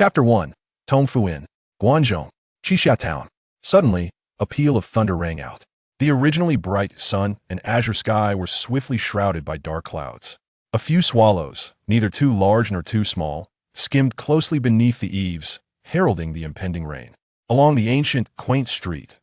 Chapter 1. Tongfu Inn, Guangzhou, Qixia Town. Suddenly, a peal of thunder rang out. The originally bright sun and azure sky were swiftly shrouded by dark clouds. A few swallows, neither too large nor too small, skimmed closely beneath the eaves, heralding the impending rain. Along the ancient, quaint street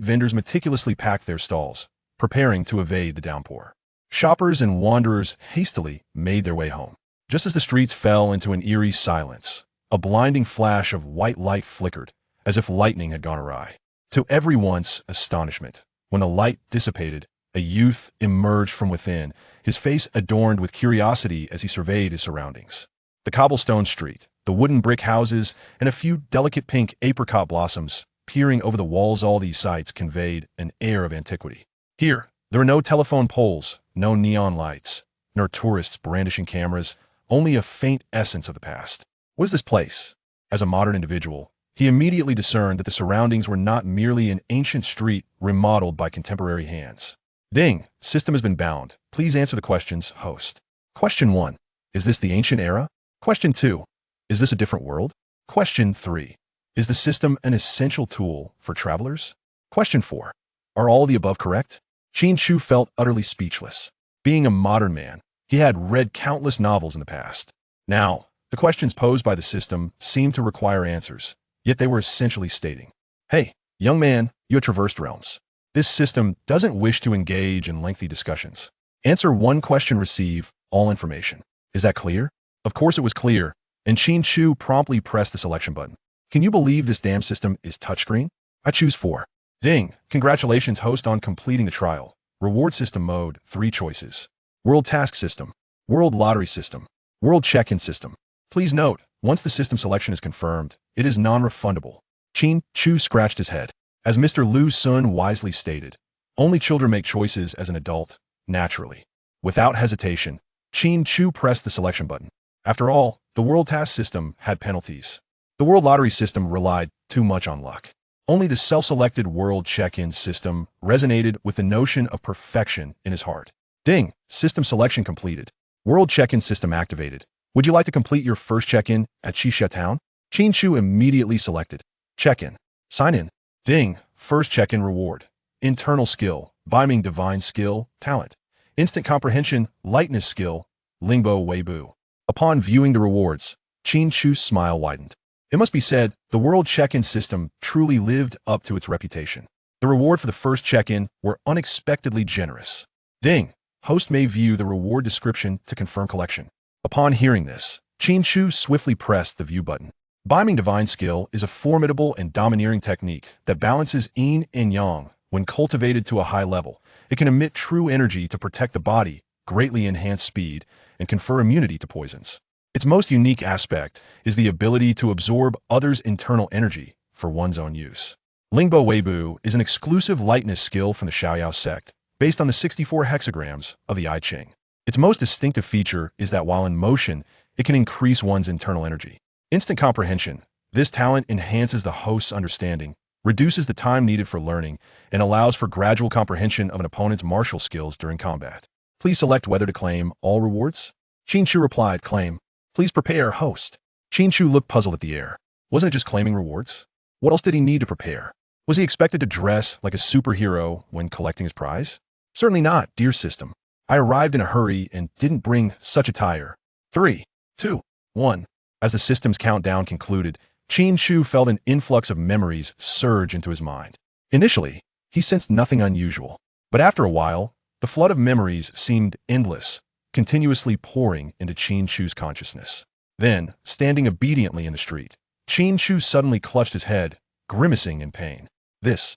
vendors meticulously packed their stalls, preparing to evade the downpour. Shoppers and wanderers hastily made their way home. Just as the streets fell into an eerie silence, a blinding flash of white light flickered, as if lightning had gone awry. To everyone's astonishment, when the light dissipated, a youth emerged from within, his face adorned with curiosity as he surveyed his surroundings. The cobblestone street, the wooden brick houses, and a few delicate pink apricot blossoms peering over the walls, all these sights conveyed an air of antiquity. Here, there were no telephone poles, no neon lights, nor tourists brandishing cameras, only a faint essence of the past. What is this place? As a modern individual, he immediately discerned that the surroundings were not merely an ancient street remodeled by contemporary hands. Ding, system has been bound. Please answer the questions, host. Question 1. Is this the ancient era? Question 2. Is this a different world? Question 3. Is the system an essential tool for travelers? Question 4. Are all the above correct? Qin Chu felt utterly speechless. Being a modern man, he had read countless novels in the past. Now, the questions posed by the system seemed to require answers, yet they were essentially stating, "Hey, young man, you have traversed realms. This system doesn't wish to engage in lengthy discussions. Answer one question, receive all information." Is that clear? Of course it was clear, and Qin Chu promptly pressed the selection button. Can you believe this damn system is touchscreen? I choose 4. Ding, congratulations host on completing the trial. Reward system mode, 3 choices. World task system, world lottery system, world check-in system. Please note, once the system selection is confirmed, it is non-refundable. Qin Chu scratched his head. As Mr. Lu Sun wisely stated, only children make choices as an adult, naturally. Without hesitation, Qin Chu pressed the selection button. After all, the world task system had penalties. The world lottery system relied too much on luck. Only the self-selected world check-in system resonated with the notion of perfection in his heart. Ding, system selection completed. World check-in system activated. Would you like to complete your first check-in at Qixia Town? Qin Chu immediately selected. Check-in. Sign in. Ding, first check-in reward. Internal skill, Biming divine skill, talent. Instant comprehension, lightness skill, Lingbo Weibu. Upon viewing the rewards, Qin Chu's smile widened. It must be said, the world check-in system truly lived up to its reputation. The reward for the first check-in were unexpectedly generous. Ding, host may view the reward description to confirm collection. Upon hearing this, Qin Chu swiftly pressed the view button. Biming divine skill is a formidable and domineering technique that balances yin and yang. When cultivated to a high level, it can emit true energy to protect the body, greatly enhance speed, and confer immunity to poisons. Its most unique aspect is the ability to absorb others' internal energy for one's own use. Lingbo Weibu is an exclusive lightness skill from the Xiaoyao sect, based on the 64 hexagrams of the I Ching. Its most distinctive feature is that while in motion, it can increase one's internal energy. Instant comprehension. This talent enhances the host's understanding, reduces the time needed for learning, and allows for gradual comprehension of an opponent's martial skills during combat. Please select whether to claim all rewards. Qin Chu replied, claim. Please prepare, host. Qin Chu looked puzzled at the air. Wasn't it just claiming rewards? What else did he need to prepare? Was he expected to dress like a superhero when collecting his prize? Certainly not, dear system. I arrived in a hurry and didn't bring such attire. 3, 2, 1. As the system's countdown concluded, Qin Chu felt an influx of memories surge into his mind. Initially, he sensed nothing unusual, but after a while, the flood of memories seemed endless, continuously pouring into Qin Chu's consciousness. Then, standing obediently in the street, Qin Chu suddenly clutched his head, grimacing in pain. This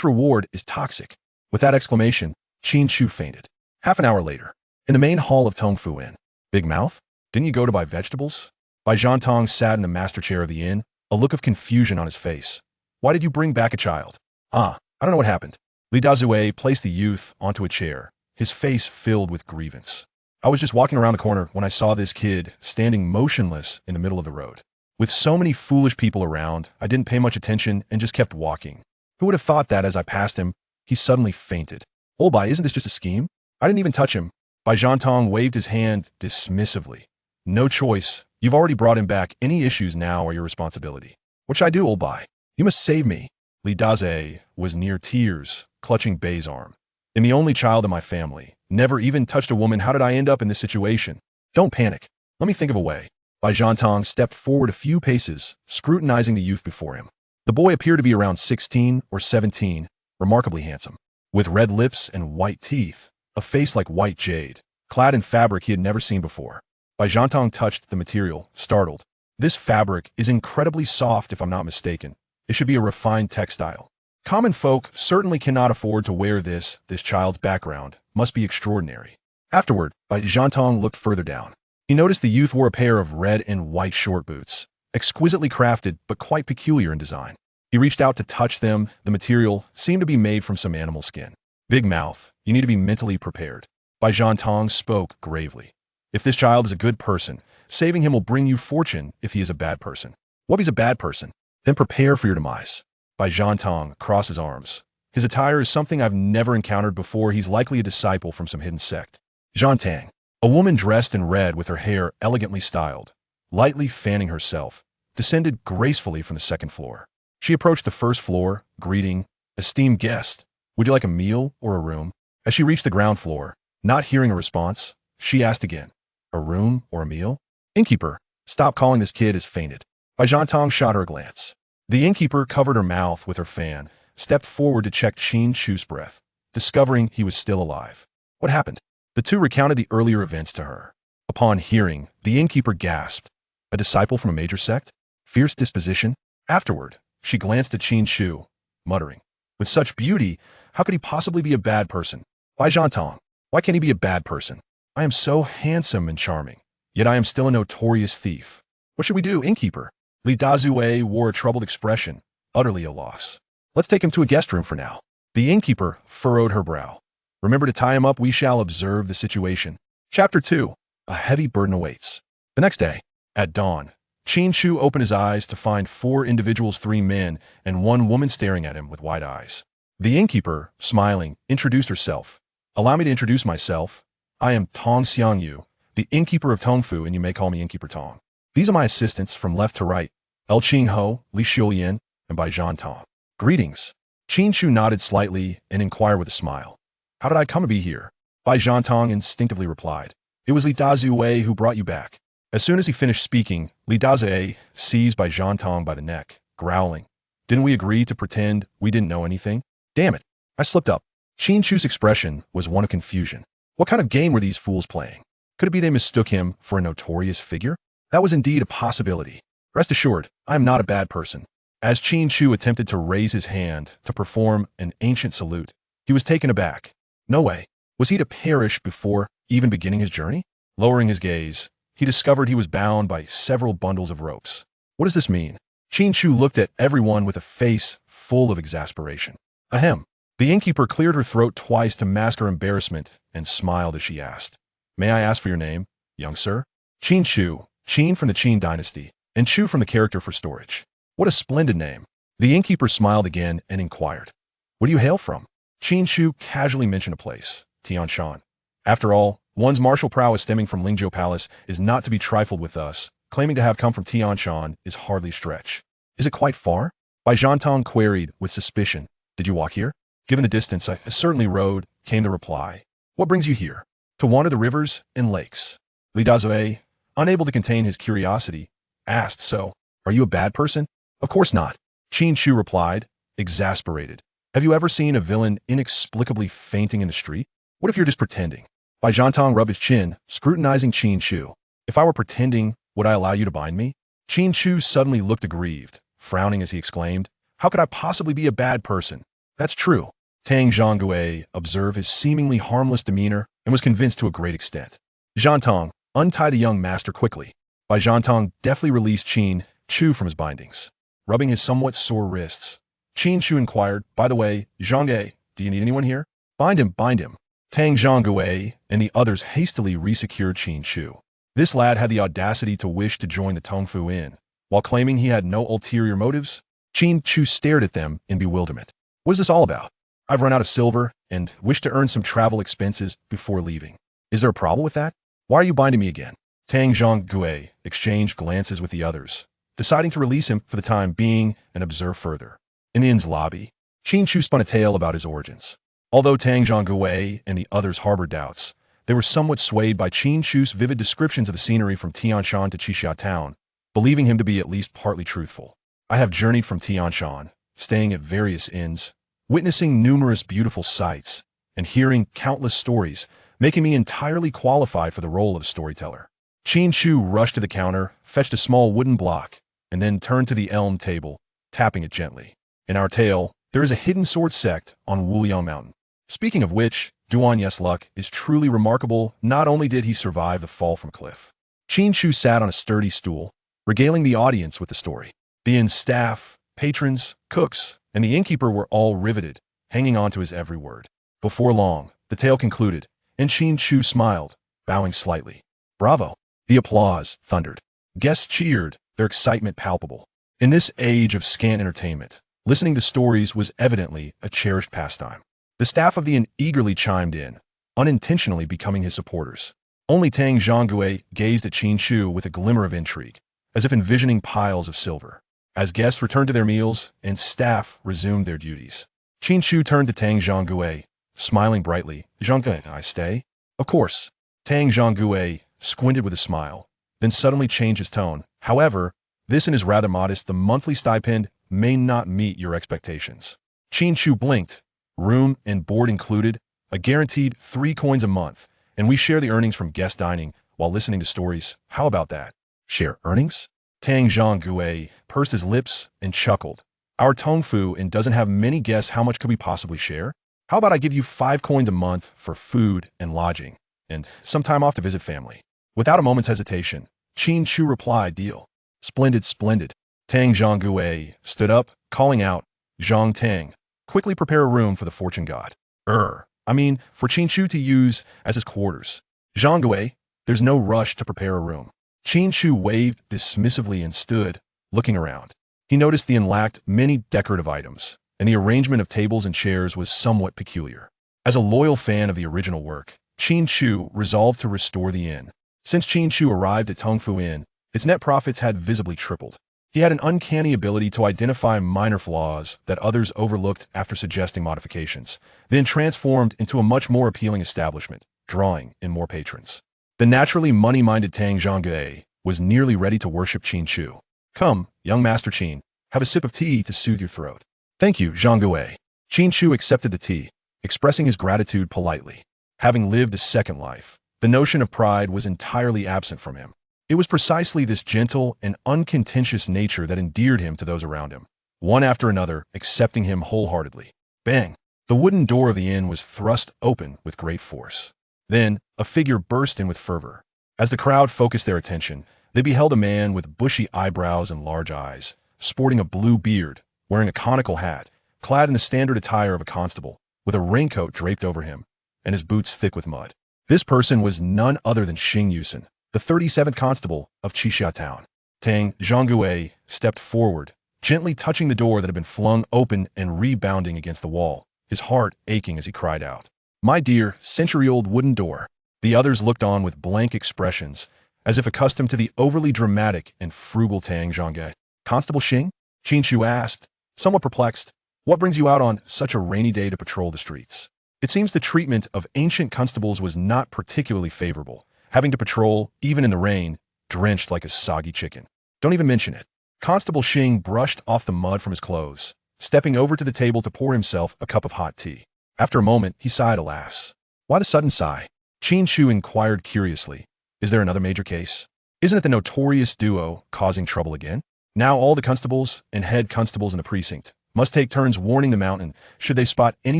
reward is toxic. With that exclamation, Qin Chu fainted. Half an hour later, in the main hall of Tongfu Inn. Big mouth? Didn't you go to buy vegetables? Bai Zhantong sat in the master chair of the inn, a look of confusion on his face. Why did you bring back a child? I don't know what happened. Li Dazue placed the youth onto a chair, his face filled with grievance. I was just walking around the corner when I saw this kid standing motionless in the middle of the road. With so many foolish people around, I didn't pay much attention and just kept walking. Who would have thought that as I passed him, he suddenly fainted? Oh, Bai, isn't this just a scheme? I didn't even touch him. Bai Zhantong waved his hand dismissively. No choice You've already brought him back. Any issues now are your responsibility. What should I do, old boy? You must save me. Li Daze was near tears, clutching Bei's arm. I'm the only child in my family. Never even touched a woman. How did I end up in this situation? Don't panic. Let me think of a way. Bai Zhantong stepped forward a few paces, scrutinizing the youth before him. The boy appeared to be around 16 or 17, remarkably handsome. With red lips and white teeth, a face like white jade, clad in fabric he had never seen before. Bai Zhantong touched the material, startled. This fabric is incredibly soft if I'm not mistaken. It should be a refined textile. Common folk certainly cannot afford to wear this. This child's background must be extraordinary. Afterward, Bai Zhantong looked further down. He noticed the youth wore a pair of red and white short boots, exquisitely crafted but quite peculiar in design. He reached out to touch them. The material seemed to be made from some animal skin. Big mouth, you need to be mentally prepared. Bai Zhantong spoke gravely. If this child is a good person, saving him will bring you fortune. If he is a bad person, what if he's a bad person? Then prepare for your demise. Bai Zhantong crossed his arms. His attire is something I've never encountered before. He's likely a disciple from some hidden sect. Zhantang, a woman dressed in red with her hair elegantly styled, lightly fanning herself, descended gracefully from the second floor. She approached the first floor, greeting, esteemed guest, would you like a meal or a room? As she reached the ground floor, not hearing a response, she asked again, a room or a meal? Innkeeper, stop calling this kid, has fainted. Bai Zhantong shot her a glance. The innkeeper covered her mouth with her fan, stepped forward to check Qin Chu's breath, discovering he was still alive. What happened? The two recounted the earlier events to her. Upon hearing, the innkeeper gasped. A disciple from a major sect? Fierce disposition? Afterward, she glanced at Qin Chu, muttering, with such beauty, how could he possibly be a bad person? Bai Zhantong, why can't he be a bad person? I am so handsome and charming, yet I am still a notorious thief. What should we do, innkeeper? Li Dazue wore a troubled expression, utterly a loss. Let's take him to a guest room for now. The innkeeper furrowed her brow. Remember to tie him up. We shall observe the situation. Chapter 2. A heavy burden awaits. The next day, at dawn, Qin Chu opened his eyes to find 4 individuals, 3 men, and 1 woman staring at him with wide eyes. The innkeeper, smiling, introduced herself. Allow me to introduce myself. I am Tong Xiangyu, the innkeeper of Tongfu, and you may call me Innkeeper Tong. These are my assistants from left to right, El Qing Ho, Li Xiulian, and Bai Zhantong. Greetings. Qin Chu nodded slightly and inquired with a smile. How did I come to be here? Bai Zhantong instinctively replied. It was Li Dazue who brought you back. As soon as he finished speaking, Li Dazue seized Bai Zhantong by the neck, growling. Didn't we agree to pretend we didn't know anything? Damn it, I slipped up. Qin Chu's expression was one of confusion. What kind of game were these fools playing? Could it be they mistook him for a notorious figure? That was indeed a possibility. Rest assured, I am not a bad person. As Qin Chu attempted to raise his hand to perform an ancient salute, he was taken aback. No way. Was he to perish before even beginning his journey? Lowering his gaze, he discovered he was bound by several bundles of ropes. What does this mean? Qin Chu looked at everyone with a face full of exasperation. Ahem. The innkeeper cleared her throat twice to mask her embarrassment and smiled as she asked, May I ask for your name, young sir? Qin Chu, Qin from the Qin dynasty, and Chu from the character for storage. What a splendid name. The innkeeper smiled again and inquired, Where do you hail from? Qin Chu casually mentioned a place, Tianshan. After all, one's martial prowess stemming from Lingzhou Palace is not to be trifled with. Thus, claiming to have come from Tianshan is hardly a stretch. Is it quite far? Bai Zhantong queried with suspicion. Did you walk here? Given the distance, I certainly rode, came the reply. What brings you here? To wander the rivers and lakes. Li Dazue, unable to contain his curiosity, asked, So, are you a bad person? Of course not. Qin Chu replied, exasperated. Have you ever seen a villain inexplicably fainting in the street? What if you're just pretending? Bai Zhantong rubbed his chin, scrutinizing Qin Chu. If I were pretending, would I allow you to bind me? Qin Chu suddenly looked aggrieved, frowning as he exclaimed, How could I possibly be a bad person? That's true. Tang Zhonggui observed his seemingly harmless demeanor and was convinced to a great extent. Zhantong, untie the young master quickly. Bai Zhantong deftly released Qin Chu from his bindings. Rubbing his somewhat sore wrists, Qin Chu inquired, By the way, Zhonggui, do you need anyone here? Bind him, bind him. Tang Zhonggui and the others hastily resecured Qin Chu. This lad had the audacity to wish to join the Tongfu Inn. While claiming he had no ulterior motives, Qin Chu stared at them in bewilderment. What is this all about? I've run out of silver and wish to earn some travel expenses before leaving. Is there a problem with that? Why are you binding me again? Tang Zhonggue exchanged glances with the others, deciding to release him for the time being and observe further. In the inn's lobby, Qin Chu spun a tale about his origins. Although Tang Zhonggue and the others harbored doubts, they were somewhat swayed by Qin Chu's vivid descriptions of the scenery from Tianshan to Qixia Town, believing him to be at least partly truthful. I have journeyed from Tianshan, staying at various inns, witnessing numerous beautiful sights, and hearing countless stories, making me entirely qualified for the role of storyteller. Qin Chu rushed to the counter, fetched a small wooden block, and then turned to the elm table, tapping it gently. In our tale, there is a hidden sword sect on Wuliang Mountain. Speaking of which, Duan Yes luck is truly remarkable. Not only did he survive the fall from cliff. Qin Chu sat on a sturdy stool, regaling the audience with the story. The inn's staff, patrons, cooks, and the innkeeper were all riveted, hanging on to his every word. Before long, the tale concluded, and Qin Chu smiled, bowing slightly. Bravo! The applause thundered. Guests cheered, their excitement palpable. In this age of scant entertainment, listening to stories was evidently a cherished pastime. The staff of the inn eagerly chimed in, unintentionally becoming his supporters. Only Tang Zhonggue gazed at Qin Chu with a glimmer of intrigue, as if envisioning piles of silver. As guests returned to their meals and staff resumed their duties, Qin Chu turned to Tang Zhonggue, smiling brightly. Zhonggue, I stay? Of course. Tang Zhonggue squinted with a smile, then suddenly changed his tone. However, this inn is rather modest. The monthly stipend may not meet your expectations. Qin Chu blinked. Room and board included, a guaranteed 3 coins a month, and we share the earnings from guest dining while listening to stories. How about that? Share earnings? Tang Zhonggue pursed his lips and chuckled. Our Tongfu and doesn't have many guests. How much could we possibly share? How about I give you 5 coins a month for food and lodging, and some time off to visit family? Without a moment's hesitation, Qin Chu replied, deal. Splendid, splendid. Tang Zhonggue stood up, calling out, Zhang Tang, quickly prepare a room for the fortune god. For Qin Chu to use as his quarters. Zhonggue, there's no rush to prepare a room. Qin Chu waved dismissively and stood, looking around. He noticed the inn lacked many decorative items, and the arrangement of tables and chairs was somewhat peculiar. As a loyal fan of the original work, Qin Chu resolved to restore the inn. Since Qin Chu arrived at Tongfu Inn, its net profits had visibly tripled. He had an uncanny ability to identify minor flaws that others overlooked after suggesting modifications, then transformed into a much more appealing establishment, drawing in more patrons. The naturally money-minded Tang Zhonggue was nearly ready to worship Qin Chu. Come, young Master Qin, have a sip of tea to soothe your throat. Thank you, Zhonggue. Qin Chu accepted the tea, expressing his gratitude politely. Having lived a second life, the notion of pride was entirely absent from him. It was precisely this gentle and uncontentious nature that endeared him to those around him, one after another accepting him wholeheartedly. Bang! The wooden door of the inn was thrust open with great force. Then, a figure burst in with fervor. As the crowd focused their attention, they beheld a man with bushy eyebrows and large eyes, sporting a blue beard, wearing a conical hat, clad in the standard attire of a constable, with a raincoat draped over him, and his boots thick with mud. This person was none other than Xing Yusen, the 37th constable of Qixia Town. Tang Zhonggue stepped forward, gently touching the door that had been flung open and rebounding against the wall, his heart aching as he cried out, "My dear, century-old wooden door." The others looked on with blank expressions, as if accustomed to the overly dramatic and frugal Tang Zhonggue. "Constable Xing?" Qin Chu asked, somewhat perplexed. "What brings you out on such a rainy day to patrol the streets?" It seems the treatment of ancient constables was not particularly favorable, having to patrol, even in the rain, drenched like a soggy chicken. Don't even mention it. Constable Xing brushed off the mud from his clothes, stepping over to the table to pour himself a cup of hot tea. After a moment, he sighed, alas. Why the sudden sigh? Qin Chu inquired curiously. Is there another major case? Isn't it the notorious duo causing trouble again? Now all the constables and head constables in the precinct must take turns warning the mountain should they spot any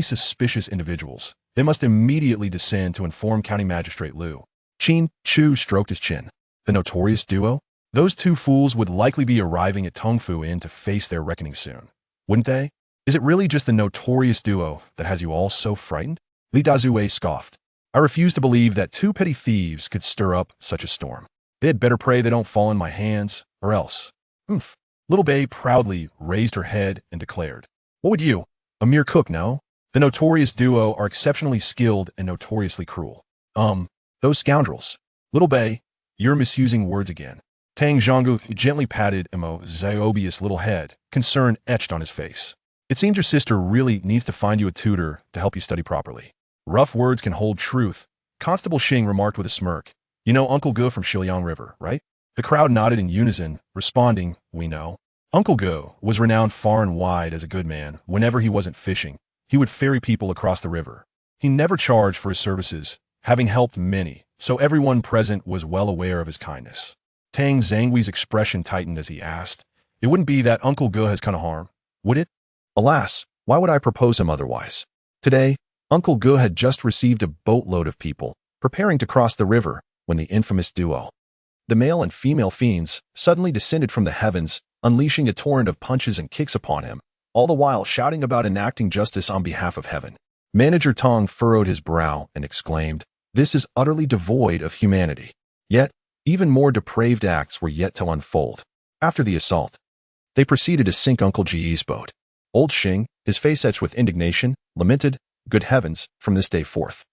suspicious individuals. They must immediately descend to inform County Magistrate Liu. Qin Chu stroked his chin. The notorious duo? Those two fools would likely be arriving at Tongfu Inn to face their reckoning soon. Wouldn't they? Is it really just the notorious duo that has you all so frightened? Li Dazue scoffed. I refuse to believe that 2 petty thieves could stir up such a storm. They had better pray they don't fall in my hands, or else. Humph. Little Bay proudly raised her head and declared, What would you? A mere cook, no? The notorious duo are exceptionally skilled and notoriously cruel. Those scoundrels. Little Bay, You're misusing words again. Tang Zhonggu gently patted Imo Ziobia's little head, concern etched on his face. It seems your sister really needs to find you a tutor to help you study properly. Rough words can hold truth, Constable Xing remarked with a smirk. You know Uncle Ge from Shiliang River, right? The crowd nodded in unison, responding, we know. Uncle Ge was renowned far and wide as a good man. Whenever he wasn't fishing, he would ferry people across the river. He never charged for his services, having helped many, so everyone present was well aware of his kindness. Tang Zhanggui's expression tightened as he asked, it wouldn't be that Uncle Ge has come to harm, would it? Alas, why would I propose him otherwise? Today, Uncle Ge had just received a boatload of people, preparing to cross the river, when the infamous duo, the male and female fiends, suddenly descended from the heavens, unleashing a torrent of punches and kicks upon him, all the while shouting about enacting justice on behalf of heaven. Manager Tong furrowed his brow and exclaimed, this is utterly devoid of humanity. Yet, even more depraved acts were yet to unfold. After the assault, they proceeded to sink Uncle Ji's boat. Old Xing, his face etched with indignation, lamented, good heavens, from this day forth,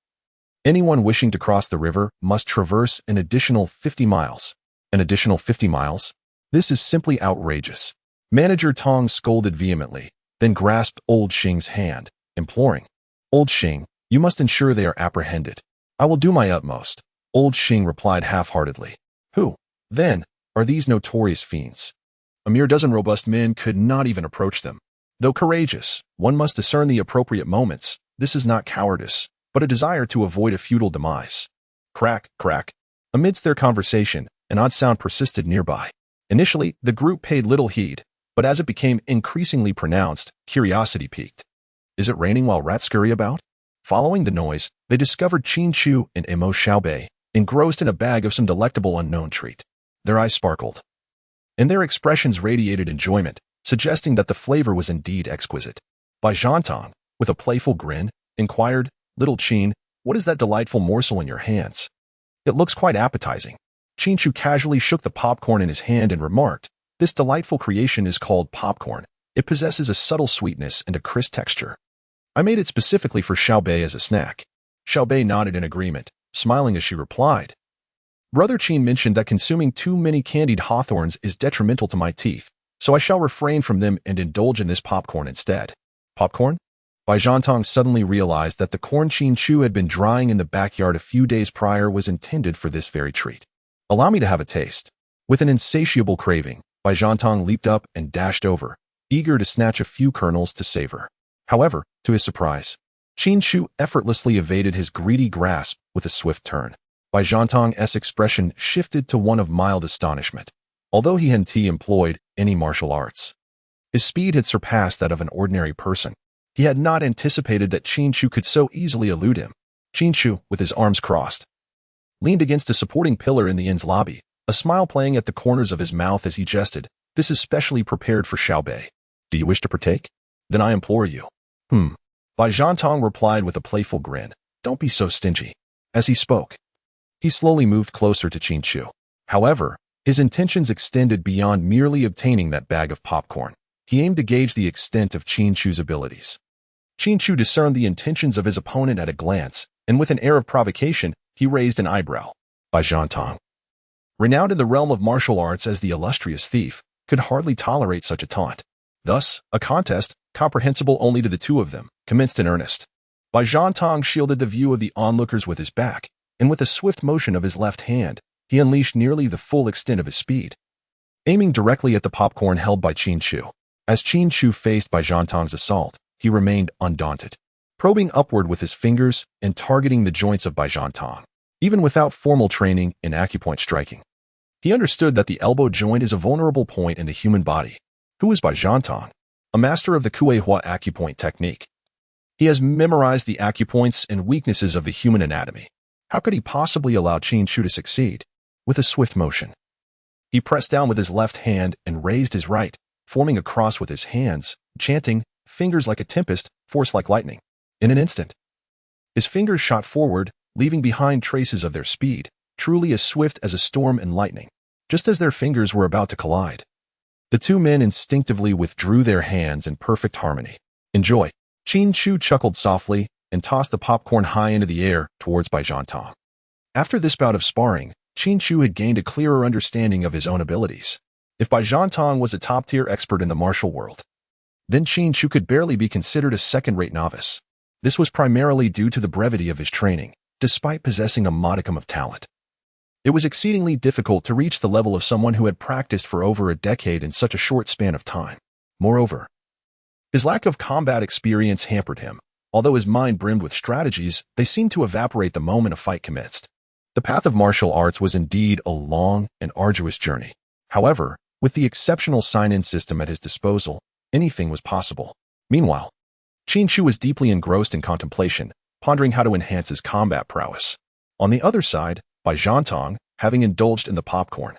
anyone wishing to cross the river must traverse an additional 50 miles. An additional 50 miles? This is simply outrageous. Manager Tong scolded vehemently, then grasped Old Xing's hand, imploring, Old Xing, you must ensure they are apprehended. I will do my utmost. Old Xing replied half-heartedly. Who, then, are these notorious fiends? A mere dozen robust men could not even approach them. Though courageous, one must discern the appropriate moments. This is not cowardice, but a desire to avoid a futile demise. Crack, crack. Amidst their conversation, an odd sound persisted nearby. Initially, the group paid little heed, but as it became increasingly pronounced, curiosity piqued. Is it raining while rats scurry about? Following the noise, they discovered Qin Chu and Imo Xiaobei, engrossed in a bag of some delectable unknown treat. Their eyes sparkled, and their expressions radiated enjoyment, suggesting that the flavor was indeed exquisite. Bai Zhantong, with a playful grin, inquired, Little Qin, what is that delightful morsel in your hands? It looks quite appetizing. Qin Chu casually shook the popcorn in his hand and remarked, this delightful creation is called popcorn. It possesses a subtle sweetness and a crisp texture. I made it specifically for Xiaobei as a snack. Xiaobei nodded in agreement, smiling as she replied, Brother Qin mentioned that consuming too many candied hawthorns is detrimental to my teeth, so I shall refrain from them and indulge in this popcorn instead. Popcorn? Bai Zhantong suddenly realized that the corn Qin Chu had been drying in the backyard a few days prior was intended for this very treat. Allow me to have a taste. With an insatiable craving, Bai Zhantong leaped up and dashed over, eager to snatch a few kernels to savor. However, to his surprise, Qin Chu effortlessly evaded his greedy grasp with a swift turn. Bai Zhantong's expression shifted to one of mild astonishment. Although he hadn't employed any martial arts, his speed had surpassed that of an ordinary person. He had not anticipated that Qin Chu could so easily elude him. Qin Chu, with his arms crossed, leaned against a supporting pillar in the inn's lobby, a smile playing at the corners of his mouth as he jested, this is specially prepared for Xiaobei. Do you wish to partake? Then I implore you. Bai Zhantong replied with a playful grin. Don't be so stingy. As he spoke, he slowly moved closer to Qin Chu. However, his intentions extended beyond merely obtaining that bag of popcorn. He aimed to gauge the extent of Qin Chu's abilities. Qin Chu discerned the intentions of his opponent at a glance, and with an air of provocation, he raised an eyebrow. Bai Zhantong, renowned in the realm of martial arts as the illustrious thief, could hardly tolerate such a taunt. Thus, a contest, comprehensible only to the two of them, commenced in earnest. Bai Zhantong shielded the view of the onlookers with his back, and with a swift motion of his left hand, he unleashed nearly the full extent of his speed, aiming directly at the popcorn held by Qin Chu. As Qin Chu faced Bai Zhantong's assault, he remained undaunted, probing upward with his fingers and targeting the joints of Bai Zhantong. Even without formal training in acupoint striking, he understood that the elbow joint is a vulnerable point in the human body. Who is Bai Zhantong? A master of the Kuei-Hua acupoint technique. He has memorized the acupoints and weaknesses of the human anatomy. How could he possibly allow Qin Chu to succeed? With a swift motion, he pressed down with his left hand and raised his right, forming a cross with his hands, chanting, fingers like a tempest, force like lightning. In an instant, his fingers shot forward, leaving behind traces of their speed, truly as swift as a storm and lightning. Just as their fingers were about to collide, the two men instinctively withdrew their hands in perfect harmony. Enjoy. Qin Chu chuckled softly and tossed the popcorn high into the air towards Bai Zhantong. After this bout of sparring, Qin Chu had gained a clearer understanding of his own abilities. If Bai Zhantong was a top-tier expert in the martial world, then Qin Chu could barely be considered a second-rate novice. This was primarily due to the brevity of his training, despite possessing a modicum of talent. It was exceedingly difficult to reach the level of someone who had practiced for over a decade in such a short span of time. Moreover, his lack of combat experience hampered him. Although his mind brimmed with strategies, they seemed to evaporate the moment a fight commenced. The path of martial arts was indeed a long and arduous journey. However, with the exceptional sign-in system at his disposal, anything was possible. Meanwhile, Qin Chu was deeply engrossed in contemplation, pondering how to enhance his combat prowess. On the other side, Bai Zhantong, having indulged in the popcorn,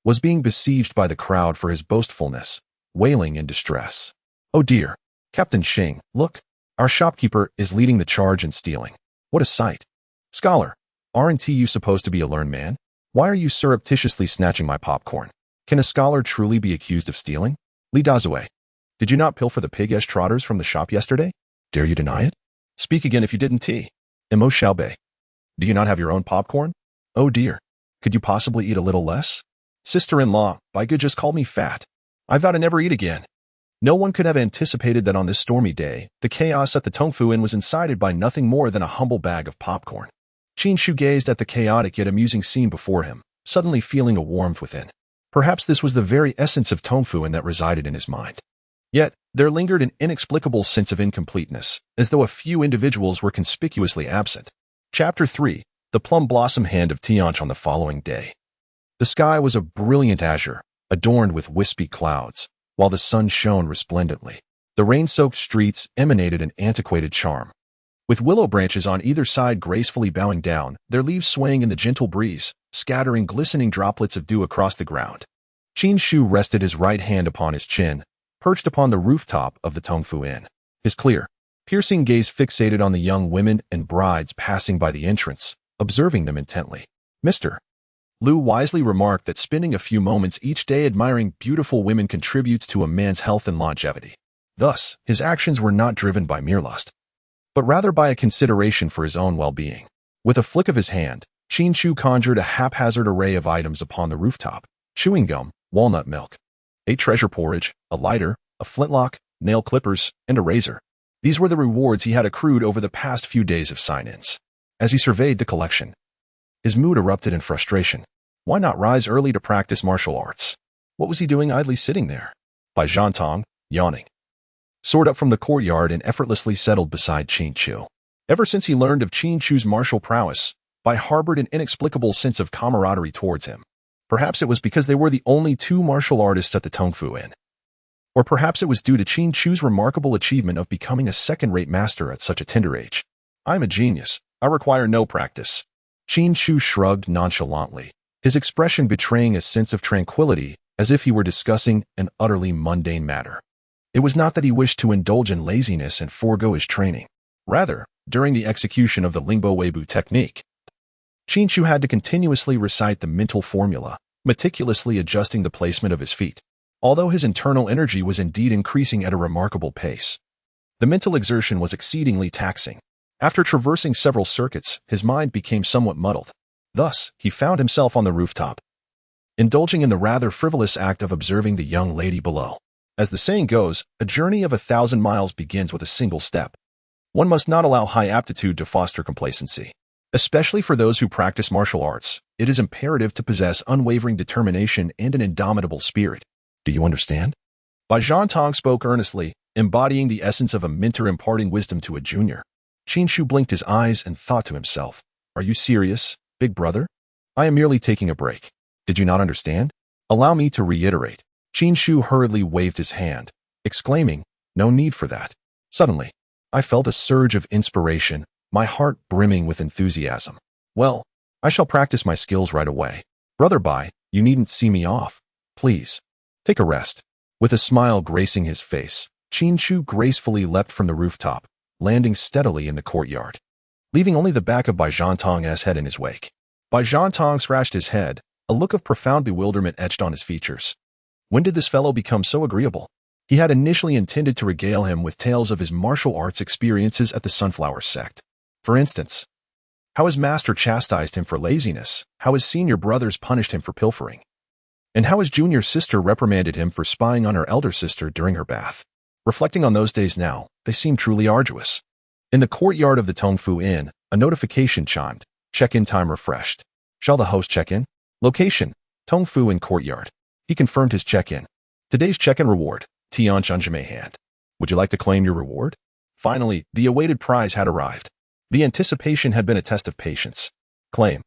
was being besieged by the crowd for his boastfulness, wailing in distress. "Oh dear, Captain Xing, look, our shopkeeper is leading the charge in stealing. What a sight! Scholar, aren't you supposed to be a learned man? Why are you surreptitiously snatching my popcorn? Can a scholar truly be accused of stealing? Li Dazue, did you not pilfer the pig-ish trotters from the shop yesterday? Dare you deny it? Speak again if you didn't. Imo Xiaobei, do you not have your own popcorn? Oh dear, could you possibly eat a little less? Sister-in-law, by good just called me fat. I vow to never eat again." No one could have anticipated that on this stormy day, the chaos at the Tongfu Inn was incited by nothing more than a humble bag of popcorn. Qin Chu gazed at the chaotic yet amusing scene before him, suddenly feeling a warmth within. Perhaps this was the very essence of Tongfu Inn that resided in his mind. Yet, there lingered an inexplicable sense of incompleteness, as though a few individuals were conspicuously absent. Chapter 3. The Plum Blossom Hand of Tianch. On the following day, the sky was a brilliant azure, adorned with wispy clouds, while the sun shone resplendently. The rain-soaked streets emanated an antiquated charm. With willow branches on either side gracefully bowing down, their leaves swaying in the gentle breeze, scattering glistening droplets of dew across the ground. Qin Chu rested his right hand upon his chin, perched upon the rooftop of the Tongfu Inn. His clear, piercing gaze fixated on the young women and brides passing by the entrance, observing them intently. Mr. Liu wisely remarked that spending a few moments each day admiring beautiful women contributes to a man's health and longevity. Thus, his actions were not driven by mere lust, but rather by a consideration for his own well-being. With a flick of his hand, Qin Chu conjured a haphazard array of items upon the rooftop: chewing gum, walnut milk, a treasure porridge, a lighter, a flintlock, nail clippers, and a razor. These were the rewards he had accrued over the past few days of sign-ins. As he surveyed the collection, his mood erupted in frustration. Why not rise early to practice martial arts? What was he doing idly sitting there? Bai Zhantong, yawning, soared up from the courtyard and effortlessly settled beside Qin Chu. Ever since he learned of Qin Chu's martial prowess, Bai harbored an inexplicable sense of camaraderie towards him. Perhaps it was because they were the only two martial artists at the Tongfu Inn. Or perhaps it was due to Qin Chu's remarkable achievement of becoming a second-rate master at such a tender age. "I'm a genius. I require no practice." Qin Chu shrugged nonchalantly, his expression betraying a sense of tranquility as if he were discussing an utterly mundane matter. It was not that he wished to indulge in laziness and forego his training. Rather, during the execution of the Lingbo Weibu technique, Qin Chu had to continuously recite the mental formula, meticulously adjusting the placement of his feet. Although his internal energy was indeed increasing at a remarkable pace, the mental exertion was exceedingly taxing. After traversing several circuits, his mind became somewhat muddled. Thus, he found himself on the rooftop, indulging in the rather frivolous act of observing the young lady below. As the saying goes, a journey of 1,000 miles begins with a single step. One must not allow high aptitude to foster complacency. Especially for those who practice martial arts, it is imperative to possess unwavering determination and an indomitable spirit. Do you understand? Bai Zhantong spoke earnestly, embodying the essence of a mentor imparting wisdom to a junior. Qin Chu blinked his eyes and thought to himself, "Are you serious, big brother? I am merely taking a break. Did you not understand? Allow me to reiterate." Qin Chu hurriedly waved his hand, exclaiming, "No need for that." Suddenly, I felt a surge of inspiration, my heart brimming with enthusiasm. "Well, I shall practice my skills right away. Brother Bai, you needn't see me off. Please, take a rest." With a smile gracing his face, Qin Chu gracefully leapt from the rooftop, landing steadily in the courtyard, leaving only the back of Bai Zhantong's head in his wake. Bai Zhantong scratched his head, a look of profound bewilderment etched on his features. When did this fellow become so agreeable? He had initially intended to regale him with tales of his martial arts experiences at the Sunflower Sect. For instance, how his master chastised him for laziness, how his senior brothers punished him for pilfering, and how his junior sister reprimanded him for spying on her elder sister during her bath. Reflecting on those days now, they seemed truly arduous. In the courtyard of the Tongfu Inn, a notification chimed. Check-in time refreshed. Shall the host check in? Location: Tongfu Inn courtyard. He confirmed his check-in. Today's check-in reward: Tianjime hand. Would you like to claim your reward? Finally, the awaited prize had arrived. The anticipation had been a test of patience. Claim.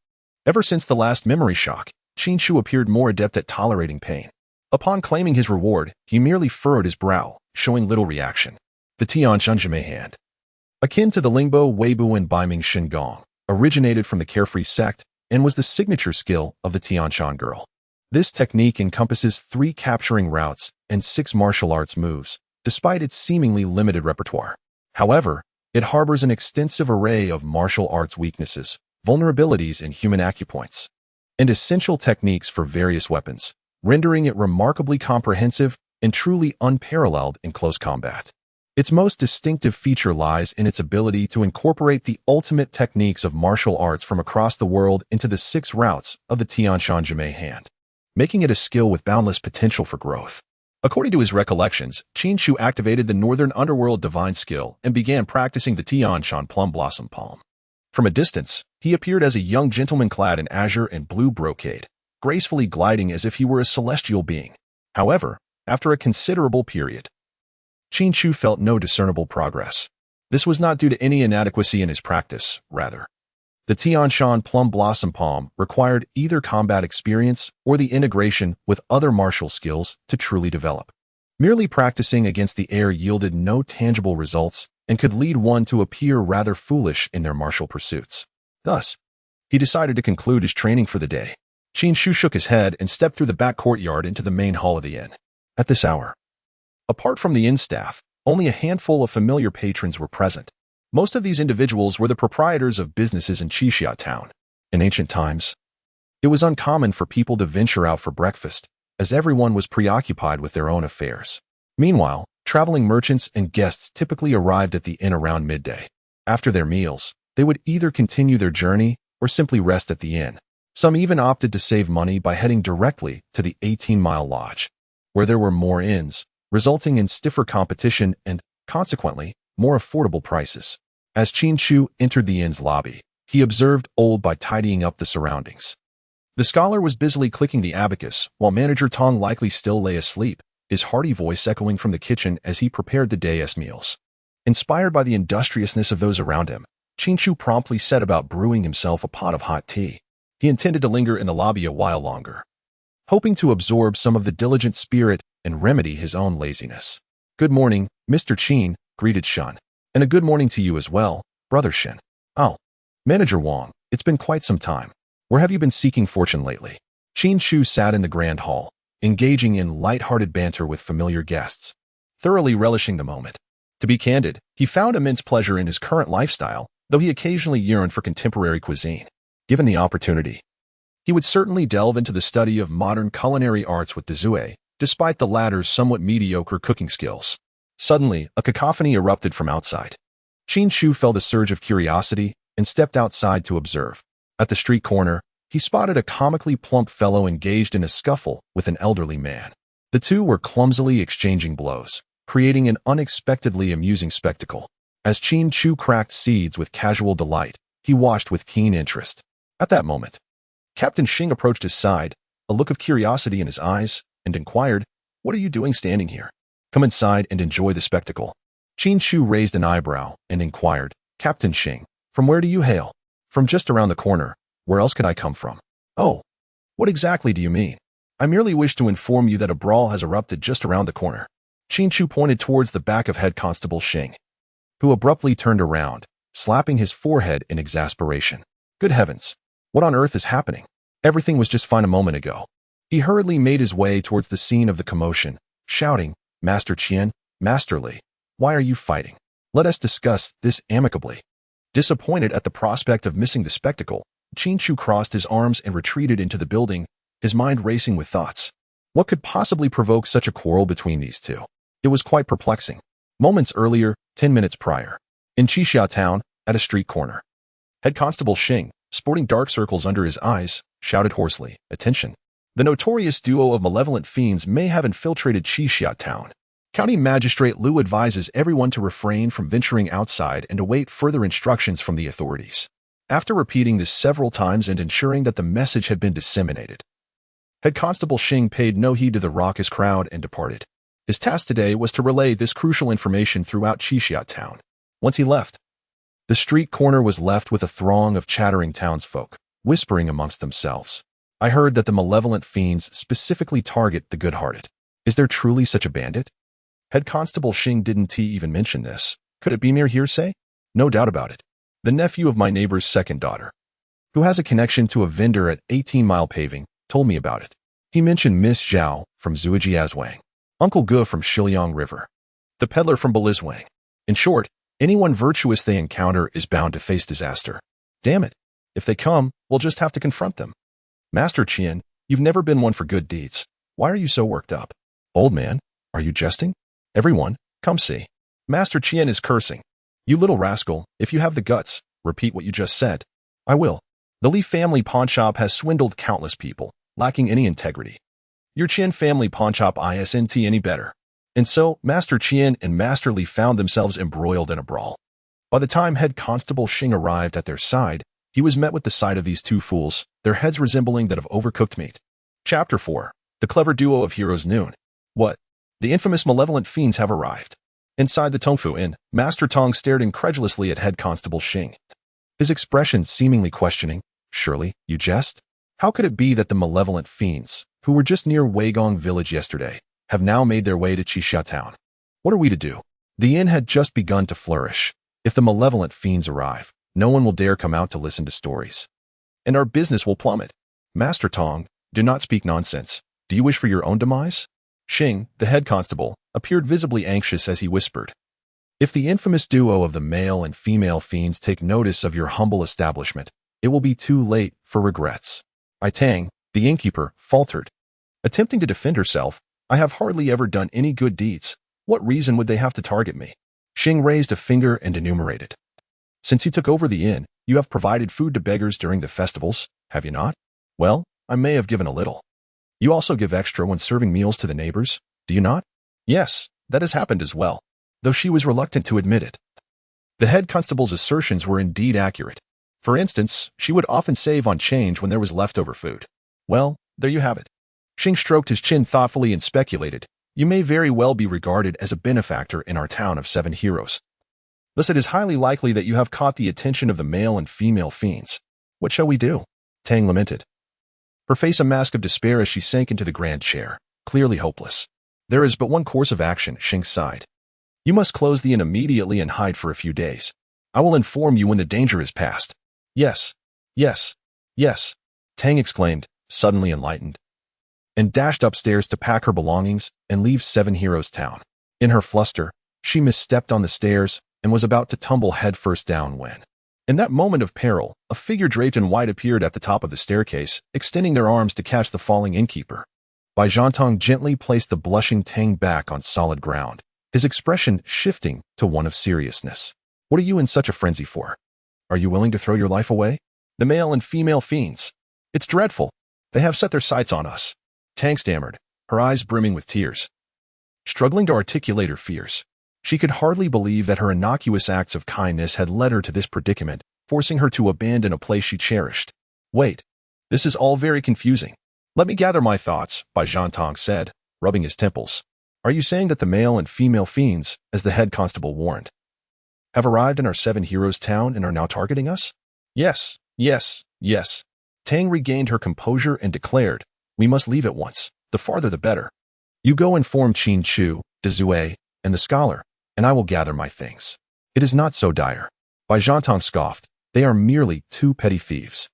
Ever since the last memory shock, Qin Chu appeared more adept at tolerating pain. Upon claiming his reward, he merely furrowed his brow, showing little reaction. The Tianjime hand. Akin to the Lingbo, Weibo, and Baiming Shengong, originated from the Carefree sect and was the signature skill of the Tianshan girl. This technique encompasses 3 capturing routes and 6 martial arts moves, despite its seemingly limited repertoire. However, it harbors an extensive array of martial arts weaknesses, vulnerabilities in human acupoints, and essential techniques for various weapons, rendering it remarkably comprehensive and truly unparalleled in close combat. Its most distinctive feature lies in its ability to incorporate the ultimate techniques of martial arts from across the world into the 6 routes of the Tianjime hand, making it a skill with boundless potential for growth. According to his recollections, Qin Chu activated the Northern Underworld divine skill and began practicing the Tianshan plum blossom palm. From a distance, he appeared as a young gentleman clad in azure and blue brocade, gracefully gliding as if he were a celestial being. However, after a considerable period, Qin Chu felt no discernible progress. This was not due to any inadequacy in his practice, rather. The Tianshan plum blossom palm required either combat experience or the integration with other martial skills to truly develop. Merely practicing against the air yielded no tangible results and could lead one to appear rather foolish in their martial pursuits. Thus, he decided to conclude his training for the day. Qin Chu shook his head and stepped through the back courtyard into the main hall of the inn. At this hour, apart from the inn staff, only a handful of familiar patrons were present. Most of these individuals were the proprietors of businesses in Qixia town. In ancient times, it was uncommon for people to venture out for breakfast, as everyone was preoccupied with their own affairs. Meanwhile, traveling merchants and guests typically arrived at the inn around midday. After their meals, they would either continue their journey or simply rest at the inn. Some even opted to save money by heading directly to the 18-mile lodge, where there were more inns, resulting in stiffer competition and, consequently, more affordable prices. As Qin Chu entered the inn's lobby, he observed Old by tidying up the surroundings. The scholar was busily clicking the abacus, while Manager Tong likely still lay asleep, his hearty voice echoing from the kitchen as he prepared the day's meals. Inspired by the industriousness of those around him, Qin Chu promptly set about brewing himself a pot of hot tea. He intended to linger in the lobby a while longer, hoping to absorb some of the diligent spirit and remedy his own laziness. "Good morning, Mr. Qin," greeted Shun. "And a good morning to you as well, Brother Shen." "Oh, Manager Wang, it's been quite some time. Where have you been seeking fortune lately?" Qin Chu sat in the grand hall, engaging in light-hearted banter with familiar guests, thoroughly relishing the moment. To be candid, he found immense pleasure in his current lifestyle, though he occasionally yearned for contemporary cuisine. Given the opportunity, he would certainly delve into the study of modern culinary arts with Dezue, despite the latter's somewhat mediocre cooking skills. Suddenly, a cacophony erupted from outside. Qin Chu felt a surge of curiosity and stepped outside to observe. At the street corner, he spotted a comically plump fellow engaged in a scuffle with an elderly man. The two were clumsily exchanging blows, creating an unexpectedly amusing spectacle. As Qin Chu cracked seeds with casual delight, he watched with keen interest. At that moment, Captain Xing approached his side, a look of curiosity in his eyes, and inquired, "What are you doing standing here? Come inside and enjoy the spectacle." Qin Chu raised an eyebrow and inquired, "Captain Xing, from where do you hail?" "From just around the corner. Where else could I come from?" "Oh, what exactly do you mean?" "I merely wish to inform you that a brawl has erupted just around the corner." Qin Chu pointed towards the back of Head Constable Xing, who abruptly turned around, slapping his forehead in exasperation. "Good heavens! What on earth is happening? Everything was just fine a moment ago." He hurriedly made his way towards the scene of the commotion, shouting, "Master Qian, Master Li, why are you fighting? Let us discuss this amicably." Disappointed at the prospect of missing the spectacle, Qin Chu crossed his arms and retreated into the building, his mind racing with thoughts. What could possibly provoke such a quarrel between these two? It was quite perplexing. Moments earlier, 10 minutes prior, in Qixia town, at a street corner, Head Constable Xing, sporting dark circles under his eyes, shouted hoarsely, "Attention! The notorious duo of malevolent fiends may have infiltrated Qixia town. County Magistrate Liu advises everyone to refrain from venturing outside and await further instructions from the authorities." After repeating this several times and ensuring that the message had been disseminated, Head Constable Xing paid no heed to the raucous crowd and departed. His task today was to relay this crucial information throughout Qixia town. Once he left, the street corner was left with a throng of chattering townsfolk, whispering amongst themselves. "I heard that the malevolent fiends specifically target the good-hearted. Is there truly such a bandit?" Head Constable Xing didn't even mention this. Could it be mere hearsay? No doubt about it. The nephew of my neighbor's second daughter, who has a connection to a vendor at 18 Mile Paving, told me about it. He mentioned Miss Zhao from Zuojiazwang, Uncle Gu from Shiliang River, the peddler from Belizwang. In short, anyone virtuous they encounter is bound to face disaster. Damn it. If they come, we'll just have to confront them. Master Qian, you've never been one for good deeds. Why are you so worked up? Old man, are you jesting? Everyone, come see. Master Qian is cursing. You little rascal, if you have the guts, repeat what you just said. I will. The Li family pawnshop has swindled countless people, lacking any integrity. Your Qian family pawnshop isn't any better. And so, Master Qian and Master Li found themselves embroiled in a brawl. By the time Head Constable Xing arrived at their side, he was met with the sight of these two fools, their heads resembling that of overcooked meat. Chapter 4. The clever duo of heroes noon. What? The infamous malevolent fiends have arrived. Inside the Tongfu Inn, Master Tong stared incredulously at Head Constable Xing, his expression seemingly questioning. Surely, you jest? How could it be that the malevolent fiends, who were just near Weigong village yesterday, have now made their way to Qixia town? What are we to do? The inn had just begun to flourish. If the malevolent fiends arrive, no one will dare come out to listen to stories, and our business will plummet. Master Tong, do not speak nonsense. Do you wish for your own demise? Xing, the head constable, appeared visibly anxious as he whispered. If the infamous duo of the male and female fiends take notice of your humble establishment, it will be too late for regrets. I Tang, the innkeeper, faltered. Attempting to defend herself, I have hardly ever done any good deeds. What reason would they have to target me? Xing raised a finger and enumerated. Since you took over the inn, you have provided food to beggars during the festivals, have you not? Well, I may have given a little. You also give extra when serving meals to the neighbors, do you not? Yes, that has happened as well, though she was reluctant to admit it. The head constable's assertions were indeed accurate. For instance, she would often save on change when there was leftover food. Well, there you have it. Xing stroked his chin thoughtfully and speculated, you may very well be regarded as a benefactor in our town of 7 heroes. Thus it is highly likely that you have caught the attention of the male and female fiends. What shall we do? Tang lamented, her face a mask of despair as she sank into the grand chair, clearly hopeless. There is but one course of action, Xing sighed. You must close the inn immediately and hide for a few days. I will inform you when the danger is past. Yes, yes, yes, Tang exclaimed, suddenly enlightened, and dashed upstairs to pack her belongings and leave 7 Heroes Town. In her fluster, she misstepped on the stairs and was about to tumble headfirst down when, in that moment of peril, a figure draped in white appeared at the top of the staircase, extending their arms to catch the falling innkeeper. Bai Zhantong gently placed the blushing Tang back on solid ground, his expression shifting to one of seriousness. What are you in such a frenzy for? Are you willing to throw your life away? The male and female fiends. It's dreadful. They have set their sights on us. Tang stammered, her eyes brimming with tears. Struggling to articulate her fears, she could hardly believe that her innocuous acts of kindness had led her to this predicament, forcing her to abandon a place she cherished. Wait, this is all very confusing. Let me gather my thoughts, Bai Zhantong said, rubbing his temples. Are you saying that the male and female fiends, as the head constable warned, have arrived in our 7 Heroes Town and are now targeting us? Yes, yes, yes. Tang regained her composure and declared, we must leave at once, the farther the better. You go inform Qin Chu, De Zue, and the scholar, and I will gather my things. It is not so dire. Bai Zhantong scoffed, they are merely 2 petty thieves.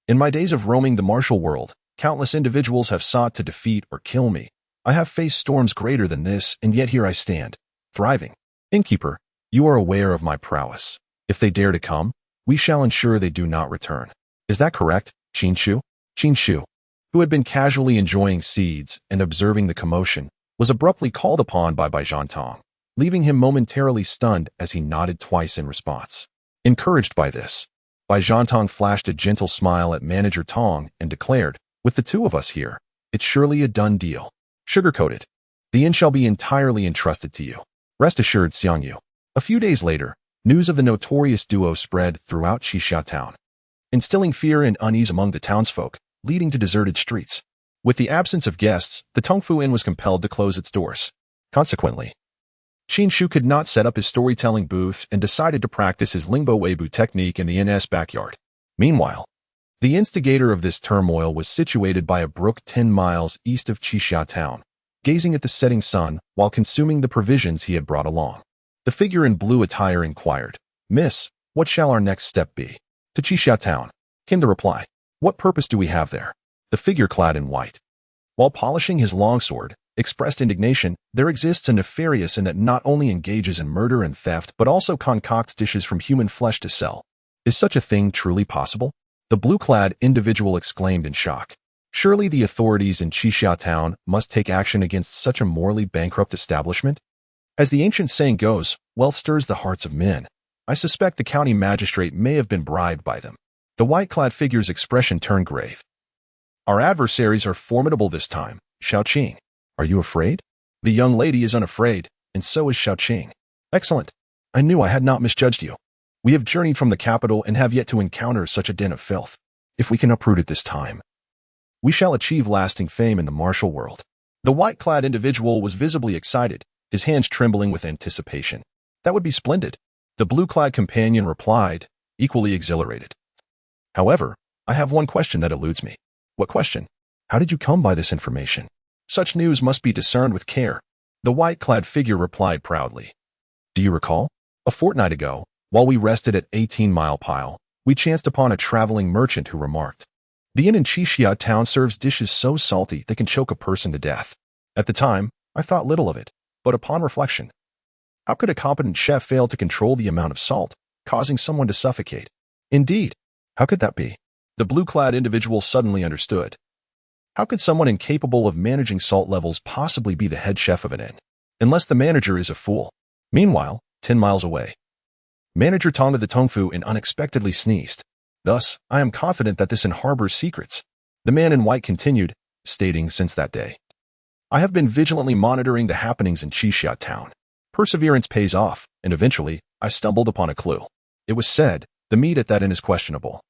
In my days of roaming the martial world, countless individuals have sought to defeat or kill me. I have faced storms greater than this, and yet here I stand, thriving. Innkeeper, you are aware of my prowess. If they dare to come, we shall ensure they do not return. Is that correct, Qin Chu? Qin Chu, who had been casually enjoying seeds and observing the commotion, was abruptly called upon by Bai Zhantong, leaving him momentarily stunned as he nodded twice in response. Encouraged by this, Bai Zhantong flashed a gentle smile at Manager Tong and declared, with the two of us here, it's surely a done deal. Sugar-coated. The inn shall be entirely entrusted to you. Rest assured, Xiangyu. A few days later, news of the notorious duo spread throughout Qixia town, instilling fear and unease among the townsfolk, leading to deserted streets. With the absence of guests, the Tongfu Inn was compelled to close its doors. Consequently, Qin Chu could not set up his storytelling booth and decided to practice his Lingbo Weibu technique in the inn's backyard. Meanwhile, the instigator of this turmoil was situated by a brook 10 miles east of Qixia town, gazing at the setting sun while consuming the provisions he had brought along. The figure in blue attire inquired, "Miss, what shall our next step be?" "To Qixia town," came the reply. "What purpose do we have there?" The figure clad in white, while polishing his longsword, expressed indignation. "There exists a nefarious and that not only engages in murder and theft but also concocts dishes from human flesh to sell. Is such a thing truly possible?" The blue-clad individual exclaimed in shock. Surely the authorities in Qixia town must take action against such a morally bankrupt establishment? As the ancient saying goes, wealth stirs the hearts of men. I suspect the county magistrate may have been bribed by them. The white-clad figure's expression turned grave. "Our adversaries are formidable this time, Xiaoqing. Are you afraid?" "The young lady is unafraid, and so is Xiaoqing." "Excellent. I knew I had not misjudged you. We have journeyed from the capital and have yet to encounter such a den of filth. If we can uproot it this time, we shall achieve lasting fame in the martial world." The white-clad individual was visibly excited, his hands trembling with anticipation. "That would be splendid," the blue-clad companion replied, equally exhilarated. "However, I have one question that eludes me." "What question?" "How did you come by this information?" "Such news must be discerned with care," the white-clad figure replied proudly. "Do you recall? A fortnight ago, while we rested at 18-Mile Pile, we chanced upon a traveling merchant who remarked, 'The inn in Qixia town serves dishes so salty they can choke a person to death.' At the time, I thought little of it, but upon reflection, how could a competent chef fail to control the amount of salt, causing someone to suffocate? Indeed, how could that be?" The blue-clad individual suddenly understood. How could someone incapable of managing salt levels possibly be the head chef of an inn? Unless the manager is a fool. Meanwhile, 10 miles away, Manager Tong of the Tongfu Inn unexpectedly sneezed. "Thus, I am confident that this inn harbors secrets," the man in white continued, stating, "Since that day, I have been vigilantly monitoring the happenings in Qixia town. Perseverance pays off, and eventually, I stumbled upon a clue. It was said, the meat at that inn is questionable.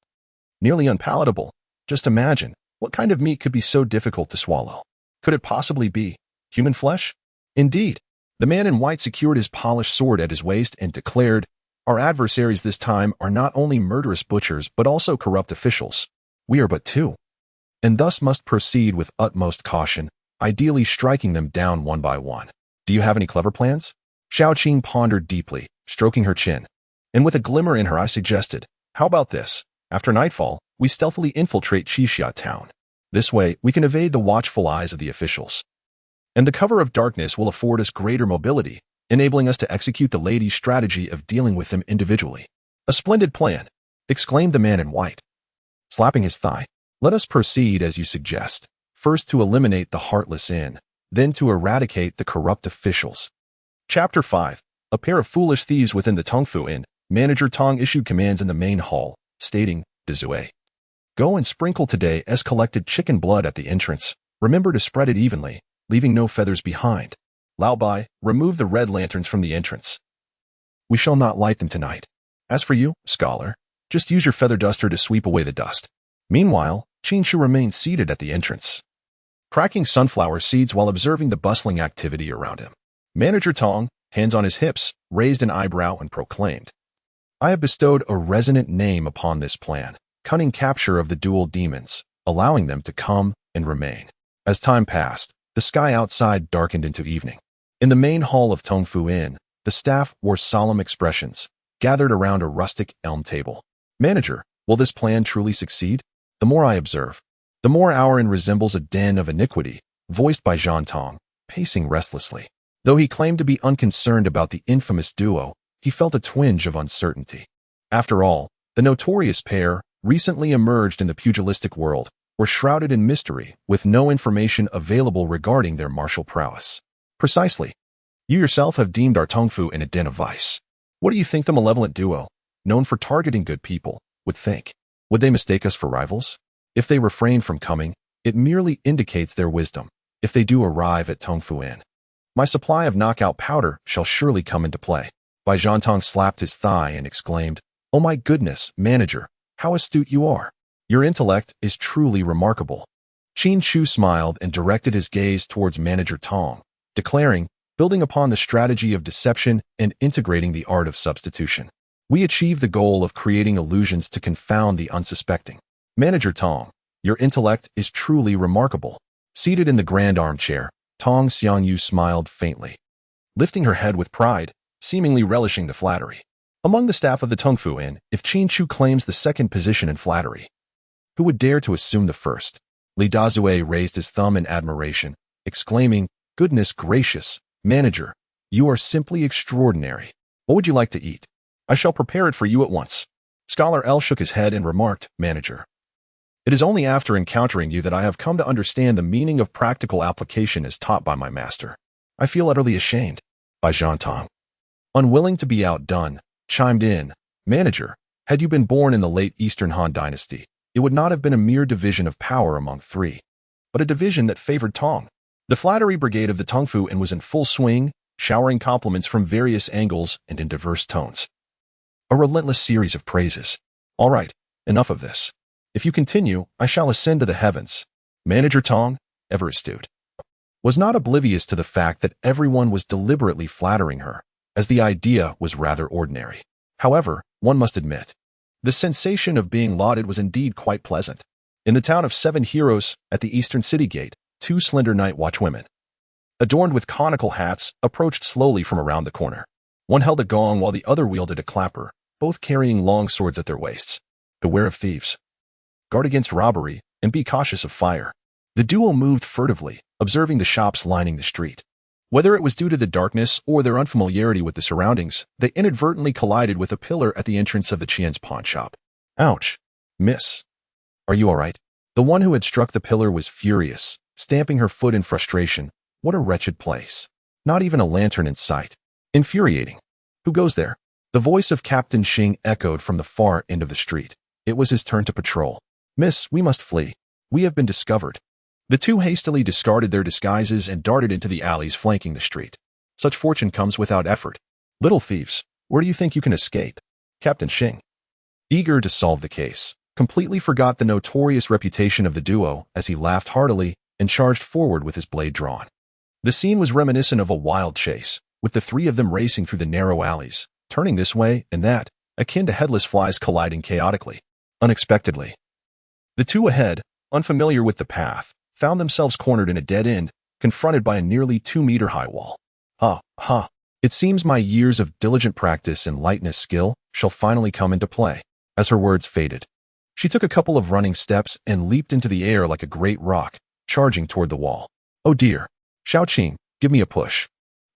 Nearly unpalatable. Just imagine, what kind of meat could be so difficult to swallow? Could it possibly be human flesh?" Indeed, the man in white secured his polished sword at his waist and declared, "Our adversaries this time are not only murderous butchers but also corrupt officials. We are but two, and thus must proceed with utmost caution, ideally striking them down one by one. Do you have any clever plans?" Xiaoqing pondered deeply, stroking her chin, and with a glimmer in her eye suggested, "How about this? After nightfall, we stealthily infiltrate Qixia town. This way, we can evade the watchful eyes of the officials, and the cover of darkness will afford us greater mobility, enabling us to execute the lady's strategy of dealing with them individually." "A splendid plan," exclaimed the man in white, slapping his thigh. "Let us proceed as you suggest, first to eliminate the heartless inn, then to eradicate the corrupt officials." Chapter 5. A pair of foolish thieves within the Tongfu Inn. Manager Tong issued commands in the main hall, stating, "Dezue, go and sprinkle today's collected chicken blood at the entrance. Remember to spread it evenly, leaving no feathers behind. Lao Bai, remove the red lanterns from the entrance. We shall not light them tonight. As for you, scholar, just use your feather duster to sweep away the dust." Meanwhile, Qin Chu remained seated at the entrance, cracking sunflower seeds while observing the bustling activity around him. Manager Tong, hands on his hips, raised an eyebrow and proclaimed, "I have bestowed a resonant name upon this plan, cunning capture of the dual demons, allowing them to come and remain." As time passed, the sky outside darkened into evening. In the main hall of Tongfu Inn, the staff wore solemn expressions, gathered around a rustic elm table. "Manager, will this plan truly succeed? The more I observe, the more our inn resembles a den of iniquity," voiced by Zhan Tong, pacing restlessly. Though he claimed to be unconcerned about the infamous duo, he felt a twinge of uncertainty. After all, the notorious pair, recently emerged in the pugilistic world, were shrouded in mystery, with no information available regarding their martial prowess. "Precisely. You yourself have deemed our Tongfu in a den of vice. What do you think the malevolent duo, known for targeting good people, would think. Would they mistake us for rivals? If they refrain from coming, it merely indicates their wisdom. If they do arrive at Tongfu Inn, my supply of knockout powder shall surely come into play. Bai Zhantong slapped his thigh and exclaimed, "Oh my goodness, manager, how astute you are. Your intellect is truly remarkable." Qin Chu smiled and directed his gaze towards Manager Tong, declaring, "Building upon the strategy of deception and integrating the art of substitution, we achieve the goal of creating illusions to confound the unsuspecting. Manager Tong, your intellect is truly remarkable." Seated in the grand armchair, Tong Xiangyu smiled faintly, lifting her head with pride, seemingly relishing the flattery. Among the staff of the Tongfu Inn, if Qin Chu claims the second position in flattery, who would dare to assume the first? Li Dazue raised his thumb in admiration, exclaiming, "Goodness gracious, manager, you are simply extraordinary. What would you like to eat? I shall prepare it for you at once." Scholar L shook his head and remarked, "Manager, it is only after encountering you that I have come to understand the meaning of practical application as taught by my master. I feel utterly ashamed." Bai Zhantong, unwilling to be outdone, chimed in, "Manager, had you been born in the late Eastern Han Dynasty, it would not have been a mere division of power among three, but a division that favored Tong." The flattery brigade of the Tongfu Inn was in full swing, showering compliments from various angles and in diverse tones. A relentless series of praises. "All right, enough of this. If you continue, I shall ascend to the heavens." Manager Tong, ever astute, was not oblivious to the fact that everyone was deliberately flattering her, as the idea was rather ordinary. However, one must admit, the sensation of being lauded was indeed quite pleasant. In the town of 7 Heroes, at the eastern city gate, 2 slender night watchwomen, adorned with conical hats, approached slowly from around the corner. One held a gong while the other wielded a clapper, both carrying long swords at their waists. "Beware of thieves. Guard against robbery, and be cautious of fire." The duo moved furtively, observing the shops lining the street. Whether it was due to the darkness or their unfamiliarity with the surroundings, they inadvertently collided with a pillar at the entrance of the Qian's pawn shop. "Ouch. Miss. Are you all right?" The one who had struck the pillar was furious, stamping her foot in frustration. What a wretched place. Not even a lantern in sight. Infuriating. "Who goes there?" The voice of Captain Xing echoed from the far end of the street. It was his turn to patrol. "Miss, we must flee. We have been discovered." The two hastily discarded their disguises and darted into the alleys flanking the street. Such fortune comes without effort. "Little thieves, where do you think you can escape?" Captain Xing, eager to solve the case, completely forgot the notorious reputation of the duo as he laughed heartily and charged forward with his blade drawn. The scene was reminiscent of a wild chase, with the three of them racing through the narrow alleys, turning this way and that, akin to headless flies colliding chaotically. Unexpectedly, the two ahead, unfamiliar with the path, found themselves cornered in a dead end, confronted by a nearly 2-meter-high wall. "Ha, ha. It seems my years of diligent practice and lightness skill shall finally come into play." As her words faded, she took a couple of running steps and leaped into the air like a great rock, charging toward the wall. "Oh dear. Xiaoqing, give me a push.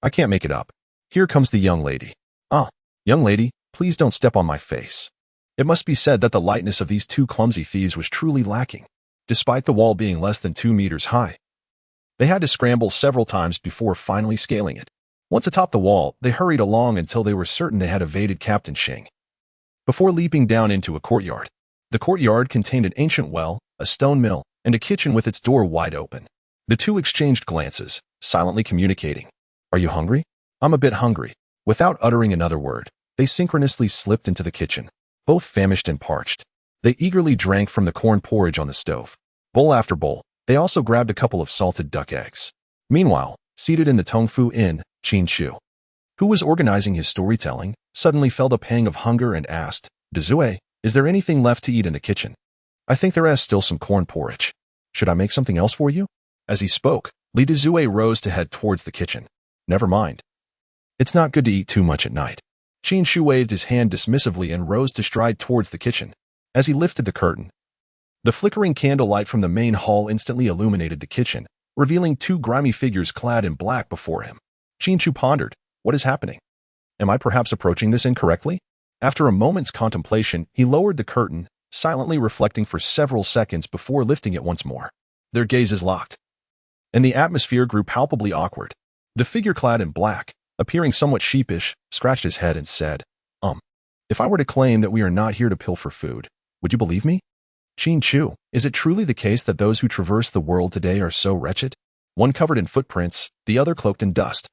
I can't make it up. Here comes the young lady." "Ah, young lady, please don't step on my face." It must be said that the lightness of these two clumsy thieves was truly lacking, despite the wall being less than 2 meters high. They had to scramble several times before finally scaling it. Once atop the wall, they hurried along until they were certain they had evaded Captain Xing, before leaping down into a courtyard. The courtyard contained an ancient well, a stone mill, and a kitchen with its door wide open. The two exchanged glances, silently communicating. "Are you hungry?" "I'm a bit hungry." Without uttering another word, they synchronously slipped into the kitchen, both famished and parched. They eagerly drank from the corn porridge on the stove. Bowl after bowl, they also grabbed a couple of salted duck eggs. Meanwhile, seated in the Tongfu Inn, Qin Chu, who was organizing his storytelling, suddenly felt a pang of hunger and asked, "Dazue, is there anything left to eat in the kitchen? I think there is still some corn porridge. Should I make something else for you?" As he spoke, Li Dazue rose to head towards the kitchen. "Never mind. It's not good to eat too much at night." Qin Chu waved his hand dismissively and rose to stride towards the kitchen. As he lifted the curtain, the flickering candlelight from the main hall instantly illuminated the kitchen, revealing 2 grimy figures clad in black before him. Qin Chu pondered, what is happening? Am I perhaps approaching this incorrectly? After a moment's contemplation, he lowered the curtain, silently reflecting for several seconds before lifting it once more. Their gazes locked, and the atmosphere grew palpably awkward. The figure clad in black, appearing somewhat sheepish, scratched his head and said, If I were to claim that we are not here to pilfer food, Would you believe me? Qin Chu, is it truly the case that those who traverse the world today are so wretched? One covered in footprints, the other cloaked in dust.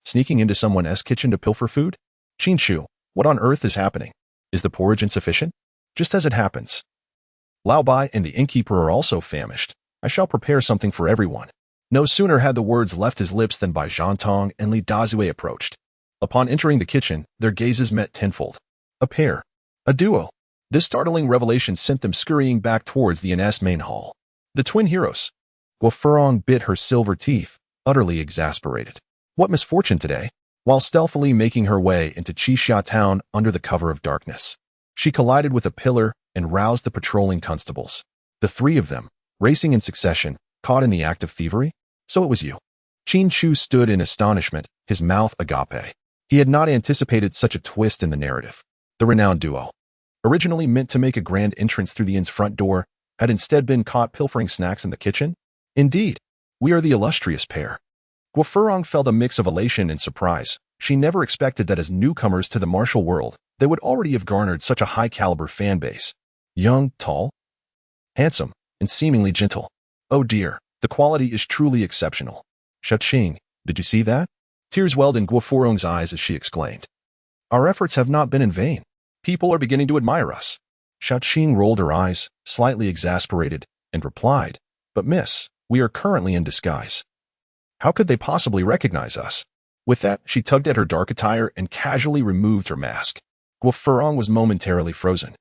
Sneaking into someone's kitchen to pilfer food? Qin Chu, what on earth is happening? Is the porridge insufficient? Just as it happens. Lao Bai and the innkeeper are also famished. I shall prepare something for everyone. No sooner had the words left his lips than Bai Zhantong and Li Dazue approached. Upon entering the kitchen, their gazes met tenfold. A pair. A duo. This startling revelation sent them scurrying back towards the inn's main hall. The twin heroes. Guo Furong bit her silver teeth, utterly exasperated. What misfortune today? While stealthily making her way into Qixia town under the cover of darkness, she collided with a pillar and roused the patrolling constables. The three of them, racing in succession, caught in the act of thievery? So it was you. Qin Chu stood in astonishment, his mouth agape. He had not anticipated such a twist in the narrative. The renowned duo, originally meant to make a grand entrance through the inn's front door, had instead been caught pilfering snacks in the kitchen? Indeed, we are the illustrious pair. Guo Furong felt a mix of elation and surprise. She never expected that as newcomers to the martial world, they would already have garnered such a high-caliber fan base. Young, tall, handsome, and seemingly gentle. Oh dear, the quality is truly exceptional. Shaqing, did you see that? Tears welled in Guo Furong's eyes as she exclaimed. Our efforts have not been in vain. People are beginning to admire us. Shaqing rolled her eyes, slightly exasperated, and replied, But miss, we are currently in disguise. How could they possibly recognize us? With that, she tugged at her dark attire and casually removed her mask. Guo Furong was momentarily frozen,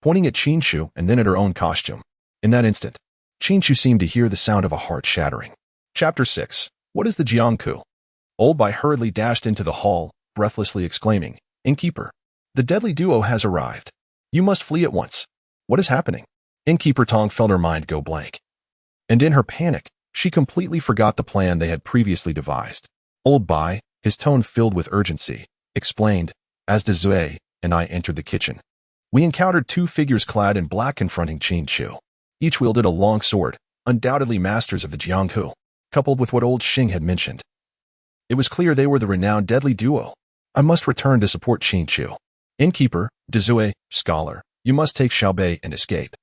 pointing at Qin Chu and then at her own costume. In that instant, Qin Chu seemed to hear the sound of a heart shattering. Chapter 6. What is the Jiangku? Old Bai hurriedly dashed into the hall, breathlessly exclaiming, Innkeeper, the deadly duo has arrived. You must flee at once. What is happening? Innkeeper Tong felt her mind go blank. And in her panic, she completely forgot the plan they had previously devised. Old Bai, his tone filled with urgency, explained, as Dazue and I entered the kitchen. We encountered two figures clad in black confronting Qin Chu. Each wielded a long sword, undoubtedly masters of the Jiangku, coupled with what old Xing had mentioned. It was clear they were the renowned deadly duo. I must return to support Qin Chu. Innkeeper, Dazue, scholar, you must take Xiaobei and escape.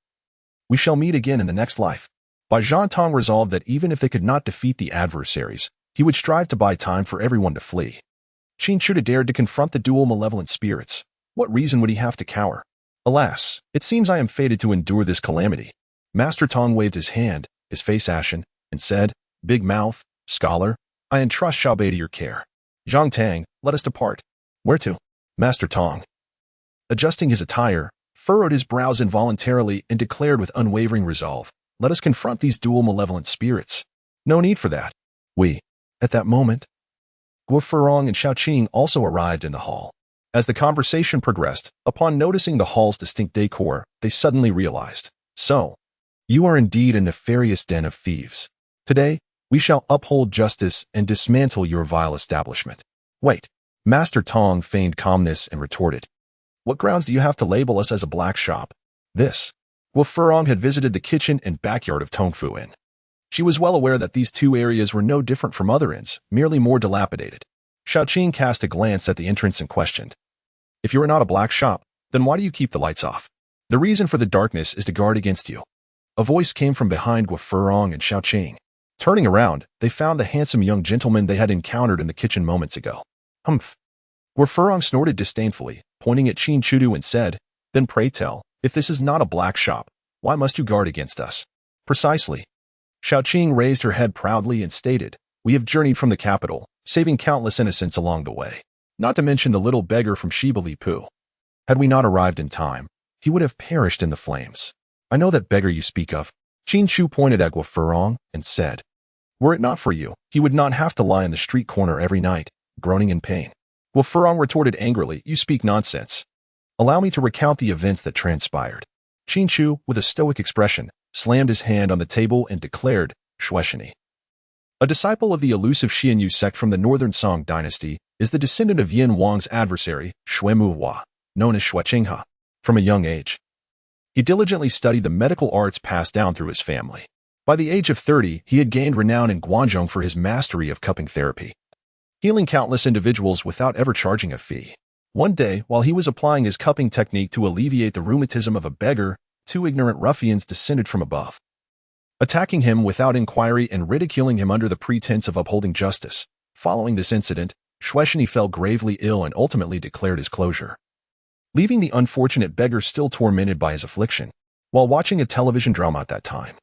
We shall meet again in the next life. Bai Zhantong resolved that even if they could not defeat the adversaries, he would strive to buy time for everyone to flee. Qin Chu dared to confront the dual malevolent spirits. What reason would he have to cower? Alas, it seems I am fated to endure this calamity. Master Tong waved his hand, his face ashen, and said, Big mouth, scholar, I entrust Xiaobei to your care. Zhang Tang, let us depart. Where to? Master Tong, adjusting his attire, furrowed his brows involuntarily and declared with unwavering resolve, Let us confront these dual malevolent spirits. No need for that. At that moment, Guo Furong and Shaqing also arrived in the hall. As the conversation progressed, upon noticing the hall's distinct decor, they suddenly realized, So, you are indeed a nefarious den of thieves. Today, we shall uphold justice and dismantle your vile establishment. Wait. Master Tong feigned calmness and retorted, What grounds do you have to label us as a black shop? Guo Furong had visited the kitchen and backyard of Tongfu Inn. She was well aware that these two areas were no different from other inns, merely more dilapidated. Shaqing cast a glance at the entrance and questioned, If you are not a black shop, then why do you keep the lights off? The reason for the darkness is to guard against you. A voice came from behind Guo Furong and Shaqing. Turning around, they found the handsome young gentleman they had encountered in the kitchen moments ago. Humph. Guo Furong snorted disdainfully, pointing at Qin Chu and said, Then pray tell, if this is not a black shop, why must you guard against us? Precisely. Shaqing raised her head proudly and stated, We have journeyed from the capital, saving countless innocents along the way, not to mention the little beggar from Shibalipu. Had we not arrived in time, he would have perished in the flames. I know that beggar you speak of. Qin Chu pointed at Guo Furong and said, Were it not for you, he would not have to lie in the street corner every night, groaning in pain. Guo Furong retorted angrily, You speak nonsense. Allow me to recount the events that transpired. Qin Chu, with a stoic expression, slammed his hand on the table and declared, Shueshini. A disciple of the elusive Xianyu sect from the northern Song dynasty, is the descendant of Yin Wang's adversary, Shuemu Hua, known as Shuqinghe. From a young age, he diligently studied the medical arts passed down through his family. By the age of 30, he had gained renown in Guangzhou for his mastery of cupping therapy, healing countless individuals without ever charging a fee. One day, while he was applying his cupping technique to alleviate the rheumatism of a beggar, two ignorant ruffians descended from above, attacking him without inquiry and ridiculing him under the pretense of upholding justice. Following this incident, Shweshny fell gravely ill and ultimately declared his closure, leaving the unfortunate beggar still tormented by his affliction. While watching a television drama at that time,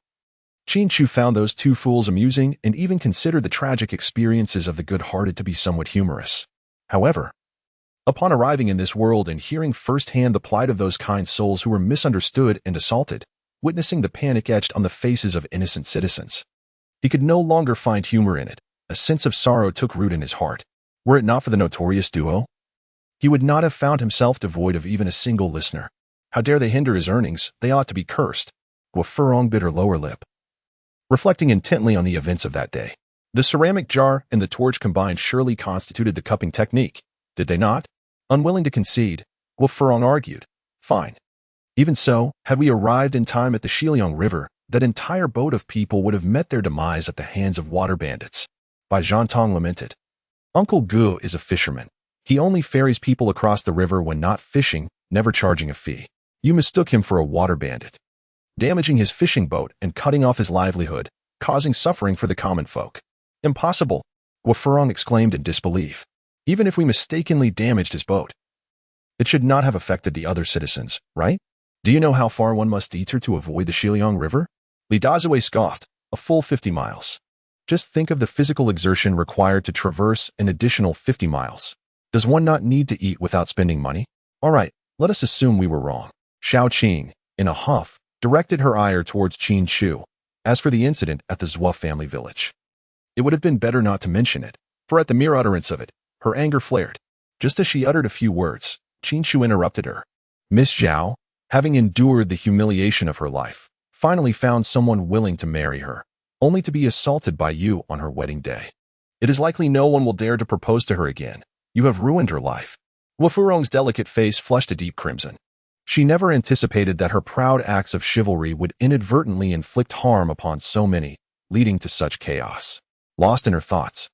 Qin Chu found those two fools amusing and even considered the tragic experiences of the good-hearted to be somewhat humorous. However, upon arriving in this world and hearing firsthand the plight of those kind souls who were misunderstood and assaulted, witnessing the panic etched on the faces of innocent citizens, he could no longer find humor in it. A sense of sorrow took root in his heart. Were it not for the notorious duo, he would not have found himself devoid of even a single listener. How dare they hinder his earnings? They ought to be cursed. Guofurong bit her lower lip, reflecting intently on the events of that day. The ceramic jar and the torch combined surely constituted the cupping technique, did they not? Unwilling to concede, Guofurong argued. Fine. Even so, had we arrived in time at the Shiliang River, that entire boat of people would have met their demise at the hands of water bandits. Bai Zhantong lamented. Uncle Gu is a fisherman. He only ferries people across the river when not fishing, never charging a fee. You mistook him for a water bandit, damaging his fishing boat and cutting off his livelihood, causing suffering for the common folk. Impossible, Guofurong exclaimed in disbelief. Even if we mistakenly damaged his boat, it should not have affected the other citizens, right? Do you know how far one must enter to avoid the Shiliang River? Li Dazue scoffed. A full 50 miles. Just think of the physical exertion required to traverse an additional 50 miles. Does one not need to eat without spending money? All right, let us assume we were wrong. Xiao Qing, in a huff, directed her ire towards Qin Chu. As for the incident at the Zhua family village, it would have been better not to mention it, for at the mere utterance of it, her anger flared. Just as she uttered a few words, Qin Chu interrupted her. Miss Zhao, having endured the humiliation of her life, finally found someone willing to marry her, only to be assaulted by you on her wedding day. It is likely no one will dare to propose to her again. You have ruined her life. Guofurong's delicate face flushed a deep crimson. She never anticipated that her proud acts of chivalry would inadvertently inflict harm upon so many, leading to such chaos. Lost in her thoughts,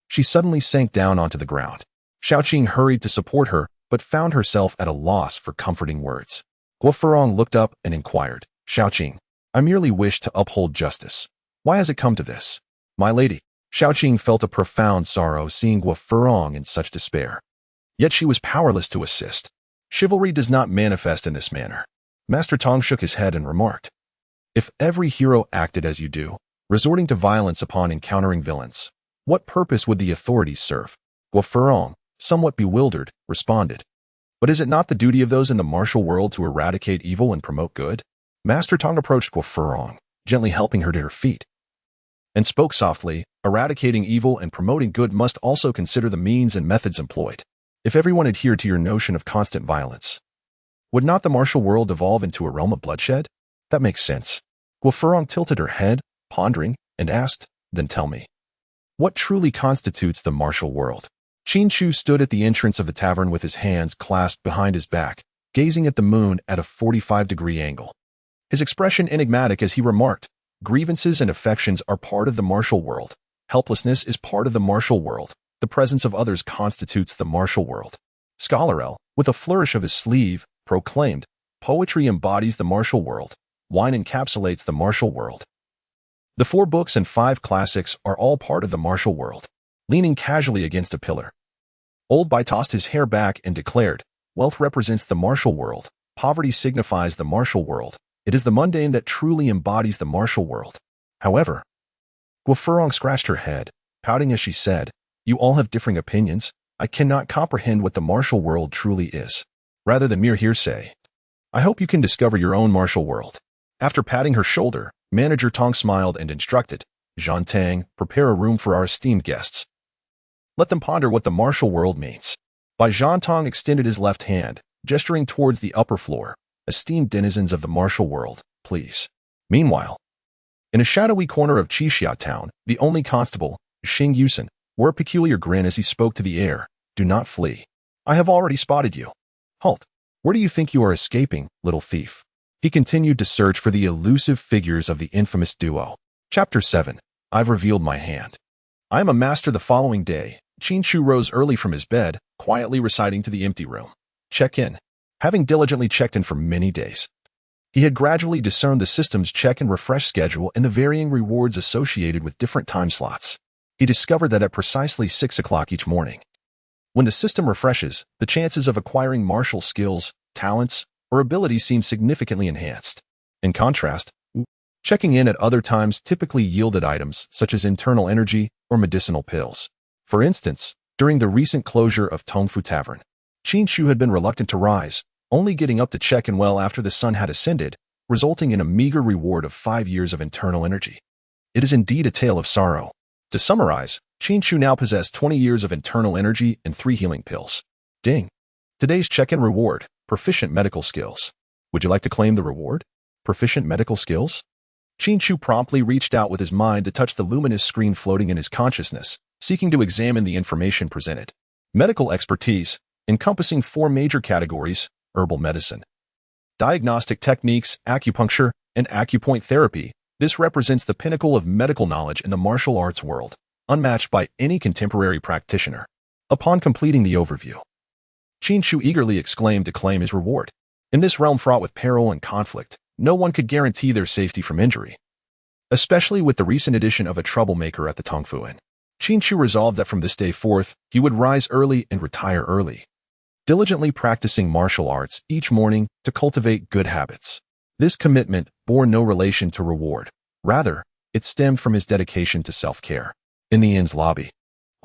she suddenly sank down onto the ground. Xiaoqing hurried to support her, but found herself at a loss for comforting words. Guofurong looked up and inquired, Xiaoqing, I merely wish to uphold justice. Why has it come to this? My lady, Xiaoqing felt a profound sorrow seeing Guofurong in such despair. Yet she was powerless to assist. Chivalry does not manifest in this manner. Master Tong shook his head and remarked, if every hero acted as you do, resorting to violence upon encountering villains, what purpose would the authorities serve? Guofurong, somewhat bewildered, responded, but is it not the duty of those in the martial world to eradicate evil and promote good? Master Tong approached Guofurong, gently helping her to her feet, and spoke softly, eradicating evil and promoting good must also consider the means and methods employed. If everyone adhered to your notion of constant violence, would not the martial world evolve into a realm of bloodshed? That makes sense. Guofurong tilted her head, pondering, and asked, then tell me, what truly constitutes the martial world? Qin Chu stood at the entrance of the tavern with his hands clasped behind his back, gazing at the moon at a 45-degree angle. His expression enigmatic as he remarked, grievances and affections are part of the martial world. Helplessness is part of the martial world. The presence of others constitutes the martial world. Scholar L, with a flourish of his sleeve, proclaimed, poetry embodies the martial world. Wine encapsulates the martial world. The 4 books and 5 classics are all part of the martial world. Leaning casually against a pillar, Old Bai tossed his hair back and declared, wealth represents the martial world. Poverty signifies the martial world. It is the mundane that truly embodies the martial world. However, Guofurong scratched her head, pouting as she said, you all have differing opinions. I cannot comprehend what the martial world truly is. Rather than mere hearsay, I hope you can discover your own martial world. After patting her shoulder, Manager Tong smiled and instructed, Jean Tang, prepare a room for our esteemed guests. Let them ponder what the martial world means. Bai Zhantong extended his left hand, gesturing towards the upper floor. Esteemed denizens of the martial world, please. Meanwhile, in a shadowy corner of Qixia town, the only constable, Xing Yusen, wore a peculiar grin as he spoke to the air. Do not flee. I have already spotted you. Halt. Where do you think you are escaping, little thief? He continued to search for the elusive figures of the infamous duo. Chapter 7. I've revealed my hand. I am a master the following day, Qin Chu rose early from his bed, quietly reciting to the empty room. Check in. Having diligently checked in for many days, he had gradually discerned the system's check and refresh schedule and the varying rewards associated with different time slots. He discovered that at precisely 6 o'clock each morning, when the system refreshes, the chances of acquiring martial skills, talents, or abilities seem significantly enhanced. In contrast, checking in at other times typically yielded items such as internal energy or medicinal pills. For instance, during the recent closure of Tongfu Tavern, Qin Chu had been reluctant to rise, only getting up to check in well after the sun had ascended, resulting in a meager reward of 5 years of internal energy. It is indeed a tale of sorrow. To summarize, Qin Chu now possessed 20 years of internal energy and 3 healing pills. Ding. Today's check-in reward, proficient medical skills. Would you like to claim the reward? Proficient medical skills? Qin Chu promptly reached out with his mind to touch the luminous screen floating in his consciousness, seeking to examine the information presented. Medical expertise, encompassing 4 major categories: herbal medicine, diagnostic techniques, acupuncture, and acupoint therapy. This represents the pinnacle of medical knowledge in the martial arts world, unmatched by any contemporary practitioner. Upon completing the overview, Qin Chu eagerly exclaimed to claim his reward. In this realm fraught with peril and conflict, no one could guarantee their safety from injury. Especially with the recent addition of a troublemaker at the Tongfu Inn, Qin Chu resolved that from this day forth, he would rise early and retire early, diligently practicing martial arts each morning to cultivate good habits. This commitment bore no relation to reward. Rather, it stemmed from his dedication to self-care. In the inn's lobby,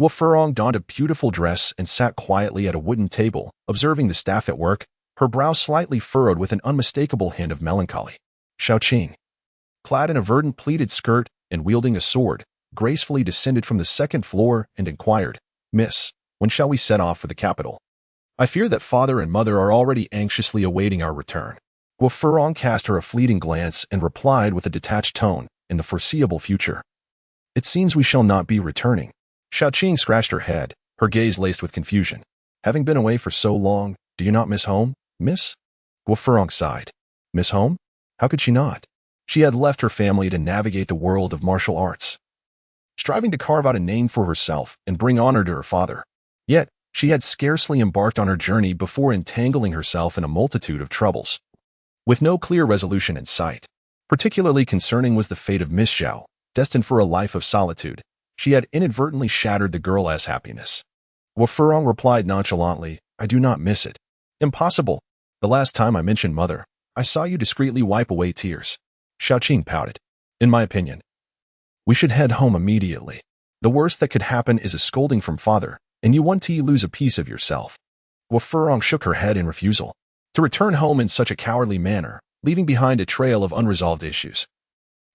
Guo Furong donned a beautiful dress and sat quietly at a wooden table, observing the staff at work, her brow slightly furrowed with an unmistakable hint of melancholy. Xiaoqing, clad in a verdant pleated skirt and wielding a sword, gracefully descended from the 2nd floor and inquired, "Miss, when shall we set off for the capital? I fear that father and mother are already anxiously awaiting our return." Guo Furong cast her a fleeting glance and replied with a detached tone, "In the foreseeable future. It seems we shall not be returning." Xiaoqing scratched her head, her gaze laced with confusion. "Having been away for so long, do you not miss home, miss?" Guo Furong sighed. Miss home? How could she not? She had left her family to navigate the world of martial arts, striving to carve out a name for herself and bring honor to her father. Yet, she had scarcely embarked on her journey before entangling herself in a multitude of troubles, with no clear resolution in sight. Particularly concerning was the fate of Miss Xiao, destined for a life of solitude. She had inadvertently shattered the girl's happiness. Guo Furong replied nonchalantly, "I do not miss it. Impossible. The last time I mentioned mother, I saw you discreetly wipe away tears." Xiaoqing pouted. "In my opinion, we should head home immediately. The worst that could happen is a scolding from father, and you want to lose a piece of yourself." Guo Furong shook her head in refusal. To return home in such a cowardly manner, leaving behind a trail of unresolved issues,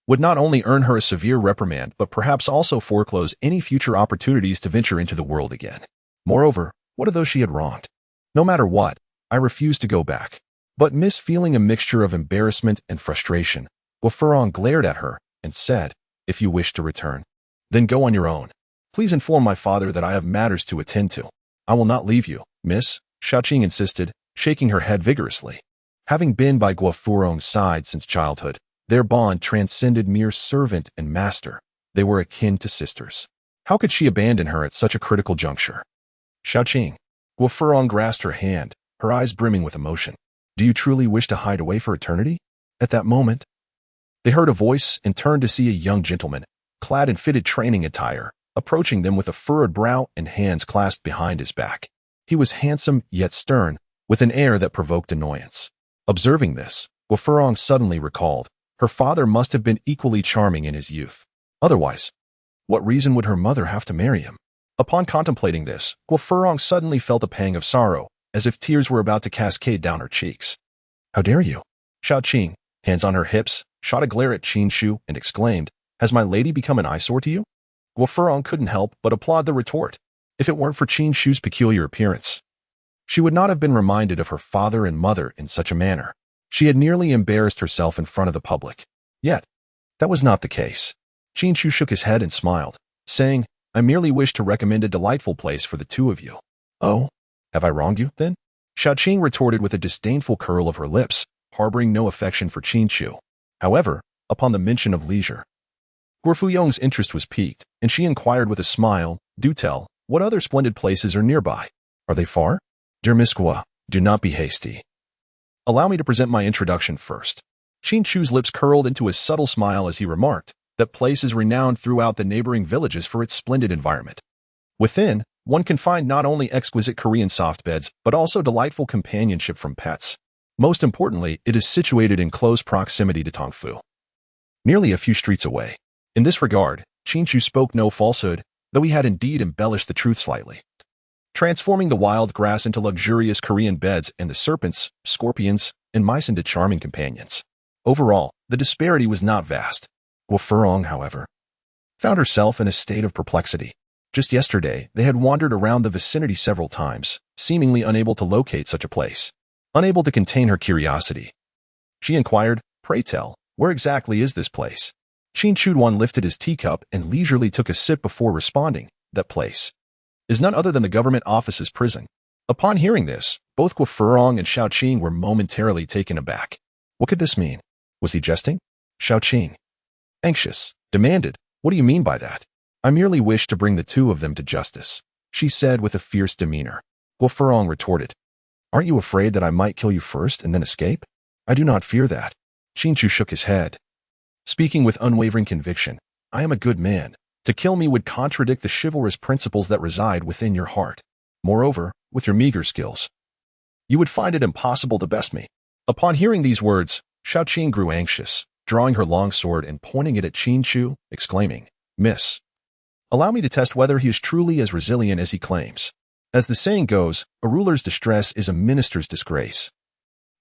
would not only earn her a severe reprimand but perhaps also foreclose any future opportunities to venture into the world again. Moreover, what of those she had wronged? No matter what, I refused to go back. But Miss, feeling a mixture of embarrassment and frustration, Guo Furong glared at her and said, "If you wish to return, then go on your own. Please inform my father that I have matters to attend to." "I will not leave you, miss," Xiaoqing insisted, shaking her head vigorously. Having been by Guo Furong's side since childhood, their bond transcended mere servant and master. They were akin to sisters. How could she abandon her at such a critical juncture? "Xiaoqing." Guo Furong grasped her hand, her eyes brimming with emotion. "Do you truly wish to hide away for eternity?" At that moment, they heard a voice and turned to see a young gentleman, clad in fitted training attire, approaching them with a furrowed brow and hands clasped behind his back. He was handsome yet stern, with an air that provoked annoyance. Observing this, Guo Furong suddenly recalled, her father must have been equally charming in his youth. Otherwise, what reason would her mother have to marry him? Upon contemplating this, Guo Furong suddenly felt a pang of sorrow, as if tears were about to cascade down her cheeks. "How dare you?" Xiaoqing, hands on her hips, shot a glare at Qin Chu and exclaimed, "Has my lady become an eyesore to you?" Guo Furong couldn't help but applaud the retort. If it weren't for Qin Chu's peculiar appearance, she would not have been reminded of her father and mother in such a manner. She had nearly embarrassed herself in front of the public. Yet, that was not the case. Qin Chu shook his head and smiled, saying, "I merely wish to recommend a delightful place for the two of you." "Oh, have I wronged you, then?" Xiaoqing retorted with a disdainful curl of her lips, harboring no affection for Qin Chu. However, upon the mention of leisure, Guo Fuyong's interest was piqued, and she inquired with a smile, "Do tell, What other splendid places are nearby? Are they far? Dear Miss Gua, do not be hasty. Allow me to present my introduction first. Qin Chu's lips curled into a subtle smile as he remarked that place is renowned throughout the neighboring villages for its splendid environment. Within, one can find not only exquisite Korean soft beds, but also delightful companionship from pets. Most importantly, it is situated in close proximity to Tongfu, nearly a few streets away. In this regard, Qin Chu spoke no falsehood, though he had indeed embellished the truth slightly, transforming the wild grass into luxurious Korean beds and the serpents, scorpions, and mice into charming companions. Overall, the disparity was not vast. Gua Furong, however, found herself in a state of perplexity. Just yesterday, they had wandered around the vicinity several times, seemingly unable to locate such a place. Unable to contain her curiosity, she inquired, "Pray tell, where exactly is this place?" Qin Chuan lifted his teacup and leisurely took a sip before responding, "That place is none other than the government office's prison." Upon hearing this, both Gua Furong and Xiao Qing were momentarily taken aback. What could this mean? Was he jesting? Xiao Qing, anxious, demanded, "What do you mean by that?" "I merely wish to bring the two of them to justice," she said with a fierce demeanor. Gua Furong retorted, "Aren't you afraid that I might kill you first and then escape?" "I do not fear that." Qin Chu shook his head, speaking with unwavering conviction. "I am a good man. To kill me would contradict the chivalrous principles that reside within your heart. Moreover, with your meager skills, you would find it impossible to best me." Upon hearing these words, Xiao Qing grew anxious, drawing her long sword and pointing it at Qin Chu, exclaiming, "Miss, allow me to test whether he is truly as resilient as he claims. As the saying goes, a ruler's distress is a minister's disgrace.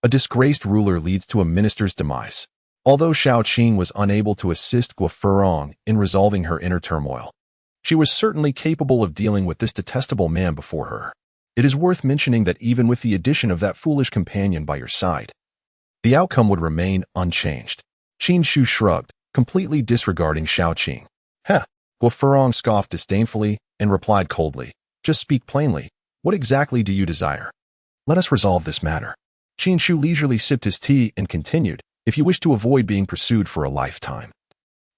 A disgraced ruler leads to a minister's demise." Although Xiao Qing was unable to assist Gua Furong in resolving her inner turmoil, she was certainly capable of dealing with this detestable man before her. It is worth mentioning that even with the addition of that foolish companion by your side, the outcome would remain unchanged. Qin Chu shrugged, completely disregarding Xiao Qing. "Heh." Gua Furong scoffed disdainfully and replied coldly, "Just speak plainly. What exactly do you desire? Let us resolve this matter." Qin Chu leisurely sipped his tea and continued, "If you wish to avoid being pursued for a lifetime,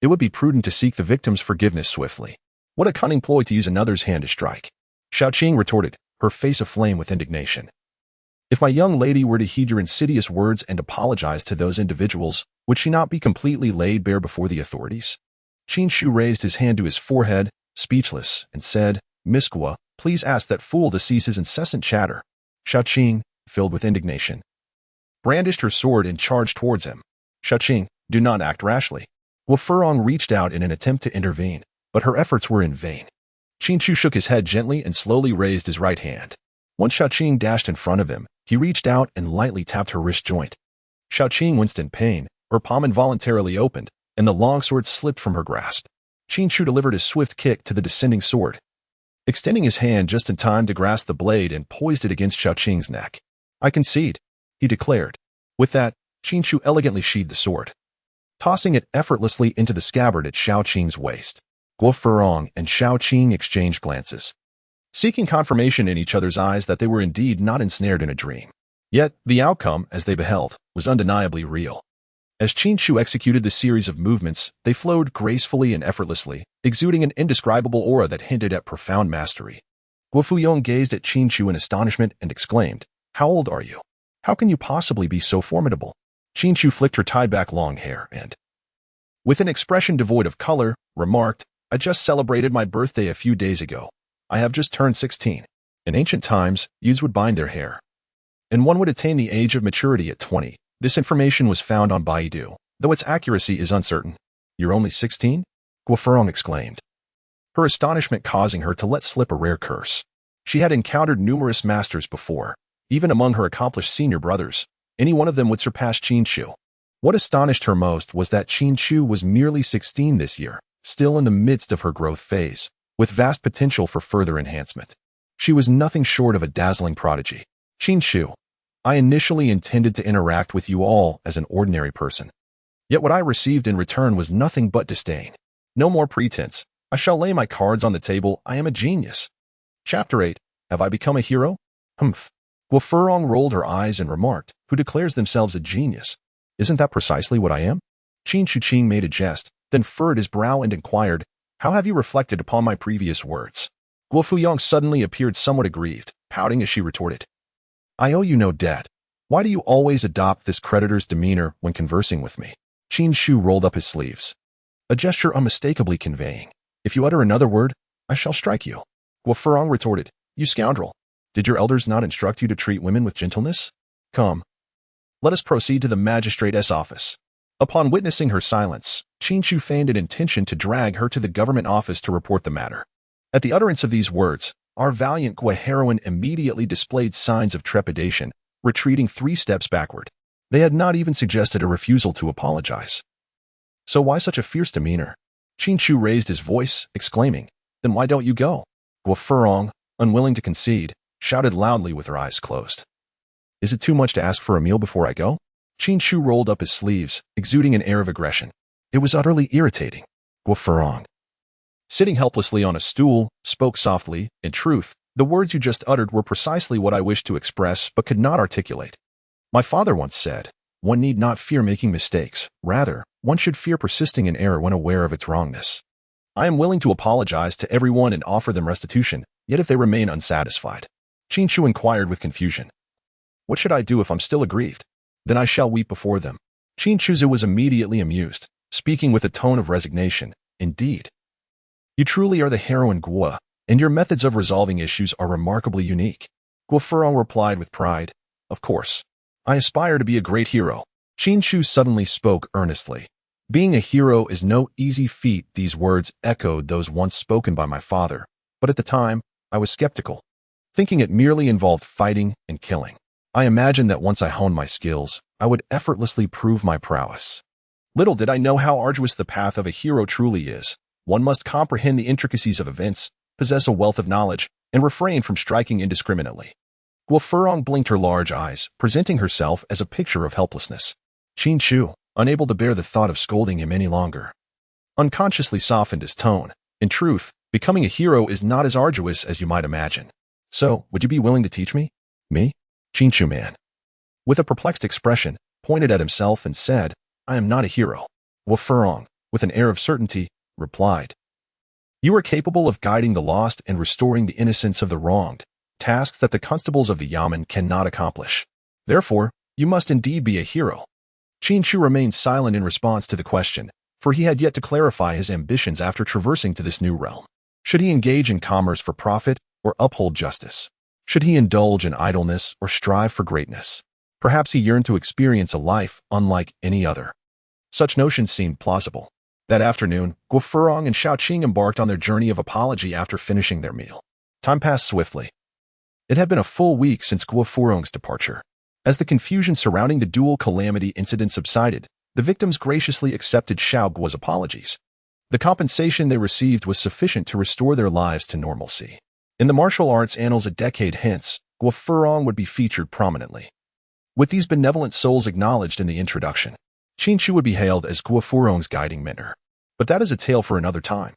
it would be prudent to seek the victim's forgiveness swiftly." "What a cunning ploy to use another's hand to strike," Xiao Qing retorted, her face aflame with indignation. "If my young lady were to heed your insidious words and apologize to those individuals, would she not be completely laid bare before the authorities?" Qin Chu raised his hand to his forehead, speechless, and said, "Miss Gua, please ask that fool to cease his incessant chatter." Xiao Qing, filled with indignation, brandished her sword and charged towards him. "Xiao Qing, do not act rashly." Gua Furong reached out in an attempt to intervene, but her efforts were in vain. Qin Chu shook his head gently and slowly raised his right hand. Once Xiao Qing dashed in front of him, he reached out and lightly tapped her wrist joint. Xiao Qing winced in pain, her palm involuntarily opened, and the longsword slipped from her grasp. Qin Chu delivered a swift kick to the descending sword, extending his hand just in time to grasp the blade and poised it against Xiao Qing's neck. "I concede," he declared. With that, Qin Chu elegantly sheathed the sword, tossing it effortlessly into the scabbard at Xiao Qing's waist. Gua Furong and Xiao Qing exchanged glances, seeking confirmation in each other's eyes that they were indeed not ensnared in a dream. Yet, the outcome, as they beheld, was undeniably real. As Qin Chu executed the series of movements, they flowed gracefully and effortlessly, exuding an indescribable aura that hinted at profound mastery. Gua Fuyong gazed at Qin Chu in astonishment and exclaimed, "How old are you? How can you possibly be so formidable?" Qin Chu flicked her tied-back long hair and, with an expression devoid of color, remarked, "I just celebrated my birthday a few days ago. I have just turned 16. In ancient times, youths would bind their hair, and one would attain the age of maturity at 20. This information was found on Baidu, though its accuracy is uncertain." "You're only 16? Gua Furong exclaimed, her astonishment causing her to let slip a rare curse. She had encountered numerous masters before. Even among her accomplished senior brothers, any one of them would surpass Qin Chu. What astonished her most was that Qin Chu was merely 16 this year, still in the midst of her growth phase, with vast potential for further enhancement. She was nothing short of a dazzling prodigy. "Qin Chu, I initially intended to interact with you all as an ordinary person. Yet what I received in return was nothing but disdain. No more pretense. I shall lay my cards on the table. I am a genius." Chapter 8. Have I become a hero? Humph. Gua Furong rolled her eyes and remarked, "Who declares themselves a genius? Isn't that precisely what I am?" Qin Chu made a jest, then furrowed his brow and inquired, "How have you reflected upon my previous words?" Guo Fuyong suddenly appeared somewhat aggrieved, pouting as she retorted. I owe you no debt. Why do you always adopt this creditor's demeanor when conversing with me? Qin Chu rolled up his sleeves, a gesture unmistakably conveying, if you utter another word, I shall strike you. Guo Furong retorted, you scoundrel. Did your elders not instruct you to treat women with gentleness? Come. Let us proceed to the magistrate's office. Upon witnessing her silence, Qin Chu feigned an intention to drag her to the government office to report the matter. At the utterance of these words, our valiant Guo heroine immediately displayed signs of trepidation, retreating 3 steps backward. They had not even suggested a refusal to apologize. So why such a fierce demeanor? Qin Chu raised his voice, exclaiming, then why don't you go? Guo Furong, unwilling to concede, shouted loudly with her eyes closed. Is it too much to ask for a meal before I go? Qin Chu rolled up his sleeves, exuding an air of aggression. It was utterly irritating. Guo Furong, sitting helplessly on a stool, spoke softly. In truth, the words you just uttered were precisely what I wished to express but could not articulate. My father once said, one need not fear making mistakes. Rather, one should fear persisting in error when aware of its wrongness. I am willing to apologize to everyone and offer them restitution, yet if they remain unsatisfied. Qin Chu inquired with confusion. What should I do if I'm still aggrieved? Then I shall weep before them. Qin Chu was immediately amused, speaking with a tone of resignation. Indeed. You truly are the heroine Guo, and your methods of resolving issues are remarkably unique. Guo Furong replied with pride. Of course. I aspire to be a great hero. Qin Chu suddenly spoke earnestly. Being a hero is no easy feat. These words echoed those once spoken by my father, but at the time, I was skeptical, thinking it merely involved fighting and killing. I imagined that once I honed my skills, I would effortlessly prove my prowess. Little did I know how arduous the path of a hero truly is. One must comprehend the intricacies of events, possess a wealth of knowledge, and refrain from striking indiscriminately. Guo Furong blinked her large eyes, presenting herself as a picture of helplessness. Qin Chu, unable to bear the thought of scolding him any longer, unconsciously softened his tone. In truth, becoming a hero is not as arduous as you might imagine. So, would you be willing to teach me? Me? Qin Chu man, with a perplexed expression, pointed at himself and said, I am not a hero. Guo Furong, with an air of certainty, replied, you are capable of guiding the lost and restoring the innocence of the wronged, tasks that the constables of the Yamen cannot accomplish. Therefore, you must indeed be a hero. Qin Chu remained silent in response to the question, for he had yet to clarify his ambitions after traversing to this new realm. Should he engage in commerce for profit or uphold justice? Should he indulge in idleness or strive for greatness? Perhaps he yearned to experience a life unlike any other. Such notions seemed plausible. That afternoon, Guo Furong and Shaoqing embarked on their journey of apology after finishing their meal. Time passed swiftly. It had been a full week since Guo Furong's departure. As the confusion surrounding the dual calamity incident subsided, the victims graciously accepted Xiao Guo's apologies. The compensation they received was sufficient to restore their lives to normalcy. In the martial arts annals a decade hence, Guo Furong would be featured prominently. With these benevolent souls acknowledged in the introduction, Qin Chu would be hailed as Guo Furong's guiding mentor. But that is a tale for another time.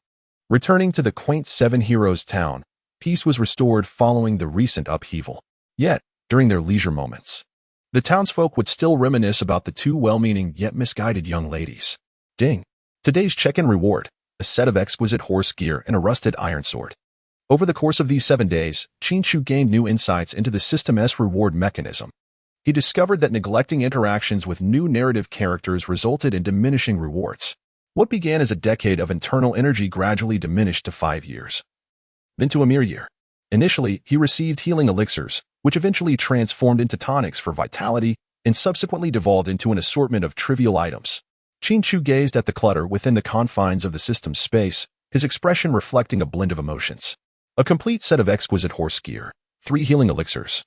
Returning to the quaint Seven Heroes town, peace was restored following the recent upheaval. Yet, during their leisure moments, the townsfolk would still reminisce about the 2 well-meaning yet misguided young ladies. Ding. Today's check-in reward, a set of exquisite horse gear and a rusted iron sword. Over the course of these 7 days, Qin Chu gained new insights into the system's reward mechanism. He discovered that neglecting interactions with new narrative characters resulted in diminishing rewards. What began as a decade of internal energy gradually diminished to 5 years. Then to a mere year. Initially, he received healing elixirs, which eventually transformed into tonics for vitality and subsequently devolved into an assortment of trivial items. Qin Chu gazed at the clutter within the confines of the system's space, his expression reflecting a blend of emotions. A complete set of exquisite horse gear, 3 healing elixirs,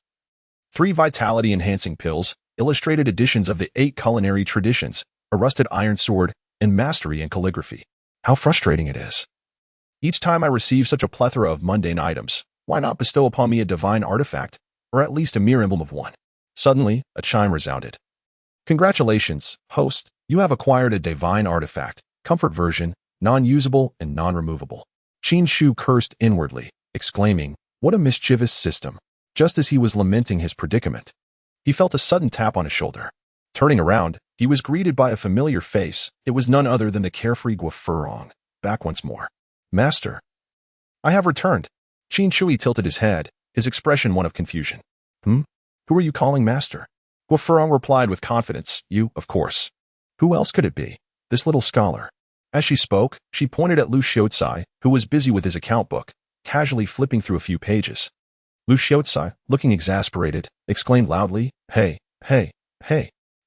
3 vitality-enhancing pills, illustrated editions of the 8 culinary traditions, a rusted iron sword, and mastery in calligraphy. How frustrating it is. Each time I receive such a plethora of mundane items, why not bestow upon me a divine artifact, or at least a mere emblem of one? Suddenly, a chime resounded. Congratulations, host, you have acquired a divine artifact, comfort version, non-usable and non-removable. Qin Chu cursed inwardly, exclaiming, what a mischievous system. Just as he was lamenting his predicament, he felt a sudden tap on his shoulder. Turning around, he was greeted by a familiar face. It was none other than the carefree Guo Furong, back once more. Master, I have returned. Qin Chu tilted his head, his expression one of confusion. Who are you calling master? Guo Furong replied with confidence. You, of course. Who else could it be? This little scholar. As she spoke, she pointed at Lu Xiaocai, who was busy with his account book, casually flipping through a few pages. Lu Xiaocai, looking exasperated, exclaimed loudly, Hey,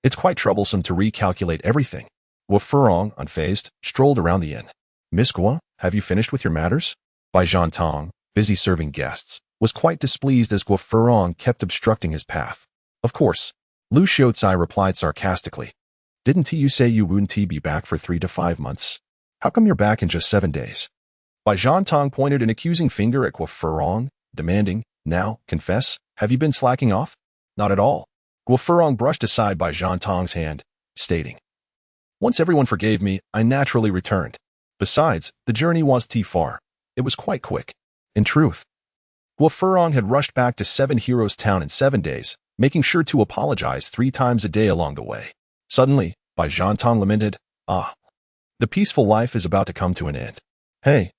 it's quite troublesome to recalculate everything. Guo Furong, unfazed, strolled around the inn. Miss Guo, have you finished with your matters? Bai Zhantong, busy serving guests, was quite displeased as Guo Furong kept obstructing his path. Of course, Lu Xiaocai replied sarcastically. Didn't you say you wouldn't be back for 3 to 5 months? How come you're back in just 7 days? Bai Zhantong pointed an accusing finger at Guo Furong, demanding, Now, confess, have you been slacking off? Not at all. Guo Furong brushed aside Bai Zhantong's hand, stating, Once everyone forgave me, I naturally returned. Besides, the journey was too far. It was quite quick. In truth, Guo Furong had rushed back to 7 Heroes Town in 7 days, making sure to apologize 3 times a day along the way. Suddenly, Bai Zhantong lamented, the peaceful life is about to come to an end. Hey,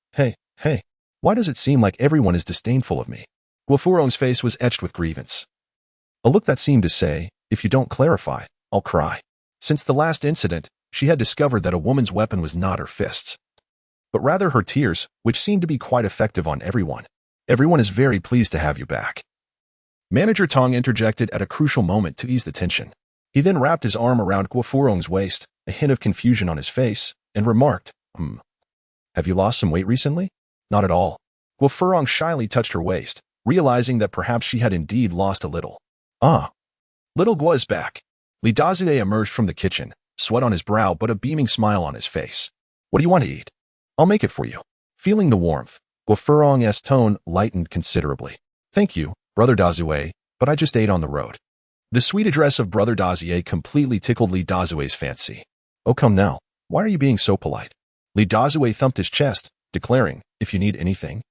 why does it seem like everyone is disdainful of me? Guo Furong's face was etched with grievance. A look that seemed to say, if you don't clarify, I'll cry. Since the last incident, she had discovered that a woman's weapon was not her fists, but rather her tears, which seemed to be quite effective on everyone. Everyone is very pleased to have you back. Manager Tong interjected at a crucial moment to ease the tension. He then wrapped his arm around Guo Furong's waist, a hint of confusion on his face, and remarked, Have you lost some weight recently? Not at all. Guo Furong shyly touched her waist, realizing that perhaps she had indeed lost a little. Little Guo is back. Li Dazue emerged from the kitchen, sweat on his brow but a beaming smile on his face. What do you want to eat? I'll make it for you. Feeling the warmth, Guo Furong's tone lightened considerably. Thank you, Brother Dazue, but I just ate on the road. The sweet address of Brother Dazue completely tickled Li Dazue's fancy. Oh, come now. Why are you being so polite? Li Dazue thumped his chest, declaring, If you need anything,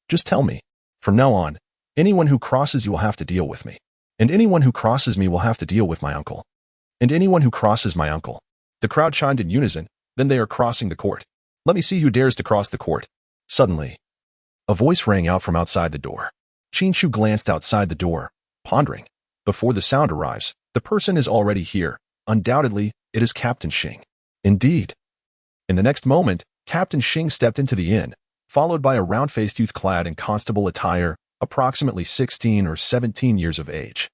just tell me. From now on, anyone who crosses you will have to deal with me. And anyone who crosses me will have to deal with my uncle. And anyone who crosses my uncle. The crowd chimed in unison, then they are crossing the court. Let me see who dares to cross the court. Suddenly, a voice rang out from outside the door. Qin Chu glanced outside the door, pondering. Before the sound arrives, the person is already here. Undoubtedly, it is Captain Xing. Indeed. In the next moment, Captain Xing stepped into the inn, followed by a round-faced youth clad in constable attire, approximately 16 or 17 years of age,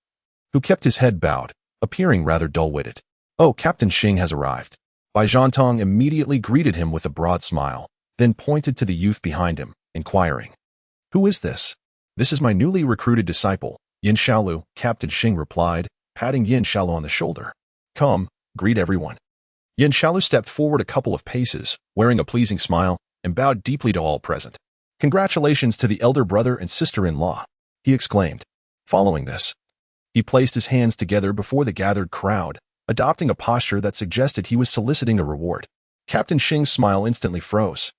who kept his head bowed, appearing rather dull-witted. Oh, Captain Xing has arrived. Bai Zhantong immediately greeted him with a broad smile, then pointed to the youth behind him, inquiring, Who is this? This is my newly recruited disciple, Yin Xiaolu, Captain Xing replied, patting Yin Xiaolu on the shoulder. Come, greet everyone. Yin Xiaolu stepped forward a couple of paces, wearing a pleasing smile, and bowed deeply to all present. Congratulations to the elder brother and sister-in-law, he exclaimed. Following this, he placed his hands together before the gathered crowd, adopting a posture that suggested he was soliciting a reward. Captain Xing's smile instantly froze.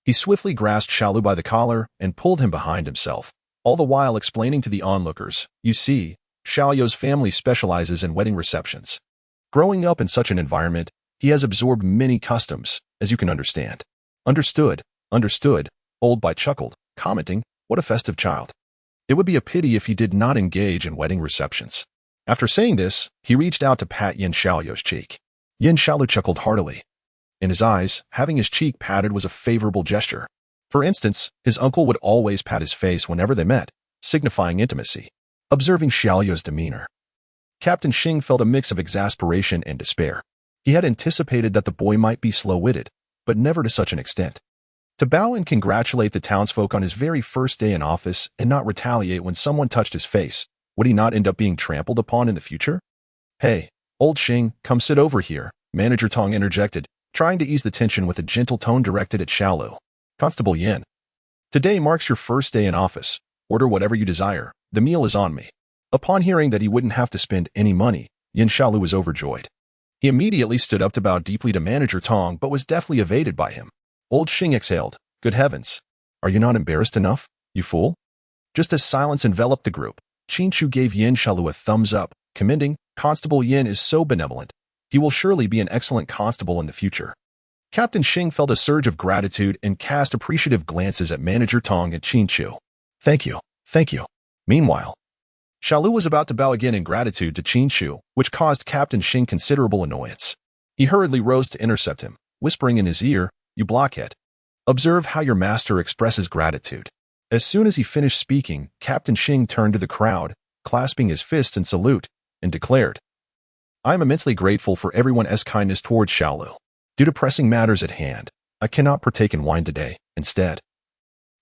He swiftly grasped Xiaolu by the collar and pulled him behind himself, all the while explaining to the onlookers, You see, Xiaoyou's family specializes in wedding receptions. Growing up in such an environment, he has absorbed many customs, as you can understand. Understood, Old Bai chuckled, commenting, What a festive child. It would be a pity if he did not engage in wedding receptions. After saying this, he reached out to pat Yin Xiaoyou's cheek. Yin Xiaolu chuckled heartily. In his eyes, having his cheek patted was a favorable gesture. For instance, his uncle would always pat his face whenever they met, signifying intimacy. Observing Xiaoyou's demeanor, Captain Xing felt a mix of exasperation and despair. He had anticipated that the boy might be slow-witted, but never to such an extent. To bow and congratulate the townsfolk on his very first day in office and not retaliate when someone touched his face, would he not end up being trampled upon in the future? Hey, old Xing, come sit over here, Manager Tong interjected, trying to ease the tension with a gentle tone directed at Xiaolu. Constable Yin. Today marks your first day in office. Order whatever you desire. The meal is on me. Upon hearing that he wouldn't have to spend any money, Yin Xiaolu was overjoyed. He immediately stood up to bow deeply to Manager Tong but was deftly evaded by him. Old Xing exhaled. Good heavens. Are you not embarrassed enough, you fool? Just as silence enveloped the group, Qin Chu gave Yin Xiaolu a thumbs up, commending, Constable Yin is so benevolent. He will surely be an excellent constable in the future. Captain Xing felt a surge of gratitude and cast appreciative glances at Manager Tong and Qin Chu. Thank you, thank you. Meanwhile, Xiaolu was about to bow again in gratitude to Qin Chu, which caused Captain Xing considerable annoyance. He hurriedly rose to intercept him, whispering in his ear, "You blockhead. Observe how your master expresses gratitude." As soon as he finished speaking, Captain Xing turned to the crowd, clasping his fist in salute, and declared, "I am immensely grateful for everyone's kindness towards Xiaolu. Due to pressing matters at hand, I cannot partake in wine today. Instead,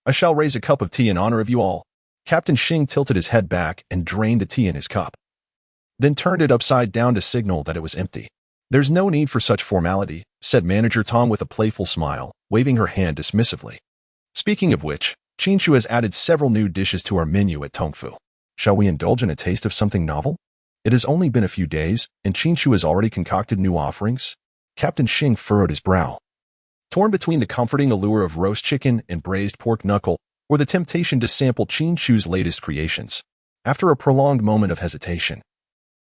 I shall raise a cup of tea in honor of you all." Captain Xing tilted his head back and drained the tea in his cup, then turned it upside down to signal that it was empty. "There's no need for such formality," said Manager Tong with a playful smile, waving her hand dismissively. "Speaking of which, Qin Chu has added several new dishes to our menu at Tongfu. Shall we indulge in a taste of something novel? It has only been a few days, and Qin Chu has already concocted new offerings." Captain Xing furrowed his brow. Torn between the comforting allure of roast chicken and braised pork knuckle, or the temptation to sample Qin Chu's latest creations. After a prolonged moment of hesitation,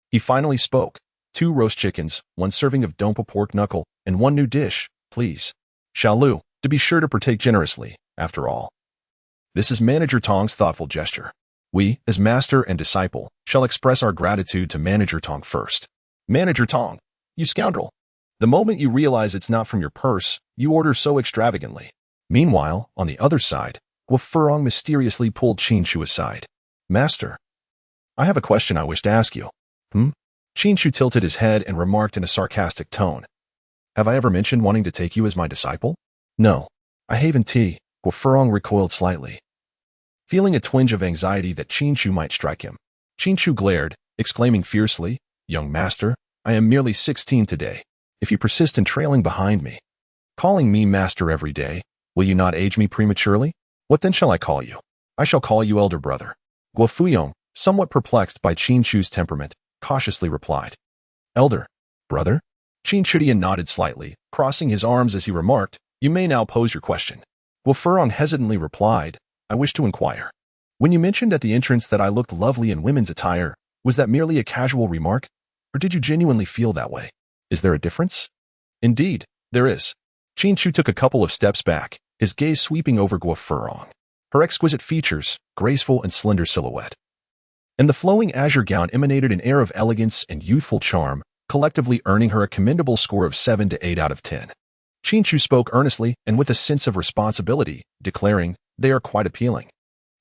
he finally spoke. "2 roast chickens, 1 serving of dompa pork knuckle, and 1 new dish, please. Xiaolu, to be sure to partake generously, after all." This is Manager Tong's thoughtful gesture. We, as master and disciple, shall express our gratitude to Manager Tong first. "Manager Tong, you scoundrel. The moment you realize it's not from your purse, you order so extravagantly." Meanwhile, on the other side, Guo Furong mysteriously pulled Qin Chu aside. "Master, I have a question I wish to ask you." Qin Chu tilted his head and remarked in a sarcastic tone, "Have I ever mentioned wanting to take you as my disciple?" "No. I haven't tea." Guo Furong recoiled slightly, feeling a twinge of anxiety that Qin Chu might strike him. Qin Chu glared, exclaiming fiercely, "Young master, I am merely 16 today. If you persist in trailing behind me, calling me master every day, will you not age me prematurely? What then shall I call you?" "I shall call you elder brother." Guo Fuyong, somewhat perplexed by Qin Chu's temperament, cautiously replied, "Elder brother?" Qin Chudian nodded slightly, crossing his arms as he remarked, "You may now pose your question." Guo Furong hesitantly replied, "I wish to inquire. When you mentioned at the entrance that I looked lovely in women's attire, was that merely a casual remark, or did you genuinely feel that way? Is there a difference?" "Indeed, there is." Qin Chu took a couple of steps back, his gaze sweeping over Guo Furong. Her exquisite features, graceful and slender silhouette, and the flowing azure gown emanated an air of elegance and youthful charm, collectively earning her a commendable score of 7 to 8 out of 10. Qin Chu spoke earnestly and with a sense of responsibility, declaring, "They are quite appealing.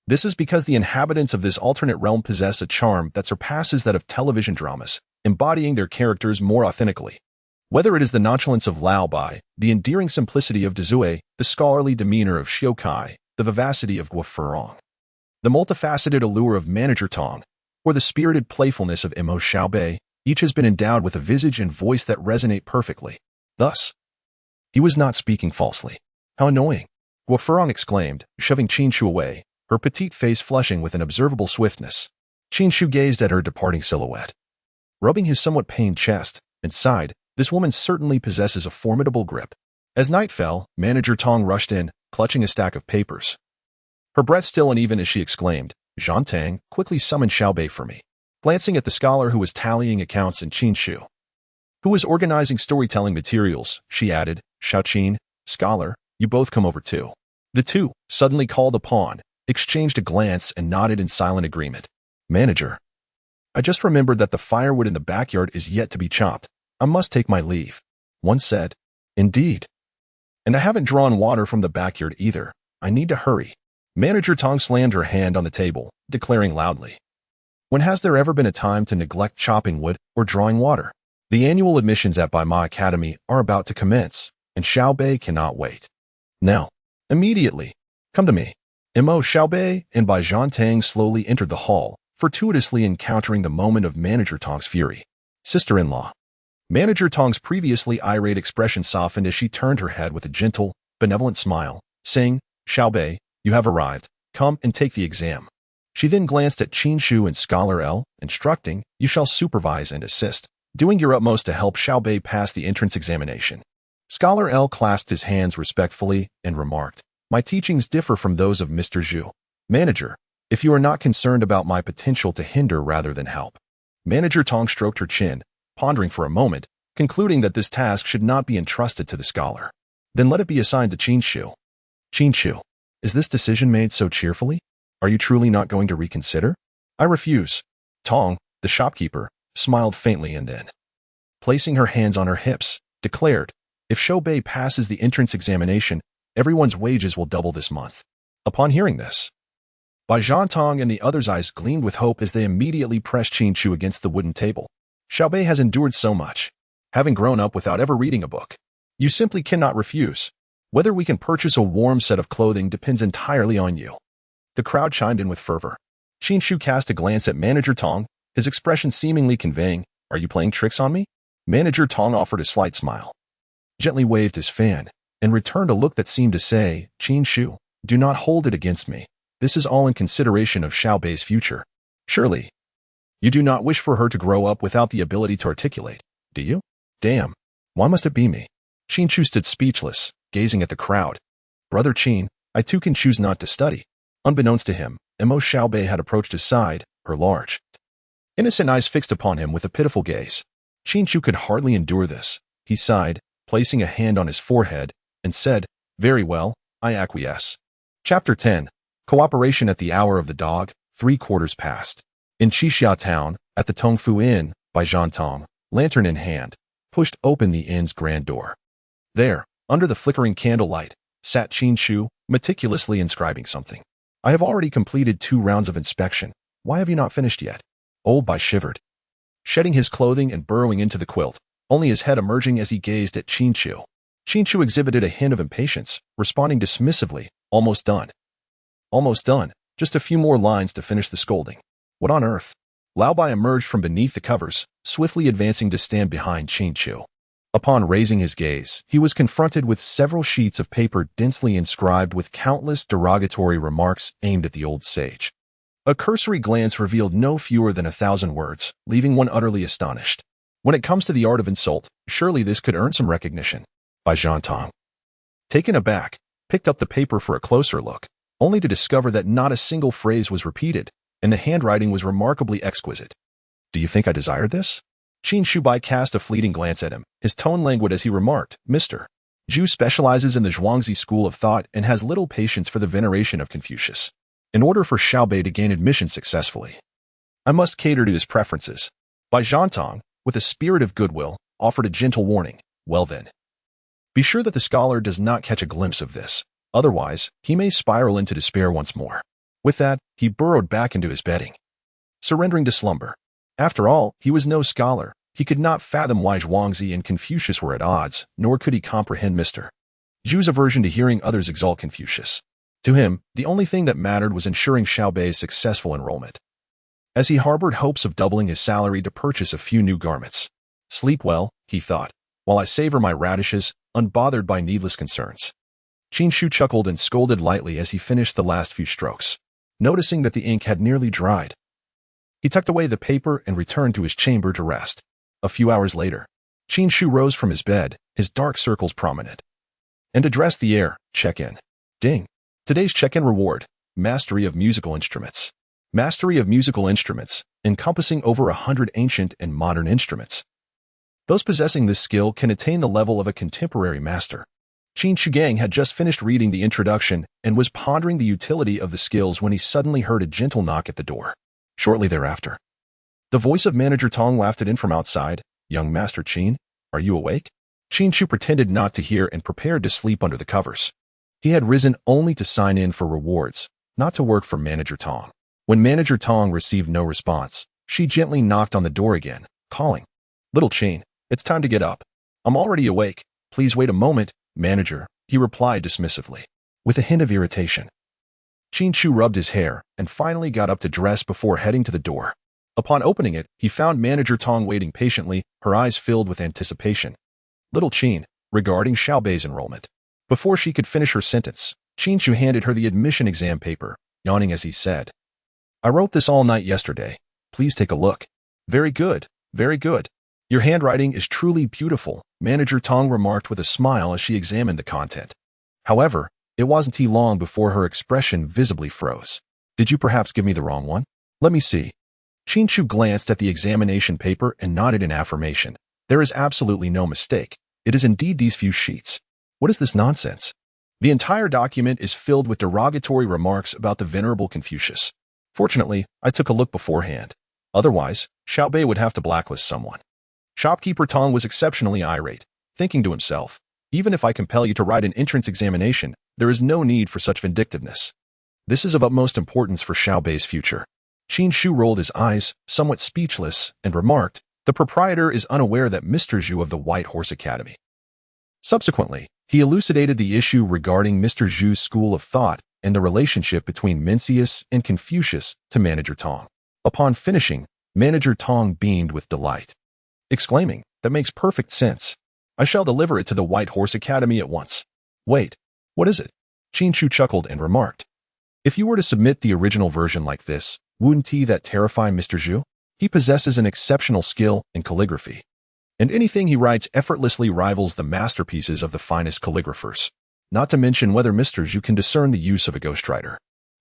This is because the inhabitants of this alternate realm possess a charm that surpasses that of television dramas, embodying their characters more authentically. Whether it is the nonchalance of Lao Bai, the endearing simplicity of Dezue, the scholarly demeanor of Xiu Kai, the vivacity of Guo Furong, the multifaceted allure of Manager Tong, or the spirited playfulness of Mo Xiaobei, each has been endowed with a visage and voice that resonate perfectly. Thus, he was not speaking falsely." "How annoying!" Guo Furong exclaimed, shoving Qin Chu away, her petite face flushing with an observable swiftness. Qin Chu gazed at her departing silhouette, rubbing his somewhat pained chest, and sighed, "This woman certainly possesses a formidable grip." As night fell, Manager Tong rushed in, clutching a stack of papers. Her breath still uneven as she exclaimed, "Jean Tang, quickly summon Xiaobei for me." Glancing at the scholar who was tallying accounts and Qin Chu, who was organizing storytelling materials, she added, "Xiaoqin, scholar, you both come over too." The two, suddenly called upon, exchanged a glance and nodded in silent agreement. "Manager, I just remembered that the firewood in the backyard is yet to be chopped. I must take my leave." One said, "Indeed. And I haven't drawn water from the backyard either. I need to hurry." Manager Tong slammed her hand on the table, declaring loudly, "When has there ever been a time to neglect chopping wood or drawing water? The annual admissions at Bai Ma Academy are about to commence, and Xiaobei cannot wait. Now, immediately, come to me." Mo Xiaobei and Bai Jean Tang slowly entered the hall, fortuitously encountering the moment of Manager Tong's fury. "Sister-in-law." Manager Tong's previously irate expression softened as she turned her head with a gentle, benevolent smile, saying, "Xiaobei, you have arrived. Come and take the exam." She then glanced at Qin Chu and Scholar L, instructing, "You shall supervise and assist, doing your utmost to help Xiaobei pass the entrance examination." Scholar L clasped his hands respectfully and remarked, "My teachings differ from those of Mr. Zhu. Manager, if you are not concerned about my potential to hinder rather than help." Manager Tong stroked her chin, pondering for a moment, concluding that this task should not be entrusted to the scholar. Then let it be assigned to Qin Chu. Qin Chu, is this decision made so cheerfully? Are you truly not going to reconsider? I refuse. Tong, the shopkeeper, smiled faintly and then, placing her hands on her hips, declared, if Shoubei passes the entrance examination, everyone's wages will double this month. Upon hearing this, Bai Tong and the others' eyes gleamed with hope as they immediately pressed Qin Chu against the wooden table. Shoubei has endured so much, having grown up without ever reading a book. You simply cannot refuse. Whether we can purchase a warm set of clothing depends entirely on you. The crowd chimed in with fervor. Qin Chu cast a glance at Manager Tong, his expression seemingly conveying, are you playing tricks on me? Manager Tong offered a slight smile, gently waved his fan, and returned a look that seemed to say, Qin Chu, do not hold it against me. This is all in consideration of Shoubei's future. Surely, you do not wish for her to grow up without the ability to articulate, do you? Damn, why must it be me? Qin Chu stood speechless, gazing at the crowd. Brother Qin, I too can choose not to study. Unbeknownst to him, Mo Shoubei had approached his side, her large, innocent eyes fixed upon him with a pitiful gaze. Qin Chu could hardly endure this. He sighed, placing a hand on his forehead, and said, very well, I acquiesce. Chapter 10. Cooperation at the hour of the dog, 3/4 past. In Qixia town, at the Tongfu Inn, Bai Tong, lantern in hand, pushed open the inn's grand door. There, under the flickering candlelight, sat Qin Chu, meticulously inscribing something. I have already completed 2 rounds of inspection. Why have you not finished yet? Old Bai shivered, shedding his clothing and burrowing into the quilt, only his head emerging as he gazed at Qin Chu. Qin Chu exhibited a hint of impatience, responding dismissively, almost done. Almost done. Just a few more lines to finish the scolding. What on earth? Lao Bai emerged from beneath the covers, swiftly advancing to stand behind Qin Chu. Upon raising his gaze, he was confronted with several sheets of paper densely inscribed with countless derogatory remarks aimed at the old sage. A cursory glance revealed no fewer than 1,000 words, leaving one utterly astonished. When it comes to the art of insult, surely this could earn some recognition. Bai Tong, taken aback, picked up the paper for a closer look, only to discover that not a single phrase was repeated, and the handwriting was remarkably exquisite. Do you think I desired this? Qin Shubai cast a fleeting glance at him, his tone languid as he remarked, Mr. Zhu specializes in the Zhuangzi school of thought and has little patience for the veneration of Confucius. In order for Shoubei to gain admission successfully, I must cater to his preferences. Bai Tong, with a spirit of goodwill, offered a gentle warning. Well then, be sure that the scholar does not catch a glimpse of this. Otherwise, he may spiral into despair once more. With that, he burrowed back into his bedding, surrendering to slumber. After all, he was no scholar. He could not fathom why Zhuangzi and Confucius were at odds, nor could he comprehend Mr. Zhu's aversion to hearing others exalt Confucius. To him, the only thing that mattered was ensuring Shoubei's successful enrollment, as he harbored hopes of doubling his salary to purchase a few new garments. Sleep well, he thought, while I savor my radishes, unbothered by needless concerns. Qin Chu chuckled and scolded lightly as he finished the last few strokes. Noticing that the ink had nearly dried, he tucked away the paper and returned to his chamber to rest. A few hours later, Qin Chu rose from his bed, his dark circles prominent, and addressed the air. Check-in. Ding. Today's check-in reward, Mastery of Musical Instruments. Mastery of musical instruments, encompassing over 100 ancient and modern instruments. Those possessing this skill can attain the level of a contemporary master. Qin Chugang had just finished reading the introduction and was pondering the utility of the skills when he suddenly heard a gentle knock at the door. Shortly thereafter, the voice of Manager Tong wafted in from outside. Young Master Qin, are you awake? Qin Chu pretended not to hear and prepared to sleep under the covers. He had risen only to sign in for rewards, not to work for Manager Tong. When Manager Tong received no response, she gently knocked on the door again, calling, Little Qin, it's time to get up. I'm already awake. Please wait a moment, Manager, he replied dismissively, with a hint of irritation. Qin Chu rubbed his hair and finally got up to dress before heading to the door. Upon opening it, he found Manager Tong waiting patiently, her eyes filled with anticipation. Little Qin, regarding Shoubei's enrollment. Before she could finish her sentence, Qin Chu handed her the admission exam paper, yawning as he said, I wrote this all night yesterday. Please take a look. Very good, very good. Your handwriting is truly beautiful, Manager Tong remarked with a smile as she examined the content. However, it wasn't long before her expression visibly froze. Did you perhaps give me the wrong one? Let me see. Qin Chu glanced at the examination paper and nodded in affirmation. There is absolutely no mistake. It is indeed these few sheets. What is this nonsense? The entire document is filled with derogatory remarks about the venerable Confucius. Fortunately, I took a look beforehand. Otherwise, Xiaobei would have to blacklist someone. Shopkeeper Tong was exceptionally irate, thinking to himself, even if I compel you to write an entrance examination, there is no need for such vindictiveness. This is of utmost importance for Xiaobei's future. Qin Chu rolled his eyes, somewhat speechless, and remarked, the proprietor is unaware that Mr. Zhu of the White Horse Academy. Subsequently, he elucidated the issue regarding Mr. Zhu's school of thought and the relationship between Mencius and Confucius to Manager Tong. Upon finishing, Manager Tong beamed with delight, exclaiming, that makes perfect sense. I shall deliver it to the White Horse Academy at once. Wait, what is it? Qin Chu chuckled and remarked, if you were to submit the original version like this, wouldn't that terrify Mr. Zhu? He possesses an exceptional skill in calligraphy, and anything he writes effortlessly rivals the masterpieces of the finest calligraphers. Not to mention whether Mr. Zhu can discern the use of a ghostwriter.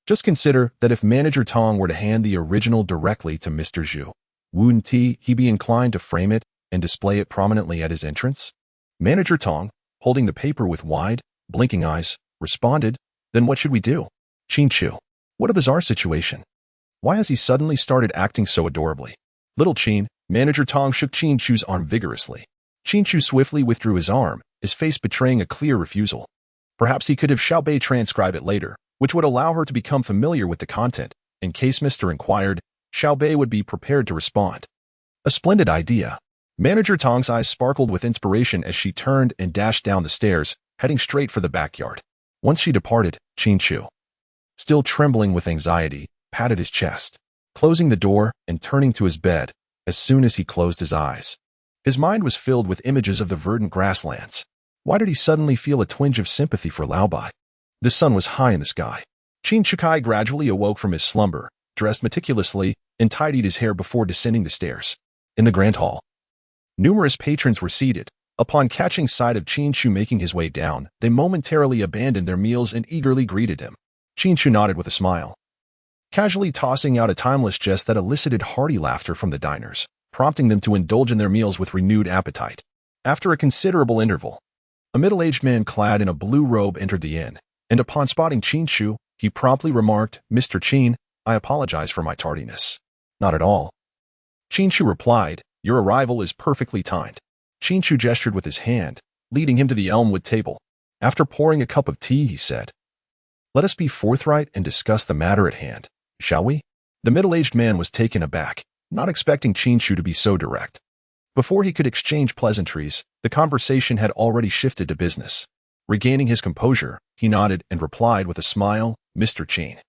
Just consider that if Manager Tong were to hand the original directly to Mr. Zhu, wouldn't he be inclined to frame it and display it prominently at his entrance? Manager Tong, holding the paper with wide, blinking eyes, responded, then what should we do? Qin Chu, what a bizarre situation. Why has he suddenly started acting so adorably? Little Qin, Manager Tong shook Qin Chu's arm vigorously. Qin Chu swiftly withdrew his arm, his face betraying a clear refusal. Perhaps he could have Xiaobei transcribe it later, which would allow her to become familiar with the content. In case Mr. inquired, Xiaobei would be prepared to respond. A splendid idea. Manager Tong's eyes sparkled with inspiration as she turned and dashed down the stairs, heading straight for the backyard. Once she departed, Qin Chu, still trembling with anxiety, patted his chest, closing the door and turning to his bed as soon as he closed his eyes. His mind was filled with images of the verdant grasslands. Why did he suddenly feel a twinge of sympathy for Laobai? The sun was high in the sky. Qin Chu gradually awoke from his slumber, dressed meticulously, and tidied his hair before descending the stairs. In the grand hall, numerous patrons were seated. Upon catching sight of Qin Chu making his way down, they momentarily abandoned their meals and eagerly greeted him. Qin Chu nodded with a smile, casually tossing out a timeless jest that elicited hearty laughter from the diners, prompting them to indulge in their meals with renewed appetite. After a considerable interval, a middle-aged man clad in a blue robe entered the inn, and upon spotting Qin Chu, he promptly remarked, Mr. Qin, I apologize for my tardiness. Not at all. Qin Chu replied, your arrival is perfectly timed. Qin Chu gestured with his hand, leading him to the elmwood table. After pouring a cup of tea, he said, let us be forthright and discuss the matter at hand, shall we? The middle-aged man was taken aback, not expecting Qin Chu to be so direct. Before he could exchange pleasantries, the conversation had already shifted to business. Regaining his composure, he nodded and replied with a smile, Mr. Qin,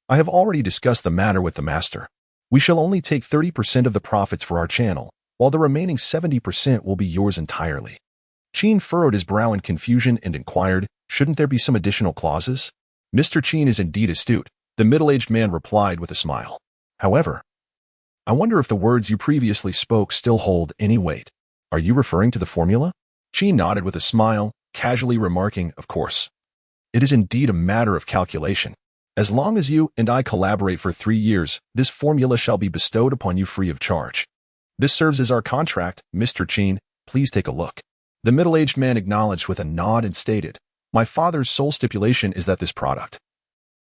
I have already discussed the matter with the master. We shall only take 30% of the profits for our channel, while the remaining 70% will be yours entirely. Qin furrowed his brow in confusion and inquired, shouldn't there be some additional clauses? Mr. Qin is indeed astute, the middle-aged man replied with a smile. However, I wonder if the words you previously spoke still hold any weight. Are you referring to the formula? Qin nodded with a smile, casually remarking, of course. It is indeed a matter of calculation. As long as you and I collaborate for 3 years, this formula shall be bestowed upon you free of charge. This serves as our contract, Mr. Qin. Please take a look. The middle-aged man acknowledged with a nod and stated, my father's sole stipulation is that this product,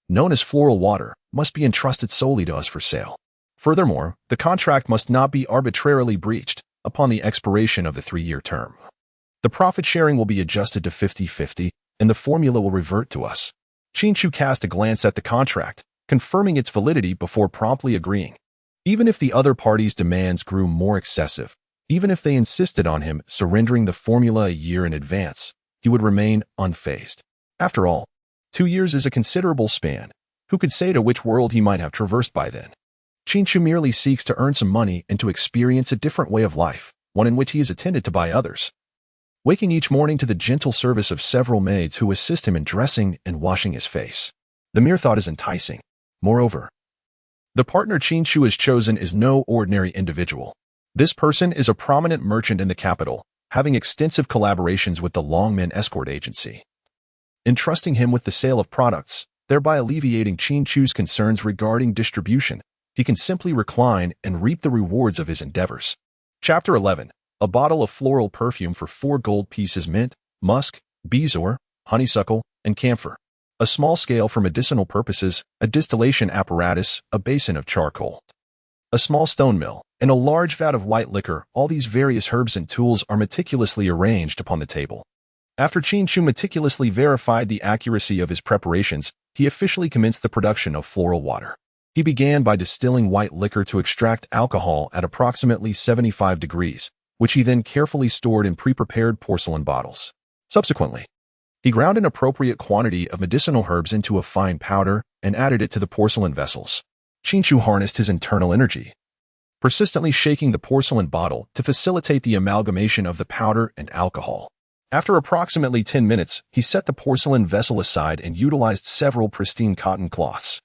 known as floral water, must be entrusted solely to us for sale. Furthermore, the contract must not be arbitrarily breached upon the expiration of the 3-year term. The profit sharing will be adjusted to 50-50, and the formula will revert to us. Qin Chu cast a glance at the contract, confirming its validity before promptly agreeing. Even if the other party's demands grew more excessive, even if they insisted on him surrendering the formula a year in advance, he would remain unfazed. After all, 2 years is a considerable span. Who could say to which world he might have traversed by then? Qin Chu merely seeks to earn some money and to experience a different way of life, one in which he is attended to by others, waking each morning to the gentle service of several maids who assist him in dressing and washing his face. The mere thought is enticing. Moreover, the partner Qin Chu has chosen is no ordinary individual. This person is a prominent merchant in the capital, having extensive collaborations with the Longmen Escort Agency, entrusting him with the sale of products, thereby alleviating Qin Chu's concerns regarding distribution. He can simply recline and reap the rewards of his endeavors. Chapter 11. A bottle of floral perfume for 4 gold pieces mint, musk, beeswax, honeysuckle, and camphor. A small scale for medicinal purposes, a distillation apparatus, a basin of charcoal, a small stone mill, and a large vat of white liquor. All these various herbs and tools are meticulously arranged upon the table. After Qin Chu meticulously verified the accuracy of his preparations, he officially commenced the production of floral water. He began by distilling white liquor to extract alcohol at approximately 75 degrees, which he then carefully stored in pre-prepared porcelain bottles. Subsequently, he ground an appropriate quantity of medicinal herbs into a fine powder and added it to the porcelain vessels. Qin Chu harnessed his internal energy, persistently shaking the porcelain bottle to facilitate the amalgamation of the powder and alcohol. After approximately 10 minutes, he set the porcelain vessel aside and utilized several pristine cotton cloths,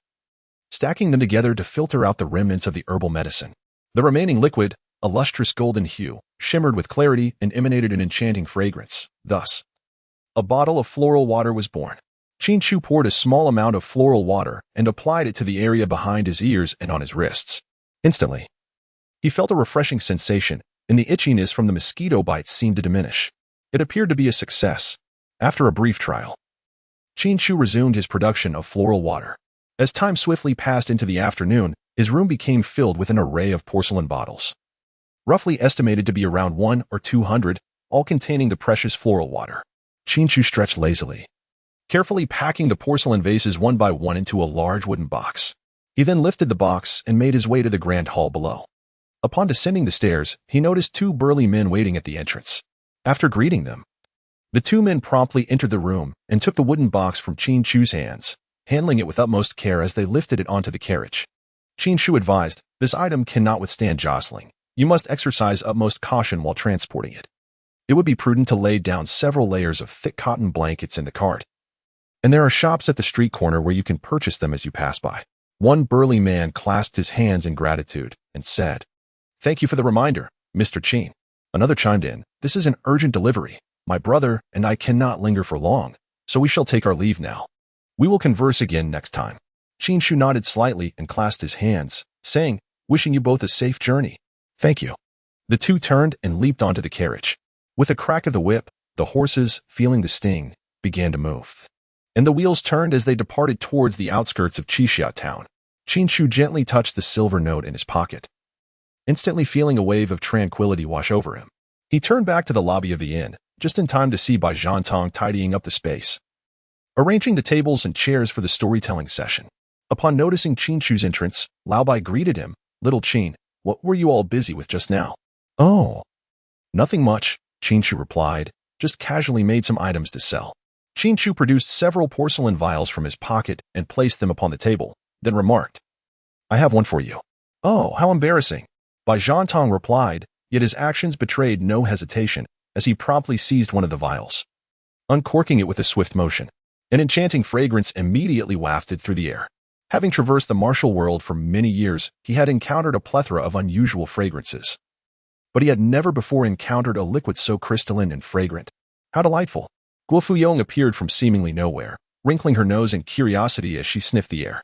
stacking them together to filter out the remnants of the herbal medicine. The remaining liquid, a lustrous golden hue, shimmered with clarity and emanated an enchanting fragrance. Thus, a bottle of floral water was born. Qin Chu poured a small amount of floral water and applied it to the area behind his ears and on his wrists. Instantly, he felt a refreshing sensation, and the itchiness from the mosquito bites seemed to diminish. It appeared to be a success. After a brief trial, Qin Chu resumed his production of floral water. As time swiftly passed into the afternoon, his room became filled with an array of porcelain bottles, roughly estimated to be around 100 or 200, all containing the precious floral water. Qin Chu stretched lazily, carefully packing the porcelain vases one by one into a large wooden box. He then lifted the box and made his way to the grand hall below. Upon descending the stairs, he noticed two burly men waiting at the entrance. After greeting them, the two men promptly entered the room and took the wooden box from Qin Chu's hands, handling it with utmost care as they lifted it onto the carriage. Qin Chu advised, "This item cannot withstand jostling. You must exercise utmost caution while transporting it. It would be prudent to lay down several layers of thick cotton blankets in the cart. And there are shops at the street corner where you can purchase them as you pass by." One burly man clasped his hands in gratitude and said, "Thank you for the reminder, Mr. Qin." Another chimed in, "This is an urgent delivery. My brother and I cannot linger for long, so we shall take our leave now. We will converse again next time." Qin Chu nodded slightly and clasped his hands, saying, "Wishing you both a safe journey." "Thank you." The two turned and leaped onto the carriage. With a crack of the whip, the horses, feeling the sting, began to move, and the wheels turned as they departed towards the outskirts of Qixia town. Qin Chu gently touched the silver note in his pocket, instantly feeling a wave of tranquility wash over him. He turned back to the lobby of the inn, just in time to see Bai Zhantong tidying up the space, arranging the tables and chairs for the storytelling session. Upon noticing Qin Chu's entrance, Lao Bai greeted him, "Little Qin, what were you all busy with just now?" "Oh, nothing much," Qin Chu replied, "just casually made some items to sell." Qin Chu produced several porcelain vials from his pocket and placed them upon the table, then remarked, "I have one for you." "Oh, how embarrassing." Bai Zhantong replied, yet his actions betrayed no hesitation, as he promptly seized one of the vials, uncorking it with a swift motion. An enchanting fragrance immediately wafted through the air. Having traversed the martial world for many years, he had encountered a plethora of unusual fragrances, but he had never before encountered a liquid so crystalline and fragrant. How delightful! Guo Fuyong appeared from seemingly nowhere, wrinkling her nose in curiosity as she sniffed the air.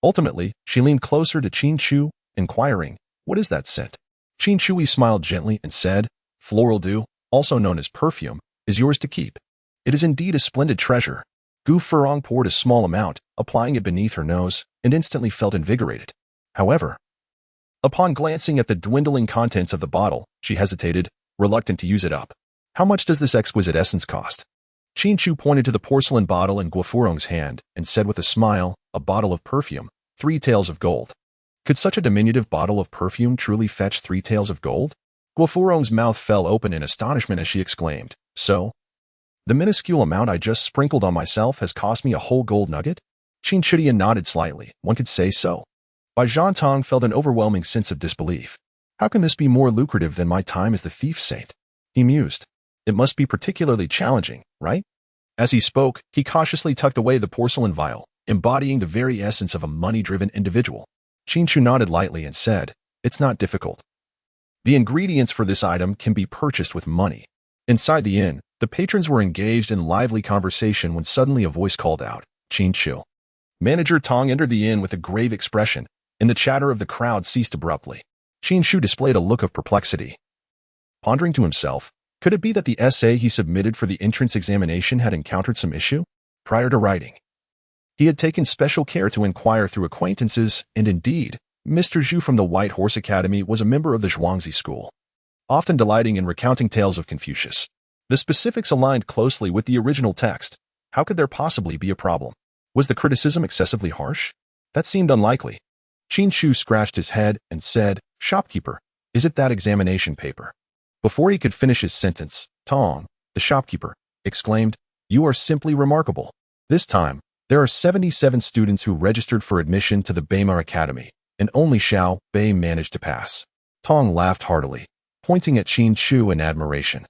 Ultimately, she leaned closer to Qin Chu, inquiring, "What is that scent?" Qin Chu smiled gently and said, "Floral dew, also known as perfume, is yours to keep. It is indeed a splendid treasure." Gu Furong poured a small amount, applying it beneath her nose, and instantly felt invigorated. However, upon glancing at the dwindling contents of the bottle, she hesitated, reluctant to use it up. "How much does this exquisite essence cost?" Qin Chu pointed to the porcelain bottle in Guo Furong's hand and said with a smile, "A bottle of perfume, 3 taels of gold." Could such a diminutive bottle of perfume truly fetch 3 taels of gold? Guo Furong's mouth fell open in astonishment as she exclaimed, "So, the minuscule amount I just sprinkled on myself has cost me a whole gold nugget?" Qin Chudian nodded slightly. "One could say so." Bai Zhantong felt an overwhelming sense of disbelief. "How can this be more lucrative than my time as the thief saint?" He mused. "It must be particularly challenging, right?" As he spoke, he cautiously tucked away the porcelain vial, embodying the very essence of a money-driven individual. Qin Chu nodded lightly and said, "It's not difficult. The ingredients for this item can be purchased with money." Inside the inn, the patrons were engaged in lively conversation when suddenly a voice called out, "Qin Chu." Manager Tong entered the inn with a grave expression, and the chatter of the crowd ceased abruptly. Qin Chu displayed a look of perplexity. Pondering to himself, Could it be that the essay he submitted for the entrance examination had encountered some issue? Prior to writing, he had taken special care to inquire through acquaintances, and indeed, Mr. Zhu from the White Horse Academy was a member of the Zhuangzi school, often delighting in recounting tales of Confucius. The specifics aligned closely with the original text. How could there possibly be a problem? Was the criticism excessively harsh? That seemed unlikely. Qin Chu scratched his head and said, "Shopkeeper, is it that examination paper?" Before he could finish his sentence, Tong, the shopkeeper, exclaimed, "You are simply remarkable. This time, there are 77 students who registered for admission to the Beimar Academy, and only Xiao Bei managed to pass." Tong laughed heartily, pointing at Qin Chu in admiration.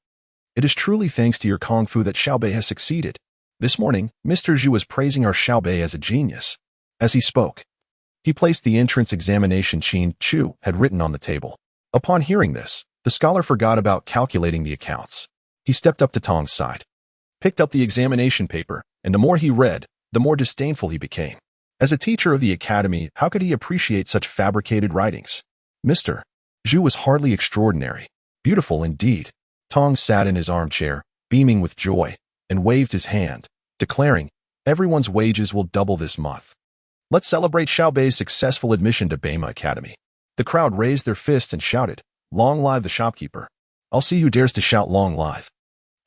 "It is truly thanks to your Kung Fu that Xiao Bei has succeeded. This morning, Mr. Zhu was praising our Xiao Bei as a genius." As he spoke, he placed the entrance examination Qin Chu had written on the table. Upon hearing this, the scholar forgot about calculating the accounts. He stepped up to Tong's side, picked up the examination paper, and the more he read, the more disdainful he became. As a teacher of the academy, how could he appreciate such fabricated writings? Mr. Zhu was hardly extraordinary. Beautiful indeed. Tong sat in his armchair, beaming with joy, and waved his hand, declaring, "Everyone's wages will double this month. Let's celebrate Xiao Bei's successful admission to Beima Academy." The crowd raised their fists and shouted, "Long live the shopkeeper. I'll see who dares to shout long live."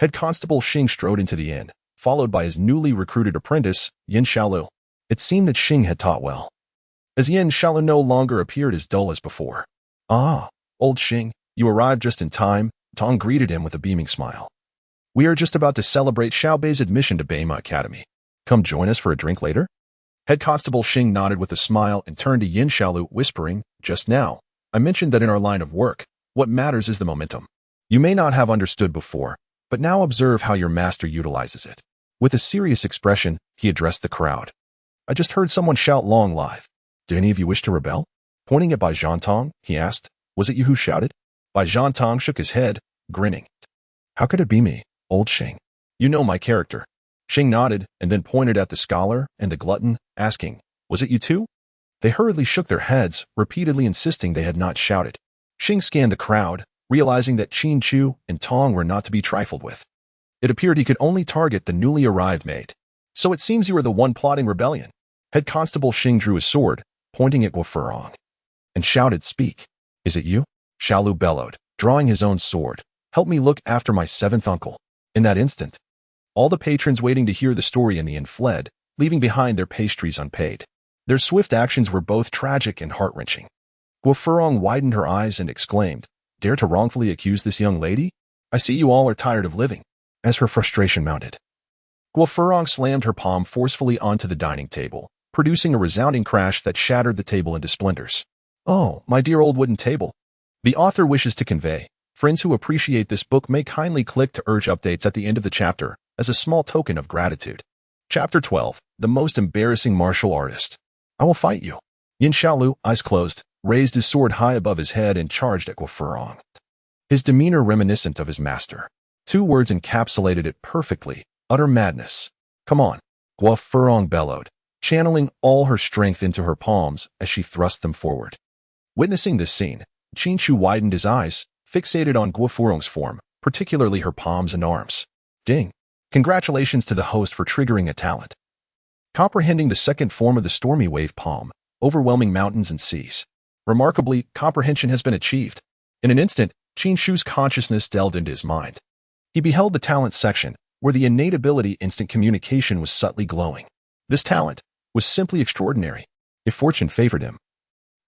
Head Constable Xing strode into the inn, followed by his newly recruited apprentice, Yin Xiaolu. It seemed that Xing had taught well, as Yin Xiaolu no longer appeared as dull as before. "Ah, old Xing, you arrived just in time," Tong greeted him with a beaming smile. "We are just about to celebrate Xiao Bei's admission to Beima Academy. Come join us for a drink later?" Head Constable Xing nodded with a smile and turned to Yin Xiaolu, whispering, "Just now, I mentioned that in our line of work, what matters is the momentum. You may not have understood before, but now observe how your master utilizes it." With a serious expression, he addressed the crowd. "I just heard someone shout long live. Do any of you wish to rebel?" Pointing at Bai Zhantong, he asked, "Was it you who shouted?" Bai Zhantong shook his head, grinning. "How could it be me, old Xing? You know my character." Xing nodded and then pointed at the scholar and the glutton, asking, "Was it you too?" They hurriedly shook their heads, repeatedly insisting they had not shouted. Xing scanned the crowd, realizing that Qin Chu and Tong were not to be trifled with. It appeared he could only target the newly arrived maid. "So it seems you are the one plotting rebellion." Head Constable Xing drew his sword, pointing at Guofurong, and shouted, "Speak. Is it you?" Xiaolu bellowed, drawing his own sword. "Help me look after my seventh uncle." In that instant, all the patrons waiting to hear the story in the inn fled, leaving behind their pastries unpaid. Their swift actions were both tragic and heart-wrenching. Guofurong widened her eyes and exclaimed, "Dare to wrongfully accuse this young lady? I see you all are tired of living." As her frustration mounted, Guofurong slammed her palm forcefully onto the dining table, producing a resounding crash that shattered the table into splinters. "Oh, my dear old wooden table." The author wishes to convey, friends who appreciate this book may kindly click to urge updates at the end of the chapter as a small token of gratitude. Chapter 12, The Most Embarrassing Martial Artist. "I will fight you." Yin Xiaolu, eyes closed, raised his sword high above his head and charged at Guofurong. His demeanor reminiscent of his master. 2 words encapsulated it perfectly: utter madness. "Come on," Guofurong bellowed, channeling all her strength into her palms as she thrust them forward. Witnessing this scene, Qin Chu widened his eyes, fixated on Guofurong's form, particularly her palms and arms. Ding! Congratulations to the host for triggering a talent. Comprehending the second form of the stormy wave palm, overwhelming mountains and seas. Remarkably, comprehension has been achieved. In an instant, Qin Chu's consciousness delved into his mind. He beheld the talent section, where the innate ability instant communication was subtly glowing. This talent was simply extraordinary, if fortune favored him.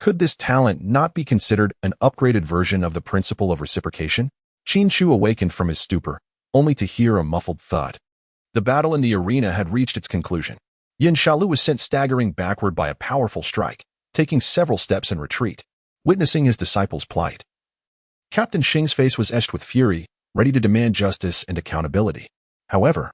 Could this talent not be considered an upgraded version of the principle of reciprocation? Qin Chu awakened from his stupor, only to hear a muffled thud. The battle in the arena had reached its conclusion. Yin Xiaolu was sent staggering backward by a powerful strike, taking several steps in retreat, witnessing his disciple's plight. Captain Xing's face was etched with fury, ready to demand justice and accountability. However,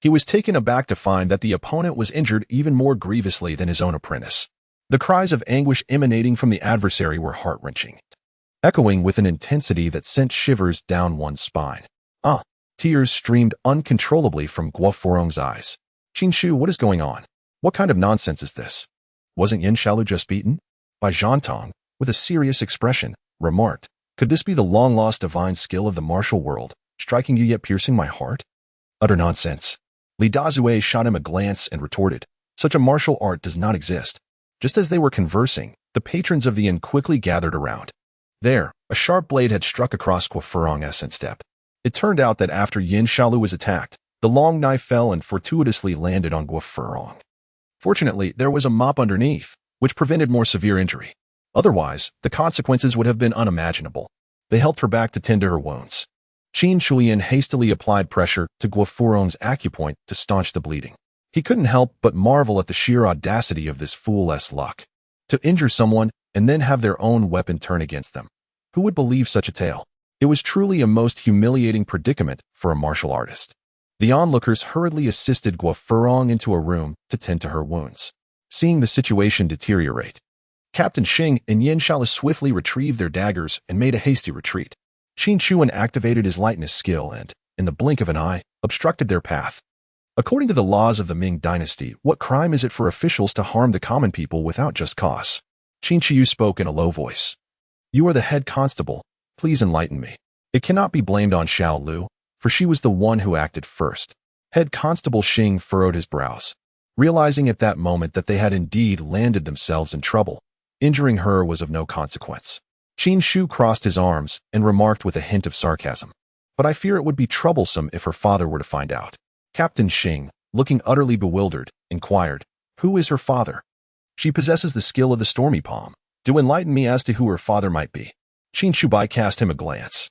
he was taken aback to find that the opponent was injured even more grievously than his own apprentice. The cries of anguish emanating from the adversary were heart-wrenching, echoing with an intensity that sent shivers down one's spine. Tears streamed uncontrollably from Guofurong's eyes. "Qin Chu, what is going on? What kind of nonsense is this? Wasn't Yin Xiaolu just beaten?" Bai Zhantong, with a serious expression, remarked, "Could this be the long-lost divine skill of the martial world, striking you yet piercing my heart? Utter nonsense. Li Dazue shot him a glance and retorted, such a martial art does not exist. Just as they were conversing, the patrons of the inn quickly gathered around. There, a sharp blade had struck across Guofurong's instep. It turned out that after Yin Shaolu was attacked, the long knife fell and fortuitously landed on Guofurong. Fortunately, there was a mop underneath, which prevented more severe injury. Otherwise, the consequences would have been unimaginable. They helped her back to tend to her wounds. Qin Chu hastily applied pressure to Guofurong's acupoint to staunch the bleeding. He couldn't help but marvel at the sheer audacity of this fool's luck. To injure someone and then have their own weapon turn against them. Who would believe such a tale? It was truly a most humiliating predicament for a martial artist. The onlookers hurriedly assisted Guofurong into a room to tend to her wounds. Seeing the situation deteriorate, Captain Xing and Yin Shaolu swiftly retrieved their daggers and made a hasty retreat. Qin Chu activated his lightness skill and, in the blink of an eye, obstructed their path. According to the laws of the Ming dynasty, what crime is it for officials to harm the common people without just cause? Qin Chu spoke in a low voice. You are the head constable. Please enlighten me. It cannot be blamed on Xiao Lu, for she was the one who acted first. Head Constable Xing furrowed his brows, realizing at that moment that they had indeed landed themselves in trouble. Injuring her was of no consequence. Qin Chu crossed his arms and remarked with a hint of sarcasm. But I fear it would be troublesome if her father were to find out. Captain Xing, looking utterly bewildered, inquired, Who is her father? She possesses the skill of the stormy palm. Do enlighten me as to who her father might be. Qin Chu cast him a glance,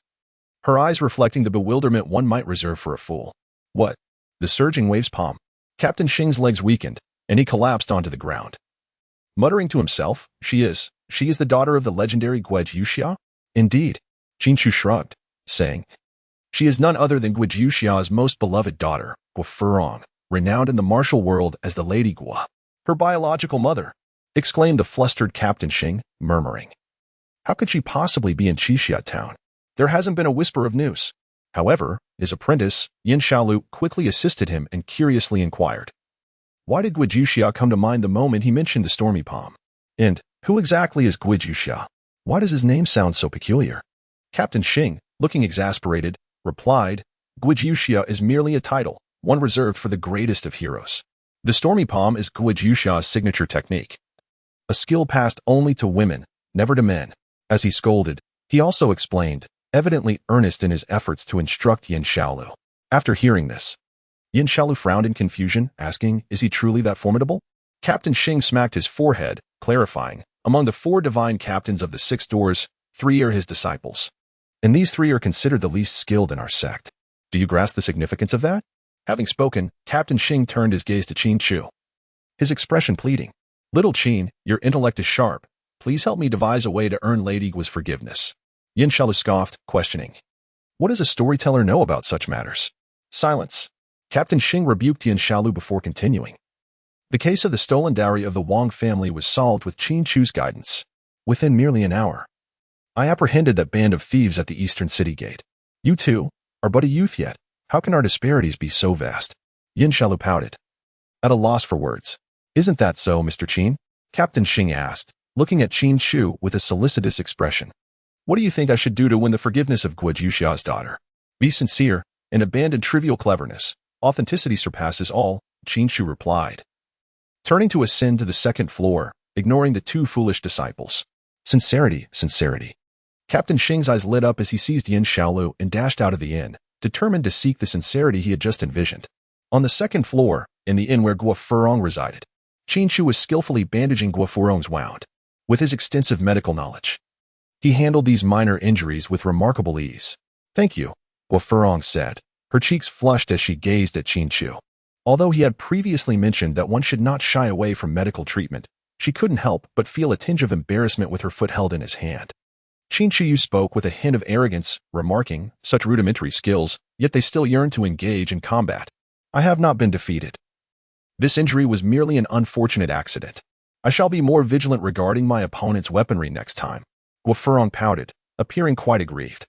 her eyes reflecting the bewilderment one might reserve for a fool. What? The surging wave's palm. Captain Xing's legs weakened, and he collapsed onto the ground. Muttering to himself, She is the daughter of the legendary Guizhuxia? Indeed. Qin Chu shrugged, saying, She is none other than Guizhuxia's most beloved daughter, Guofurong, renowned in the martial world as the Lady Gua. Her biological mother, exclaimed the flustered Captain Xing, murmuring. How could she possibly be in Qixia town? There hasn't been a whisper of news. However, his apprentice, Yin Shaolu, quickly assisted him and curiously inquired. Why did Guizhuxia come to mind the moment he mentioned the stormy palm? And who exactly is Guizhuxia? Why does his name sound so peculiar? Captain Xing, looking exasperated, replied, Guizhuxia is merely a title, one reserved for the greatest of heroes. The stormy palm is Guizhuxia's signature technique. A skill passed only to women, never to men. As he scolded, he also explained, evidently earnest in his efforts to instruct Yin Shaolu. After hearing this, Yin Shaolu frowned in confusion, asking, Is he truly that formidable? Captain Xing smacked his forehead, clarifying, Among the 4 divine captains of the 6 doors, 3 are his disciples. And these 3 are considered the least skilled in our sect. Do you grasp the significance of that? Having spoken, Captain Xing turned his gaze to Qin Chu, his expression pleading. Little Qin, your intellect is sharp. Please help me devise a way to earn Lady Gua's forgiveness. Yin Shaolu scoffed, questioning. What does a storyteller know about such matters? Silence. Captain Xing rebuked Yin Shaolu before continuing. The case of the stolen dowry of the Wang family was solved with Qin Chu's guidance. Within merely an hour, I apprehended that band of thieves at the eastern city gate. You two are but a youth yet. How can our disparities be so vast? Yin Shaolu pouted, at a loss for words. Isn't that so, Mr. Qin? Captain Xing asked, looking at Qin Chu with a solicitous expression. What do you think I should do to win the forgiveness of Guizhuxia's daughter? Be sincere, and abandon trivial cleverness. Authenticity surpasses all, Qin Chu replied, turning to ascend to the 2nd floor, ignoring the 2 foolish disciples. Sincerity, sincerity. Captain Xing's eyes lit up as he seized Yin Shaolu and dashed out of the inn, determined to seek the sincerity he had just envisioned. On the 2nd floor, in the inn where Guofurong resided, Qin Chu was skillfully bandaging Guofurong's wound. With his extensive medical knowledge, he handled these minor injuries with remarkable ease. Thank you, Guofurong said, her cheeks flushed as she gazed at Qin Chu. Although he had previously mentioned that one should not shy away from medical treatment, she couldn't help but feel a tinge of embarrassment with her foot held in his hand. Qin Chu spoke with a hint of arrogance, remarking, such rudimentary skills, yet they still yearn to engage in combat. I have not been defeated. This injury was merely an unfortunate accident. I shall be more vigilant regarding my opponent's weaponry next time. Guofurong pouted, appearing quite aggrieved.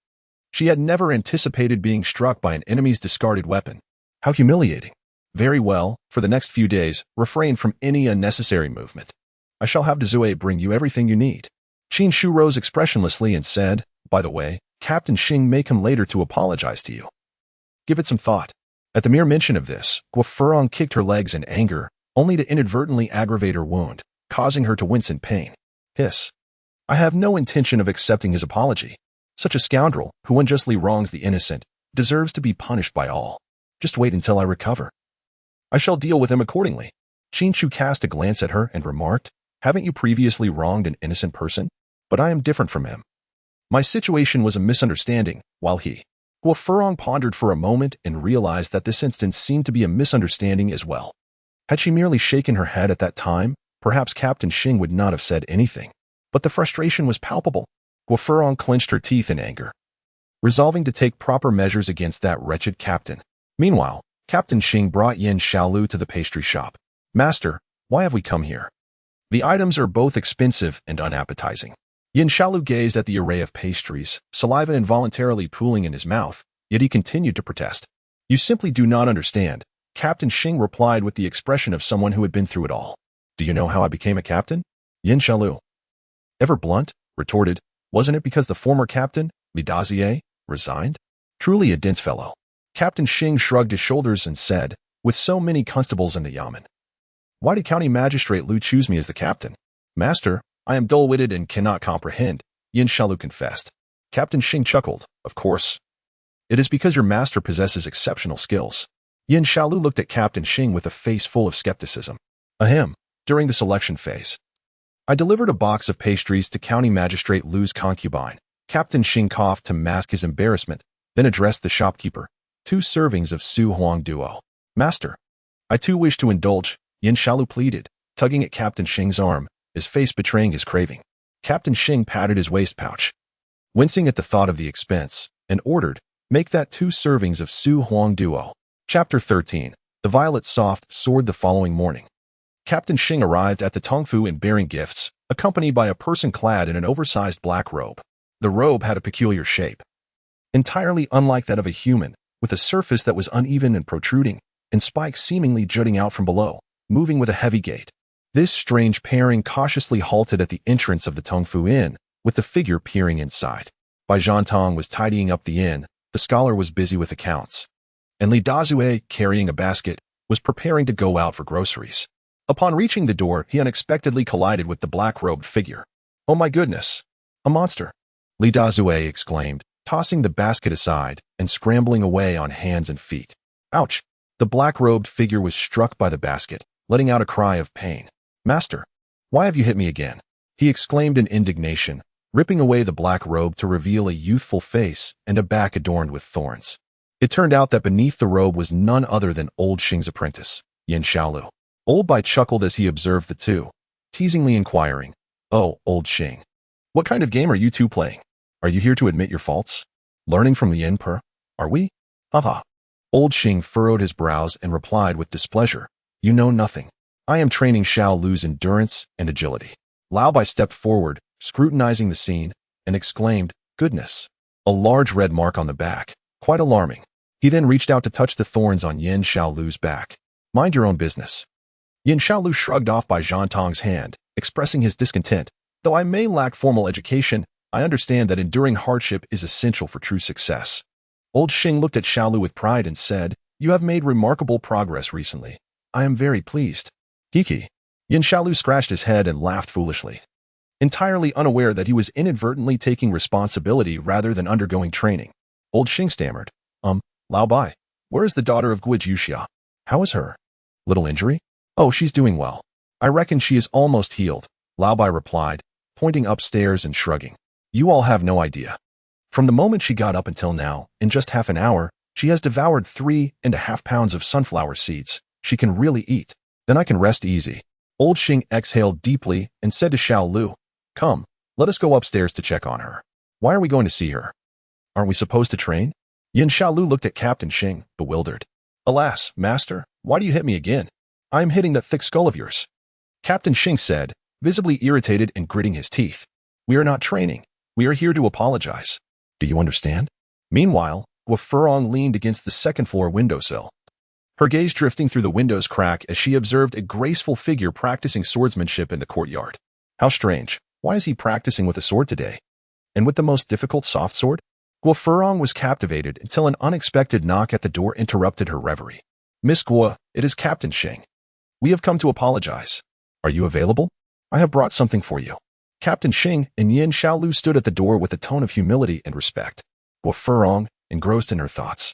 She had never anticipated being struck by an enemy's discarded weapon. How humiliating. Very well, for the next few days, refrain from any unnecessary movement. I shall have Dazue bring you everything you need. Qin Chu rose expressionlessly and said, By the way, Captain Xing may come later to apologize to you. Give it some thought. At the mere mention of this, Guo kicked her legs in anger, only to inadvertently aggravate her wound, causing her to wince in pain. Hiss. I have no intention of accepting his apology. Such a scoundrel, who unjustly wrongs the innocent, deserves to be punished by all. Just wait until I recover. I shall deal with him accordingly. Qin Chu cast a glance at her and remarked, haven't you previously wronged an innocent person? But I am different from him. My situation was a misunderstanding, while Guo pondered for a moment and realized that this instance seemed to be a misunderstanding as well. Had she merely shaken her head at that time, perhaps Captain Xing would not have said anything. But the frustration was palpable. Guo clenched her teeth in anger, resolving to take proper measures against that wretched captain. Meanwhile, Captain Xing brought Yin Xiaolu to the pastry shop. Master, why have we come here? The items are both expensive and unappetizing. Yin Xiaolu gazed at the array of pastries, saliva involuntarily pooling in his mouth, yet he continued to protest. You simply do not understand, Captain Xing replied with the expression of someone who had been through it all. Do you know how I became a captain? Yin Xiaolu, ever blunt, retorted, wasn't it because the former captain, Li, resigned? Truly a dense fellow. Captain Xing shrugged his shoulders and said, with so many constables in the yamen, why did County Magistrate Lu choose me as the captain? Master, I am dull-witted and cannot comprehend, Yin Xiaolu confessed. Captain Xing chuckled, of course. It is because your master possesses exceptional skills. Yin Xiaolu looked at Captain Xing with a face full of skepticism. Ahem, during the selection phase, I delivered a box of pastries to County Magistrate Lu's concubine. Captain Xing coughed to mask his embarrassment, then addressed the shopkeeper. 2 servings of Su Huang Duo. Master, I too wish to indulge, Yin Xiaolu pleaded, tugging at Captain Xing's arm, his face betraying his craving. Captain Xing patted his waist pouch, wincing at the thought of the expense, and ordered, make that 2 servings of Su Huang Duo. Chapter 13. The Violet Soft soared the following morning. Captain Xing arrived at the Tongfu Inn bearing gifts, accompanied by a person clad in an oversized black robe. The robe had a peculiar shape, entirely unlike that of a human, with a surface that was uneven and protruding, and spikes seemingly jutting out from below, moving with a heavy gait. This strange pairing cautiously halted at the entrance of the Tongfu Inn, with the figure peering inside. Bai Zhantong was tidying up the inn, the scholar was busy with accounts, and Li Dazue, carrying a basket, was preparing to go out for groceries. Upon reaching the door, he unexpectedly collided with the black-robed figure. Oh my goodness! A monster! Li Dazue exclaimed, tossing the basket aside and scrambling away on hands and feet. Ouch! The black-robed figure was struck by the basket, letting out a cry of pain. Master, why have you hit me again? He exclaimed in indignation, ripping away the black robe to reveal a youthful face and a back adorned with thorns. It turned out that beneath the robe was none other than old Xing's apprentice, Yin Xiaolu. Old Bai chuckled as he observed the two, teasingly inquiring, Oh, old Xing, what kind of game are you two playing? Are you here to admit your faults? Learning from the Emperor? Are we? Haha. Old Xing furrowed his brows and replied with displeasure, You know nothing. I am training Xiao Lu's endurance and agility. Lao Bai stepped forward, scrutinizing the scene, and exclaimed, Goodness! A large red mark on the back, quite alarming. He then reached out to touch the thorns on Yin Xiaolu's back. Mind your own business. Yin Xiaolu shrugged off Bai Zhantong's hand, expressing his discontent. Though I may lack formal education, I understand that enduring hardship is essential for true success. Old Xing looked at Xiaolu with pride and said, You have made remarkable progress recently. I am very pleased. Hiki. Yin Xiaolu scratched his head and laughed foolishly, entirely unaware that he was inadvertently taking responsibility rather than undergoing training. Old Xing stammered, Lao Bai, where is the daughter of Guo Juxia? How is her? Little injury? Oh, she's doing well. I reckon she is almost healed, Lao Bai replied, pointing upstairs and shrugging. You all have no idea. From the moment she got up until now, in just half an hour, she has devoured 3.5 pounds of sunflower seeds. She can really eat. Then I can rest easy. Old Xing exhaled deeply and said to Xiao Lu, Come, let us go upstairs to check on her. Why are we going to see her? Aren't we supposed to train? Yin Xiaolu looked at Captain Xing, bewildered. Alas, master, why do you hit me again? I am hitting that thick skull of yours. Captain Xing said, visibly irritated and gritting his teeth. We are not training. We are here to apologize. Do you understand? Meanwhile, Guo leaned against the second-floor windowsill, her gaze drifting through the window's crack as she observed a graceful figure practicing swordsmanship in the courtyard. How strange. Why is he practicing with a sword today? And with the most difficult soft sword? Guo Furong was captivated until an unexpected knock at the door interrupted her reverie. Miss Guo, it is Captain Xing. We have come to apologize. Are you available? I have brought something for you. Captain Xing and Yin Xiaolu stood at the door with a tone of humility and respect. Guo Furong, engrossed in her thoughts,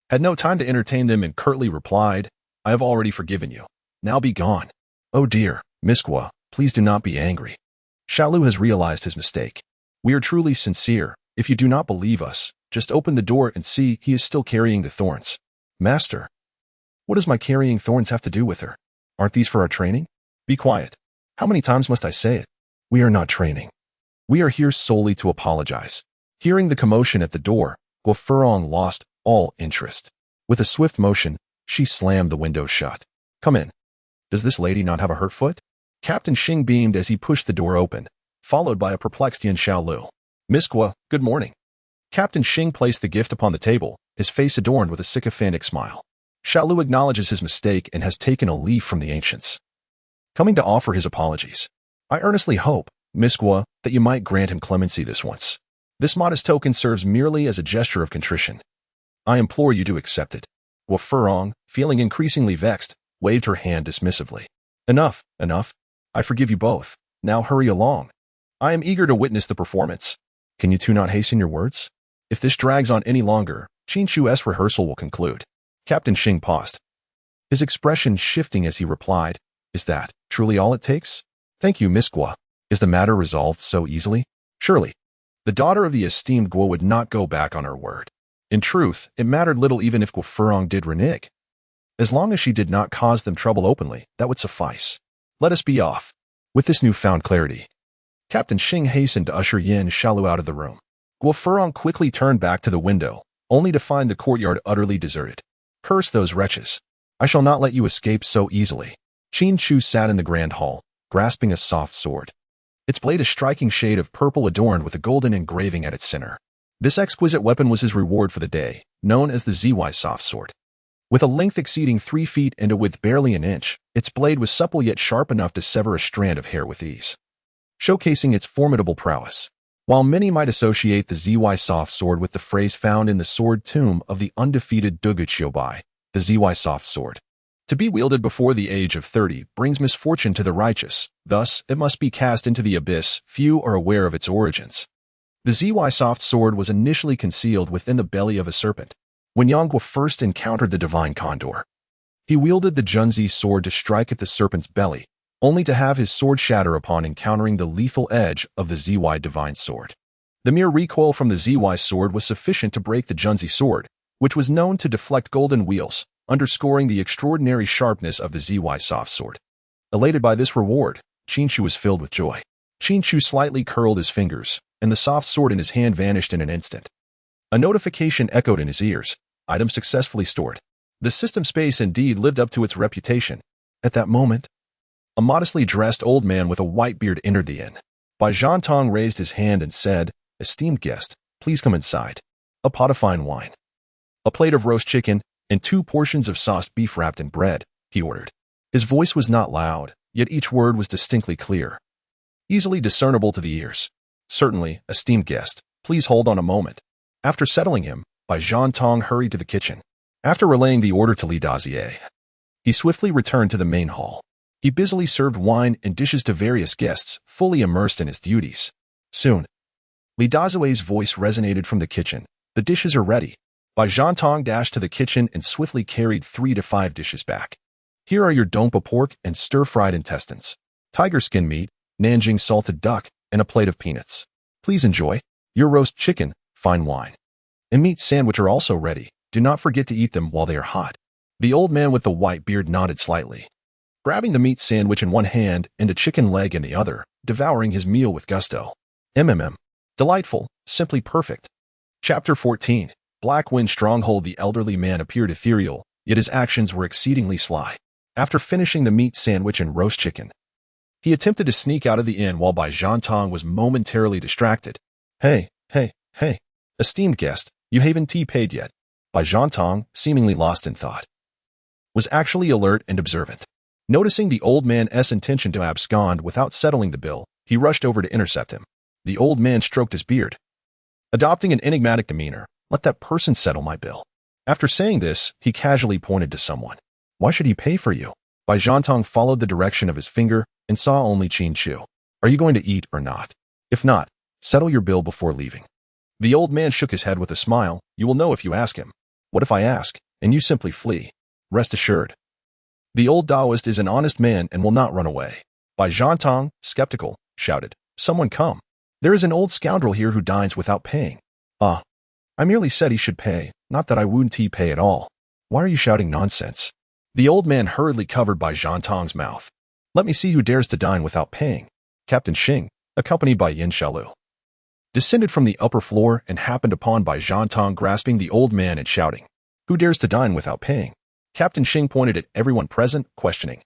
had no time to entertain them and curtly replied, I have already forgiven you. Now be gone. Oh dear, Miss Guo, please do not be angry. Xiaolu has realized his mistake. We are truly sincere. If you do not believe us, just open the door and see he is still carrying the thorns. Master, what does my carrying thorns have to do with her? Aren't these for our training? Be quiet. How many times must I say it? We are not training. We are here solely to apologize. Hearing the commotion at the door, Guo Furong lost all interest. With a swift motion, she slammed the window shut. Come in. Does this lady not have a hurt foot? Captain Xing beamed as he pushed the door open, followed by a perplexed Yin Xiaolu. Miss Guo, good morning. Captain Xing placed the gift upon the table, his face adorned with a sycophantic smile. Xiaolu acknowledges his mistake and has taken a leaf from the ancients, coming to offer his apologies. I earnestly hope, Miss Guo, that you might grant him clemency this once. This modest token serves merely as a gesture of contrition. I implore you to accept it. Guo Furong, feeling increasingly vexed, waved her hand dismissively. Enough, enough. I forgive you both. Now hurry along. I am eager to witness the performance. Can you two not hasten your words? If this drags on any longer, Qin Chu's rehearsal will conclude. Captain Xing paused, his expression shifting as he replied, Is that truly all it takes? Thank you, Miss Guo. Is the matter resolved so easily? Surely. The daughter of the esteemed Guo would not go back on her word. In truth, it mattered little even if Guo Furong did renege. As long as she did not cause them trouble openly, that would suffice. Let us be off. With this newfound clarity, Captain Xing hastened to usher Yin Xiaolu out of the room. Guo Furong quickly turned back to the window, only to find the courtyard utterly deserted. Curse those wretches. I shall not let you escape so easily. Qin Chu sat in the grand hall, grasping a soft sword. Its blade a striking shade of purple adorned with a golden engraving at its center. This exquisite weapon was his reward for the day, known as the ZY soft sword. With a length exceeding 3 feet and a width barely an inch, its blade was supple yet sharp enough to sever a strand of hair with ease, showcasing its formidable prowess. While many might associate the ZY soft sword with the phrase found in the sword tomb of the undefeated Dugu Qiubai, the ZY soft sword, to be wielded before the age of 30 brings misfortune to the righteous, thus it must be cast into the abyss. Few are aware of its origins. The ZY soft sword was initially concealed within the belly of a serpent. When Yangguo first encountered the divine condor, he wielded the Junzi sword to strike at the serpent's belly, only to have his sword shatter upon encountering the lethal edge of the ZY divine sword. The mere recoil from the ZY sword was sufficient to break the Junzi sword, which was known to deflect golden wheels, underscoring the extraordinary sharpness of the ZY soft sword. Elated by this reward, Qin Chu was filled with joy. Qin Chu slightly curled his fingers, and the soft sword in his hand vanished in an instant. A notification echoed in his ears. Item successfully stored. The system space indeed lived up to its reputation. At that moment, a modestly dressed old man with a white beard entered the inn. Bai Zhantong raised his hand and said, Esteemed guest, please come inside. A pot of fine wine, a plate of roast chicken, and 2 portions of sauced beef wrapped in bread, he ordered. His voice was not loud, yet each word was distinctly clear, easily discernible to the ears. Certainly, esteemed guest, please hold on a moment. After settling him, Bai Zhantong hurried to the kitchen. After relaying the order to Li Dazier, he swiftly returned to the main hall. He busily served wine and dishes to various guests, fully immersed in his duties. Soon, Li Dazier's voice resonated from the kitchen. The dishes are ready. Bai Zhantong dashed to the kitchen and swiftly carried 3 to 5 dishes back. Here are your dompa pork and stir-fried intestines, tiger skin meat, Nanjing salted duck, and a plate of peanuts. Please enjoy. Your roast chicken, fine wine, and meat sandwich are also ready. Do not forget to eat them while they are hot. The old man with the white beard nodded slightly, grabbing the meat sandwich in one hand and a chicken leg in the other, devouring his meal with gusto. Delightful, simply perfect. Chapter 14. Black Wind Stronghold. The elderly man appeared ethereal, yet his actions were exceedingly sly. After finishing the meat sandwich and roast chicken, he attempted to sneak out of the inn while Bai Zhantong was momentarily distracted. Hey, esteemed guest, you haven't paid yet. Bai Zhantong, seemingly lost in thought, was actually alert and observant. Noticing the old man's intention to abscond without settling the bill, he rushed over to intercept him. The old man stroked his beard, Adopting an enigmatic demeanor, let that person settle my bill. After saying this, he casually pointed to someone. Why should he pay for you? Bai Zhantong followed the direction of his finger and saw only Qin Chu. Are you going to eat or not? If not, settle your bill before leaving. The old man shook his head with a smile. You will know if you ask him. What if I ask, and you simply flee? Rest assured. The old Taoist is an honest man and will not run away. Bai Zhantong, skeptical, shouted, Someone come. There is an old scoundrel here who dines without paying. Ah, I merely said he should pay, not that I wouldn't pay at all. Why are you shouting nonsense? The old man hurriedly covered Bai Zhantong's mouth. Let me see who dares to dine without paying. Captain Xing, accompanied by Yin Shaolu, descended from the upper floor and happened upon Bai Zhantong grasping the old man and shouting, Who dares to dine without paying? Captain Xing pointed at everyone present, questioning,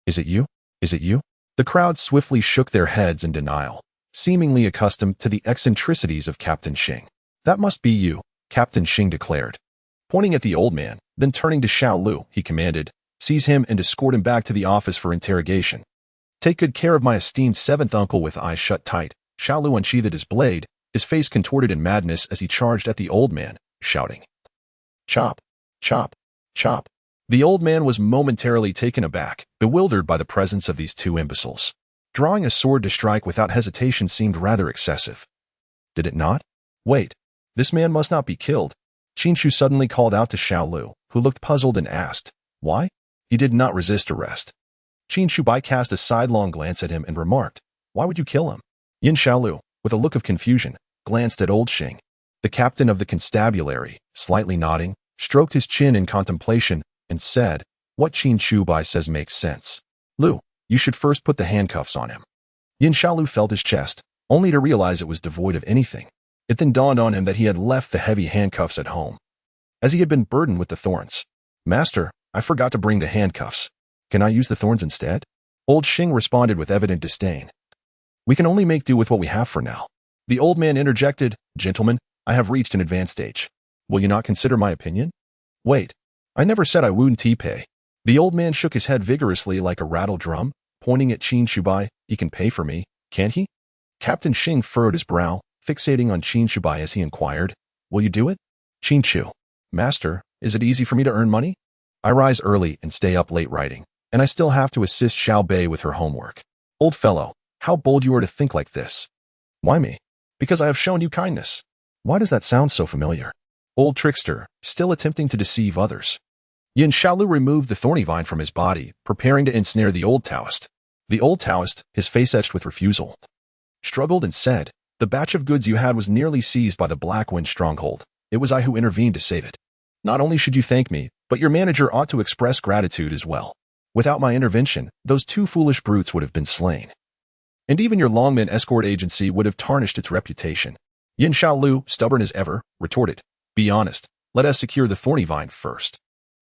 Is it you? Is it you? The crowd swiftly shook their heads in denial, seemingly accustomed to the eccentricities of Captain Xing. That must be you, Captain Xing declared. Pointing at the old man, then turning to Shaolu, he commanded, Seize him and escort him back to the office for interrogation. Take good care of my esteemed seventh uncle. With eyes shut tight, Shaolu unsheathed his blade, his face contorted in madness as he charged at the old man, shouting, Chop, chop, chop. The old man was momentarily taken aback, bewildered by the presence of these two imbeciles. Drawing a sword to strike without hesitation seemed rather excessive. Did it not? Wait, this man must not be killed. Qin Chu suddenly called out to Shaolu, who looked puzzled and asked, Why? He did not resist arrest. Qin Chu cast a sidelong glance at him and remarked, Why would you kill him? Yin Shaolu, with a look of confusion, glanced at old Xing. The captain of the constabulary, slightly nodding, stroked his chin in contemplation and said, What Qin Chu says makes sense. Lu, you should first put the handcuffs on him. Yin Shaolu felt his chest, only to realize it was devoid of anything. It then dawned on him that he had left the heavy handcuffs at home, as he had been burdened with the thorns. Master, I forgot to bring the handcuffs. Can I use the thorns instead? Old Xing responded with evident disdain. We can only make do with what we have for now. The old man interjected, Gentlemen, I have reached an advanced stage. Will you not consider my opinion? Wait, I never said I wouldn't pay. The old man shook his head vigorously like a rattle drum, pointing at Qin Chu. He can pay for me, can't he? Captain Xing furrowed his brow, fixating on Qin Chu as he inquired, Will you do it? Qin Chu, Master, is it easy for me to earn money? I rise early and stay up late writing, and I still have to assist Xiao Bei with her homework. Old fellow, how bold you are to think like this. Why me? Because I have shown you kindness. Why does that sound so familiar? Old trickster, still attempting to deceive others. Yin Shaolu removed the thorny vine from his body, preparing to ensnare the old Taoist. The old Taoist, his face etched with refusal, struggled and said, The batch of goods you had was nearly seized by the Black Wind stronghold. It was I who intervened to save it. Not only should you thank me, but your manager ought to express gratitude as well. Without my intervention, those two foolish brutes would have been slain. And even your Longmen escort agency would have tarnished its reputation. Yin Shaolu, stubborn as ever, retorted, Be honest, let us secure the thorny vine first.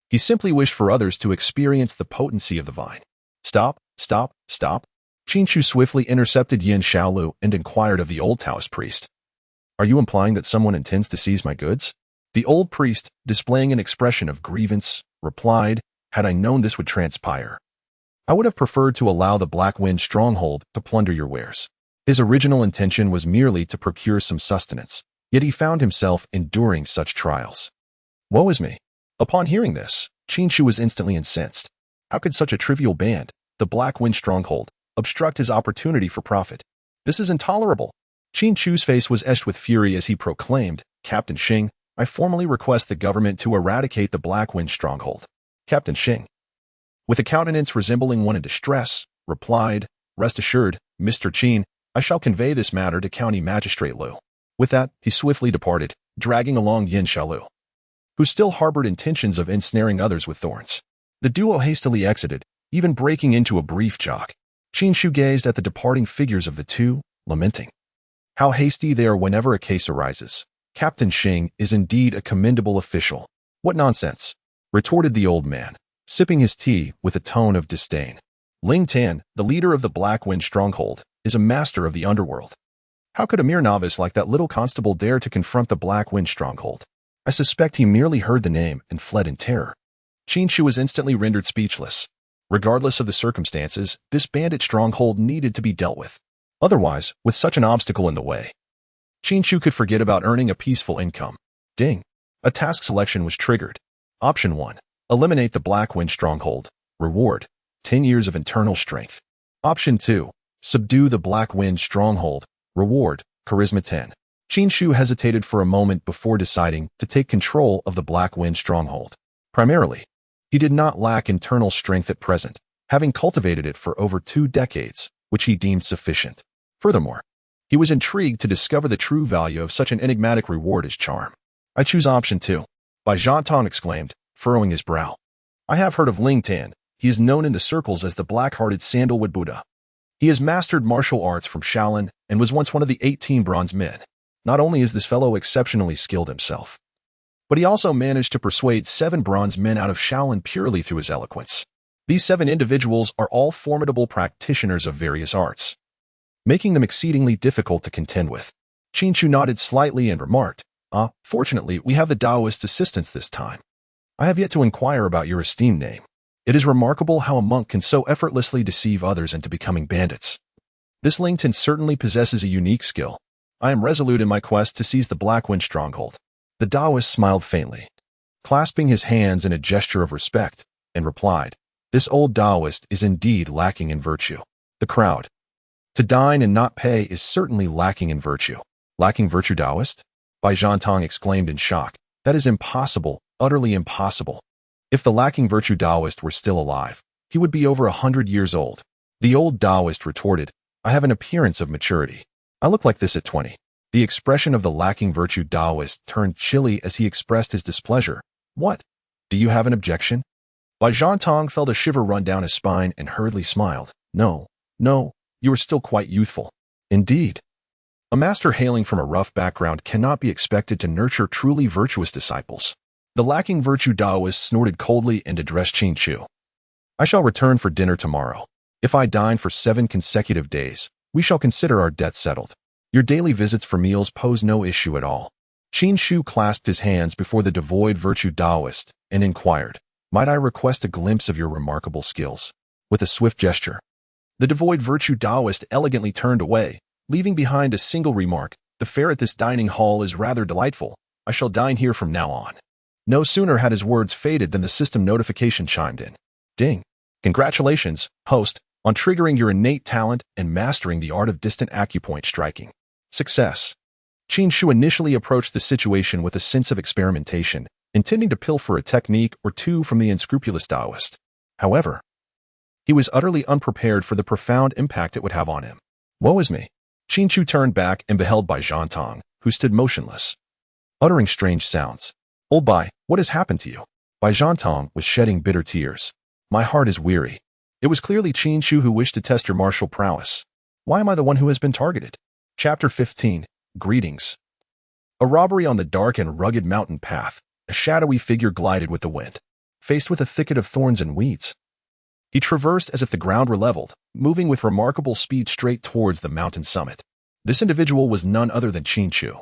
He simply wished for others to experience the potency of the vine. Stop, stop, stop. Qin Chu swiftly intercepted Yin Shaolu and inquired of the old Taoist priest. Are you implying that someone intends to seize my goods? The old priest, displaying an expression of grievance, replied, Had I known this would transpire, I would have preferred to allow the Black Wind stronghold to plunder your wares. His original intention was merely to procure some sustenance, yet he found himself enduring such trials. Woe is me. Upon hearing this, Qin Chu was instantly incensed. How could such a trivial band, the Black Wind stronghold, obstruct his opportunity for profit? This is intolerable. Qin Chu's face was etched with fury as he proclaimed, Captain Xing, I formally request the government to eradicate the Black Wind stronghold. Captain Xing, with a countenance resembling one in distress, replied, Rest assured, Mr. Qin, I shall convey this matter to County Magistrate Lu. With that, he swiftly departed, dragging along Yin Shaolu, who still harbored intentions of ensnaring others with thorns. The duo hastily exited, even breaking into a brief jog. Qin Chu gazed at the departing figures of the two, lamenting. How hasty they are whenever a case arises. Captain Xing is indeed a commendable official. What nonsense, retorted the old man, sipping his tea with a tone of disdain. Ling Tan, the leader of the Black Wind stronghold, is a master of the underworld. How could a mere novice like that little constable dare to confront the Black Wind stronghold? I suspect he merely heard the name and fled in terror. Qin Chu was instantly rendered speechless. Regardless of the circumstances, this bandit stronghold needed to be dealt with. Otherwise, with such an obstacle in the way, Qin Chu could forget about earning a peaceful income. Ding. A task selection was triggered. Option 1. Eliminate the Black Wind Stronghold. Reward: 10 years of internal strength. Option 2. Subdue the Black Wind Stronghold. Reward: Charisma 10. Qin Chu hesitated for a moment before deciding to take control of the Black Wind Stronghold. Primarily, he did not lack internal strength at present, having cultivated it for over 2 decades, which he deemed sufficient. Furthermore, he was intrigued to discover the true value of such an enigmatic reward as charm. I choose option 2. Bai Zhantong exclaimed, furrowing his brow. I have heard of Ling Tan. He is known in the circles as the Black-Hearted Sandalwood Buddha. He has mastered martial arts from Shaolin and was once one of the 18 bronze men. Not only is this fellow exceptionally skilled himself, but he also managed to persuade 7 bronze men out of Shaolin purely through his eloquence. These 7 individuals are all formidable practitioners of various arts, making them exceedingly difficult to contend with. Qin Chu nodded slightly and remarked, fortunately, we have the Taoist assistance this time. I have yet to inquire about your esteemed name. It is remarkable how a monk can so effortlessly deceive others into becoming bandits. This Ling Tan certainly possesses a unique skill. I am resolute in my quest to seize the Black Wind Stronghold. The Taoist smiled faintly, clasping his hands in a gesture of respect, and replied, This old Taoist is indeed lacking in virtue. The crowd. To dine and not pay is certainly lacking in virtue. Lacking virtue, Taoist? Bai Zhantong exclaimed in shock. That is impossible, utterly impossible. If the lacking virtue Taoist were still alive, he would be over 100 years old. The old Taoist retorted, I have an appearance of maturity. I look like this at 20. The expression of the lacking virtue Taoist turned chilly as he expressed his displeasure. What? Do you have an objection? Bai Zhantong felt a shiver run down his spine and hurriedly smiled. No, you are still quite youthful. Indeed. A master hailing from a rough background cannot be expected to nurture truly virtuous disciples. The lacking virtue Taoist snorted coldly and addressed Qin Chu. I shall return for dinner tomorrow. If I dine for 7 consecutive days, we shall consider our debt settled. Your daily visits for meals pose no issue at all. Qin Chu clasped his hands before the devoid virtue Taoist and inquired, Might I request a glimpse of your remarkable skills? With a swift gesture, the devoid virtue Taoist elegantly turned away, leaving behind a single remark, The fare at this dining hall is rather delightful. I shall dine here from now on. No sooner had his words faded than the system notification chimed in. Ding. Congratulations, host, on triggering your innate talent and mastering the art of distant acupoint striking. Success. Qin Chu initially approached the situation with a sense of experimentation, intending to pilfer a technique or two from the unscrupulous Taoist. However, he was utterly unprepared for the profound impact it would have on him. Woe is me. Qin Chu turned back and beheld Bai Zhantong, who stood motionless, uttering strange sounds. Old Bai, what has happened to you? Bai Zhantong was shedding bitter tears. My heart is weary. It was clearly Qin Chu who wished to test your martial prowess. Why am I the one who has been targeted? Chapter 15. Greetings. A robbery on the dark and rugged mountain path. A shadowy figure glided with the wind, faced with a thicket of thorns and weeds. He traversed as if the ground were leveled, moving with remarkable speed straight towards the mountain summit. This individual was none other than Qin Chu,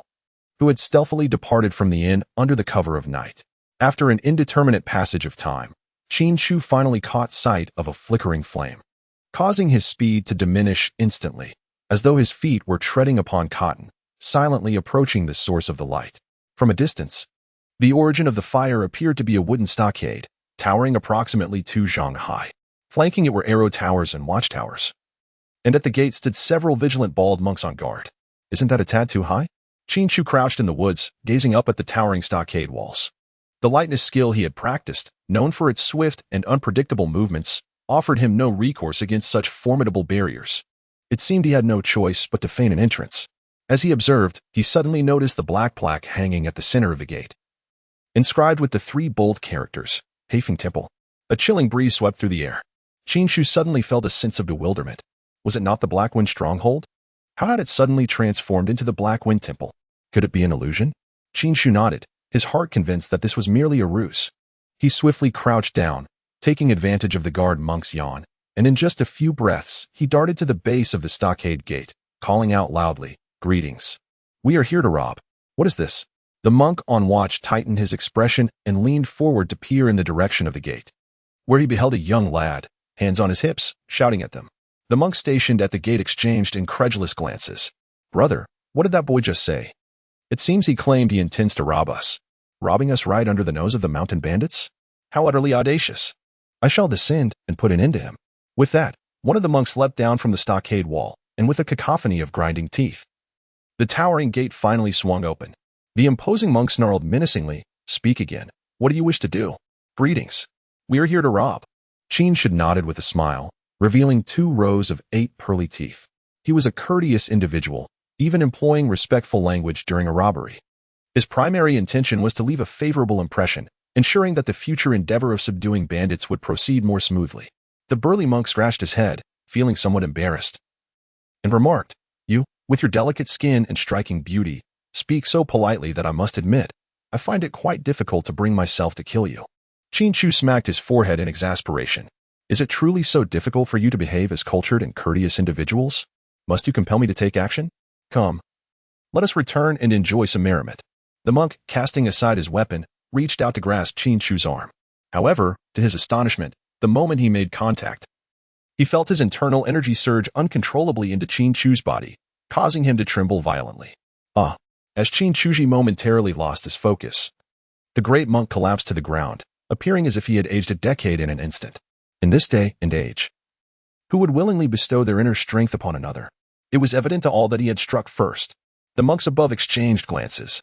who had stealthily departed from the inn under the cover of night. After an indeterminate passage of time, Qin Chu finally caught sight of a flickering flame, causing his speed to diminish instantly, as though his feet were treading upon cotton, silently approaching the source of the light. From a distance, the origin of the fire appeared to be a wooden stockade, towering approximately 2 zhang high. Flanking it were arrow towers and watchtowers, and at the gate stood several vigilant bald monks on guard. Isn't that a tad too high? Qin Chu crouched in the woods, gazing up at the towering stockade walls. The lightness skill he had practiced, known for its swift and unpredictable movements, offered him no recourse against such formidable barriers. It seemed he had no choice but to feign an entrance. As he observed, he suddenly noticed the black plaque hanging at the center of the gate, inscribed with the 3 bold characters, Heifeng Temple. A chilling breeze swept through the air. Qin Chu suddenly felt a sense of bewilderment. Was it not the Black Wind Stronghold? How had it suddenly transformed into the Black Wind Temple? Could it be an illusion? Qin Chu nodded, his heart convinced that this was merely a ruse. He swiftly crouched down, taking advantage of the guard monk's yawn, and in just a few breaths, he darted to the base of the stockade gate, calling out loudly, Greetings. We are here to rob. What is this? The monk on watch tightened his expression and leaned forward to peer in the direction of the gate, where he beheld a young lad, hands on his hips, shouting at them. The monks stationed at the gate exchanged incredulous glances. Brother, What did that boy just say? It seems he claimed he intends to rob us. Robbing us right under the nose of the mountain bandits? How utterly audacious. I shall descend and put an end to him. With that, one of the monks leapt down from the stockade wall, and with a cacophony of grinding teeth, the towering gate finally swung open. The imposing monk snarled menacingly, "Speak again. What do you wish to do?" "Greetings. We are here to rob." Qin Chu nodded with a smile, revealing 2 rows of 8 pearly teeth. He was a courteous individual, even employing respectful language during a robbery. His primary intention was to leave a favorable impression, ensuring that the future endeavor of subduing bandits would proceed more smoothly. The burly monk scratched his head, feeling somewhat embarrassed, and remarked, "You, with your delicate skin and striking beauty, speak so politely that I must admit, I find it quite difficult to bring myself to kill you." Qin Chu smacked his forehead in exasperation. "Is it truly so difficult for you to behave as cultured and courteous individuals? Must you compel me to take action? Come, let us return and enjoy some merriment." The monk, casting aside his weapon, reached out to grasp Qin Chu's arm. However, to his astonishment, the moment he made contact, he felt his internal energy surge uncontrollably into Qin Chu's body, causing him to tremble violently. As Qin Chu momentarily lost his focus, the great monk collapsed to the ground, appearing as if he had aged a decade in an instant. In this day and age, who would willingly bestow their inner strength upon another? It was evident to all that he had struck first. The monks above exchanged glances,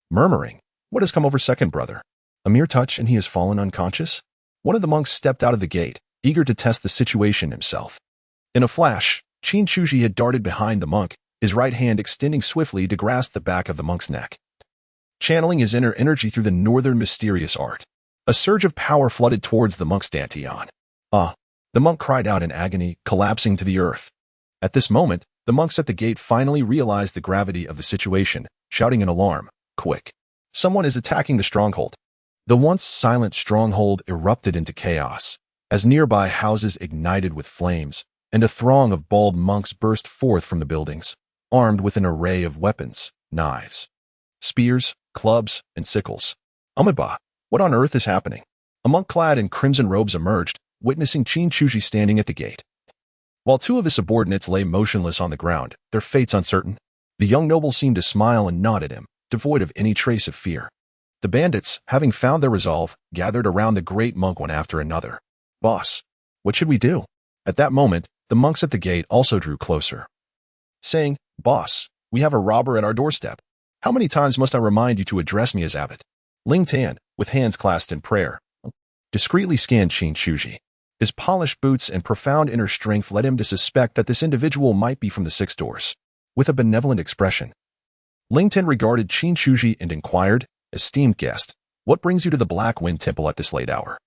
murmuring, "What has come over second, brother? A mere touch and he has fallen unconscious?" One of the monks stepped out of the gate, eager to test the situation himself. In a flash, Qin Chu had darted behind the monk, his right hand extending swiftly to grasp the back of the monk's neck. Channeling his inner energy through the northern mysterious art, a surge of power flooded towards the monk's dantian. The monk cried out in agony, collapsing to the earth. At this moment, the monks at the gate finally realized the gravity of the situation, shouting in alarm, "Quick! Someone is attacking the stronghold." The once silent stronghold erupted into chaos, as nearby houses ignited with flames, and a throng of bald monks burst forth from the buildings, armed with an array of weapons, knives, spears, clubs, and sickles. "Amiba, what on earth is happening?" A monk clad in crimson robes emerged, witnessing Qin Chu standing at the gate. While 2 of his subordinates lay motionless on the ground, their fates uncertain, the young noble seemed to smile and nod at him, devoid of any trace of fear. The bandits, having found their resolve, gathered around the great monk one after another. "Boss, what should we do?" At that moment, the monks at the gate also drew closer, saying, "Boss, we have a robber at our doorstep. How many times must I remind you to address me as abbot?" Ling Tan, with hands clasped in prayer, discreetly scanned Qin Chu. His polished boots and profound inner strength led him to suspect that this individual might be from the 6 doors. With a benevolent expression, Ling Tan regarded Qin Chu and inquired, "Esteemed guest, what brings you to the Black Wind Temple at this late hour?"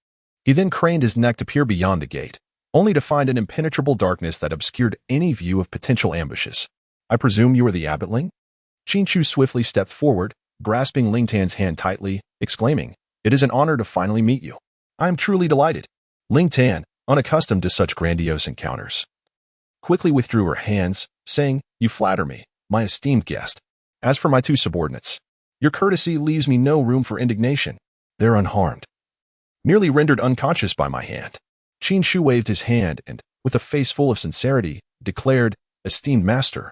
He then craned his neck to peer beyond the gate, only to find an impenetrable darkness that obscured any view of potential ambushes. "I presume you are the abbot, Ling?" Qin Chu swiftly stepped forward, grasping Ling Tan's hand tightly, exclaiming, "It is an honor to finally meet you. I am truly delighted." Ling Tan, unaccustomed to such grandiose encounters, quickly withdrew her hands, saying, "You flatter me, my esteemed guest. As for my 2 subordinates, your courtesy leaves me no room for indignation. They're unharmed, nearly rendered unconscious by my hand." Qin Chu waved his hand and, with a face full of sincerity, declared, "Esteemed master,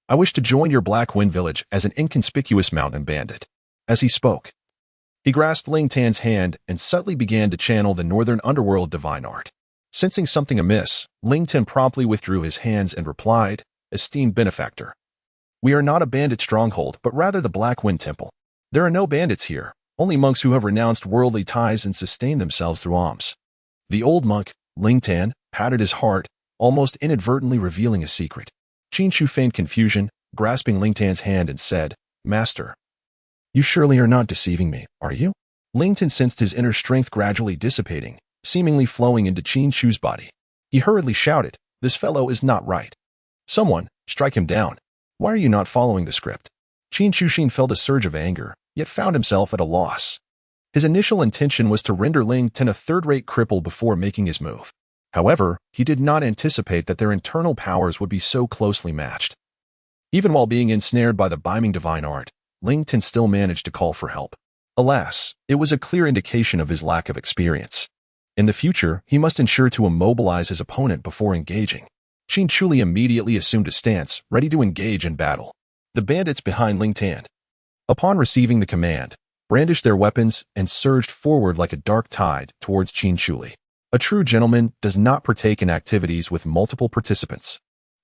I wish to join your Black Wind village as an inconspicuous mountain bandit." As he spoke, he grasped Ling Tan's hand and subtly began to channel the northern underworld divine art. Sensing something amiss, Ling Tan promptly withdrew his hands and replied, "Esteemed benefactor, we are not a bandit stronghold, but rather the Black Wind Temple. There are no bandits here, only monks who have renounced worldly ties and sustain themselves through alms." The old monk, Ling Tan, patted his heart, almost inadvertently revealing a secret. Qin Chu feigned confusion, grasping Ling Tan's hand and said, "Master, you surely are not deceiving me, are you?" Ling Tan sensed his inner strength gradually dissipating, seemingly flowing into Qin Chu's body. He hurriedly shouted, "This fellow is not right. Someone, strike him down. Why are you not following the script?" Qin Chu felt a surge of anger, yet found himself at a loss. His initial intention was to render Ling Tan a third-rate cripple before making his move. However, he did not anticipate that their internal powers would be so closely matched. Even while being ensnared by the beaming divine art, Ling Tan still managed to call for help. Alas, it was a clear indication of his lack of experience. In the future, he must ensure to immobilize his opponent before engaging. Qin Chu immediately assumed a stance, ready to engage in battle. The bandits behind Ling Tan, upon receiving the command, brandished their weapons and surged forward like a dark tide towards Qin Chu. A true gentleman does not partake in activities with multiple participants.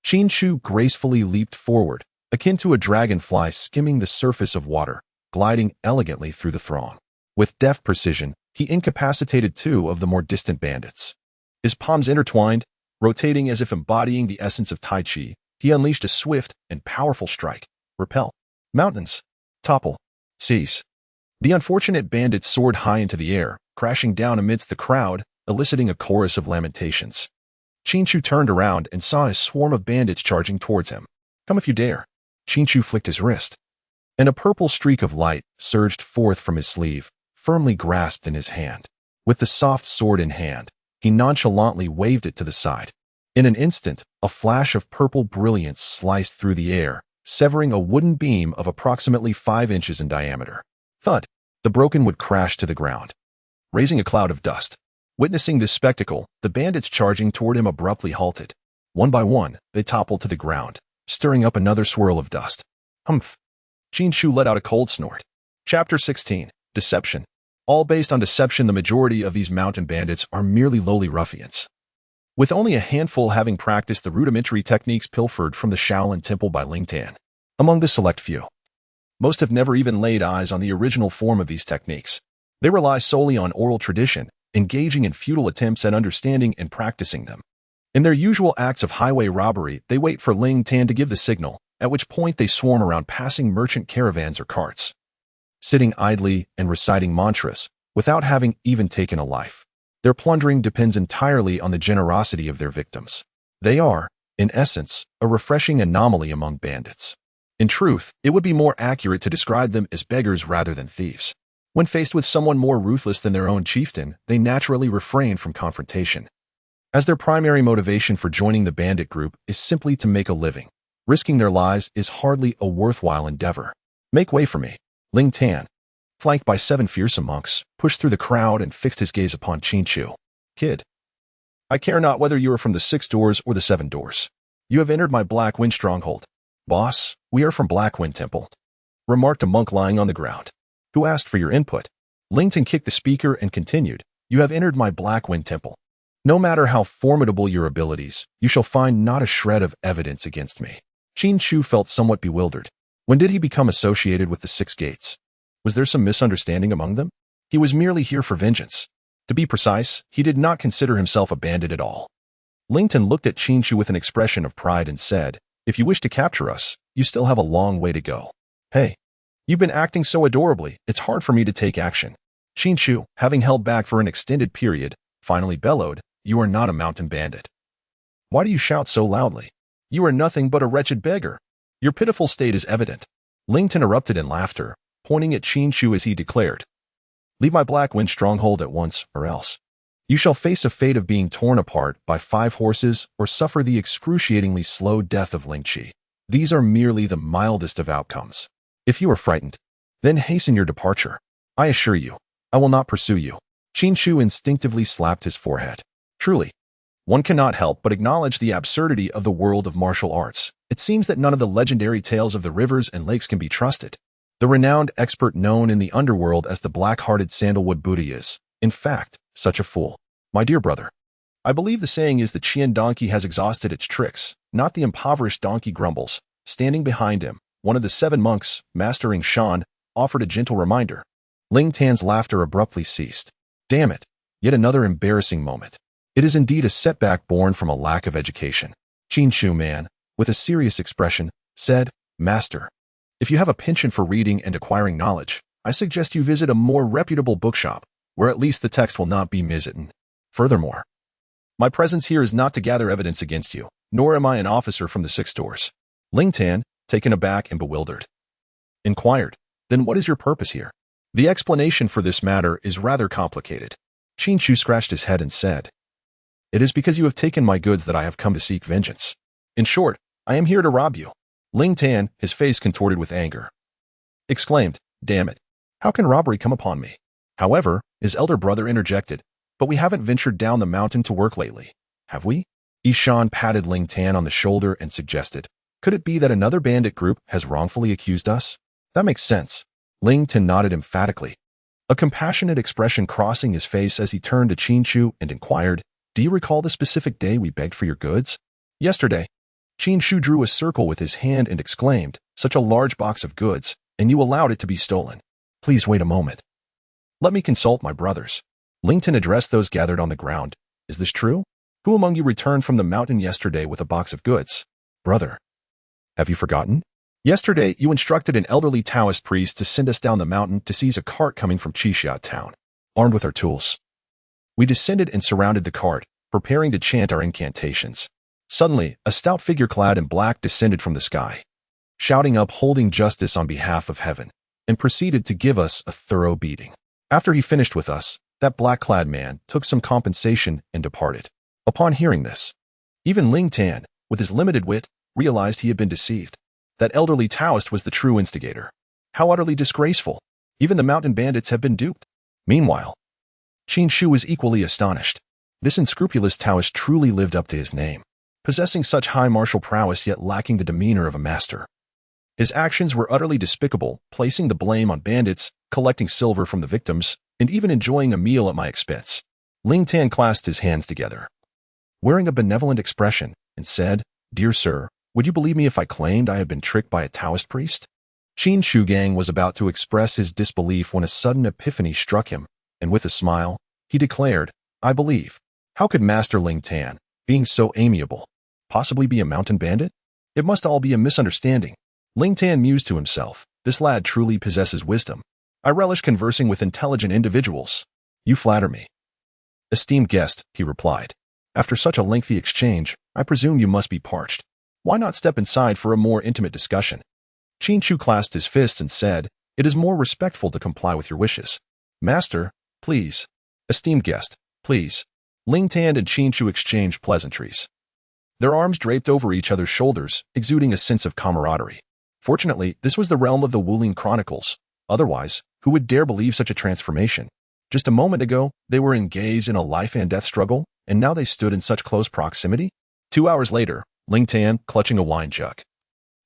Qin Chu gracefully leaped forward, akin to a dragonfly skimming the surface of water, gliding elegantly through the throng. With deft precision, he incapacitated two of the more distant bandits. His palms intertwined, rotating as if embodying the essence of Tai Chi, he unleashed a swift and powerful strike. Repel. Mountains. Topple. Seize. The unfortunate bandits soared high into the air, crashing down amidst the crowd, eliciting a chorus of lamentations. Qin Chu turned around and saw a swarm of bandits charging towards him. Come if you dare. Qin Chu flicked his wrist, and a purple streak of light surged forth from his sleeve, firmly grasped in his hand. With the soft sword in hand, he nonchalantly waved it to the side. In an instant, a flash of purple brilliance sliced through the air, severing a wooden beam of approximately 5 inches in diameter. Thud! The broken wood crashed to the ground, raising a cloud of dust. Witnessing this spectacle, the bandits charging toward him abruptly halted. One by one, they toppled to the ground, stirring up another swirl of dust. Humph! Qin Chu let out a cold snort. Chapter 16. Deception. All based on deception, the majority of these mountain bandits are merely lowly ruffians, with only a handful having practiced the rudimentary techniques pilfered from the Shaolin Temple by Ling Tan. Among the select few, most have never even laid eyes on the original form of these techniques. They rely solely on oral tradition, engaging in futile attempts at understanding and practicing them. In their usual acts of highway robbery, they wait for Ling Tan to give the signal, at which point they swarm around passing merchant caravans or carts, sitting idly and reciting mantras, without having even taken a life. Their plundering depends entirely on the generosity of their victims. They are, in essence, a refreshing anomaly among bandits. In truth, it would be more accurate to describe them as beggars rather than thieves. When faced with someone more ruthless than their own chieftain, they naturally refrain from confrontation, as their primary motivation for joining the bandit group is simply to make a living. Risking their lives is hardly a worthwhile endeavor. Make way for me. Ling Tan, flanked by 7 fearsome monks, pushed through the crowd and fixed his gaze upon Qin Chu. Kid, I care not whether you are from the 6 doors or the 7 doors. You have entered my Black Wind stronghold. Boss, we are from Black Wind Temple, remarked a monk lying on the ground. Who asked for your input? Ling Tan kicked the speaker and continued, You have entered my Black Wind Temple. No matter how formidable your abilities, you shall find not a shred of evidence against me. Qin Chu felt somewhat bewildered. When did he become associated with the 6 gates? Was there some misunderstanding among them? He was merely here for vengeance. To be precise, he did not consider himself a bandit at all. Ling Tan looked at Qin Chu with an expression of pride and said, If you wish to capture us, you still have a long way to go. Hey, you've been acting so adorably, it's hard for me to take action. Qin Chu, having held back for an extended period, finally bellowed, You are not a mountain bandit. Why do you shout so loudly? You are nothing but a wretched beggar. Your pitiful state is evident. Ling Tan erupted in laughter, pointing at Qin Chu as he declared, Leave my Black Wind stronghold at once, or else you shall face a fate of being torn apart by 5 horses or suffer the excruciatingly slow death of Ling Qi. These are merely the mildest of outcomes. If you are frightened, then hasten your departure. I assure you, I will not pursue you. Qin Chu instinctively slapped his forehead. Truly, one cannot help but acknowledge the absurdity of the world of martial arts. It seems that none of the legendary tales of the rivers and lakes can be trusted. The renowned expert known in the underworld as the black-hearted sandalwood Buddha is, in fact, such a fool. My dear brother, I believe the saying is the Qian donkey has exhausted its tricks, not the impoverished donkey grumbles. Standing behind him, one of the 7 monks, mastering Shan, offered a gentle reminder. Ling Tan's laughter abruptly ceased. Damn it, yet another embarrassing moment. It is indeed a setback born from a lack of education. Qin Chu man, with a serious expression, said, Master, if you have a penchant for reading and acquiring knowledge, I suggest you visit a more reputable bookshop, where at least the text will not be miswritten. Furthermore, my presence here is not to gather evidence against you, nor am I an officer from the 6 doors. Ling Tan, taken aback and bewildered, inquired, Then what is your purpose here? The explanation for this matter is rather complicated. Qin Chu scratched his head and said, It is because you have taken my goods that I have come to seek vengeance. In short, I am here to rob you. Ling Tan, his face contorted with anger, exclaimed, Damn it, how can robbery come upon me? However, his elder brother interjected, But we haven't ventured down the mountain to work lately, have we? Ishan patted Ling Tan on the shoulder and suggested, Could it be that another bandit group has wrongfully accused us? That makes sense. Ling Tin nodded emphatically, a compassionate expression crossing his face as he turned to Qin Chu and inquired, "Do you recall the specific day we begged for your goods?" "Yesterday." Qin Chu drew a circle with his hand and exclaimed, "Such a large box of goods, and you allowed it to be stolen. Please wait a moment. Let me consult my brothers." Ling Tin addressed those gathered on the ground. "Is this true? Who among you returned from the mountain yesterday with a box of goods?" "Brother. Have you forgotten? Yesterday, you instructed an elderly Taoist priest to send us down the mountain to seize a cart coming from Qixia town, armed with our tools. We descended and surrounded the cart, preparing to chant our incantations. Suddenly, a stout figure clad in black descended from the sky, shouting upholding justice on behalf of heaven, and proceeded to give us a thorough beating. After he finished with us, that black-clad man took some compensation and departed." Upon hearing this, even Ling Tan, with his limited wit, realized he had been deceived. That elderly Taoist was the true instigator. How utterly disgraceful. Even the mountain bandits have been duped. Meanwhile, Qin Chu was equally astonished. This unscrupulous Taoist truly lived up to his name, possessing such high martial prowess yet lacking the demeanor of a master. His actions were utterly despicable, placing the blame on bandits, collecting silver from the victims, and even enjoying a meal at my expense. Ling Tan clasped his hands together, wearing a benevolent expression, and said, "Dear sir, would you believe me if I claimed I had been tricked by a Taoist priest?" Qin Chu Gang was about to express his disbelief when a sudden epiphany struck him, and with a smile, he declared, "I believe. How could Master Ling Tan, being so amiable, possibly be a mountain bandit? It must all be a misunderstanding." Ling Tan mused to himself, "This lad truly possesses wisdom. I relish conversing with intelligent individuals." "You flatter me, esteemed guest," he replied. "After such a lengthy exchange, I presume you must be parched. Why not step inside for a more intimate discussion?" Qin Chu clasped his fists and said, "It is more respectful to comply with your wishes. Master, please. Esteemed guest, please." Ling Tan and Qin Chu exchanged pleasantries, their arms draped over each other's shoulders, exuding a sense of camaraderie. Fortunately, this was the realm of the Wuling Chronicles. Otherwise, who would dare believe such a transformation? Just a moment ago, they were engaged in a life-and-death struggle, and now they stood in such close proximity? 2 hours later, Ling Tan, clutching a wine jug,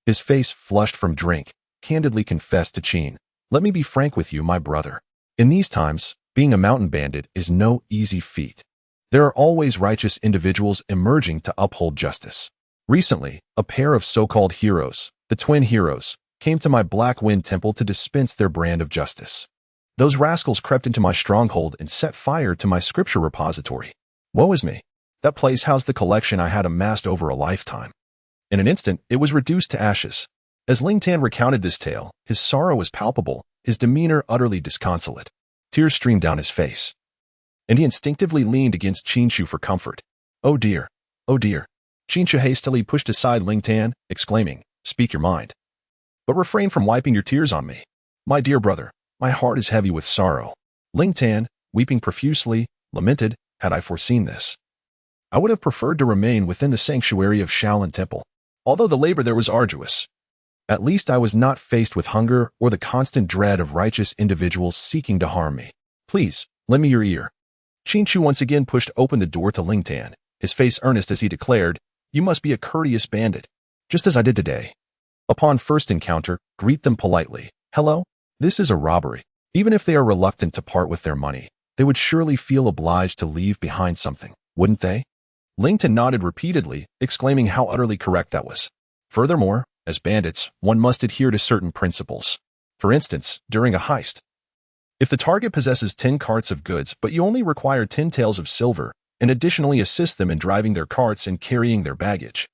his face flushed from drink, candidly confessed to Qin, "Let me be frank with you, my brother. In these times, being a mountain bandit is no easy feat. There are always righteous individuals emerging to uphold justice. Recently, a pair of so-called heroes, the twin heroes, came to my Black Wind Temple to dispense their brand of justice. Those rascals crept into my stronghold and set fire to my scripture repository. Woe is me. That place housed the collection I had amassed over a lifetime. In an instant, it was reduced to ashes." As Ling Tan recounted this tale, his sorrow was palpable, his demeanor utterly disconsolate. Tears streamed down his face, and he instinctively leaned against Qin Chu for comfort. "Oh dear, oh dear." Qin Chu hastily pushed aside Ling Tan, exclaiming, "Speak your mind, but refrain from wiping your tears on me. My dear brother, my heart is heavy with sorrow." Ling Tan, weeping profusely, lamented, "Had I foreseen this, I would have preferred to remain within the sanctuary of Shaolin Temple. Although the labor there was arduous, at least I was not faced with hunger or the constant dread of righteous individuals seeking to harm me. Please, lend me your ear." Qin Chu once again pushed open the door to Ling Tan, his face earnest as he declared, "You must be a courteous bandit, just as I did today. Upon first encounter, greet them politely. Hello? This is a robbery. Even if they are reluctant to part with their money, they would surely feel obliged to leave behind something, wouldn't they?" Ling Tan nodded repeatedly, exclaiming how utterly correct that was. Furthermore, as bandits, one must adhere to certain principles. For instance, during a heist, if the target possesses 10 carts of goods but you only require 10 taels of silver, and additionally assist them in driving their carts and carrying their baggage,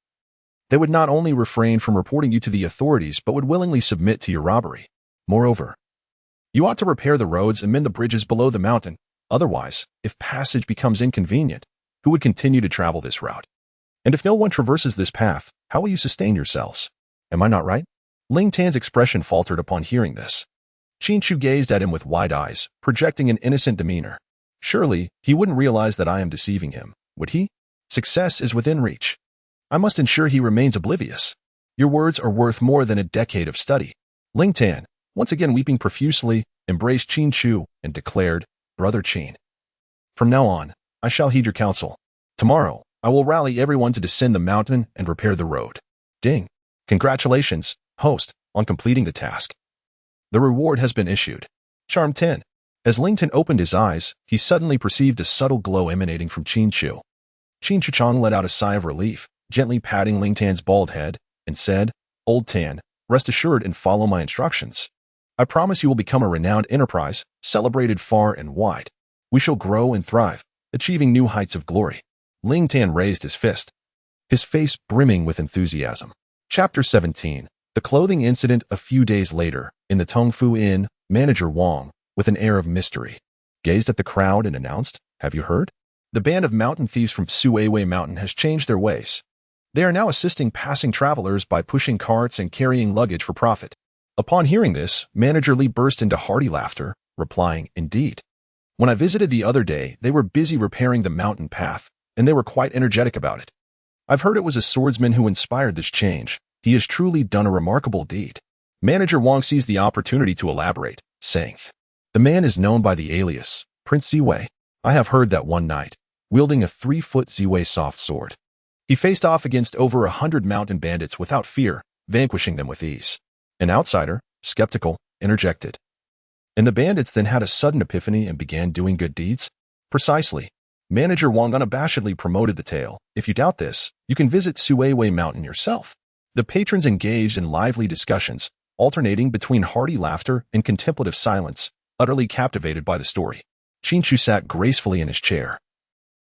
they would not only refrain from reporting you to the authorities but would willingly submit to your robbery. Moreover, you ought to repair the roads and mend the bridges below the mountain. Otherwise, if passage becomes inconvenient, who would continue to travel this route? And if no one traverses this path, how will you sustain yourselves? Am I not right?" Ling Tan's expression faltered upon hearing this. Qin Chu gazed at him with wide eyes, projecting an innocent demeanor. Surely, he wouldn't realize that I am deceiving him, would he? Success is within reach. I must ensure he remains oblivious. Your words are worth more than a decade of study." Ling Tan, once again weeping profusely, embraced Qin Chu and declared, "Brother Qin, from now on, I shall heed your counsel. Tomorrow, I will rally everyone to descend the mountain and repair the road." Ding. Congratulations, host, on completing the task. The reward has been issued. Charm 10. As Ling Tan opened his eyes, he suddenly perceived a subtle glow emanating from Qin Chu. Qin Chu Chang let out a sigh of relief, gently patting Ling Tan's bald head, and said, "Old Tan, rest assured and follow my instructions. I promise you will become a renowned enterprise, celebrated far and wide. We shall grow and thrive, achieving new heights of glory." Ling Tan raised his fist, his face brimming with enthusiasm. Chapter 17. The clothing incident. A few days later, in the Tongfu Inn, Manager Wang, with an air of mystery, gazed at the crowd and announced, "Have you heard? The band of mountain thieves from Suiwei Mountain has changed their ways. They are now assisting passing travelers by pushing carts and carrying luggage for profit." Upon hearing this, Manager Li burst into hearty laughter, replying, "Indeed. When I visited the other day, they were busy repairing the mountain path, and they were quite energetic about it. I've heard it was a swordsman who inspired this change. He has truly done a remarkable deed." Manager Wang seized the opportunity to elaborate, saying, "The man is known by the alias, Prince Ziwei. I have heard that one night, wielding a 3-foot Ziwei soft sword, he faced off against over 100 mountain bandits without fear, vanquishing them with ease." An outsider, skeptical, interjected, "And the bandits then had a sudden epiphany and began doing good deeds?" "Precisely." Manager Wang unabashedly promoted the tale. "If you doubt this, you can visit Suiwei Mountain yourself." The patrons engaged in lively discussions, alternating between hearty laughter and contemplative silence, utterly captivated by the story. Qin Chu sat gracefully in his chair,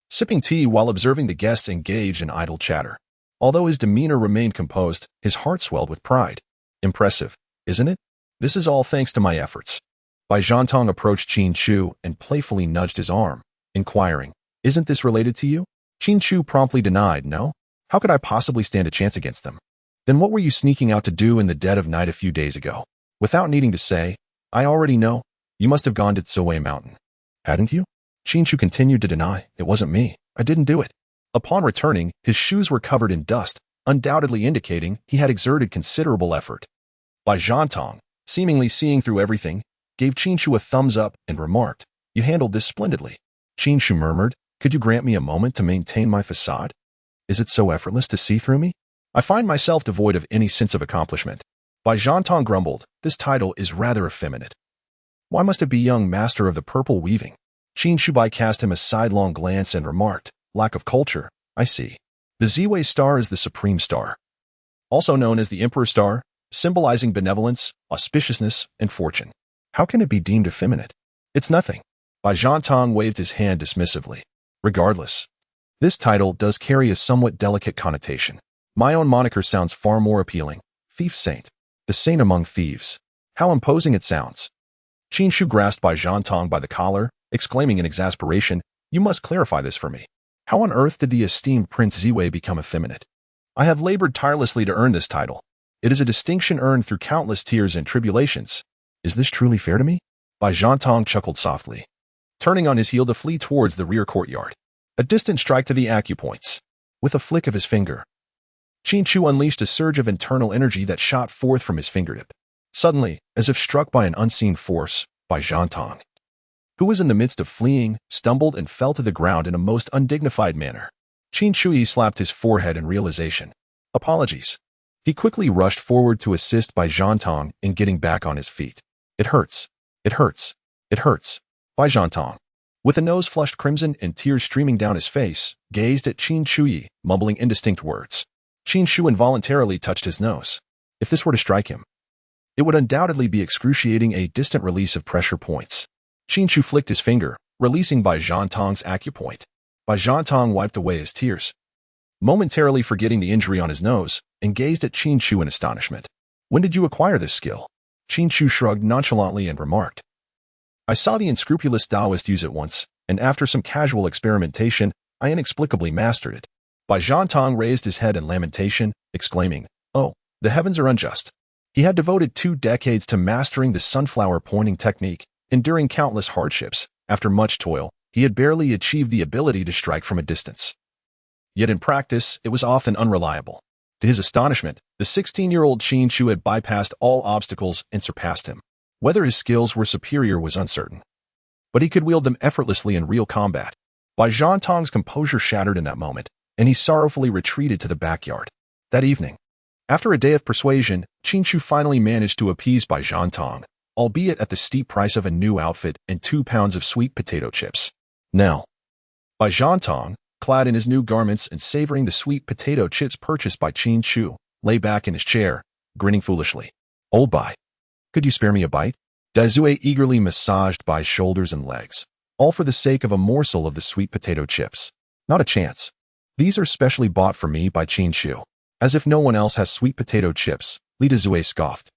sipping tea while observing the guests engaged in idle chatter. Although his demeanor remained composed, his heart swelled with pride. "Impressive, isn't it? This is all thanks to my efforts." Bai Zhantong approached Qin Chu and playfully nudged his arm, inquiring, "Isn't this related to you?" Qin Chu promptly denied, "No. How could I possibly stand a chance against them?" "Then what were you sneaking out to do in the dead of night a few days ago?" "Without needing to say, I already know. You must have gone to Suiwei Mountain." "Hadn't you?" Qin Chu continued to deny, "It wasn't me. I didn't do it." Upon returning, his shoes were covered in dust, undoubtedly indicating he had exerted considerable effort. Bai Zhantong, seemingly seeing through everything, gave Qin Chu a thumbs up and remarked, "You handled this splendidly." Qin Chu murmured, "Could you grant me a moment to maintain my facade? Is it so effortless to see through me? I find myself devoid of any sense of accomplishment." Bai Zhantong grumbled, "This title is rather effeminate. Why must it be young master of the purple weaving?" Qin Chu cast him a sidelong glance and remarked, "Lack of culture, I see. The Ziwei star is the supreme star, also known as the Emperor star, symbolizing benevolence, auspiciousness, and fortune. How can it be deemed effeminate? It's nothing." Bai Zhantong waved his hand dismissively. "Regardless, this title does carry a somewhat delicate connotation. My own moniker sounds far more appealing. Thief Saint. The saint among thieves. How imposing it sounds." Qin Chu grasped Bai Zhantong by the collar, exclaiming in exasperation, "You must clarify this for me. How on earth did the esteemed Prince Ziwei become effeminate? I have labored tirelessly to earn this title. It is a distinction earned through countless tears and tribulations. Is this truly fair to me?" Bai Zhantong chuckled softly, turning on his heel to flee towards the rear courtyard. A distant strike to the acupoints. With a flick of his finger, Qin Chu unleashed a surge of internal energy that shot forth from his fingertip. Suddenly, as if struck by an unseen force, Bai Zhantong, who was in the midst of fleeing, stumbled and fell to the ground in a most undignified manner. Qin Chu slapped his forehead in realization. "Apologies." He quickly rushed forward to assist Bai Zhantong in getting back on his feet. "It hurts. It hurts. It hurts." Bai Zhantong, with a nose flushed crimson and tears streaming down his face, gazed at Qin Chu, mumbling indistinct words. Qin Chu involuntarily touched his nose. If this were to strike him, it would undoubtedly be excruciating, a distant release of pressure points. Qin Chu flicked his finger, releasing Bai Zhantong's acupoint. Bai Zhantong wiped away his tears, momentarily forgetting the injury on his nose, and gazed at Qin Chu in astonishment. "When did you acquire this skill?" Qin Chu shrugged nonchalantly and remarked, "I saw the unscrupulous Taoist use it once, and after some casual experimentation, I inexplicably mastered it." Bai Zhantong raised his head in lamentation, exclaiming, "Oh, the heavens are unjust." He had devoted 2 decades to mastering the sunflower pointing technique, enduring countless hardships. After much toil, he had barely achieved the ability to strike from a distance. Yet in practice, it was often unreliable. To his astonishment, the 16-year-old Qin Chu had bypassed all obstacles and surpassed him. Whether his skills were superior was uncertain, but he could wield them effortlessly in real combat. Bai Zhantong's composure shattered in that moment, and he sorrowfully retreated to the backyard. That evening, After a day of persuasion, Qin Chu finally managed to appease Bai Zhantong, albeit at the steep price of a new outfit and 2 pounds of sweet potato chips. Now, Bai Zhantong, clad in his new garments and savoring the sweet potato chips purchased by Qin Chu, lay back in his chair, grinning foolishly. Old Bai, could you spare me a bite? Dazue eagerly massaged Bai's shoulders and legs, all for the sake of a morsel of the sweet potato chips. Not a chance. These are specially bought for me by Qin Chu. As if no one else has sweet potato chips, Li Dazue scoffed.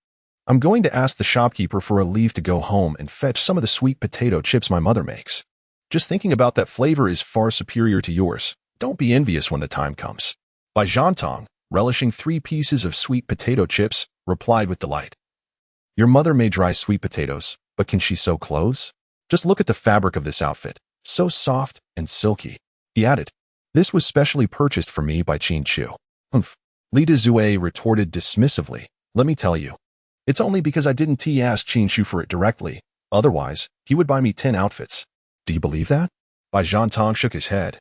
I'm going to ask the shopkeeper for a leave to go home and fetch some of the sweet potato chips my mother makes. Just thinking about that flavor is far superior to yours. Don't be envious when the time comes. Bai Zhantong, relishing 3 pieces of sweet potato chips, replied with delight. Your mother may dry sweet potatoes, but can she sew clothes? Just look at the fabric of this outfit. So soft and silky. He added, this was specially purchased for me by Qin Chu. Humph. Li Dazue retorted dismissively. Let me tell you. It's only because I didn't ask Qin Chu for it directly. Otherwise, he would buy me 10 outfits. Do you believe that? Bai Zhantong shook his head.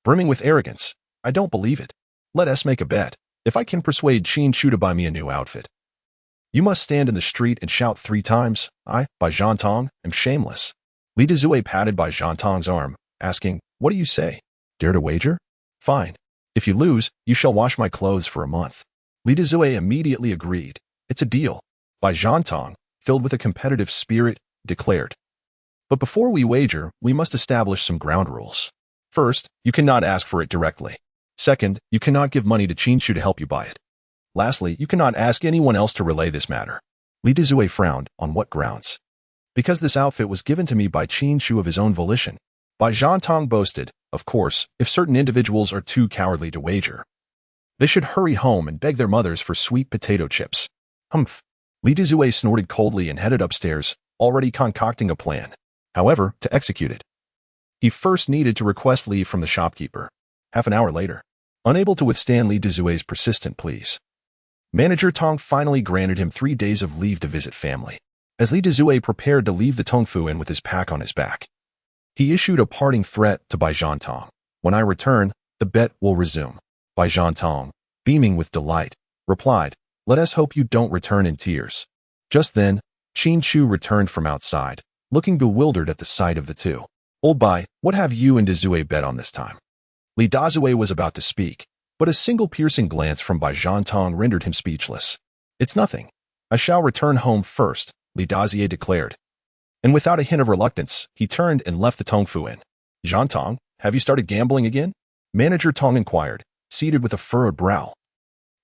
Brimming with arrogance. I don't believe it. Let us make a bet. If I can persuade Qin Chu to buy me a new outfit, you must stand in the street and shout 3 times, I, Bai Zhantong, am shameless. Li Dazue patted Bai Zhantong's arm, asking, what do you say? Dare to wager? Fine. If you lose, you shall wash my clothes for a month. Li Dazue immediately agreed. It's a deal. Bai Zhantong, filled with a competitive spirit, declared. But before we wager, we must establish some ground rules. First, you cannot ask for it directly. Second, you cannot give money to Qin Chu to help you buy it. Lastly, you cannot ask anyone else to relay this matter. Li Dazue frowned. On what grounds? Because this outfit was given to me by Qin Chu of his own volition. Bai Zhantong boasted, of course, if certain individuals are too cowardly to wager, they should hurry home and beg their mothers for sweet potato chips. Humph. Li Dazue snorted coldly and headed upstairs, already concocting a plan. However, to execute it, he first needed to request leave from the shopkeeper. Half an hour later, unable to withstand Li Dazue's persistent pleas, Manager Tong finally granted him 3 days of leave to visit family. As Li Dazue prepared to leave the Tongfu Inn with his pack on his back, he issued a parting threat to Bai Zhantong. When I return, the bet will resume. Bai Zhantong, beaming with delight, replied, let us hope you don't return in tears. Just then, Qin Chu returned from outside, looking bewildered at the sight of the two. Old Bai, what have you and Dazue bet on this time? Li Dazue was about to speak, but a single piercing glance from Bai Zhantong rendered him speechless. It's nothing. I shall return home first, Li Dazue declared. And without a hint of reluctance, he turned and left the Tongfu Inn. Zhantong, have you started gambling again? Manager Tong inquired, seated with a furrowed brow,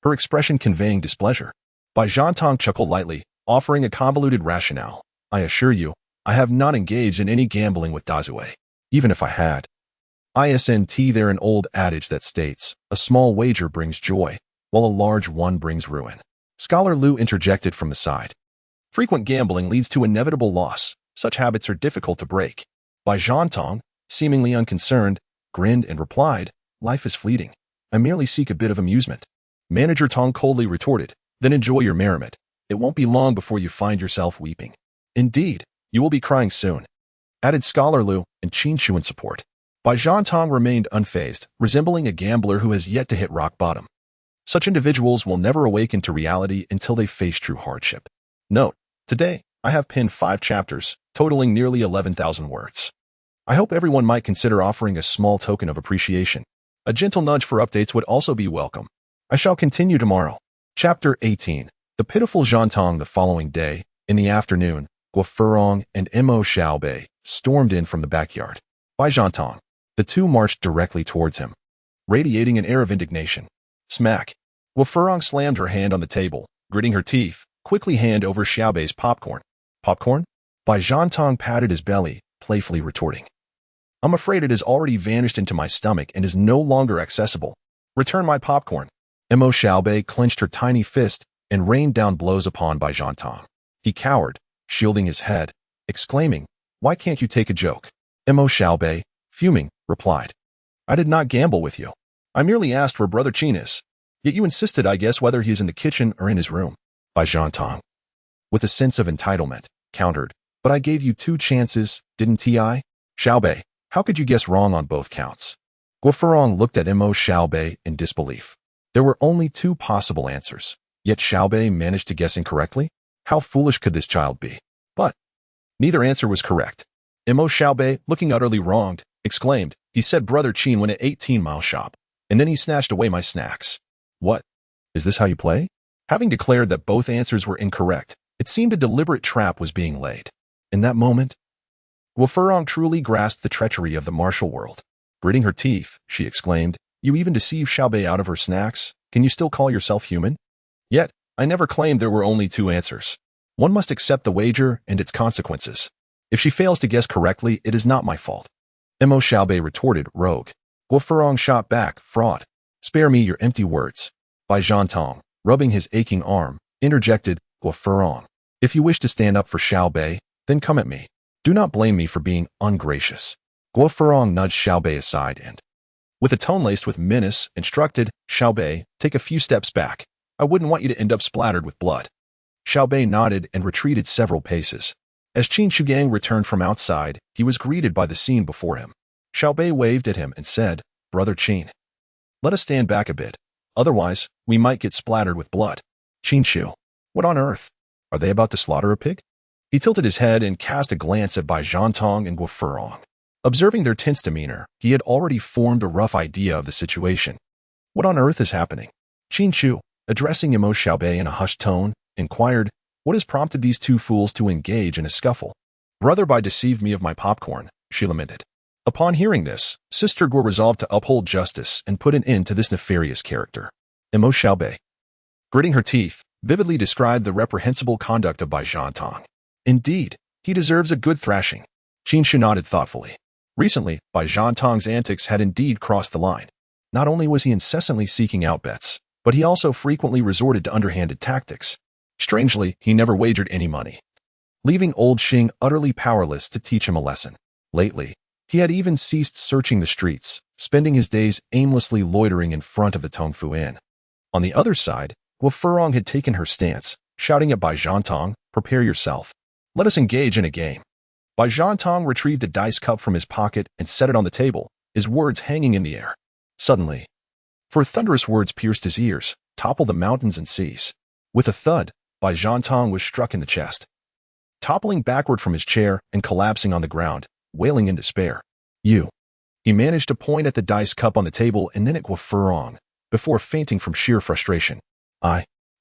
her expression conveying displeasure. Bai Zhantong chuckled lightly, offering a convoluted rationale. I assure you, I have not engaged in any gambling with Dazue. Even if I had. Isn't there an old adage that states, a small wager brings joy, while a large one brings ruin? Scholar Lu interjected from the side. Frequent gambling leads to inevitable loss. Such habits are difficult to break. Bai Zhantong, seemingly unconcerned, grinned and replied, life is fleeting. I merely seek a bit of amusement. Manager Tong coldly retorted, then enjoy your merriment. It won't be long before you find yourself weeping. Indeed, you will be crying soon, added Scholar Lu and Qin Chu in support. Bai Zhantong remained unfazed, resembling a gambler who has yet to hit rock bottom. Such individuals will never awaken to reality until they face true hardship. Note, today, I have penned 5 chapters, totaling nearly 11,000 words. I hope everyone might consider offering a small token of appreciation. A gentle nudge for updates would also be welcome. I shall continue tomorrow. Chapter 18. The pitiful Zhantong. The following day, in the afternoon, Guo Furong and Mo Xiaobei stormed in from the backyard. Bai Zhantong. The two marched directly towards him, radiating an air of indignation. Smack. Guo Furong slammed her hand on the table, gritting her teeth, quickly hand over Xiaobei's popcorn. Popcorn? Bai Zhantong patted his belly, playfully retorting. I'm afraid it has already vanished into my stomach and is no longer accessible. Return my popcorn. Mo Xiaobei clenched her tiny fist and rained down blows upon Bai Zhantong. He cowered, shielding his head, exclaiming, why can't you take a joke? Mo Xiaobei, fuming, replied. I did not gamble with you. I merely asked where Brother Qin is. Yet you insisted I guess whether he is in the kitchen or in his room. Bai Zhantong, with a sense of entitlement, countered, but I gave you 2 chances, didn't I? Xiaobei, how could you guess wrong on both counts? Guo Furong looked at Mo Xiaobei in disbelief. There were only two possible answers, yet Xiaobei managed to guess incorrectly? How foolish could this child be? But neither answer was correct. Mo Xiaobei, looking utterly wronged, exclaimed, "He said Brother Qin went at 18-mile shop, and then he snatched away my snacks." What? Is this how you play? Having declared that both answers were incorrect, it seemed a deliberate trap was being laid. In that moment, Guofurong truly grasped the treachery of the martial world. Gritting her teeth, she exclaimed, "You even deceive Xiaobei out of her snacks? Can you still call yourself human? Yet, I never claimed there were only two answers. One must accept the wager and its consequences. If she fails to guess correctly, it is not my fault." Mo Xiaobei retorted, "Rogue." Guofurong shot back, "Fraud. Spare me your empty words." Bai Zhantong, rubbing his aching arm, interjected, "Guofurong, if you wish to stand up for Xiaobei, then come at me. Do not blame me for being ungracious." Guofurong nudged Xiaobei aside and, with a tone laced with menace, instructed, "Xiaobei, take a few steps back. I wouldn't want you to end up splattered with blood." Xiaobei nodded and retreated several paces. As Qin Chu returned from outside, he was greeted by the scene before him. Xiaobei waved at him and said, "Brother Qin, let us stand back a bit. Otherwise, we might get splattered with blood." Qin Chu, what on earth? Are they about to slaughter a pig? He tilted his head and cast a glance at Bai Zhantong and Guofurong. Observing their tense demeanor, he had already formed a rough idea of the situation. What on earth is happening? Qin Chu, addressing Mo Xiaobei in a hushed tone, inquired, "What has prompted these two fools to engage in a scuffle?" "Brother Bai deceived me of my popcorn," she lamented. Upon hearing this, Sister Guo resolved to uphold justice and put an end to this nefarious character. Mo Xiaobei, gritting her teeth, vividly described the reprehensible conduct of Bai Zhantong. "Indeed, he deserves a good thrashing." Qin Chu nodded thoughtfully. Recently, Bai Zhantong's antics had indeed crossed the line. Not only was he incessantly seeking out bets, but he also frequently resorted to underhanded tactics. Strangely, he never wagered any money, leaving old Xing utterly powerless to teach him a lesson. Lately, he had even ceased searching the streets, spending his days aimlessly loitering in front of the Tongfu Inn. On the other side, Guofurong had taken her stance, shouting at Bai Zhantong, "Prepare yourself. Let us engage in a game." Bai Zhantong retrieved a dice cup from his pocket and set it on the table, his words hanging in the air. Suddenly, for thunderous words pierced his ears, "Topple the mountains and seas." With a thud, Bai Zhantong was struck in the chest, toppling backward from his chair and collapsing on the ground, wailing in despair. "You." He managed to point at the dice cup on the table and then at Guofurong, before fainting from sheer frustration.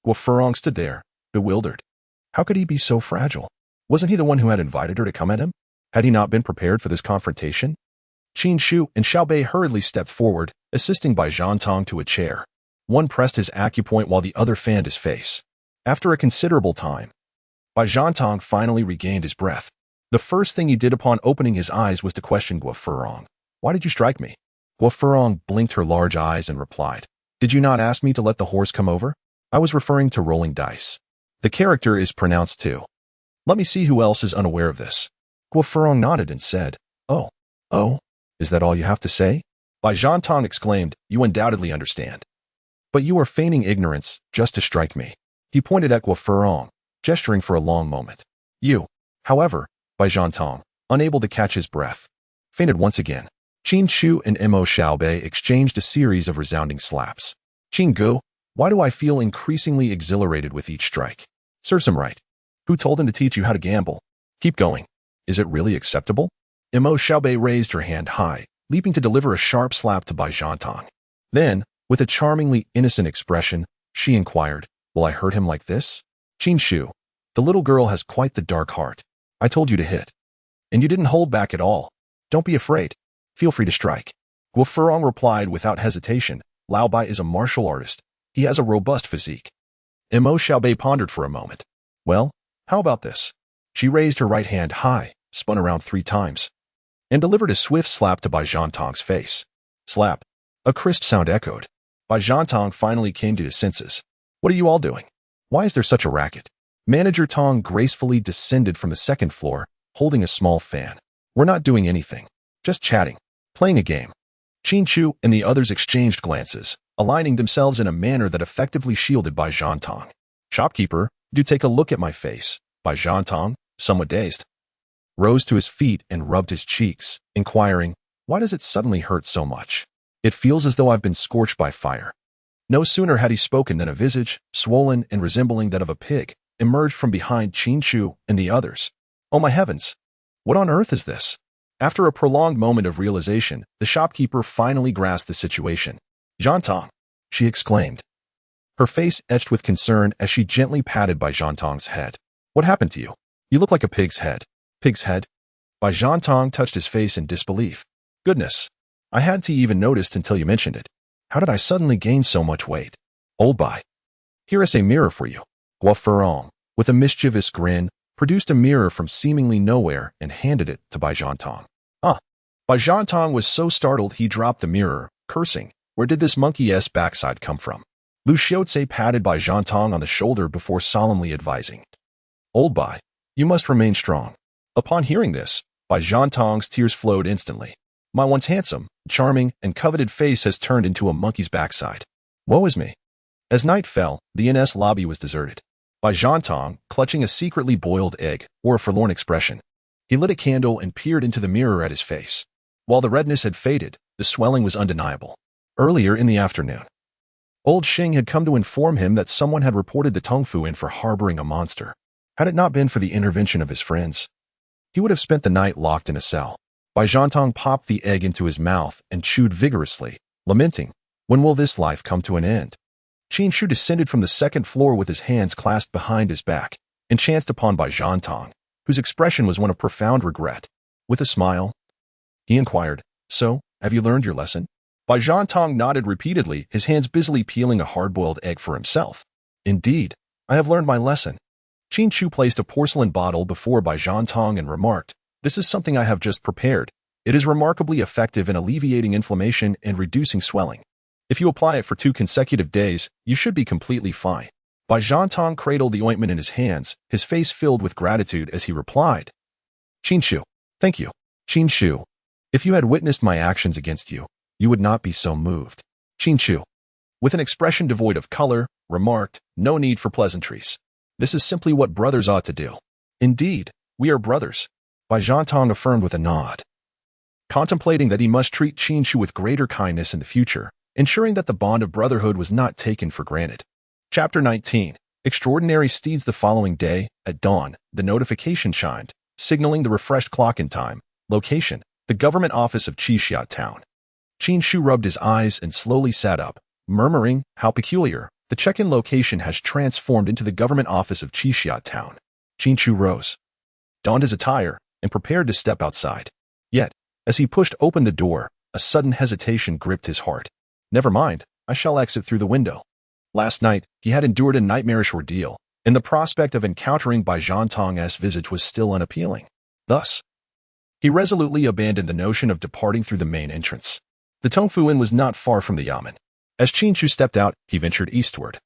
Guofurong stood there, bewildered. How could he be so fragile? Wasn't he the one who had invited her to come at him? Had he not been prepared for this confrontation? Qin Chu and Xiaobei hurriedly stepped forward, assisting Bai Zhantong to a chair. One pressed his acupoint while the other fanned his face. After a considerable time, Bai Zhantong finally regained his breath. The first thing he did upon opening his eyes was to question Guofurong. "Why did you strike me?" Guofurong blinked her large eyes and replied, "Did you not ask me to let the horse come over? I was referring to rolling dice. The character is pronounced too. Let me see who else is unaware of this." Guofurong nodded and said, Oh, is that all you have to say?" Bai Zhantong exclaimed, "You undoubtedly understand. But you are feigning ignorance just to strike me." He pointed at Guofurong, gesturing for a long moment. "You." However, Bai Zhantong, unable to catch his breath, fainted once again. Qin Chu and Mo Xiaobei exchanged a series of resounding slaps. "Qin Gu, why do I feel increasingly exhilarated with each strike? Serves him right. Who told him to teach you how to gamble? Keep going. Is it really acceptable?" Mo Xiaobei raised her hand high, leaping to deliver a sharp slap to Bai Zhantong. Then, with a charmingly innocent expression, she inquired, "Will I hurt him like this?" "Qin Chu, the little girl has quite the dark heart. I told you to hit. And you didn't hold back at all. Don't be afraid. Feel free to strike." Guofurong replied without hesitation, "Lao Bai is a martial artist. He has a robust physique." Mo Xiaobei pondered for a moment. "Well, how about this?" She raised her right hand high, spun around 3 times, and delivered a swift slap to Bai Zhantong's face. Slap. A crisp sound echoed. Bai Zhantong finally came to his senses. "What are you all doing? Why is there such a racket?" Manager Tong gracefully descended from the second floor, holding a small fan. "We're not doing anything. Just chatting. Playing a game." Qin Chu and the others exchanged glances, aligning themselves in a manner that effectively shielded Bai Zhantong. "Shopkeeper, do take a look at my face." Bai Zhantong, somewhat dazed, rose to his feet and rubbed his cheeks, inquiring, "Why does it suddenly hurt so much? It feels as though I've been scorched by fire." No sooner had he spoken than a visage, swollen and resembling that of a pig, emerged from behind Qin Chu and the others. Oh my heavens! What on earth is this? After a prolonged moment of realization, the shopkeeper finally grasped the situation. Jiantong! She exclaimed, her face etched with concern as she gently patted Bai Jiantong's head. What happened to you? You look like a pig's head. Pig's head? Bai Jiantong touched his face in disbelief. Goodness! I hadn't even noticed until you mentioned it. How did I suddenly gain so much weight? Old Bai. Here is a mirror for you. Gua Furong, with a mischievous grin, produced a mirror from seemingly nowhere and handed it to Bai Jiantong. Bai Jiantong was so startled he dropped the mirror, cursing. Where did this monkey-s backside come from? Lu Xiaoze patted Bai Jiantong on the shoulder before solemnly advising. Old Bai, you must remain strong. Upon hearing this, Bai Jiantong's tears flowed instantly. My once handsome, charming, and coveted face has turned into a monkey's backside. Woe is me. As night fell, the NS lobby was deserted. Bai Jiantong, clutching a secretly boiled egg, wore a forlorn expression. He lit a candle and peered into the mirror at his face. While the redness had faded, the swelling was undeniable. Earlier in the afternoon, Old Xing had come to inform him that someone had reported the Tongfu in for harboring a monster. Had it not been for the intervention of his friends, he would have spent the night locked in a cell. Bai Jiantong popped the egg into his mouth and chewed vigorously, lamenting, when will this life come to an end? Qin Chu descended from the second floor with his hands clasped behind his back and chanced upon Bai Jiantong, whose expression was one of profound regret. With a smile, he inquired, So, have you learned your lesson? Bai Jiantong nodded repeatedly, his hands busily peeling a hard-boiled egg for himself. Indeed, I have learned my lesson. Qin Chu placed a porcelain bottle before Bai Jiantong and remarked, This is something I have just prepared. It is remarkably effective in alleviating inflammation and reducing swelling. If you apply it for 2 consecutive days, you should be completely fine. Bai Jiantong cradled the ointment in his hands, his face filled with gratitude as he replied, Qin Chu, thank you. Qin Chu, if you had witnessed my actions against you, you would not be so moved. Qin Chu, with an expression devoid of color, remarked, No need for pleasantries. This is simply what brothers ought to do. Indeed, we are brothers. Bai Jiantong affirmed with a nod. Contemplating that he must treat Qin Chu with greater kindness in the future, ensuring that the bond of brotherhood was not taken for granted. Chapter 19. Extraordinary steeds. The following day, at dawn, the notification chimed, signaling the refreshed clock in time. Location, the government office of Qixia Town. Qin Chu rubbed his eyes and slowly sat up, murmuring, How peculiar. The check-in location has transformed into the government office of Qixia Town. Qin Chu rose, donned his attire, and prepared to step outside. Yet, as he pushed open the door, a sudden hesitation gripped his heart. Never mind, I shall exit through the window. Last night, he had endured a nightmarish ordeal, and the prospect of encountering Bai Jiantong's visage was still unappealing. Thus, he resolutely abandoned the notion of departing through the main entrance. The Tongfu Inn was not far from the yamen. As Qin Chu stepped out, he ventured eastward,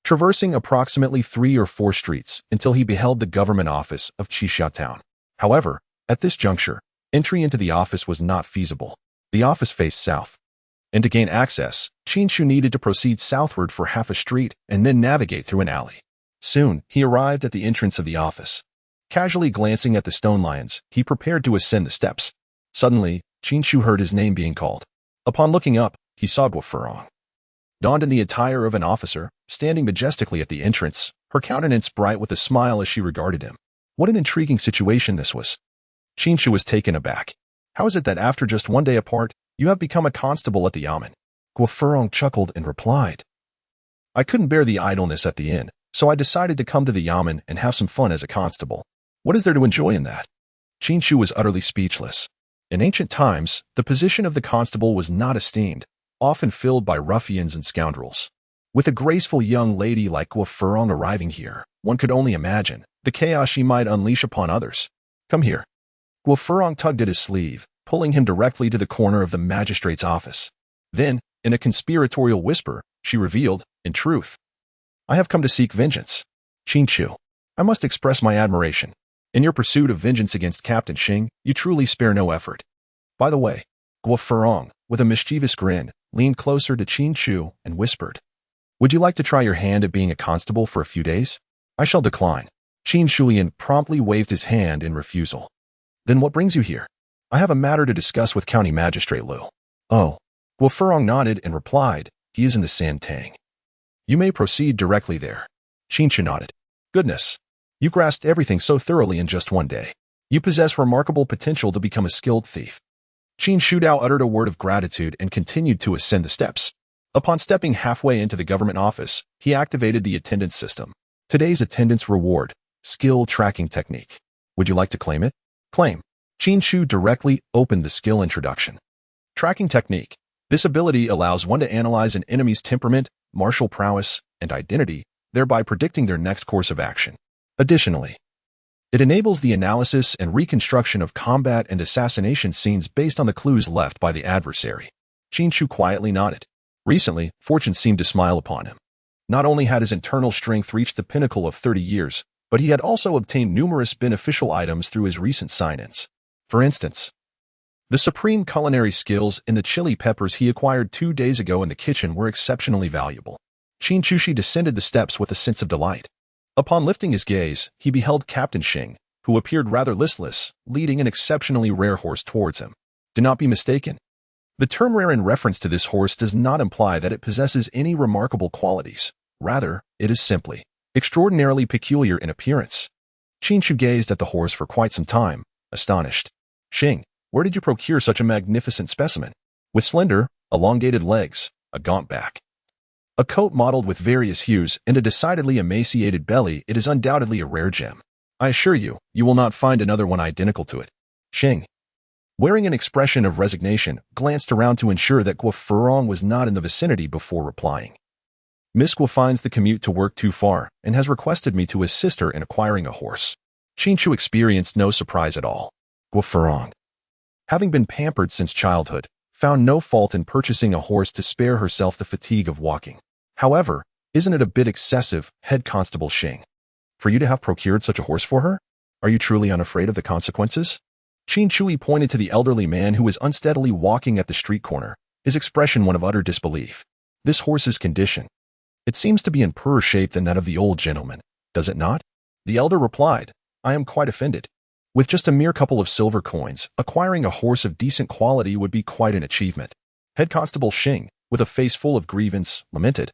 traversing approximately 3 or 4 streets until he beheld the government office of Qixia Town. However, at this juncture, entry into the office was not feasible. The office faced south, and to gain access, Qin Chu needed to proceed southward for half a street and then navigate through an alley. Soon, he arrived at the entrance of the office. Casually glancing at the stone lions, he prepared to ascend the steps. Suddenly, Qin Chu heard his name being called. Upon looking up, he saw Gua Furong, donned in the attire of an officer, standing majestically at the entrance, her countenance bright with a smile as she regarded him. What an intriguing situation this was. Qin Chu was taken aback. How is it that after just 1 day apart, you have become a constable at the yamen? Gua Furong chuckled and replied, I couldn't bear the idleness at the inn, so I decided to come to the yamen and have some fun as a constable. What is there to enjoy in that? Qin Chu was utterly speechless. In ancient times, the position of the constable was not esteemed, often filled by ruffians and scoundrels. With a graceful young lady like Gua Furong arriving here, one could only imagine the chaos she might unleash upon others. Come here. Gua Furong tugged at his sleeve, pulling him directly to the corner of the magistrate's office. Then, in a conspiratorial whisper, she revealed, in truth, I have come to seek vengeance. Qin Chu, I must express my admiration. In your pursuit of vengeance against Captain Xing, you truly spare no effort. By the way, Gua Furong, with a mischievous grin, leaned closer to Qin Chu and whispered, Would you like to try your hand at being a constable for a few days? I shall decline. Qin Shulian promptly waved his hand in refusal. Then what brings you here? I have a matter to discuss with County Magistrate Lu. Oh. Gua Furong nodded and replied, He is in the sand tang. You may proceed directly there. Qin Chu nodded. Goodness. You grasped everything so thoroughly in just one day. You possess remarkable potential to become a skilled thief. Qin Shudao uttered a word of gratitude and continued to ascend the steps. Upon stepping halfway into the government office, he activated the attendance system. Today's attendance reward, skill tracking technique. Would you like to claim it? Claim. Qin Chu directly opened the skill introduction. Tracking technique. This ability allows one to analyze an enemy's temperament, martial prowess, and identity, thereby predicting their next course of action. Additionally, it enables the analysis and reconstruction of combat and assassination scenes based on the clues left by the adversary. Qin Chu quietly nodded. Recently, fortune seemed to smile upon him. Not only had his internal strength reached the pinnacle of 30 years, but he had also obtained numerous beneficial items through his recent sign-ins. For instance, the supreme culinary skills in the chili peppers he acquired 2 days ago in the kitchen were exceptionally valuable. Qin Chu descended the steps with a sense of delight. Upon lifting his gaze, he beheld Captain Shing, who appeared rather listless, leading an exceptionally rare horse towards him. Do not be mistaken. The term rare in reference to this horse does not imply that it possesses any remarkable qualities. Rather, it is simply extraordinarily peculiar in appearance. Qin Chu gazed at the horse for quite some time, astonished. Shing, where did you procure such a magnificent specimen? With slender, elongated legs, a gaunt back, a coat mottled with various hues, and a decidedly emaciated belly, it is undoubtedly a rare gem. I assure you, you will not find another one identical to it. Shing, wearing an expression of resignation, glanced around to ensure that Guo Furong was not in the vicinity before replying. Miss Guo finds the commute to work too far and has requested me to assist her in acquiring a horse. Qin Chu experienced no surprise at all. Guo Furong, having been pampered since childhood, found no fault in purchasing a horse to spare herself the fatigue of walking. However, isn't it a bit excessive, Head Constable Shing, for you to have procured such a horse for her? Are you truly unafraid of the consequences? Qin Chu pointed to the elderly man who was unsteadily walking at the street corner, his expression one of utter disbelief. This horse's condition. It seems to be in poorer shape than that of the old gentleman, does it not? The elder replied, I am quite offended. With just a mere couple of silver coins, acquiring a horse of decent quality would be quite an achievement. Head Constable Shing, with a face full of grievance, lamented.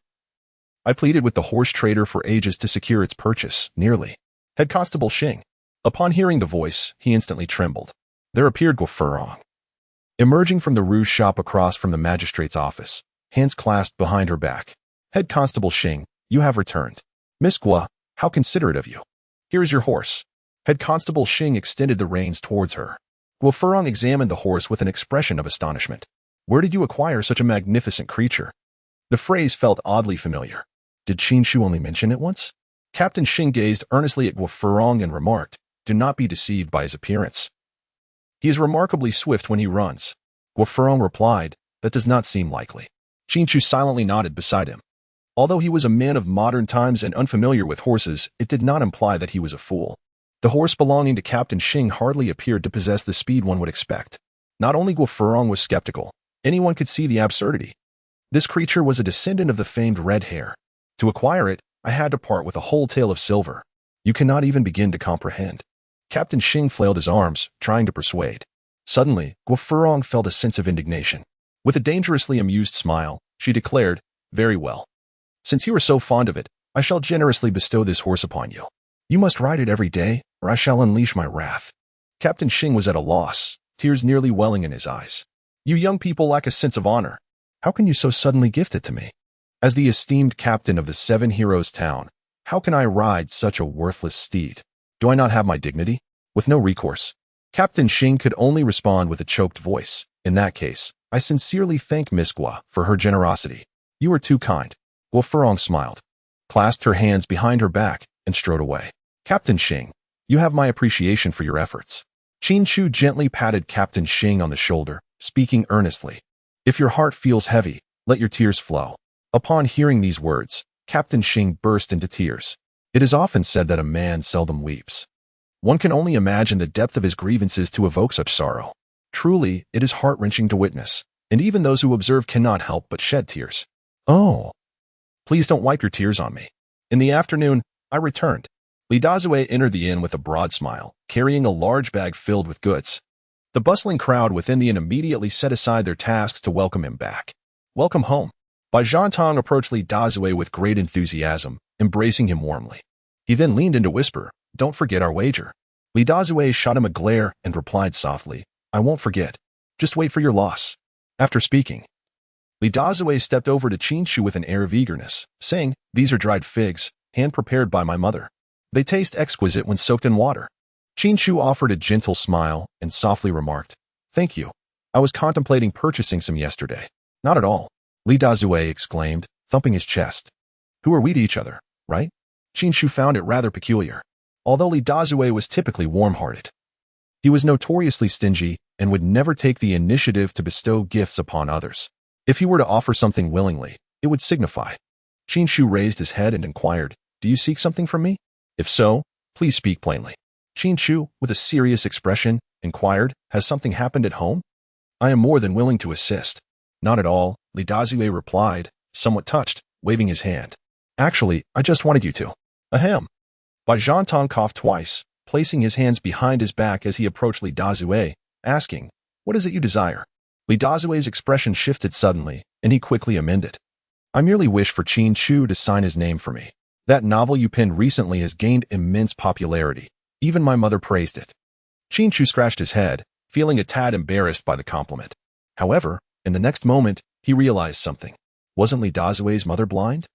I pleaded with the horse trader for ages to secure its purchase, nearly. Head Constable Shing. Upon hearing the voice, he instantly trembled. There appeared Guo Furong, emerging from the rouge shop across from the magistrate's office, hands clasped behind her back. Head Constable Shing, you have returned. Miss Guo, how considerate of you. Here is your horse. Head Constable Shing extended the reins towards her. Guo Furong examined the horse with an expression of astonishment. Where did you acquire such a magnificent creature? The phrase felt oddly familiar. Did Qin Chu only mention it once? Captain Shing gazed earnestly at Guo Furong and remarked, do not be deceived by his appearance. He is remarkably swift when he runs. Guo Furong replied, that does not seem likely. Qin Chu silently nodded beside him. Although he was a man of modern times and unfamiliar with horses, it did not imply that he was a fool. The horse belonging to Captain Shing hardly appeared to possess the speed one would expect. Not only Guo Furong was skeptical, anyone could see the absurdity. This creature was a descendant of the famed red hare. To acquire it, I had to part with a whole tael of silver. You cannot even begin to comprehend. Captain Shing flailed his arms, trying to persuade. Suddenly, Guo Furong felt a sense of indignation. With a dangerously amused smile, she declared, very well. Since you are so fond of it, I shall generously bestow this horse upon you. You must ride it every day, or I shall unleash my wrath. Captain Shing was at a loss, tears nearly welling in his eyes. You young people lack a sense of honor. How can you so suddenly gift it to me? As the esteemed captain of the 7 Heroes town, how can I ride such a worthless steed? Do I not have my dignity? With no recourse. Captain Shing could only respond with a choked voice. In that case, I sincerely thank Miss Guo for her generosity. You are too kind. Guo Furong smiled, clasped her hands behind her back, and strode away. Captain Shing, you have my appreciation for your efforts. Qin Chu gently patted Captain Shing on the shoulder, speaking earnestly. If your heart feels heavy, let your tears flow. Upon hearing these words, Captain Shing burst into tears. It is often said that a man seldom weeps. One can only imagine the depth of his grievances to evoke such sorrow. Truly, it is heart-wrenching to witness, and even those who observe cannot help but shed tears. Oh, please don't wipe your tears on me. In the afternoon, I returned. Li Dazue entered the inn with a broad smile, carrying a large bag filled with goods. The bustling crowd within the inn immediately set aside their tasks to welcome him back. Welcome home. Bai Zhantong approached Li Dazue with great enthusiasm, embracing him warmly. He then leaned in to whisper, "Don't forget our wager." Li Dazue shot him a glare and replied softly, "I won't forget. Just wait for your loss." After speaking, Li Dazue stepped over to Qin Chu with an air of eagerness, saying, "These are dried figs, hand-prepared by my mother. They taste exquisite when soaked in water." Qin Chu offered a gentle smile and softly remarked, "Thank you. I was contemplating purchasing some yesterday." "Not at all," Li Dazue exclaimed, thumping his chest. "Who are we to each other, right?" Qin Chu found it rather peculiar. Although Li Dazue was typically warm-hearted, he was notoriously stingy and would never take the initiative to bestow gifts upon others. If he were to offer something willingly, it would signify. Qin Chu raised his head and inquired, "Do you seek something from me? If so, please speak plainly." Qin Chu, with a serious expression, inquired, "Has something happened at home?" "I am more than willing to assist." "Not at all," Li Dazue replied, somewhat touched, waving his hand. "Actually, I just wanted you to." "Ahem." Bai Zhantong coughed twice, placing his hands behind his back as he approached Li Dazue, asking, "What is it you desire?" Li Dazue's expression shifted suddenly, and he quickly amended. "I merely wish for Qin Chu to sign his name for me. That novel you penned recently has gained immense popularity. Even my mother praised it." Qin Chu scratched his head, feeling a tad embarrassed by the compliment. However, in the next moment, he realized something. Wasn't Li Dazue's mother blind?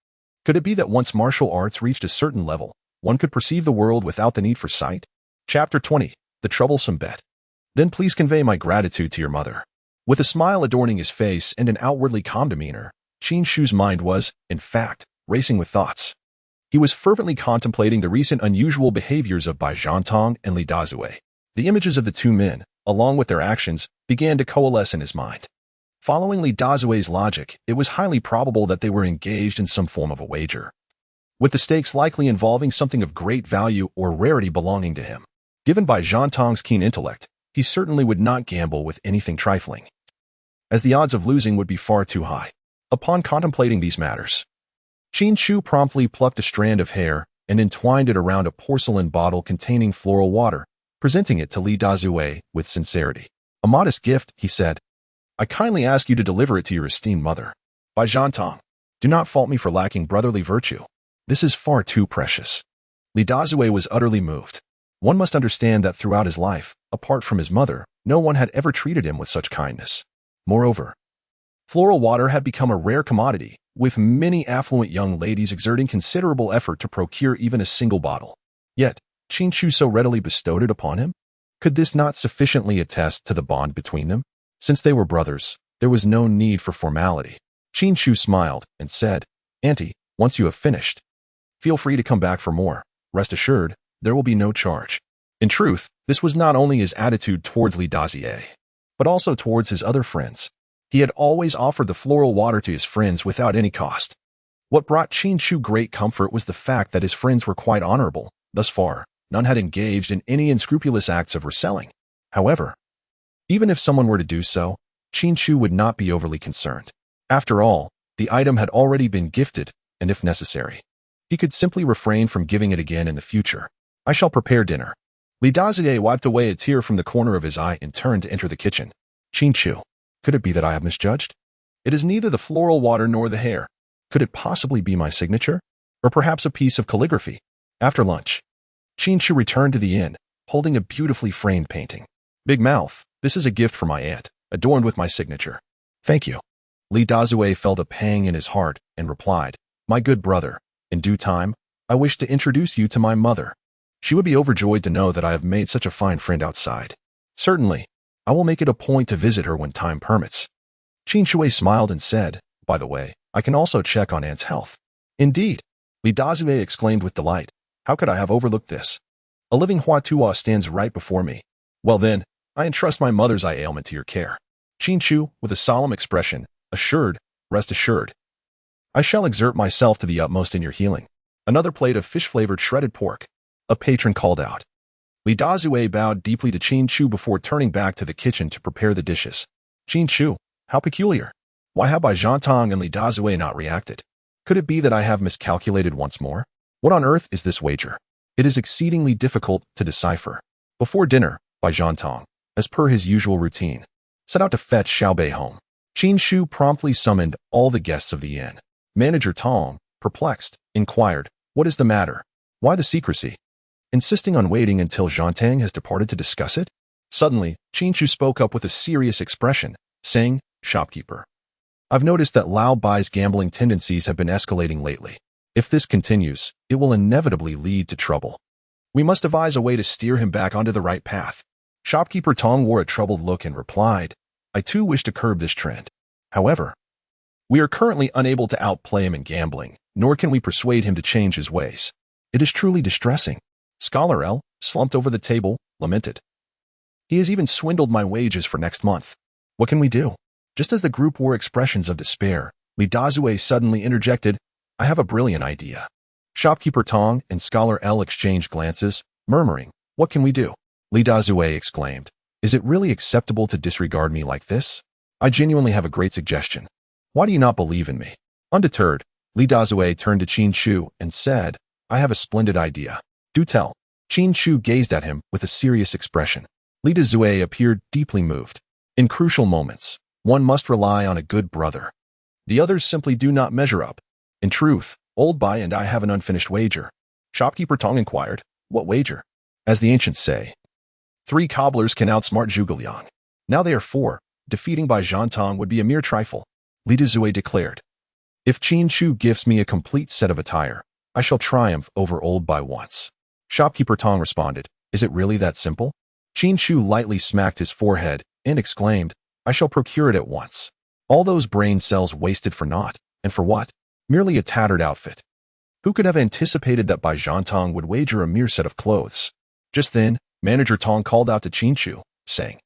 Could it be that once martial arts reached a certain level, one could perceive the world without the need for sight? Chapter 20. The Troublesome Bet. "Then please convey my gratitude to your mother." With a smile adorning his face and an outwardly calm demeanor, Qin Chu's mind was, in fact, racing with thoughts. He was fervently contemplating the recent unusual behaviors of Bai Zhantong and Li Dazue. The images of the two men, along with their actions, began to coalesce in his mind. Following Li Dazue's logic, it was highly probable that they were engaged in some form of a wager, with the stakes likely involving something of great value or rarity belonging to him. Given Bai Zhantong's keen intellect, he certainly would not gamble with anything trifling, as the odds of losing would be far too high. Upon contemplating these matters, Qin Chu promptly plucked a strand of hair and entwined it around a porcelain bottle containing floral water, presenting it to Li Dazue with sincerity. "A modest gift," he said. "I kindly ask you to deliver it to your esteemed mother. Bai Zhantong, do not fault me for lacking brotherly virtue. This is far too precious." Li Dazue was utterly moved. One must understand that throughout his life, apart from his mother, no one had ever treated him with such kindness. Moreover, floral water had become a rare commodity, with many affluent young ladies exerting considerable effort to procure even a single bottle. Yet, Qin Chu so readily bestowed it upon him? Could this not sufficiently attest to the bond between them? Since they were brothers, there was no need for formality. Qin Chu smiled and said, "Auntie, once you have finished, feel free to come back for more. Rest assured, there will be no charge." In truth, this was not only his attitude towards Li Dazue, but also towards his other friends. He had always offered the floral water to his friends without any cost. What brought Qin Chu great comfort was the fact that his friends were quite honorable. Thus far, none had engaged in any unscrupulous acts of reselling. However, even if someone were to do so, Qin Chu would not be overly concerned. After all, the item had already been gifted, and if necessary, he could simply refrain from giving it again in the future. "I shall prepare dinner." Li Dazue wiped away a tear from the corner of his eye and turned to enter the kitchen. "Qin Chu, could it be that I have misjudged? It is neither the floral water nor the hair. Could it possibly be my signature? Or perhaps a piece of calligraphy?" After lunch, Qin Chu returned to the inn, holding a beautifully framed painting. "Big Mouth, this is a gift for my aunt, adorned with my signature." "Thank you." Li Dazue felt a pang in his heart and replied, "My good brother, in due time, I wish to introduce you to my mother. She would be overjoyed to know that I have made such a fine friend outside. Certainly, I will make it a point to visit her when time permits." Qin Chu smiled and said, "By the way, I can also check on Aunt's health." "Indeed," Li Dazue exclaimed with delight. "How could I have overlooked this? A living Huatua stands right before me. Well then, I entrust my mother's eye ailment to your care." Qin Chu, with a solemn expression, assured, "Rest assured. I shall exert myself to the utmost in your healing." Another plate of fish-flavored shredded pork. A patron called out. Li Dazue bowed deeply to Qin Chu before turning back to the kitchen to prepare the dishes. "Qin Chu, how peculiar. Why have Bai Zhantong and Li Dazue not reacted? Could it be that I have miscalculated once more? What on earth is this wager? It is exceedingly difficult to decipher." Before dinner, Bai Zhantong, as per his usual routine, set out to fetch Xiaobei home. Qin Chu promptly summoned all the guests of the inn. Manager Tong, perplexed, inquired, "What is the matter? Why the secrecy?" Insisting on waiting until Zhantang has departed to discuss it? Suddenly, Qin Chu spoke up with a serious expression, saying, "Shopkeeper, I've noticed that Lao Bai's gambling tendencies have been escalating lately. If this continues, it will inevitably lead to trouble. We must devise a way to steer him back onto the right path." Shopkeeper Tong wore a troubled look and replied, "I too wish to curb this trend. However, we are currently unable to outplay him in gambling, nor can we persuade him to change his ways. It is truly distressing." Scholar L, slumped over the table, lamented. "He has even swindled my wages for next month. What can we do?" Just as the group wore expressions of despair, Li Dazue suddenly interjected, "I have a brilliant idea." Shopkeeper Tong and Scholar L exchanged glances, murmuring, "What can we do?" Li Dazue exclaimed, "Is it really acceptable to disregard me like this? I genuinely have a great suggestion. Why do you not believe in me?" Undeterred, Li Dazue turned to Qin Chu and said, "I have a splendid idea. Do tell." Qin Chu gazed at him with a serious expression. Li Dazue appeared deeply moved. In crucial moments, one must rely on a good brother. The others simply do not measure up. In truth, Old Bai and I have an unfinished wager. Shopkeeper Tong inquired, "What wager?" As the ancients say, 3 cobblers can outsmart Zhuge Liang. Now they are 4. Defeating Bai Zhantang would be a mere trifle. Li Dazue declared, "If Qin Chu gives me a complete set of attire, I shall triumph over Old Bai once." Shopkeeper Tong responded, "Is it really that simple?" Qin Chu lightly smacked his forehead and exclaimed, "I shall procure it at once." All those brain cells wasted for naught, and for what? Merely a tattered outfit. Who could have anticipated that Bai Zhantang would wager a mere set of clothes? Just then, Manager Tong called out to Qin Chu, saying,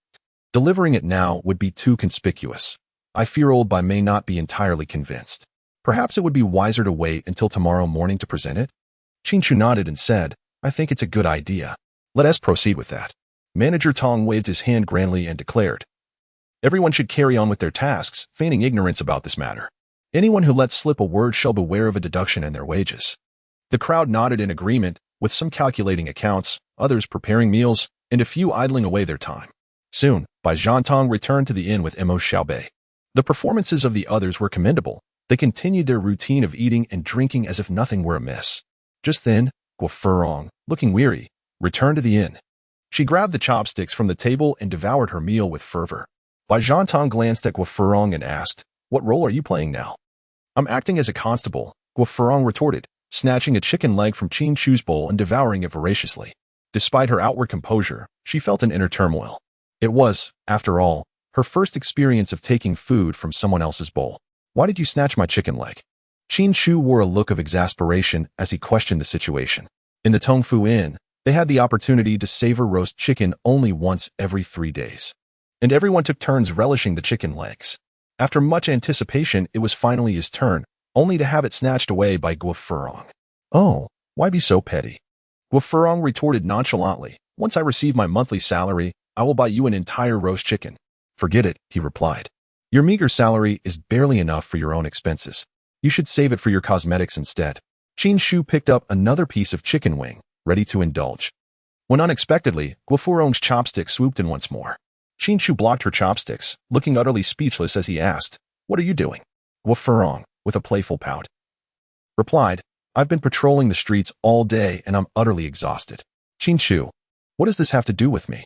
"Delivering it now would be too conspicuous. I fear Old Bai may not be entirely convinced. Perhaps it would be wiser to wait until tomorrow morning to present it?" Qin Chu nodded and said, "I think it's a good idea. Let us proceed with that." Manager Tong waved his hand grandly and declared, "Everyone should carry on with their tasks, feigning ignorance about this matter. Anyone who lets slip a word shall beware of a deduction in their wages." The crowd nodded in agreement, with some calculating accounts, others preparing meals, and a few idling away their time. Soon, Bai Zhantang returned to the inn with Mo Xiaobei. The performances of the others were commendable. They continued their routine of eating and drinking as if nothing were amiss. Just then, Guo Furong, looking weary, returned to the inn. She grabbed the chopsticks from the table and devoured her meal with fervor. Bai Zhantang glanced at Guo Furong and asked, "What role are you playing now?" "I'm acting as a constable," Guo Furong retorted, snatching a chicken leg from Qin Chu's bowl and devouring it voraciously. Despite her outward composure, she felt an inner turmoil. It was, after all, her first experience of taking food from someone else's bowl. "Why did you snatch my chicken leg?" Qin Chu wore a look of exasperation as he questioned the situation. In the Tongfu Inn, they had the opportunity to savor roast chicken only once every 3 days. And everyone took turns relishing the chicken legs. After much anticipation, it was finally his turn, only to have it snatched away by Guo Furong. "Oh, why be so petty?" Guo Furong retorted nonchalantly, "Once I receive my monthly salary, I will buy you an entire roast chicken." "Forget it," he replied. "Your meager salary is barely enough for your own expenses. You should save it for your cosmetics instead." Qin Chu picked up another piece of chicken wing, ready to indulge, when unexpectedly, Guo Furong's chopstick swooped in once more. Qin Chu blocked her chopsticks, looking utterly speechless as he asked, "What are you doing?" Guo Furong, with a playful pout, replied, "I've been patrolling the streets all day and I'm utterly exhausted." "Qin Chu, what does this have to do with me?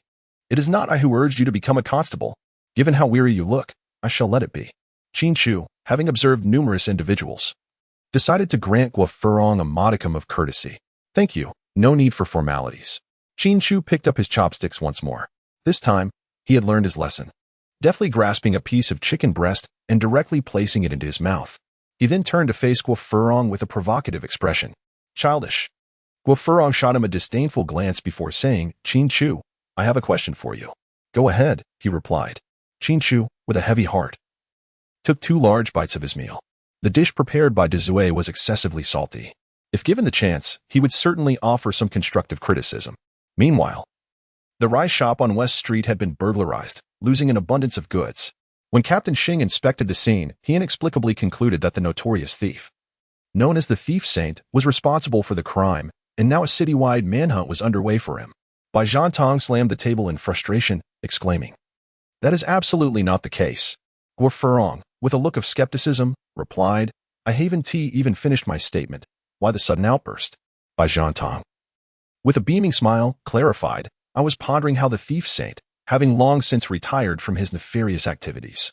It is not I who urged you to become a constable. Given how weary you look, I shall let it be." Qin Chu, having observed numerous individuals, decided to grant Guo Furong a modicum of courtesy. "Thank you, no need for formalities." Qin Chu picked up his chopsticks once more. This time, he had learned his lesson. Deftly grasping a piece of chicken breast and directly placing it into his mouth, he then turned to face Guo Furong with a provocative expression. "Childish." Guo Furong shot him a disdainful glance before saying, "Qin Chu, I have a question for you." "Go ahead," he replied. Qin Chu, with a heavy heart, took 2 large bites of his meal. The dish prepared by Dazue was excessively salty. If given the chance, he would certainly offer some constructive criticism. Meanwhile, the rice shop on West Street had been burglarized, losing an abundance of goods. When Captain Xing inspected the scene, he inexplicably concluded that the notorious thief, known as the Thief Saint, was responsible for the crime, and now a citywide manhunt was underway for him. Bai Zhantang slammed the table in frustration, exclaiming, "That is absolutely not the case. Guo Furong, with a look of skepticism, replied, I haven't even finished my statement. Why the sudden outburst? By Zhang Tong. With a beaming smile, clarified, I was pondering how the thief saint, having long since retired from his nefarious activities,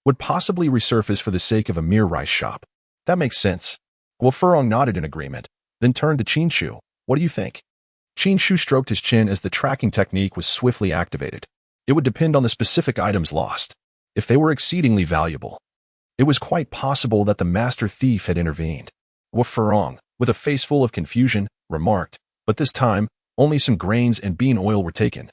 would possibly resurface for the sake of a mere rice shop. That makes sense. Guo Furong nodded in agreement, then turned to Qin Chu. What do you think? Qin Chu stroked his chin as the tracking technique was swiftly activated. It would depend on the specific items lost. If they were exceedingly valuable, it was quite possible that the master thief had intervened. Guo Furong, with a face full of confusion, remarked, but this time, only some grains and bean oil were taken.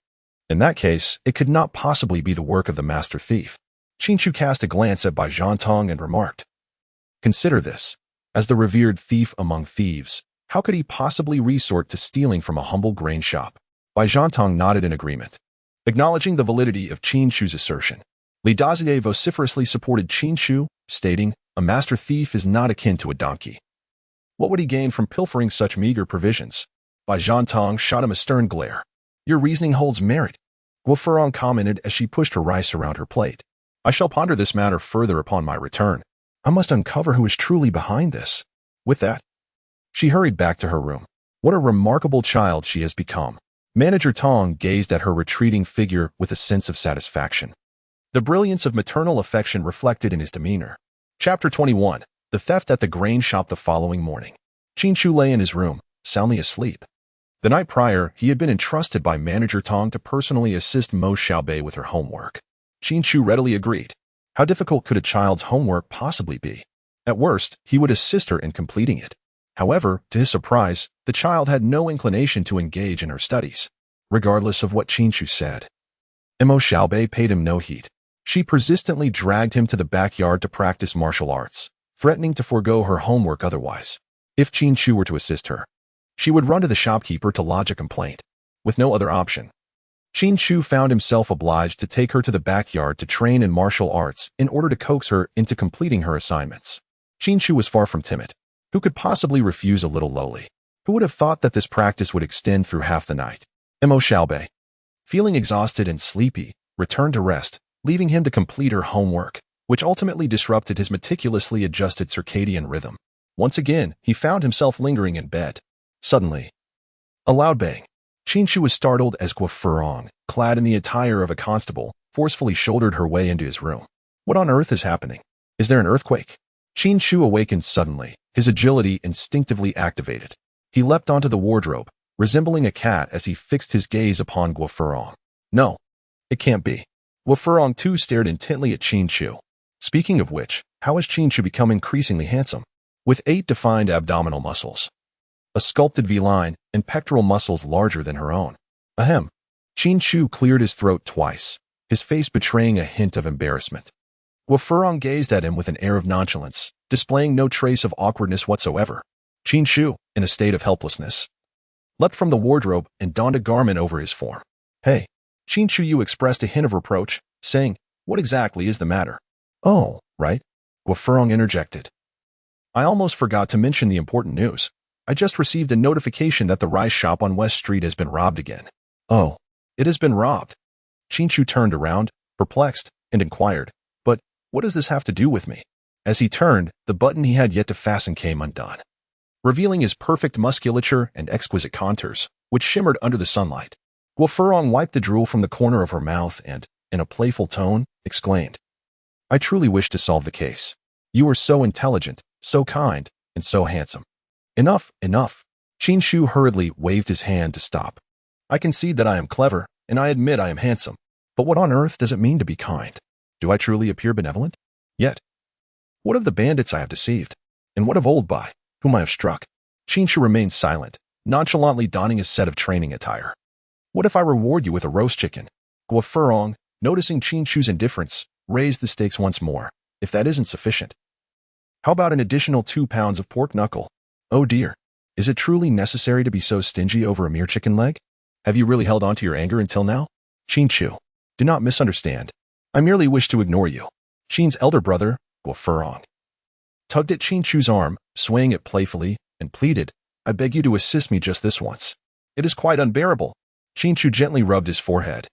In that case, it could not possibly be the work of the master thief. Qin Chu cast a glance at Bai Zhantong and remarked, consider this. As the revered thief among thieves, how could he possibly resort to stealing from a humble grain shop? Bai Zhantong nodded in agreement. Acknowledging the validity of Qin Chu's assertion, Li Dazier vociferously supported Qin Chu, stating, a master thief is not akin to a donkey. What would he gain from pilfering such meager provisions? Bai Zhantong shot him a stern glare. Your reasoning holds merit, Guo Furong commented as she pushed her rice around her plate. I shall ponder this matter further upon my return. I must uncover who is truly behind this. With that, she hurried back to her room. What a remarkable child she has become. Manager Tong gazed at her retreating figure with a sense of satisfaction. The brilliance of maternal affection reflected in his demeanor. Chapter 21. The theft at the grain shop. The following morning, Qin Chu lay in his room, soundly asleep. The night prior, he had been entrusted by Manager Tong to personally assist Mo Xiaobei with her homework. Qin Chu readily agreed. How difficult could a child's homework possibly be? At worst, he would assist her in completing it. However, to his surprise, the child had no inclination to engage in her studies, regardless of what Qin Chu said. Mo Xiaobei paid him no heed. She persistently dragged him to the backyard to practice martial arts, threatening to forego her homework otherwise. If Qin Chu were to assist her, she would run to the shopkeeper to lodge a complaint. With no other option, Qin Chu found himself obliged to take her to the backyard to train in martial arts in order to coax her into completing her assignments. Qin Chu was far from timid. Who could possibly refuse a little lowly? Who would have thought that this practice would extend through half the night? Mo Xiaobei, feeling exhausted and sleepy, returned to rest, leaving him to complete her homework, which ultimately disrupted his meticulously adjusted circadian rhythm. Once again, he found himself lingering in bed. Suddenly, a loud bang. Qin Chu was startled as Guo Furong, clad in the attire of a constable, forcefully shouldered her way into his room. What on earth is happening? Is there an earthquake? Qin Chu awakened suddenly, his agility instinctively activated. He leapt onto the wardrobe, resembling a cat as he fixed his gaze upon Guo Furong. No, it can't be. Guo Furong too stared intently at Qin Chu. Speaking of which, how has Qin Chu become increasingly handsome? With 8 defined abdominal muscles, a sculpted V-line, and pectoral muscles larger than her own. Ahem. Qin Chu cleared his throat twice, his face betraying a hint of embarrassment. Guo Furong gazed at him with an air of nonchalance, displaying no trace of awkwardness whatsoever. Qin Chu, in a state of helplessness, leapt from the wardrobe and donned a garment over his form. Hey, Qin Chu expressed a hint of reproach, saying, what exactly is the matter? Oh, right. Guo Furong interjected. I almost forgot to mention the important news. I just received a notification that the rice shop on West Street has been robbed again. Oh, it has been robbed. Qin Chu turned around, perplexed, and inquired, but what does this have to do with me? As he turned, the button he had yet to fasten came undone, revealing his perfect musculature and exquisite contours, which shimmered under the sunlight. Guo Furong wiped the drool from the corner of her mouth and, in a playful tone, exclaimed, I truly wish to solve the case. You are so intelligent, so kind, and so handsome. Enough, enough. Qin Chu hurriedly waved his hand to stop. I concede that I am clever, and I admit I am handsome. But what on earth does it mean to be kind? Do I truly appear benevolent? Yet, what of the bandits I have deceived? And what of Old Bai, whom I have struck? Qin Chu remained silent, nonchalantly donning his set of training attire. What if I reward you with a roast chicken? Guo Furong, noticing Qin Chu's indifference, raised the stakes once more. If that isn't sufficient, how about an additional 2 pounds of pork knuckle? Oh dear, is it truly necessary to be so stingy over a mere chicken leg? Have you really held on to your anger until now? Qin Chu, do not misunderstand. I merely wish to ignore you. Qin's elder brother, Guo Furong, tugged at Qin Chu's arm, swaying it playfully, and pleaded, I beg you to assist me just this once. It is quite unbearable. Qin Chu gently rubbed his forehead,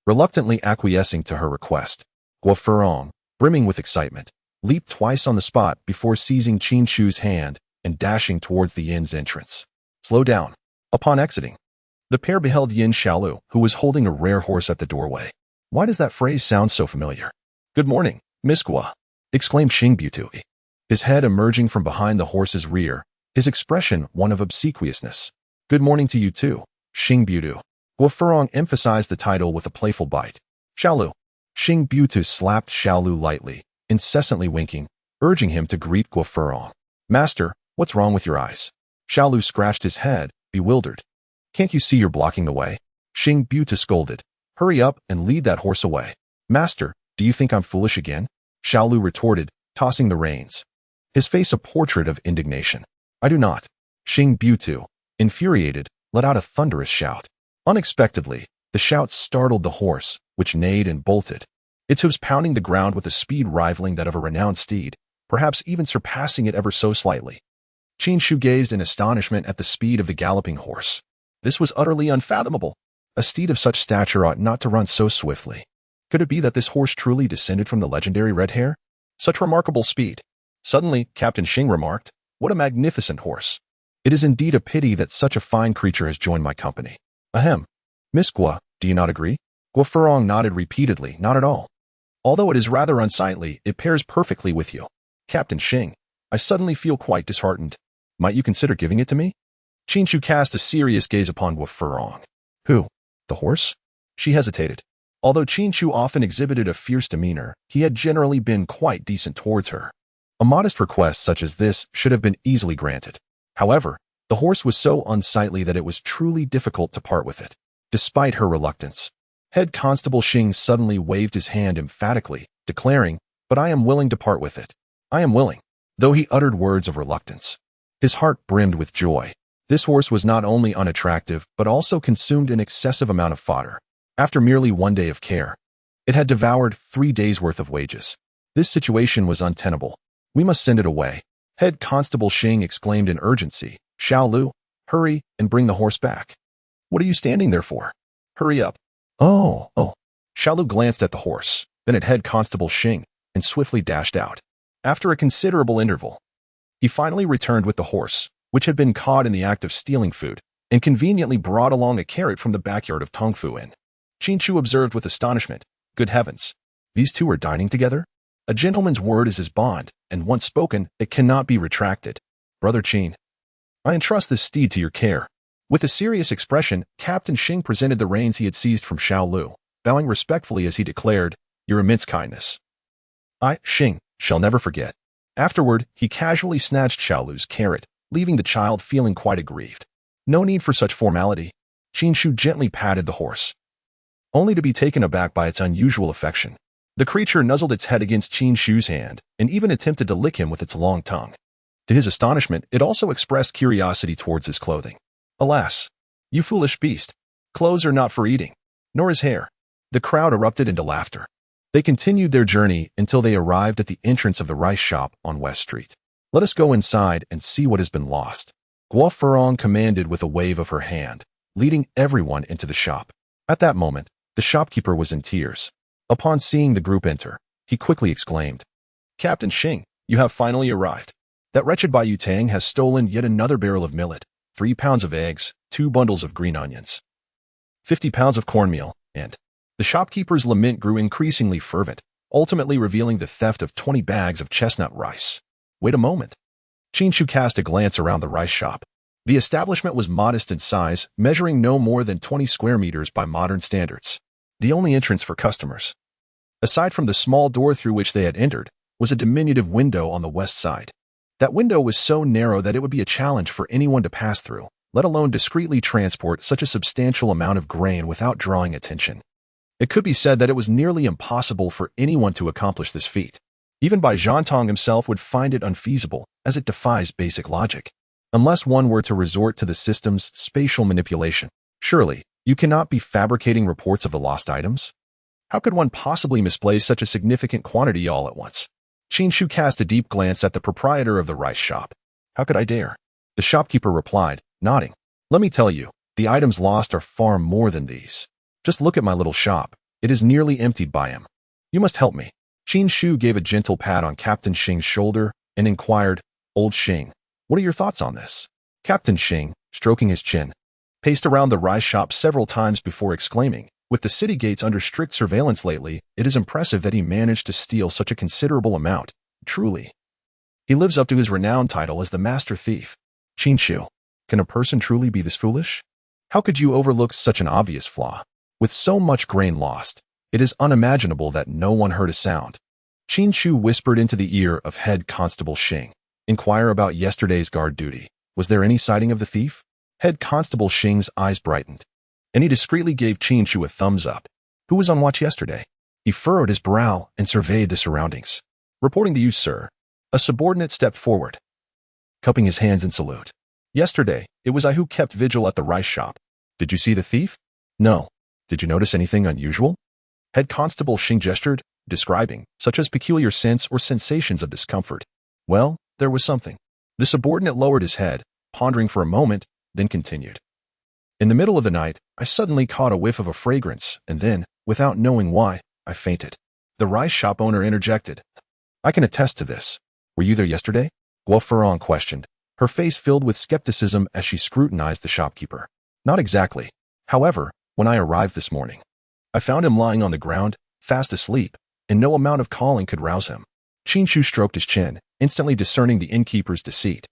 reluctantly acquiescing to her request. Guo Furong, brimming with excitement, leaped twice on the spot before seizing Qin Chu's hand and dashing towards the inn's entrance. Slow down. Upon exiting, the pair beheld Yin Xiaolu, who was holding a rare horse at the doorway. Why does that phrase sound so familiar? Good morning, Miss Gua, exclaimed Xing Butui, his head emerging from behind the horse's rear, his expression one of obsequiousness. Good morning to you too, Xing Butu. Gua Furong emphasized the title with a playful bite. Xiaolu. Xing Butu slapped Xiaolu lightly, incessantly winking, urging him to greet Gua Furong. Master, what's wrong with your eyes? Xiaolu scratched his head, bewildered. Can't you see you're blocking the way? Xing Butu scolded. Hurry up and lead that horse away. Master, do you think I'm foolish again? Xiaolu retorted, tossing the reins, his face a portrait of indignation. I do not. Xing Butu, infuriated, let out a thunderous shout. Unexpectedly, the shout startled the horse, which neighed and bolted, its hooves pounding the ground with a speed rivaling that of a renowned steed, perhaps even surpassing it ever so slightly. Qin Chu gazed in astonishment at the speed of the galloping horse. This was utterly unfathomable. A steed of such stature ought not to run so swiftly. Could it be that this horse truly descended from the legendary red hare? Such remarkable speed. Suddenly, Captain Xing remarked, what a magnificent horse. It is indeed a pity that such a fine creature has joined my company. Ahem. Miss Gua, do you not agree? Gua Furong nodded repeatedly, not at all. Although it is rather unsightly, it pairs perfectly with you. Captain Xing, I suddenly feel quite disheartened. Might you consider giving it to me? Qin Chu cast a serious gaze upon Gua Furong. Who? The horse? She hesitated. Although Qin Chu often exhibited a fierce demeanor, he had generally been quite decent towards her. A modest request such as this should have been easily granted. However, the horse was so unsightly that it was truly difficult to part with it. Despite her reluctance, Head Constable Xing suddenly waved his hand emphatically, declaring, but I am willing to part with it. I am willing. Though he uttered words of reluctance, his heart brimmed with joy. This horse was not only unattractive, but also consumed an excessive amount of fodder. After merely 1 day of care, it had devoured 3 days' worth of wages. This situation was untenable. We must send it away. Head Constable Xing exclaimed in urgency. Xiaolu, hurry and bring the horse back. What are you standing there for? Hurry up. Oh. Xiaolu glanced at the horse, then at Head Constable Xing, and swiftly dashed out. After a considerable interval, he finally returned with the horse, which had been caught in the act of stealing food, and conveniently brought along a carrot from the backyard of Tongfu Inn. Qin Chu observed with astonishment. Good heavens! These two are dining together? A gentleman's word is his bond, and once spoken, it cannot be retracted. Brother Qin, I entrust this steed to your care. With a serious expression, Captain Xing presented the reins he had seized from Xiaolu, bowing respectfully as he declared, Your immense kindness. I, Xing, shall never forget. Afterward, he casually snatched Xiaolu's carrot, leaving the child feeling quite aggrieved. No need for such formality. Qin Chu gently patted the horse, only to be taken aback by its unusual affection. The creature nuzzled its head against Qin Chu's hand and even attempted to lick him with its long tongue. To his astonishment, it also expressed curiosity towards his clothing. Alas, you foolish beast! Clothes are not for eating, nor is hair. The crowd erupted into laughter. They continued their journey until they arrived at the entrance of the rice shop on West Street. Let us go inside and see what has been lost. Gua Furong commanded with a wave of her hand, leading everyone into the shop. At that moment, the shopkeeper was in tears. Upon seeing the group enter, he quickly exclaimed, Captain Xing, you have finally arrived. That wretched Bai Yu Tang has stolen yet another barrel of millet, 3 pounds of eggs, 2 bundles of green onions, 50 pounds of cornmeal, and the shopkeeper's lament grew increasingly fervent, ultimately revealing the theft of 20 bags of chestnut rice. Wait a moment. Qin Chu cast a glance around the rice shop. The establishment was modest in size, measuring no more than 20 square meters by modern standards. The only entrance for customers, aside from the small door through which they had entered, was a diminutive window on the west side. That window was so narrow that it would be a challenge for anyone to pass through, let alone discreetly transport such a substantial amount of grain without drawing attention. It could be said that it was nearly impossible for anyone to accomplish this feat. Even Bai Zhantong himself would find it unfeasible, as it defies basic logic. Unless one were to resort to the system's spatial manipulation. Surely, you cannot be fabricating reports of the lost items? How could one possibly misplace such a significant quantity all at once? Qin Chu cast a deep glance at the proprietor of the rice shop. How could I dare? The shopkeeper replied, nodding. Let me tell you, the items lost are far more than these. Just look at my little shop. It is nearly emptied by him. You must help me. Qin Chu gave a gentle pat on Captain Xing's shoulder and inquired, "Old Xing, what are your thoughts on this?" Captain Xing, stroking his chin, paced around the rice shop several times before exclaiming, "With the city gates under strict surveillance lately, it is impressive that he managed to steal such a considerable amount. Truly, he lives up to his renowned title as the master thief." Qin Chu, can a person truly be this foolish? How could you overlook such an obvious flaw? With so much grain lost, it is unimaginable that no one heard a sound. Qin Chu whispered into the ear of Head Constable Xing, "Inquire about yesterday's guard duty. Was there any sighting of the thief?" Head Constable Xing's eyes brightened, and he discreetly gave Qin Chu a thumbs up. "Who was on watch yesterday?" He furrowed his brow and surveyed the surroundings. "Reporting to you, sir." A subordinate stepped forward, cupping his hands in salute. "Yesterday, it was I who kept vigil at the rice shop. Did you see the thief?" "No." "Did you notice anything unusual?" Head Constable Xing gestured, describing, such as peculiar scents or sensations of discomfort. "Well, there was something." The subordinate lowered his head, pondering for a moment, then continued. "In the middle of the night, I suddenly caught a whiff of a fragrance, and then, without knowing why, I fainted." The rice shop owner interjected, "I can attest to this. Were you there yesterday?" Guo questioned, her face filled with skepticism as she scrutinized the shopkeeper. "Not exactly. However, when I arrived this morning, I found him lying on the ground, fast asleep, and no amount of calling could rouse him." Qin Chu stroked his chin, instantly discerning the innkeeper's deceit.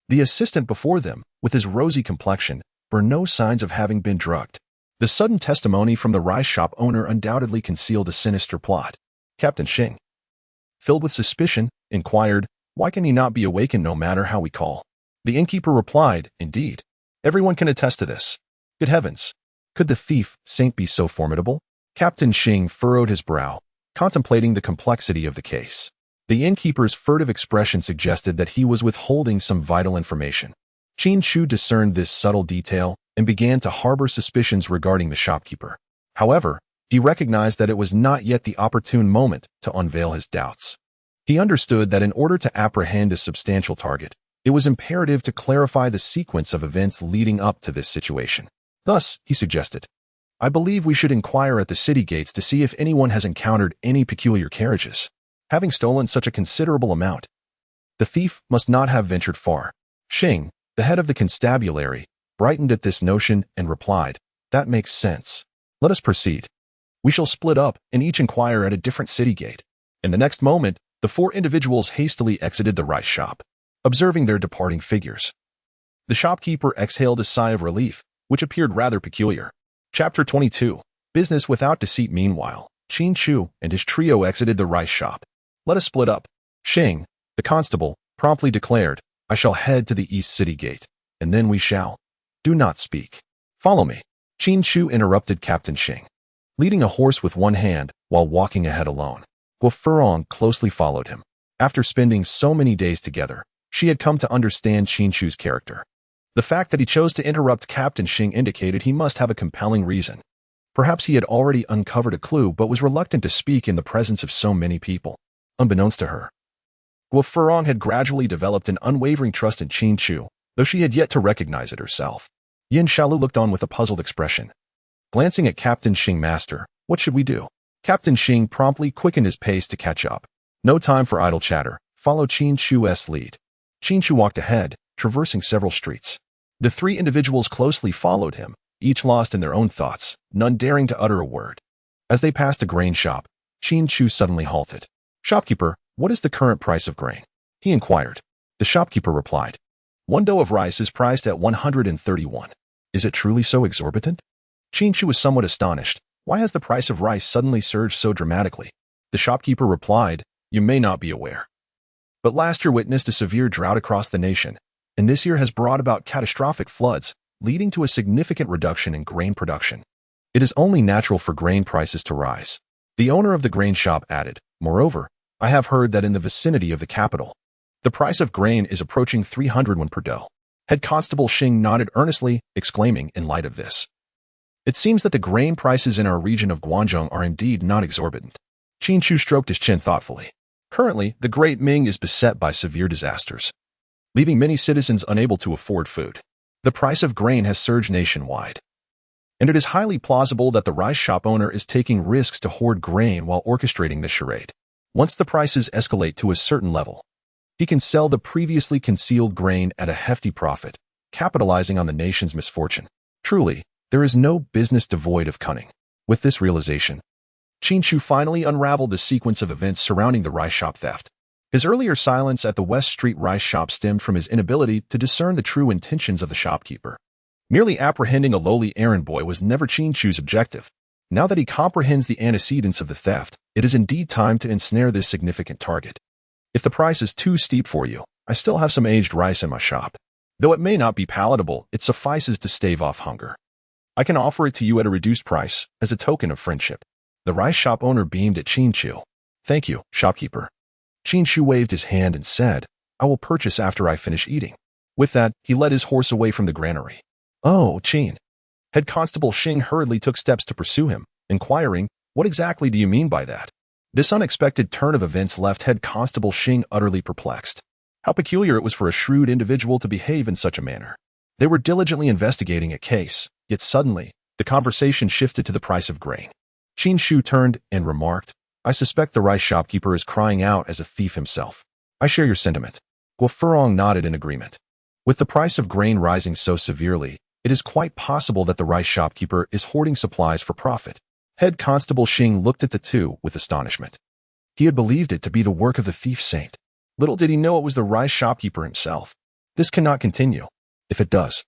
The assistant before them, with his rosy complexion, bore no signs of having been drugged. The sudden testimony from the rice shop owner undoubtedly concealed a sinister plot. Captain Xing, filled with suspicion, inquired, "Why can he not be awakened no matter how we call?" The innkeeper replied, "Indeed, everyone can attest to this." Good heavens! Could the thief saint be so formidable? Captain Xing furrowed his brow, contemplating the complexity of the case. The innkeeper's furtive expression suggested that he was withholding some vital information. Qin Chu discerned this subtle detail and began to harbor suspicions regarding the shopkeeper. However, he recognized that it was not yet the opportune moment to unveil his doubts. He understood that in order to apprehend a substantial target, it was imperative to clarify the sequence of events leading up to this situation. Thus, he suggested, "I believe we should inquire at the city gates to see if anyone has encountered any peculiar carriages. Having stolen such a considerable amount, the thief must not have ventured far." Xing, the head of the constabulary, brightened at this notion and replied, "That makes sense. Let us proceed. We shall split up and each inquire at a different city gate." In the next moment, the four individuals hastily exited the rice shop. Observing their departing figures, the shopkeeper exhaled a sigh of relief, which appeared rather peculiar. Chapter 22. Business without deceit. Meanwhile, Qin Chu and his trio exited the rice shop. "Let us split up." Xing, the constable, promptly declared, "I shall head to the east city gate, and then we shall." "Do not speak. Follow me." Qin Chu interrupted Captain Xing, leading a horse with one hand while walking ahead alone. Guo closely followed him. After spending so many days together, she had come to understand Qin Chu's character. The fact that he chose to interrupt Captain Xing indicated he must have a compelling reason. Perhaps he had already uncovered a clue but was reluctant to speak in the presence of so many people. Unbeknownst to her, Guo had gradually developed an unwavering trust in Qin Chu, though she had yet to recognize it herself. Yin Shaolu looked on with a puzzled expression. Glancing at Captain Xing, "Master, what should we do?" Captain Xing promptly quickened his pace to catch up. No time for idle chatter. Follow Qin Chu's lead. Qin Chu walked ahead, traversing several streets. The three individuals closely followed him, each lost in their own thoughts, none daring to utter a word. As they passed a grain shop, Qin Chu suddenly halted. "Shopkeeper, what is the current price of grain?" he inquired. The shopkeeper replied, "One dough of rice is priced at 131. "Is it truly so exorbitant?" Qin Chu was somewhat astonished. Why has the price of rice suddenly surged so dramatically? The shopkeeper replied, "You may not be aware, but last year witnessed a severe drought across the nation, and this year has brought about catastrophic floods, leading to a significant reduction in grain production. It is only natural for grain prices to rise." The owner of the grain shop added, "Moreover, I have heard that in the vicinity of the capital, the price of grain is approaching 300 per dough." Head Constable Xing nodded earnestly, exclaiming in light of this, "It seems that the grain prices in our region of Guangzhou are indeed not exorbitant." Qin Chu stroked his chin thoughtfully. Currently, the Great Ming is beset by severe disasters, leaving many citizens unable to afford food. The price of grain has surged nationwide, and it is highly plausible that the rice shop owner is taking risks to hoard grain while orchestrating this charade. Once the prices escalate to a certain level, he can sell the previously concealed grain at a hefty profit, capitalizing on the nation's misfortune. Truly, there is no business devoid of cunning. With this realization, Qin Chu finally unraveled the sequence of events surrounding the rice shop theft. His earlier silence at the West Street rice shop stemmed from his inability to discern the true intentions of the shopkeeper. Merely apprehending a lowly errand boy was never Qin Chu's objective. Now that he comprehends the antecedents of the theft, it is indeed time to ensnare this significant target. If the price is too steep for you, I still have some aged rice in my shop. Though it may not be palatable, it suffices to stave off hunger. I can offer it to you at a reduced price, as a token of friendship. The rice shop owner beamed at Qin Chu. Thank you, shopkeeper. Qin Chu waved his hand and said, I will purchase after I finish eating. With that, he led his horse away from the granary. Oh, Qin. Head Constable Xing hurriedly took steps to pursue him, inquiring, what exactly do you mean by that? This unexpected turn of events left Head Constable Xing utterly perplexed. How peculiar it was for a shrewd individual to behave in such a manner. They were diligently investigating a case, yet suddenly, the conversation shifted to the price of grain. Qin Chu turned and remarked, I suspect the rice shopkeeper is crying out as a thief himself. I share your sentiment. Guo Furong nodded in agreement. With the price of grain rising so severely, it is quite possible that the rice shopkeeper is hoarding supplies for profit. Head Constable Xing looked at the two with astonishment. He had believed it to be the work of the thief saint. Little did he know it was the rice shopkeeper himself. This cannot continue. If it does,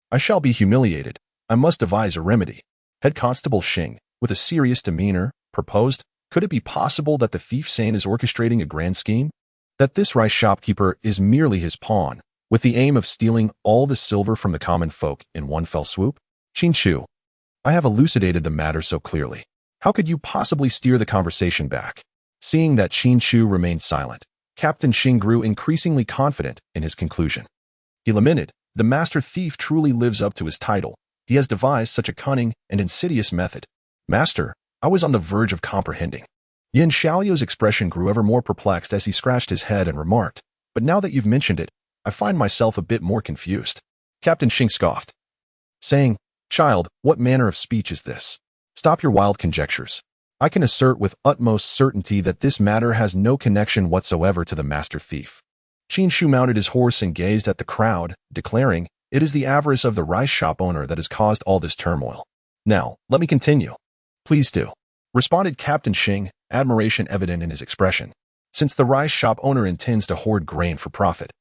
I shall be humiliated. I must devise a remedy. Head Constable Xing, with a serious demeanor, proposed, could it be possible that the thief saint is orchestrating a grand scheme? That this rice shopkeeper is merely his pawn, with the aim of stealing all the silver from the common folk in one fell swoop? Qin Chu, I have elucidated the matter so clearly. How could you possibly steer the conversation back? Seeing that Qin Chu remained silent, Captain Xing grew increasingly confident in his conclusion. He lamented, the master thief truly lives up to his title. He has devised such a cunning and insidious method. Master, I was on the verge of comprehending. Yin Xiaoyu's expression grew ever more perplexed as he scratched his head and remarked, but now that you've mentioned it, I find myself a bit more confused. Captain Xing scoffed, saying, Child, what manner of speech is this? Stop your wild conjectures. I can assert with utmost certainty that this matter has no connection whatsoever to the master thief. Qin Chu mounted his horse and gazed at the crowd, declaring, it is the avarice of the rice shop owner that has caused all this turmoil. Now, let me continue. Please do, responded Captain Xing, admiration evident in his expression. Since the rice shop owner intends to hoard grain for profit,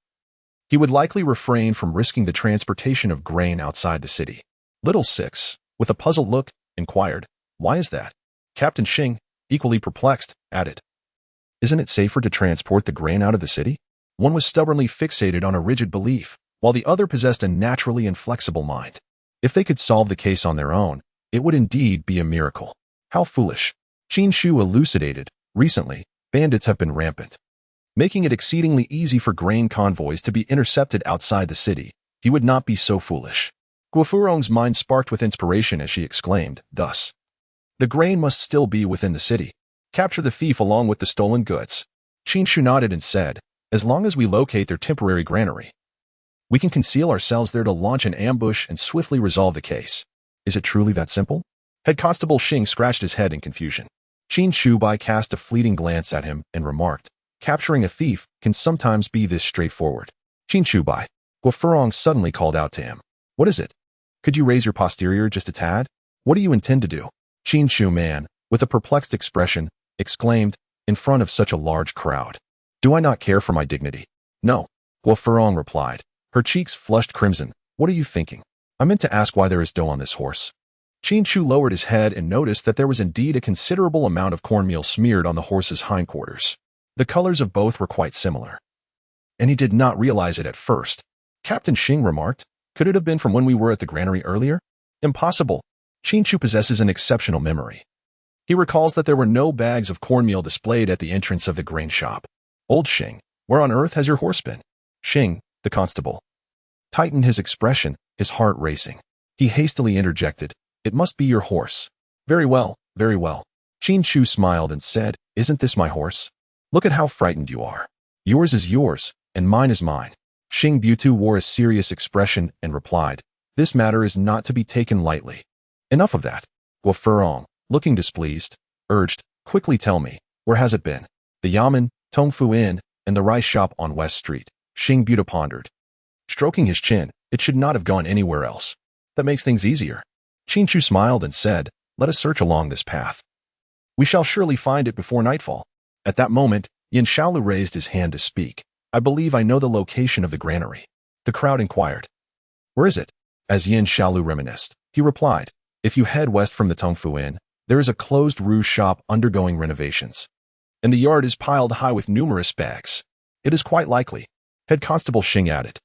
he would likely refrain from risking the transportation of grain outside the city. Little Six, with a puzzled look, inquired, why is that? Captain Xing, equally perplexed, added, isn't it safer to transport the grain out of the city? One was stubbornly fixated on a rigid belief, while the other possessed a naturally inflexible mind. If they could solve the case on their own, it would indeed be a miracle. How foolish. Qin Chu elucidated, recently, bandits have been rampant, making it exceedingly easy for grain convoys to be intercepted outside the city. He would not be so foolish. Guo Furong's mind sparked with inspiration as she exclaimed, thus, the grain must still be within the city. Capture the thief along with the stolen goods. Qin Chu nodded and said, as long as we locate their temporary granary, we can conceal ourselves there to launch an ambush and swiftly resolve the case. Is it truly that simple? Head Constable Xing scratched his head in confusion. Qin Chu cast a fleeting glance at him and remarked, capturing a thief can sometimes be this straightforward. Qin Chu Guo Furong suddenly called out to him. What is it? Could you raise your posterior just a tad? What do you intend to do? Qin Chu man, with a perplexed expression, exclaimed, in front of such a large crowd. Do I not care for my dignity? No. Guo Furong replied. Her cheeks flushed crimson. What are you thinking? I meant to ask why there is dough on this horse. Qin Chu lowered his head and noticed that there was indeed a considerable amount of cornmeal smeared on the horse's hindquarters. The colors of both were quite similar, and he did not realize it at first. Captain Xing remarked, could it have been from when we were at the granary earlier? Impossible. Qin Chu possesses an exceptional memory. He recalls that there were no bags of cornmeal displayed at the entrance of the grain shop. Old Xing, where on earth has your horse been? Xing, the constable, tightened his expression, his heart racing. He hastily interjected, it must be your horse. Very well, very well. Qin Chu smiled and said, isn't this my horse? Look at how frightened you are. Yours is yours, and mine is mine. Xing Butu wore a serious expression and replied, this matter is not to be taken lightly. Enough of that. Guo Furong, looking displeased, urged, quickly tell me, where has it been? The Yamen, Tongfu Inn, and the rice shop on West Street, Xing Buda pondered. Stroking his chin, it should not have gone anywhere else. That makes things easier. Qin Chu smiled and said, let us search along this path. We shall surely find it before nightfall. At that moment, Yin Shaolu raised his hand to speak. I believe I know the location of the granary. The crowd inquired. Where is it? As Yin Shaolu reminisced, he replied, if you head west from the Tongfu Inn, there is a closed rouge shop undergoing renovations. And the yard is piled high with numerous bags. It is quite likely. Head Constable Xing added.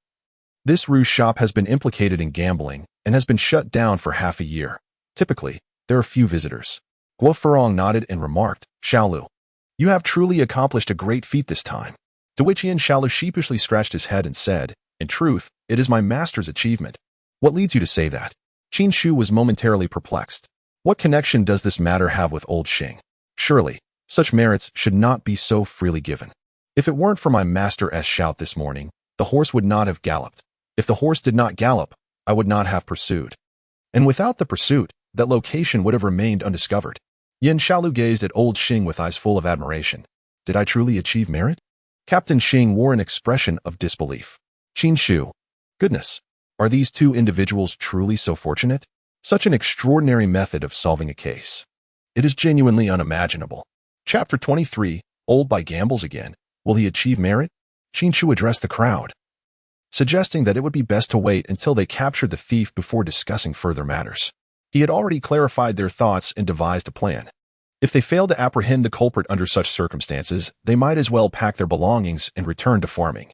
This rouge shop has been implicated in gambling and has been shut down for half a year. Typically, there are few visitors. Guo Furong nodded and remarked, Shaolu, you have truly accomplished a great feat this time. To which Yin Shaolu sheepishly scratched his head and said, in truth, it is my master's achievement. What leads you to say that? Qin Chu was momentarily perplexed. What connection does this matter have with old Xing? Surely, such merits should not be so freely given. If it weren't for my master's shout this morning, the horse would not have galloped. If the horse did not gallop, I would not have pursued. And without the pursuit, that location would have remained undiscovered. Yin Shaolu gazed at old Xing with eyes full of admiration. Did I truly achieve merit? Captain Xing wore an expression of disbelief. Qin Chu. Goodness. Are these two individuals truly so fortunate? Such an extraordinary method of solving a case. It is genuinely unimaginable. Chapter 23, Old by Gambles Again. Will he achieve merit? Qin Chu addressed the crowd, suggesting that it would be best to wait until they captured the thief before discussing further matters. He had already clarified their thoughts and devised a plan. If they failed to apprehend the culprit under such circumstances, they might as well pack their belongings and return to farming,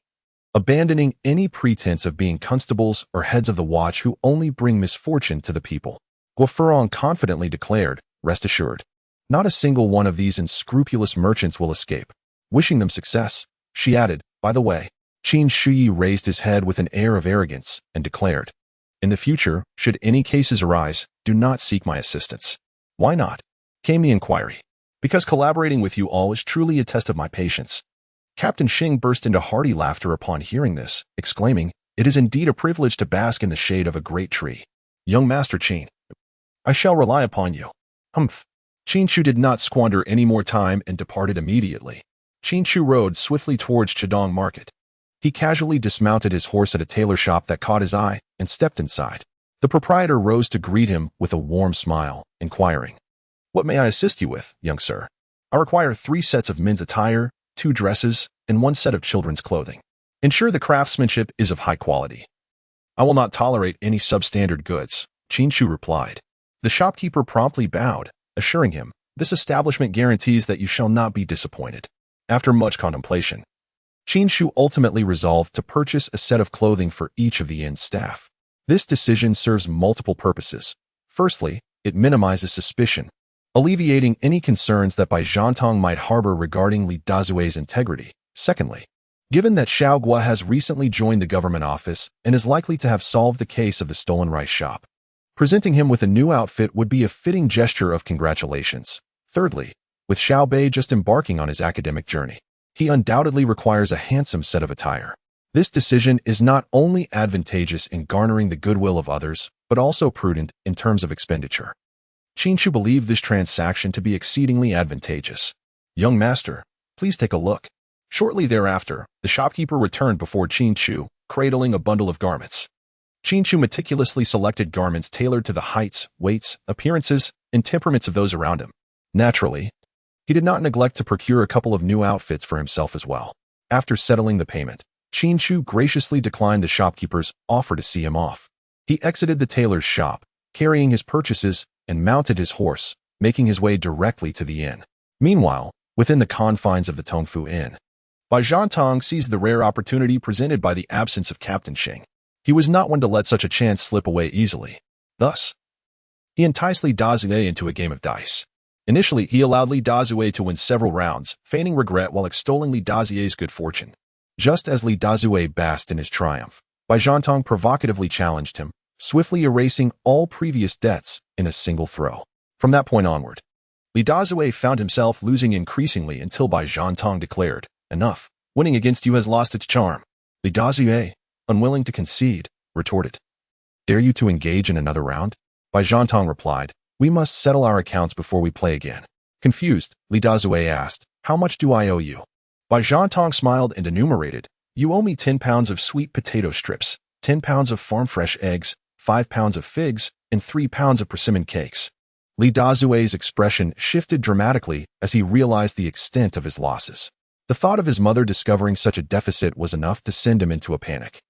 abandoning any pretense of being constables or heads of the watch who only bring misfortune to the people. Guo Furong confidently declared, rest assured, not a single one of these unscrupulous merchants will escape. Wishing them success, she added, by the way. Qin Shuyi raised his head with an air of arrogance and declared, in the future, should any cases arise, do not seek my assistance. Why not? Came the inquiry. Because collaborating with you all is truly a test of my patience. Captain Xing burst into hearty laughter upon hearing this, exclaiming, it is indeed a privilege to bask in the shade of a great tree. Young Master Qin, I shall rely upon you. Humph. Qin Chu did not squander any more time and departed immediately. Qin Chu rode swiftly towards Chidong Market. He casually dismounted his horse at a tailor shop that caught his eye and stepped inside. The proprietor rose to greet him with a warm smile, inquiring, what may I assist you with, young sir? I require 3 sets of men's attire, 2 dresses, and 1 set of children's clothing. Ensure the craftsmanship is of high quality. I will not tolerate any substandard goods, Qin Chu replied. The shopkeeper promptly bowed, assuring him, this establishment guarantees that you shall not be disappointed. After much contemplation, Qin Chu ultimately resolved to purchase a set of clothing for each of the inn's staff. This decision serves multiple purposes. Firstly, it minimizes suspicion, alleviating any concerns that Bai Zhantong might harbor regarding Li Dazue's integrity. Secondly, given that Xiao Guo has recently joined the government office and is likely to have solved the case of the stolen rice shop, presenting him with a new outfit would be a fitting gesture of congratulations. Thirdly, with Xiao Bei just embarking on his academic journey, he undoubtedly requires a handsome set of attire. This decision is not only advantageous in garnering the goodwill of others, but also prudent in terms of expenditure. Qin Chu believed this transaction to be exceedingly advantageous. Young master, please take a look. Shortly thereafter, the shopkeeper returned before Qin Chu, cradling a bundle of garments. Qin Chu meticulously selected garments tailored to the heights, weights, appearances, and temperaments of those around him. Naturally, he did not neglect to procure a couple of new outfits for himself as well. After settling the payment, Qin Chu graciously declined the shopkeeper's offer to see him off. He exited the tailor's shop, carrying his purchases, and mounted his horse, making his way directly to the inn. Meanwhile, within the confines of the Tongfu Inn, Bai Zhantong seized the rare opportunity presented by the absence of Captain Xing. He was not one to let such a chance slip away easily. Thus, he enticed Li Dazue into a game of dice. Initially, he allowed Li Dazue to win several rounds, feigning regret while extolling Li Dazue's good fortune. Just as Li Dazue basked in his triumph, Bai Zhantong provocatively challenged him, swiftly erasing all previous debts in a single throw. From that point onward, Li Dazue found himself losing increasingly until Bai Zhantong declared, enough, winning against you has lost its charm. Li Dazue, unwilling to concede, retorted, dare you to engage in another round? Bai Zhantong replied, we must settle our accounts before we play again. Confused, Li Dazue asked, How much do I owe you? Bai Zhantong smiled and enumerated. You owe me 10 pounds of sweet potato strips, 10 pounds of farm-fresh eggs, 5 pounds of figs, and 3 pounds of persimmon cakes. Li Dazue's expression shifted dramatically as he realized the extent of his losses. The thought of his mother discovering such a deficit was enough to send him into a panic.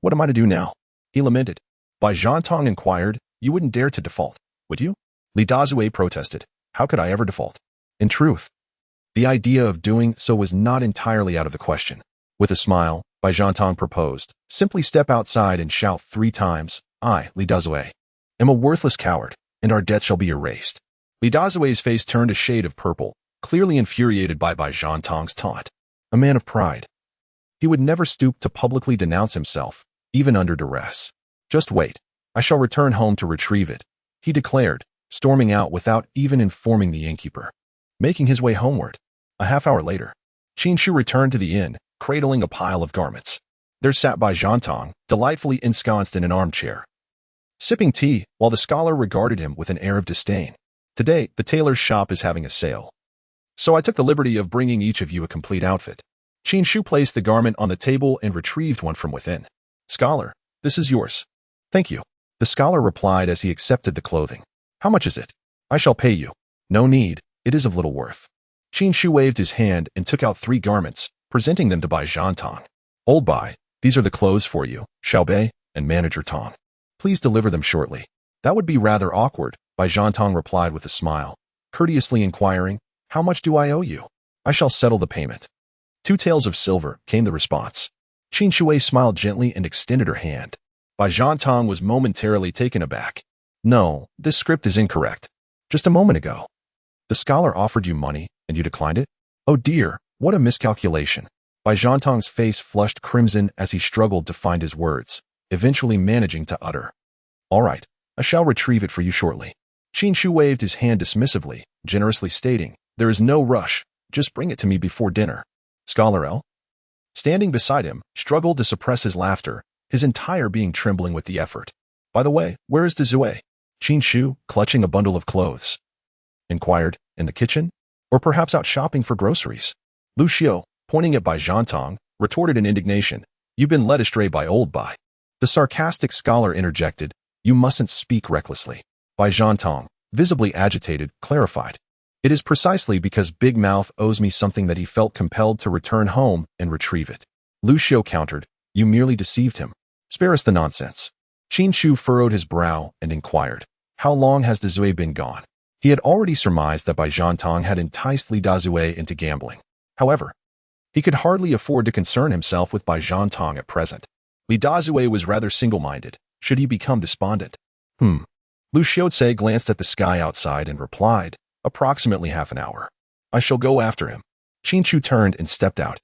What am I to do now? He lamented. Bai Zhantong inquired. You wouldn't dare to default, would you? Li Dazue protested. How could I ever default? In truth, the idea of doing so was not entirely out of the question. With a smile, Bai Zhantong proposed, simply step outside and shout 3 times, I, Li Dazue, am a worthless coward, and our debt shall be erased. Li Dazue's face turned a shade of purple, clearly infuriated by Bai Zhantong's taunt. A man of pride. He would never stoop to publicly denounce himself, even under duress. Just wait. I shall return home to retrieve it, he declared, storming out without even informing the innkeeper. Making his way homeward. A half-hour later, Qin Chu returned to the inn, cradling a pile of garments. There sat Bai Zhantong, delightfully ensconced in an armchair, sipping tea, while the scholar regarded him with an air of disdain. Today, the tailor's shop is having a sale, so I took the liberty of bringing each of you a complete outfit. Qin Chu placed the garment on the table and retrieved one from within. Scholar, this is yours. Thank you. The scholar replied as he accepted the clothing. How much is it? I shall pay you. No need, it is of little worth. Qin Chu waved his hand and took out 3 garments, presenting them to Bai Zhantong. Old Bai, these are the clothes for you, Xiaobei, and Manager Tong. Please deliver them shortly. That would be rather awkward, Bai Zhantong replied with a smile, courteously inquiring, how much do I owe you? I shall settle the payment. 2 taels of silver, came the response. Qin Chu smiled gently and extended her hand. Bai Zhantong was momentarily taken aback. No, this script is incorrect. Just a moment ago, the scholar offered you money, and you declined it? Oh dear, what a miscalculation. Bai Zhantong's face flushed crimson as he struggled to find his words, eventually managing to utter. All right, I shall retrieve it for you shortly. Qin Chu waved his hand dismissively, generously stating, there is no rush, just bring it to me before dinner. Scholar L, standing beside him, struggled to suppress his laughter, his entire being trembling with the effort. By the way, where is Dazue? Qin Chu, clutching a bundle of clothes, inquired, in the kitchen? Or perhaps out shopping for groceries? Lu Xiu, pointing at Bai Zhantong, retorted in indignation, you've been led astray by old Bai. The sarcastic scholar interjected, you mustn't speak recklessly. Bai Zhantong, visibly agitated, clarified. It is precisely because Big Mouth owes me something that he felt compelled to return home and retrieve it. Lu Xiu countered, you merely deceived him. Spare us the nonsense. Qin Chu furrowed his brow and inquired, how long has Dazue been gone? He had already surmised that Bai Zhantong had enticed Li Dazue into gambling. However, he could hardly afford to concern himself with Bai Zhantong at present. Li Dazue was rather single-minded, should he become despondent. Lu Xiuze glanced at the sky outside and replied, approximately half an hour. I shall go after him. Qin Chu turned and stepped out,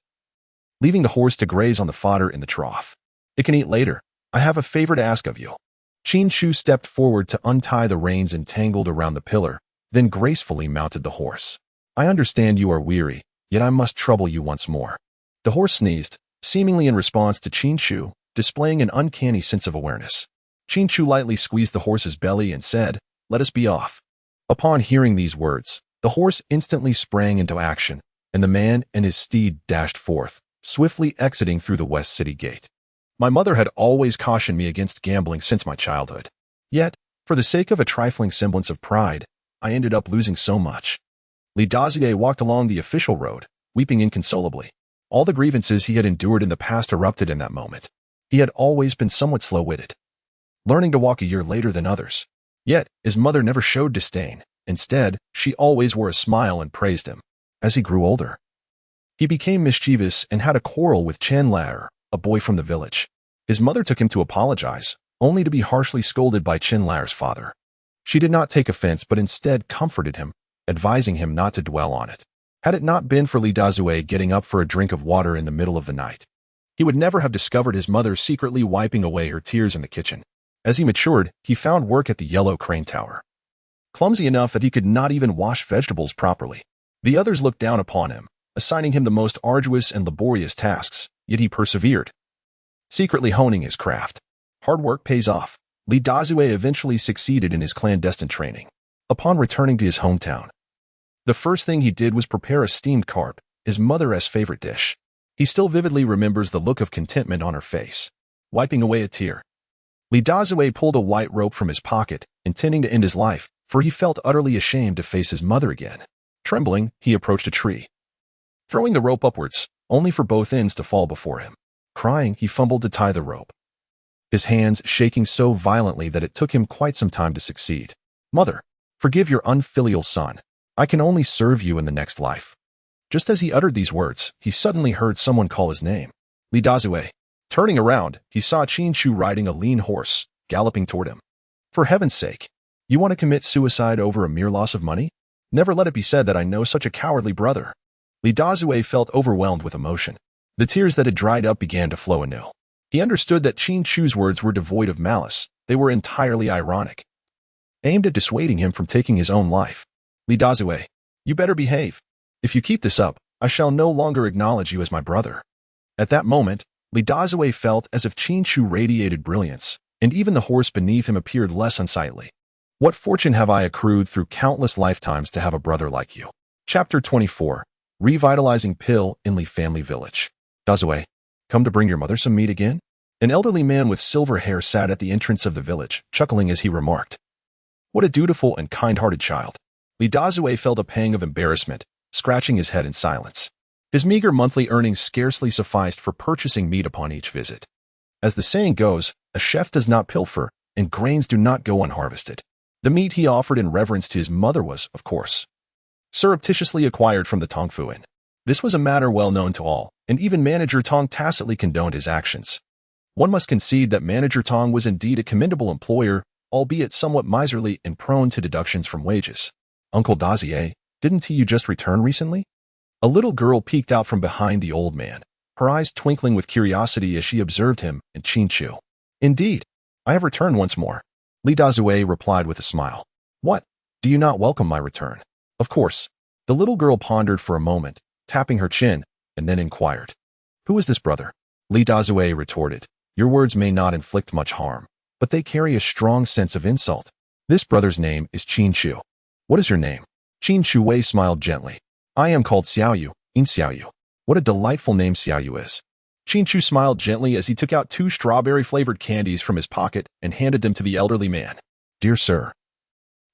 leaving the horse to graze on the fodder in the trough. It can eat later. I have a favor to ask of you. Qin Chu stepped forward to untie the reins entangled around the pillar, then gracefully mounted the horse. I understand you are weary, yet I must trouble you once more. The horse sneezed, seemingly in response to Qin Chu, displaying an uncanny sense of awareness. Qin Chu lightly squeezed the horse's belly and said, let us be off. Upon hearing these words, the horse instantly sprang into action, and the man and his steed dashed forth, swiftly exiting through the West City Gate. My mother had always cautioned me against gambling since my childhood. Yet, for the sake of a trifling semblance of pride, I ended up losing so much. Li Dazue walked along the official road, weeping inconsolably. All the grievances he had endured in the past erupted in that moment. He had always been somewhat slow-witted, learning to walk a year later than others. Yet, his mother never showed disdain. Instead, she always wore a smile and praised him. As he grew older, he became mischievous and had a quarrel with Chen Laer, a boy from the village. His mother took him to apologize, only to be harshly scolded by Chen Laer's father. She did not take offense but instead comforted him, advising him not to dwell on it. Had it not been for Li Dazue getting up for a drink of water in the middle of the night, he would never have discovered his mother secretly wiping away her tears in the kitchen. As he matured, he found work at the Yellow Crane Tower, clumsy enough that he could not even wash vegetables properly. The others looked down upon him, assigning him the most arduous and laborious tasks, yet he persevered, secretly honing his craft. Hard work pays off. Li Dazue eventually succeeded in his clandestine training. Upon returning to his hometown, The first thing he did was prepare a steamed carp, his mother's favorite dish. He still vividly remembers the look of contentment on her face. Wiping away a tear, Li Dazue pulled a white rope from his pocket, intending to end his life, for he felt utterly ashamed to face his mother again. Trembling, he approached a tree, throwing the rope upwards, only for both ends to fall before him. Crying, he fumbled to tie the rope, his hands shaking so violently that it took him quite some time to succeed. Mother, forgive your unfilial son. I can only serve you in the next life. Just as he uttered these words, he suddenly heard someone call his name. Li Dazue. Turning around, he saw Qin Chu riding a lean horse, galloping toward him. For heaven's sake, you want to commit suicide over a mere loss of money? Never let it be said that I know such a cowardly brother. Li Dazue felt overwhelmed with emotion. The tears that had dried up began to flow anew. He understood that Qin Chu's words were devoid of malice. They were entirely ironic, aimed at dissuading him from taking his own life. Li Dazue, you better behave. If you keep this up, I shall no longer acknowledge you as my brother. At that moment, Li Dazue felt as if Qin Chu radiated brilliance, and even the horse beneath him appeared less unsightly. What fortune have I accrued through countless lifetimes to have a brother like you? Chapter 24. Revitalizing Pill in Li Family Village. Dazue, come to bring your mother some meat again? An elderly man with silver hair sat at the entrance of the village, chuckling as he remarked. What a dutiful and kind-hearted child. Li Dazue felt a pang of embarrassment, scratching his head in silence. His meager monthly earnings scarcely sufficed for purchasing meat upon each visit. As the saying goes, a chef does not pilfer, and grains do not go unharvested. The meat he offered in reverence to his mother was, of course, surreptitiously acquired from the Tongfuin. This was a matter well known to all, and even Manager Tong tacitly condoned his actions. One must concede that Manager Tong was indeed a commendable employer, albeit somewhat miserly and prone to deductions from wages. Uncle Dazier, didn't you just return recently? A little girl peeked out from behind the old man, her eyes twinkling with curiosity as she observed him and Qin Chu. Indeed, I have returned once more. Li Dazue replied with a smile. What? Do you not welcome my return? Of course. The little girl pondered for a moment, tapping her chin, and then inquired. Who is this brother? Li Dazue retorted. Your words may not inflict much harm, but they carry a strong sense of insult. This brother's name is Qin Chu. What is your name? Qin Chu smiled gently. I am called Xiaoyu, in Xiaoyu. What a delightful name Xiaoyu is. Qin Chu smiled gently as he took out 2 strawberry-flavored candies from his pocket and handed them to the elderly man. Dear sir,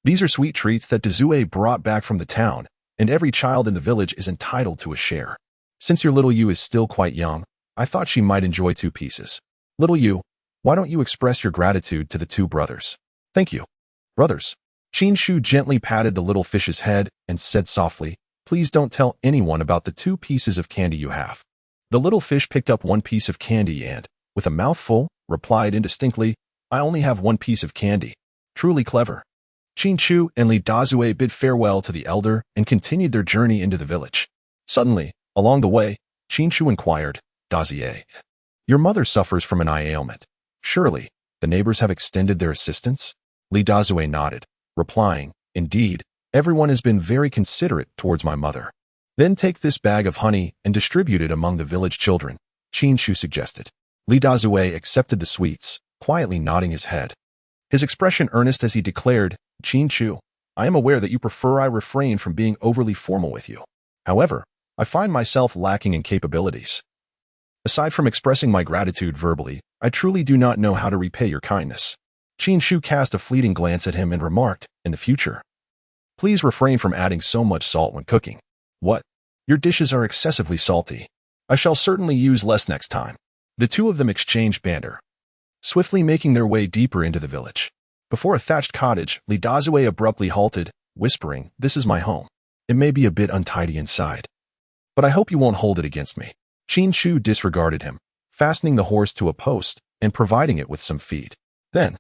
these are sweet treats that Dazue brought back from the town, and every child in the village is entitled to a share. Since your little Yu is still quite young, I thought she might enjoy 2 pieces. Little Yu, why don't you express your gratitude to the 2 brothers? Thank you. Brothers. Qin Chu gently patted the little fish's head and said softly, Please don't tell anyone about the 2 pieces of candy you have. The little fish picked up 1 piece of candy and, with a mouthful, replied indistinctly, I only have 1 piece of candy. Truly clever. Qin Chu and Li Dazue bid farewell to the elder and continued their journey into the village. Suddenly, along the way, Qin Chu inquired, Dazier, your mother suffers from an eye ailment. Surely, the neighbors have extended their assistance? Li Dazue nodded, replying, Indeed, everyone has been very considerate towards my mother. Then take this bag of honey and distribute it among the village children, Qin Chu suggested. Li Dazue accepted the sweets, quietly nodding his head. His expression earnest as he declared, Qin Chu, I am aware that you prefer I refrain from being overly formal with you. However, I find myself lacking in capabilities. Aside from expressing my gratitude verbally, I truly do not know how to repay your kindness. Qin Chu cast a fleeting glance at him and remarked, In the future, please refrain from adding so much salt when cooking. What? Your dishes are excessively salty. I shall certainly use less next time. The 2 of them exchanged banter, swiftly making their way deeper into the village. Before a thatched cottage, Li Dazue abruptly halted, whispering, This is my home. It may be a bit untidy inside, but I hope you won't hold it against me. Qin Chu disregarded him, fastening the horse to a post and providing it with some feed. Then,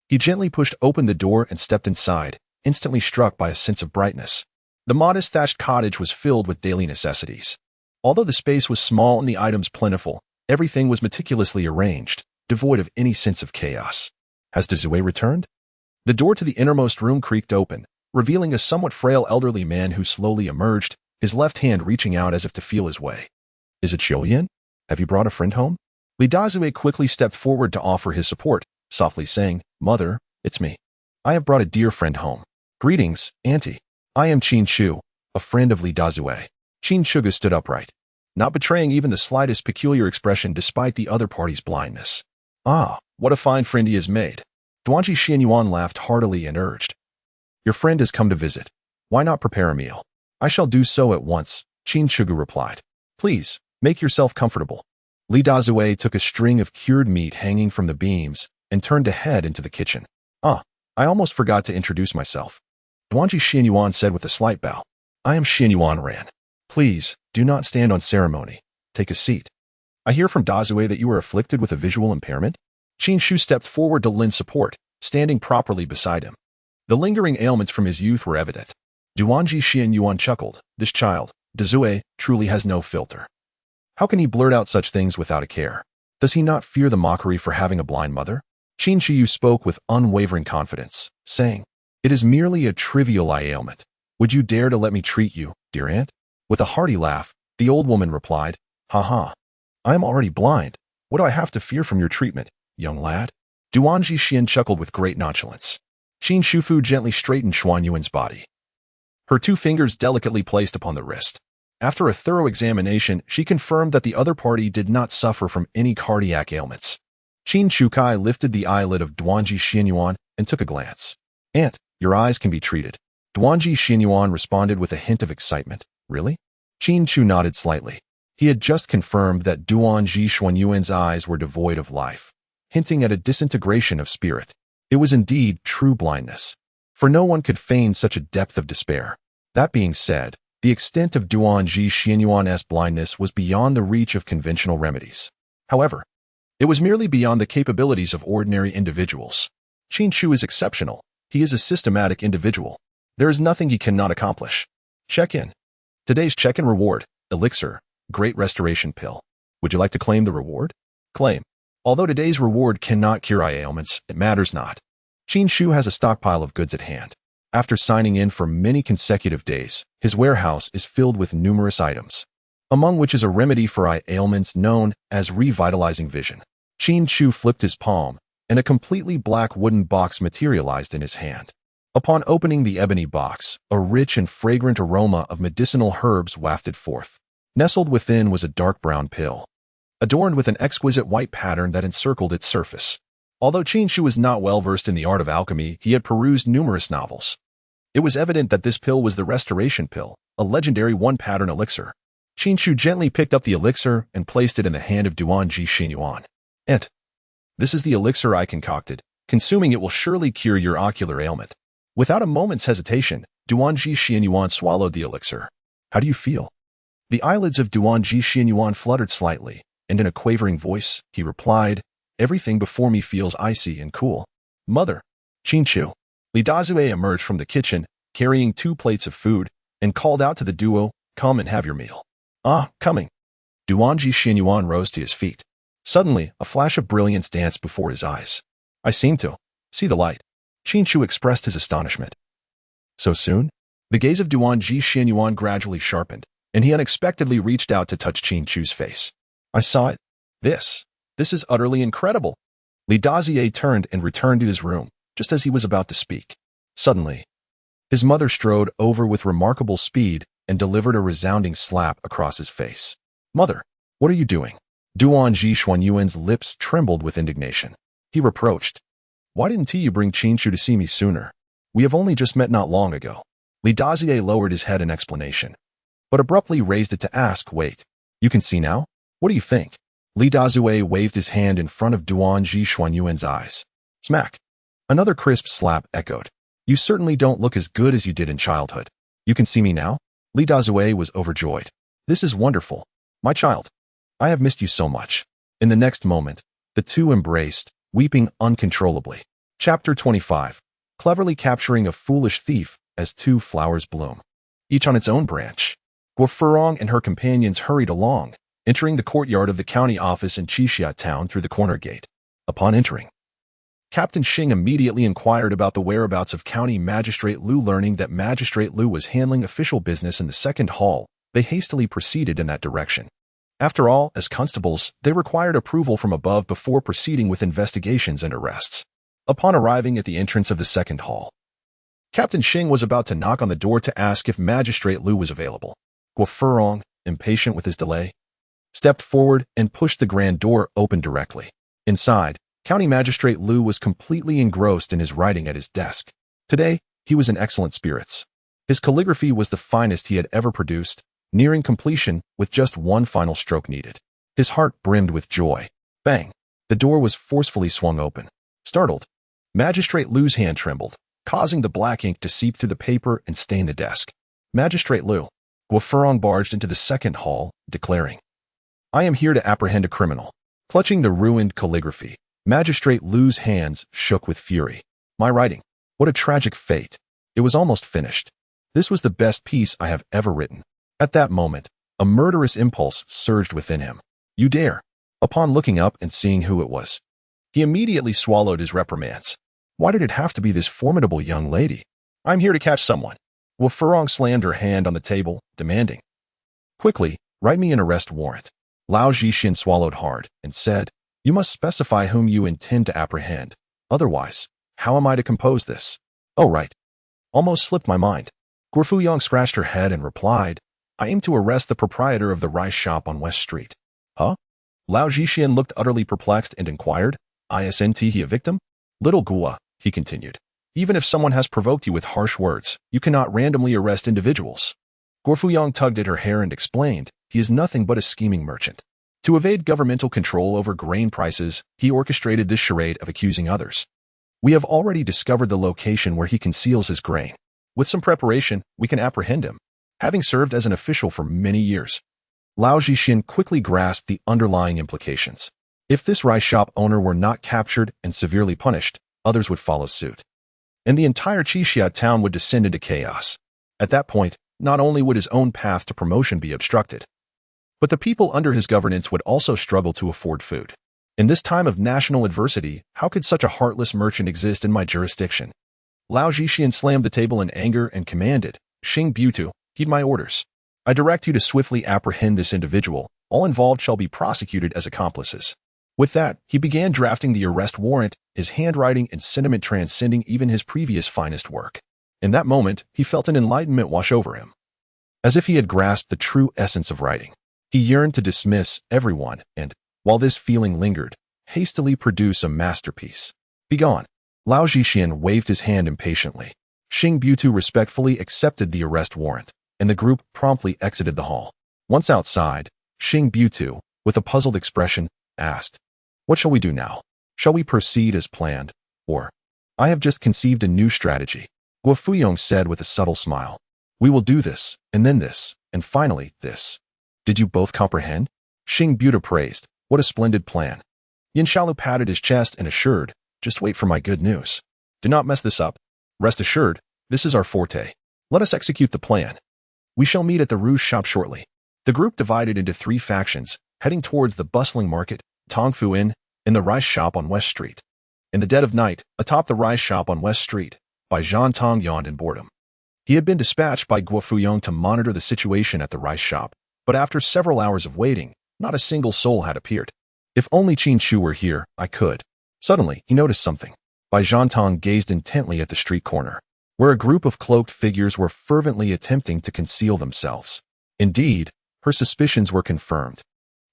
he gently pushed open the door and stepped inside, instantly struck by a sense of brightness. The modest thatched cottage was filled with daily necessities. Although the space was small and the items plentiful, everything was meticulously arranged, devoid of any sense of chaos. Has Dazue returned? The door to the innermost room creaked open, revealing a somewhat frail elderly man who slowly emerged, his left hand reaching out as if to feel his way. Is it Xiaoyan? Have you brought a friend home? Li Dazue quickly stepped forward to offer his support, softly saying, Mother, it's me. I have brought a dear friend home. Greetings, Auntie. I am Qin Chu, a friend of Li Dazue. Qin Chu stood upright, not betraying even the slightest peculiar expression despite the other party's blindness. Ah, what a fine friend he has made. Duanji Xianyuan laughed heartily and urged, "Your friend has come to visit. Why not prepare a meal?" "I shall do so at once," Qin Chu replied. "Please, make yourself comfortable." Li Dazue took a string of cured meat hanging from the beams and turned to head into the kitchen. "Ah, I almost forgot to introduce myself," Duanji Xianyuan said with a slight bow. "I am Xianyuan Ran. Please, do not stand on ceremony. Take a seat. I hear from Dazue that you are afflicted with a visual impairment?" Qin Chu stepped forward to lend support, standing properly beside him. The lingering ailments from his youth were evident. Duanji Xianyuan chuckled. This child, Dazue, truly has no filter. How can he blurt out such things without a care? Does he not fear the mockery for having a blind mother? Qin Chu spoke with unwavering confidence, saying, "It is merely a trivial eye ailment. Would you dare to let me treat you, dear aunt?" With a hearty laugh, the old woman replied, "Ha ha. I am already blind. What do I have to fear from your treatment, young lad?" Duanji Xian chuckled with great nonchalance. Qin Shufu gently straightened Xuan Yuan's body, her 2 fingers delicately placed upon the wrist. After a thorough examination, she confirmed that the other party did not suffer from any cardiac ailments. Qin Chu Kai lifted the eyelid of Duanji Xianyuan and took a glance. "Aunt, your eyes can be treated." Duanji Xianyuan responded with a hint of excitement. "Really?" Qin Chu nodded slightly. He had just confirmed that Duanji Xuanyuan's eyes were devoid of life, hinting at a disintegration of spirit. It was indeed true blindness, for no one could feign such a depth of despair. That being said, the extent of Duanji Xianyuan's blindness was beyond the reach of conventional remedies. However, it was merely beyond the capabilities of ordinary individuals. Qin Chu is exceptional. He is a systematic individual. There is nothing he cannot accomplish. Check-in. Today's check-in reward, Elixir, Great Restoration Pill. Would you like to claim the reward? Claim. Although today's reward cannot cure eye ailments, it matters not. Qin Chu has a stockpile of goods at hand. After signing in for many consecutive days, his warehouse is filled with numerous items, among which is a remedy for eye ailments known as revitalizing vision. Qin Chu flipped his palm, and a completely black wooden box materialized in his hand. Upon opening the ebony box, a rich and fragrant aroma of medicinal herbs wafted forth. Nestled within was a dark brown pill, adorned with an exquisite white pattern that encircled its surface. Although Qin Chu was not well versed in the art of alchemy, he had perused numerous novels. It was evident that this pill was the restoration pill, a legendary one-pattern elixir. Qin Chu gently picked up the elixir and placed it in the hand of Duanji Xianyuan. "Aunt, this is the elixir I concocted. Consuming it will surely cure your ocular ailment." Without a moment's hesitation, Duanji Xianyuan swallowed the elixir. "How do you feel?" The eyelids of Duanji Xianyuan fluttered slightly, and in a quavering voice, he replied, "Everything before me feels icy and cool." "Mother." Qin Chu. Li Dazue emerged from the kitchen, carrying 2 plates of food, and called out to the duo, "Come and have your meal." "Ah, coming." Duanji Xianyuan rose to his feet. Suddenly, a flash of brilliance danced before his eyes. "I seem to see the light." Qin Chu expressed his astonishment. "So soon?" The gaze of Duanji Xianyuan gradually sharpened, and he unexpectedly reached out to touch Qin Chu's face. "I saw it. This is utterly incredible." Li Dazue turned and returned to his room, just as he was about to speak. Suddenly, his mother strode over with remarkable speed and delivered a resounding slap across his face. "Mother, what are you doing?" Duanji Xuanyuan's lips trembled with indignation. He reproached, "Why didn't you bring Qin Chu to see me sooner? We have only just met not long ago." Li Dazue lowered his head in explanation, but abruptly raised it to ask, "Wait, you can see now? What do you think?" Li Dazue waved his hand in front of Duanji Xuanyuan's eyes. Smack. Another crisp slap echoed. "You certainly don't look as good as you did in childhood. You can see me now?" Li Dazue was overjoyed. "This is wonderful. My child, I have missed you so much." In the next moment, the two embraced, weeping uncontrollably. Chapter 25. Cleverly capturing a foolish thief as 2 flowers bloom, each on its own branch. Guo Furong and her companions hurried along, entering the courtyard of the county office in Qixia town through the corner gate. Upon entering, Captain Xing immediately inquired about the whereabouts of County Magistrate Liu. Learning that Magistrate Liu was handling official business in the second hall, they hastily proceeded in that direction. After all, as constables, they required approval from above before proceeding with investigations and arrests. Upon arriving at the entrance of the second hall, Captain Xing was about to knock on the door to ask if Magistrate Lu was available. Guo Furong, impatient with his delay, stepped forward and pushed the grand door open directly. Inside, County Magistrate Lu was completely engrossed in his writing at his desk. Today, he was in excellent spirits. His calligraphy was the finest he had ever produced, nearing completion with just one final stroke needed. His heart brimmed with joy. Bang! The door was forcefully swung open. Startled, Magistrate Lu's hand trembled, causing the black ink to seep through the paper and stain the desk. Magistrate Lu. Guo Furong barged into the second hall, declaring, "I am here to apprehend a criminal." Clutching the ruined calligraphy, Magistrate Lu's hands shook with fury. My writing. What a tragic fate. It was almost finished. This was the best piece I have ever written. At that moment, a murderous impulse surged within him. You dare. Upon looking up and seeing who it was, he immediately swallowed his reprimands. Why did it have to be this formidable young lady? I'm here to catch someone. Guo Furong slammed her hand on the table, demanding, "Quickly, write me an arrest warrant." Lao Zhixin swallowed hard and said, "You must specify whom you intend to apprehend. Otherwise, how am I to compose this?" "Oh, right. Almost slipped my mind." Guo Fuyong scratched her head and replied, "I aim to arrest the proprietor of the rice shop on West Street." Huh? Lao Zhixin looked utterly perplexed and inquired, "Isn't he a victim?" "Little Guo," he continued, "even if someone has provoked you with harsh words, you cannot randomly arrest individuals." Guo Fuyong tugged at her hair and explained, "He is nothing but a scheming merchant. To evade governmental control over grain prices, he orchestrated this charade of accusing others. We have already discovered the location where he conceals his grain. With some preparation, we can apprehend him, having served as an official for many years." Lao Zhixin quickly grasped the underlying implications. If this rice shop owner were not captured and severely punished, others would follow suit, and the entire Qixia town would descend into chaos. At that point, not only would his own path to promotion be obstructed, but the people under his governance would also struggle to afford food. In this time of national adversity, how could such a heartless merchant exist in my jurisdiction? Lao Zhixin slammed the table in anger and commanded, "Xing Butu, heed my orders. I direct you to swiftly apprehend this individual. All involved shall be prosecuted as accomplices." With that, he began drafting the arrest warrant, his handwriting and sentiment transcending even his previous finest work. In that moment, he felt an enlightenment wash over him, as if he had grasped the true essence of writing. He yearned to dismiss everyone and, while this feeling lingered, hastily produce a masterpiece. "Begone." Lao Zhixin waved his hand impatiently. Xing Butu respectfully accepted the arrest warrant, and the group promptly exited the hall. Once outside, Xing Butu, with a puzzled expression, asked, "What shall we do now? Shall we proceed as planned, or?" "I have just conceived a new strategy," Guo Fuyong said with a subtle smile. "We will do this, and finally this." "Did you both comprehend?" Xing Butu praised. "What a splendid plan." Yin Shaolu patted his chest and assured, "Just wait for my good news. Do not mess this up. Rest assured, this is our forte. Let us execute the plan. We shall meet at the Rouge shop shortly." The group divided into 3 factions, heading towards the bustling market, Tongfu Inn, and the rice shop on West Street. In the dead of night, atop the rice shop on West Street, Bai Zhan Tong yawned in boredom. He had been dispatched by Guo Fuyong to monitor the situation at the rice shop, but after several hours of waiting, not a single soul had appeared. "If only Qin Chu were here, I could." Suddenly, he noticed something. Bai Zhan Tong gazed intently at the street corner, where a group of cloaked figures were fervently attempting to conceal themselves. Indeed, her suspicions were confirmed.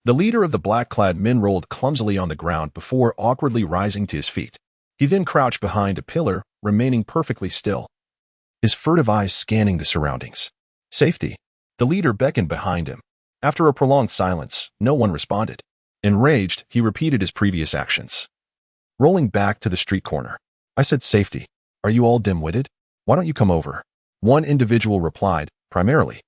The leader of the black-clad men rolled clumsily on the ground before awkwardly rising to his feet. He then crouched behind a pillar, remaining perfectly still, his furtive eyes scanning the surroundings. "Safety." The leader beckoned behind him. After a prolonged silence, no one responded. Enraged, he repeated his previous actions, rolling back to the street corner. "I said safety. Are you all dim-witted? Why don't you come over?" One individual replied, "Primarily.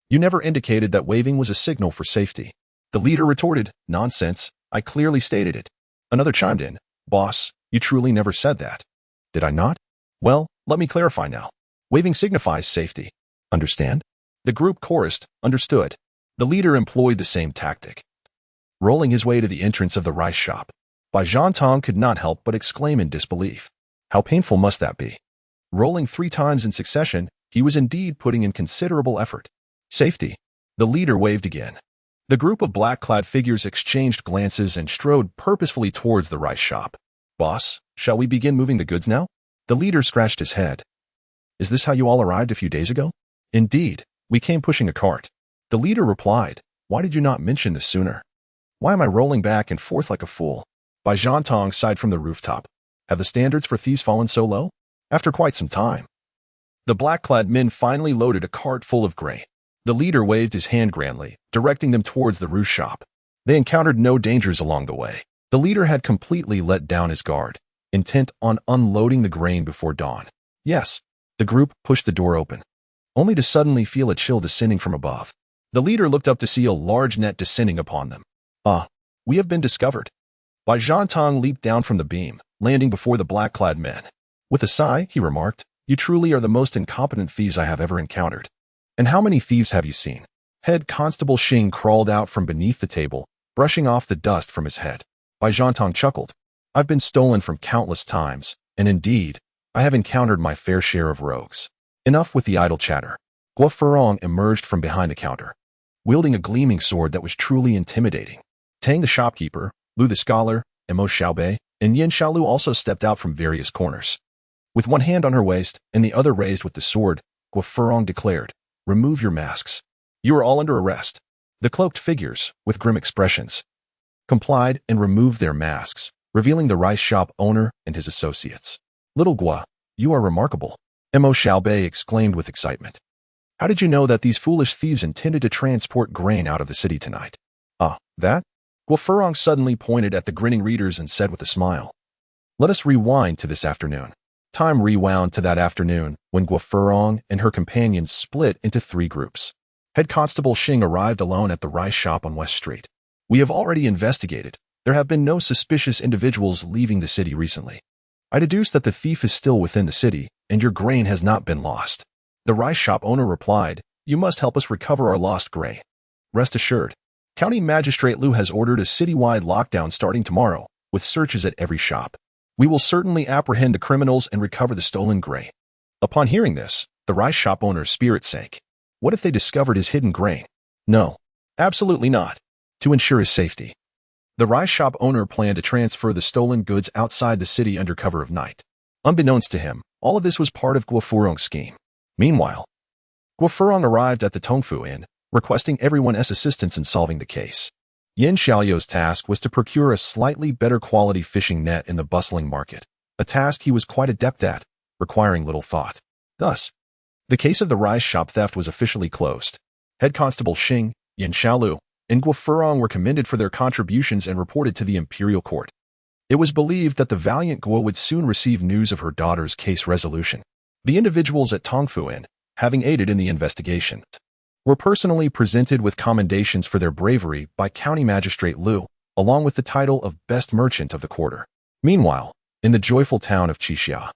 You never indicated that waving was a signal for safety." The leader retorted, "Nonsense. I clearly stated it." Another chimed in, "Boss, you truly never said that." "Did I not? Well, let me clarify now. Waving signifies safety. Understand?" The group chorused, "Understood." The leader employed the same tactic, rolling his way to the entrance of the rice shop. Bai Zhan Tong could not help but exclaim in disbelief. How painful must that be? Rolling 3 times in succession, he was indeed putting in considerable effort. "Safety." The leader waved again. The group of black-clad figures exchanged glances and strode purposefully towards the rice shop. "Boss, shall we begin moving the goods now?" The leader scratched his head. Is this how you all arrived a few days ago? Indeed, we came pushing a cart. The leader replied, why did you not mention this sooner? Why am I rolling back and forth like a fool? Bai Zhantong sighed from the rooftop. Have the standards for thieves fallen so low? After quite some time. The black-clad men finally loaded a cart full of grain. The leader waved his hand grandly, directing them towards the roost shop. They encountered no dangers along the way. The leader had completely let down his guard, intent on unloading the grain before dawn. Yes, the group pushed the door open, only to suddenly feel a chill descending from above. The leader looked up to see a large net descending upon them. We have been discovered. Bai Zhantong leaped down from the beam, landing before the black-clad men. With a sigh, he remarked, you truly are the most incompetent thieves I have ever encountered. And how many thieves have you seen? Head Constable Xing crawled out from beneath the table, brushing off the dust from his head. Bai Zhantong chuckled. I've been stolen from countless times, and indeed, I have encountered my fair share of rogues. Enough with the idle chatter. Guo Furong emerged from behind the counter, wielding a gleaming sword that was truly intimidating. Tang the shopkeeper, Lu the scholar, and Mo Xiaobei, and Yin Xiaolu also stepped out from various corners. With one hand on her waist and the other raised with the sword, Guo Furong declared, remove your masks. You are all under arrest. The cloaked figures, with grim expressions, complied and removed their masks, revealing the rice shop owner and his associates. Little Guo, you are remarkable, Mo Xiaobei exclaimed with excitement. How did you know that these foolish thieves intended to transport grain out of the city tonight? That? Guo Furong suddenly pointed at the grinning readers and said with a smile. Let us rewind to this afternoon. Time rewound to that afternoon when Guo Furong and her companions split into 3 groups. Head Constable Xing arrived alone at the rice shop on West Street. We have already investigated. There have been no suspicious individuals leaving the city recently. I deduce that the thief is still within the city and your grain has not been lost. The rice shop owner replied, you must help us recover our lost grain. Rest assured, County Magistrate Lu has ordered a citywide lockdown starting tomorrow, with searches at every shop. We will certainly apprehend the criminals and recover the stolen grain. Upon hearing this, the rice shop owner's spirit sank. What if they discovered his hidden grain? No, absolutely not. To ensure his safety, the rice shop owner planned to transfer the stolen goods outside the city under cover of night. Unbeknownst to him, all of this was part of Guo Furong's scheme. Meanwhile, Guo Furong arrived at the Tongfu Inn, requesting everyone's assistance in solving the case. Yin Xiaoyou's task was to procure a slightly better quality fishing net in the bustling market, a task he was quite adept at, requiring little thought. Thus, the case of the rice shop theft was officially closed. Head Constable Xing, Yin Xiaolu, and Guo Furong were commended for their contributions and reported to the imperial court. It was believed that the valiant Guo would soon receive news of her daughter's case resolution. The individuals at Tongfu Inn, having aided in the investigation, were personally presented with commendations for their bravery by County Magistrate Lu, along with the title of Best Merchant of the Quarter. Meanwhile, in the joyful town of Qixia,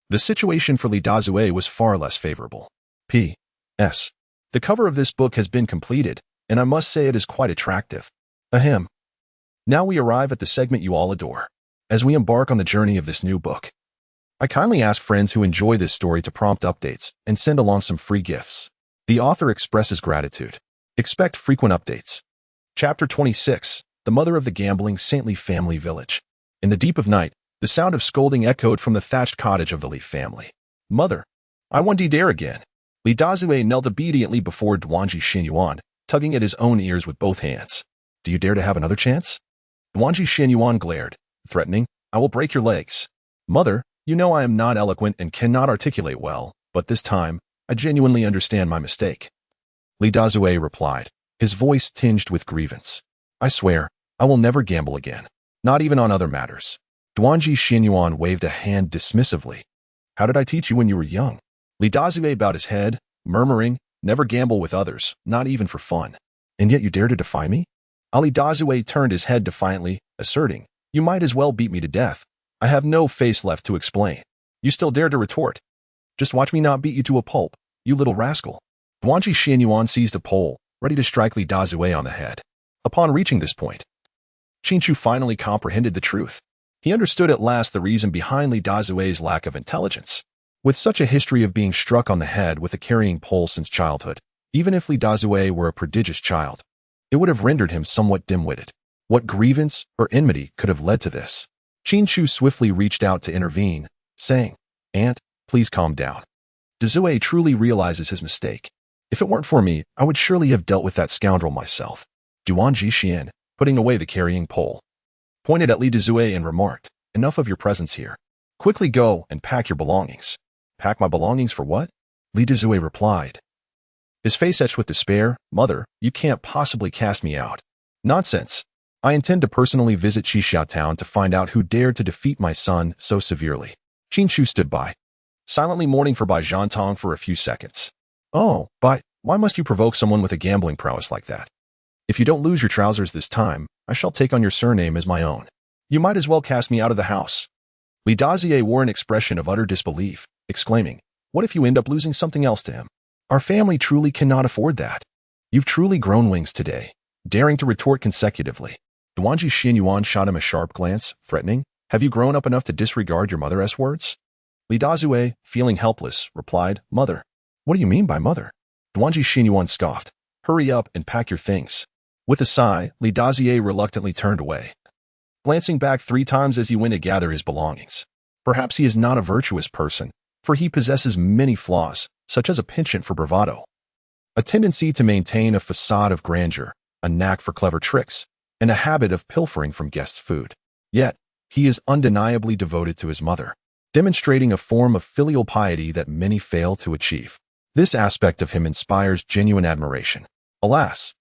the situation for Li Dazue was far less favorable. P.S. The cover of this book has been completed, and I must say it is quite attractive. Ahem. Now we arrive at the segment you all adore. As we embark on the journey of this new book, I kindly ask friends who enjoy this story to prompt updates and send along some free gifts. The author expresses gratitude. Expect frequent updates. Chapter 26, The Mother of the Gambling Saintly Family Village. In the deep of night, the sound of scolding echoed from the thatched cottage of the Li family. Mother, I want to dare again. Li Dazue knelt obediently before Duanji Xinyuan, tugging at his own ears with both hands. Do you dare to have another chance? Duanji Xinyuan glared, threatening, I will break your legs. Mother, you know I am not eloquent and cannot articulate well, but this time, I genuinely understand my mistake. Li Dazue replied, his voice tinged with grievance. I swear, I will never gamble again, not even on other matters. Duanji Xinyuan waved a hand dismissively. How did I teach you when you were young? Li Dazue bowed his head, murmuring, never gamble with others, not even for fun. And yet you dare to defy me? Ali Dazue turned his head defiantly, asserting, you might as well beat me to death. I have no face left to explain. You still dare to retort. Just watch me not beat you to a pulp, you little rascal. Duanji Xinyuan seized a pole, ready to strike Li Dazue on the head. Upon reaching this point, Qin Chu finally comprehended the truth. He understood at last the reason behind Li Dazue's lack of intelligence. With such a history of being struck on the head with a carrying pole since childhood, even if Li Dazue were a prodigious child, it would have rendered him somewhat dim-witted. What grievance or enmity could have led to this? Qin Chu swiftly reached out to intervene, saying, Aunt, please calm down. Dazue truly realizes his mistake. If it weren't for me, I would surely have dealt with that scoundrel myself. Duan Jixian, putting away the carrying pole, pointed at Li Dazue and remarked, enough of your presence here. Quickly go and pack your belongings. Pack my belongings for what? Li Dazue replied, his face etched with despair. Mother, you can't possibly cast me out. Nonsense. I intend to personally visit Qixia Town to find out who dared to defeat my son so severely. Qin Chu stood by, silently mourning for Bai Zhantong for a few seconds. Oh, Bai, why must you provoke someone with a gambling prowess like that? If you don't lose your trousers this time, I shall take on your surname as my own. You might as well cast me out of the house. Li Dazier wore an expression of utter disbelief, exclaiming, what if you end up losing something else to him? Our family truly cannot afford that. You've truly grown wings today. Daring to retort consecutively. Duanji Xianyuan shot him a sharp glance, threatening, have you grown up enough to disregard your mother's words? Li Dazue, feeling helpless, replied, Mother. What do you mean by mother? Duanji Xianyuan scoffed, hurry up and pack your things. With a sigh, Li Dazier reluctantly turned away, glancing back 3 times as he went to gather his belongings. Perhaps he is not a virtuous person, for he possesses many flaws, such as a penchant for bravado, a tendency to maintain a facade of grandeur, a knack for clever tricks, and a habit of pilfering from guests' food. Yet, he is undeniably devoted to his mother, demonstrating a form of filial piety that many fail to achieve. This aspect of him inspires genuine admiration. Alas,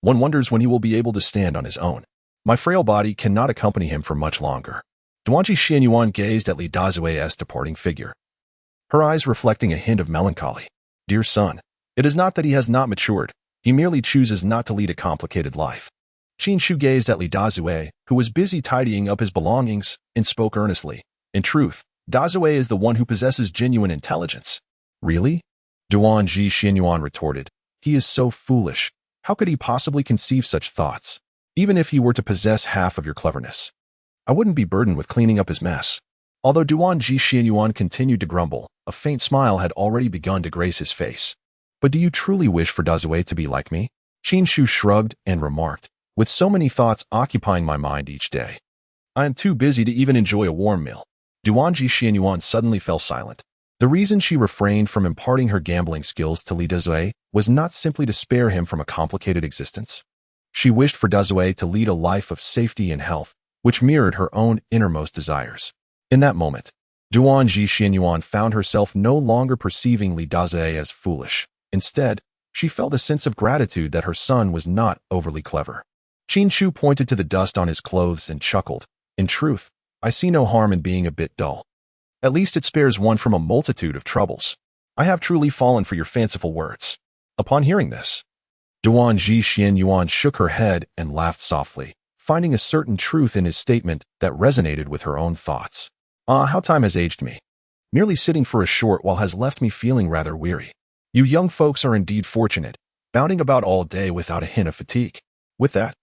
one wonders when he will be able to stand on his own. My frail body cannot accompany him for much longer. Duanji Xianyuan gazed at Li Dazue's departing figure, her eyes reflecting a hint of melancholy. Dear son, it is not that he has not matured, he merely chooses not to lead a complicated life. Qin Chu gazed at Li Dazue, who was busy tidying up his belongings, and spoke earnestly. In truth, Dazue is the one who possesses genuine intelligence. Really? Duan Ji Xianyuan retorted. He is so foolish. How could he possibly conceive such thoughts? Even if he were to possess half of your cleverness, I wouldn't be burdened with cleaning up his mess. Although Duan Ji Xianyuan continued to grumble, a faint smile had already begun to grace his face. But do you truly wish for Dazue to be like me? Qin Chu shrugged and remarked, with so many thoughts occupying my mind each day, I am too busy to even enjoy a warm meal. Duan Ji Xianyuan suddenly fell silent. The reason she refrained from imparting her gambling skills to Li Dazue was not simply to spare him from a complicated existence. She wished for Dazue to lead a life of safety and health, which mirrored her own innermost desires. In that moment, Duan Ji Xianyuan found herself no longer perceiving Li Dazue as foolish. Instead, she felt a sense of gratitude that her son was not overly clever. Qin Chu pointed to the dust on his clothes and chuckled. In truth, I see no harm in being a bit dull. At least it spares one from a multitude of troubles. I have truly fallen for your fanciful words. Upon hearing this, Duan Ji Xianyuan shook her head and laughed softly, finding a certain truth in his statement that resonated with her own thoughts. Ah, how time has aged me. Merely sitting for a short while has left me feeling rather weary. You young folks are indeed fortunate, bounding about all day without a hint of fatigue. With that,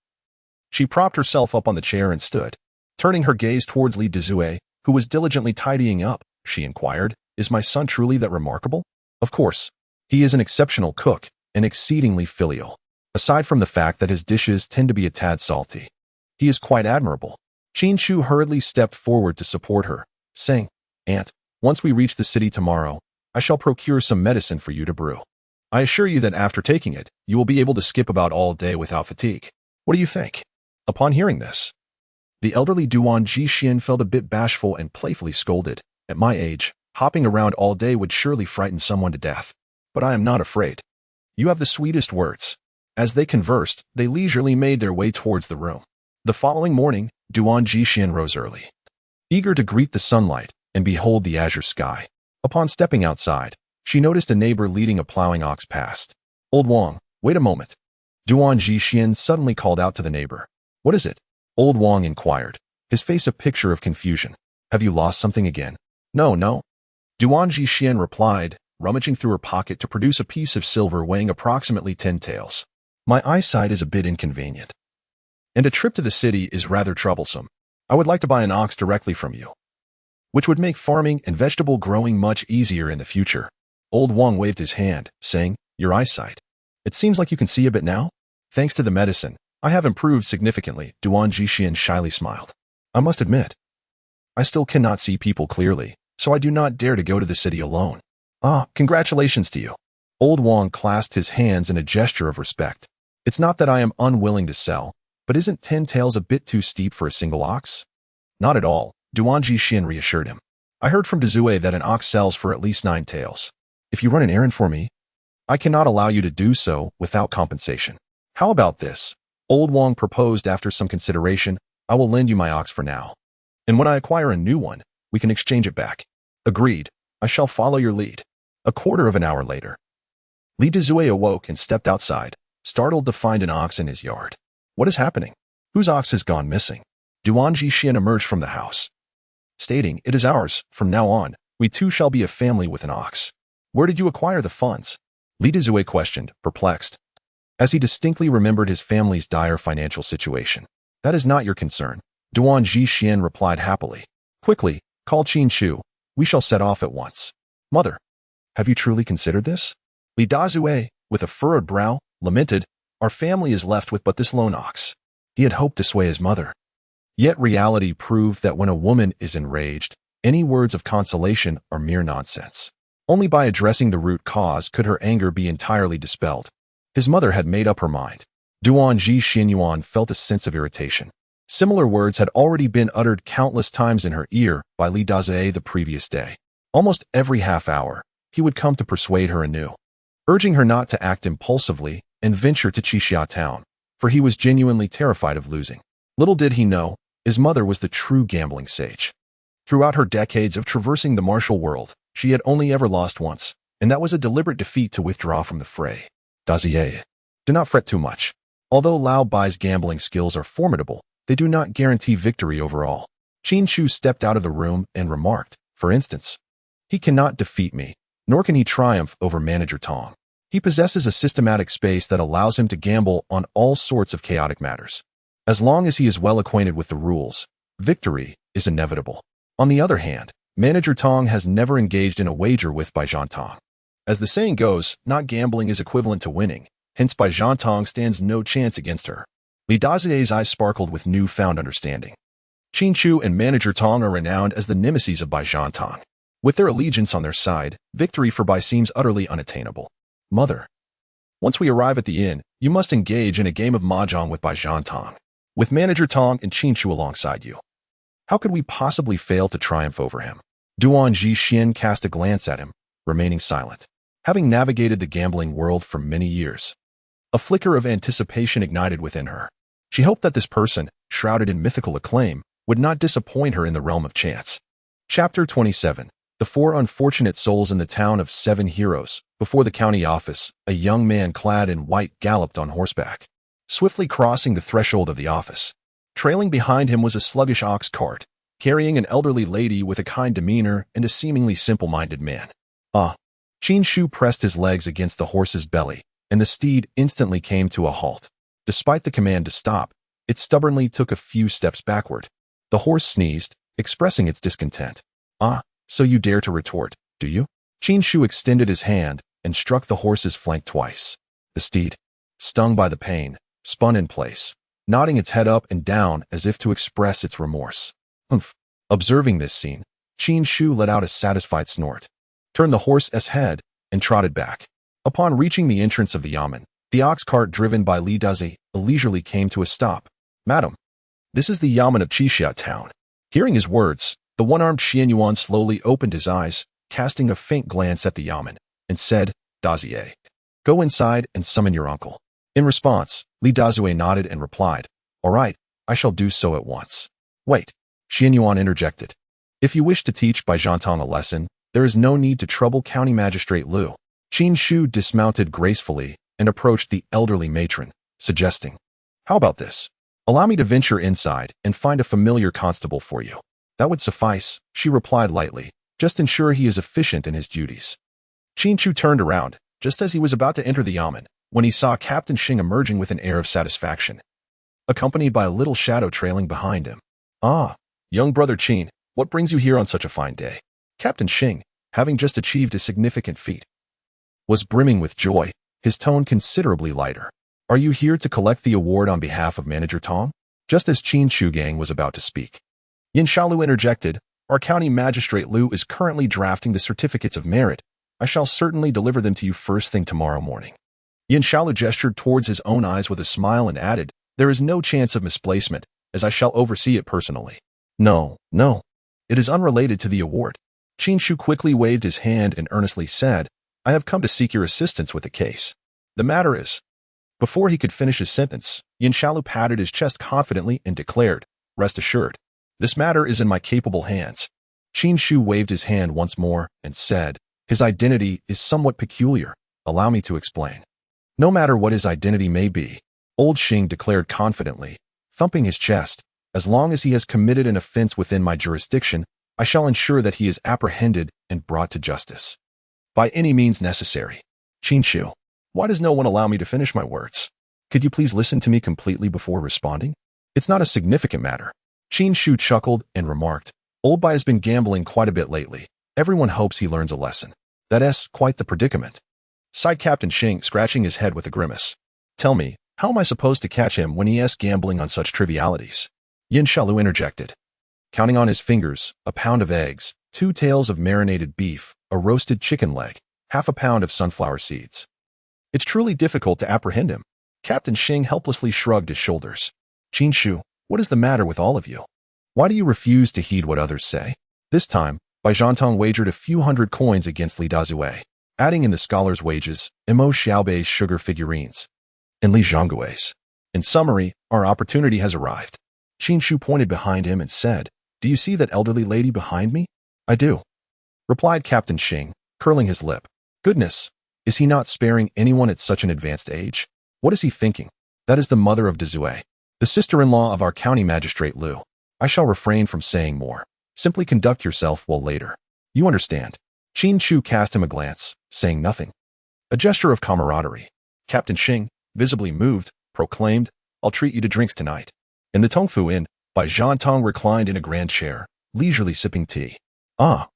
she propped herself up on the chair and stood. Turning her gaze towards Li Dazue, who was diligently tidying up, she inquired, is my son truly that remarkable? Of course. He is an exceptional cook, and exceedingly filial. Aside from the fact that his dishes tend to be a tad salty, he is quite admirable. Qin Chu hurriedly stepped forward to support her, saying, Aunt, once we reach the city tomorrow, I shall procure some medicine for you to brew. I assure you that after taking it, you will be able to skip about all day without fatigue. What do you think? Upon hearing this, the elderly Duan Jixian felt a bit bashful and playfully scolded. At my age, hopping around all day would surely frighten someone to death. But I am not afraid. You have the sweetest words. As they conversed, they leisurely made their way towards the room. The following morning, Duan Jixian rose early, eager to greet the sunlight and behold the azure sky. Upon stepping outside, she noticed a neighbor leading a plowing ox past. Old Wang, wait a moment. Duan Jixian suddenly called out to the neighbor. What is it? Old Wang inquired, his face a picture of confusion. Have you lost something again? No. Duan Jixian replied, rummaging through her pocket to produce a piece of silver weighing approximately 10 taels. My eyesight is a bit inconvenient, and a trip to the city is rather troublesome. I would like to buy an ox directly from you, which would make farming and vegetable growing much easier in the future. Old Wang waved his hand, saying, your eyesight. It seems like you can see a bit now? Thanks to the medicine, I have improved significantly. Duan Jixian shyly smiled. I must admit, I still cannot see people clearly, so I do not dare to go to the city alone. Ah, congratulations to you. Old Wang clasped his hands in a gesture of respect. It's not that I am unwilling to sell, but isn't 10 taels a bit too steep for a single ox? Not at all, Duan Jixin reassured him. I heard from Dezue that an ox sells for at least 9 taels. If you run an errand for me, I cannot allow you to do so without compensation. How about this? Old Wang proposed after some consideration. I will lend you my ox for now. And when I acquire a new one, we can exchange it back. Agreed. I shall follow your lead. A quarter of an hour later, Li Dezue awoke and stepped outside, startled to find an ox in his yard. What is happening? Whose ox has gone missing? Duan Jixin emerged from the house, stating, It is ours. From now on, we too shall be a family with an ox. Where did you acquire the funds? Li Dezue questioned, perplexed, as he distinctly remembered his family's dire financial situation. That is not your concern, Duan Jixin replied happily. Quickly, call Qin Chu. We shall set off at once. Mother, have you truly considered this? Li Dezue, with a furrowed brow, lamented, Our family is left with but this lone ox. He had hoped to sway his mother. Yet reality proved that when a woman is enraged, any words of consolation are mere nonsense. Only by addressing the root cause could her anger be entirely dispelled. His mother had made up her mind. Duan Jixin felt a sense of irritation. Similar words had already been uttered countless times in her ear by Li Dezue the previous day. Almost every half hour, he would come to persuade her anew, urging her not to act impulsively and venture to Qixia town, for he was genuinely terrified of losing. Little did he know, his mother was the true gambling sage. Throughout her decades of traversing the martial world, she had only ever lost once, and that was a deliberate defeat to withdraw from the fray. Dezue, do not fret too much. Although Lao Bai's gambling skills are formidable, they do not guarantee victory overall. Qin Chu stepped out of the room and remarked, For instance, he cannot defeat me, nor can he triumph over Manager Tong. He possesses a systematic space that allows him to gamble on all sorts of chaotic matters. As long as he is well acquainted with the rules, victory is inevitable. On the other hand, Manager Tong has never engaged in a wager with Baijian Tong. As the saying goes, not gambling is equivalent to winning, hence Baijian Tong stands no chance against her. Li Dezue's eyes sparkled with newfound understanding. Qin Chu and Manager Tong are renowned as the nemesis of Baijian Tong. With their allegiance on their side, victory for Bai seems utterly unattainable. Mother, once we arrive at the inn, you must engage in a game of mahjong with Baijian Tong, with Manager Tong and Qin Chu alongside you. How could we possibly fail to triumph over him? Duan Jixin cast a glance at him, remaining silent. Having navigated the gambling world for many years, a flicker of anticipation ignited within her. She hoped that this person, shrouded in mythical acclaim, would not disappoint her in the realm of chance. Chapter 27. The 4 unfortunate souls in the town of 7 heroes. Before the county office, a young man clad in white galloped on horseback, swiftly crossing the threshold of the office. Trailing behind him was a sluggish ox cart, carrying an elderly lady with a kind demeanor and a seemingly simple-minded man. Ah! Qin Chu pressed his legs against the horse's belly, and the steed instantly came to a halt. Despite the command to stop, it stubbornly took a few steps backward. The horse sneezed, expressing its discontent. Ah, so you dare to retort, do you? Qin Chu extended his hand and struck the horse's flank twice. The steed, stung by the pain, spun in place, nodding its head up and down as if to express its remorse. Humph! Observing this scene, Qin Chu let out a satisfied snort, turned the horse's head, and trotted back. Upon reaching the entrance of the yamen, the ox cart driven by Li Dezue leisurely came to a stop. Madam, this is the yamen of Qixia town. Hearing his words, the one-armed Xianyuan slowly opened his eyes, casting a faint glance at the yamen, and said, Dezue, go inside and summon your uncle. In response, Li Dezue nodded and replied, All right, I shall do so at once. Wait, Xianyuan interjected. If you wish to teach Baijian Tong a lesson, there is no need to trouble County Magistrate Liu. Qin Chu dismounted gracefully and approached the elderly matron, suggesting, How about this? Allow me to venture inside and find a familiar constable for you. That would suffice, she replied lightly. Just ensure he is efficient in his duties. Qin Chu turned around, just as he was about to enter the yamen, when he saw Captain Xing emerging with an air of satisfaction, accompanied by a little shadow trailing behind him. Ah, young brother Qin, what brings you here on such a fine day? Captain Xing, having just achieved a significant feat, was brimming with joy, his tone considerably lighter. Are you here to collect the award on behalf of Manager Tong? Just as Qin Chu Gang was about to speak, Yin Shaolu interjected, Our County Magistrate Liu is currently drafting the certificates of merit, I shall certainly deliver them to you first thing tomorrow morning. Yin Shaolu gestured towards his own eyes with a smile and added, there is no chance of misplacement, as I shall oversee it personally. No, no. It is unrelated to the award. Qin Chu quickly waved his hand and earnestly said, I have come to seek your assistance with the case. The matter is. Before he could finish his sentence, Yin Shaolu patted his chest confidently and declared, rest assured. This matter is in my capable hands. Qin Chu waved his hand once more and said, his identity is somewhat peculiar. Allow me to explain. No matter what his identity may be, Old Xing declared confidently, thumping his chest, as long as he has committed an offense within my jurisdiction, I shall ensure that he is apprehended and brought to justice. By any means necessary. Qin Chu, why does no one allow me to finish my words? Could you please listen to me completely before responding? It's not a significant matter. Qin Chu chuckled and remarked, Old Bai has been gambling quite a bit lately. Everyone hopes he learns a lesson. That's quite the predicament. Sighed Captain Xing, scratching his head with a grimace. Tell me, how am I supposed to catch him when he is gambling on such trivialities? Yin Shaolu interjected. Counting on his fingers, a pound of eggs, 2 tails of marinated beef, a roasted chicken leg, half a pound of sunflower seeds. It's truly difficult to apprehend him. Captain Xing helplessly shrugged his shoulders. Qin Chu, what is the matter with all of you? Why do you refuse to heed what others say? This time, Bai Zhantong wagered a few hundred coins against Li Dazue, adding in the scholar's wages, Mo Xiaobei's sugar figurines, and Li Zhonggui's. In summary, our opportunity has arrived. Qin Chu pointed behind him and said, do you see that elderly lady behind me? I do, replied Captain Xing, curling his lip. Goodness, is he not sparing anyone at such an advanced age? What is he thinking? That is the mother of Dazue, the sister-in-law of our county magistrate Liu. I shall refrain from saying more. Simply conduct yourself well later. You understand. Qin Chu cast him a glance, saying nothing. A gesture of camaraderie. Captain Xing, visibly moved, proclaimed, I'll treat you to drinks tonight. In the Tongfu Inn, Bai Zhantong reclined in a grand chair, leisurely sipping tea. Ah,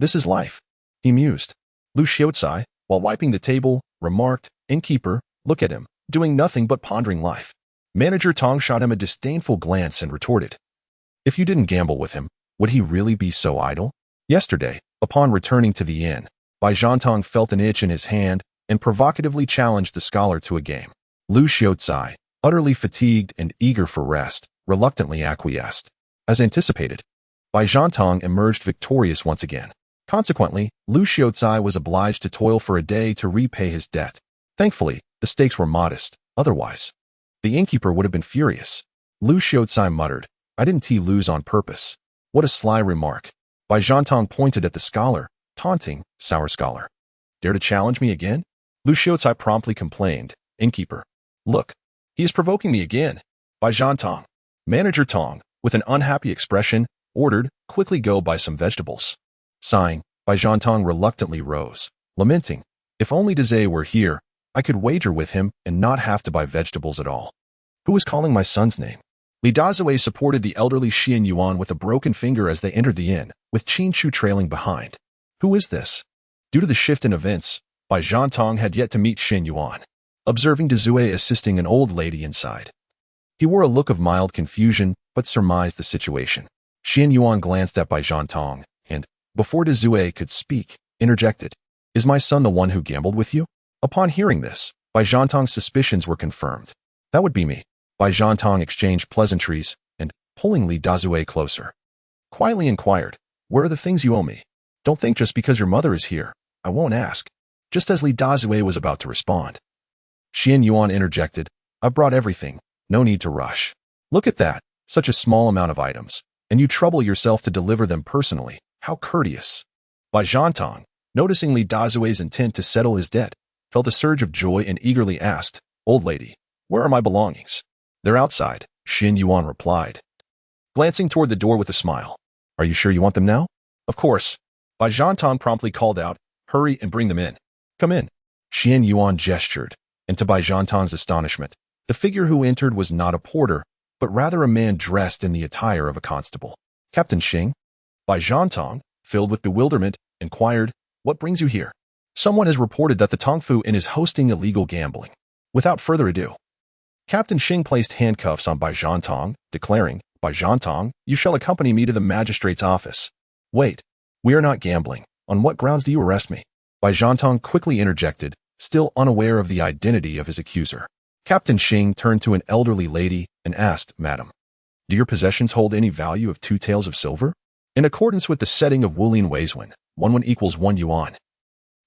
this is life, he mused. Lu Xiaocai, while wiping the table, remarked, Innkeeper, look at him, doing nothing but pondering life. Manager Tong shot him a disdainful glance and retorted, if you didn't gamble with him, would he really be so idle? Yesterday, upon returning to the inn, Bai Zhantong felt an itch in his hand and provocatively challenged the scholar to a game. Lu Xiaocai, utterly fatigued and eager for rest, reluctantly acquiesced. As anticipated, Bai Zhantong emerged victorious once again. Consequently, Lu Xiaocai was obliged to toil for a day to repay his debt. Thankfully, the stakes were modest, otherwise the innkeeper would have been furious. Lu Xiaocai muttered, I didn't lose on purpose. What a sly remark. Bai Zhantong pointed at the scholar, taunting, sour scholar. Dare to challenge me again? Lu Xiaocai promptly complained, Innkeeper, look, he is provoking me again. Bai Zhantong. Manager Tong, with an unhappy expression, ordered, quickly go buy some vegetables. Sighing, Bai Zhantong reluctantly rose, lamenting, if only Dazue were here, I could wager with him and not have to buy vegetables at all. Who is calling my son's name? Li Dazue supported the elderly Xian Yuan with a broken finger as they entered the inn, with Qin Chu trailing behind. Who is this? Due to the shift in events, Bai Zhantong had yet to meet Xian Yuan, observing Dazue assisting an old lady inside. He wore a look of mild confusion, but surmised the situation. Xian Yuan glanced at Bai Zhantong, and, before Dazue could speak, interjected, Is my son the one who gambled with you? Upon hearing this, Bai Zhantong's suspicions were confirmed. That would be me. Bai Zhantong exchanged pleasantries, and, pulling Li Dazue closer, quietly inquired, Where are the things you owe me? Don't think just because your mother is here, I won't ask. Just as Li Dazue was about to respond, Xian Yuan interjected, I've brought everything, no need to rush. Look at that, such a small amount of items, and you trouble yourself to deliver them personally. How courteous. Bai Zhantong, noticing Li Dazue's intent to settle his debt, felt a surge of joy and eagerly asked, Old lady, where are my belongings? They're outside, Xian Yuan replied, glancing toward the door with a smile. Are you sure you want them now? Of course. Bai Zhantong promptly called out, Hurry and bring them in. Come in. Xian Yuan gestured, and to Bai Zhantong's astonishment, the figure who entered was not a porter, but rather a man dressed in the attire of a constable. Captain Xing? Bai Zhantong, filled with bewilderment, inquired, What brings you here? Someone has reported that the Tongfu Inn is hosting illegal gambling. Without further ado, Captain Xing placed handcuffs on Bai Zhantong, declaring, Bai Zhantong, you shall accompany me to the magistrate's office. Wait, we are not gambling. On what grounds do you arrest me? Bai Zhantong quickly interjected, still unaware of the identity of his accuser. Captain Xing turned to an elderly lady and asked, "Madam, do your possessions hold any value of 2 taels of silver? In accordance with the setting of Wulin Weizun, 1 equals 1 yuan.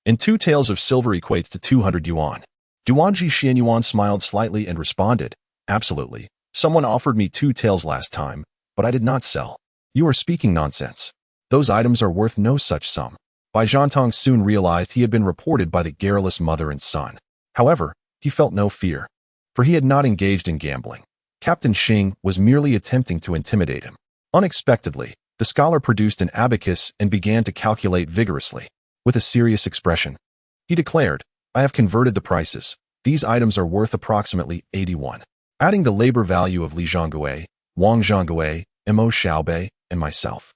And 2 taels of silver equates to 200 yuan. Duanji Xianyuan smiled slightly and responded, "Absolutely. Someone offered me 2 taels last time, but I did not sell. You are speaking nonsense. Those items are worth no such sum." Bai Zhantong soon realized he had been reported by the garrulous mother and son. However, he felt no fear, for he had not engaged in gambling. Captain Xing was merely attempting to intimidate him. Unexpectedly, the scholar produced an abacus and began to calculate vigorously. With a serious expression, he declared, "I have converted the prices. These items are worth approximately 81. Adding the labor value of Li Zhonggui, Wang Zhonggui, Mo Xiaobei, and myself.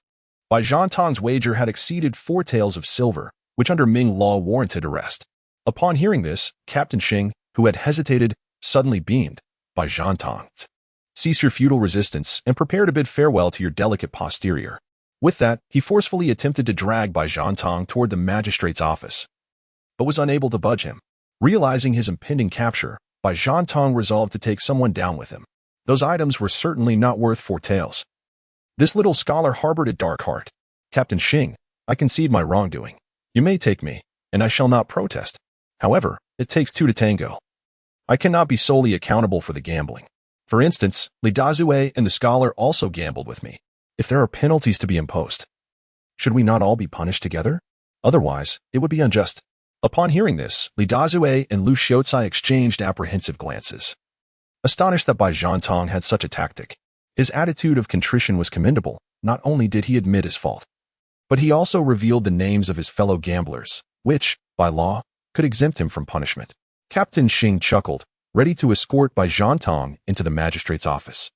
Bai Zhantong's wager had exceeded 4 taels of silver, which under Ming law warranted arrest. Upon hearing this, Captain Xing, who had hesitated, suddenly beamed. "Bai Zhantong, cease your futile resistance and prepare to bid farewell to your delicate posterior." With that, he forcefully attempted to drag Bai Zhantong toward the magistrate's office, but was unable to budge him. Realizing his impending capture, Bai Zhantong resolved to take someone down with him. Those items were certainly not worth 4 taels. This little scholar harbored a dark heart. "Captain Xing, I concede my wrongdoing. You may take me, and I shall not protest. However, it takes 2 to tango. I cannot be solely accountable for the gambling. For instance, Li Dazue and the scholar also gambled with me. If there are penalties to be imposed, should we not all be punished together? Otherwise, it would be unjust." Upon hearing this, Li Dazue and Lu Xiaocai exchanged apprehensive glances. Astonished that Bai Zhantong had such a tactic, his attitude of contrition was commendable. Not only did he admit his fault, but he also revealed the names of his fellow gamblers, which, by law, could exempt him from punishment. Captain Xing chuckled, ready to escort Bai Zhantong into the magistrate's office.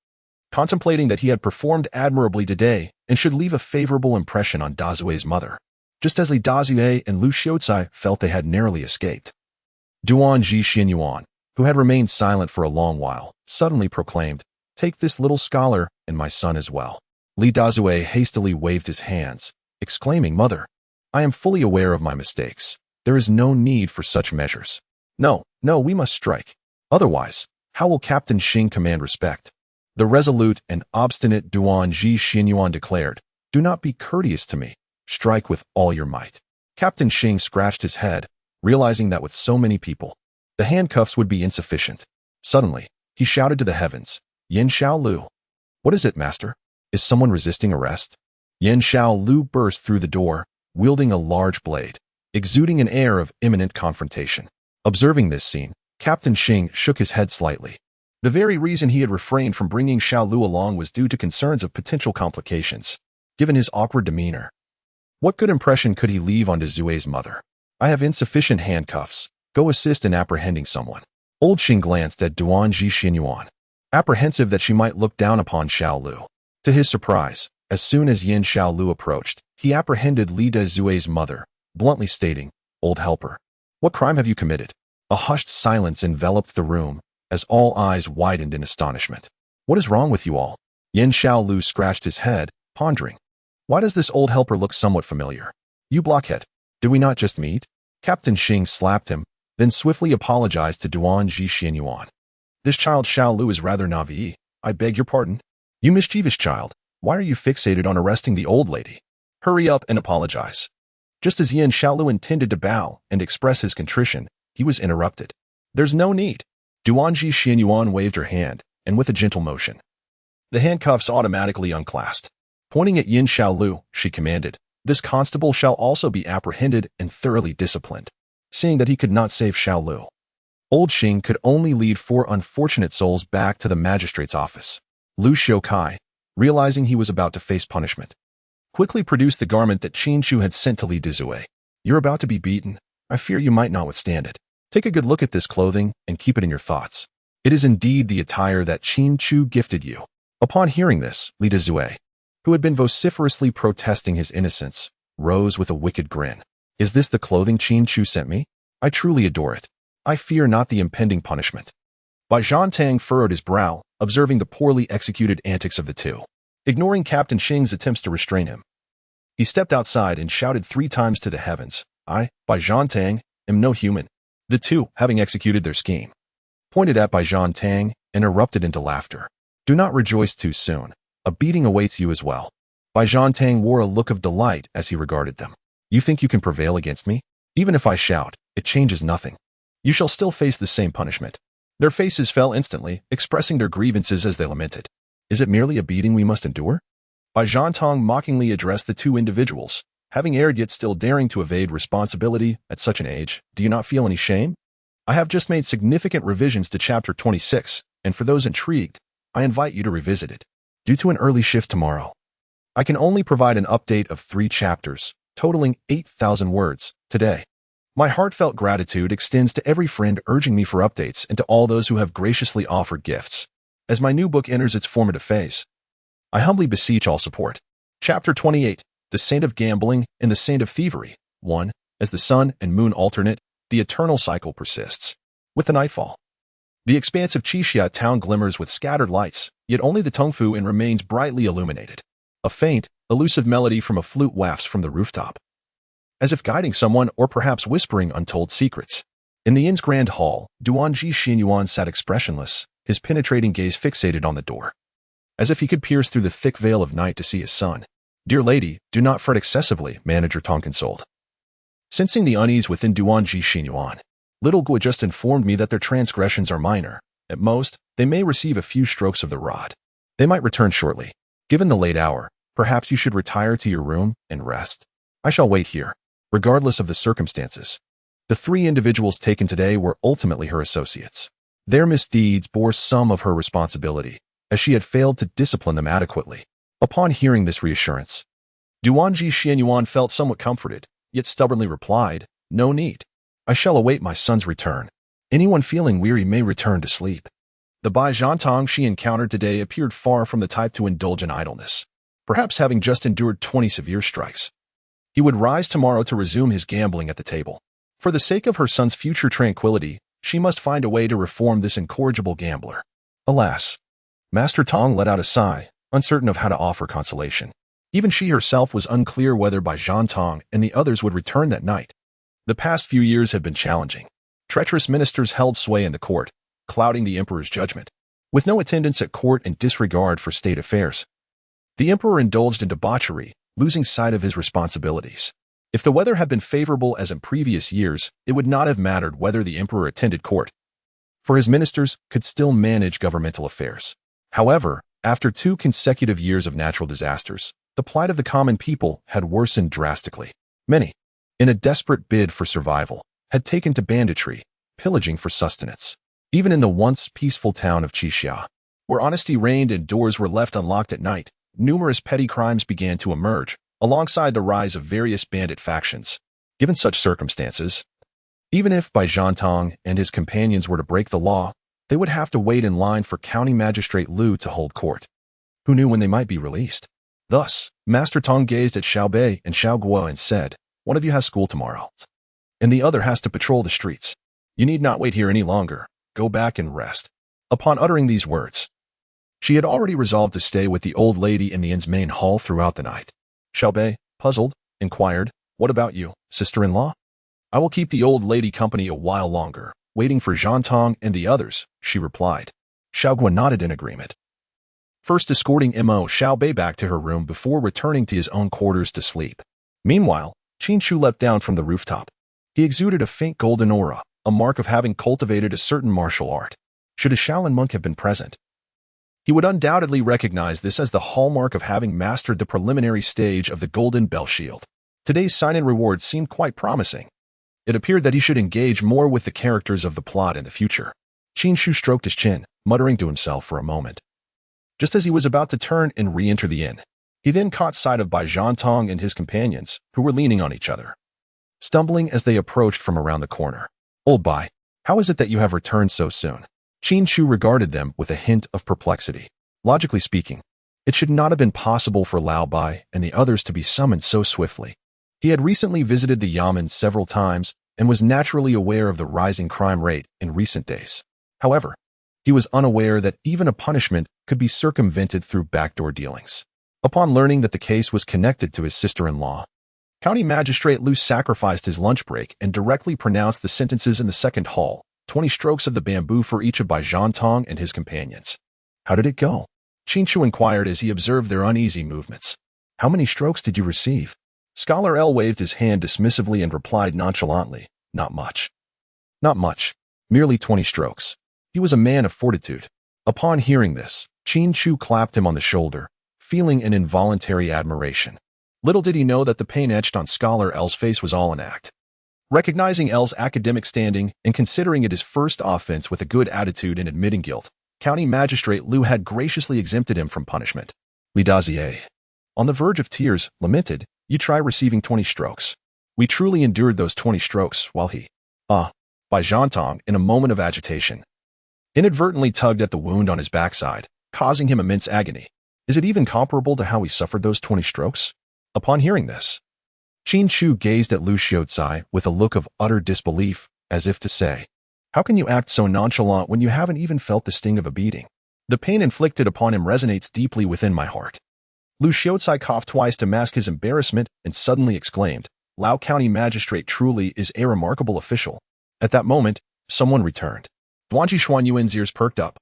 Contemplating that he had performed admirably today and should leave a favorable impression on Dazue's mother, just as Li Dazue and Lu Xiaocai felt they had narrowly escaped. Duanji Xianyuan, who had remained silent for a long while, suddenly proclaimed, "Take this little scholar and my son as well." Li Dazue hastily waved his hands, exclaiming, "Mother, I am fully aware of my mistakes. There is no need for such measures. No, we must strike. Otherwise, how will Captain Xing command respect?" The resolute and obstinate Duanji Xianyuan declared, "Do not be courteous to me. Strike with all your might." Captain Xing scratched his head, realizing that with so many people, the handcuffs would be insufficient. Suddenly, he shouted to the heavens, "Yin Xiao Lu." "What is it, master? Is someone resisting arrest?" Yin Xiao Lu burst through the door, wielding a large blade, exuding an air of imminent confrontation. Observing this scene, Captain Xing shook his head slightly. The very reason he had refrained from bringing Xiao Lu along was due to concerns of potential complications, given his awkward demeanor. What good impression could he leave on Dazue's mother? "I have insufficient handcuffs. Go assist in apprehending someone." Old Xing glanced at Duanji Xianyuan, apprehensive that she might look down upon Xiao Lu. To his surprise, as soon as Yin Xiao Lu approached, he apprehended Li Dazue's mother, bluntly stating, "Old helper, what crime have you committed?" A hushed silence enveloped the room, as all eyes widened in astonishment. "What is wrong with you all?" Yin Xiao Lu scratched his head, pondering. "Why does this old helper look somewhat familiar? You blockhead, did we not just meet?" Captain Xing slapped him, then swiftly apologized to Duanji Xianyuan. "This child Xiao Lu is rather naive. I beg your pardon. You mischievous child, why are you fixated on arresting the old lady? Hurry up and apologize." Just as Yin Xiao Lu intended to bow and express his contrition, he was interrupted. "There's no need." Duanji Xianyuan waved her hand, and with a gentle motion, the handcuffs automatically unclasped. Pointing at Yin Xiao Lu, she commanded, "This constable shall also be apprehended and thoroughly disciplined." Seeing that he could not save Xiao Lu, Old Xing could only lead 4 unfortunate souls back to the magistrate's office. Lu Xiaocai, realizing he was about to face punishment, quickly produced the garment that Qin Chu had sent to Li Dazue. "You're about to be beaten. I fear you might not withstand it. Take a good look at this clothing and keep it in your thoughts. It is indeed the attire that Qin Chu gifted you." Upon hearing this, Li Dazue, who had been vociferously protesting his innocence, rose with a wicked grin. "Is this the clothing Qin Chu sent me? I truly adore it. I fear not the impending punishment." Bai Zhantong furrowed his brow, observing the poorly executed antics of the two. Ignoring Captain Xing's attempts to restrain him, he stepped outside and shouted 3 times to the heavens, I, Bai Tang, am no human. The two, having executed their scheme, pointed at Bai Tang and erupted into laughter. Do not rejoice too soon. A beating awaits you as well. Bai Tang wore a look of delight as he regarded them. You think you can prevail against me? Even if I shout, it changes nothing. You shall still face the same punishment. Their faces fell instantly, expressing their grievances as they lamented. Is it merely a beating we must endure? Bai Tang mockingly addressed the two individuals. Having erred yet still daring to evade responsibility at such an age, do you not feel any shame? I have just made significant revisions to Chapter 26, and for those intrigued, I invite you to revisit it. Due to an early shift tomorrow, I can only provide an update of 3 chapters, totaling 8,000 words, today. My heartfelt gratitude extends to every friend urging me for updates and to all those who have graciously offered gifts. As my new book enters its formative phase, I humbly beseech all support. Chapter 28, The Saint of Gambling and the Saint of Thievery. 1. As the sun and moon alternate, the eternal cycle persists. With the nightfall, the expanse of Qixia town glimmers with scattered lights, yet only the Tongfu Inn remains brightly illuminated. A faint, elusive melody from a flute wafts from the rooftop, as if guiding someone or perhaps whispering untold secrets. In the inn's grand hall, Duanji Xinyuan sat expressionless, his penetrating gaze fixated on the door, as if he could pierce through the thick veil of night to see his son. Dear lady, do not fret excessively, Manager Tong consoled. Sensing the unease within Duanji Xinyuan, little Gua just informed me that their transgressions are minor. At most, they may receive a few strokes of the rod. They might return shortly. Given the late hour, perhaps you should retire to your room and rest. I shall wait here, regardless of the circumstances. The 3 individuals taken today were ultimately her associates. Their misdeeds bore some of her responsibility, as she had failed to discipline them adequately. Upon hearing this reassurance, Duanji Xianyuan felt somewhat comforted, yet stubbornly replied, No need. I shall await my son's return. Anyone feeling weary may return to sleep. The Bai Tang she encountered today appeared far from the type to indulge in idleness, perhaps having just endured 20 severe strikes. He would rise tomorrow to resume his gambling at the table. For the sake of her son's future tranquility, she must find a way to reform this incorrigible gambler. Alas! Master Tong let out a sigh, uncertain of how to offer consolation. Even she herself was unclear whether Bai Tang and the others would return that night. The past few years had been challenging. Treacherous ministers held sway in the court, clouding the emperor's judgment. With no attendance at court and disregard for state affairs, the emperor indulged in debauchery, losing sight of his responsibilities. If the weather had been favorable as in previous years, it would not have mattered whether the emperor attended court, for his ministers could still manage governmental affairs. However, after 2 consecutive years of natural disasters, the plight of the common people had worsened drastically. Many, in a desperate bid for survival, had taken to banditry, pillaging for sustenance. Even in the once peaceful town of Qixia, where honesty reigned and doors were left unlocked at night, numerous petty crimes began to emerge, alongside the rise of various bandit factions. Given such circumstances, even if Bai Tang and his companions were to break the law, they would have to wait in line for County Magistrate Liu to hold court. Who knew when they might be released? Thus, Master Tong gazed at Xiao Bei and Xiao Guo and said, One of you has school tomorrow, and the other has to patrol the streets. You need not wait here any longer. Go back and rest. Upon uttering these words, she had already resolved to stay with the old lady in the inn's main hall throughout the night. Xiao Bei, puzzled, inquired, What about you, sister-in-law? I will keep the old lady company a while longer, waiting for Zhan Tong and the others, she replied. Xiao Guo nodded in agreement, first escorting Mo Xiao Bei back to her room before returning to his own quarters to sleep. Meanwhile, Qin Chu leapt down from the rooftop. He exuded a faint golden aura, a mark of having cultivated a certain martial art. Should a Shaolin monk have been present, he would undoubtedly recognize this as the hallmark of having mastered the preliminary stage of the Golden Bell Shield. Today's sign-in reward seemed quite promising. It appeared that he should engage more with the characters of the plot in the future. Qin Chu stroked his chin, muttering to himself for a moment. Just as he was about to turn and re-enter the inn, he then caught sight of Bai Tang and his companions, who were leaning on each other, stumbling as they approached from around the corner. Old Bai, how is it that you have returned so soon? Qin Chu regarded them with a hint of perplexity. Logically speaking, it should not have been possible for Lao Bai and the others to be summoned so swiftly. He had recently visited the Yamen several times and was naturally aware of the rising crime rate in recent days. However, he was unaware that even a punishment could be circumvented through backdoor dealings. Upon learning that the case was connected to his sister-in-law, County Magistrate Lu sacrificed his lunch break and directly pronounced the sentences in the second hall, 20 strokes of the bamboo for each of Bai Zhantong and his companions. How did it go? Qin Chu inquired as he observed their uneasy movements. How many strokes did you receive? Scholar L waved his hand dismissively and replied nonchalantly, not much. Not much. Merely 20 strokes. He was a man of fortitude. Upon hearing this, Qin Chu clapped him on the shoulder, feeling an involuntary admiration. Little did he know that the pain etched on Scholar L's face was all an act. Recognizing L's academic standing and considering it his first offense with a good attitude and admitting guilt, County Magistrate Lu had graciously exempted him from punishment. Li Dazier, on the verge of tears, lamented, "You try receiving 20 strokes. We truly endured those 20 strokes while he, Bai Zhantong, in a moment of agitation, inadvertently tugged at the wound on his backside, causing him immense agony. Is it even comparable to how he suffered those 20 strokes?" Upon hearing this, Qin Chu gazed at Lu Xiaocai with a look of utter disbelief, as if to say, "How can you act so nonchalant when you haven't even felt the sting of a beating? The pain inflicted upon him resonates deeply within my heart." Lu Xiaocai coughed twice to mask his embarrassment and suddenly exclaimed, "Lao County Magistrate truly is a remarkable official." At that moment, someone returned. Duanji Xuanyuan's ears perked up.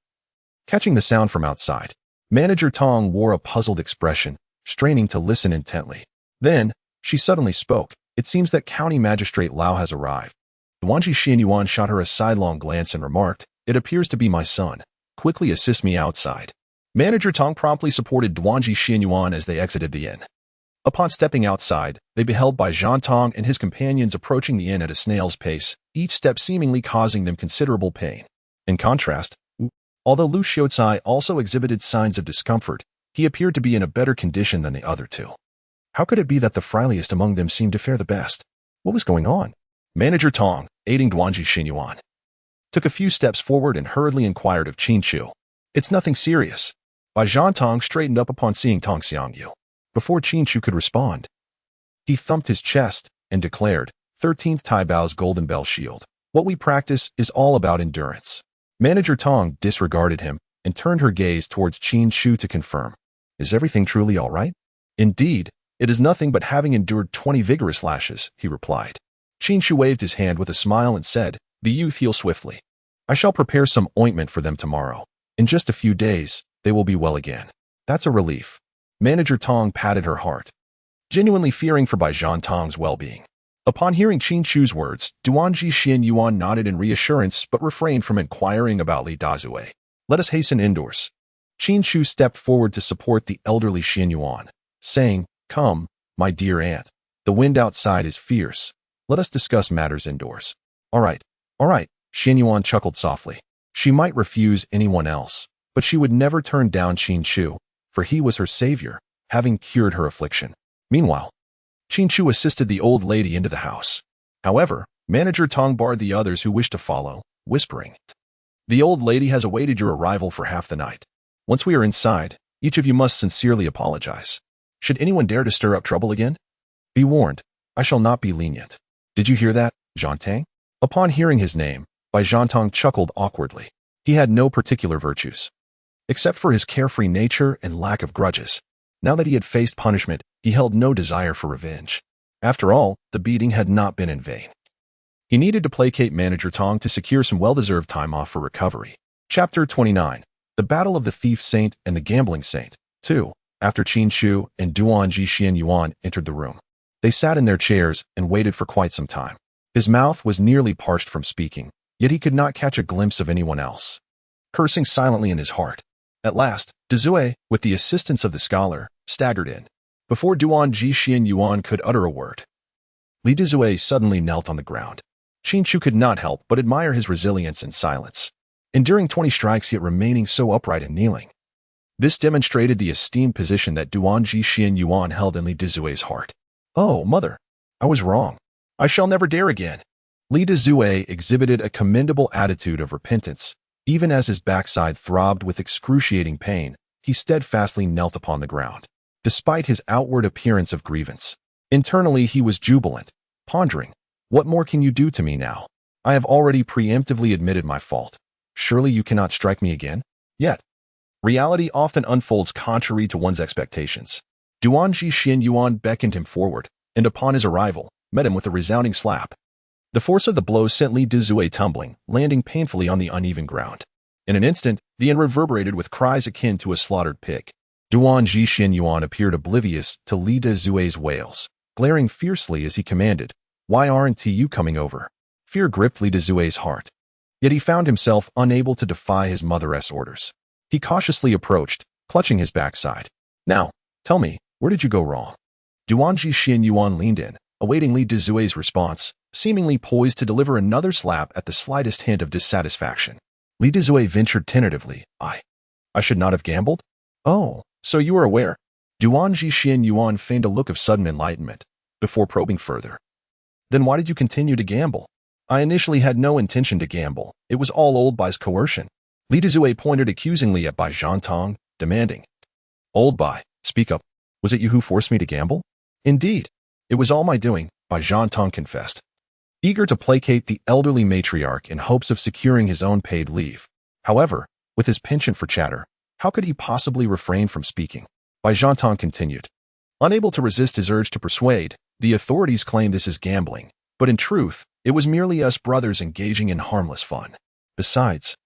Catching the sound from outside, Manager Tong wore a puzzled expression, straining to listen intently. Then, she suddenly spoke. "It seems that County Magistrate Lao has arrived." Duanji Xianyuan shot her a sidelong glance and remarked, "It appears to be my son. Quickly assist me outside." Manager Tong promptly supported Duanji Xianyuan as they exited the inn. Upon stepping outside, they beheld Bai Zhantong and his companions approaching the inn at a snail's pace, each step seemingly causing them considerable pain. In contrast, although Lu Xiaocai also exhibited signs of discomfort, he appeared to be in a better condition than the other two. How could it be that the frailest among them seemed to fare the best? What was going on? Manager Tong, aiding Duanji Xianyuan, took a few steps forward and hurriedly inquired of Qin Chu. "It's nothing serious." Bai Zhantong straightened up upon seeing Tong Xiangyu. Before Qin Chu could respond, he thumped his chest and declared, 13th Tai Bao's Golden Bell Shield. "What we practice is all about endurance." Manager Tong disregarded him and turned her gaze towards Qin Chu to confirm. "Is everything truly all right?" "Indeed, it is nothing but having endured 20 vigorous lashes," he replied. Qin Chu waved his hand with a smile and said, "The youth heal swiftly. I shall prepare some ointment for them tomorrow. In just a few days, they will be well again." "That's a relief." Manager Tong patted her heart, genuinely fearing for Bai Zhantong's well-being. Upon hearing Qin Chu's words, Duanji Xianyuan nodded in reassurance but refrained from inquiring about Li Dazue. "Let us hasten indoors." Qin Chu stepped forward to support the elderly Xianyuan, saying, "Come, my dear aunt. The wind outside is fierce. Let us discuss matters indoors." All right, Xianyuan chuckled softly. She might refuse anyone else, but she would never turn down Qin Chu, for he was her savior, having cured her affliction. Meanwhile, Qin Chu assisted the old lady into the house. However, Manager Tong barred the others who wished to follow, whispering, "The old lady has awaited your arrival for half the night. Once we are inside, each of you must sincerely apologize. Should anyone dare to stir up trouble again, be warned, I shall not be lenient. Did you hear that, Zhantang?" Upon hearing his name, Bai Zhantong chuckled awkwardly. He had no particular virtues, except for his carefree nature and lack of grudges. Now that he had faced punishment, he held no desire for revenge. After all, the beating had not been in vain. He needed to placate Manager Tong to secure some well-deserved time off for recovery. Chapter 29. The Battle of the Thief Saint and the Gambling Saint. 2. After Qin Chu and Duanji Xianyuan entered the room, they sat in their chairs and waited for quite some time. His mouth was nearly parched from speaking, yet he could not catch a glimpse of anyone else. Cursing silently in his heart, at last, Dazue, with the assistance of the scholar, staggered in. Before Duanji Xianyuan could utter a word, Li Dazue suddenly knelt on the ground. Qin Chu could not help but admire his resilience and silence, enduring 20 strikes yet remaining so upright and kneeling. This demonstrated the esteemed position that Duanji Xianyuan held in Li Dazue's heart. "Oh, mother, I was wrong. I shall never dare again." Li Dazue exhibited a commendable attitude of repentance. Even as his backside throbbed with excruciating pain, he steadfastly knelt upon the ground, despite his outward appearance of grievance. Internally, he was jubilant, pondering, "What more can you do to me now? I have already preemptively admitted my fault. Surely you cannot strike me again?" Yet, reality often unfolds contrary to one's expectations. Duanji Xianyuan beckoned him forward, and upon his arrival, met him with a resounding slap. The force of the blow sent Li Dezue tumbling, landing painfully on the uneven ground. In an instant, the inn reverberated with cries akin to a slaughtered pig. Duan Ji Xinyuan appeared oblivious to Li Dezue's wails, glaring fiercely as he commanded, "Why aren't you coming over?" Fear gripped Li Dezue's heart. Yet he found himself unable to defy his mother's orders. He cautiously approached, clutching his backside. "Now, tell me, where did you go wrong?" Duan Ji Xinyuan leaned in, awaiting Li Dezue's response, seemingly poised to deliver another slap at the slightest hint of dissatisfaction. Li Dezue ventured tentatively, I should not have gambled? Oh, so you are aware." Duan Ji Xinyuan feigned a look of sudden enlightenment, before probing further. "Then why did you continue to gamble?" "I initially had no intention to gamble. It was all old Bai's coercion." Li Dezue pointed accusingly at Bai Zhantong, demanding, "Old Bai, speak up. Was it you who forced me to gamble?" "Indeed. It was all my doing," Bai Zhantong confessed, eager to placate the elderly matriarch in hopes of securing his own paid leave. However, with his penchant for chatter, how could he possibly refrain from speaking? Bai Zhantong continued. Unable to resist his urge to persuade, the authorities claim this is gambling, but in truth, it was merely us brothers engaging in harmless fun. Besides,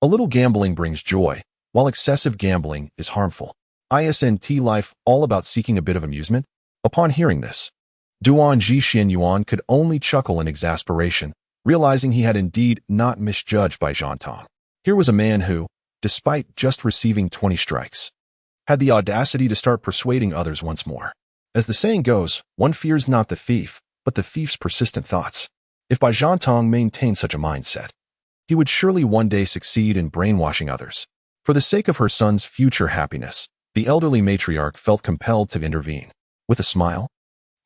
a little gambling brings joy, while excessive gambling is harmful. Isn't life all about seeking a bit of amusement? Upon hearing this, Duan Ji Xinyuan could only chuckle in exasperation, realizing he had indeed not misjudged Bai Zhantong. Here was a man who, despite just receiving 20 strikes, had the audacity to start persuading others once more. As the saying goes, one fears not the thief, but the thief's persistent thoughts. If Bai Zhantong maintained such a mindset, he would surely one day succeed in brainwashing others. For the sake of her son's future happiness, the elderly matriarch felt compelled to intervene. With a smile,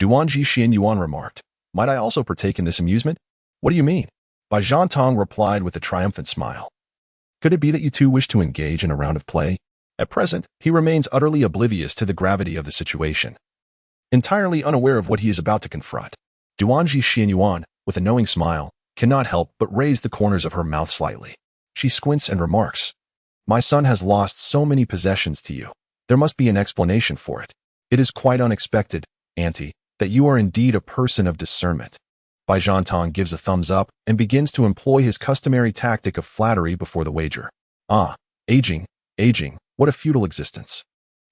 Duan Ji Xinyuan remarked, "Might I also partake in this amusement?" "What do you mean?" Bai Zhantong replied with a triumphant smile. "Could it be that you two wish to engage in a round of play?" At present, he remains utterly oblivious to the gravity of the situation, entirely unaware of what he is about to confront. Duan Ji Xinyuan, with a knowing smile, cannot help but raise the corners of her mouth slightly. She squints and remarks, "My son has lost so many possessions to you. There must be an explanation for it. It is quite unexpected, Auntie, that you are indeed a person of discernment." Bai Zhantong gives a thumbs up and begins to employ his customary tactic of flattery before the wager. Aging, what a futile existence.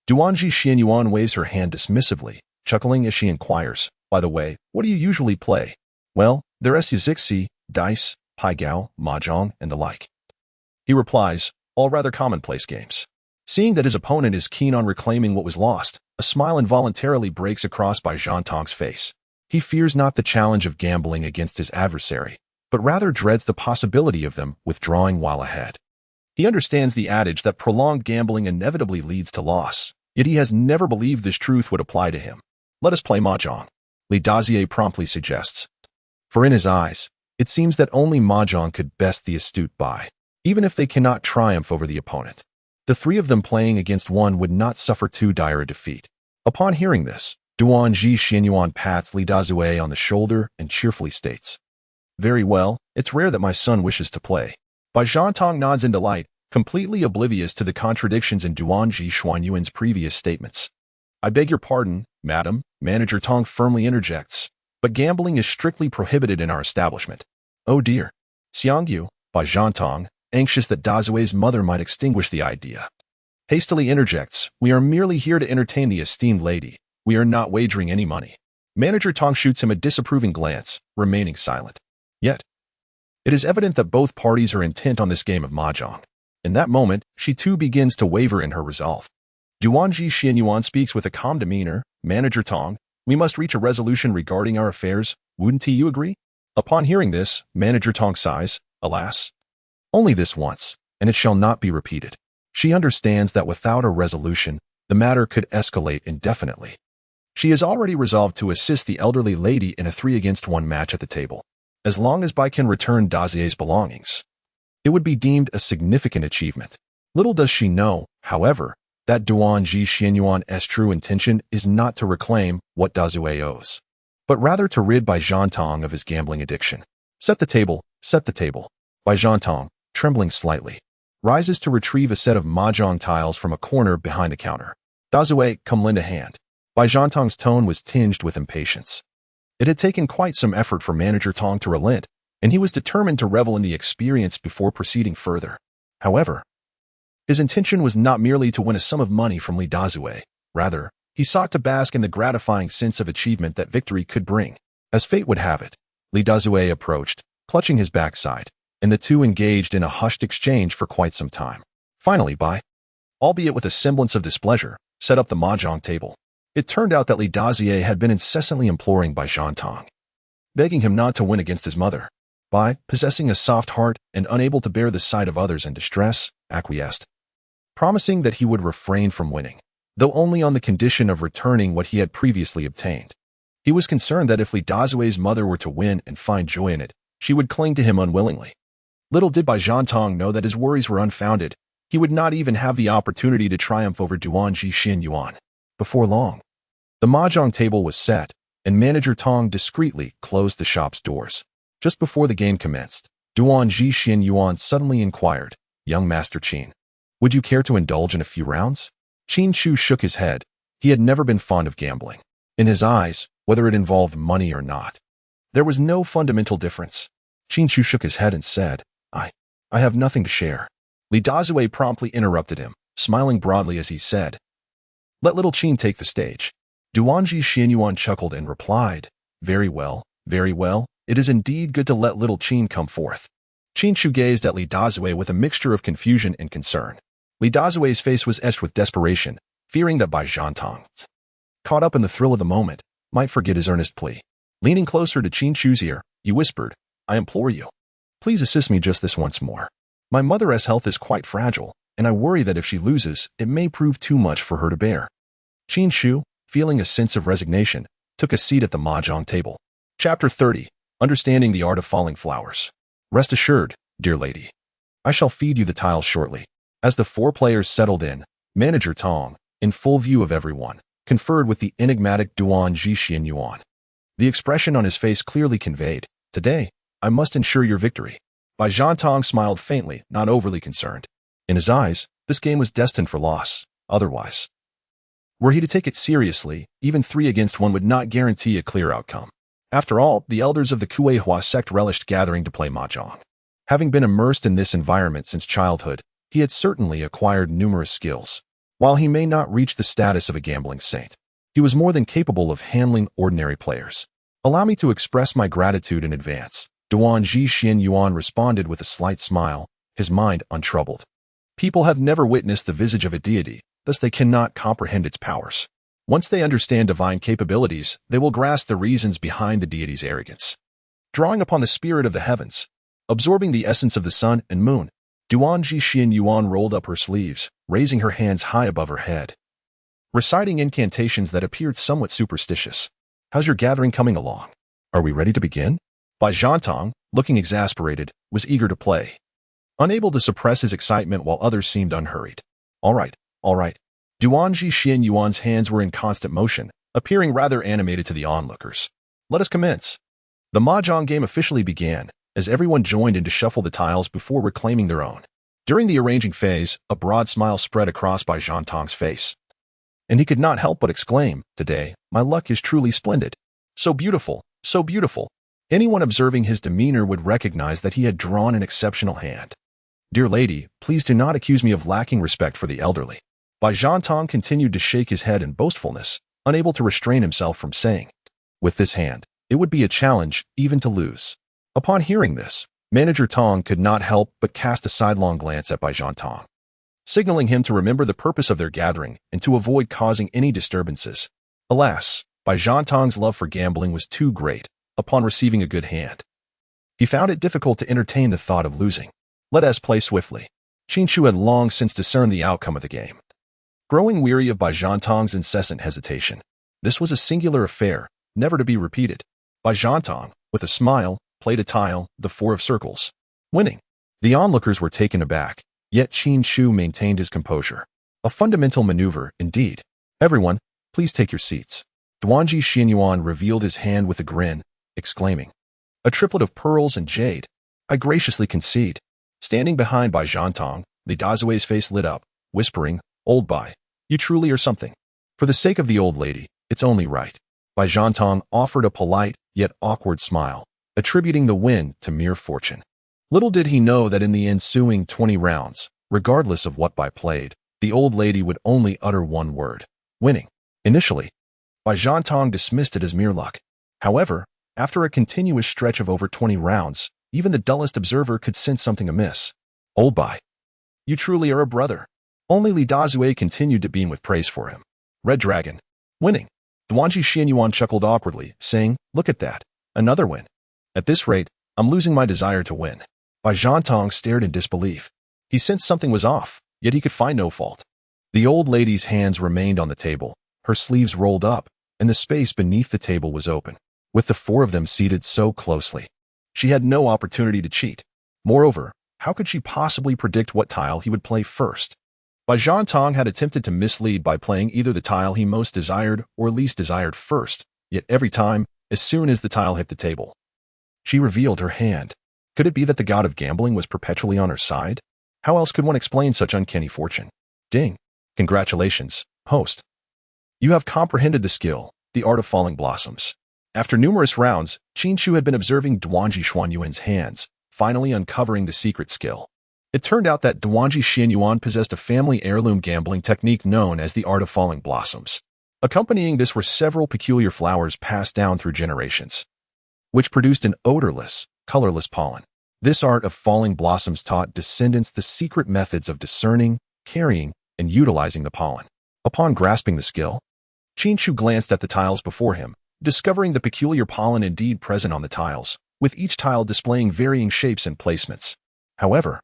Duan Ji Xinyuan waves her hand dismissively, chuckling as she inquires, "By the way, what do you usually play?" "Well, there's Yuzixi, dice, pai gao, mahjong, and the like." He replies, "All rather commonplace games." Seeing that his opponent is keen on reclaiming what was lost, a smile involuntarily breaks across Bai Zhantong's face. He fears not the challenge of gambling against his adversary, but rather dreads the possibility of them withdrawing while ahead. He understands the adage that prolonged gambling inevitably leads to loss, yet he has never believed this truth would apply to him. "Let us play mahjong," Li Dazier promptly suggests. For in his eyes, it seems that only mahjong could best the astute Bai, even if they cannot triumph over the opponent. The three of them playing against one would not suffer too dire a defeat. Upon hearing this, Duan Ji Xinyuan pats Li Dazue on the shoulder and cheerfully states, "Very well, it's rare that my son wishes to play." Bai Zhantong nods in delight, completely oblivious to the contradictions in Duan Ji Xinyuan's previous statements. "I beg your pardon, madam," Manager Tong firmly interjects, "but gambling is strictly prohibited in our establishment." "Oh dear." Xiangyu, Bai Zhantong, anxious that Dazue's mother might extinguish the idea, hastily interjects, "We are merely here to entertain the esteemed lady. We are not wagering any money." Manager Tong shoots him a disapproving glance, remaining silent. Yet, it is evident that both parties are intent on this game of mahjong. In that moment, she too begins to waver in her resolve. Duan Ji Xinyuan speaks with a calm demeanor, "Manager Tong, we must reach a resolution regarding our affairs, wouldn't you agree?" Upon hearing this, Manager Tong sighs, "Alas, only this once, and it shall not be repeated." She understands that without a resolution, the matter could escalate indefinitely. She has already resolved to assist the elderly lady in a 3-against-1 match at the table. As long as Bai can return Dazier's belongings, it would be deemed a significant achievement. Little does she know, however, that Duan Ji Xinyuan's true intention is not to reclaim what Dazue owes, but rather to rid Bai Zhantong of his gambling addiction. Set the table, set the table." Bai Zhantong, trembling slightly, rises to retrieve a set of mahjong tiles from a corner behind the counter. "Dazue, come lend a hand." Bai Zhantong's tone was tinged with impatience. It had taken quite some effort for Manager Tong to relent, and he was determined to revel in the experience before proceeding further. However, his intention was not merely to win a sum of money from Li Dazue. Rather, he sought to bask in the gratifying sense of achievement that victory could bring. As fate would have it, Li Dazue approached, clutching his backside, and the two engaged in a hushed exchange for quite some time. Finally, Bai, albeit with a semblance of displeasure, set up the mahjong table. It turned out that Li Dazue had been incessantly imploring Bai Zhantong, begging him not to win against his mother. Bai, possessing a soft heart and unable to bear the sight of others in distress, acquiesced, promising that he would refrain from winning, though only on the condition of returning what he had previously obtained. He was concerned that if Li Dazue's mother were to win and find joy in it, she would cling to him unwillingly. Little did Bai Zhantong know that his worries were unfounded. He would not even have the opportunity to triumph over Duanji Xin Yuan. Before long, the mahjong table was set, and Manager Tong discreetly closed the shop's doors. Just before the game commenced, Duanji Xin Yuan suddenly inquired, "Young Master Qin, would you care to indulge in a few rounds?" Qin Chu shook his head. He had never been fond of gambling. In his eyes, whether it involved money or not, there was no fundamental difference. Qin Chu shook his head and said, I have nothing to share." Li Dazue promptly interrupted him, smiling broadly as he said, "Let little Qin take the stage." Duanji Xianyuan chuckled and replied, very well. It is indeed good to let little Qin come forth." Qin Chu gazed at Li Dazue with a mixture of confusion and concern. Li Dazue's face was etched with desperation, fearing that Bai Zhantong, caught up in the thrill of the moment, might forget his earnest plea. Leaning closer to Qin Chu's ear, he whispered, "I implore you, please assist me just this once more. My mother's health is quite fragile, and I worry that if she loses, it may prove too much for her to bear." Qin Chu, feeling a sense of resignation, took a seat at the mahjong table. Chapter 30. Understanding the Art of Falling Flowers. Rest assured, dear lady, I shall feed you the tiles shortly. As the four players settled in, Manager Tong, in full view of everyone, conferred with the enigmatic Duanji Xianyuan. The expression on his face clearly conveyed, "Today, I must ensure your victory." Bai Zhantong smiled faintly, not overly concerned. In his eyes, this game was destined for loss. Otherwise, were he to take it seriously, even 3 against 1 would not guarantee a clear outcome. After all, the elders of the Kuei-hua sect relished gathering to play mahjong. Having been immersed in this environment since childhood, he had certainly acquired numerous skills. While he may not reach the status of a gambling saint, he was more than capable of handling ordinary players. "Allow me to express my gratitude in advance." Duanji Xianyuan responded with a slight smile, his mind untroubled. People have never witnessed the visage of a deity, thus they cannot comprehend its powers. Once they understand divine capabilities, they will grasp the reasons behind the deity's arrogance. Drawing upon the spirit of the heavens, absorbing the essence of the sun and moon, Duanji Xianyuan rolled up her sleeves, raising her hands high above her head, reciting incantations that appeared somewhat superstitious. "How's your gathering coming along? Are we ready to begin?" Bai Zhantong, looking exasperated, was eager to play, unable to suppress his excitement while others seemed unhurried. All right. Duanji Xianyuan's hands were in constant motion, appearing rather animated to the onlookers. "Let us commence." The mahjong game officially began, as everyone joined in to shuffle the tiles before reclaiming their own. During the arranging phase, a broad smile spread across Bai Zhantong's face, and he could not help but exclaim, "Today, my luck is truly splendid. So beautiful, so beautiful." Anyone observing his demeanor would recognize that he had drawn an exceptional hand. "Dear lady, please do not accuse me of lacking respect for the elderly." Bai Zhantong continued to shake his head in boastfulness, unable to restrain himself from saying, "With this hand, it would be a challenge even to lose." Upon hearing this, Manager Tong could not help but cast a sidelong glance at Bai Zhantong, signaling him to remember the purpose of their gathering and to avoid causing any disturbances. Alas, Bai Zhantong's love for gambling was too great. Upon receiving a good hand, he found it difficult to entertain the thought of losing. Let us play swiftly. Qin Chu had long since discerned the outcome of the game. Growing weary of Bai Zhantong's incessant hesitation, this was a singular affair, never to be repeated. Bai Zhantong, with a smile, played a tile, the 4 of circles, winning. The onlookers were taken aback, yet Qin Chu maintained his composure. A fundamental maneuver, indeed. "Everyone, please take your seats." Duanji Xianyuan revealed his hand with a grin, exclaiming, "A triplet of pearls and jade. I graciously concede." Standing behind Bai Zhantong, Li Dazue's face lit up, whispering, "Old Bai, you truly are something." For the sake of the old lady, It's only right. Bai Zhantong offered a polite, yet awkward smile, attributing the win to mere fortune. Little did he know that in the ensuing 20 rounds, regardless of what Bai played, the old lady would only utter one word: winning. Initially, Bai Zhantong dismissed it as mere luck. However, after a continuous stretch of over 20 rounds, even the dullest observer could sense something amiss. Old Bai, you truly are a brother. Only Li Dazue continued to beam with praise for him. Red Dragon, winning. Duanji Xianyuan chuckled awkwardly, saying, look at that, another win. At this rate, I'm losing my desire to win. Bai Zhantong stared in disbelief. He sensed something was off, yet he could find no fault. The old lady's hands remained on the table, her sleeves rolled up, and the space beneath the table was open, with the four of them seated so closely. She had no opportunity to cheat. Moreover, how could she possibly predict what tile he would play first? Bai Zhantong had attempted to mislead by playing either the tile he most desired or least desired first, yet every time, as soon as the tile hit the table, she revealed her hand. Could it be that the god of gambling was perpetually on her side? How else could one explain such uncanny fortune? Ding! Congratulations, host. You have comprehended the skill, the art of falling blossoms. After numerous rounds, Qin Chu had been observing Duanji Xuanyuan's hands, finally uncovering the secret skill. It turned out that Duanji Xianyuan possessed a family heirloom gambling technique known as the art of falling blossoms. Accompanying this were several peculiar flowers passed down through generations, which produced an odorless, colorless pollen. This art of falling blossoms taught descendants the secret methods of discerning, carrying, and utilizing the pollen. Upon grasping the skill, Qin Chu glanced at the tiles before him, discovering the peculiar pollen indeed present on the tiles, with each tile displaying varying shapes and placements. However,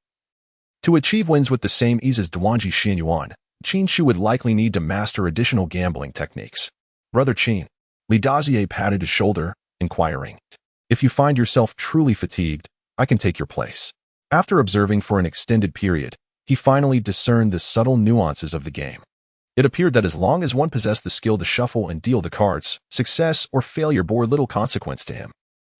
to achieve wins with the same ease as Duanji Xianyuan, Qin Chu would likely need to master additional gambling techniques. Brother Qin, Li Dazier patted his shoulder, inquiring, if you find yourself truly fatigued, I can take your place. After observing for an extended period, he finally discerned the subtle nuances of the game. It appeared that as long as one possessed the skill to shuffle and deal the cards, success or failure bore little consequence to him.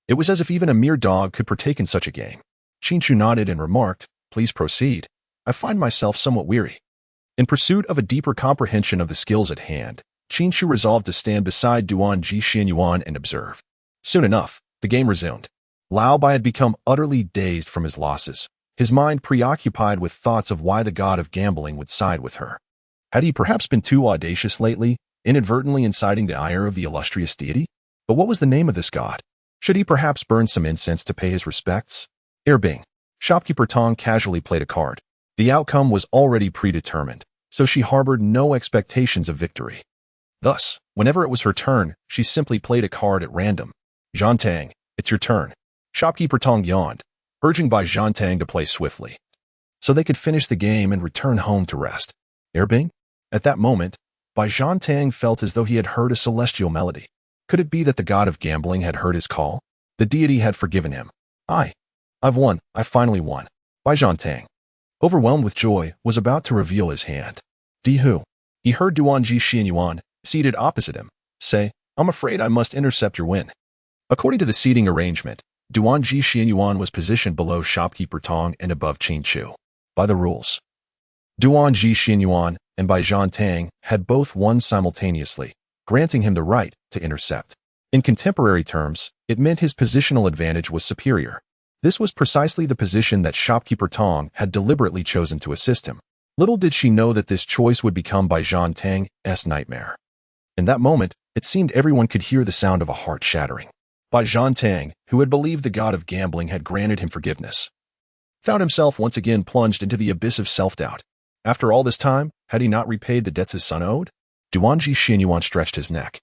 It was as if even a mere dog could partake in such a game. Qin Chu nodded and remarked, please proceed. I find myself somewhat weary. In pursuit of a deeper comprehension of the skills at hand, Qin Chu resolved to stand beside Duanji Xianyuan and observe. Soon enough, the game resumed. Lao Bai had become utterly dazed from his losses, his mind preoccupied with thoughts of why the god of gambling would side with her. Had he perhaps been too audacious lately, inadvertently inciting the ire of the illustrious deity? But what was the name of this god? Should he perhaps burn some incense to pay his respects? Bing. Shopkeeper Tong casually played a card. The outcome was already predetermined, so she harbored no expectations of victory. Thus, whenever it was her turn, she simply played a card at random. Zhantang, it's your turn. Shopkeeper Tong yawned, urging Bai Zhantang to play swiftly, so they could finish the game and return home to rest. Bing? At that moment, Bai Zhantang felt as though he had heard a celestial melody. Could it be that the god of gambling had heard his call? The deity had forgiven him. I've won. I finally won. Bai Zhantang, overwhelmed with joy, was about to reveal his hand. Hu. He heard Duanji Xianyuan, seated opposite him, say, I'm afraid I must intercept your win. According to the seating arrangement, Duanji Xianyuan was positioned below Shopkeeper Tong and above Qin Chu. By the rules, Duanji Xianyuan and Bai Zhantang had both won simultaneously, granting him the right to intercept. In contemporary terms, it meant his positional advantage was superior. This was precisely the position that Shopkeeper Tong had deliberately chosen to assist him. Little did she know that this choice would become Bai Zhantang's nightmare. In that moment, it seemed everyone could hear the sound of a heart shattering. Bai Zhantang, who had believed the god of gambling had granted him forgiveness, found himself once again plunged into the abyss of self-doubt. After all this time, had he not repaid the debts his son owed? Duanji Xianyuan stretched his neck,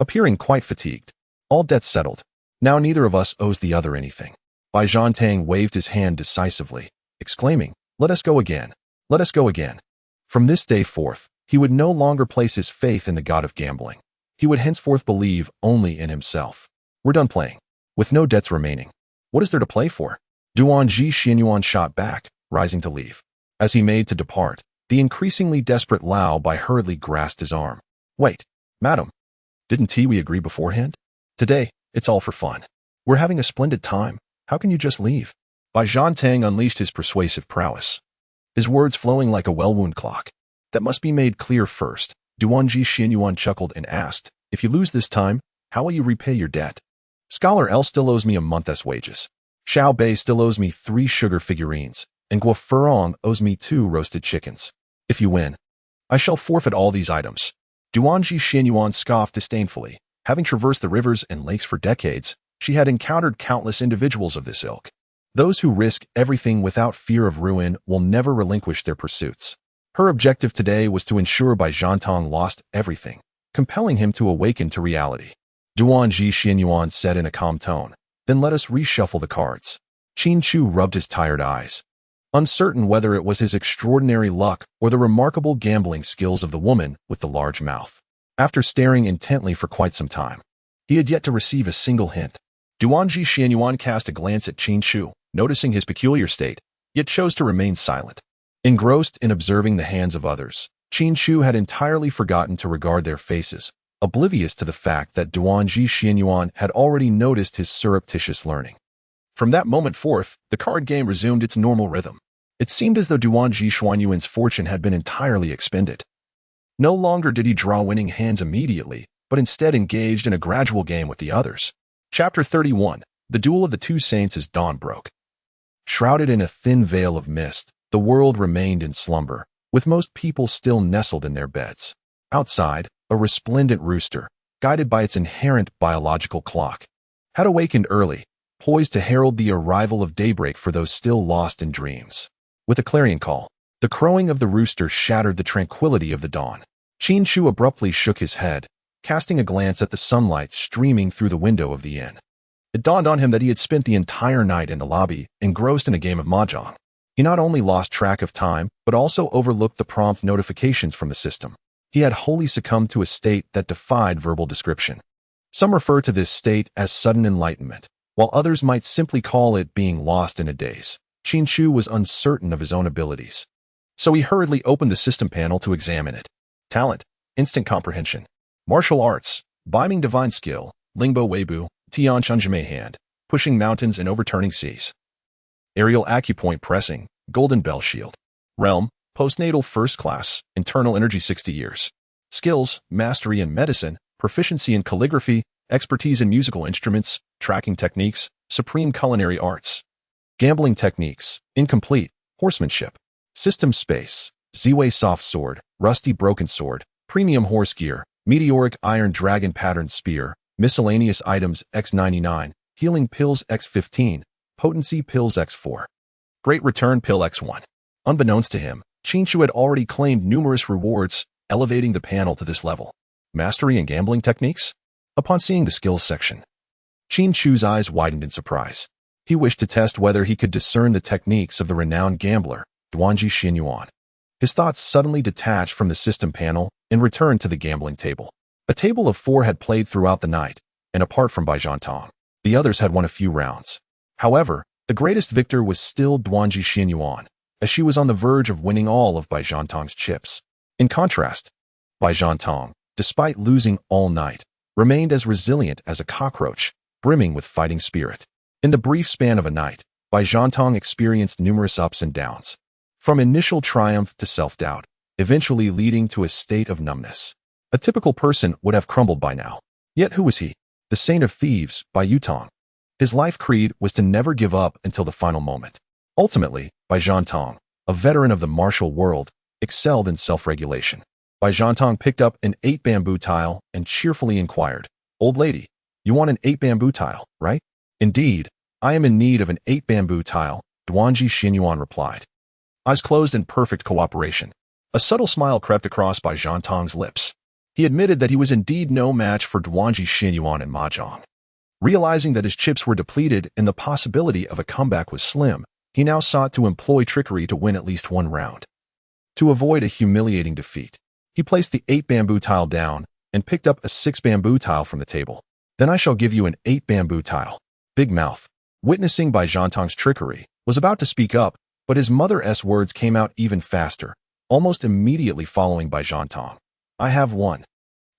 appearing quite fatigued. All debts settled. Now neither of us owes the other anything. Bai Zhantang waved his hand decisively, exclaiming, let us go again. Let us go again. From this day forth, he would no longer place his faith in the god of gambling. He would henceforth believe only in himself. We're done playing. With no debts remaining, what is there to play for? Duanji Xianyuan shot back, rising to leave. As he made to depart, the increasingly desperate Lao Bai hurriedly grasped his arm. Wait, madam. Didn't we agree beforehand? Today, it's all for fun. We're having a splendid time. How can you just leave? Bai Zhantang unleashed his persuasive prowess, his words flowing like a well-wound clock. That must be made clear first. Duanji Xianyuan chuckled and asked, If you lose this time, how will you repay your debt? Scholar L still owes me a month's wages. Xiao Bei still owes me 3 sugar figurines, and Guo Furong owes me 2 roasted chickens. If you win, I shall forfeit all these items. Duanji Xianyuan scoffed disdainfully. Having traversed the rivers and lakes for decades, she had encountered countless individuals of this ilk. Those who risk everything without fear of ruin will never relinquish their pursuits. Her objective today was to ensure Bai Zhantong lost everything, compelling him to awaken to reality. Duanji Xianyuan said in a calm tone, "Then let us reshuffle the cards." Qin Chu rubbed his tired eyes, uncertain whether it was his extraordinary luck or the remarkable gambling skills of the woman with the large mouth. After staring intently for quite some time, he had yet to receive a single hint. Duanji Xianyuan cast a glance at Qin Chu, noticing his peculiar state, yet chose to remain silent. Engrossed in observing the hands of others, Qin Chu had entirely forgotten to regard their faces, oblivious to the fact that Duanji Xianyuan had already noticed his surreptitious learning. From that moment forth, the card game resumed its normal rhythm. It seemed as though Duanji Xianyuan's fortune had been entirely expended. No longer did he draw winning hands immediately, but instead engaged in a gradual game with the others. Chapter 31. The Duel of the Two Saints as Dawn Broke. Shrouded in a thin veil of mist, the world remained in slumber, with most people still nestled in their beds. Outside, a resplendent rooster, guided by its inherent biological clock, had awakened early, poised to herald the arrival of daybreak for those still lost in dreams. With a clarion call, the crowing of the rooster shattered the tranquility of the dawn. Qin Chu abruptly shook his head, casting a glance at the sunlight streaming through the window of the inn. It dawned on him that he had spent the entire night in the lobby, engrossed in a game of mahjong. He not only lost track of time, but also overlooked the prompt notifications from the system. He had wholly succumbed to a state that defied verbal description. Some refer to this state as sudden enlightenment, while others might simply call it being lost in a daze. Qin Chu was uncertain of his own abilities, so he hurriedly opened the system panel to examine it. Talent, instant comprehension. Martial arts, Biming divine skill, Lingbo Weibu, Tian Chunjime hand, pushing mountains and overturning seas. Aerial acupoint pressing, golden bell shield. Realm, postnatal first class, internal energy 60 years. Skills, mastery in medicine, proficiency in calligraphy, expertise in musical instruments, tracking techniques, supreme culinary arts. Gambling techniques, incomplete, horsemanship. System space, Ziwei soft sword, rusty broken sword, premium horse gear, meteoric iron dragon patterned spear, miscellaneous items X99, healing pills X15, potency pills X4. Great return pill X1. Unbeknownst to him, Qin Chu had already claimed numerous rewards, elevating the panel to this level. Mastery in gambling techniques? Upon seeing the skills section, Qin Chu's eyes widened in surprise. He wished to test whether he could discern the techniques of the renowned gambler, Duanji Xianyuan. His thoughts suddenly detached from the system panel and returned to the gambling table. A table of 4 had played throughout the night, and apart from Bai Zhantong, the others had won a few rounds. However, the greatest victor was still Duanji Xianyuan, as she was on the verge of winning all of Bai Zhantong's chips. In contrast, Bai Zhantong, despite losing all night, remained as resilient as a cockroach, brimming with fighting spirit. In the brief span of a night, Bai Zhantong experienced numerous ups and downs, from initial triumph to self-doubt, eventually leading to a state of numbness. A typical person would have crumbled by now. Yet who was he? The Saint of Thieves, Bai Yutong. His life creed was to never give up until the final moment. Ultimately, Bai Zhantong, a veteran of the martial world, excelled in self-regulation. Bai Zhantong picked up an 8 bamboo tile and cheerfully inquired, "Old lady, you want an 8 bamboo tile, right?" "Indeed, I am in need of an 8 bamboo tile," Duanji Xianyuan replied. Eyes closed in perfect cooperation. A subtle smile crept across Bai Zhantong's lips. He admitted that he was indeed no match for Duanji Xianyuan in mahjong. Realizing that his chips were depleted and the possibility of a comeback was slim, he now sought to employ trickery to win at least one round. To avoid a humiliating defeat, he placed the 8 bamboo tile down and picked up a 6 bamboo tile from the table. "Then I shall give you an 8 bamboo tile." Big Mouth, witnessing Bai Zhantong's trickery, was about to speak up, but his mother's words came out even faster, almost immediately following Bai Zhantong. "I have one."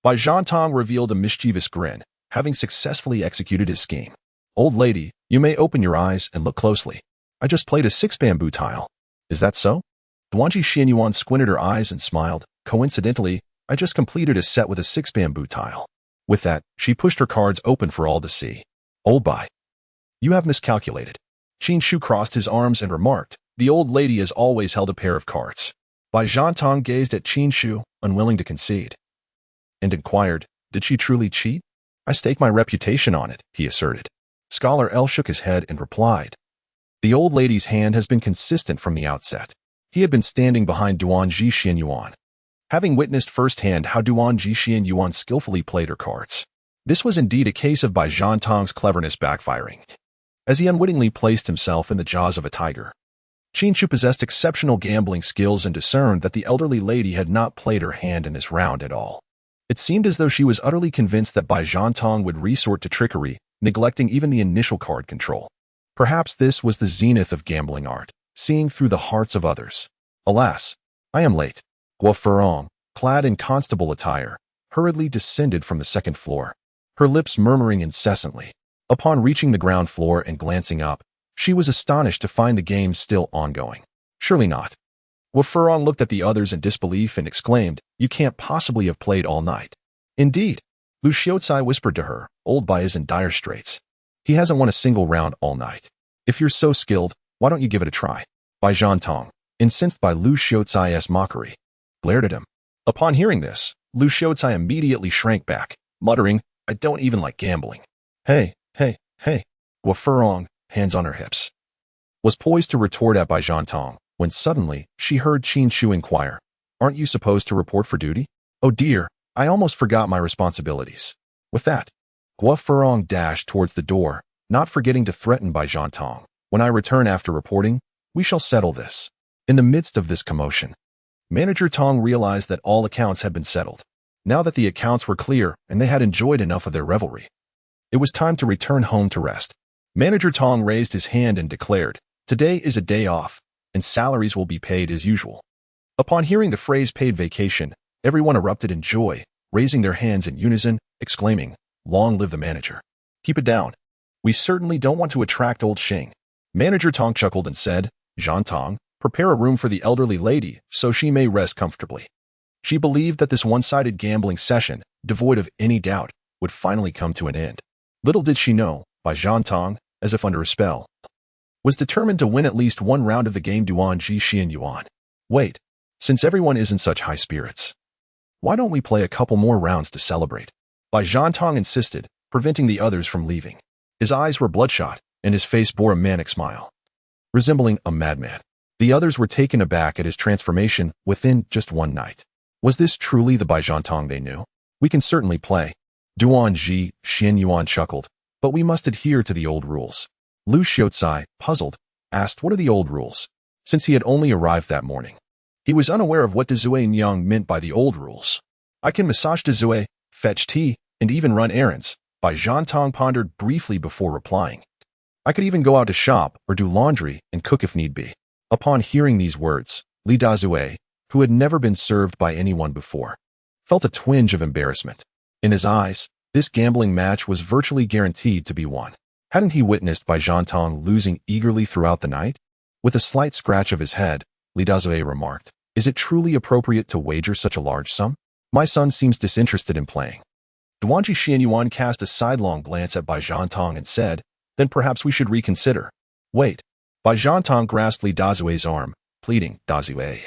Bai Zhantong revealed a mischievous grin, having successfully executed his scheme. "Old lady, you may open your eyes and look closely. I just played a 6 bamboo tile. Is that so?" Duanji Xianyuan squinted her eyes and smiled. "Coincidentally, I just completed a set with a 6 bamboo tile." With that, she pushed her cards open for all to see. Old Bai, you have miscalculated. Qin Chu crossed his arms and remarked, the old lady has always held a pair of cards. Bai Zhantong gazed at Qin Chu, unwilling to concede, and inquired, did she truly cheat? I stake my reputation on it, he asserted. Scholar L shook his head and replied, the old lady's hand has been consistent from the outset. He had been standing behind Duan Ji Xianyuan, having witnessed firsthand how Duan Ji Xianyuan skillfully played her cards. This was indeed a case of Bai Zhantong's cleverness backfiring, as he unwittingly placed himself in the jaws of a tiger. Qin Chu possessed exceptional gambling skills and discerned that the elderly lady had not played her hand in this round at all. It seemed as though she was utterly convinced that Bai Zhantong would resort to trickery, neglecting even the initial card control. Perhaps this was the zenith of gambling art, seeing through the hearts of others. Alas, I am late. Guo Furong, clad in constable attire, hurriedly descended from the second floor, her lips murmuring incessantly. Upon reaching the ground floor and glancing up, she was astonished to find the game still ongoing. Surely not. Guo Furong looked at the others in disbelief and exclaimed, you can't possibly have played all night. Indeed, Lu Xiaocai whispered to her, old Bai is in dire straits. He hasn't won a single round all night. If you're so skilled, why don't you give it a try? Bai Zhantong, incensed by Lu Xiaocai's mockery, glared at him. Upon hearing this, Lu Xiaocai immediately shrank back, muttering, I don't even like gambling. Hey. Guo Furong, hands on her hips, was poised to retort at Bai Zhantong, when suddenly she heard Qin Chu inquire, aren't you supposed to report for duty? Oh dear, I almost forgot my responsibilities. With that, Guo Furong dashed towards the door, not forgetting to threaten Bai Zhantong. When I return after reporting, we shall settle this. In the midst of this commotion, Manager Tong realized that all accounts had been settled. Now that the accounts were clear and they had enjoyed enough of their revelry, it was time to return home to rest. Manager Tong raised his hand and declared, today is a day off, and salaries will be paid as usual. Upon hearing the phrase paid vacation, everyone erupted in joy, raising their hands in unison, exclaiming, long live the manager. Keep it down. We certainly don't want to attract old Xing. Manager Tong chuckled and said, Zhantong, prepare a room for the elderly lady so she may rest comfortably. She believed that this one-sided gambling session, devoid of any doubt, would finally come to an end. Little did she know, Bai Zhantong, as if under a spell, was determined to win at least one round of the game Duan Ji Xianyuan. Wait, since everyone is in such high spirits, why don't we play a couple more rounds to celebrate? Bai Zhantong insisted, preventing the others from leaving. His eyes were bloodshot, and his face bore a manic smile, resembling a madman. The others were taken aback at his transformation within just one night. Was this truly the Bai Zhantong they knew? We can certainly play. Duan Ji Xianyuan chuckled, but we must adhere to the old rules. Lu Xiaocai, puzzled, asked what are the old rules, since he had only arrived that morning. He was unaware of what Dezue Nyang meant by the old rules. I can massage Dezue, fetch tea, and even run errands, Bai Zhantong pondered briefly before replying. I could even go out to shop or do laundry and cook if need be. Upon hearing these words, Li Dazue, who had never been served by anyone before, felt a twinge of embarrassment. In his eyes, this gambling match was virtually guaranteed to be won. Hadn't he witnessed Bai Zhantong losing eagerly throughout the night? With a slight scratch of his head, Li Dazue remarked, is it truly appropriate to wager such a large sum? My son seems disinterested in playing. Duanji Xianyuan cast a sidelong glance at Bai Zhantong and said, then perhaps we should reconsider. Wait. Bai Zhantong grasped Li Dazue's arm, pleading, Dazue,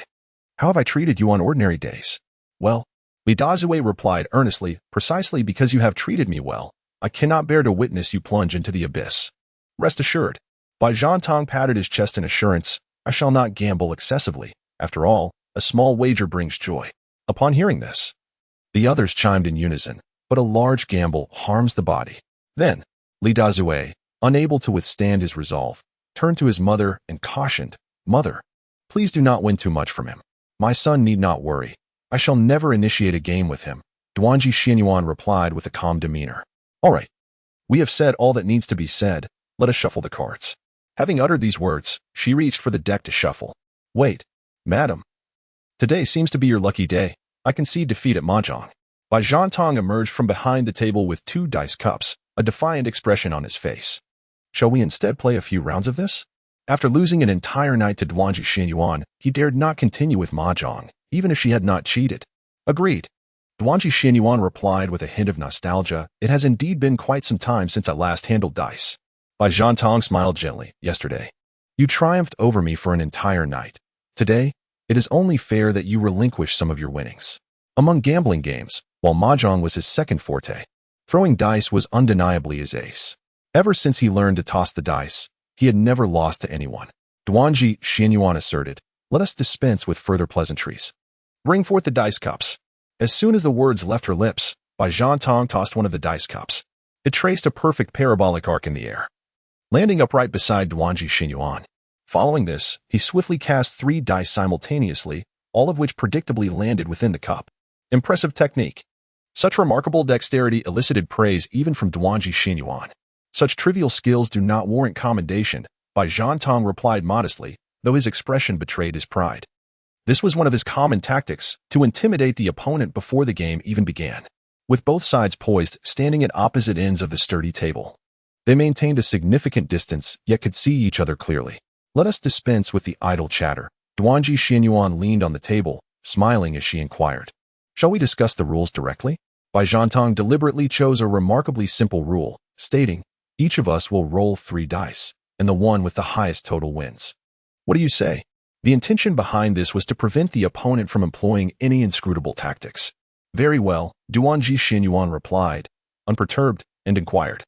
how have I treated you on ordinary days? Well, Li Dazue replied earnestly, precisely because you have treated me well, I cannot bear to witness you plunge into the abyss. Rest assured. Bai Zhantong patted his chest in assurance, I shall not gamble excessively. After all, a small wager brings joy. Upon hearing this, the others chimed in unison, but a large gamble harms the body. Then, Li Dazue, unable to withstand his resolve, turned to his mother and cautioned, Mother, please do not win too much from him. My son need not worry. I shall never initiate a game with him. Duanji Xianyuan replied with a calm demeanor. All right. We have said all that needs to be said. Let us shuffle the cards. Having uttered these words, she reached for the deck to shuffle. Wait, madam. Today seems to be your lucky day. I concede defeat at Mahjong. Bai Zhantong emerged from behind the table with 2 dice cups, a defiant expression on his face. Shall we instead play a few rounds of this? After losing an entire night to Duanji Xianyuan, he dared not continue with Mahjong, even if she had not cheated. Agreed. Duanji Xinyuan replied with a hint of nostalgia. It has indeed been quite some time since I last handled dice. Bai Zhantong smiled gently. Yesterday, you triumphed over me for an entire night. Today, it is only fair that you relinquish some of your winnings. Among gambling games, while mahjong was his second forte, throwing dice was undeniably his ace. Ever since he learned to toss the dice, he had never lost to anyone. Duanji Xinyuan asserted, "Let us dispense with further pleasantries. Bring forth the dice cups." As soon as the words left her lips, Bai Zhantong tossed one of the dice cups. It traced a perfect parabolic arc in the air, landing upright beside Duanji Xinyuan. Following this, he swiftly cast 3 dice simultaneously, all of which predictably landed within the cup. Impressive technique. Such remarkable dexterity elicited praise even from Duanji Xinyuan. Such trivial skills do not warrant commendation, Bai Zhantong replied modestly, though his expression betrayed his pride. This was one of his common tactics, to intimidate the opponent before the game even began. With both sides poised, standing at opposite ends of the sturdy table, they maintained a significant distance, yet could see each other clearly. Let us dispense with the idle chatter. Duanji Xinyuan leaned on the table, smiling as she inquired. Shall we discuss the rules directly? Bai Zhantong deliberately chose a remarkably simple rule, stating, each of us will roll 3 dice, and the one with the highest total wins. What do you say? The intention behind this was to prevent the opponent from employing any inscrutable tactics. Very well, Duanji Xinyuan replied, unperturbed, and inquired.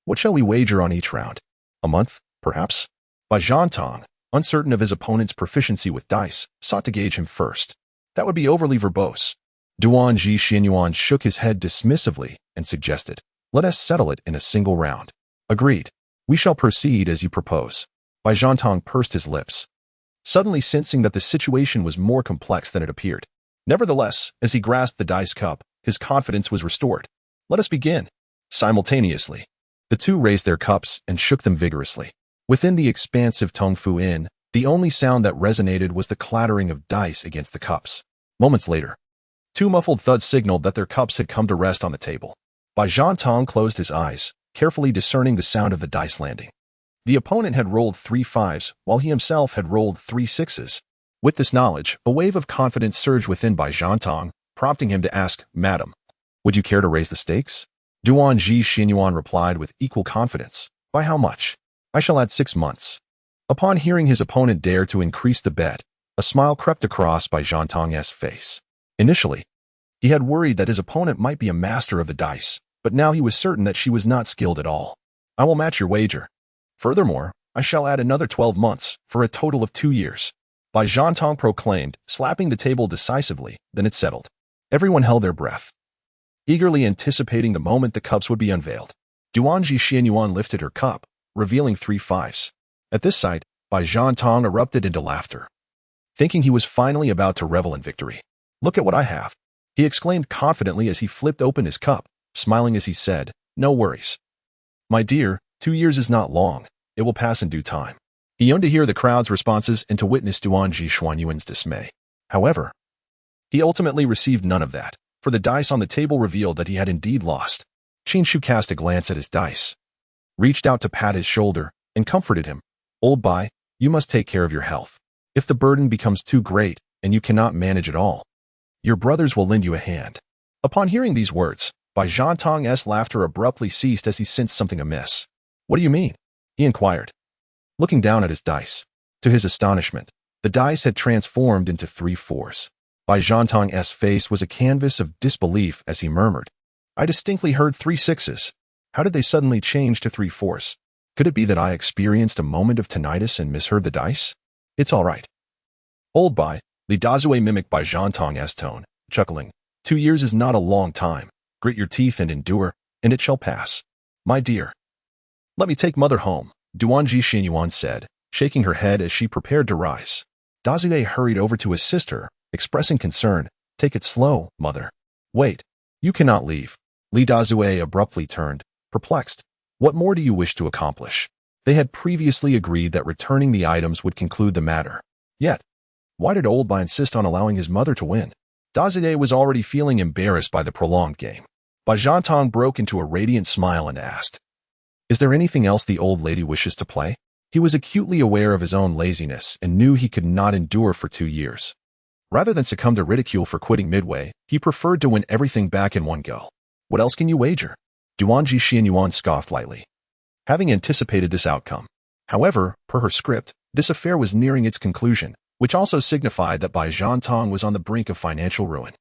What shall we wager on each round? A month, perhaps? Bai Zhantong, uncertain of his opponent's proficiency with dice, sought to gauge him first. That would be overly verbose. Duanji Xinyuan shook his head dismissively and suggested, let us settle it in a single round. Agreed. We shall proceed as you propose. Bai Zhantong pursed his lips, suddenly sensing that the situation was more complex than it appeared. Nevertheless, as he grasped the dice cup, his confidence was restored. Let us begin. Simultaneously, the two raised their cups and shook them vigorously. Within the expansive Tongfu Inn, the only sound that resonated was the clattering of dice against the cups. Moments later, 2 muffled thuds signaled that their cups had come to rest on the table. Bai Zhantong closed his eyes, carefully discerning the sound of the dice landing. The opponent had rolled 3 5s, while he himself had rolled 3 6s. With this knowledge, a wave of confidence surged within Bai Zhantong, prompting him to ask, Madam, would you care to raise the stakes? Duanji Xinyuan replied with equal confidence. By how much? I shall add 6 months. Upon hearing his opponent dare to increase the bet, a smile crept across Bai Zhantong's face. Initially, he had worried that his opponent might be a master of the dice, but now he was certain that she was not skilled at all. I will match your wager. Furthermore, I shall add another 12 months, for a total of 2 years. Bai Zhantong proclaimed, slapping the table decisively. Then it settled. Everyone held their breath, eagerly anticipating the moment the cups would be unveiled. Duanji Xinyuan lifted her cup, revealing 3 5s. At this sight, Bai Zhantong erupted into laughter, thinking he was finally about to revel in victory. Look at what I have, he exclaimed confidently as he flipped open his cup, smiling as he said, no worries. My dear, 2 years is not long. It will pass in due time. He yearned to hear the crowd's responses and to witness Duanji Xinyuan's dismay. However, he ultimately received none of that, for the dice on the table revealed that he had indeed lost. Qin Chu cast a glance at his dice, reached out to pat his shoulder, and comforted him. Old Bai, you must take care of your health. If the burden becomes too great and you cannot manage it all, your brothers will lend you a hand. Upon hearing these words, Bai Zhantong's laughter abruptly ceased as he sensed something amiss. What do you mean? He inquired, looking down at his dice. To his astonishment, the dice had transformed into 3 4s. Bai Zhantong's face was a canvas of disbelief as he murmured, I distinctly heard 3 6s. How did they suddenly change to 3 4s? Could it be that I experienced a moment of tinnitus and misheard the dice? It's all right. Old Bai, Li Dazue mimicked Bai Zhantong's tone, chuckling. 2 years is not a long time. Grit your teeth and endure, and it shall pass. My dear, let me take mother home, Duanji Xinyuan said, shaking her head as she prepared to rise. Dazue hurried over to assist her, expressing concern. Take it slow, mother. Wait, you cannot leave. Li Dazue abruptly turned, perplexed. What more do you wish to accomplish? They had previously agreed that returning the items would conclude the matter. Yet, why did Old Bai insist on allowing his mother to win? Dazue was already feeling embarrassed by the prolonged game. Bai Zhantong broke into a radiant smile and asked, Is there anything else the old lady wishes to play? He was acutely aware of his own laziness and knew he could not endure for 2 years. Rather than succumb to ridicule for quitting midway, he preferred to win everything back in one go. What else can you wager? Duan Xianyuan scoffed lightly, having anticipated this outcome. However, per her script, this affair was nearing its conclusion, which also signified that Bai Zhantong was on the brink of financial ruin.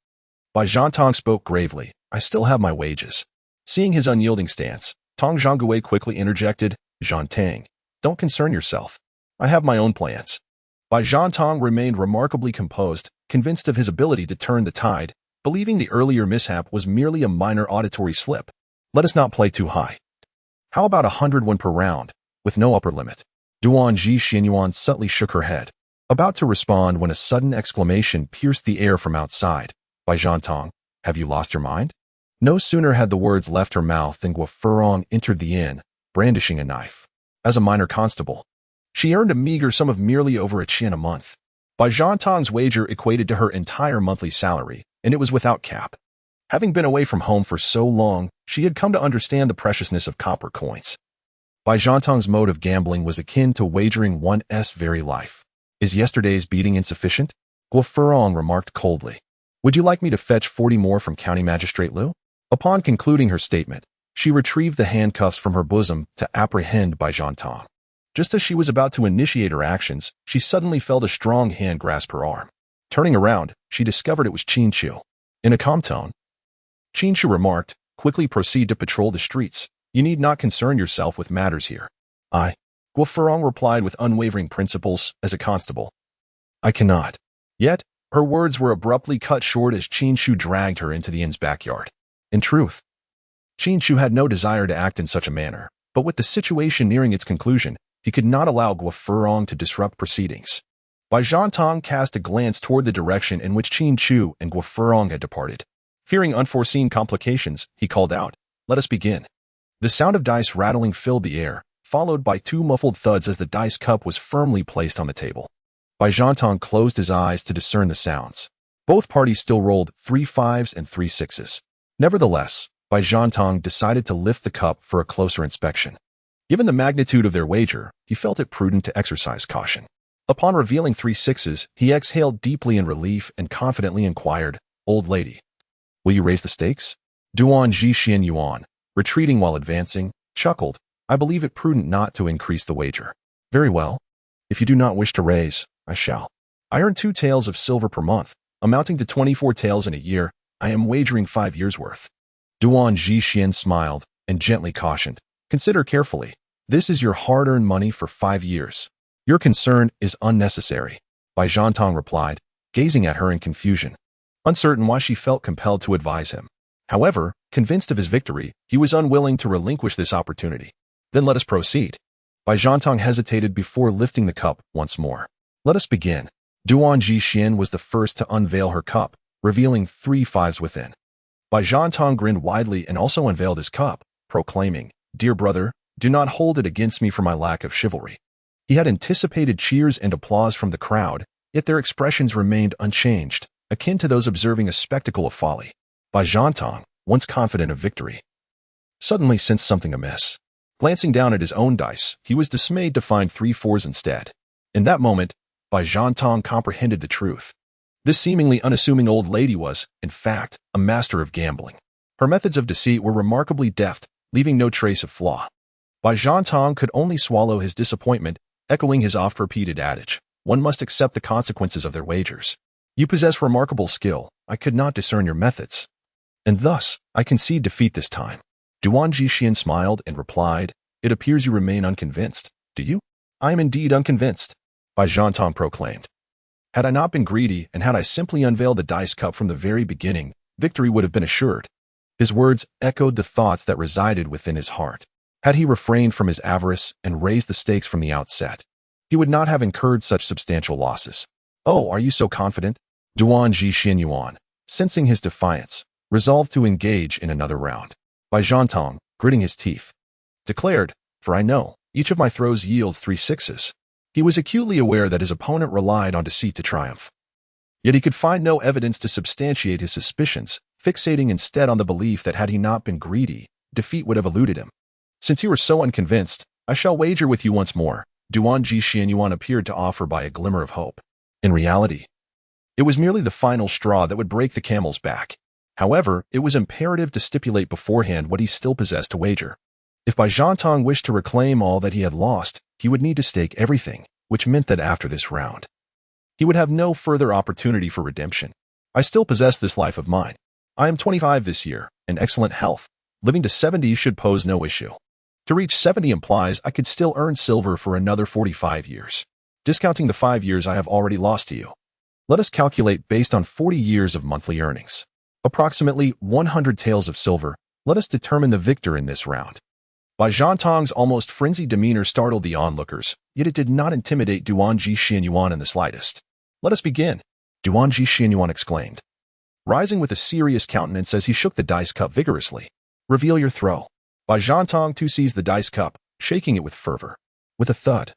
Bai Zhantong spoke gravely, I still have my wages. Seeing his unyielding stance, Tong Zhonggui quickly interjected, Zhantang, don't concern yourself. I have my own plans. Bai Zhantong remained remarkably composed, convinced of his ability to turn the tide, believing the earlier mishap was merely a minor auditory slip. Let us not play too high. How about 101 per round, with no upper limit? Duan Xianyuan subtly shook her head, about to respond when a sudden exclamation pierced the air from outside. Bai Zhantong, have you lost your mind? No sooner had the words left her mouth than Guo Furong entered the inn, brandishing a knife. As a minor constable, she earned a meager sum of merely over a Qin a month. Bai Zhantong's wager equated to her entire monthly salary, and it was without cap. Having been away from home for so long, she had come to understand the preciousness of copper coins. Bai Zhantong's mode of gambling was akin to wagering one's very life. Is yesterday's beating insufficient? Guo Furong remarked coldly. Would you like me to fetch 40 more from County Magistrate Liu? Upon concluding her statement, she retrieved the handcuffs from her bosom to apprehend Bai Zhantong. Just as she was about to initiate her actions, she suddenly felt a strong hand grasp her arm. Turning around, she discovered it was Qin Chu. In a calm tone, Qin Chu remarked, quickly proceed to patrol the streets. You need not concern yourself with matters here. Guo Furong replied with unwavering principles as a constable. I cannot. Yet, her words were abruptly cut short as Qin Chu dragged her into the inn's backyard. In truth, Qin Chu had no desire to act in such a manner, but with the situation nearing its conclusion, he could not allow Guo Furong to disrupt proceedings. Bai Zhantong cast a glance toward the direction in which Qin Chu and Guo Furong had departed. Fearing unforeseen complications, he called out, let us begin. The sound of dice rattling filled the air, followed by two muffled thuds as the dice cup was firmly placed on the table. Bai Zhantong closed his eyes to discern the sounds. Both parties still rolled 3 5s and 3 6s. Nevertheless, Bai Zhantong decided to lift the cup for a closer inspection. Given the magnitude of their wager, he felt it prudent to exercise caution. Upon revealing 3 6s, he exhaled deeply in relief and confidently inquired, Old lady, will you raise the stakes? Duan Xianyuan, retreating while advancing, chuckled, I believe it prudent not to increase the wager. Very well. If you do not wish to raise, I shall. I earn 2 taels of silver per month, amounting to 24 taels in a year. I am wagering 5 years' worth. Duan Xian smiled and gently cautioned, consider carefully. This is your hard-earned money for 5 years. Your concern is unnecessary. Bai Zhantong replied, gazing at her in confusion, uncertain why she felt compelled to advise him. However, convinced of his victory, he was unwilling to relinquish this opportunity. Then let us proceed. Bai Zhantong hesitated before lifting the cup once more. Let us begin. Duan Xian was the first to unveil her cup, revealing 3 5s within. Bai Zhantong grinned widely and also unveiled his cup, proclaiming, Dear brother, do not hold it against me for my lack of chivalry. He had anticipated cheers and applause from the crowd, yet their expressions remained unchanged, akin to those observing a spectacle of folly. Bai Zhantong, once confident of victory, suddenly sensed something amiss. Glancing down at his own dice, he was dismayed to find 3 4s instead. In that moment, Bai Zhantong comprehended the truth. This seemingly unassuming old lady was, in fact, a master of gambling. Her methods of deceit were remarkably deft, leaving no trace of flaw. Bai Zhantong could only swallow his disappointment, echoing his oft-repeated adage, one must accept the consequences of their wagers. You possess remarkable skill, I could not discern your methods. And thus, I concede defeat this time. Duan Xian smiled and replied, It appears you remain unconvinced, do you? I am indeed unconvinced, Bai Zhantong proclaimed. Had I not been greedy and had I simply unveiled the dice cup from the very beginning, victory would have been assured. His words echoed the thoughts that resided within his heart. Had he refrained from his avarice and raised the stakes from the outset, he would not have incurred such substantial losses. Oh, are you so confident? Duan Xianyuan, sensing his defiance, resolved to engage in another round. Bai Zhantong, gritting his teeth, declared, For I know, each of my throws yields 3 6s. He was acutely aware that his opponent relied on deceit to triumph. Yet he could find no evidence to substantiate his suspicions, fixating instead on the belief that had he not been greedy, defeat would have eluded him. Since you are so unconvinced, I shall wager with you once more. Duan Xianyuan appeared to offer by a glimmer of hope. In reality, It was merely the final straw that would break the camel's back. However, it was imperative to stipulate beforehand what he still possessed to wager. If Bai Zhantong wished to reclaim all that he had lost, he would need to stake everything, which meant that after this round, he would have no further opportunity for redemption. I still possess this life of mine. I am 25 this year, in excellent health. Living to 70 should pose no issue. To reach 70 implies I could still earn silver for another 45 years. Discounting the 5 years I have already lost to you. Let us calculate based on 40 years of monthly earnings. Approximately 100 taels of silver. Let us determine the victor in this round. Bai Zhantong's almost frenzied demeanor startled the onlookers, yet it did not intimidate Duanji Xianyuan in the slightest. Let us begin, Duanji Xianyuan exclaimed, rising with a serious countenance as he shook the dice cup vigorously. Reveal your throw. Bai Zhantong too seized the dice cup, shaking it with fervor. With a thud,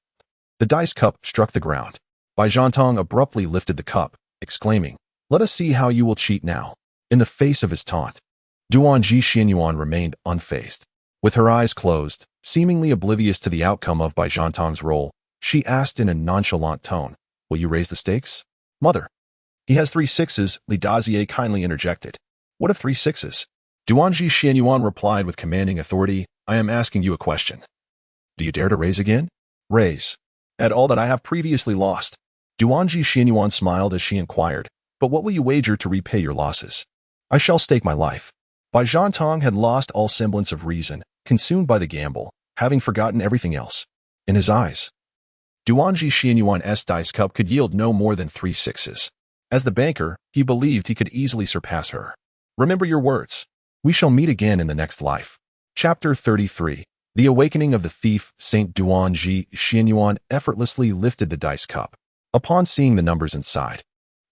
the dice cup struck the ground. Bai Zhantong abruptly lifted the cup, exclaiming, "Let us see how you will cheat now." In the face of his taunt, Duanji Xianyuan remained unfazed. With her eyes closed, seemingly oblivious to the outcome of Bai Zhantong's role, she asked in a nonchalant tone, "Will you raise the stakes?" "Mother." "He has 3 sixes," Li Dazier kindly interjected. "What of 3 sixes?" Duanji Xianyuan replied with commanding authority, "I am asking you a question. Do you dare to raise again?" "Raise. At all that I have previously lost." Duanji Xianyuan smiled as she inquired, "But what will you wager to repay your losses?" "I shall stake my life." Bai Zhantong had lost all semblance of reason, consumed by the gamble, having forgotten everything else. In his eyes, Duanji Xianyuan's dice cup could yield no more than 3 sixes. As the banker, he believed he could easily surpass her. "Remember your words. We shall meet again in the next life." Chapter 33. The Awakening of the Thief. Saint Duanji Xianyuan effortlessly lifted the dice cup. Upon seeing the numbers inside,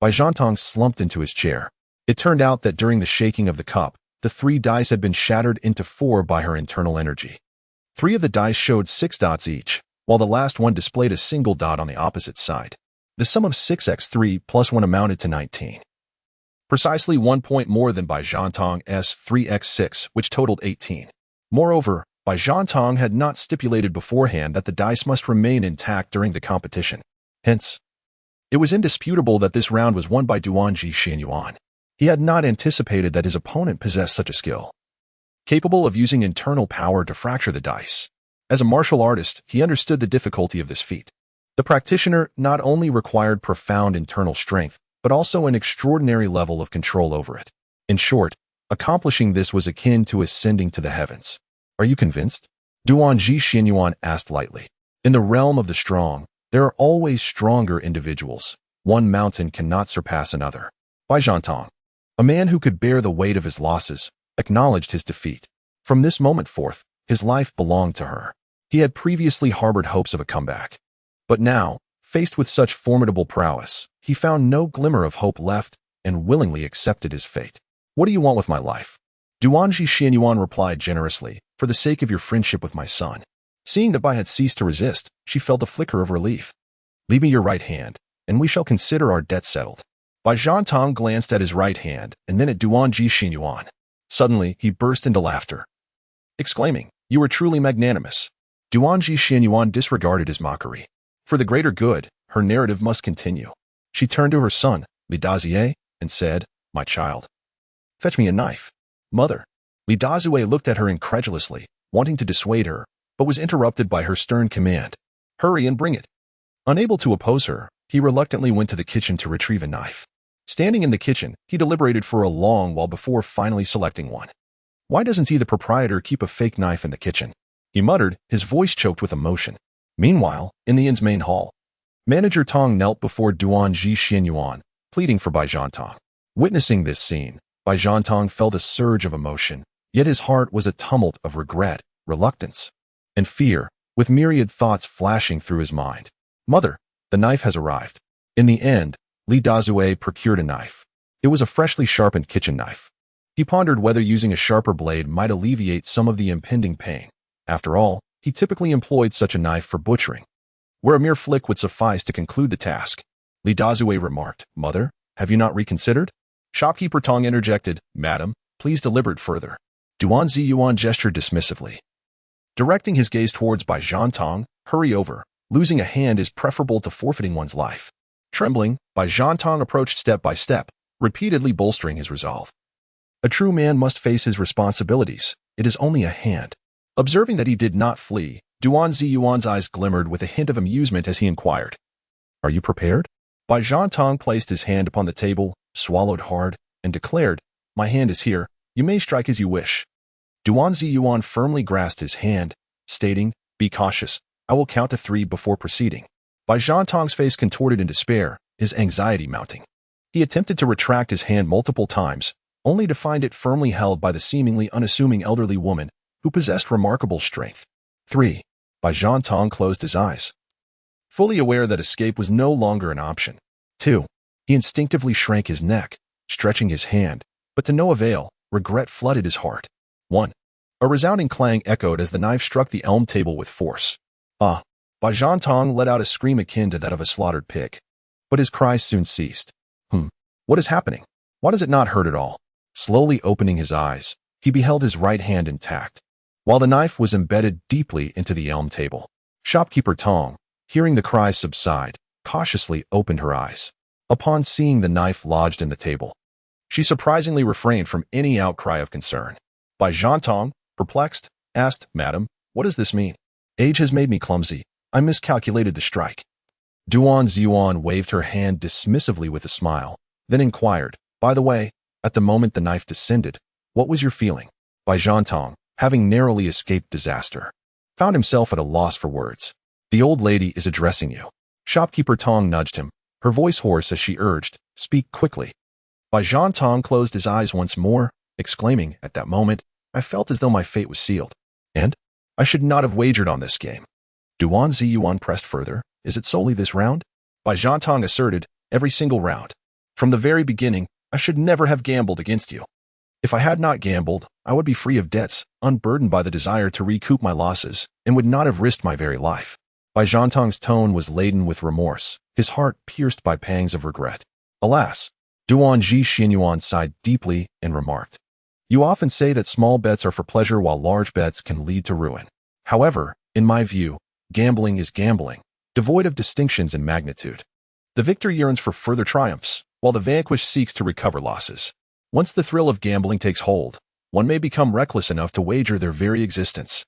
Bai Zhantong slumped into his chair. It turned out that during the shaking of the cup, the 3 dice had been shattered into 4 by her internal energy. 3 of the dice showed 6 dots each, while the last one displayed a single dot on the opposite side. The sum of 6x3 plus 1 amounted to 19. Precisely 1 point more than Bai Zhantong's 3x6, which totaled 18. Moreover, Bai Zhantong had not stipulated beforehand that the dice must remain intact during the competition. Hence, it was indisputable that this round was won by Duanji Xianyuan. He had not anticipated that his opponent possessed such a skill, capable of using internal power to fracture the dice. As a martial artist, he understood the difficulty of this feat. The practitioner not only required profound internal strength, but also an extraordinary level of control over it. In short, accomplishing this was akin to ascending to the heavens. "Are you convinced?" Duanji Xianyuan asked lightly. "In the realm of the strong, there are always stronger individuals. One mountain cannot surpass another." Bai Zhantong, a man who could bear the weight of his losses, acknowledged his defeat. From this moment forth, his life belonged to her. He had previously harbored hopes of a comeback. But now, faced with such formidable prowess, he found no glimmer of hope left and willingly accepted his fate. "What do you want with my life?" Duanji Xianyuan replied generously, "For the sake of your friendship with my son." Seeing that Bai had ceased to resist, she felt a flicker of relief. "Leave me your right hand, and we shall consider our debt settled." Bai Zhantong glanced at his right hand and then at Duanji Xianyuan. Suddenly, he burst into laughter, exclaiming, "You are truly magnanimous." Duanji Xianyuan disregarded his mockery. For the greater good, her narrative must continue. She turned to her son, Li Dazier, and said, "My child, fetch me a knife." "Mother." Li Dazier looked at her incredulously, wanting to dissuade her, but was interrupted by her stern command, "Hurry and bring it." Unable to oppose her, he reluctantly went to the kitchen to retrieve a knife. Standing in the kitchen, he deliberated for a long while before finally selecting one. "Why doesn't he, the proprietor, keep a fake knife in the kitchen?" he muttered, his voice choked with emotion. Meanwhile, in the inn's main hall, Manager Tong knelt before Duanji Xianyuan, pleading for Bai Zhantong. Witnessing this scene, Bai Zhantong felt a surge of emotion, yet his heart was a tumult of regret, reluctance, and fear, with myriad thoughts flashing through his mind. "Mother, the knife has arrived." In the end, Li Dazier procured a knife. It was a freshly sharpened kitchen knife. He pondered whether using a sharper blade might alleviate some of the impending pain. After all, he typically employed such a knife for butchering, where a mere flick would suffice to conclude the task. Li Dazier remarked, "Mother, have you not reconsidered?" Shopkeeper Tong interjected, "Madam, please deliberate further." Duanji Yuan gestured dismissively, directing his gaze towards Bai Zhantong. "Hurry over. Losing a hand is preferable to forfeiting one's life." Trembling, Bai Zhantong approached step by step, repeatedly bolstering his resolve. A true man must face his responsibilities. It is only a hand. Observing that he did not flee, Duan Ziyuan's eyes glimmered with a hint of amusement as he inquired, "Are you prepared?" Bai Zhantong placed his hand upon the table, swallowed hard, and declared, "My hand is here. You may strike as you wish." Duan Ziyuan firmly grasped his hand, stating, "Be cautious. I will count to 3 before proceeding." Bai Zhantong's face contorted in despair, his anxiety mounting. He attempted to retract his hand multiple times, only to find it firmly held by the seemingly unassuming elderly woman who possessed remarkable strength. 3. Bai Zhantong closed his eyes, fully aware that escape was no longer an option. 2. He instinctively shrank his neck, stretching his hand, but to no avail. Regret flooded his heart. 1. A resounding clang echoed as the knife struck the elm table with force. "Ah!" Bai Zhantong let out a scream akin to that of a slaughtered pig. But his cries soon ceased. What is happening? Why does it not hurt at all? Slowly opening his eyes, he beheld his right hand intact, while the knife was embedded deeply into the elm table. Shopkeeper Tong, hearing the cries subside, cautiously opened her eyes. Upon seeing the knife lodged in the table, she surprisingly refrained from any outcry of concern. Bai Zhantong, perplexed, asked, "Madam, what does this mean?" "Age has made me clumsy. I miscalculated the strike." Duan Ziyuan waved her hand dismissively with a smile, then inquired, "By the way, at the moment the knife descended, what was your feeling?" Bai Zhantong, having narrowly escaped disaster, found himself at a loss for words. "The old lady is addressing you." Shopkeeper Tong nudged him, her voice hoarse as she urged, "Speak quickly." Bai Zhantong closed his eyes once more, exclaiming, at that moment, "I felt as though my fate was sealed. And I should not have wagered on this game." Duan Ziyuan pressed further, "Is it solely this round?" Bai Zhantong asserted, "Every single round. From the very beginning, I should never have gambled against you. If I had not gambled, I would be free of debts, unburdened by the desire to recoup my losses, and would not have risked my very life." Bai Zhantong's tone was laden with remorse, his heart pierced by pangs of regret. "Alas!" Duan Ziyuan sighed deeply and remarked, "You often say that small bets are for pleasure while large bets can lead to ruin. However, in my view, gambling is gambling, devoid of distinctions in magnitude. The victor yearns for further triumphs, while the vanquished seeks to recover losses. Once the thrill of gambling takes hold, one may become reckless enough to wager their very existence.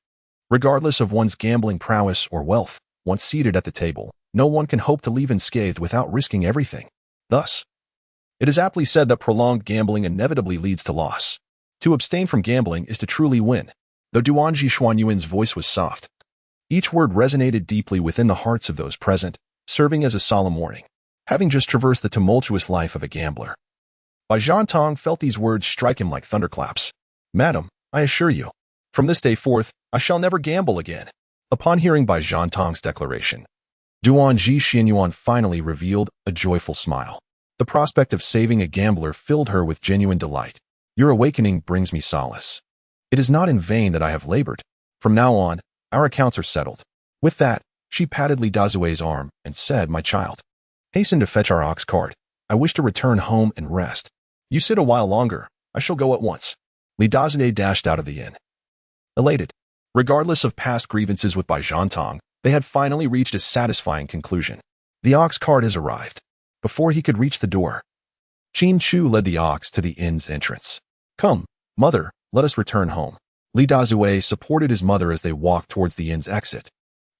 Regardless of one's gambling prowess or wealth, once seated at the table, no one can hope to leave unscathed without risking everything. Thus, it is aptly said that prolonged gambling inevitably leads to loss. To abstain from gambling is to truly win." Though Duan Ziyuan's voice was soft, each word resonated deeply within the hearts of those present, serving as a solemn warning. Having just traversed the tumultuous life of a gambler, Bai Zhantong felt these words strike him like thunderclaps. "Madam, I assure you, from this day forth, I shall never gamble again." Upon hearing Bai Zhantong's declaration, Duan Ziyuan finally revealed a joyful smile. The prospect of saving a gambler filled her with genuine delight. "Your awakening brings me solace. It is not in vain that I have labored. From now on, our accounts are settled." With that, she patted Li Dazue's arm and said, "My child, hasten to fetch our ox cart. I wish to return home and rest. You sit a while longer. I shall go at once." Li Dazue dashed out of the inn, elated. Regardless of past grievances with Bai Zhantong, they had finally reached a satisfying conclusion. The ox cart has arrived. Before he could reach the door, Qin Chu led the ox to the inn's entrance. "Come, mother, let us return home." Li Dazue supported his mother as they walked towards the inn's exit.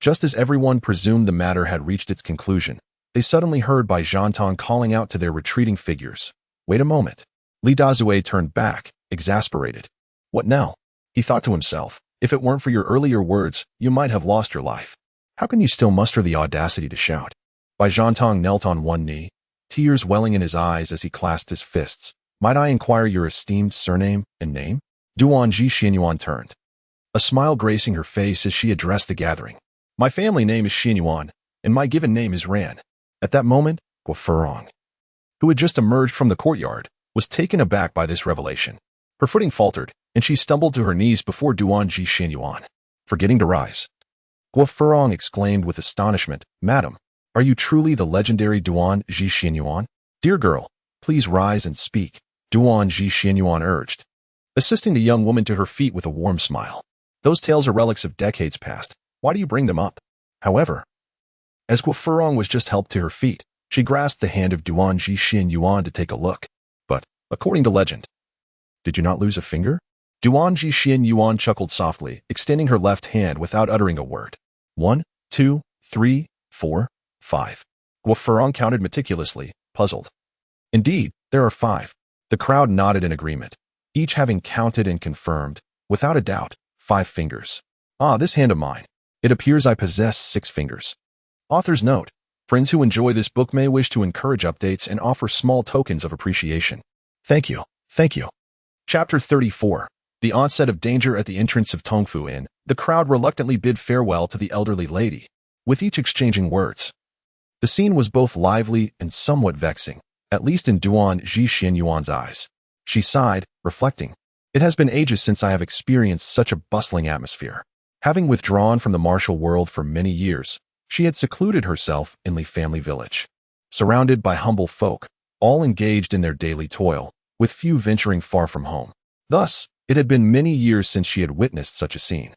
Just as everyone presumed the matter had reached its conclusion, they suddenly heard Bai Zhantong calling out to their retreating figures, "Wait a moment." Li Dazue turned back, exasperated. "What now?" He thought to himself, "If it weren't for your earlier words, you might have lost your life. How can you still muster the audacity to shout?" Bai Zhantong knelt on one knee, tears welling in his eyes as he clasped his fists. "Might I inquire your esteemed surname and name?" Duan Ziyuan turned, a smile gracing her face as she addressed the gathering. "My family name is Xinyuan, and my given name is Ran." At that moment, Guo, who had just emerged from the courtyard, was taken aback by this revelation. Her footing faltered, and she stumbled to her knees before Duan Ziyuan, forgetting to rise. Guo exclaimed with astonishment, "Madam, are you truly the legendary Duan Ziyuan? Dear girl, please rise and speak," Duan Ziyuan urged, assisting the young woman to her feet with a warm smile. "Those tales are relics of decades past. Why do you bring them up?" However, as Guo was just helped to her feet, She grasped the hand of Duan Jixin Yuan to take a look. But, according to legend, did you not lose a finger? Duan Jixin Yuan chuckled softly, extending her left hand without uttering a word. 1, 2, 3, 4, 5. Guo counted meticulously, puzzled. Indeed, there are 5. The crowd nodded in agreement, each having counted and confirmed, without a doubt, 5 fingers. Ah, this hand of mine. It appears I possess 6 fingers. Author's note. Friends who enjoy this book may wish to encourage updates and offer small tokens of appreciation. Thank you. Thank you. Chapter 34. The onset of danger at the entrance of Tongfu Inn. The crowd reluctantly bid farewell to the elderly lady, with each exchanging words. The scene was both lively and somewhat vexing, at least in Duan Jixin Yuan's eyes. She sighed, reflecting. It has been ages since I have experienced such a bustling atmosphere. Having withdrawn from the martial world for many years, she had secluded herself in the family village. Surrounded by humble folk, all engaged in their daily toil, with few venturing far from home. Thus, it had been many years since she had witnessed such a scene.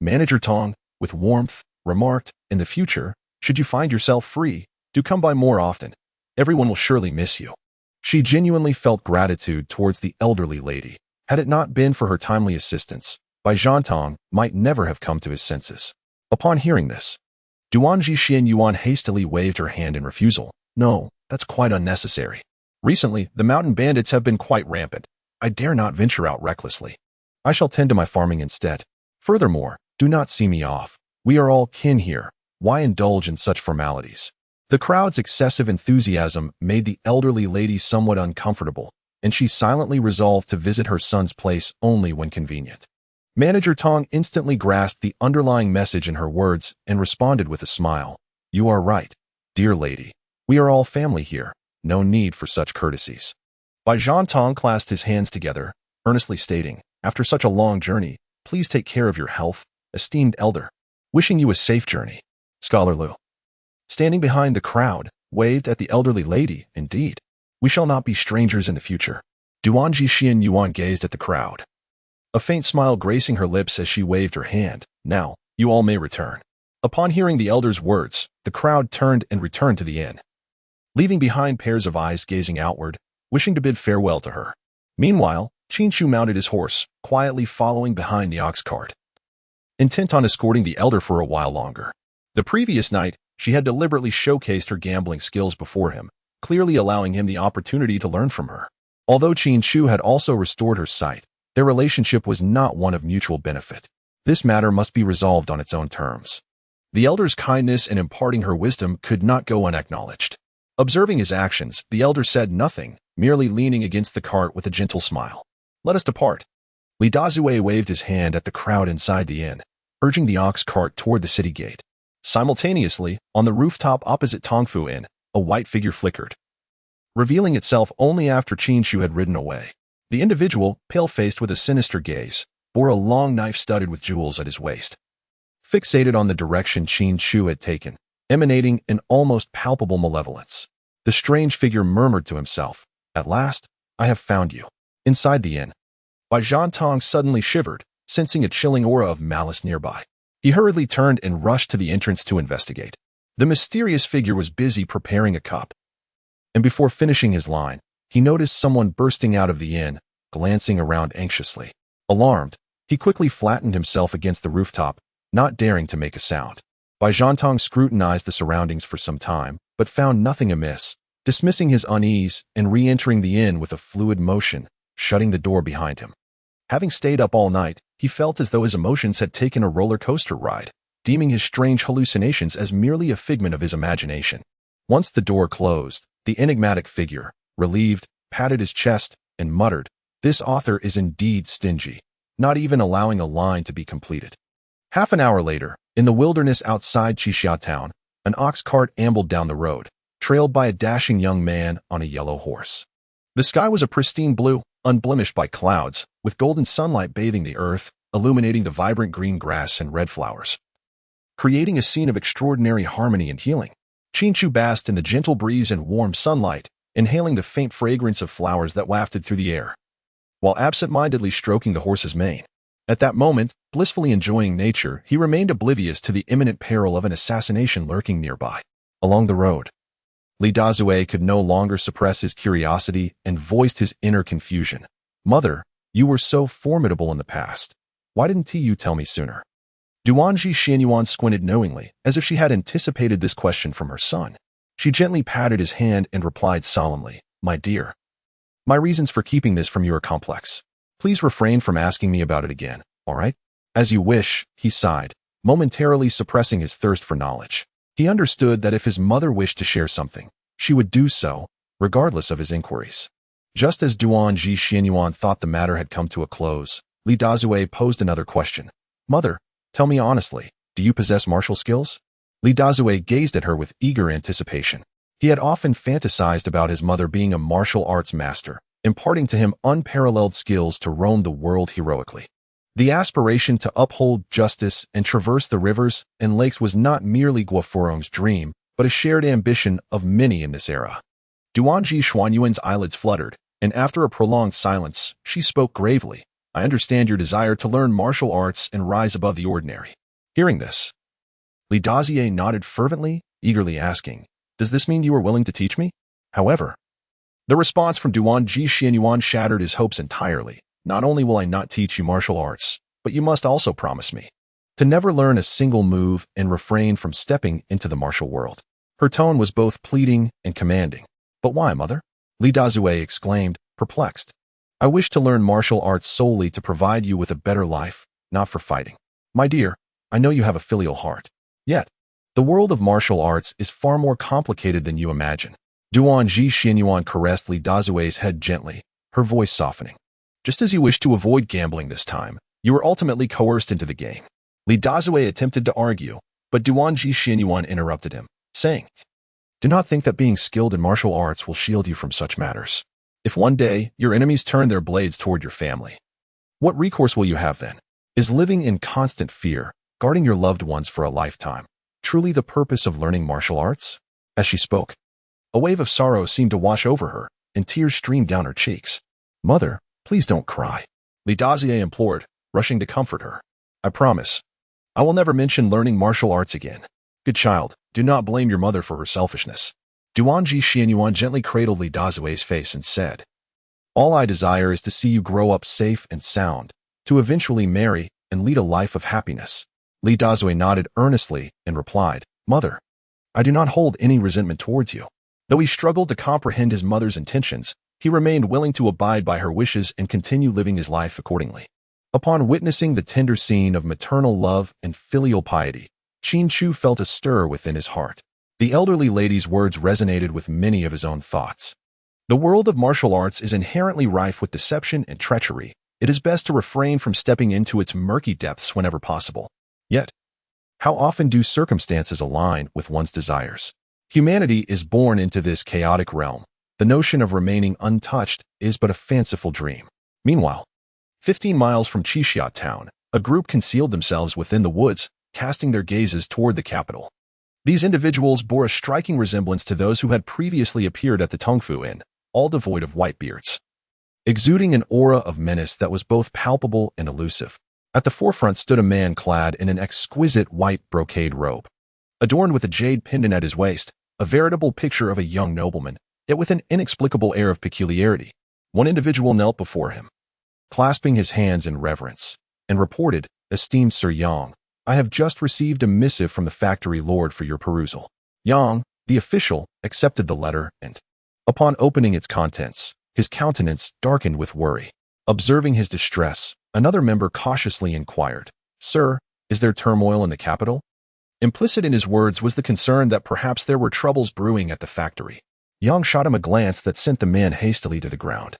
Manager Tong, with warmth, remarked, in the future, should you find yourself free, do come by more often. Everyone will surely miss you. She genuinely felt gratitude towards the elderly lady. Had it not been for her timely assistance, Bai Zhantong might never have come to his senses. Upon hearing this, Duan Jixin Yuan hastily waved her hand in refusal. No, that's quite unnecessary. Recently, the mountain bandits have been quite rampant. I dare not venture out recklessly. I shall tend to my farming instead. Furthermore, do not see me off. We are all kin here. Why indulge in such formalities? The crowd's excessive enthusiasm made the elderly lady somewhat uncomfortable, and she silently resolved to visit her son's place only when convenient. Manager Tong instantly grasped the underlying message in her words and responded with a smile. You are right, dear lady. We are all family here. No need for such courtesies. Bai Zhantong clasped his hands together, earnestly stating, after such a long journey, please take care of your health, esteemed elder. Wishing you a safe journey. Scholar Lu, standing behind the crowd, waved at the elderly lady. Indeed, we shall not be strangers in the future. Duan Jixin Yuan gazed at the crowd, a faint smile gracing her lips as she waved her hand. Now, you all may return. Upon hearing the elder's words, the crowd turned and returned to the inn, leaving behind pairs of eyes gazing outward, wishing to bid farewell to her. Meanwhile, Qin Chu mounted his horse, quietly following behind the ox cart, intent on escorting the elder for a while longer. The previous night, she had deliberately showcased her gambling skills before him, clearly allowing him the opportunity to learn from her. Although Qin Chu had also restored her sight, their relationship was not one of mutual benefit. This matter must be resolved on its own terms. The elder's kindness in imparting her wisdom could not go unacknowledged. Observing his actions, the elder said nothing, merely leaning against the cart with a gentle smile. Let us depart. Li Dazue waved his hand at the crowd inside the inn, urging the ox cart toward the city gate. Simultaneously, on the rooftop opposite Tongfu Inn, a white figure flickered, revealing itself only after Qin Chu had ridden away. The individual, pale-faced with a sinister gaze, bore a long knife studded with jewels at his waist. Fixated on the direction Qin Chu had taken, emanating an almost palpable malevolence, the strange figure murmured to himself, At last, I have found you. Inside the inn, Bai Zhantong suddenly shivered, sensing a chilling aura of malice nearby. He hurriedly turned and rushed to the entrance to investigate. The mysterious figure was busy preparing a cup, and before finishing his line, he noticed someone bursting out of the inn, glancing around anxiously. Alarmed, he quickly flattened himself against the rooftop, not daring to make a sound. Bai Zhantong scrutinized the surroundings for some time, but found nothing amiss, dismissing his unease and re-entering the inn with a fluid motion, shutting the door behind him. Having stayed up all night, he felt as though his emotions had taken a roller coaster ride, deeming his strange hallucinations as merely a figment of his imagination. Once the door closed, the enigmatic figure, relieved, patted his chest and muttered, "This author is indeed stingy, not even allowing a line to be completed." Half an hour later, in the wilderness outside Qixia town, an ox cart ambled down the road, trailed by a dashing young man on a yellow horse. The sky was a pristine blue, unblemished by clouds, with golden sunlight bathing the earth, illuminating the vibrant green grass and red flowers, creating a scene of extraordinary harmony and healing. Qin Chu basked in the gentle breeze and warm sunlight, inhaling the faint fragrance of flowers that wafted through the air, while absent-mindedly stroking the horse's mane. At that moment, blissfully enjoying nature, he remained oblivious to the imminent peril of an assassination lurking nearby. Along the road, Li Dazue could no longer suppress his curiosity and voiced his inner confusion. Mother, you were so formidable in the past. Why didn't you tell me sooner? Duanji Xianyuan squinted knowingly, as if she had anticipated this question from her son. She gently patted his hand and replied solemnly, My dear, my reasons for keeping this from you are complex. Please refrain from asking me about it again, all right? As you wish, he sighed, momentarily suppressing his thirst for knowledge. He understood that if his mother wished to share something, she would do so, regardless of his inquiries. Just as Duanji Xianyuan thought the matter had come to a close, Li Dazue posed another question. Mother, tell me honestly, do you possess martial skills? Li Dazue gazed at her with eager anticipation. He had often fantasized about his mother being a martial arts master, imparting to him unparalleled skills to roam the world heroically. The aspiration to uphold justice and traverse the rivers and lakes was not merely Guofurong's dream, but a shared ambition of many in this era. Duanji Xuanyuan's eyelids fluttered, and after a prolonged silence, she spoke gravely. I understand your desire to learn martial arts and rise above the ordinary. Hearing this, Li Dazue nodded fervently, eagerly asking, Does this mean you are willing to teach me? However, the response from Duanji Xianyuan shattered his hopes entirely. Not only will I not teach you martial arts, but you must also promise me to never learn a single move and refrain from stepping into the martial world. Her tone was both pleading and commanding. But why, mother? Li Dazue exclaimed, perplexed. I wish to learn martial arts solely to provide you with a better life, not for fighting. My dear, I know you have a filial heart. Yet, the world of martial arts is far more complicated than you imagine. Duanji Xianyuan caressed Li Dazue's head gently, her voice softening. Just as you wish to avoid gambling this time, you were ultimately coerced into the game. Li Dazue attempted to argue, but Duanji Xianyuan interrupted him, saying, Do not think that being skilled in martial arts will shield you from such matters. If one day your enemies turn their blades toward your family, what recourse will you have then? Is living in constant fear, guarding your loved ones for a lifetime, truly the purpose of learning martial arts? As she spoke, a wave of sorrow seemed to wash over her, and tears streamed down her cheeks. Mother, please don't cry, Li Dazue implored, rushing to comfort her. I promise, I will never mention learning martial arts again. Good child, do not blame your mother for her selfishness. Duanji Xianyuan gently cradled Li Dazue's face and said, All I desire is to see you grow up safe and sound, to eventually marry and lead a life of happiness. Li Dazue nodded earnestly and replied, Mother, I do not hold any resentment towards you. Though he struggled to comprehend his mother's intentions, he remained willing to abide by her wishes and continue living his life accordingly. Upon witnessing the tender scene of maternal love and filial piety, Qin Chu felt a stir within his heart. The elderly lady's words resonated with many of his own thoughts. The world of martial arts is inherently rife with deception and treachery. It is best to refrain from stepping into its murky depths whenever possible. Yet, how often do circumstances align with one's desires? Humanity is born into this chaotic realm. The notion of remaining untouched is but a fanciful dream. Meanwhile, 15 miles from Qixia town, a group concealed themselves within the woods, casting their gazes toward the capital. These individuals bore a striking resemblance to those who had previously appeared at the Tongfu Inn, all devoid of white beards, exuding an aura of menace that was both palpable and elusive. At the forefront stood a man clad in an exquisite white brocade robe, adorned with a jade pendant at his waist, a veritable picture of a young nobleman, yet with an inexplicable air of peculiarity. One individual knelt before him, clasping his hands in reverence, and reported, Esteemed Sir Yang, I have just received a missive from the factory lord for your perusal. Yang, the official, accepted the letter and, upon opening its contents, his countenance darkened with worry. Observing his distress, another member cautiously inquired, Sir, is there turmoil in the capital? Implicit in his words was the concern that perhaps there were troubles brewing at the factory. Yang shot him a glance that sent the man hastily to the ground,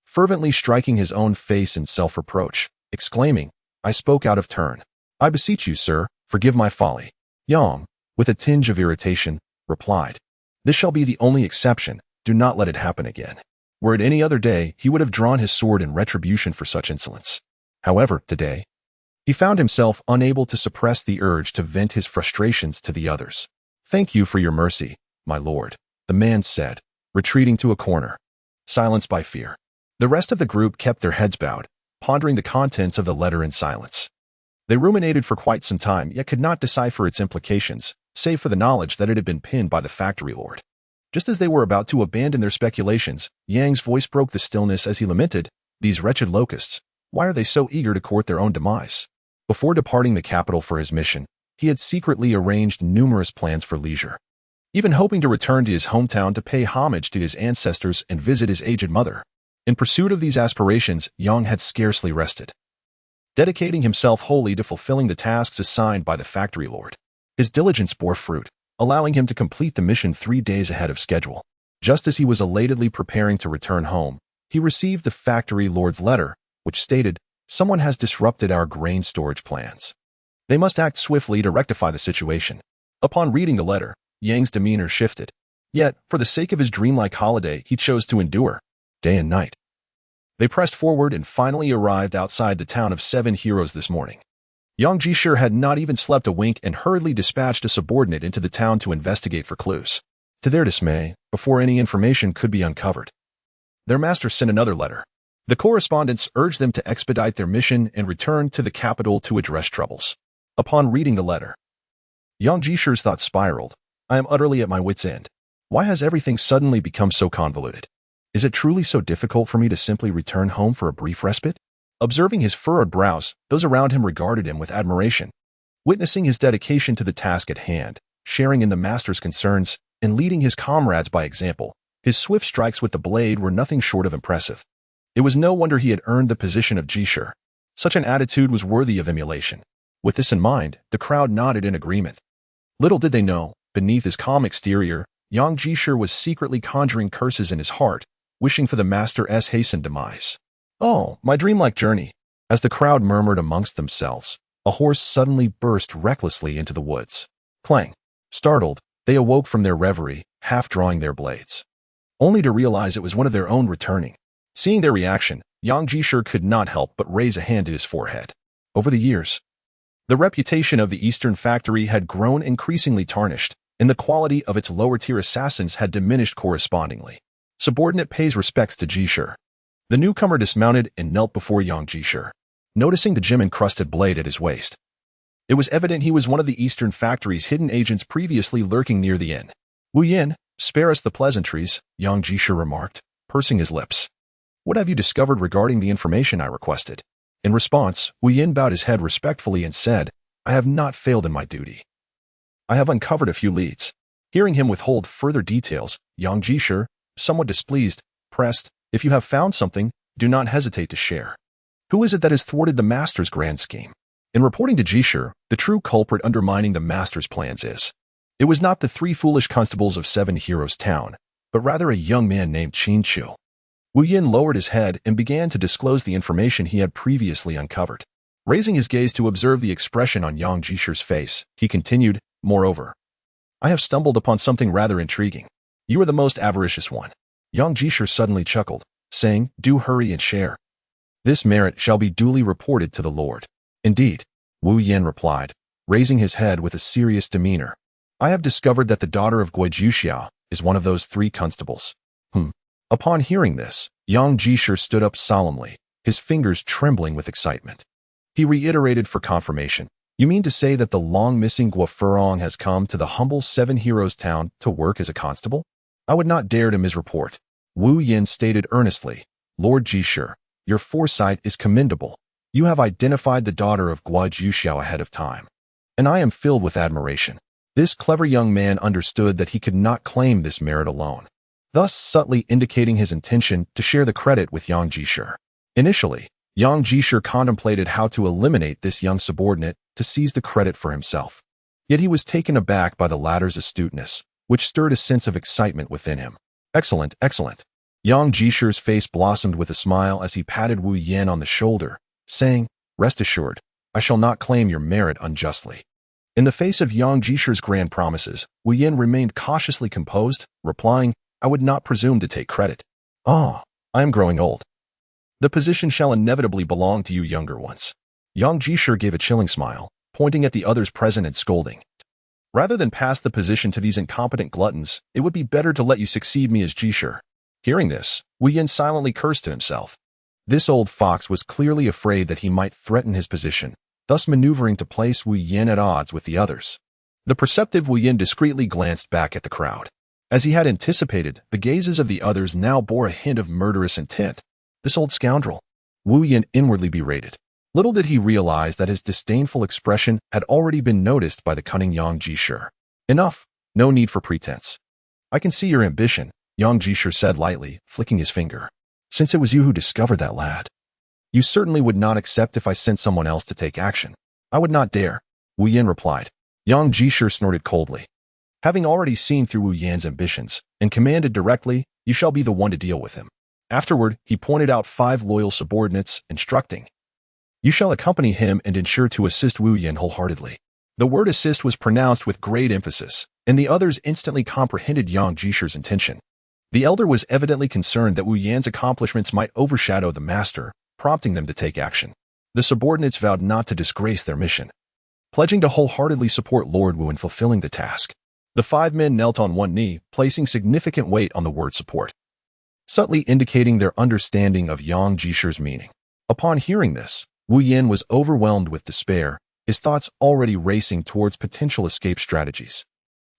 fervently striking his own face in self-reproach, exclaiming, I spoke out of turn. I beseech you, sir, forgive my folly. Yang, with a tinge of irritation, replied, This shall be the only exception, do not let it happen again. Were it any other day, he would have drawn his sword in retribution for such insolence. However, today, he found himself unable to suppress the urge to vent his frustrations to the others. Thank you for your mercy, my lord, the man said, retreating to a corner, silenced by fear. The rest of the group kept their heads bowed, pondering the contents of the letter in silence. They ruminated for quite some time, yet could not decipher its implications, save for the knowledge that it had been penned by the factory lord. Just as they were about to abandon their speculations, Yang's voice broke the stillness as he lamented, "These wretched locusts, why are they so eager to court their own demise?" Before departing the capital for his mission, he had secretly arranged numerous plans for leisure, even hoping to return to his hometown to pay homage to his ancestors and visit his aged mother. In pursuit of these aspirations, Yang had scarcely rested, dedicating himself wholly to fulfilling the tasks assigned by the factory lord. His diligence bore fruit, allowing him to complete the mission 3 days ahead of schedule. Just as he was elatedly preparing to return home, he received the factory lord's letter, which stated, "Someone has disrupted our grain storage plans. They must act swiftly to rectify the situation." Upon reading the letter, Yang's demeanor shifted. Yet, for the sake of his dreamlike holiday, he chose to endure. Day and night. They pressed forward and finally arrived outside the town of 7 heroes this morning. Yang Jishir had not even slept a wink and hurriedly dispatched a subordinate into the town to investigate for clues. To their dismay, before any information could be uncovered, their master sent another letter. The correspondents urged them to expedite their mission and return to the capital to address troubles. Upon reading the letter, Yang Jishir's thoughts spiraled. "I am utterly at my wit's end. Why has everything suddenly become so convoluted? Is it truly so difficult for me to simply return home for a brief respite?" Observing his furrowed brows, those around him regarded him with admiration. Witnessing his dedication to the task at hand, sharing in the master's concerns, and leading his comrades by example, his swift strikes with the blade were nothing short of impressive. It was no wonder he had earned the position of Jishir. Such an attitude was worthy of emulation. With this in mind, the crowd nodded in agreement. Little did they know, beneath his calm exterior, Yang Jishir was secretly conjuring curses in his heart, wishing for the master's hastened demise. "Oh, my dreamlike journey." As the crowd murmured amongst themselves, a horse suddenly burst recklessly into the woods. Clang! Startled, they awoke from their reverie, half drawing their blades, only to realize it was one of their own returning. Seeing their reaction, Yang Jishir could not help but raise a hand to his forehead. Over the years, the reputation of the Eastern Factory had grown increasingly tarnished, and the quality of its lower-tier assassins had diminished correspondingly. Subordinate pays respects to Jishir. The newcomer dismounted and knelt before Yang Jishir, noticing the gem-encrusted blade at his waist. It was evident he was one of the Eastern Factory's hidden agents previously lurking near the inn. "Wu Yin, spare us the pleasantries," Yang Jishir remarked, pursing his lips. "What have you discovered regarding the information I requested?" In response, Wu Yin bowed his head respectfully and said, "I have not failed in my duty. I have uncovered a few leads." Hearing him withhold further details, Yang Jishir, somewhat displeased, pressed, "If you have found something, do not hesitate to share. Who is it that has thwarted the master's grand scheme?" In reporting to Jishir, the true culprit undermining the master's plans is, it was not the 3 foolish constables of 7 Heroes Town, but rather a young man named Qin Chu. Wu Yin lowered his head and began to disclose the information he had previously uncovered. Raising his gaze to observe the expression on Yang Jishir's face, he continued, "Moreover, I have stumbled upon something rather intriguing. You are the most avaricious one." Yang Jishir suddenly chuckled, saying, "Do hurry and share. This merit shall be duly reported to the Lord." "Indeed," Wu Yin replied, raising his head with a serious demeanor. "I have discovered that the daughter of Guijuxiao is one of those 3 constables." Upon hearing this, Yang Jishir stood up solemnly, his fingers trembling with excitement. He reiterated for confirmation, "You mean to say that the long-missing Guofurong has come to the humble 7 Heroes Town to work as a constable? I would not dare to misreport." Wu Yin stated earnestly, "Lord Jishir, your foresight is commendable. You have identified the daughter of Guijuxiao ahead of time, and I am filled with admiration." This clever young man understood that he could not claim this merit alone, thus subtly indicating his intention to share the credit with Yang Jishir. Initially, Yang Jishir contemplated how to eliminate this young subordinate to seize the credit for himself. Yet he was taken aback by the latter's astuteness, which stirred a sense of excitement within him. "Excellent, excellent." Yang Jishir's face blossomed with a smile as he patted Wu Yin on the shoulder, saying, "Rest assured, I shall not claim your merit unjustly." In the face of Yang Jishir's grand promises, Wu Yin remained cautiously composed, replying, "I would not presume to take credit. I am growing old. The position shall inevitably belong to you younger ones." Yang Jishir gave a chilling smile, pointing at the others present and scolding, "Rather than pass the position to these incompetent gluttons, it would be better to let you succeed me as Jishir." Hearing this, Wu Yin silently cursed to himself. This old fox was clearly afraid that he might threaten his position, thus maneuvering to place Wu Yin at odds with the others. The perceptive Wu Yin discreetly glanced back at the crowd. As he had anticipated, the gazes of the others now bore a hint of murderous intent. This old scoundrel. Wu Yan inwardly berated. Little did he realize that his disdainful expression had already been noticed by the cunning Yang Jishur. Enough. No need for pretense. I can see your ambition, Yang Jishur said lightly, flicking his finger. Since it was you who discovered that lad, you certainly would not accept if I sent someone else to take action. I would not dare, Wu Yan replied. Yang Jishur snorted coldly. Having already seen through Wu Yan's ambitions and commanded directly, you shall be the one to deal with him. Afterward, he pointed out 5 loyal subordinates, instructing, you shall accompany him and ensure to assist Wu Yan wholeheartedly. The word assist was pronounced with great emphasis, and the others instantly comprehended Yang Jishur's intention. The elder was evidently concerned that Wu Yan's accomplishments might overshadow the master, prompting them to take action. The subordinates vowed not to disgrace their mission, pledging to wholeheartedly support Lord Wu in fulfilling the task. The 5 men knelt on one knee, placing significant weight on the word support, subtly indicating their understanding of Yang Jishur's meaning. Upon hearing this, Wu Yan was overwhelmed with despair, his thoughts already racing towards potential escape strategies.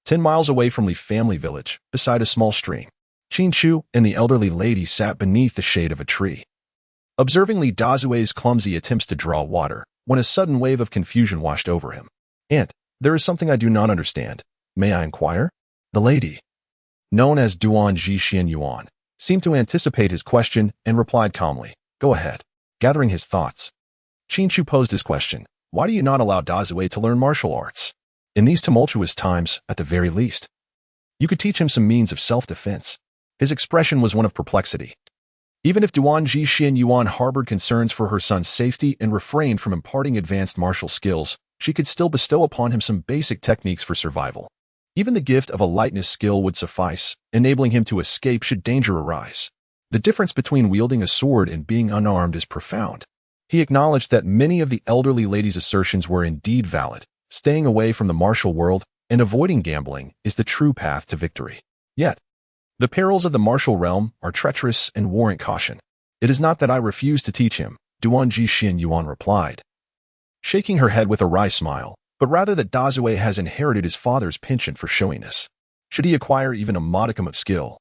10 miles away from Li family village, beside a small stream, Qin Chu and the elderly lady sat beneath the shade of a tree, observing Li Dazue's clumsy attempts to draw water, when a sudden wave of confusion washed over him. Aunt, there is something I do not understand. May I inquire? The lady, known as Duan Ji Xian Yuan, seemed to anticipate his question and replied calmly, go ahead. Gathering his thoughts, Qin Chu posed his question, why do you not allow Dazue to learn martial arts? In these tumultuous times, at the very least, you could teach him some means of self-defense. His expression was one of perplexity. Even if Duan Ji Xian Yuan harbored concerns for her son's safety and refrained from imparting advanced martial skills, she could still bestow upon him some basic techniques for survival. Even the gift of a lightness skill would suffice, enabling him to escape should danger arise. The difference between wielding a sword and being unarmed is profound. He acknowledged that many of the elderly lady's assertions were indeed valid. Staying away from the martial world and avoiding gambling is the true path to victory. Yet, the perils of the martial realm are treacherous and warrant caution. It is not that I refuse to teach him, Duan Ji Xian Yuan replied, shaking her head with a wry smile, but rather that Dazue has inherited his father's penchant for showiness. Should he acquire even a modicum of skill,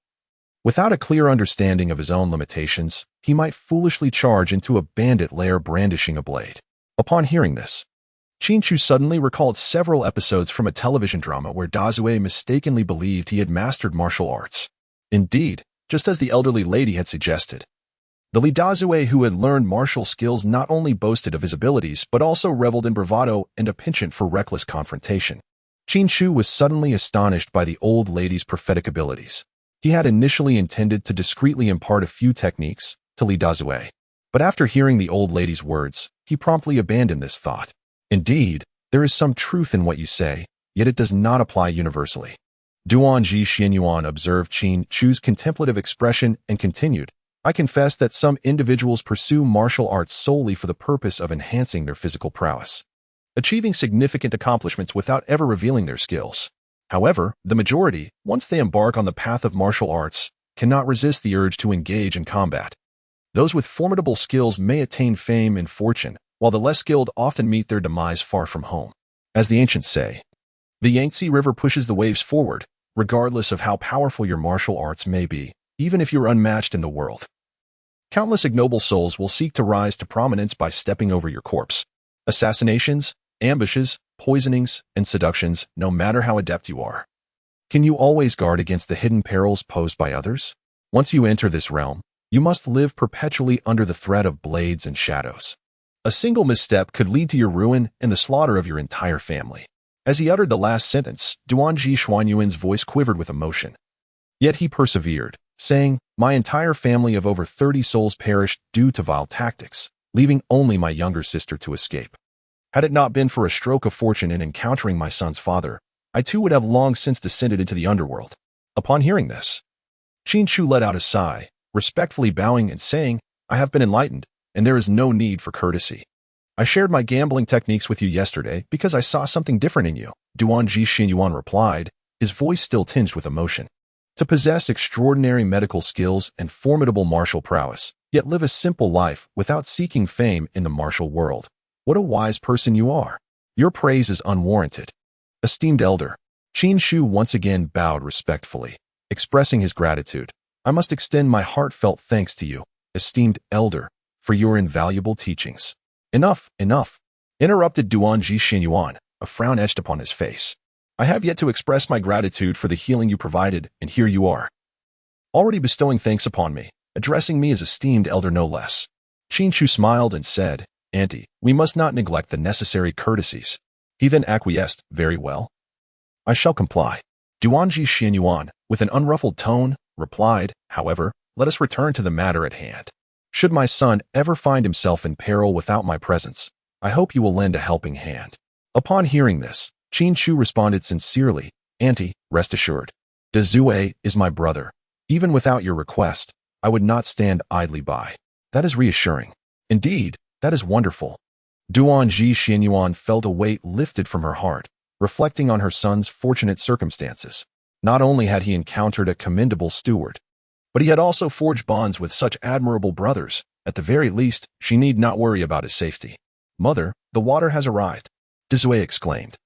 without a clear understanding of his own limitations, he might foolishly charge into a bandit lair brandishing a blade. Upon hearing this, Qin Chu suddenly recalled several episodes from a television drama where Dazue mistakenly believed he had mastered martial arts. Indeed, just as the elderly lady had suggested, the Li Dazue who had learned martial skills not only boasted of his abilities but also reveled in bravado and a penchant for reckless confrontation. Qin Chu was suddenly astonished by the old lady's prophetic abilities. He had initially intended to discreetly impart a few techniques to Li Dazue, but after hearing the old lady's words, he promptly abandoned this thought. Indeed, there is some truth in what you say, yet it does not apply universally. Duan Ji Xianyuan observed Qin Chu's contemplative expression and continued, I confess that some individuals pursue martial arts solely for the purpose of enhancing their physical prowess, achieving significant accomplishments without ever revealing their skills. However, the majority, once they embark on the path of martial arts, cannot resist the urge to engage in combat. Those with formidable skills may attain fame and fortune, while the less skilled often meet their demise far from home. As the ancients say, the Yangtze River pushes the waves forward, regardless of how powerful your martial arts may be, even if you're unmatched in the world. Countless ignoble souls will seek to rise to prominence by stepping over your corpse. Assassinations, ambushes, poisonings, and seductions, no matter how adept you are. Can you always guard against the hidden perils posed by others? Once you enter this realm, you must live perpetually under the threat of blades and shadows. A single misstep could lead to your ruin and the slaughter of your entire family. As he uttered the last sentence, Duan Ji Xuanyuan's voice quivered with emotion. Yet he persevered, saying, My entire family of over 30 souls perished due to vile tactics, leaving only my younger sister to escape. Had it not been for a stroke of fortune in encountering my son's father, I too would have long since descended into the underworld. Upon hearing this, Qin Chu let out a sigh, respectfully bowing and saying, I have been enlightened, and there is no need for courtesy. I shared my gambling techniques with you yesterday because I saw something different in you, Duan Ji Xianyuan replied, his voice still tinged with emotion. To possess extraordinary medical skills and formidable martial prowess, yet live a simple life without seeking fame in the martial world. What a wise person you are. Your praise is unwarranted. Esteemed elder, Qin Chu once again bowed respectfully. expressing his gratitude. I must extend my heartfelt thanks to you, esteemed elder, for your invaluable teachings. Enough, enough, interrupted Duanji Xinyuan, a frown etched upon his face. I have yet to express my gratitude for the healing you provided, and here you are, already bestowing thanks upon me, addressing me as esteemed elder no less. Qin Chu smiled and said, Auntie, we must not neglect the necessary courtesies. He then acquiesced, very well. I shall comply. Duanji Xinyuan, with an unruffled tone, replied, however, let us return to the matter at hand. Should my son ever find himself in peril without my presence, I hope you will lend a helping hand. Upon hearing this, Qin Chu responded sincerely, Auntie, rest assured. Dazue is my brother. Even without your request, I would not stand idly by. That is reassuring. Indeed, that is wonderful. Duanji Xinyuan felt a weight lifted from her heart, reflecting on her son's fortunate circumstances. Not only had he encountered a commendable steward, but he had also forged bonds with such admirable brothers. At the very least, she need not worry about his safety. Mother, the water has arrived, Dazue exclaimed,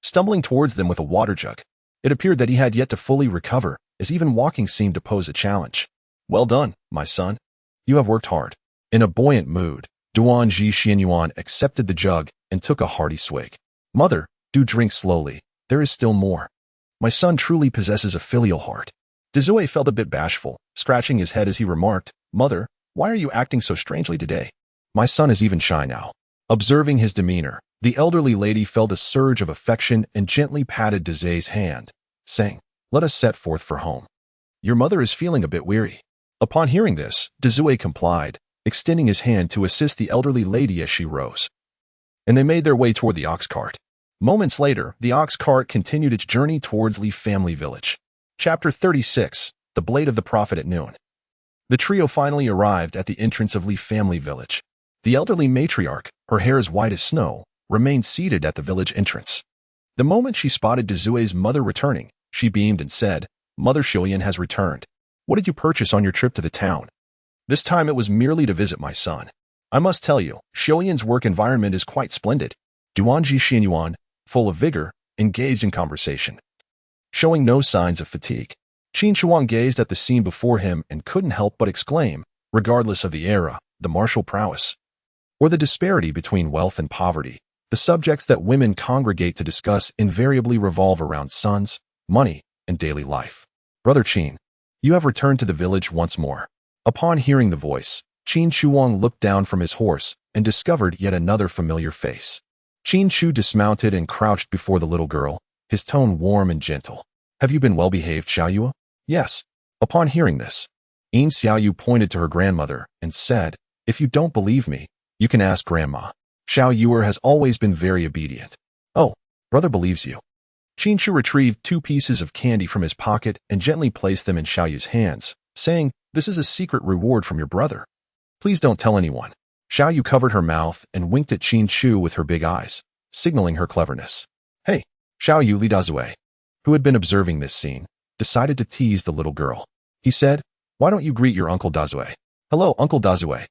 stumbling towards them with a water jug. It appeared that he had yet to fully recover, as even walking seemed to pose a challenge. Well done, my son. You have worked hard. In a buoyant mood, Duanji Xinyuan accepted the jug and took a hearty swig. Mother, do drink slowly. There is still more. My son truly possesses a filial heart. Dazue felt a bit bashful, scratching his head as he remarked, Mother, why are you acting so strangely today? My son is even shy now. Observing his demeanor, the elderly lady felt a surge of affection and gently patted Dazue's hand, saying, Let us set forth for home. Your mother is feeling a bit weary. Upon hearing this, Dazue complied, extending his hand to assist the elderly lady as she rose. And they made their way toward the ox cart. Moments later, the ox cart continued its journey towards Li family village. Chapter 36, The Blade of the Prophet at Noon. The trio finally arrived at the entrance of Li family village. The elderly matriarch, her hair as white as snow, remained seated at the village entrance. The moment she spotted Dazue's mother returning, she beamed and said, Mother Xiuyan has returned. What did you purchase on your trip to the town? This time it was merely to visit my son. I must tell you, Xiuyan's work environment is quite splendid. Duanji Xinyuan, full of vigor, engaged in conversation. Showing no signs of fatigue, Qin Chu gazed at the scene before him and couldn't help but exclaim, regardless of the era, the martial prowess, or the disparity between wealth and poverty, the subjects that women congregate to discuss invariably revolve around sons, money, and daily life. Brother Qin, you have returned to the village once more. Upon hearing the voice, Qin Chu looked down from his horse and discovered yet another familiar face. Qin Chu dismounted and crouched before the little girl, his tone warm and gentle. Have you been well behaved, Xiaoyue? Yes. Upon hearing this, Yin Xiaoyu pointed to her grandmother and said, If you don't believe me, you can ask Grandma. Xiaoyue has always been very obedient. Oh, brother believes you. Qin Chu retrieved 2 pieces of candy from his pocket and gently placed them in Xiaoyu's hands, saying, This is a secret reward from your brother. Please don't tell anyone. Xiaoyu covered her mouth and winked at Qin Chu with her big eyes, signaling her cleverness. Hey, Xiaoyu Li Dazue, who had been observing this scene, decided to tease the little girl. He said, Why don't you greet your Uncle Dazue? Hello, Uncle Dazue.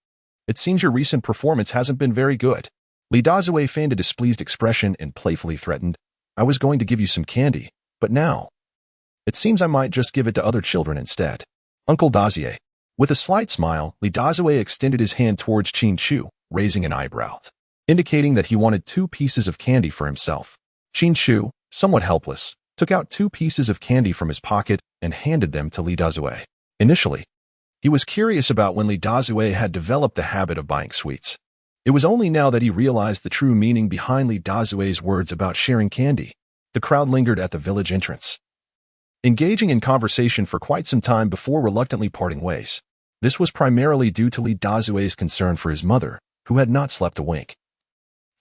It seems your recent performance hasn't been very good. Li Dazue feigned a displeased expression and playfully threatened, I was going to give you some candy, but now, it seems I might just give it to other children instead. Uncle Dazue. With a slight smile, Li Dazue extended his hand towards Qin Chu, raising an eyebrow, indicating that he wanted 2 pieces of candy for himself. Qin Chu, somewhat helpless, took out 2 pieces of candy from his pocket and handed them to Li Dazue. Initially, he was curious about when Li Dazue had developed the habit of buying sweets. It was only now that he realized the true meaning behind Li Dazue's words about sharing candy. The crowd lingered at the village entrance, engaging in conversation for quite some time before reluctantly parting ways. This was primarily due to Li Dazue's concern for his mother, who had not slept a wink,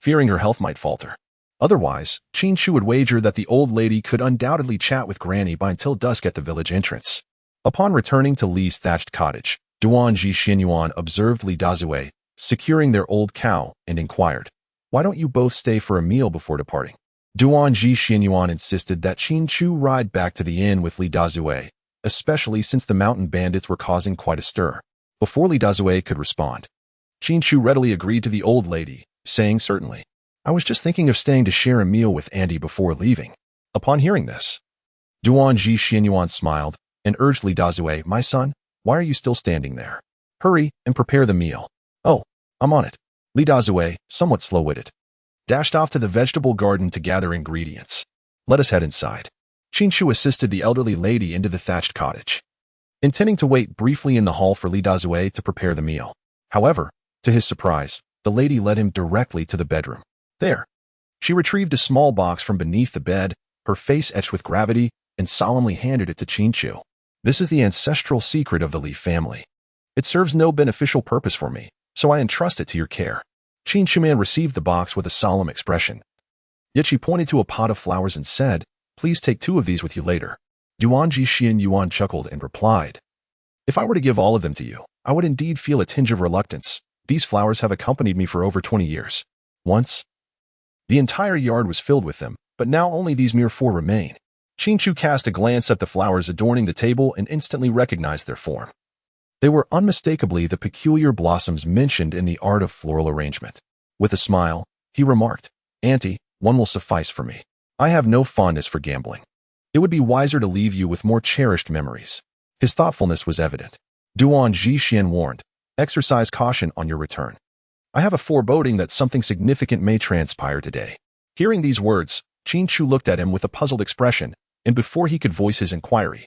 fearing her health might falter. Otherwise, Qin Chu would wager that the old lady could undoubtedly chat with Granny by until dusk at the village entrance. Upon returning to Li's thatched cottage, Duanji Xinyuan observed Li Dazue securing their old cow and inquired, Why don't you both stay for a meal before departing? Duanji Xinyuan insisted that Qin Chu ride back to the inn with Li Dazue, especially since the mountain bandits were causing quite a stir. Before Li Dazue could respond, Qin Chu readily agreed to the old lady, saying certainly. I was just thinking of staying to share a meal with Andy before leaving. Upon hearing this, Duanji Xinyuan smiled, and urged Li Dazue, "My son, why are you still standing there? Hurry and prepare the meal." "Oh, I'm on it." Li Dazue, somewhat slow-witted, dashed off to the vegetable garden to gather ingredients. "Let us head inside." Qin Chu assisted the elderly lady into the thatched cottage, intending to wait briefly in the hall for Li Dazue to prepare the meal. However, to his surprise, the lady led him directly to the bedroom. There, she retrieved a small box from beneath the bed, her face etched with gravity, and solemnly handed it to Qin Chu. "This is the ancestral secret of the Li family. It serves no beneficial purpose for me, so I entrust it to your care." Qin Chu Man received the box with a solemn expression. Yet she pointed to a pot of flowers and said, "Please take 2 of these with you later." Duan Jixian Yuan chuckled and replied, "If I were to give all of them to you, I would indeed feel a tinge of reluctance. These flowers have accompanied me for over 20 years. Once, the entire yard was filled with them, but now only these mere 4 remain." Qin Chu cast a glance at the flowers adorning the table and instantly recognized their form. They were unmistakably the peculiar blossoms mentioned in the art of floral arrangement. With a smile, he remarked, "Auntie, one will suffice for me. I have no fondness for gambling. It would be wiser to leave you with more cherished memories." His thoughtfulness was evident. Duan Jixian warned, "Exercise caution on your return. I have a foreboding that something significant may transpire today." Hearing these words, Qin Chu looked at him with a puzzled expression, and before he could voice his inquiry,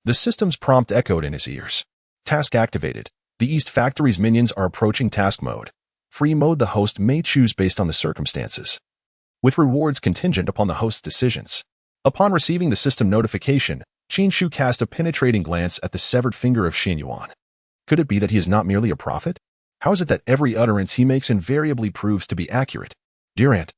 the system's prompt echoed in his ears. "Task activated. The East Factory's minions are approaching task mode. Free mode the host may choose based on the circumstances, with rewards contingent upon the host's decisions." Upon receiving the system notification, Qin Chu cast a penetrating glance at the severed finger of Xin Yuan. Could it be that he is not merely a prophet? How is it that every utterance he makes invariably proves to be accurate? "Dear aunt,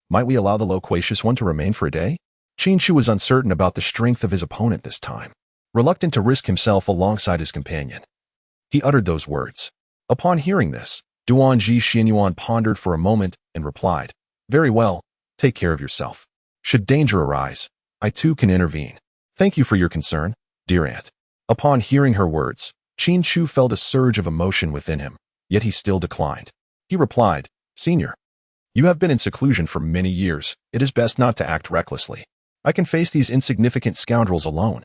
might we allow the loquacious one to remain for a day?" Qin Chu was uncertain about the strength of his opponent this time, reluctant to risk himself alongside his companion. He uttered those words. Upon hearing this, Duan Jixian Yuan pondered for a moment and replied, "Very well, take care of yourself. Should danger arise, I too can intervene. Thank you for your concern, dear aunt." Upon hearing her words, Qin Chu felt a surge of emotion within him, yet he still declined. He replied, "Senior, you have been in seclusion for many years. It is best not to act recklessly. I can face these insignificant scoundrels alone."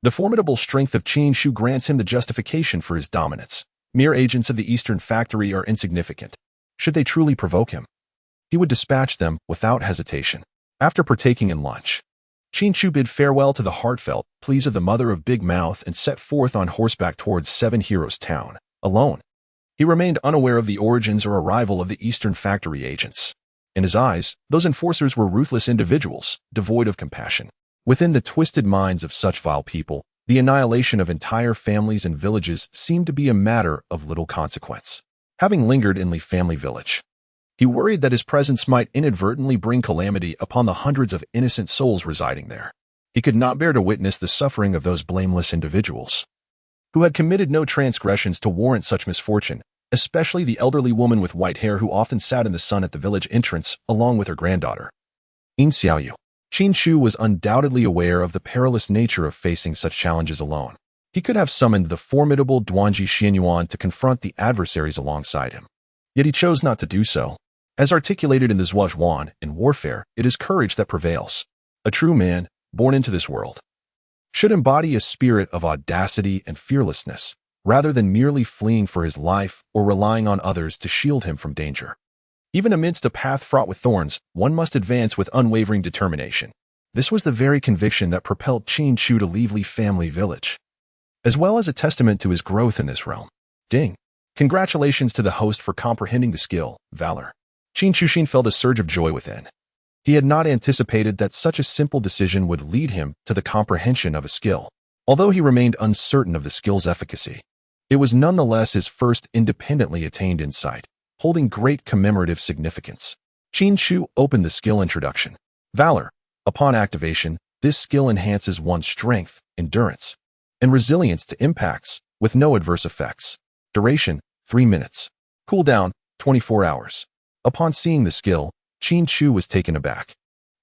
The formidable strength of Qin Chu grants him the justification for his dominance. Mere agents of the Eastern Factory are insignificant. Should they truly provoke him, he would dispatch them without hesitation. After partaking in lunch, Qin Chu bid farewell to the heartfelt pleas of the mother of Big Mouth and set forth on horseback towards Seven Heroes Town, alone. He remained unaware of the origins or arrival of the Eastern Factory agents. In his eyes, those enforcers were ruthless individuals, devoid of compassion. Within the twisted minds of such vile people, the annihilation of entire families and villages seemed to be a matter of little consequence. Having lingered in Li family village, he worried that his presence might inadvertently bring calamity upon the hundreds of innocent souls residing there. He could not bear to witness the suffering of those blameless individuals who had committed no transgressions to warrant such misfortune, especially the elderly woman with white hair who often sat in the sun at the village entrance along with her granddaughter. In Xiaoyu, Qin Chu was undoubtedly aware of the perilous nature of facing such challenges alone. He could have summoned the formidable Duanji Xianyuan to confront the adversaries alongside him. Yet he chose not to do so. As articulated in the Zhuazhuan, in warfare, it is courage that prevails. A true man, born into this world, should embody a spirit of audacity and fearlessness, rather than merely fleeing for his life or relying on others to shield him from danger. Even amidst a path fraught with thorns, one must advance with unwavering determination. This was the very conviction that propelled Qin Chu to leave Li family village, as well as a testament to his growth in this realm. Ding! Congratulations to the host for comprehending the skill, valor. Qin Chu felt a surge of joy within. He had not anticipated that such a simple decision would lead him to the comprehension of a skill. Although he remained uncertain of the skill's efficacy, it was nonetheless his first independently attained insight, holding great commemorative significance. Qin Chu opened the skill introduction. Valor. Upon activation, this skill enhances one's strength, endurance, and resilience to impacts with no adverse effects. Duration, 3 minutes. Cooldown, 24 hours. Upon seeing the skill, Qin Chu was taken aback.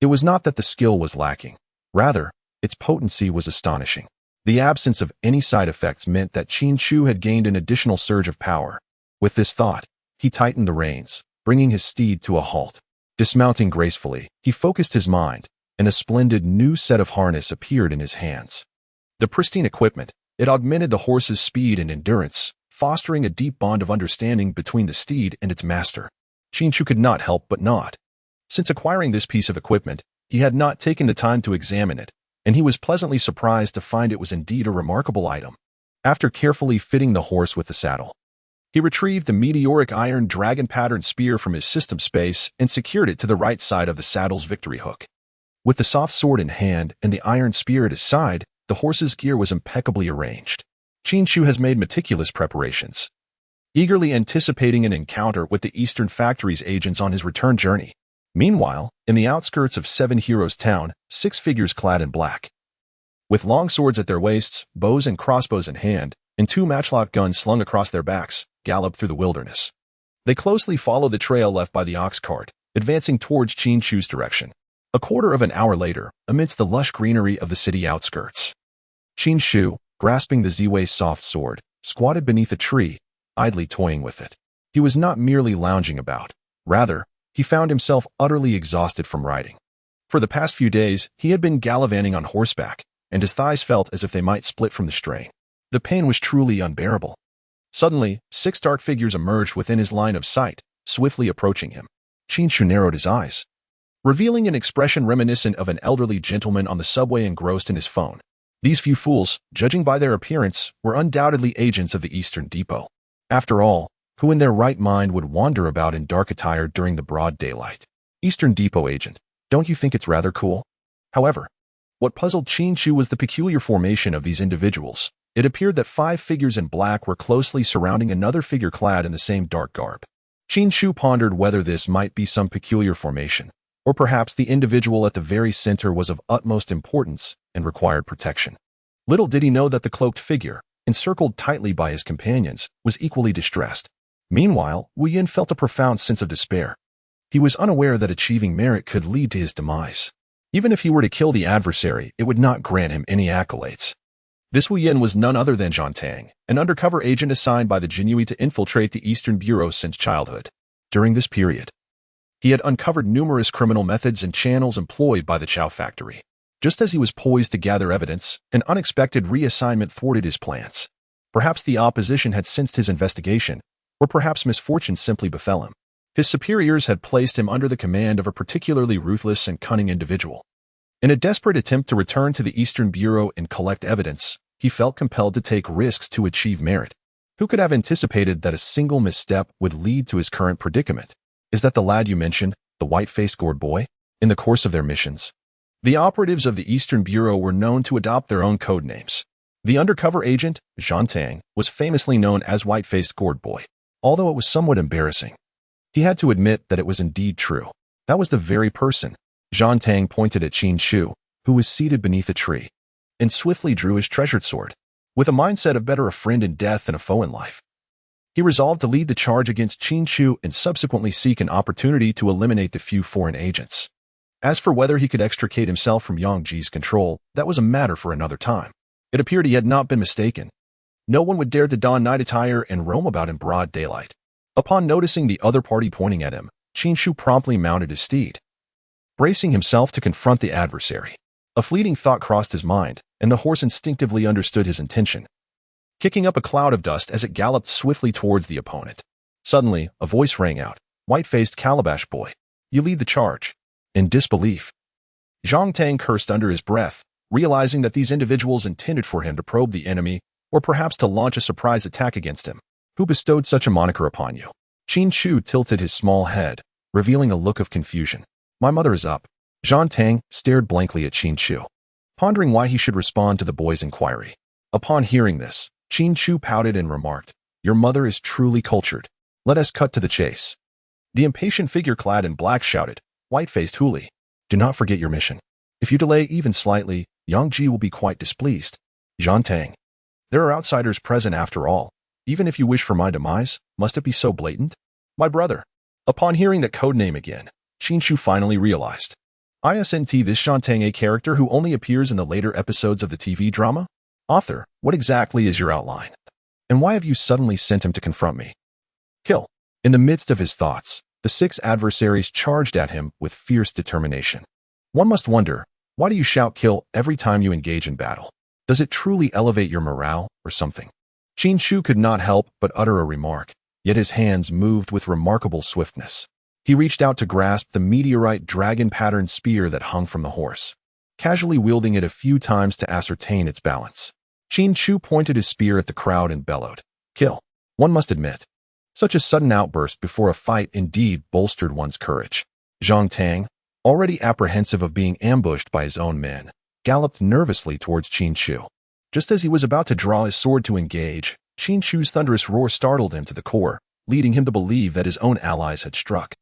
It was not that the skill was lacking. Rather, its potency was astonishing. The absence of any side effects meant that Qin Chu had gained an additional surge of power. With this thought, he tightened the reins, bringing his steed to a halt. Dismounting gracefully, he focused his mind, and a splendid new set of harness appeared in his hands. The pristine equipment, it augmented the horse's speed and endurance, fostering a deep bond of understanding between the steed and its master. Qin Chu could not help but nod. Since acquiring this piece of equipment, he had not taken the time to examine it, and he was pleasantly surprised to find it was indeed a remarkable item. After carefully fitting the horse with the saddle, he retrieved the meteoric iron dragon-patterned spear from his system space and secured it to the right side of the saddle's victory hook. With the soft sword in hand and the iron spear at his side, the horse's gear was impeccably arranged. Qin Chu has made meticulous preparations, eagerly anticipating an encounter with the Eastern Factory's agents on his return journey. Meanwhile, in the outskirts of Seven Heroes Town, 6 figures clad in black, with long swords at their waists, bows and crossbows in hand, and 2 matchlock guns slung across their backs, galloped through the wilderness. They closely followed the trail left by the ox cart, advancing towards Qin Chu's direction. A quarter of an hour later, amidst the lush greenery of the city outskirts, Qin Chu, grasping the Ziwei's soft sword, squatted beneath a tree, idly toying with it. He was not merely lounging about. Rather, he found himself utterly exhausted from riding. For the past few days, he had been gallivanting on horseback, and his thighs felt as if they might split from the strain. The pain was truly unbearable. Suddenly, 6 dark figures emerged within his line of sight, swiftly approaching him. Qin Chu narrowed his eyes, revealing an expression reminiscent of an elderly gentleman on the subway engrossed in his phone. These few fools, judging by their appearance, were undoubtedly agents of the Eastern Depot. After all, who in their right mind would wander about in dark attire during the broad daylight? Eastern Depot agent, don't you think it's rather cool? However, what puzzled Qin Chu was the peculiar formation of these individuals. It appeared that 5 figures in black were closely surrounding another figure clad in the same dark garb. Qin Chu pondered whether this might be some peculiar formation, or perhaps the individual at the very center was of utmost importance and required protection. Little did he know that the cloaked figure, encircled tightly by his companions, was equally distressed. Meanwhile, Wu Yin felt a profound sense of despair. He was unaware that achieving merit could lead to his demise. Even if he were to kill the adversary, it would not grant him any accolades. This Wu Yin was none other than Zhang Tang, an undercover agent assigned by the Jinhui to infiltrate the Eastern Bureau since childhood. During this period, he had uncovered numerous criminal methods and channels employed by the Chow factory. Just as he was poised to gather evidence, an unexpected reassignment thwarted his plans. Perhaps the opposition had sensed his investigation, or perhaps misfortune simply befell him. His superiors had placed him under the command of a particularly ruthless and cunning individual. In a desperate attempt to return to the Eastern Bureau and collect evidence, he felt compelled to take risks to achieve merit. Who could have anticipated that a single misstep would lead to his current predicament? Is that the lad you mentioned, the white-faced gourd boy? In the course of their missions, the operatives of the Eastern Bureau were known to adopt their own code names. The undercover agent, Zhang Tang, was famously known as White-Faced Gourd Boy. Although it was somewhat embarrassing, he had to admit that it was indeed true. That was the very person. Zhang Tang pointed at Qin Chu, who was seated beneath a tree, and swiftly drew his treasured sword. With a mindset of better a friend in death than a foe in life, he resolved to lead the charge against Qin Chu and subsequently seek an opportunity to eliminate the few foreign agents. As for whether he could extricate himself from Yang Ji's control, that was a matter for another time. It appeared he had not been mistaken. No one would dare to don night attire and roam about in broad daylight. Upon noticing the other party pointing at him, Qin Chu promptly mounted his steed, bracing himself to confront the adversary. A fleeting thought crossed his mind, and the horse instinctively understood his intention, kicking up a cloud of dust as it galloped swiftly towards the opponent. Suddenly, a voice rang out, "White-faced calabash boy, you lead the charge." In disbelief, Zhang Tang cursed under his breath, realizing that these individuals intended for him to probe the enemy, or perhaps to launch a surprise attack against him. Who bestowed such a moniker upon you? Qin Chu tilted his small head, revealing a look of confusion. My mother is up. Zhang Tang stared blankly at Qin Chu, pondering why he should respond to the boy's inquiry. Upon hearing this, Qin Chu pouted and remarked, Your mother is truly cultured. Let us cut to the chase. The impatient figure clad in black shouted, White-faced Huli, do not forget your mission. If you delay even slightly, Yang Ji will be quite displeased. Zhang Tang, there are outsiders present after all. Even if you wish for my demise, must it be so blatant? My brother. Upon hearing that code name again, Qin Chu finally realized. Isn't this Zhang Tang a character who only appears in the later episodes of the TV drama? Author, what exactly is your outline? And why have you suddenly sent him to confront me? Kill. In the midst of his thoughts, the 6 adversaries charged at him with fierce determination. One must wonder, why do you shout kill every time you engage in battle? Does it truly elevate your morale or something? Qin Chu could not help but utter a remark, yet his hands moved with remarkable swiftness. He reached out to grasp the meteorite dragon-patterned spear that hung from the horse, casually wielding it a few times to ascertain its balance. Qin Chu pointed his spear at the crowd and bellowed, "Kill." One must admit, such a sudden outburst before a fight indeed bolstered one's courage. Zhang Tang, already apprehensive of being ambushed by his own men, galloped nervously towards Qin Chu. Just as he was about to draw his sword to engage, Qin Chu's thunderous roar startled him to the core, leading him to believe that his own allies had struck.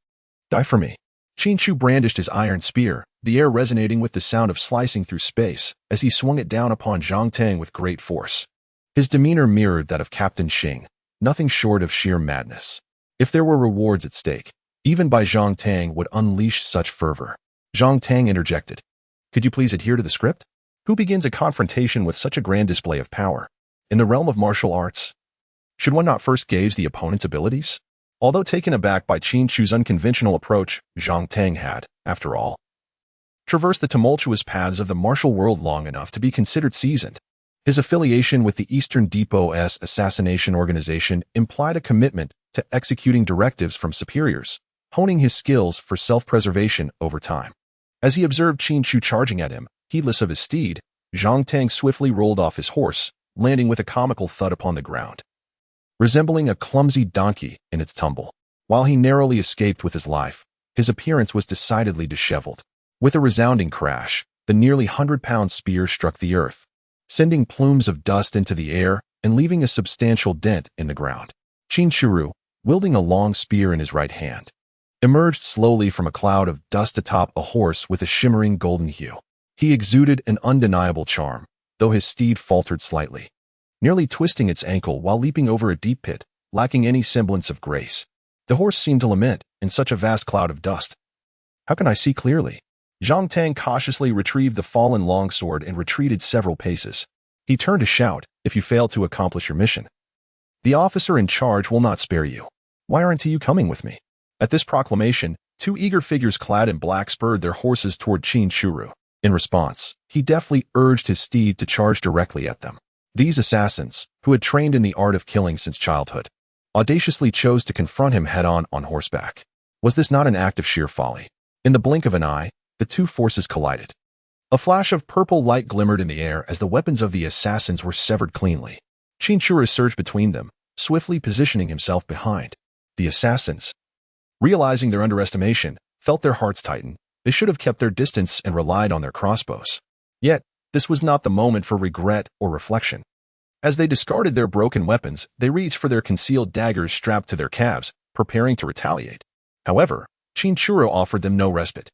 "Die for me." Qin Chu brandished his iron spear, the air resonating with the sound of slicing through space as he swung it down upon Zhang Tang with great force. His demeanor mirrored that of Captain Xing, nothing short of sheer madness. If there were rewards at stake, even by Zhang Tang would unleash such fervor. Zhang Tang interjected, "Could you please adhere to the script? Who begins a confrontation with such a grand display of power? In the realm of martial arts, should one not first gauge the opponent's abilities?" Although taken aback by Qin Chu's unconventional approach, Zhang Tang had, after all, traversed the tumultuous paths of the martial world long enough to be considered seasoned. His affiliation with the Eastern Depot's assassination organization implied a commitment to executing directives from superiors, honing his skills for self-preservation over time. As he observed Qin Chu charging at him, heedless of his steed, Zhang Tang swiftly rolled off his horse, landing with a comical thud upon the ground, resembling a clumsy donkey in its tumble. While he narrowly escaped with his life, his appearance was decidedly disheveled. With a resounding crash, the nearly 100-pound spear struck the earth, sending plumes of dust into the air and leaving a substantial dent in the ground. Qin Chu, wielding a long spear in his right hand, emerged slowly from a cloud of dust atop a horse with a shimmering golden hue. He exuded an undeniable charm, though his steed faltered slightly, nearly twisting its ankle while leaping over a deep pit, lacking any semblance of grace. The horse seemed to lament in such a vast cloud of dust. "How can I see clearly?" Zhang Tang cautiously retrieved the fallen longsword and retreated several paces. He turned to shout, "If you fail to accomplish your mission, the officer in charge will not spare you. Why aren't you coming with me?" At this proclamation, two eager figures clad in black spurred their horses toward Qin Chu. In response, he deftly urged his steed to charge directly at them. These assassins, who had trained in the art of killing since childhood, audaciously chose to confront him head-on on horseback. Was this not an act of sheer folly? In the blink of an eye, the two forces collided. A flash of purple light glimmered in the air as the weapons of the assassins were severed cleanly. Qin Chu surged between them, swiftly positioning himself behind. The assassins, realizing their underestimation, felt their hearts tighten. They should have kept their distance and relied on their crossbows. Yet, this was not the moment for regret or reflection. As they discarded their broken weapons, they reached for their concealed daggers strapped to their calves, preparing to retaliate. However, Qin Chu offered them no respite.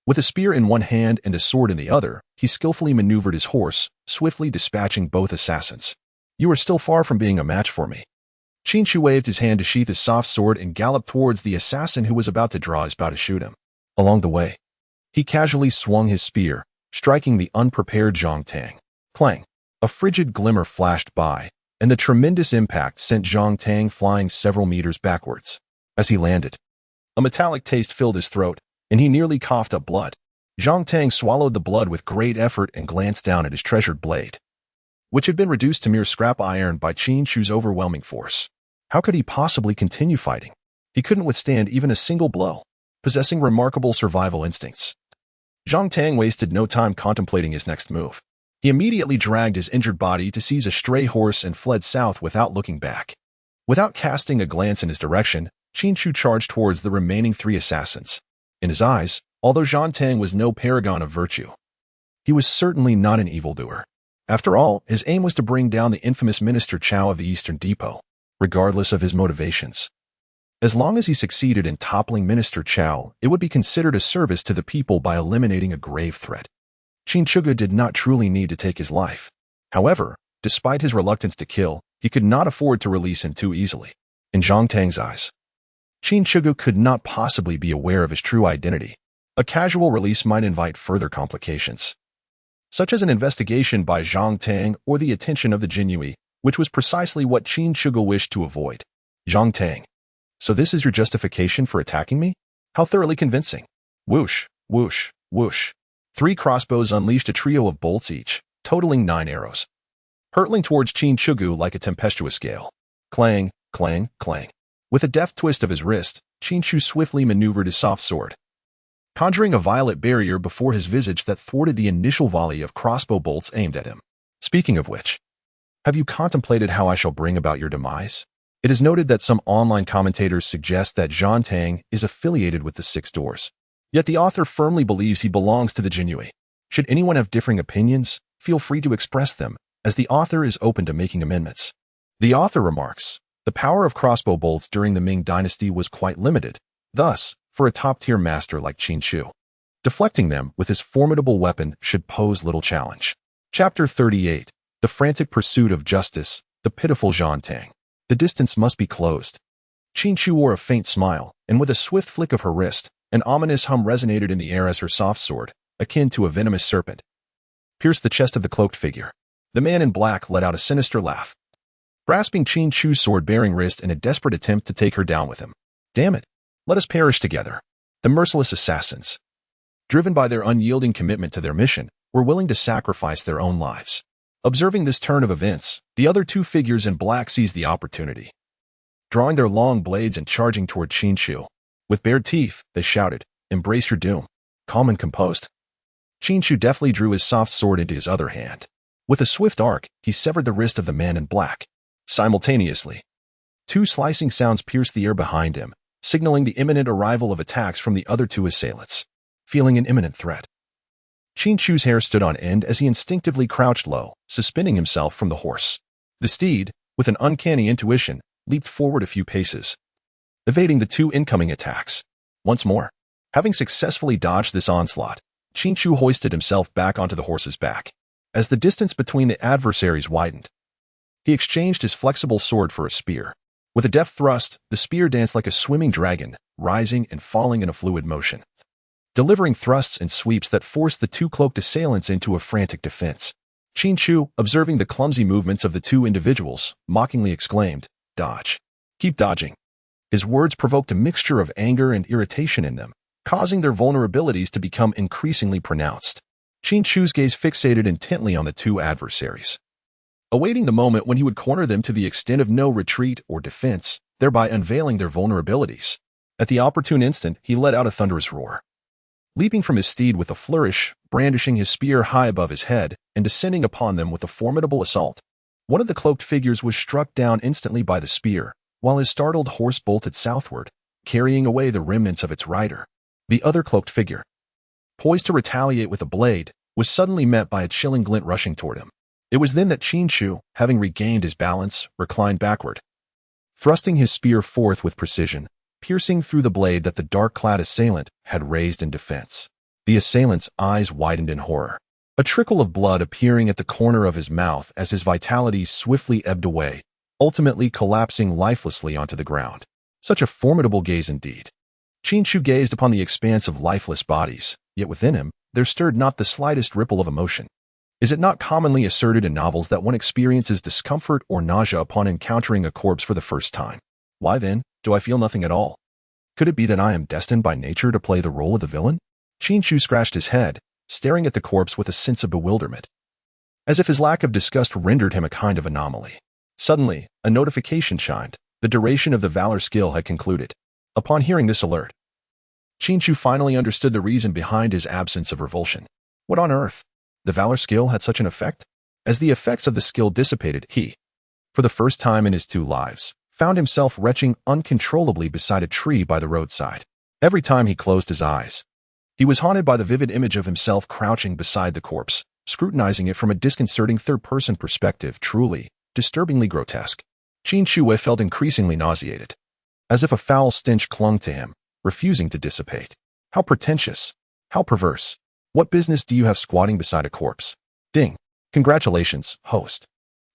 With a spear in one hand and a sword in the other, he skillfully maneuvered his horse, swiftly dispatching both assassins. "You are still far from being a match for me." Qin Chu waved his hand to sheath his soft sword and galloped towards the assassin who was about to draw his bow to shoot him. Along the way, he casually swung his spear, striking the unprepared Zhang Tang. Clang! A frigid glimmer flashed by, and the tremendous impact sent Zhang Tang flying several meters backwards. As he landed, a metallic taste filled his throat, and he nearly coughed up blood. Zhang Tang swallowed the blood with great effort and glanced down at his treasured blade, which had been reduced to mere scrap iron by Qin Chu's overwhelming force. How could he possibly continue fighting? He couldn't withstand even a single blow, possessing remarkable survival instincts. Zhang Tang wasted no time contemplating his next move. He immediately dragged his injured body to seize a stray horse and fled south without looking back. Without casting a glance in his direction, Qin Chu charged towards the remaining three assassins. In his eyes, although Zhang Tang was no paragon of virtue, he was certainly not an evildoer. After all, his aim was to bring down the infamous Minister Chow of the Eastern Depot, regardless of his motivations. As long as he succeeded in toppling Minister Chow, it would be considered a service to the people by eliminating a grave threat. Qin Chu did not truly need to take his life. However, despite his reluctance to kill, he could not afford to release him too easily. In Zhang Tang's eyes, Qin Chu could not possibly be aware of his true identity. A casual release might invite further complications, such as an investigation by Zhang Tang or the attention of the Jinyue, which was precisely what Qin Chu wished to avoid. Zhang Tang, so this is your justification for attacking me? How thoroughly convincing. Whoosh, whoosh, whoosh. 3 crossbows unleashed a trio of bolts each, totaling 9 arrows. hurtling towards Qin Chu like a tempestuous gale. Clang, clang, clang. With a deft twist of his wrist, Qin Chu swiftly maneuvered his soft sword, conjuring a violet barrier before his visage that thwarted the initial volley of crossbow bolts aimed at him. Speaking of which, have you contemplated how I shall bring about your demise? It is noted that some online commentators suggest that Zhang Tang is affiliated with the Six Doors. Yet the author firmly believes he belongs to the Jinhui. Should anyone have differing opinions, feel free to express them, as the author is open to making amendments. The author remarks, the power of crossbow bolts during the Ming dynasty was quite limited. Thus, for a top-tier master like Qin Chu, deflecting them with his formidable weapon should pose little challenge. Chapter 38. The frantic pursuit of justice, the pitiful Zhang Tang. The distance must be closed. Qin Chu wore a faint smile, and with a swift flick of her wrist, an ominous hum resonated in the air as her soft sword, akin to a venomous serpent, pierced the chest of the cloaked figure. The man in black let out a sinister laugh, grasping Qin Chu's sword-bearing wrist in a desperate attempt to take her down with him. Damn it! Let us perish together. The merciless assassins, driven by their unyielding commitment to their mission, were willing to sacrifice their own lives. Observing this turn of events, the other two figures in black seized the opportunity, drawing their long blades and charging toward Qin Chu. With bared teeth, they shouted, "Embrace your doom." Calm and composed, Qin Chu deftly drew his soft sword into his other hand. With a swift arc, he severed the wrist of the man in black. Simultaneously, two slicing sounds pierced the air behind him, signaling the imminent arrival of attacks from the other two assailants. Feeling an imminent threat, Qin Chu's hair stood on end as he instinctively crouched low, suspending himself from the horse. The steed, with an uncanny intuition, leaped forward a few paces, evading the two incoming attacks. Once more, having successfully dodged this onslaught, Qin Chu hoisted himself back onto the horse's back. As the distance between the adversaries widened, he exchanged his flexible sword for a spear. With a deft thrust, the spear danced like a swimming dragon, rising and falling in a fluid motion, delivering thrusts and sweeps that forced the two cloaked assailants into a frantic defense. Qin Chu, observing the clumsy movements of the two individuals, mockingly exclaimed, "Dodge. Keep dodging." His words provoked a mixture of anger and irritation in them, causing their vulnerabilities to become increasingly pronounced. Qin Chu's gaze fixated intently on the two adversaries, awaiting the moment when he would corner them to the extent of no retreat or defense, thereby unveiling their vulnerabilities. At the opportune instant, he let out a thunderous roar, leaping from his steed with a flourish, brandishing his spear high above his head, and descending upon them with a formidable assault. One of the cloaked figures was struck down instantly by the spear, while his startled horse bolted southward, carrying away the remnants of its rider. The other cloaked figure, poised to retaliate with a blade, was suddenly met by a chilling glint rushing toward him. It was then that Qin Chu, having regained his balance, reclined backward, thrusting his spear forth with precision, piercing through the blade that the dark-clad assailant had raised in defense. The assailant's eyes widened in horror, a trickle of blood appearing at the corner of his mouth as his vitality swiftly ebbed away, ultimately collapsing lifelessly onto the ground. Such a formidable gaze indeed. Qin Chu gazed upon the expanse of lifeless bodies, yet within him, there stirred not the slightest ripple of emotion. Is it not commonly asserted in novels that one experiences discomfort or nausea upon encountering a corpse for the first time? Why then, do I feel nothing at all? Could it be that I am destined by nature to play the role of the villain? Qin Chu scratched his head, staring at the corpse with a sense of bewilderment, as if his lack of disgust rendered him a kind of anomaly. Suddenly, a notification chimed. The duration of the valor skill had concluded. Upon hearing this alert, Qin Chu finally understood the reason behind his absence of revulsion. What on earth? The valor skill had such an effect? As the effects of the skill dissipated, he, for the first time in his 2 lives, found himself retching uncontrollably beside a tree by the roadside. Every time he closed his eyes, he was haunted by the vivid image of himself crouching beside the corpse, scrutinizing it from a disconcerting third-person perspective, truly, disturbingly grotesque. Qin Chu felt increasingly nauseated, as if a foul stench clung to him, refusing to dissipate. How pretentious! How perverse! What business do you have squatting beside a corpse? Ding! Congratulations, host.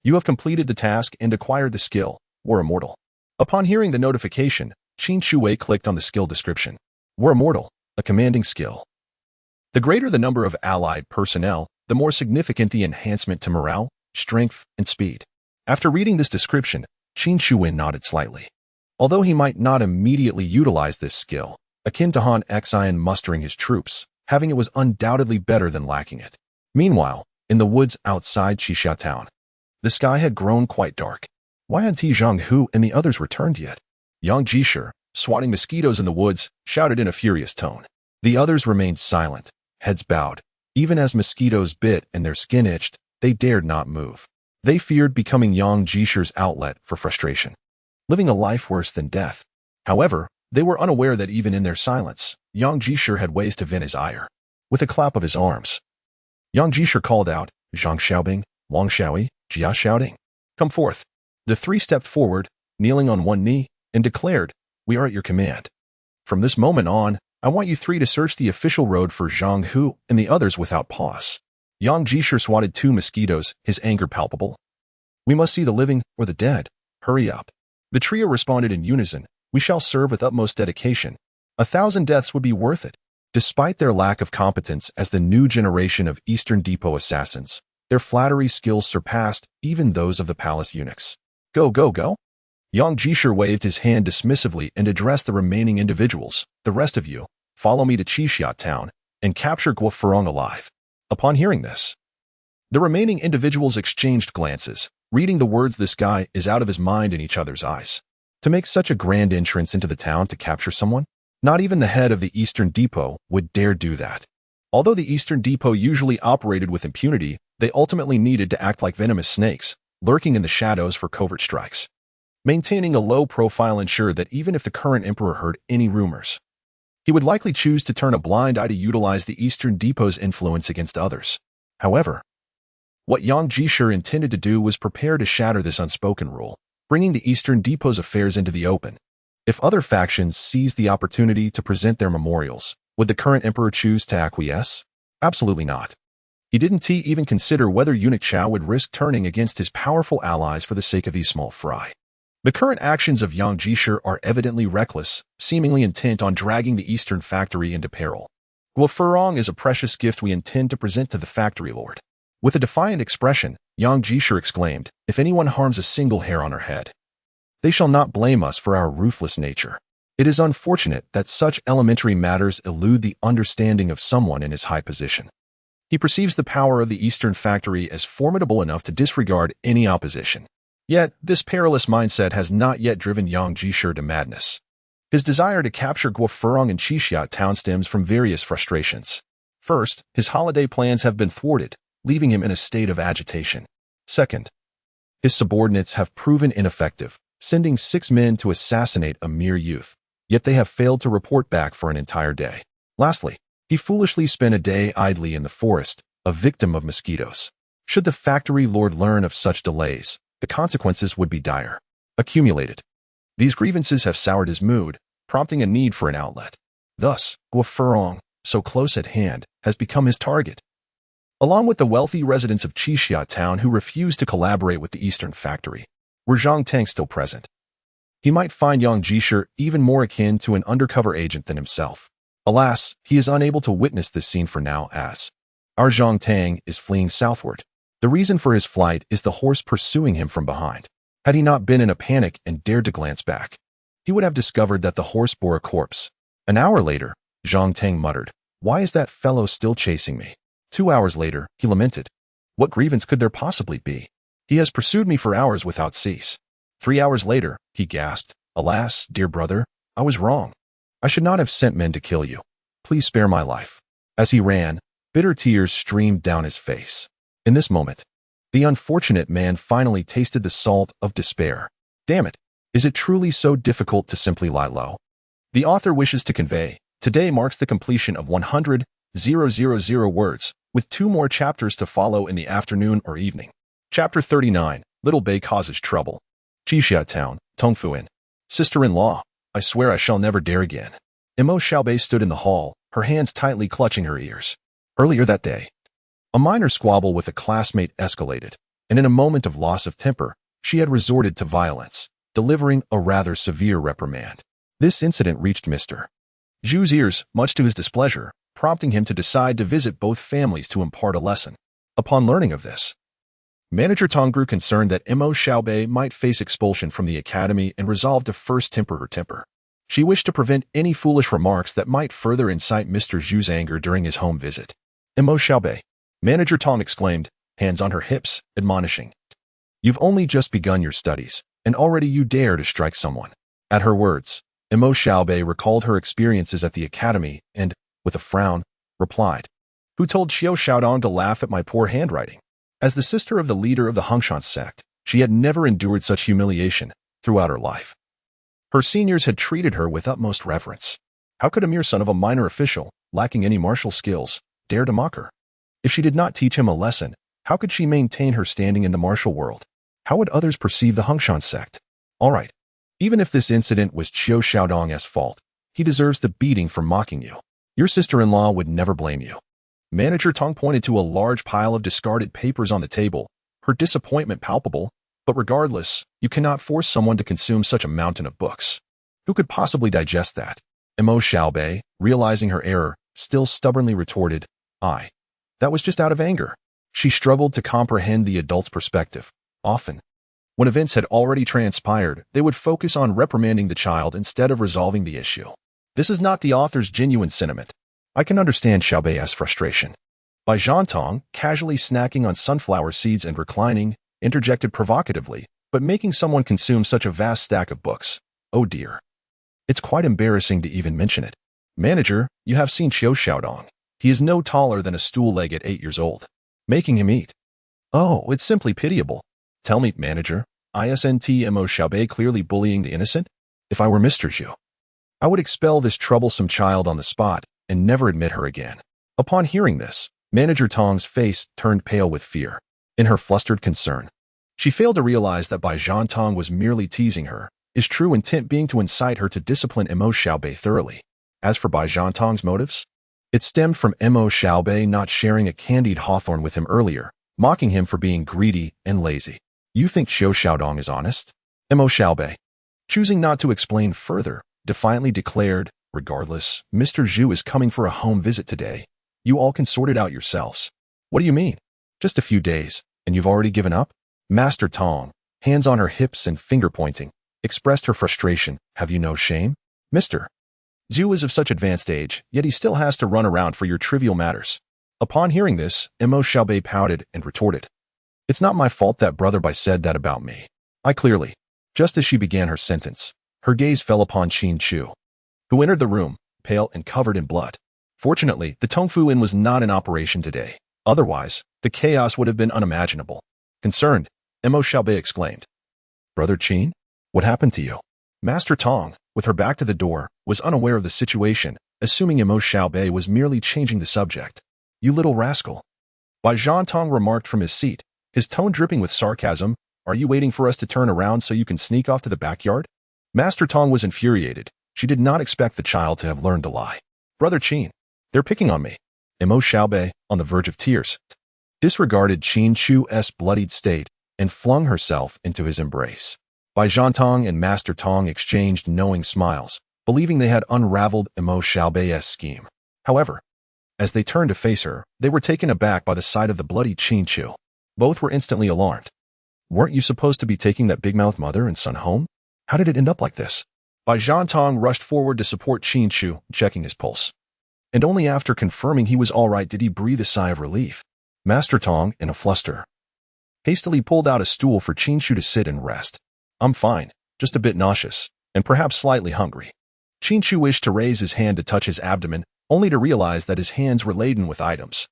You have completed the task and acquired the skill, War Immortal. Upon hearing the notification, Qin Chu clicked on the skill description. War Immortal, a commanding skill. The greater the number of allied personnel, the more significant the enhancement to morale, strength, and speed. After reading this description, Qin Chu nodded slightly. Although he might not immediately utilize this skill, akin to Han Xian mustering his troops, having it was undoubtedly better than lacking it. Meanwhile, in the woods outside Qixia town, The sky had grown quite dark. Why hadn't Zhang Hu and the others returned yet? Yang Jishir, swatting mosquitoes in the woods, shouted in a furious tone. The others remained silent, heads bowed. Even as mosquitoes bit and their skin itched, they dared not move. They feared becoming Yang Jishir's outlet for frustration, living a life worse than death. However, they were unaware that even in their silence, Yang Jishir had ways to vent his ire. With a clap of his arms, Yang Jishir called out, Zhang Xiaobing, Wang Xiaoyi, Jia Xiaoding. Come forth. The three stepped forward, kneeling on one knee, and declared, We are at your command. From this moment on, I want you three to search the official road for Zhang Hu and the others without pause. Yang Jishir swatted 2 mosquitoes, his anger palpable. We must see the living or the dead. Hurry up. The trio responded in unison. We shall serve with utmost dedication. 1,000 deaths would be worth it. Despite their lack of competence as the new generation of Eastern Depot assassins, their flattery skills surpassed even those of the palace eunuchs. Go, go, go. Yang Jishir waved his hand dismissively and addressed the remaining individuals. The rest of you, follow me to Qixia town and capture Guo Furong alive. Upon hearing this, the remaining individuals exchanged glances, reading the words this guy is out of his mind in each other's eyes. To make such a grand entrance into the town to capture someone? Not even the head of the Eastern Depot would dare do that. Although the Eastern Depot usually operated with impunity, they ultimately needed to act like venomous snakes, lurking in the shadows for covert strikes. Maintaining a low profile ensured that even if the current emperor heard any rumors, he would likely choose to turn a blind eye to utilize the Eastern Depot's influence against others. However, what Yang Jishir intended to do was prepare to shatter this unspoken rule, bringing the Eastern Depot's affairs into the open. If other factions seized the opportunity to present their memorials, would the current emperor choose to acquiesce? Absolutely not. He didn't even consider whether Eunuch Chao would risk turning against his powerful allies for the sake of these small fry. The current actions of Yang Jishir are evidently reckless, seemingly intent on dragging the Eastern factory into peril. Guo Furong is a precious gift we intend to present to the factory lord. With a defiant expression, Yang Jishir exclaimed, If anyone harms a single hair on her head, they shall not blame us for our ruthless nature. It is unfortunate that such elementary matters elude the understanding of someone in his high position. He perceives the power of the Eastern factory as formidable enough to disregard any opposition. Yet, this perilous mindset has not yet driven Yang Jishir to madness. His desire to capture Guo Furong and Qixia town stems from various frustrations. First, his holiday plans have been thwarted, leaving him in a state of agitation. Second, his subordinates have proven ineffective, sending 6 men to assassinate a mere youth, yet they have failed to report back for an entire day. Lastly, he foolishly spent a day idly in the forest, a victim of mosquitoes. Should the factory lord learn of such delays, the consequences would be dire. Accumulated, these grievances have soured his mood, prompting a need for an outlet. Thus, Guo Furong, so close at hand, has become his target. Along with the wealthy residents of Qixia town who refused to collaborate with the Eastern factory, were Zhang Tang still present. He might find Yang Jishir even more akin to an undercover agent than himself. Alas, he is unable to witness this scene for now as our Zhang Tang is fleeing southward. The reason for his flight is the horse pursuing him from behind. Had he not been in a panic and dared to glance back, he would have discovered that the horse bore a corpse. An hour later, Zhang Tang muttered, Why is that fellow still chasing me? 2 hours later, he lamented, What grievance could there possibly be? He has pursued me for hours without cease. 3 hours later, he gasped, Alas, dear brother, I was wrong. I should not have sent men to kill you. Please spare my life. As he ran, bitter tears streamed down his face. In this moment, the unfortunate man finally tasted the salt of despair. Damn it, is it truly so difficult to simply lie low? The author wishes to convey, today marks the completion of 100,000 words, with 2 more chapters to follow in the afternoon or evening. Chapter 39, Little Bei Causes Trouble. Qixia Town, Tongfuan. Sister-in-law, I swear I shall never dare again. Imo Xiaobei stood in the hall, her hands tightly clutching her ears. Earlier that day, a minor squabble with a classmate escalated, and in a moment of loss of temper, she had resorted to violence, delivering a rather severe reprimand. This incident reached Mr. Zhu's ears, much to his displeasure, prompting him to decide to visit both families to impart a lesson. Upon learning of this, Manager Tong grew concerned that Imo Xiaobei might face expulsion from the academy and resolved to first temper her temper. She wished to prevent any foolish remarks that might further incite Mr. Zhu's anger during his home visit. Imo Xiaobei, Manager Tong exclaimed, hands on her hips, admonishing. You've only just begun your studies, and already you dare to strike someone. At her words, Imo Xiaobei recalled her experiences at the academy and, with a frown, replied, "Who told Xiao Xiaodong to laugh at my poor handwriting?" As the sister of the leader of the Hongshan sect, she had never endured such humiliation throughout her life. Her seniors had treated her with utmost reverence. How could a mere son of a minor official, lacking any martial skills, dare to mock her? If she did not teach him a lesson, how could she maintain her standing in the martial world? How would others perceive the Hongshan sect? All right. Even if this incident was Xiao Xiaodong's fault, he deserves the beating for mocking you. Your sister-in-law would never blame you. Manager Tong pointed to a large pile of discarded papers on the table, her disappointment palpable, but regardless, you cannot force someone to consume such a mountain of books. Who could possibly digest that? Imo Xiaobei, realizing her error, still stubbornly retorted, That was just out of anger. She struggled to comprehend the adult's perspective. Often, when events had already transpired, they would focus on reprimanding the child instead of resolving the issue. This is not the author's genuine sentiment. I can understand Xiaobei's frustration. Bai Zhantong, casually snacking on sunflower seeds and reclining, interjected provocatively, but making someone consume such a vast stack of books. Oh dear. It's quite embarrassing to even mention it. Manager, you have seen Xiao Xiaodong. He is no taller than a stool leg at 8 years old. Making him eat. Oh, it's simply pitiable. Tell me, manager, isn't Imo Xiaobei clearly bullying the innocent? If I were Mr. Zhu, I would expel this troublesome child on the spot and never admit her again. Upon hearing this, Manager Tong's face turned pale with fear. In her flustered concern, she failed to realize that Bai Zhantong was merely teasing her, his true intent being to incite her to discipline Imo Xiaobei thoroughly. As for Bai Zhantong's motives, it stemmed from Imo Xiaobei not sharing a candied hawthorn with him earlier, mocking him for being greedy and lazy. You think Xiao Xiaodong is honest? Imo Xiaobei, choosing not to explain further, defiantly declared, regardless, Mr. Zhu is coming for a home visit today. You all can sort it out yourselves. What do you mean? Just a few days, and you've already given up? Master Tong, hands on her hips and finger pointing, expressed her frustration. Have you no shame? Mr. Zhu is of such advanced age, yet he still has to run around for your trivial matters. Upon hearing this, Imo Xiaobei pouted and retorted, It's not my fault that Brother Bai said that about me. I clearly. Just as she began her sentence, her gaze fell upon Qin Chu, who entered the room, pale and covered in blood. Fortunately, the Tongfu Inn was not in operation today. Otherwise, the chaos would have been unimaginable. Concerned, Imo Xiaobei exclaimed, Brother Qin, what happened to you? Master Tong, with her back to the door, was unaware of the situation, assuming Imo Xiaobei was merely changing the subject. You little rascal. Bai Zhantong remarked from his seat, his tone dripping with sarcasm, Are you waiting for us to turn around so you can sneak off to the backyard? Master Tong was infuriated. She did not expect the child to have learned to lie. Brother Qin, they're picking on me. Imo Xiaobei, on the verge of tears, disregarded Qin Chu's bloodied state and flung herself into his embrace. Bai Zhantong and Master Tong exchanged knowing smiles, believing they had unraveled Imo Xiaobei's scheme. However, as they turned to face her, they were taken aback by the sight of the bloody Qin Chu. Both were instantly alarmed. Weren't you supposed to be taking that big-mouthed mother and son home? How did it end up like this? Bai Zhantong rushed forward to support Qin Chu, checking his pulse. And only after confirming he was all right did he breathe a sigh of relief. Master Tong, in a fluster, hastily pulled out a stool for Qin Chu to sit and rest. I'm fine, just a bit nauseous, and perhaps slightly hungry. Qin Chu wished to raise his hand to touch his abdomen, only to realize that his hands were laden with items.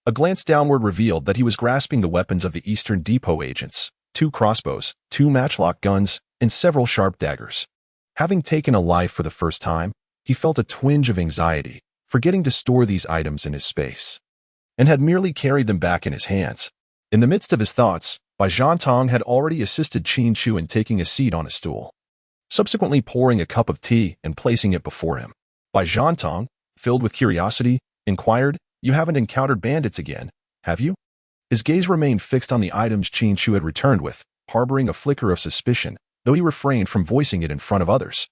A glance downward revealed that he was grasping the weapons of the Eastern Depot agents, 2 crossbows, 2 matchlock guns, and several sharp daggers. Having taken a life for the first time, he felt a twinge of anxiety, forgetting to store these items in his space, and had merely carried them back in his hands. In the midst of his thoughts, Bai Zhantong had already assisted Qin Chu in taking a seat on a stool, subsequently pouring a cup of tea and placing it before him. Bai Zhantong, filled with curiosity, inquired, You haven't encountered bandits again, have you? His gaze remained fixed on the items Qin Chu had returned with, harboring a flicker of suspicion, though he refrained from voicing it in front of others.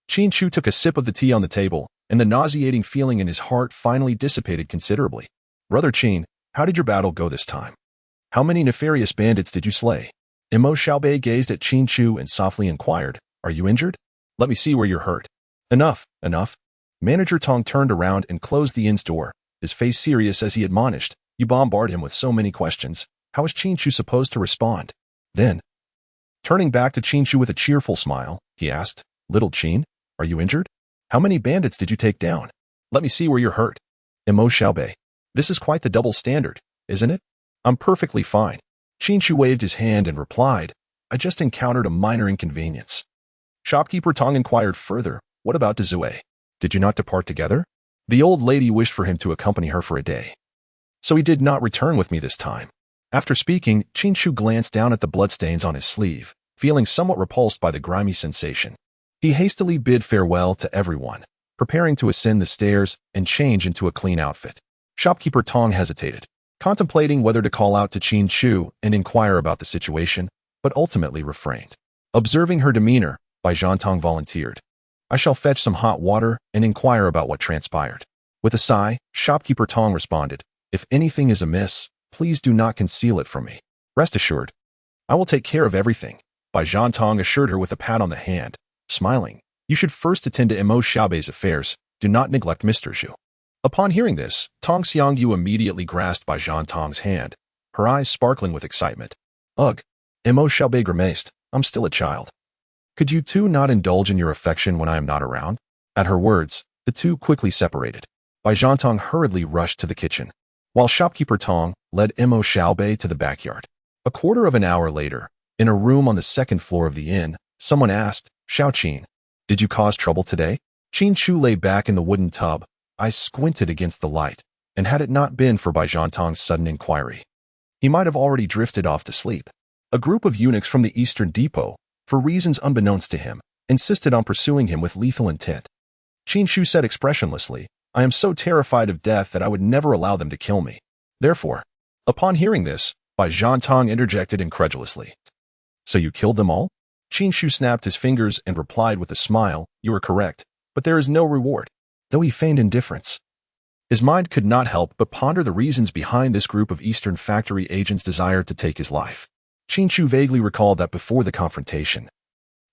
Qin Chu took a sip of the tea on the table, and the nauseating feeling in his heart finally dissipated considerably. Brother Qin, how did your battle go this time? How many nefarious bandits did you slay? Imo Xiaobei gazed at Qin Chu and softly inquired, Are you injured? Let me see where you're hurt. Enough, enough. Manager Tong turned around and closed the inn's door, his face serious as he admonished, You bombard him with so many questions. How is Qin Chu supposed to respond? Then, Turning back to Qin Chu with a cheerful smile, he asked, "Little Qin, are you injured? How many bandits did you take down? Let me see where you're hurt." Emo Xiaobei. This is quite the double standard, isn't it? I'm perfectly fine. Qin Chu waved his hand and replied, "I just encountered a minor inconvenience." Shopkeeper Tong inquired further, "What about Dezue? Did you not depart together?" The old lady wished for him to accompany her for a day, so he did not return with me this time. After speaking, Qin Chu glanced down at the bloodstains on his sleeve, feeling somewhat repulsed by the grimy sensation. He hastily bid farewell to everyone, preparing to ascend the stairs and change into a clean outfit. Shopkeeper Tong hesitated, contemplating whether to call out to Qin Chu and inquire about the situation, but ultimately refrained. Observing her demeanor, Bai Zhantong volunteered, "I shall fetch some hot water and inquire about what transpired." With a sigh, Shopkeeper Tong responded, "If anything is amiss, please do not conceal it from me. Rest assured, I will take care of everything." Bai Zhantong assured her with a pat on the hand, smiling, "You should first attend to Emo Xiaobei's affairs. Do not neglect Mr. Zhu." Upon hearing this, Tong Xiangyu immediately grasped Bai Zhantong's hand, her eyes sparkling with excitement. "Ugh," Emo Xiaobei grimaced, "I'm still a child. Could you two not indulge in your affection when I am not around?" At her words, the two quickly separated. Bai Zhantong hurriedly rushed to the kitchen, while Shopkeeper Tong led Emo Xiaobei to the backyard. A quarter of an hour later, in a room on the second floor of the inn, someone asked, "Xiao Qin, did you cause trouble today?" Qin Chu lay back in the wooden tub, eyes squinted against the light, and had it not been for Bai Zhantong's sudden inquiry, he might have already drifted off to sleep. A group of eunuchs from the Eastern Depot, for reasons unbeknownst to him, insisted on pursuing him with lethal intent. Qin Chu said expressionlessly, "I am so terrified of death that I would never allow them to kill me." Therefore, upon hearing this, Bai Zhantong interjected incredulously, "So you killed them all?" Qin Chu snapped his fingers and replied with a smile, "You are correct, but there is no reward." Though he feigned indifference, his mind could not help but ponder the reasons behind this group of Eastern factory agents' desire to take his life. Qin Chu vaguely recalled that before the confrontation,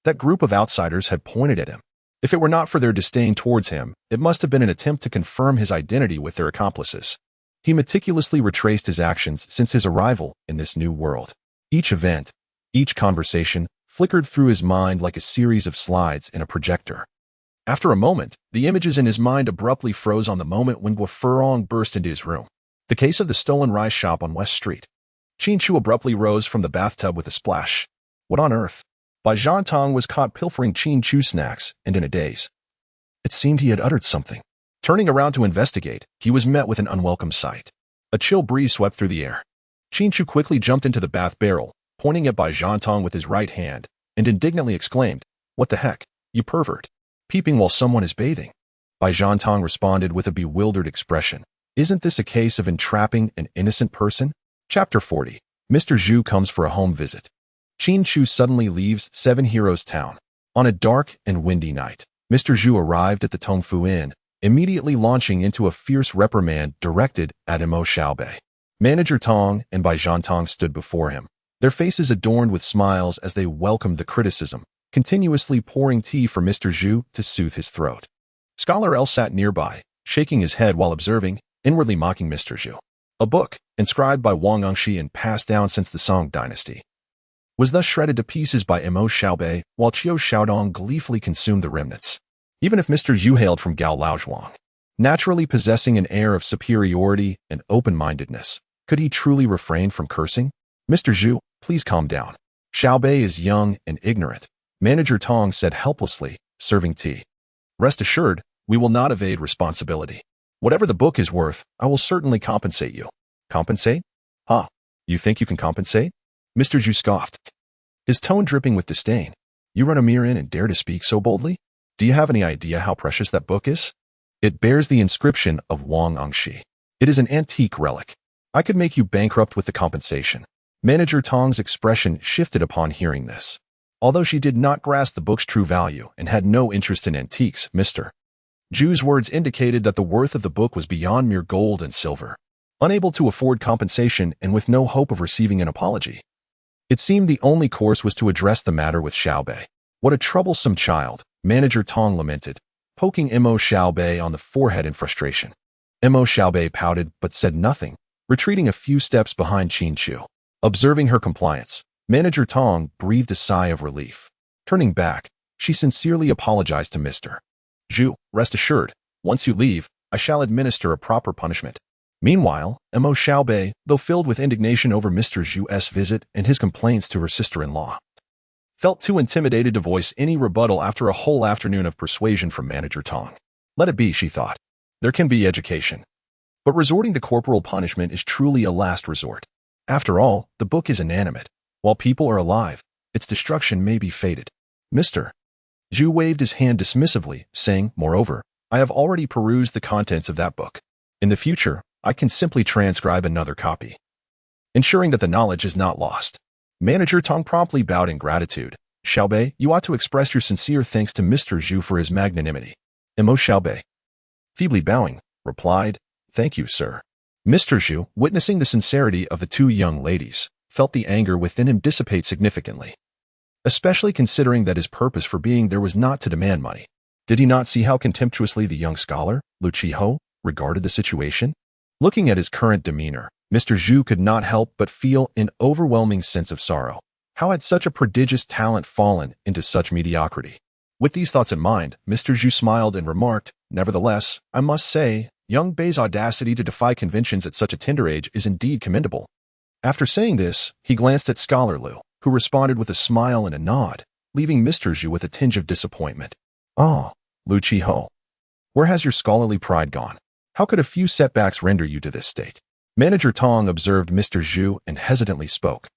that group of outsiders had pointed at him. If it were not for their disdain towards him, it must have been an attempt to confirm his identity with their accomplices. He meticulously retraced his actions since his arrival in this new world. Each event, each conversation, flickered through his mind like a series of slides in a projector. After a moment, the images in his mind abruptly froze on the moment when Guo Furong burst into his room. The case of the stolen rice shop on West Street. Qin Chu abruptly rose from the bathtub with a splash. What on earth? Bai Zhantong was caught pilfering Qin Chu snacks and in a daze. It seemed he had uttered something. Turning around to investigate, he was met with an unwelcome sight. A chill breeze swept through the air. Qin Chu quickly jumped into the bath barrel, pointing at Bai Zhantong with his right hand, and indignantly exclaimed, "What the heck, you pervert? Peeping while someone is bathing." Bai Zhantong responded with a bewildered expression. "Isn't this a case of entrapping an innocent person?" Chapter 40. Mr. Zhu comes for a home visit. Qin Chu suddenly leaves Seven Heroes Town. On a dark and windy night, Mr. Zhu arrived at the Tongfu Inn, immediately launching into a fierce reprimand directed at Emo Xiaobei. Manager Tong and Bai Zhantong stood before him, their faces adorned with smiles as they welcomed the criticism, continuously pouring tea for Mr. Zhu to soothe his throat. Scholar L sat nearby, shaking his head while observing, inwardly mocking Mr. Zhu. A book, inscribed by Wang Angshi and passed down since the Song dynasty, was thus shredded to pieces by Emo Xiaobei, while Qiu Xiaodong gleefully consumed the remnants. Even if Mr. Zhu hailed from Gao Laozhuang, naturally possessing an air of superiority and open-mindedness, could he truly refrain from cursing? "Mr. Zhu, please calm down. Xiaobei is young and ignorant," Manager Tong said helplessly, serving tea. "Rest assured, we will not evade responsibility. Whatever the book is worth, I will certainly compensate you." "Compensate? Huh? You think you can compensate?" Mr. Zhu scoffed, his tone dripping with disdain. "You run a mere inn and dare to speak so boldly? Do you have any idea how precious that book is? It bears the inscription of Wang Angshi. It is an antique relic. I could make you bankrupt with the compensation." Manager Tong's expression shifted upon hearing this. Although she did not grasp the book's true value and had no interest in antiques, Mr. Zhu's words indicated that the worth of the book was beyond mere gold and silver. Unable to afford compensation and with no hope of receiving an apology, it seemed the only course was to address the matter with Xiaobei. "What a troublesome child," Manager Tong lamented, poking Emo Xiaobei on the forehead in frustration. Emo Xiaobei pouted but said nothing, retreating a few steps behind Qin Chu. Observing her compliance, Manager Tong breathed a sigh of relief. Turning back, she sincerely apologized to Mr. Zhu. Rest assured, once you leave, I shall administer a proper punishment. Meanwhile, Mo Xiaobei, though filled with indignation over Mr. Zhu's visit and his complaints to her sister-in-law, felt too intimidated to voice any rebuttal after a whole afternoon of persuasion from Manager Tong. Let it be, she thought. There can be education. But resorting to corporal punishment is truly a last resort. After all, the book is inanimate. While people are alive, its destruction may be fated. Mr. Zhu waved his hand dismissively, saying, moreover, I have already perused the contents of that book. In the future, I can simply transcribe another copy, ensuring that the knowledge is not lost. Manager Tong promptly bowed in gratitude. Xiaobei, you ought to express your sincere thanks to Mr. Zhu for his magnanimity. Mo Xiaobei, feebly bowing, replied, Thank you, sir. Mr. Zhu, witnessing the sincerity of the two young ladies, felt the anger within him dissipate significantly, especially considering that his purpose for being there was not to demand money. Did he not see how contemptuously the young scholar, Lu Qiho, regarded the situation? Looking at his current demeanor, Mr. Zhu could not help but feel an overwhelming sense of sorrow. How had such a prodigious talent fallen into such mediocrity? With these thoughts in mind, Mr. Zhu smiled and remarked, Nevertheless, I must say, young Bei's audacity to defy conventions at such a tender age is indeed commendable. After saying this, he glanced at Scholar Lu, who responded with a smile and a nod, leaving Mr. Zhu with a tinge of disappointment. Oh, Lu Qiho, where has your scholarly pride gone? How could a few setbacks render you to this state? Manager Tong observed Mr. Zhu and hesitantly spoke.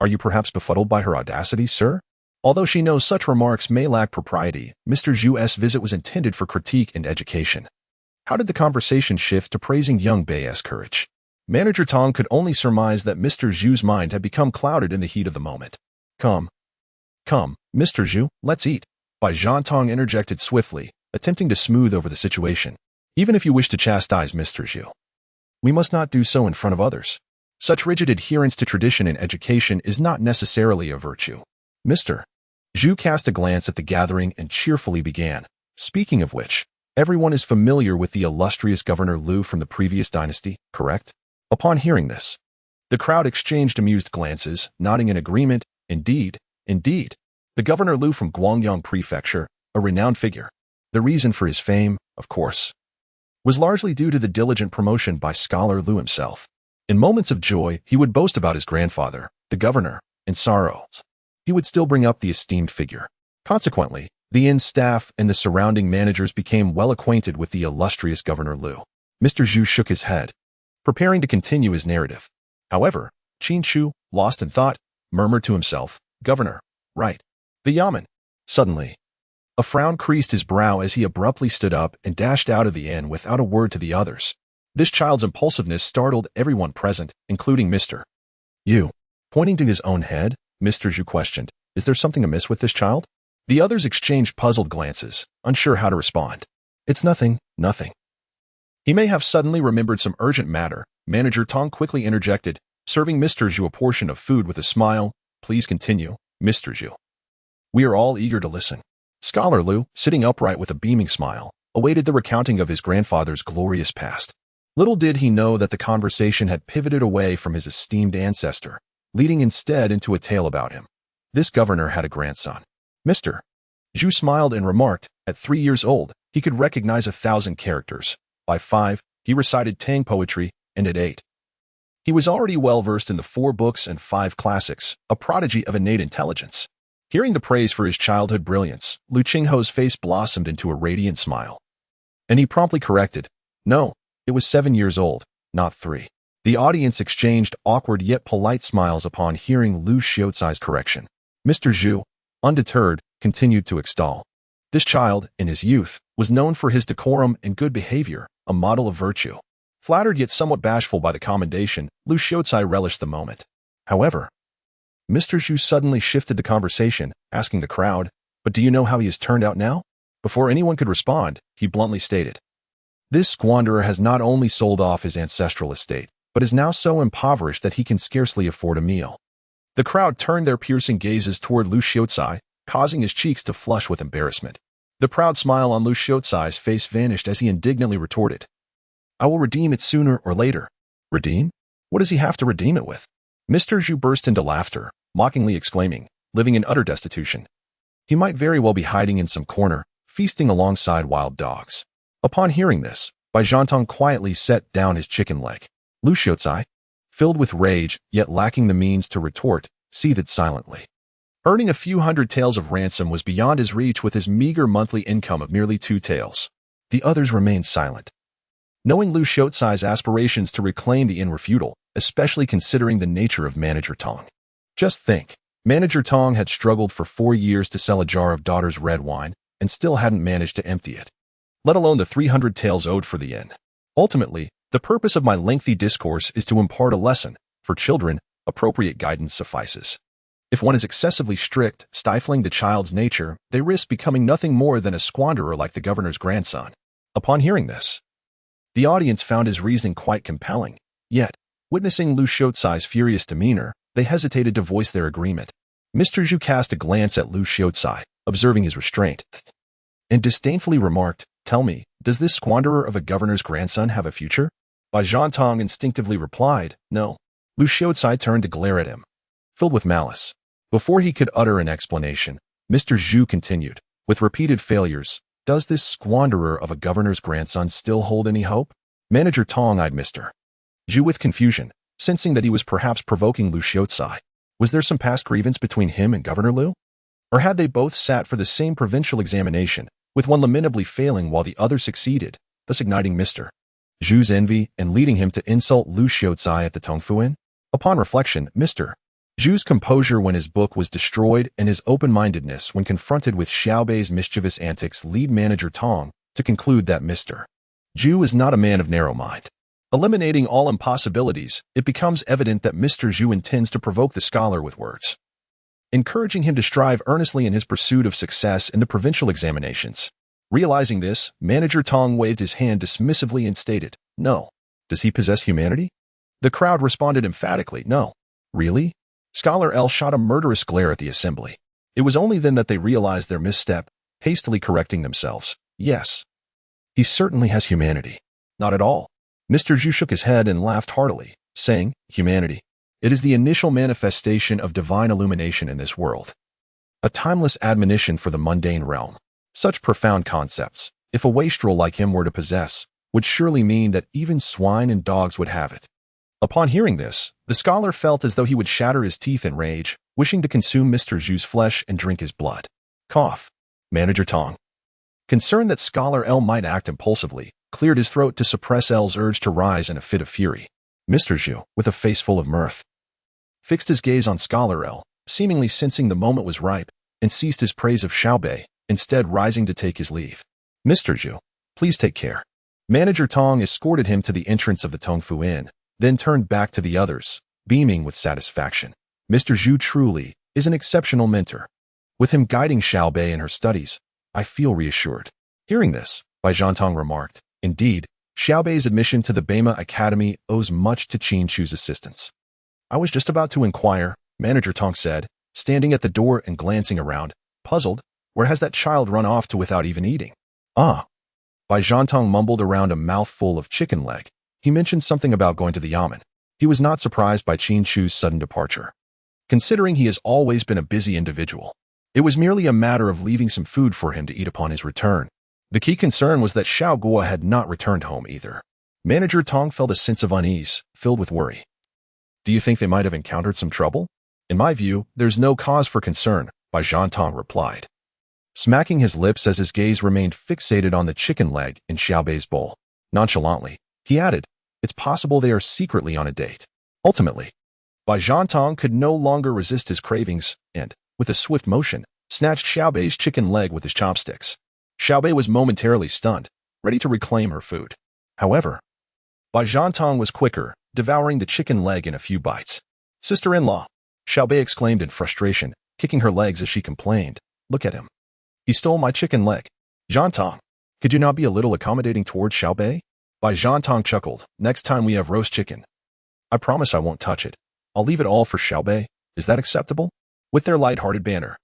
Are you perhaps befuddled by her audacity, sir? Although she knows such remarks may lack propriety, Mr. Zhu's visit was intended for critique and education. How did the conversation shift to praising young Bei's courage? Manager Tong could only surmise that Mr. Zhu's mind had become clouded in the heat of the moment. Come, Mr. Zhu, let's eat. Bai Zhan Tong interjected swiftly, attempting to smooth over the situation. Even if you wish to chastise Mr. Zhu, we must not do so in front of others. Such rigid adherence to tradition in education is not necessarily a virtue. Mr. Zhu cast a glance at the gathering and cheerfully began. Speaking of which, everyone is familiar with the illustrious Governor Lu from the previous dynasty, correct? Upon hearing this, the crowd exchanged amused glances, nodding in agreement. Indeed. The Governor Lu from Guangyang Prefecture, a renowned figure. The reason for his fame, of course, was largely due to the diligent promotion by Scholar Lu himself. In moments of joy, he would boast about his grandfather, the governor. In sorrows, he would still bring up the esteemed figure. Consequently, the inn staff and the surrounding managers became well acquainted with the illustrious Governor Lu. Mr. Zhu shook his head, preparing to continue his narrative. However, Qin Chu, lost in thought, murmured to himself, Governor, right. The yamen. Suddenly, a frown creased his brow as he abruptly stood up and dashed out of the inn without a word to the others. This child's impulsiveness startled everyone present, including Mr. Yu. Pointing to his own head, Mr. Zhu questioned, Is there something amiss with this child? The others exchanged puzzled glances, unsure how to respond. It's nothing. He may have suddenly remembered some urgent matter. Manager Tong quickly interjected, serving Mr. Zhu a portion of food with a smile. Please continue, Mr. Zhu. We are all eager to listen. Scholar Lu, sitting upright with a beaming smile, awaited the recounting of his grandfather's glorious past. Little did he know that the conversation had pivoted away from his esteemed ancestor, leading instead into a tale about him. This governor had a grandson. Mr. Zhu smiled and remarked, at 3 years old, he could recognize 1,000 characters. By 5, he recited Tang poetry, and at 8, he was already well versed in the 4 books and 5 classics, a prodigy of innate intelligence. Hearing the praise for his childhood brilliance, Lu Qingho's face blossomed into a radiant smile. And he promptly corrected, No, it was 7 years old, not 3. The audience exchanged awkward yet polite smiles upon hearing Lu Xiaocai's correction. Mr. Zhu, undeterred, continued to extol. This child, in his youth, was known for his decorum and good behavior, a model of virtue. Flattered yet somewhat bashful by the commendation, Lu Xiaocai relished the moment. However, Mr. Zhu suddenly shifted the conversation, asking the crowd, But do you know how he has turned out now? Before anyone could respond, he bluntly stated, This squanderer has not only sold off his ancestral estate, but is now so impoverished that he can scarcely afford a meal. The crowd turned their piercing gazes toward Lu Xiaocai, causing his cheeks to flush with embarrassment. The proud smile on Lu Xiaocai's face vanished as he indignantly retorted, I will redeem it sooner or later. Redeem? What does he have to redeem it with? Mr. Zhu burst into laughter, mockingly exclaiming, living in utter destitution. He might very well be hiding in some corner, feasting alongside wild dogs. Upon hearing this, Bai Zhantong quietly set down his chicken leg. Lu Xiaocai, filled with rage, yet lacking the means to retort, seethed silently. Earning a few hundred taels of ransom was beyond his reach with his meager monthly income of merely 2 taels. The others remained silent. Knowing Lu Xiaocai's aspirations to reclaim the inn were futile, especially considering the nature of Manager Tong. Just think, Manager Tong had struggled for 4 years to sell a jar of daughter's red wine and still hadn't managed to empty it, let alone the 300 taels owed for the inn. Ultimately, the purpose of my lengthy discourse is to impart a lesson. For children, appropriate guidance suffices. If one is excessively strict, stifling the child's nature, they risk becoming nothing more than a squanderer like the governor's grandson. Upon hearing this, the audience found his reasoning quite compelling. Yet, witnessing Lu Xiaocai's furious demeanor, they hesitated to voice their agreement. Mr. Zhu cast a glance at Lu Xiaocai, observing his restraint, and disdainfully remarked, "Tell me, does this squanderer of a governor's grandson have a future?" Bai Zhantong instinctively replied, "No." Lu Xiaocai turned to glare at him, filled with malice. Before he could utter an explanation, Mr. Zhu continued, "With repeated failures, does this squanderer of a governor's grandson still hold any hope?" Manager Tong eyed Mr. Zhu with confusion, sensing that he was perhaps provoking Lu Xiaocai. Was there some past grievance between him and Governor Lu? Or had they both sat for the same provincial examination, with one lamentably failing while the other succeeded, thus igniting Mr. Zhu's envy and leading him to insult Lu Xiaocai at the Tongfu Inn? Upon reflection, Mr. Zhu's composure when his book was destroyed and his open-mindedness when confronted with Xiaobei's mischievous antics lead Manager Tong to conclude that Mr. Zhu is not a man of narrow mind. Eliminating all impossibilities, it becomes evident that Mr. Zhu intends to provoke the scholar with words, encouraging him to strive earnestly in his pursuit of success in the provincial examinations. Realizing this, Manager Tong waved his hand dismissively and stated, "No. Does he possess humanity?" The crowd responded emphatically, "No." "Really?" Scholar L shot a murderous glare at the assembly. It was only then that they realized their misstep, hastily correcting themselves. "Yes. He certainly has humanity." "Not at all." Mr. Zhu shook his head and laughed heartily, saying, "Humanity. It is the initial manifestation of divine illumination in this world. A timeless admonition for the mundane realm. Such profound concepts, if a wastrel like him were to possess, would surely mean that even swine and dogs would have it." Upon hearing this, the scholar felt as though he would shatter his teeth in rage, wishing to consume Mr. Zhu's flesh and drink his blood. Cough. Manager Tong, concerned that Scholar L might act impulsively, cleared his throat to suppress L's urge to rise in a fit of fury. Mr. Zhu, with a face full of mirth, fixed his gaze on Scholar L, seemingly sensing the moment was ripe, and ceased his praise of Xiaobei, instead rising to take his leave. "Mr. Zhu, please take care." Manager Tong escorted him to the entrance of the Tongfu Inn, then turned back to the others, beaming with satisfaction. Mr. Zhu truly is an exceptional mentor. With him guiding Xiaobei in her studies, I feel reassured. Hearing this, Bai Zhantong remarked, "Indeed, Xiaobei's admission to the Beima Academy owes much to Qin Chu's assistance." "I was just about to inquire," Manager Tong said, standing at the door and glancing around, puzzled. "Where has that child run off to without even eating?" "Ah." Bai Zhantong mumbled around a mouthful of chicken leg. He mentioned something about going to the yamen. He was not surprised by Qin Chu's sudden departure, considering he has always been a busy individual. It was merely a matter of leaving some food for him to eat upon his return. The key concern was that Xiao Guo had not returned home either. Manager Tong felt a sense of unease, filled with worry. "Do you think they might have encountered some trouble?" "In my view, there's no cause for concern," Bai Zhantong replied, smacking his lips as his gaze remained fixated on the chicken leg in Xiaobei's bowl. Nonchalantly, he added, "It's possible they are secretly on a date." Ultimately, Bai Zhantong could no longer resist his cravings and, with a swift motion, snatched Xiaobei's chicken leg with his chopsticks. Xiaobei was momentarily stunned, ready to reclaim her food. However, Bai Zhantong was quicker, devouring the chicken leg in a few bites. "Sister-in-law," Xiaobei exclaimed in frustration, kicking her legs as she complained, "Look at him. He stole my chicken leg." "Zhantong, could you not be a little accommodating towards Xiaobei?" Bai Zhantong chuckled. "Next time we have roast chicken, I promise I won't touch it. I'll leave it all for Xiaobei. Is that acceptable?" With their light-hearted banter,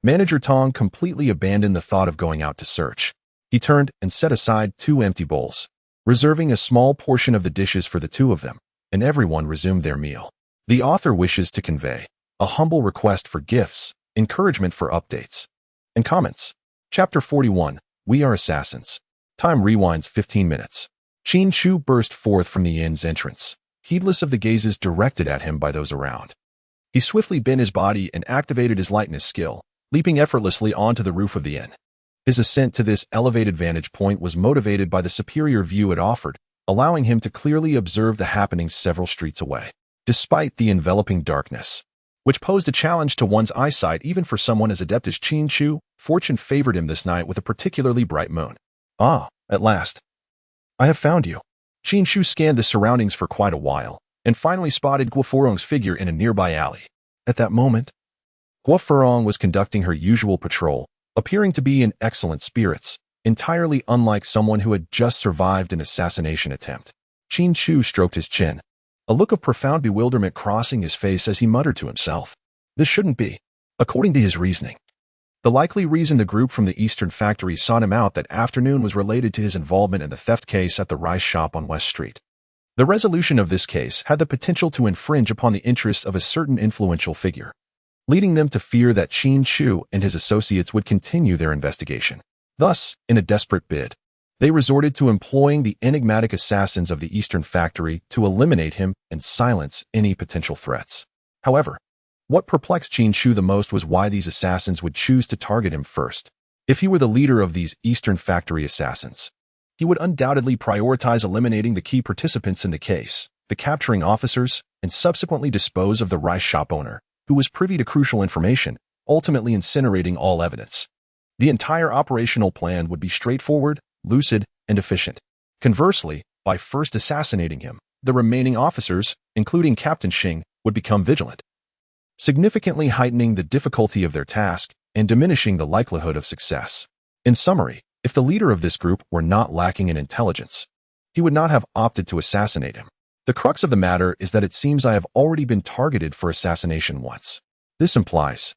Manager Tong completely abandoned the thought of going out to search. He turned and set aside 2 empty bowls, reserving a small portion of the dishes for the 2 of them, and everyone resumed their meal. The author wishes to convey a humble request for gifts, encouragement for updates, and comments. Chapter 41, We Are Assassins. Time rewinds 15 minutes. Qin Chu burst forth from the inn's entrance, heedless of the gazes directed at him by those around. He swiftly bent his body and activated his lightness skill, leaping effortlessly onto the roof of the inn. His ascent to this elevated vantage point was motivated by the superior view it offered, allowing him to clearly observe the happenings several streets away. Despite the enveloping darkness, which posed a challenge to one's eyesight even for someone as adept as Qin Chu, fortune favored him this night with a particularly bright moon. Ah, at last. I have found you. Qin Chu scanned the surroundings for quite a while, and finally spotted Guo Furong's figure in a nearby alley. At that moment, Guo Furong was conducting her usual patrol, appearing to be in excellent spirits, entirely unlike someone who had just survived an assassination attempt. Qin Chu stroked his chin, a look of profound bewilderment crossing his face as he muttered to himself. This shouldn't be. According to his reasoning, the likely reason the group from the Eastern factory sought him out that afternoon was related to his involvement in the theft case at the rice shop on West Street. The resolution of this case had the potential to infringe upon the interests of a certain influential figure, leading them to fear that Qin Chu and his associates would continue their investigation. Thus, in a desperate bid, they resorted to employing the enigmatic assassins of the Eastern factory to eliminate him and silence any potential threats. However, what perplexed Qin Chu the most was why these assassins would choose to target him first. If he were the leader of these Eastern factory assassins, he would undoubtedly prioritize eliminating the key participants in the case, the capturing officers, and subsequently dispose of the rice shop owner, who was privy to crucial information, ultimately incinerating all evidence. The entire operational plan would be straightforward, lucid, and efficient. Conversely, by first assassinating him, the remaining officers, including Captain Xing, would become vigilant, significantly heightening the difficulty of their task and diminishing the likelihood of success. In summary, if the leader of this group were not lacking in intelligence, he would not have opted to assassinate him. The crux of the matter is that it seems I have already been targeted for assassination once. This implies.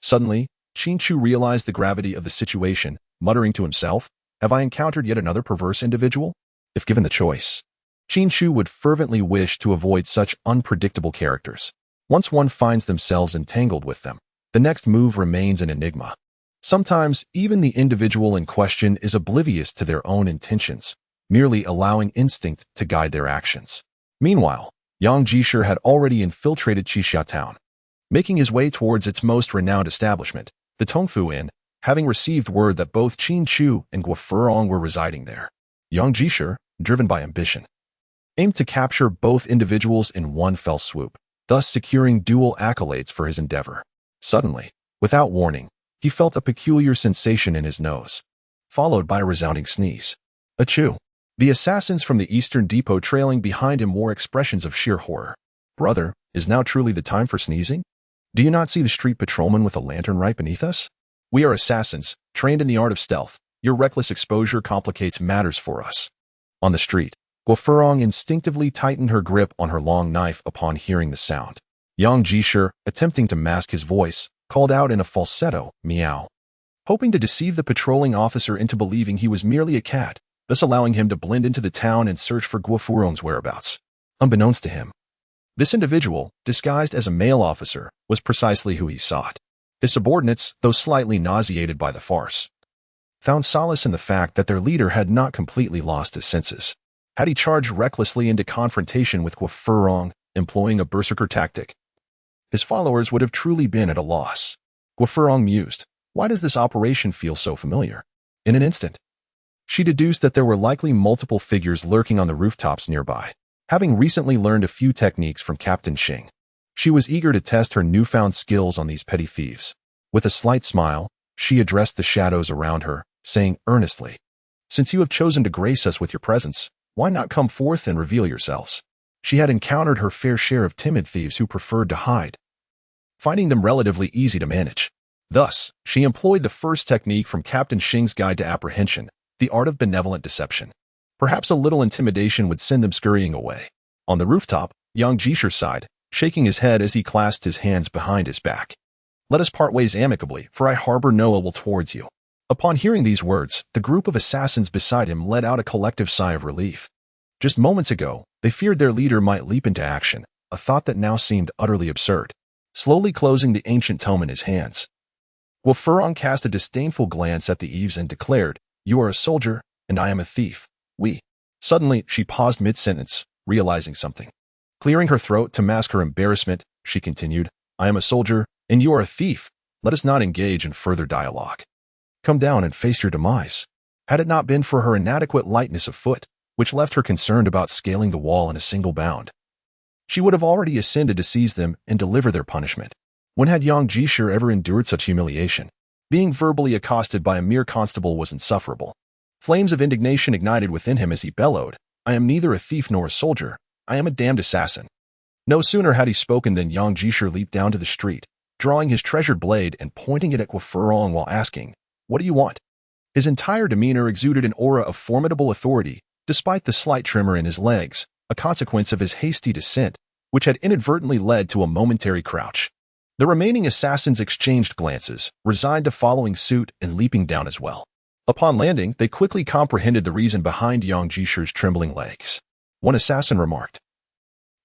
Suddenly, Qin Chu realized the gravity of the situation, muttering to himself, have I encountered yet another perverse individual? If given the choice, Qin Chu would fervently wish to avoid such unpredictable characters. Once one finds themselves entangled with them, the next move remains an enigma. Sometimes, even the individual in question is oblivious to their own intentions, merely allowing instinct to guide their actions. Meanwhile, Yang Jishir had already infiltrated Qixia town, making his way towards its most renowned establishment, the Tongfu Inn, having received word that both Qin Chu and Guo Furong were residing there. Yang Jishir, driven by ambition, aimed to capture both individuals in one fell swoop, thus securing dual accolades for his endeavor. Suddenly, without warning, he felt a peculiar sensation in his nose, followed by a resounding sneeze. Achoo! The assassins from the Eastern Depot trailing behind him wore expressions of sheer horror. Brother, is now truly the time for sneezing? Do you not see the street patrolman with a lantern right beneath us? We are assassins, trained in the art of stealth. Your reckless exposure complicates matters for us. On the street, Guo Furong instinctively tightened her grip on her long knife upon hearing the sound. Yang Jishir, attempting to mask his voice, called out in a falsetto, meow, hoping to deceive the patrolling officer into believing he was merely a cat, thus allowing him to blend into the town and search for Guo Furong's whereabouts. Unbeknownst to him, this individual, disguised as a male officer, was precisely who he sought. His subordinates, though slightly nauseated by the farce, found solace in the fact that their leader had not completely lost his senses. Had he charged recklessly into confrontation with Guo Furong, employing a berserker tactic, his followers would have truly been at a loss. Guo Furong mused, why does this operation feel so familiar? In an instant, she deduced that there were likely multiple figures lurking on the rooftops nearby. Having recently learned a few techniques from Captain Xing, she was eager to test her newfound skills on these petty thieves. With a slight smile, she addressed the shadows around her, saying earnestly, since you have chosen to grace us with your presence, why not come forth and reveal yourselves? She had encountered her fair share of timid thieves who preferred to hide, finding them relatively easy to manage. Thus, she employed the first technique from Captain Xing's Guide to Apprehension, the art of benevolent deception. Perhaps a little intimidation would send them scurrying away. On the rooftop, Yang Jishir sighed, shaking his head as he clasped his hands behind his back. Let us part ways amicably, for I harbor no ill will towards you. Upon hearing these words, the group of assassins beside him let out a collective sigh of relief. Just moments ago, they feared their leader might leap into action, a thought that now seemed utterly absurd. slowly closing the ancient tome in his hands. Guofurong cast a disdainful glance at the eaves and declared, "You are a soldier, and I am a thief. We." Suddenly, she paused mid-sentence, realizing something. Clearing her throat to mask her embarrassment, she continued, "I am a soldier, and you are a thief. Let us not engage in further dialogue. Come down and face your demise." Had it not been for her inadequate lightness of foot, which left her concerned about scaling the wall in a single bound, she would have already ascended to seize them and deliver their punishment. When had Yang Jishir ever endured such humiliation? Being verbally accosted by a mere constable was insufferable. Flames of indignation ignited within him as he bellowed, "I am neither a thief nor a soldier. I am a damned assassin." No sooner had he spoken than Yang Jishir leaped down to the street, drawing his treasured blade and pointing it at Guofurong while asking, "What do you want?" His entire demeanor exuded an aura of formidable authority, despite the slight tremor in his legs, a consequence of his hasty descent, which had inadvertently led to a momentary crouch. The remaining assassins exchanged glances, resigned to following suit and leaping down as well. Upon landing, they quickly comprehended the reason behind Yang Jishir's trembling legs. One assassin remarked,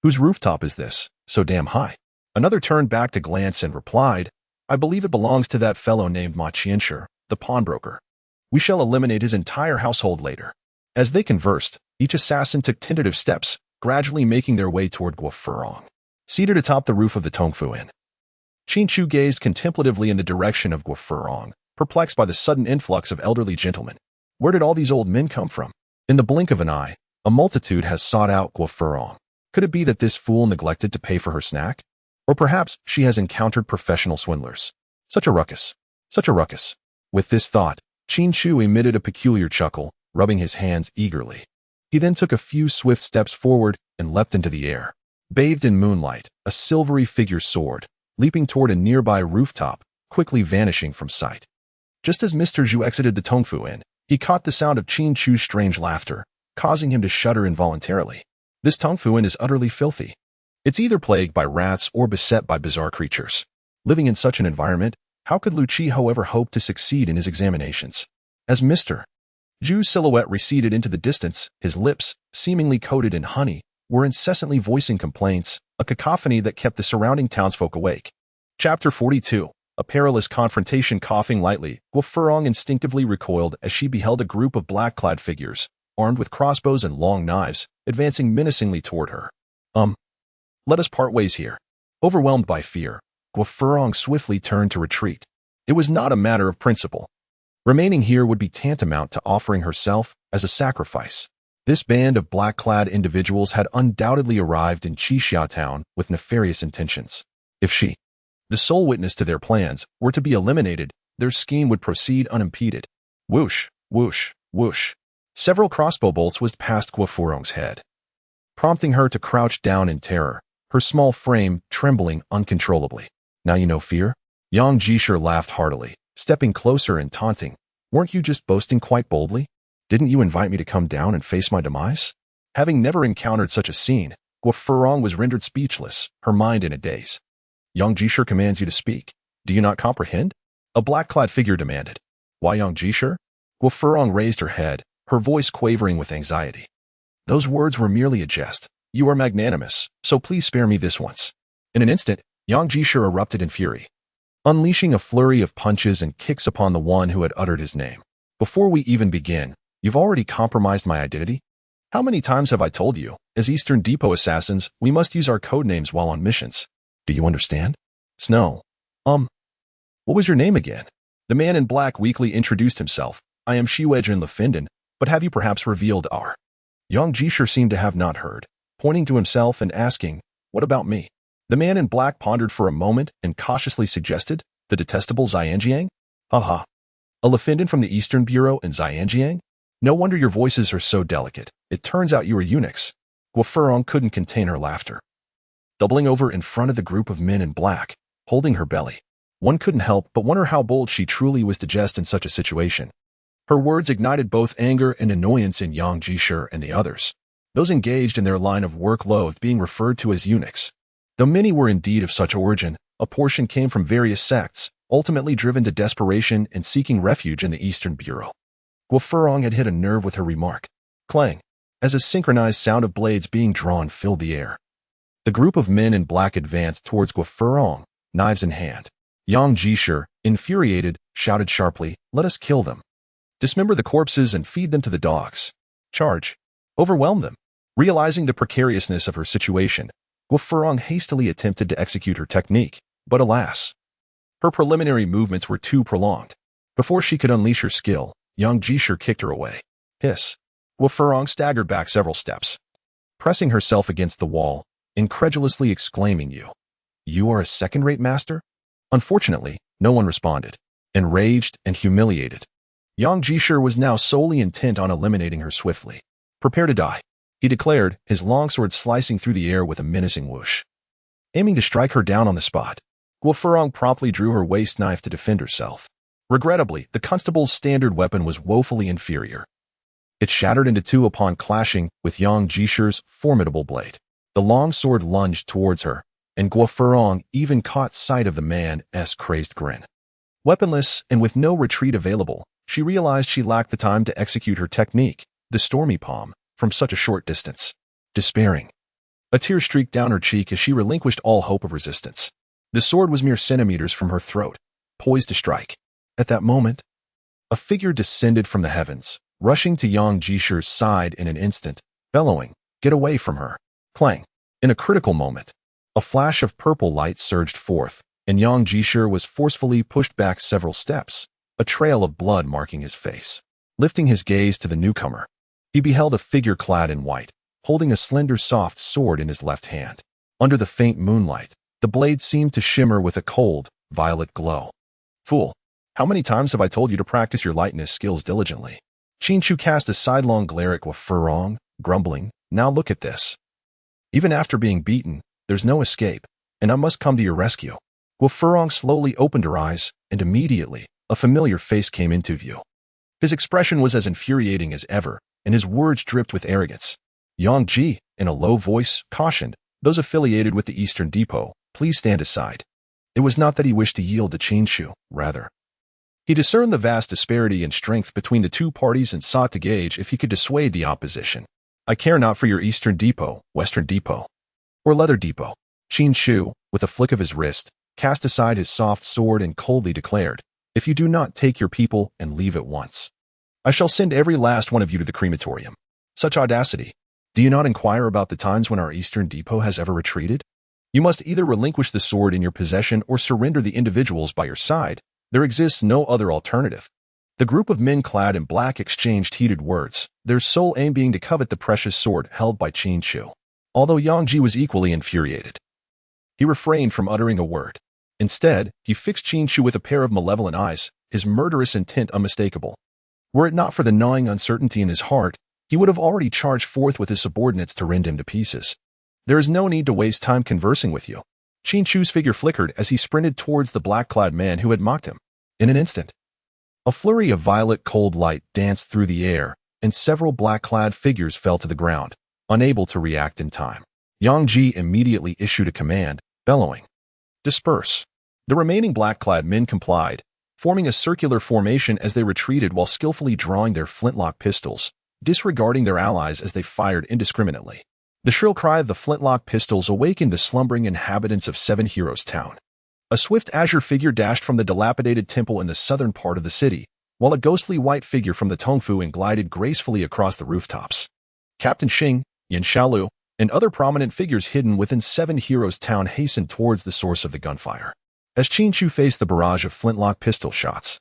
"Whose rooftop is this, so damn high?" Another turned back to glance and replied, "I believe it belongs to that fellow named Ma Qianshi, the pawnbroker. We shall eliminate his entire household later." As they conversed, each assassin took tentative steps, gradually making their way toward Guofurong. Seated atop the roof of the Tongfu Inn, Qin Chu gazed contemplatively in the direction of Guofurong, perplexed by the sudden influx of elderly gentlemen. Where did all these old men come from? In the blink of an eye, a multitude has sought out Guofurong. Could it be that this fool neglected to pay for her snack? Or perhaps she has encountered professional swindlers. Such a ruckus. Such a ruckus. With this thought, Qin Chu emitted a peculiar chuckle, rubbing his hands eagerly. He then took a few swift steps forward and leapt into the air. Bathed in moonlight, a silvery figure soared, leaping toward a nearby rooftop, quickly vanishing from sight. Just as Mr. Zhu exited the Tongfu Inn, he caught the sound of Qin Chu's strange laughter, causing him to shudder involuntarily. This Tongfu Inn is utterly filthy. It's either plagued by rats or beset by bizarre creatures. Living in such an environment, how could Lu Qi, however, hope to succeed in his examinations? As Mr. Zhu's silhouette receded into the distance, his lips, seemingly coated in honey, were incessantly voicing complaints, a cacophony that kept the surrounding townsfolk awake. Chapter 42. A perilous confrontation. Coughing lightly, Guofurong instinctively recoiled as she beheld a group of black-clad figures, armed with crossbows and long knives, advancing menacingly toward her. Let us part ways here." Overwhelmed by fear, Guofurong swiftly turned to retreat. It was not a matter of principle. Remaining here would be tantamount to offering herself as a sacrifice. This band of black-clad individuals had undoubtedly arrived in Qixia town with nefarious intentions. If she, the sole witness to their plans, were to be eliminated, their scheme would proceed unimpeded. Whoosh, whoosh, whoosh. Several crossbow bolts whizzed past Guofurong's head, prompting her to crouch down in terror, her small frame trembling uncontrollably. "Now you know fear?" Yang Jishir laughed heartily, stepping closer and taunting, "Weren't you just boasting quite boldly? Didn't you invite me to come down and face my demise?" Having never encountered such a scene, Guofurong was rendered speechless, her mind in a daze. "Yang Jishir commands you to speak. Do you not comprehend?" A black-clad figure demanded. "Why Yang Jishir?" Guofurong raised her head, her voice quavering with anxiety. "Those words were merely a jest. You are magnanimous, so please spare me this once." In an instant, Yang Jishir erupted in fury, unleashing a flurry of punches and kicks upon the one who had uttered his name. "Before we even begin, you've already compromised my identity? How many times have I told you, as Eastern Depot assassins, we must use our code names while on missions? Do you understand?" "Snow. What was your name again?" The man in black weakly introduced himself. "I am Shiwejin Lefindon, but have you perhaps revealed our—" Yang Jishir seemed to have not heard, pointing to himself and asking, "What about me?" The man in black pondered for a moment and cautiously suggested, "The detestable Xianjiang?" "Ha. A Lefindon from the Eastern Bureau in Xianjiang? No wonder your voices are so delicate. It turns out you are eunuchs." Guofurong couldn't contain her laughter. Doubling over in front of the group of men in black, holding her belly, one couldn't help but wonder how bold she truly was to jest in such a situation. Her words ignited both anger and annoyance in Yang Jishir and the others. Those engaged in their line of work loathed being referred to as eunuchs. Though many were indeed of such origin, a portion came from various sects, ultimately driven to desperation and seeking refuge in the Eastern Bureau. Guofurong had hit a nerve with her remark. Clang, as a synchronized sound of blades being drawn filled the air. The group of men in black advanced towards Guofurong, knives in hand. Yang Jishir, infuriated, shouted sharply, "Let us kill them. Dismember the corpses and feed them to the dogs. Charge. Overwhelm them." Realizing the precariousness of her situation, Guo Furong hastily attempted to execute her technique, but alas, her preliminary movements were too prolonged. Before she could unleash her skill, Yang Jishir kicked her away. Hiss. Guo Furong staggered back several steps, pressing herself against the wall, incredulously exclaiming, You are a second-rate master?" Unfortunately, no one responded. Enraged and humiliated, Yang Jishir was now solely intent on eliminating her swiftly. "Prepare to die," he declared, his longsword slicing through the air with a menacing whoosh. Aiming to strike her down on the spot, Guo Furong promptly drew her waist knife to defend herself. Regrettably, the constable's standard weapon was woefully inferior. It shattered into two upon clashing with Yang Jishir's formidable blade. The long sword lunged towards her, and Guo Furong even caught sight of the man's crazed grin. Weaponless and with no retreat available, she realized she lacked the time to execute her technique, the stormy palm, from such a short distance. Despairing, a tear streaked down her cheek as she relinquished all hope of resistance. The sword was mere centimeters from her throat, poised to strike. At that moment, a figure descended from the heavens, rushing to Yang Jishir's side in an instant, bellowing, "Get away from her!" Clang! In a critical moment, a flash of purple light surged forth, and Yang Jishir was forcefully pushed back several steps, a trail of blood marking his face. Lifting his gaze to the newcomer, he beheld a figure clad in white, holding a slender soft sword in his left hand. Under the faint moonlight, the blade seemed to shimmer with a cold, violet glow. "Fool! How many times have I told you to practice your lightness skills diligently?" Qin Chu cast a sidelong glare at Guo Furong, grumbling, "Now look at this. Even after being beaten, there's no escape, and I must come to your rescue." Guo Furong slowly opened her eyes, and immediately, a familiar face came into view. His expression was as infuriating as ever, and his words dripped with arrogance. Yang Ji, in a low voice, cautioned, "Those affiliated with the Eastern Depot, please stand aside." It was not that he wished to yield to Qin Chu, rather. He discerned the vast disparity in strength between the two parties and sought to gauge if he could dissuade the opposition. "I care not for your Eastern Depot, Western Depot, or Leather Depot." Qin Chu, with a flick of his wrist, cast aside his soft sword and coldly declared, "If you do not take your people and leave at once, I shall send every last one of you to the crematorium." Such audacity! Do you not inquire about the times when our Eastern Depot has ever retreated? You must either relinquish the sword in your possession or surrender the individuals by your side. There exists no other alternative. The group of men clad in black exchanged heated words, their sole aim being to covet the precious sword held by Qin Chu. Although Yang Ji was equally infuriated, he refrained from uttering a word. Instead, he fixed Qin Chu with a pair of malevolent eyes, his murderous intent unmistakable. Were it not for the gnawing uncertainty in his heart, he would have already charged forth with his subordinates to rend him to pieces. "There is no need to waste time conversing with you." Qin Chu's figure flickered as he sprinted towards the black-clad man who had mocked him. In an instant, a flurry of violet cold light danced through the air, and several black-clad figures fell to the ground, unable to react in time. Yang Ji immediately issued a command, bellowing, "Disperse." The remaining black-clad men complied, forming a circular formation as they retreated while skillfully drawing their flintlock pistols, disregarding their allies as they fired indiscriminately. The shrill cry of the flintlock pistols awakened the slumbering inhabitants of Seven Heroes Town. A swift azure figure dashed from the dilapidated temple in the southern part of the city, while a ghostly white figure from the Tongfu glided gracefully across the rooftops. Captain Xing, Yin Xiaolu, and other prominent figures hidden within Seven Heroes Town hastened towards the source of the gunfire. As Qin Chu faced the barrage of flintlock pistol shots,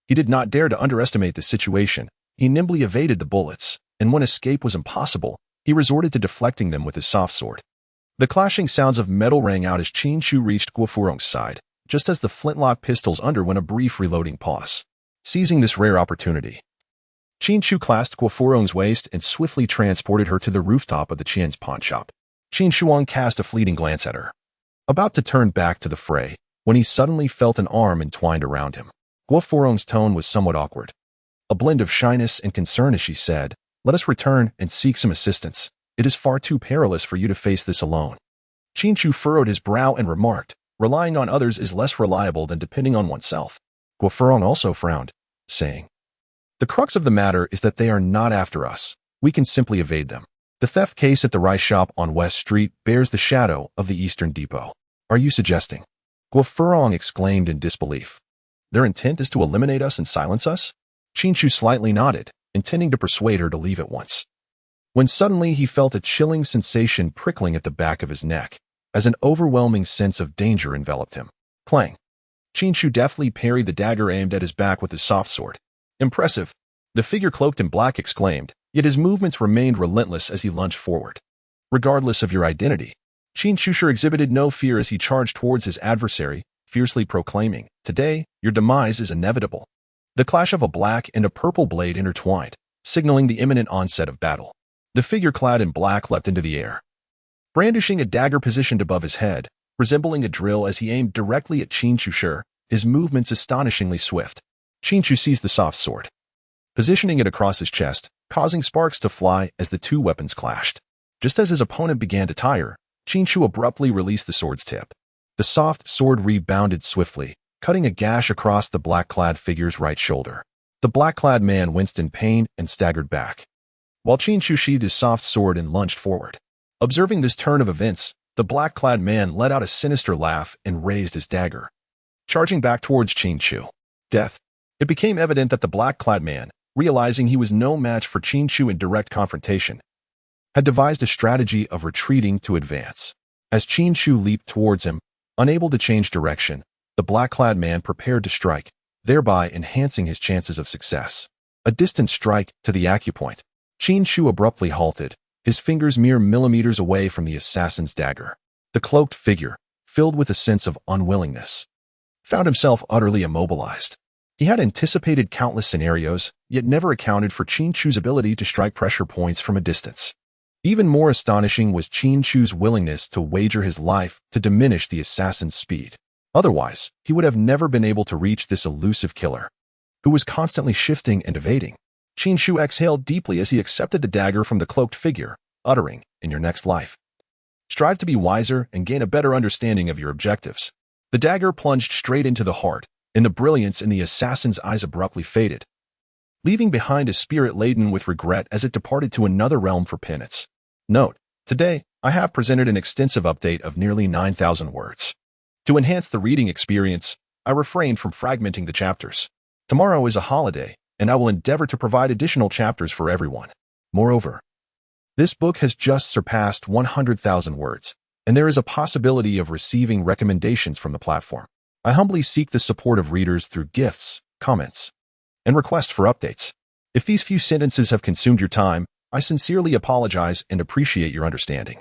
he did not dare to underestimate the situation. He nimbly evaded the bullets, and when escape was impossible, he resorted to deflecting them with his soft sword. The clashing sounds of metal rang out as Qin Chu reached Guo Furong's side, just as the flintlock pistols underwent a brief reloading pause. Seizing this rare opportunity, Qin Chu clasped Guo Furong's waist and swiftly transported her to the rooftop of the Qian's pawnshop. Qin Shuang cast a fleeting glance at her, about to turn back to the fray, when he suddenly felt an arm entwined around him. Guo Furong's tone was somewhat awkward, a blend of shyness and concern as she said, "Let us return and seek some assistance. It is far too perilous for you to face this alone." Qin Chu furrowed his brow and remarked, "Relying on others is less reliable than depending on oneself." Guo Furong also frowned, saying, "The crux of the matter is that they are not after us. We can simply evade them. The theft case at the rice shop on West Street bears the shadow of the Eastern Depot." "Are you suggesting," Guo exclaimed in disbelief. Their intent is to eliminate us and silence us? Qin Chu slightly nodded, intending to persuade her to leave at once. When suddenly he felt a chilling sensation prickling at the back of his neck, as an overwhelming sense of danger enveloped him. Clang! Qin Chu deftly parried the dagger aimed at his back with his soft sword. Impressive! The figure cloaked in black exclaimed, yet his movements remained relentless as he lunged forward. Regardless of your identity, Qin Chu exhibited no fear as he charged towards his adversary, fiercely proclaiming, "Today, your demise is inevitable." The clash of a black and a purple blade intertwined, signaling the imminent onset of battle. The figure clad in black leapt into the air, brandishing a dagger positioned above his head, resembling a drill as he aimed directly at Qin Chu, his movements astonishingly swift. Qin Chu seized the soft sword, positioning it across his chest, causing sparks to fly as the two weapons clashed. Just as his opponent began to tire, Qin Chu abruptly released the sword's tip. The soft sword rebounded swiftly, cutting a gash across the black-clad figure's right shoulder. The black-clad man winced in pain and staggered back, while Qin Chu sheathed his soft sword and lunged forward. Observing this turn of events, the black-clad man let out a sinister laugh and raised his dagger, charging back towards Qin Chu. Death. It became evident that the black-clad man, realizing he was no match for Qin Chu in direct confrontation, had devised a strategy of retreating to advance. As Qin Chu leaped towards him, unable to change direction, the black-clad man prepared to strike, thereby enhancing his chances of success. A distant strike to the acupoint. Qin Chu abruptly halted, his fingers mere millimeters away from the assassin's dagger. The cloaked figure, filled with a sense of unwillingness, found himself utterly immobilized. He had anticipated countless scenarios, yet never accounted for Qin Chu's ability to strike pressure points from a distance. Even more astonishing was Qin Chu's willingness to wager his life to diminish the assassin's speed. Otherwise, he would have never been able to reach this elusive killer, who was constantly shifting and evading. Qin Chu exhaled deeply as he accepted the dagger from the cloaked figure, uttering, "In your next life, strive to be wiser and gain a better understanding of your objectives." The dagger plunged straight into the heart, and the brilliance in the assassin's eyes abruptly faded, leaving behind a spirit laden with regret as it departed to another realm for penance. Note: today, I have presented an extensive update of nearly 9,000 words. To enhance the reading experience, I refrained from fragmenting the chapters. Tomorrow is a holiday, and I will endeavor to provide additional chapters for everyone. Moreover, this book has just surpassed 100,000 words, and there is a possibility of receiving recommendations from the platform. I humbly seek the support of readers through gifts, comments, and requests for updates. If these few sentences have consumed your time, I sincerely apologize and appreciate your understanding.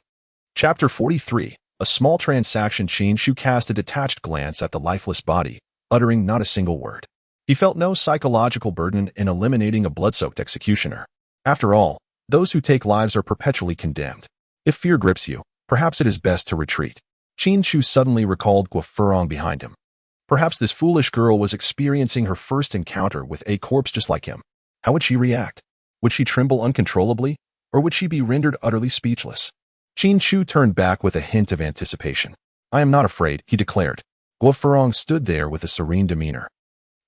Chapter 43. A small transaction. Qin Chu cast a detached glance at the lifeless body, uttering not a single word. He felt no psychological burden in eliminating a blood-soaked executioner. After all, those who take lives are perpetually condemned. If fear grips you, perhaps it is best to retreat. Qin Chu suddenly recalled Guo behind him. Perhaps this foolish girl was experiencing her first encounter with a corpse just like him. How would she react? Would she tremble uncontrollably, or would she be rendered utterly speechless? Qin Chu turned back with a hint of anticipation. "I am not afraid," he declared. Guo stood there with a serene demeanor,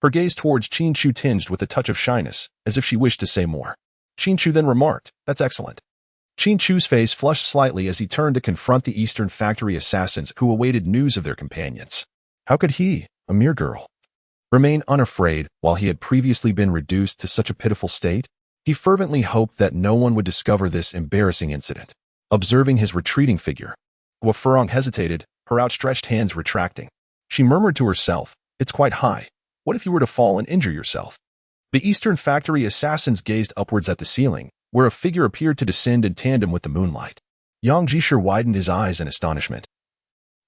her gaze towards Qin Chu tinged with a touch of shyness, as if she wished to say more. Qin Chu then remarked, "That's excellent." Qin Chu's face flushed slightly as he turned to confront the Eastern Factory assassins who awaited news of their companions. How could he, a mere girl, remain unafraid while he had previously been reduced to such a pitiful state? He fervently hoped that no one would discover this embarrassing incident. Observing his retreating figure, Guo hesitated, her outstretched hands retracting. She murmured to herself, "It's quite high. What if you were to fall and injure yourself?" The Eastern Factory assassins gazed upwards at the ceiling, where a figure appeared to descend in tandem with the moonlight. Yang Jisher widened his eyes in astonishment.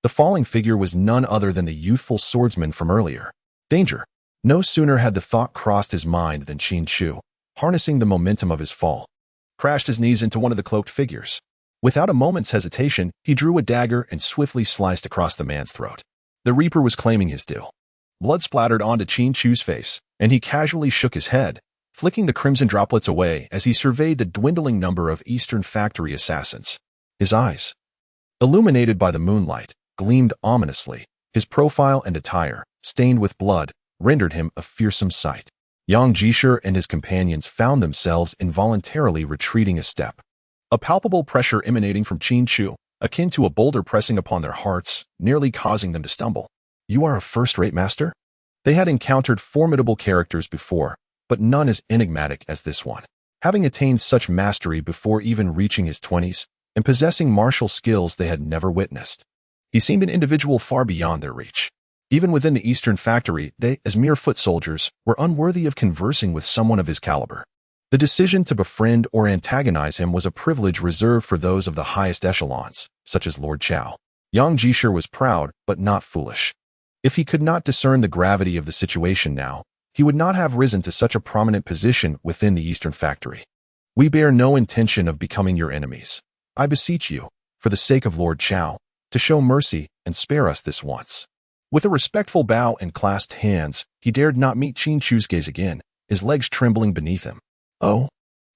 The falling figure was none other than the youthful swordsman from earlier. Danger! No sooner had the thought crossed his mind than Qin Chu, harnessing the momentum of his fall, crashed his knees into one of the cloaked figures. Without a moment's hesitation, he drew a dagger and swiftly sliced across the man's throat. The Reaper was claiming his due. Blood splattered onto Qin Chu's face, and he casually shook his head, flicking the crimson droplets away as he surveyed the dwindling number of Eastern Factory assassins. His eyes, illuminated by the moonlight, gleamed ominously. His profile and attire, stained with blood, rendered him a fearsome sight. Yang Jisher and his companions found themselves involuntarily retreating a step. A palpable pressure emanating from Qin Chu, akin to a boulder pressing upon their hearts, nearly causing them to stumble. You are a first-rate master? They had encountered formidable characters before, but none as enigmatic as this one. Having attained such mastery before even reaching his 20s, and possessing martial skills they had never witnessed. He seemed an individual far beyond their reach. Even within the Eastern Factory, they, as mere foot soldiers, were unworthy of conversing with someone of his caliber. The decision to befriend or antagonize him was a privilege reserved for those of the highest echelons, such as Lord Chao. Yang Jishir was proud, but not foolish. If he could not discern the gravity of the situation now, he would not have risen to such a prominent position within the Eastern Factory. We bear no intention of becoming your enemies. I beseech you, for the sake of Lord Chao, to show mercy and spare us this once. With a respectful bow and clasped hands, he dared not meet Qin Chu's gaze again, his legs trembling beneath him. Oh?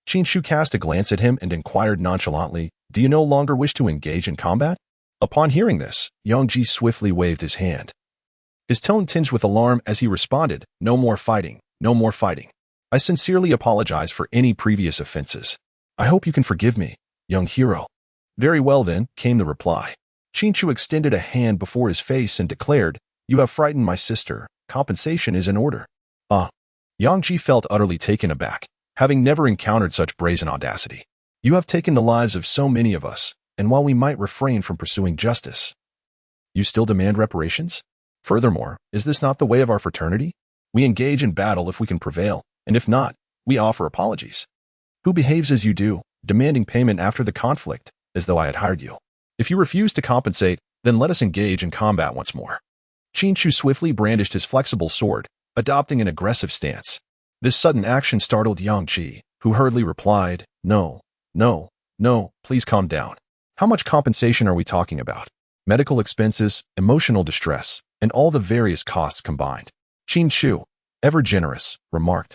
Qin Chu cast a glance at him and inquired nonchalantly, do you no longer wish to engage in combat? Upon hearing this, Yang Ji swiftly waved his hand. His tone tinged with alarm as he responded, no more fighting, no more fighting. I sincerely apologize for any previous offenses. I hope you can forgive me, young hero. Very well then, came the reply. Qin Chu extended a hand before his face and declared, you have frightened my sister. Compensation is in order. Yang Ji felt utterly taken aback, having never encountered such brazen audacity. You have taken the lives of so many of us, and while we might refrain from pursuing justice, you still demand reparations? Furthermore, is this not the way of our fraternity? We engage in battle if we can prevail, and if not, we offer apologies. Who behaves as you do, demanding payment after the conflict, as though I had hired you? If you refuse to compensate, then let us engage in combat once more. Qin Chu swiftly brandished his flexible sword, adopting an aggressive stance. This sudden action startled Yang Ji, who hurriedly replied, No, please calm down. How much compensation are we talking about? Medical expenses, emotional distress, and all the various costs combined. Qin Chu, ever generous, remarked.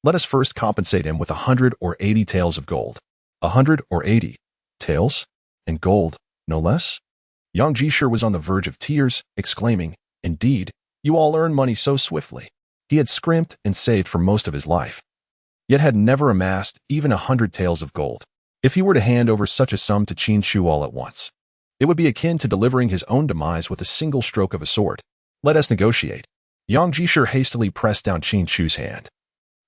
Let us first compensate him with 100 or 80 taels of gold. 100 or 80 taels? And gold, no less? Yang Jishir was on the verge of tears, exclaiming, Indeed, you all earn money so swiftly. He had scrimped and saved for most of his life, yet had never amassed even 100 taels of gold. If he were to hand over such a sum to Qin Chu all at once, it would be akin to delivering his own demise with a single stroke of a sword. Let us negotiate. Yang Jishir hastily pressed down Qin Chu's hand,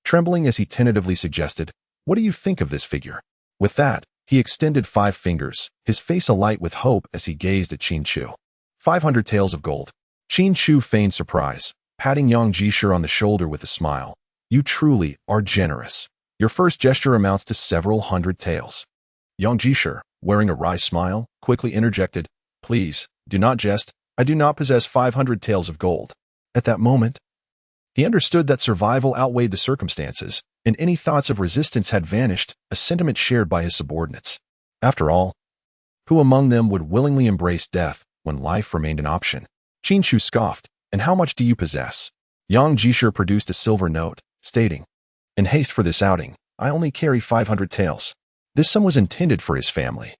trembling as he tentatively suggested, What do you think of this figure? With that, he extended 5 fingers, his face alight with hope as he gazed at Qin Chu. 500 taels of gold. Qin Chu feigned surprise, patting Yang Jishir on the shoulder with a smile. You truly are generous. Your first gesture amounts to several hundred taels. Yang Jishir, wearing a wry smile, quickly interjected, Please, do not jest. I do not possess 500 taels of gold. At that moment, he understood that survival outweighed the circumstances, and any thoughts of resistance had vanished, a sentiment shared by his subordinates. After all, who among them would willingly embrace death when life remained an option? Qin Chu scoffed, And how much do you possess? Yang Jishir produced a silver note, stating, In haste for this outing, I only carry 500 taels. This sum was intended for his family,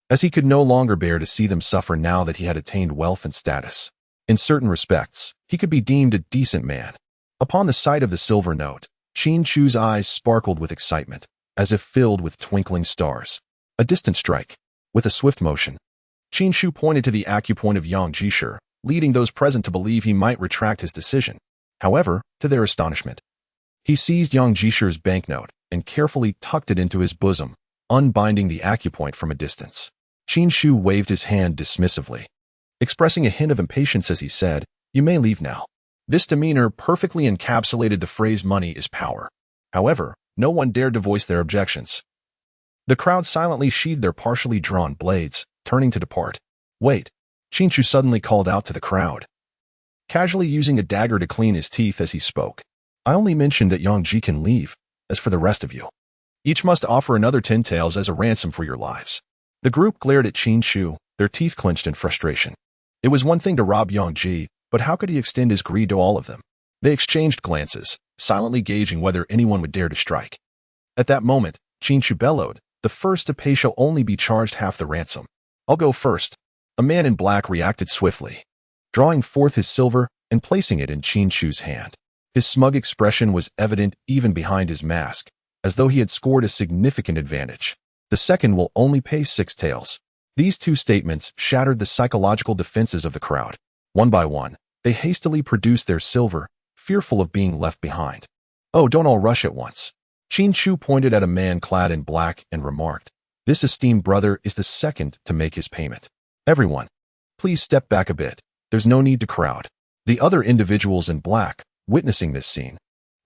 as he could no longer bear to see them suffer now that he had attained wealth and status. In certain respects, he could be deemed a decent man. Upon the sight of the silver note, Qin Chu's eyes sparkled with excitement, as if filled with twinkling stars. A distant strike. With a swift motion, Qin Chu pointed to the acupoint of Yang Jishir, leading those present to believe he might retract his decision. However, to their astonishment, he seized Yang Jishir's banknote and carefully tucked it into his bosom, unbinding the acupoint from a distance. Qin Chu waved his hand dismissively, expressing a hint of impatience as he said, You may leave now. This demeanor perfectly encapsulated the phrase money is power. However, no one dared to voice their objections. The crowd silently sheathed their partially drawn blades, turning to depart. Wait, Qin Chu suddenly called out to the crowd, casually using a dagger to clean his teeth as he spoke. I only mentioned that Yang Ji can leave. As for the rest of you, each must offer another 10 taels as a ransom for your lives. The group glared at Qin Chu, their teeth clenched in frustration. It was one thing to rob Yang Ji, but how could he extend his greed to all of them? They exchanged glances, silently gauging whether anyone would dare to strike. At that moment, Qin Chu bellowed, The first to pay shall only be charged half the ransom. I'll go first. A man in black reacted swiftly, drawing forth his silver and placing it in Qin Chu's hand. His smug expression was evident even behind his mask, as though he had scored a significant advantage. The second will only pay 6 taels. These two statements shattered the psychological defenses of the crowd. One by one, They hastily produced their silver, fearful of being left behind. "Oh, don't all rush at once." Qin Chu pointed at a man clad in black and remarked, "This esteemed brother is the second to make his payment. Everyone, please step back a bit. There's no need to crowd." The other individuals in black, witnessing this scene,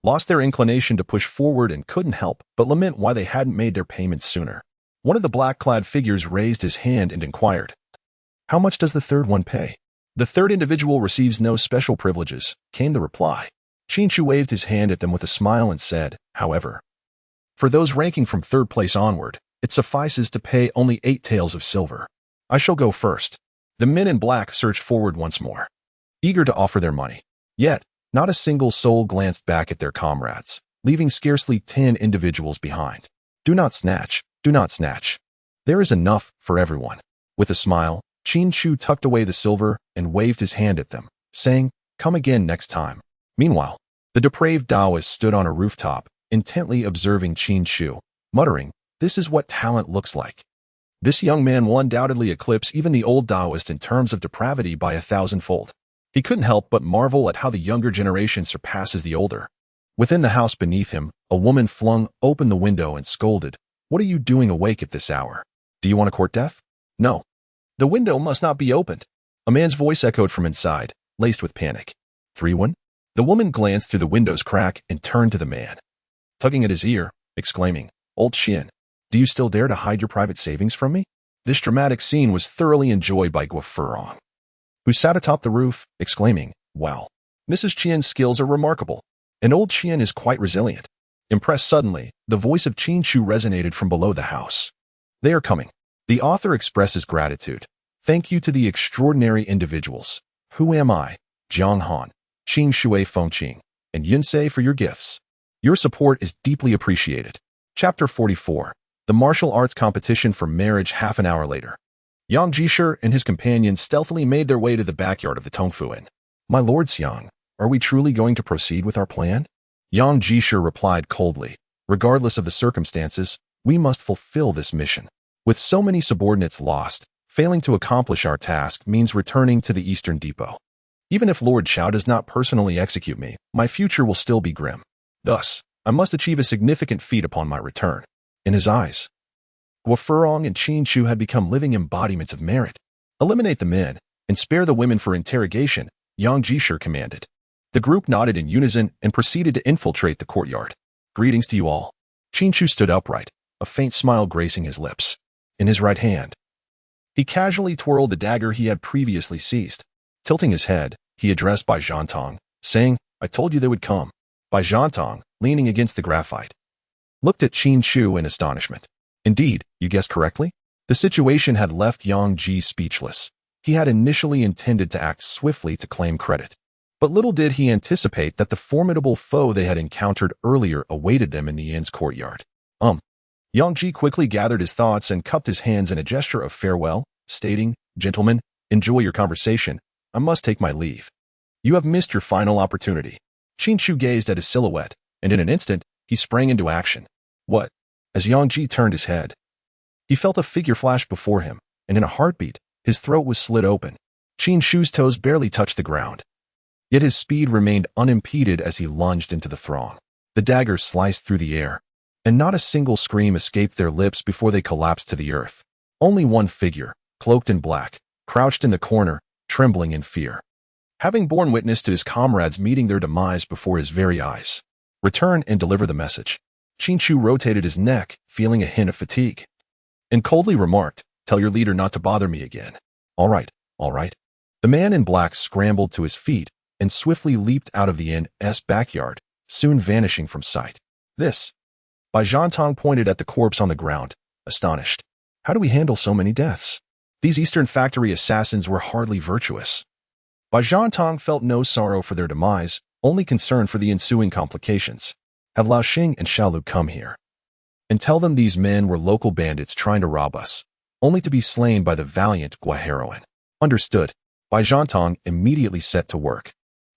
lost their inclination to push forward and couldn't help but lament why they hadn't made their payments sooner. One of the black-clad figures raised his hand and inquired, "How much does the third one pay?" "The third individual receives no special privileges," came the reply. Qin Chu waved his hand at them with a smile and said, "However, for those ranking from third place onward, it suffices to pay only 8 taels of silver. I shall go first." The men in black surged forward once more, eager to offer their money. Yet, not a single soul glanced back at their comrades, leaving scarcely 10 individuals behind. "Do not snatch, do not snatch. There is enough for everyone." With a smile, Qin Chu tucked away the silver and waved his hand at them, saying, "Come again next time." Meanwhile, the depraved Taoist stood on a rooftop, intently observing Qin Chu, muttering, "This is what talent looks like. This young man will undoubtedly eclipse even the old Taoist in terms of depravity by 1,000-fold. He couldn't help but marvel at how the younger generation surpasses the older. Within the house beneath him, a woman flung open the window and scolded, "What are you doing awake at this hour? Do you want to court death?" "No. The window must not be opened." A man's voice echoed from inside, laced with panic. "3-1?" The woman glanced through the window's crack and turned to the man, tugging at his ear, exclaiming, "Old Qian, do you still dare to hide your private savings from me?" This dramatic scene was thoroughly enjoyed by Guofurong, who sat atop the roof, exclaiming, "Wow, Mrs. Qian's skills are remarkable, and old Qian is quite resilient." Impressed suddenly, the voice of Qin Chu resonated from below the house. "They are coming." The author expresses gratitude. "Thank you to the extraordinary individuals. Who am I? Jiang Han, Qin Shui Fengqing, and Yunsei for your gifts. Your support is deeply appreciated." Chapter 44. The Martial Arts Competition for Marriage. Half an hour later, Yang Jisher and his companions stealthily made their way to the backyard of the Tongfu Inn. "My lord Xiang, are we truly going to proceed with our plan?" Yang Jisher replied coldly, "Regardless of the circumstances, we must fulfill this mission. With so many subordinates lost, failing to accomplish our task means returning to the Eastern Depot. Even if Lord Xiao does not personally execute me, my future will still be grim. Thus, I must achieve a significant feat upon my return." In his eyes, Guofurong and Qin Chu had become living embodiments of merit. "Eliminate the men, and spare the women for interrogation," Yang Jisher commanded. The group nodded in unison and proceeded to infiltrate the courtyard. "Greetings to you all." Qin Chu stood upright, a faint smile gracing his lips. In his right hand, he casually twirled the dagger he had previously seized. Tilting his head, he addressed Bai Zhantong, saying, "I told you they would come." Bai Zhantong, leaning against the graphite, looked at Qin Chu in astonishment. "Indeed, you guessed correctly?" The situation had left Yang Ji speechless. He had initially intended to act swiftly to claim credit, but little did he anticipate that the formidable foe they had encountered earlier awaited them in the inn's courtyard. Yang Ji quickly gathered his thoughts and cupped his hands in a gesture of farewell, stating, "Gentlemen, enjoy your conversation. I must take my leave. You have missed your final opportunity." Qin Chu gazed at his silhouette, and in an instant, he sprang into action. "What?" As Yang Ji turned his head, he felt a figure flash before him, and in a heartbeat, his throat was slit open. Qin Chu's toes barely touched the ground, yet his speed remained unimpeded as he lunged into the throng. The dagger sliced through the air, and not a single scream escaped their lips before they collapsed to the earth. Only one figure, cloaked in black, crouched in the corner, trembling in fear, having borne witness to his comrades meeting their demise before his very eyes. "Return and deliver the message." Qin Chu rotated his neck, feeling a hint of fatigue, and coldly remarked, "Tell your leader not to bother me again." All right, all right." The man in black scrambled to his feet and swiftly leaped out of the inn's backyard, soon vanishing from sight. "This." Bai Zhantong pointed at the corpse on the ground, astonished. "How do we handle so many deaths? These Eastern factory assassins were hardly virtuous." Bai Zhantong felt no sorrow for their demise, only concern for the ensuing complications. "Have Lao Xing and Xiaolu come here, and tell them these men were local bandits trying to rob us, only to be slain by the valiant Gua heroine." Understood. Bai Zhantong immediately set to work.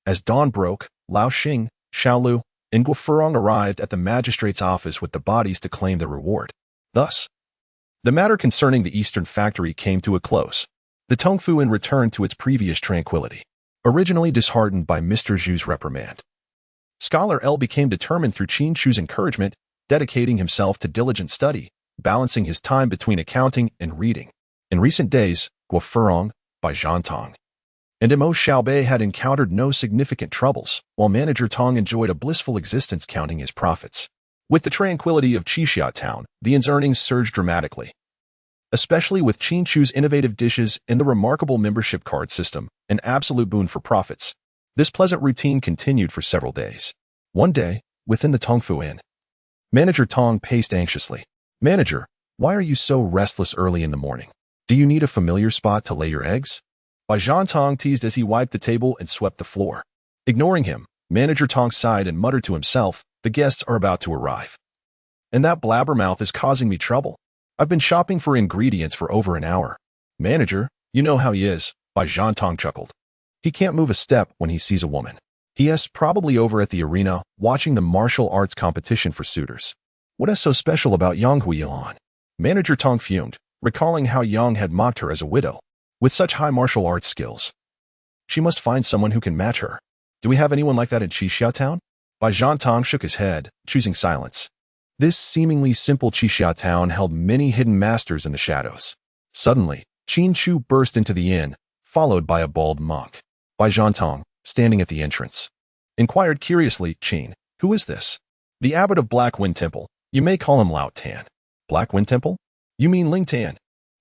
As dawn broke, Lao Xing, Xiaolu, and Guofurong arrived at the magistrate's office with the bodies to claim their reward. Thus, the matter concerning the Eastern factory came to a close. The Tongfu Inn returned to its previous tranquility. originally disheartened by Mr. Zhu's reprimand. Scholar L became determined through Qin Chu's encouragement, dedicating himself to diligent study, balancing his time between accounting and reading. In recent days, Guo Furong, by Zhan Tong, and Mo Xiaobei had encountered no significant troubles, while Manager Tong enjoyed a blissful existence counting his profits. With the tranquility of Qixia Town, the inn's earnings surged dramatically, especially with Qin Chu's innovative dishes and the remarkable membership card system, an absolute boon for profits. This pleasant routine continued for several days. One day, within the Tongfu Inn, Manager Tong paced anxiously. "Manager, why are you so restless early in the morning? Do you need a familiar spot to lay your eggs?" By Zhan Tong teased as he wiped the table and swept the floor. Ignoring him, Manager Tong sighed and muttered to himself, "The guests are about to arrive. And that blabbermouth is causing me trouble. I've been shopping for ingredients for over an hour." "Manager, you know how he is," By Zhan Tong chuckled. "He can't move a step when he sees a woman. He is probably over at the arena watching the martial arts competition for suitors. What is so special about Yang Huilan?" Manager Tong fumed, recalling how Yang had mocked her as a widow. With such high martial arts skills, she must find someone who can match her. "Do we have anyone like that in Qixia Town?" By Zhan Tong shook his head, choosing silence. This seemingly simple Qixia Town held many hidden masters in the shadows. Suddenly, Qin Chu burst into the inn, followed by a bald monk. By Zhan Tong, standing at the entrance, inquired curiously, "Qin, who is this?" "The abbot of Black Wind Temple. You may call him Lao Tan." "Black Wind Temple? You mean Ling Tan?"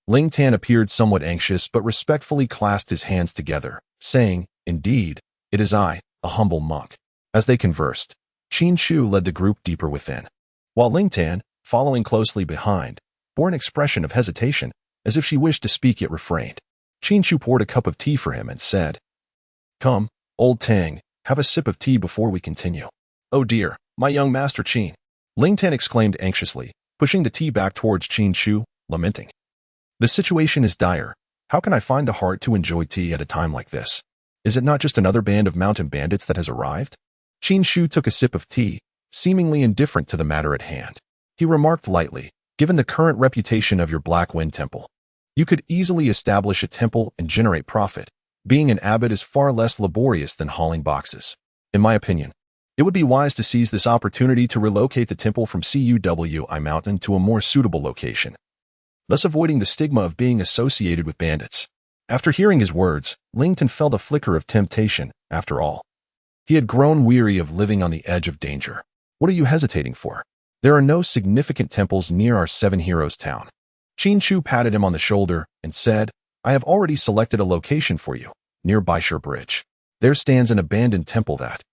Ling Tan appeared somewhat anxious but respectfully clasped his hands together, saying, "Indeed, it is I, a humble monk." As they conversed, Qin Chu led the group deeper within, while Ling Tan, following closely behind, bore an expression of hesitation, as if she wished to speak yet refrained. Qin Chu poured a cup of tea for him and said, "Come, old Tang, have a sip of tea before we continue." "Oh dear, my young master Qin," Ling Tan exclaimed anxiously, pushing the tea back towards Qin Chu, lamenting. "The situation is dire. How can I find the heart to enjoy tea at a time like this? Is it not just another band of mountain bandits that has arrived?" Qin Chu took a sip of tea, seemingly indifferent to the matter at hand. He remarked lightly, "Given the current reputation of your Black Wind Temple, you could easily establish a temple and generate profit. Being an abbot is far less laborious than hauling boxes. In my opinion, it would be wise to seize this opportunity to relocate the temple from Cuwi Mountain to a more suitable location, thus avoiding the stigma of being associated with bandits." After hearing his words, Lington felt a flicker of temptation. After all, he had grown weary of living on the edge of danger. "What are you hesitating for? There are no significant temples near our Seven Heroes town." Qin Chu patted him on the shoulder and said, "I have already selected a location for you, near Baishur Bridge. There stands an abandoned temple that,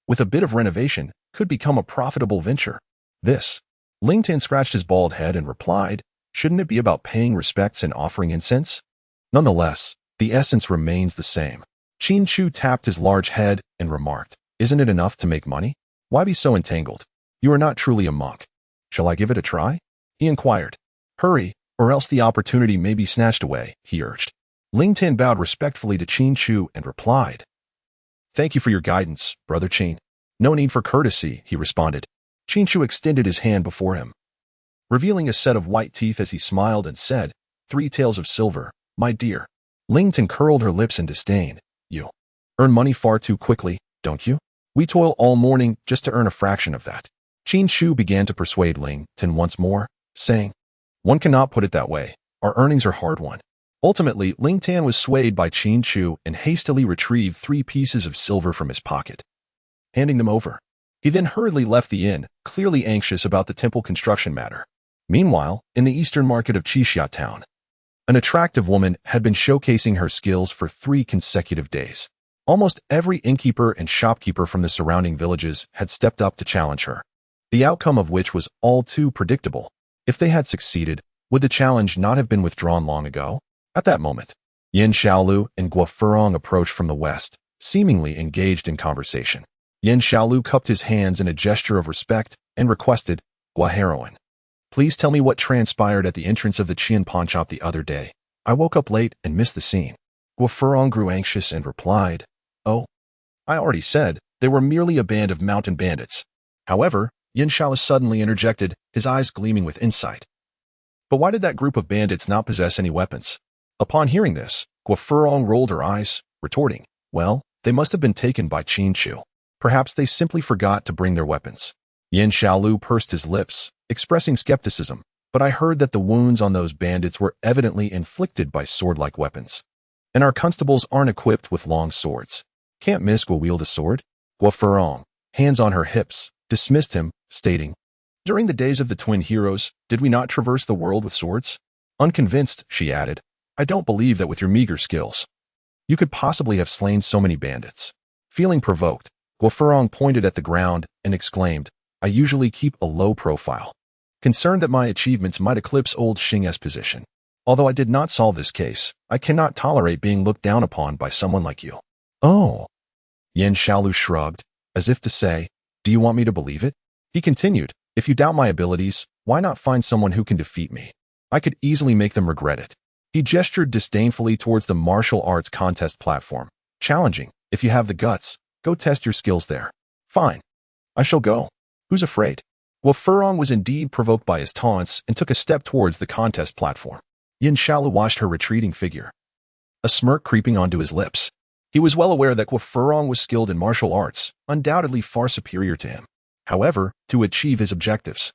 with a bit of renovation, could become a profitable venture." "This?" Lington scratched his bald head and replied, "Shouldn't it be about paying respects and offering incense?" "Nonetheless, the essence remains the same." Qin Chu tapped his large head and remarked, "Isn't it enough to make money? Why be so entangled? You are not truly a monk. Shall I give it a try?" he inquired. "Hurry, or else the opportunity may be snatched away," he urged. Ling Tan bowed respectfully to Qin Chu and replied, "Thank you for your guidance, Brother Qin." "No need for courtesy," he responded. Qin Chu extended his hand before him, revealing a set of white teeth as he smiled and said, "3 taels of silver, my dear." Ling Tan curled her lips in disdain. "You earn money far too quickly, don't you? We toil all morning just to earn a fraction of that." Qin Chu began to persuade Ling Tan once more, saying, "One cannot put it that way. Our earnings are hard-won." Ultimately, Ling Tan was swayed by Qin Chu and hastily retrieved 3 pieces of silver from his pocket, handing them over. He then hurriedly left the inn, clearly anxious about the temple construction matter. Meanwhile, in the eastern market of Qixia Town, an attractive woman had been showcasing her skills for 3 consecutive days. Almost every innkeeper and shopkeeper from the surrounding villages had stepped up to challenge her, the outcome of which was all too predictable. If they had succeeded, would the challenge not have been withdrawn long ago? At that moment, Yin Xiaolu and Guo Furong approached from the west, seemingly engaged in conversation. Yin Xiaolu cupped his hands in a gesture of respect and requested, "Guo Heroine, please tell me what transpired at the entrance of the Qian pawn shop the other day. I woke up late and missed the scene." Guo Furong grew anxious and replied, "Oh, I already said they were merely a band of mountain bandits." However, Yin Xiaolu suddenly interjected, his eyes gleaming with insight. "But why did that group of bandits not possess any weapons?" Upon hearing this, Guo Furong rolled her eyes, retorting, "Well, They must have been taken by Qin Chu. Perhaps they simply forgot to bring their weapons. Yin Xiaolu pursed his lips, expressing skepticism, but I heard that the wounds on those bandits were evidently inflicted by sword-like weapons. And our constables aren't equipped with long swords. Can't Miss Guo wield a sword? Guo Furong, hands on her hips, dismissed him, stating, "During the days of the twin heroes, did we not traverse the world with swords?" Unconvinced, she added, "I don't believe that with your meager skills you could possibly have slain so many bandits." Feeling provoked, Guo Furong pointed at the ground and exclaimed, "I usually keep a low profile, concerned that my achievements might eclipse old Xing's position. Although I did not solve this case, I cannot tolerate being looked down upon by someone like you." "Oh." Yin Xiaolu shrugged, as if to say, "Do you want me to believe it?" He continued, "If you doubt my abilities, why not find someone who can defeat me? I could easily make them regret it." He gestured disdainfully towards the martial arts contest platform, challenging, "If you have the guts, go test your skills there." "Fine. I shall go. Who's afraid?" Well, Furong was indeed provoked by his taunts and took a step towards the contest platform. Yin Xiaolu watched her retreating figure, a smirk creeping onto his lips. He was well aware that Guo Furong was skilled in martial arts, undoubtedly far superior to him. However, to achieve his objectives,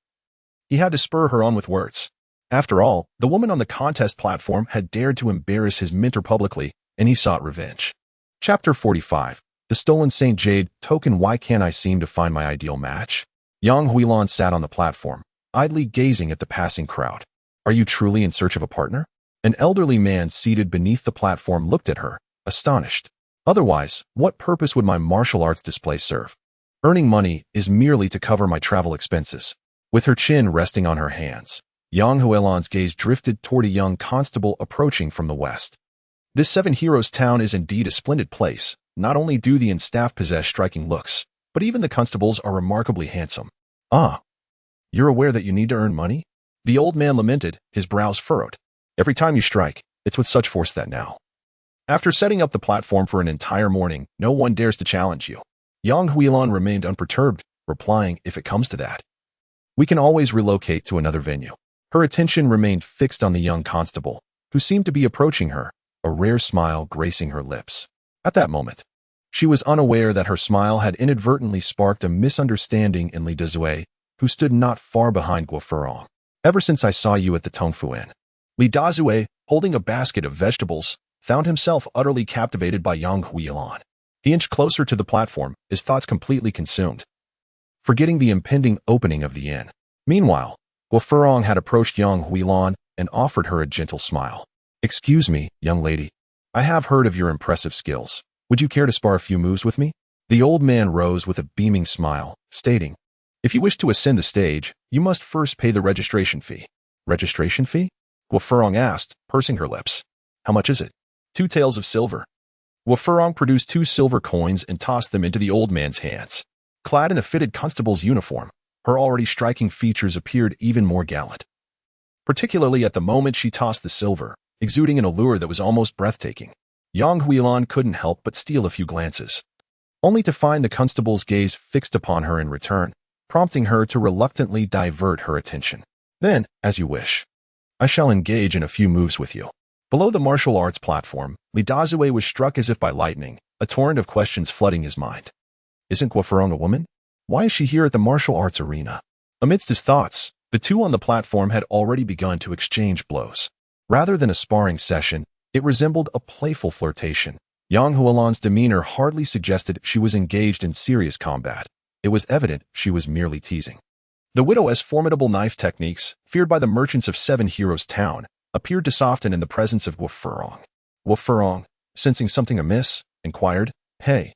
he had to spur her on with words. After all, the woman on the contest platform had dared to embarrass his mentor publicly, and he sought revenge. Chapter 45. The Stolen Saint Jade Token. Why can't I seem to find my ideal match? Yang Huilan sat on the platform, idly gazing at the passing crowd. "Are you truly in search of a partner?" An elderly man seated beneath the platform looked at her, astonished. "Otherwise, what purpose would my martial arts display serve? Earning money is merely to cover my travel expenses." With her chin resting on her hands, Yang Huilan's gaze drifted toward a young constable approaching from the west. This Seven Heroes town is indeed a splendid place. Not only do the staff possess striking looks, but even the constables are remarkably handsome. "Ah, you're aware that you need to earn money?" The old man lamented, his brows furrowed. "Every time you strike, it's with such force that now, after setting up the platform for an entire morning, no one dares to challenge you." Yang Huilan remained unperturbed, replying, "If it comes to that, we can always relocate to another venue." Her attention remained fixed on the young constable, who seemed to be approaching her, a rare smile gracing her lips. At that moment, she was unaware that her smile had inadvertently sparked a misunderstanding in Li Dazue, who stood not far behind Guo Furong. "Ever since I saw you at the Tongfu Inn." Li Dazue, holding a basket of vegetables, found himself utterly captivated by Yang Huilan. He inched closer to the platform, his thoughts completely consumed, forgetting the impending opening of the inn. Meanwhile, Guo Furong had approached Yang Huilan and offered her a gentle smile. "Excuse me, young lady. I have heard of your impressive skills. Would you care to spar a few moves with me?" The old man rose with a beaming smile, stating, "If you wish to ascend the stage, you must first pay the registration fee." "Registration fee?" Guo Furong asked, pursing her lips. "How much is it?" "2 taels of silver." Guo Furong produced 2 silver coins and tossed them into the old man's hands. Clad in a fitted constable's uniform, her already striking features appeared even more gallant, particularly at the moment she tossed the silver, exuding an allure that was almost breathtaking. Yang Huilan couldn't help but steal a few glances, only to find the constable's gaze fixed upon her in return, prompting her to reluctantly divert her attention. "Then, as you wish, I shall engage in a few moves with you." Below the martial arts platform, Li Dazue was struck as if by lightning, a torrent of questions flooding his mind. Isn't Guo Furong a woman? Why is she here at the martial arts arena? Amidst his thoughts, the two on the platform had already begun to exchange blows. Rather than a sparring session, it resembled a playful flirtation. Yang Huilan's demeanor hardly suggested she was engaged in serious combat. It was evident she was merely teasing. The widow's formidable knife techniques, feared by the merchants of Seven Heroes Town, appeared to soften in the presence of Guo Furong. Guo Furong, sensing something amiss, inquired, "Hey,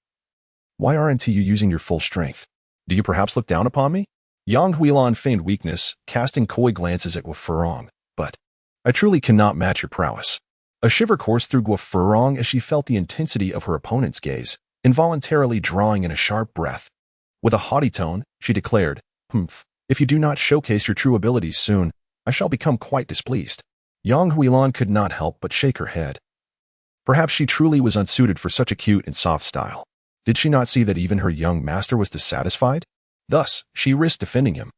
why aren't you using your full strength? Do you perhaps look down upon me?" Yang Huilan feigned weakness, casting coy glances at Guo Furong. "But I truly cannot match your prowess." A shiver coursed through Guo Furong as she felt the intensity of her opponent's gaze, involuntarily drawing in a sharp breath. With a haughty tone, she declared, "If you do not showcase your true abilities soon, I shall become quite displeased." Yang Huilan could not help but shake her head. Perhaps she truly was unsuited for such a cute and soft style. Did she not see that even her young master was dissatisfied? Thus, she risked defending him.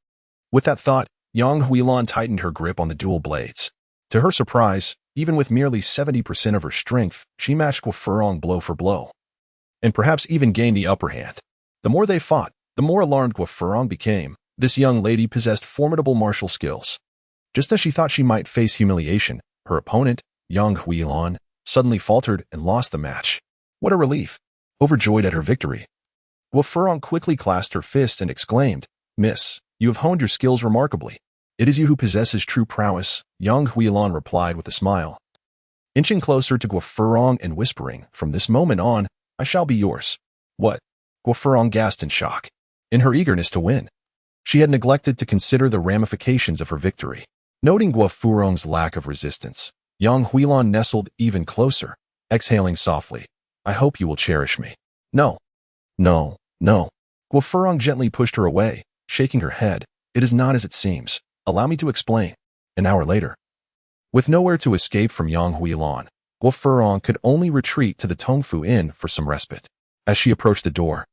With that thought, Yang Huilan tightened her grip on the dual blades. To her surprise, even with merely 70% of her strength, she matched Guo Furong blow for blow. and perhaps even gain the upper hand. The more they fought, the more alarmed Guofurong became. This young lady possessed formidable martial skills. Just as she thought she might face humiliation, her opponent, young Huilan, suddenly faltered and lost the match. What a relief! Overjoyed at her victory, Guofurong quickly clasped her fist and exclaimed, "Miss, you have honed your skills remarkably. It is you who possesses true prowess," young Huilan replied with a smile. Inching closer to Guofurong and whispering, "From this moment on, I shall be yours." What? Guofurong gasped in shock. In her eagerness to win, she had neglected to consider the ramifications of her victory. Noting Guofurong's lack of resistance, young Huilan nestled even closer, exhaling softly, "I hope you will cherish me." No. No, no. Guofurong gently pushed her away, shaking her head. "It is not as it seems. Allow me to explain." An hour later, with nowhere to escape from Yang Huilan, Guofurong could only retreat to the Tongfu Inn for some respite. As she approached the door,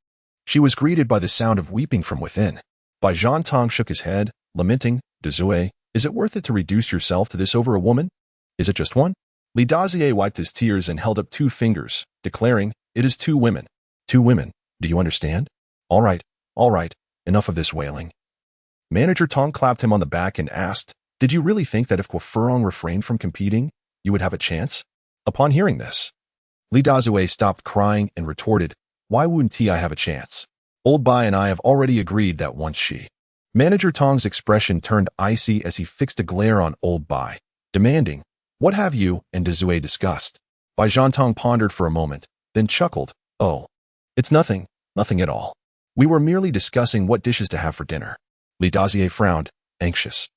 she was greeted by the sound of weeping from within. Bai Zhantong shook his head, lamenting, "Dazue, is it worth it to reduce yourself to this over a woman? Is it just one?" Li Dazier wiped his tears and held up 2 fingers, declaring, "It is 2 women. 2 women. Do you understand? All right, enough of this wailing." Manager Tong clapped him on the back and asked, "Did you really think that if Guofurong refrained from competing, you would have a chance?" Upon hearing this, Li Dazue stopped crying and retorted, "Why wouldn't I have a chance? Old Bai and I have already agreed that once she..." Manager Tong's expression turned icy as he fixed a glare on Old Bai, demanding, "What have you and Dazue discussed?" Bai Zhantong pondered for a moment, then chuckled, "Oh, it's nothing at all. We were merely discussing what dishes to have for dinner." Li Dazier frowned, anxious.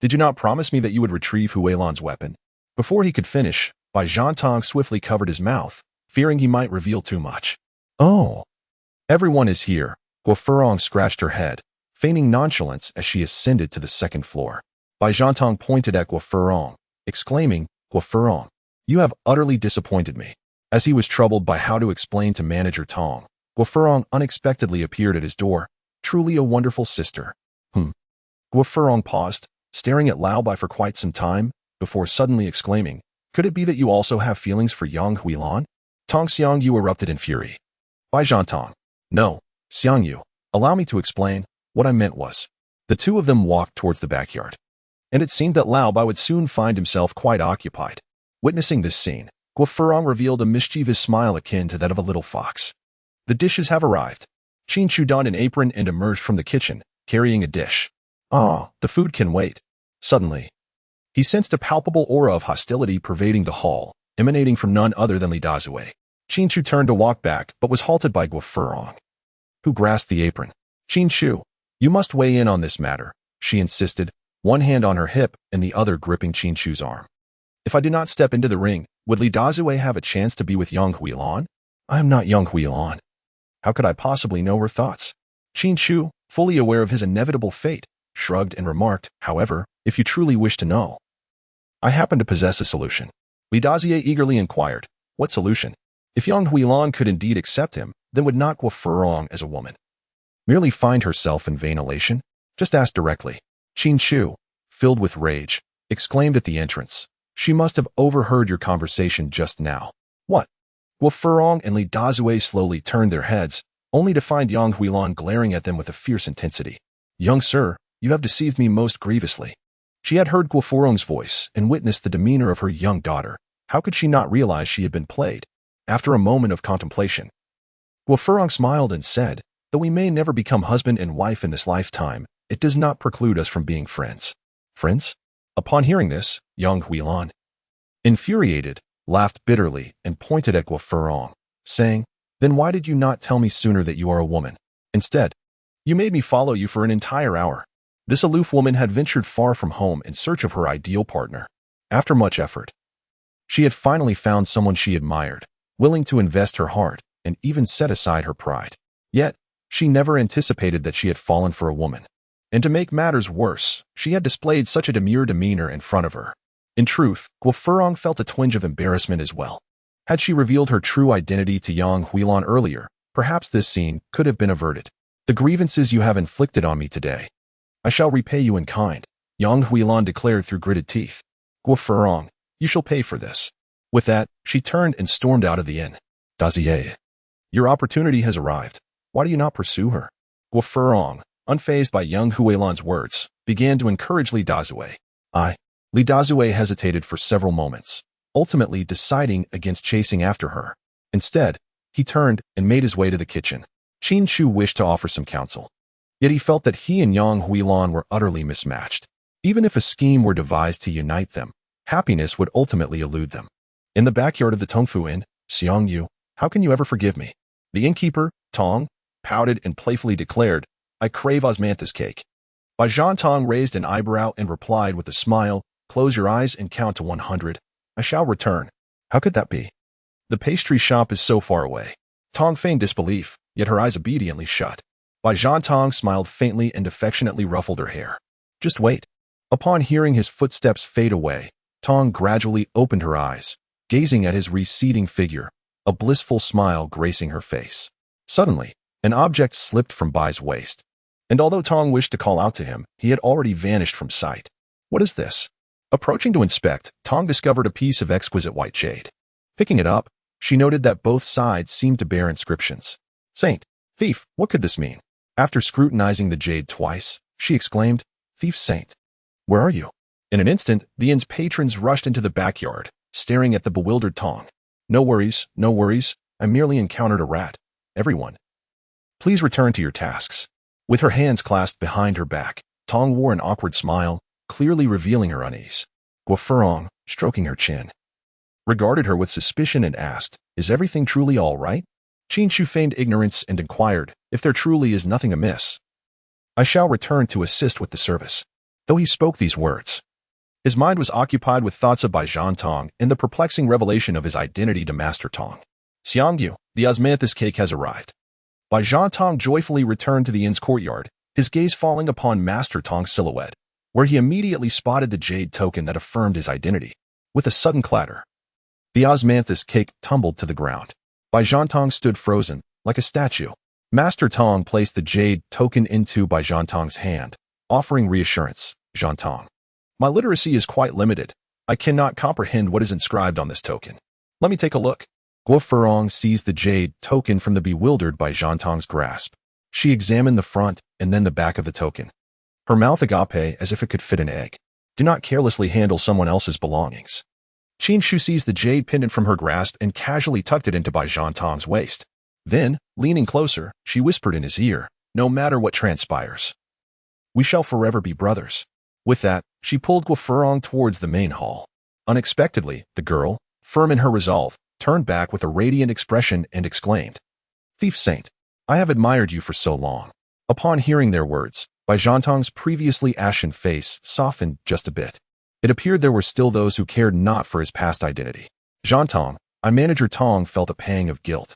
"Did you not promise me that you would retrieve Huilan's weapon?" Before he could finish, Bai Zhantong swiftly covered his mouth, fearing he might reveal too much. "Oh, everyone is here." Guofurong scratched her head, feigning nonchalance as she ascended to the 2nd floor. Bai Zhantong pointed at Guofurong, exclaiming, "Guofurong, you have utterly disappointed me." As he was troubled by how to explain to Manager Tong, Guofurong unexpectedly appeared at his door. Truly a wonderful sister. Guofurong paused, staring at Lao Bai for quite some time, before suddenly exclaiming, "Could it be that you also have feelings for Yang Huilan?" Tong Xiangyu erupted in fury. Bai Zhantong, "No, Xiangyu, allow me to explain. What I meant was..." The 2 of them walked towards the backyard, and it seemed that Lao Bai would soon find himself quite occupied. Witnessing this scene, Guofurong revealed a mischievous smile akin to that of a little fox. "The dishes have arrived." Qin Chu donned an apron and emerged from the kitchen, carrying a dish. "Ah, the food can wait." Suddenly, he sensed a palpable aura of hostility pervading the hall, emanating from none other than Li Dazue. Qin Chu turned to walk back, but was halted by Guofurong, who grasped the apron. "Qin Chu, you must weigh in on this matter," she insisted, one hand on her hip and the other gripping Qin Chu's arm. "If I do not step into the ring, would Li Dazue have a chance to be with Yang Huilan? I am not Yang Huilan. How could I possibly know her thoughts?" Qin Chu, fully aware of his inevitable fate, shrugged and remarked, "However, if you truly wish to know, I happen to possess a solution." Li Dazier eagerly inquired, "What solution?" If Yang Huilan could indeed accept him, then would not Guofurong as a woman merely find herself in vain elation? Just ask directly. Qin Chu, filled with rage, exclaimed at the entrance, "She must have overheard your conversation just now." "What?" Guofurong and Li Dazue slowly turned their heads, only to find Yang Huilan glaring at them with a fierce intensity. "Young sir, you have deceived me most grievously." She had heard Guofurong's voice and witnessed the demeanor of her young daughter. How could she not realize she had been played? After a moment of contemplation, Guofurong smiled and said, "Though we may never become husband and wife in this lifetime, it does not preclude us from being friends." "Friends?" Upon hearing this, Yang Huilan, infuriated, laughed bitterly and pointed at Guofurong, saying, "Then why did you not tell me sooner that you are a woman? Instead, you made me follow you for an entire hour." This aloof woman had ventured far from home in search of her ideal partner. After much effort, she had finally found someone she admired, willing to invest her heart and even set aside her pride. Yet, she never anticipated that she had fallen for a woman. And to make matters worse, she had displayed such a demure demeanor in front of her. In truth, Guofurong felt a twinge of embarrassment as well. Had she revealed her true identity to Yang Huilan earlier, perhaps this scene could have been averted. "The grievances you have inflicted on me today, I shall repay you in kind," Yang Huilan declared through gritted teeth. "Guofurong, you shall pay for this." With that, she turned and stormed out of the inn. "Dazier, Your opportunity has arrived. Why do you not pursue her? Guo Furong, unfazed by young Huilan's words, began to encourage Li Dazue. Li Dazue hesitated for several moments, ultimately deciding against chasing after her. Instead, he turned and made his way to the kitchen. Qin Chu wished to offer some counsel. Yet he felt that he and Yang Huilan were utterly mismatched. Even if a scheme were devised to unite them, happiness would ultimately elude them. In the backyard of the Tongfu Inn, Xiang Yu, how can you ever forgive me? The innkeeper, Tong, pouted and playfully declared, I crave osmanthus cake. Bai Zhan Tong raised an eyebrow and replied with a smile, close your eyes and count to 100. I shall return. How could that be? The pastry shop is so far away. Tong feigned disbelief, yet her eyes obediently shut. Bai Zhan Tong smiled faintly and affectionately ruffled her hair. Just wait. Upon hearing his footsteps fade away, Tong gradually opened her eyes, gazing at his receding figure, a blissful smile gracing her face. Suddenly, an object slipped from Bai's waist, and although Tong wished to call out to him, he had already vanished from sight. What is this? Approaching to inspect, Tong discovered a piece of exquisite white jade. Picking it up, she noted that both sides seemed to bear inscriptions. Saint, thief, what could this mean? After scrutinizing the jade twice, she exclaimed, Thief Saint, where are you? In an instant, the inn's patrons rushed into the backyard, staring at the bewildered Tong. No worries, no worries, I merely encountered a rat. Everyone, please return to your tasks. With her hands clasped behind her back, Tong wore an awkward smile, clearly revealing her unease. Guo Furong, stroking her chin, regarded her with suspicion and asked, Is everything truly all right? Qin Chu feigned ignorance and inquired, If there truly is nothing amiss, I shall return to assist with the service. Though he spoke these words, his mind was occupied with thoughts of Bai Zhan Tong and the perplexing revelation of his identity to Master Tong. Xiang Yu, the osmanthus cake has arrived. Bai Zhan Tong joyfully returned to the inn's courtyard, his gaze falling upon Master Tong's silhouette, where he immediately spotted the jade token that affirmed his identity. With a sudden clatter, the osmanthus cake tumbled to the ground. Bai Zhan Tong stood frozen, like a statue. Master Tong placed the jade token into Bai Zhan Tong's hand, offering reassurance. Zhan Tong, my literacy is quite limited. I cannot comprehend what is inscribed on this token. Let me take a look. Guo Furong seized the jade token from the bewildered Bai Zhan Tong's grasp. She examined the front and then the back of the token, her mouth agape as if it could fit an egg. Do not carelessly handle someone else's belongings. Qin Chu seized the jade pendant from her grasp and casually tucked it into Bai Zhan Tong's waist. Then, leaning closer, she whispered in his ear, No matter what transpires, we shall forever be brothers. With that, she pulled Guo Furong towards the main hall. Unexpectedly, the girl, firm in her resolve, turned back with a radiant expression and exclaimed, Thief Saint, I have admired you for so long. Upon hearing their words, Bai Zhan Tong's previously ashen face softened just a bit. It appeared there were still those who cared not for his past identity. Zhan Tong, Manager Tong felt a pang of guilt,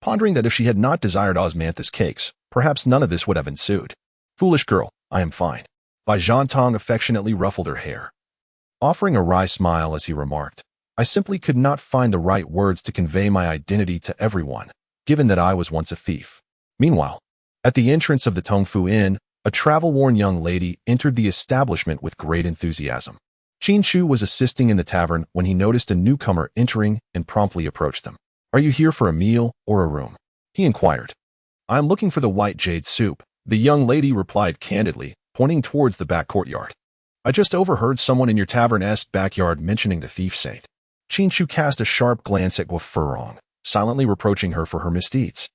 pondering that if she had not desired osmanthus cakes, perhaps none of this would have ensued. Foolish girl, I am fine. Bai Zhan Tong affectionately ruffled her hair, offering a wry smile as he remarked, I simply could not find the right words to convey my identity to everyone, given that I was once a thief. Meanwhile, at the entrance of the Tongfu Inn, a travel-worn young lady entered the establishment with great enthusiasm. Qin Chu was assisting in the tavern when he noticed a newcomer entering and promptly approached them. Are you here for a meal or a room? He inquired. I am looking for the white jade soup, the young lady replied candidly, pointing towards the back courtyard. I just overheard someone in your tavern-esque backyard mentioning the thief saint. Qin Chu cast a sharp glance at Guo Furong, silently reproaching her for her misdeeds.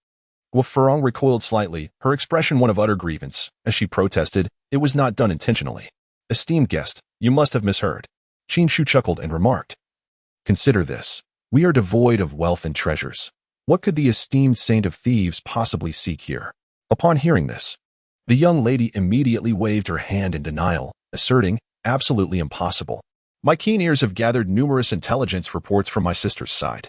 Guo Furong recoiled slightly, her expression one of utter grievance, as she protested, it was not done intentionally. Esteemed guest, you must have misheard. Qin Chu chuckled and remarked, Consider this. We are devoid of wealth and treasures. What could the esteemed saint of thieves possibly seek here? Upon hearing this, the young lady immediately waved her hand in denial, asserting, Absolutely impossible. My keen ears have gathered numerous intelligence reports from my sister's side.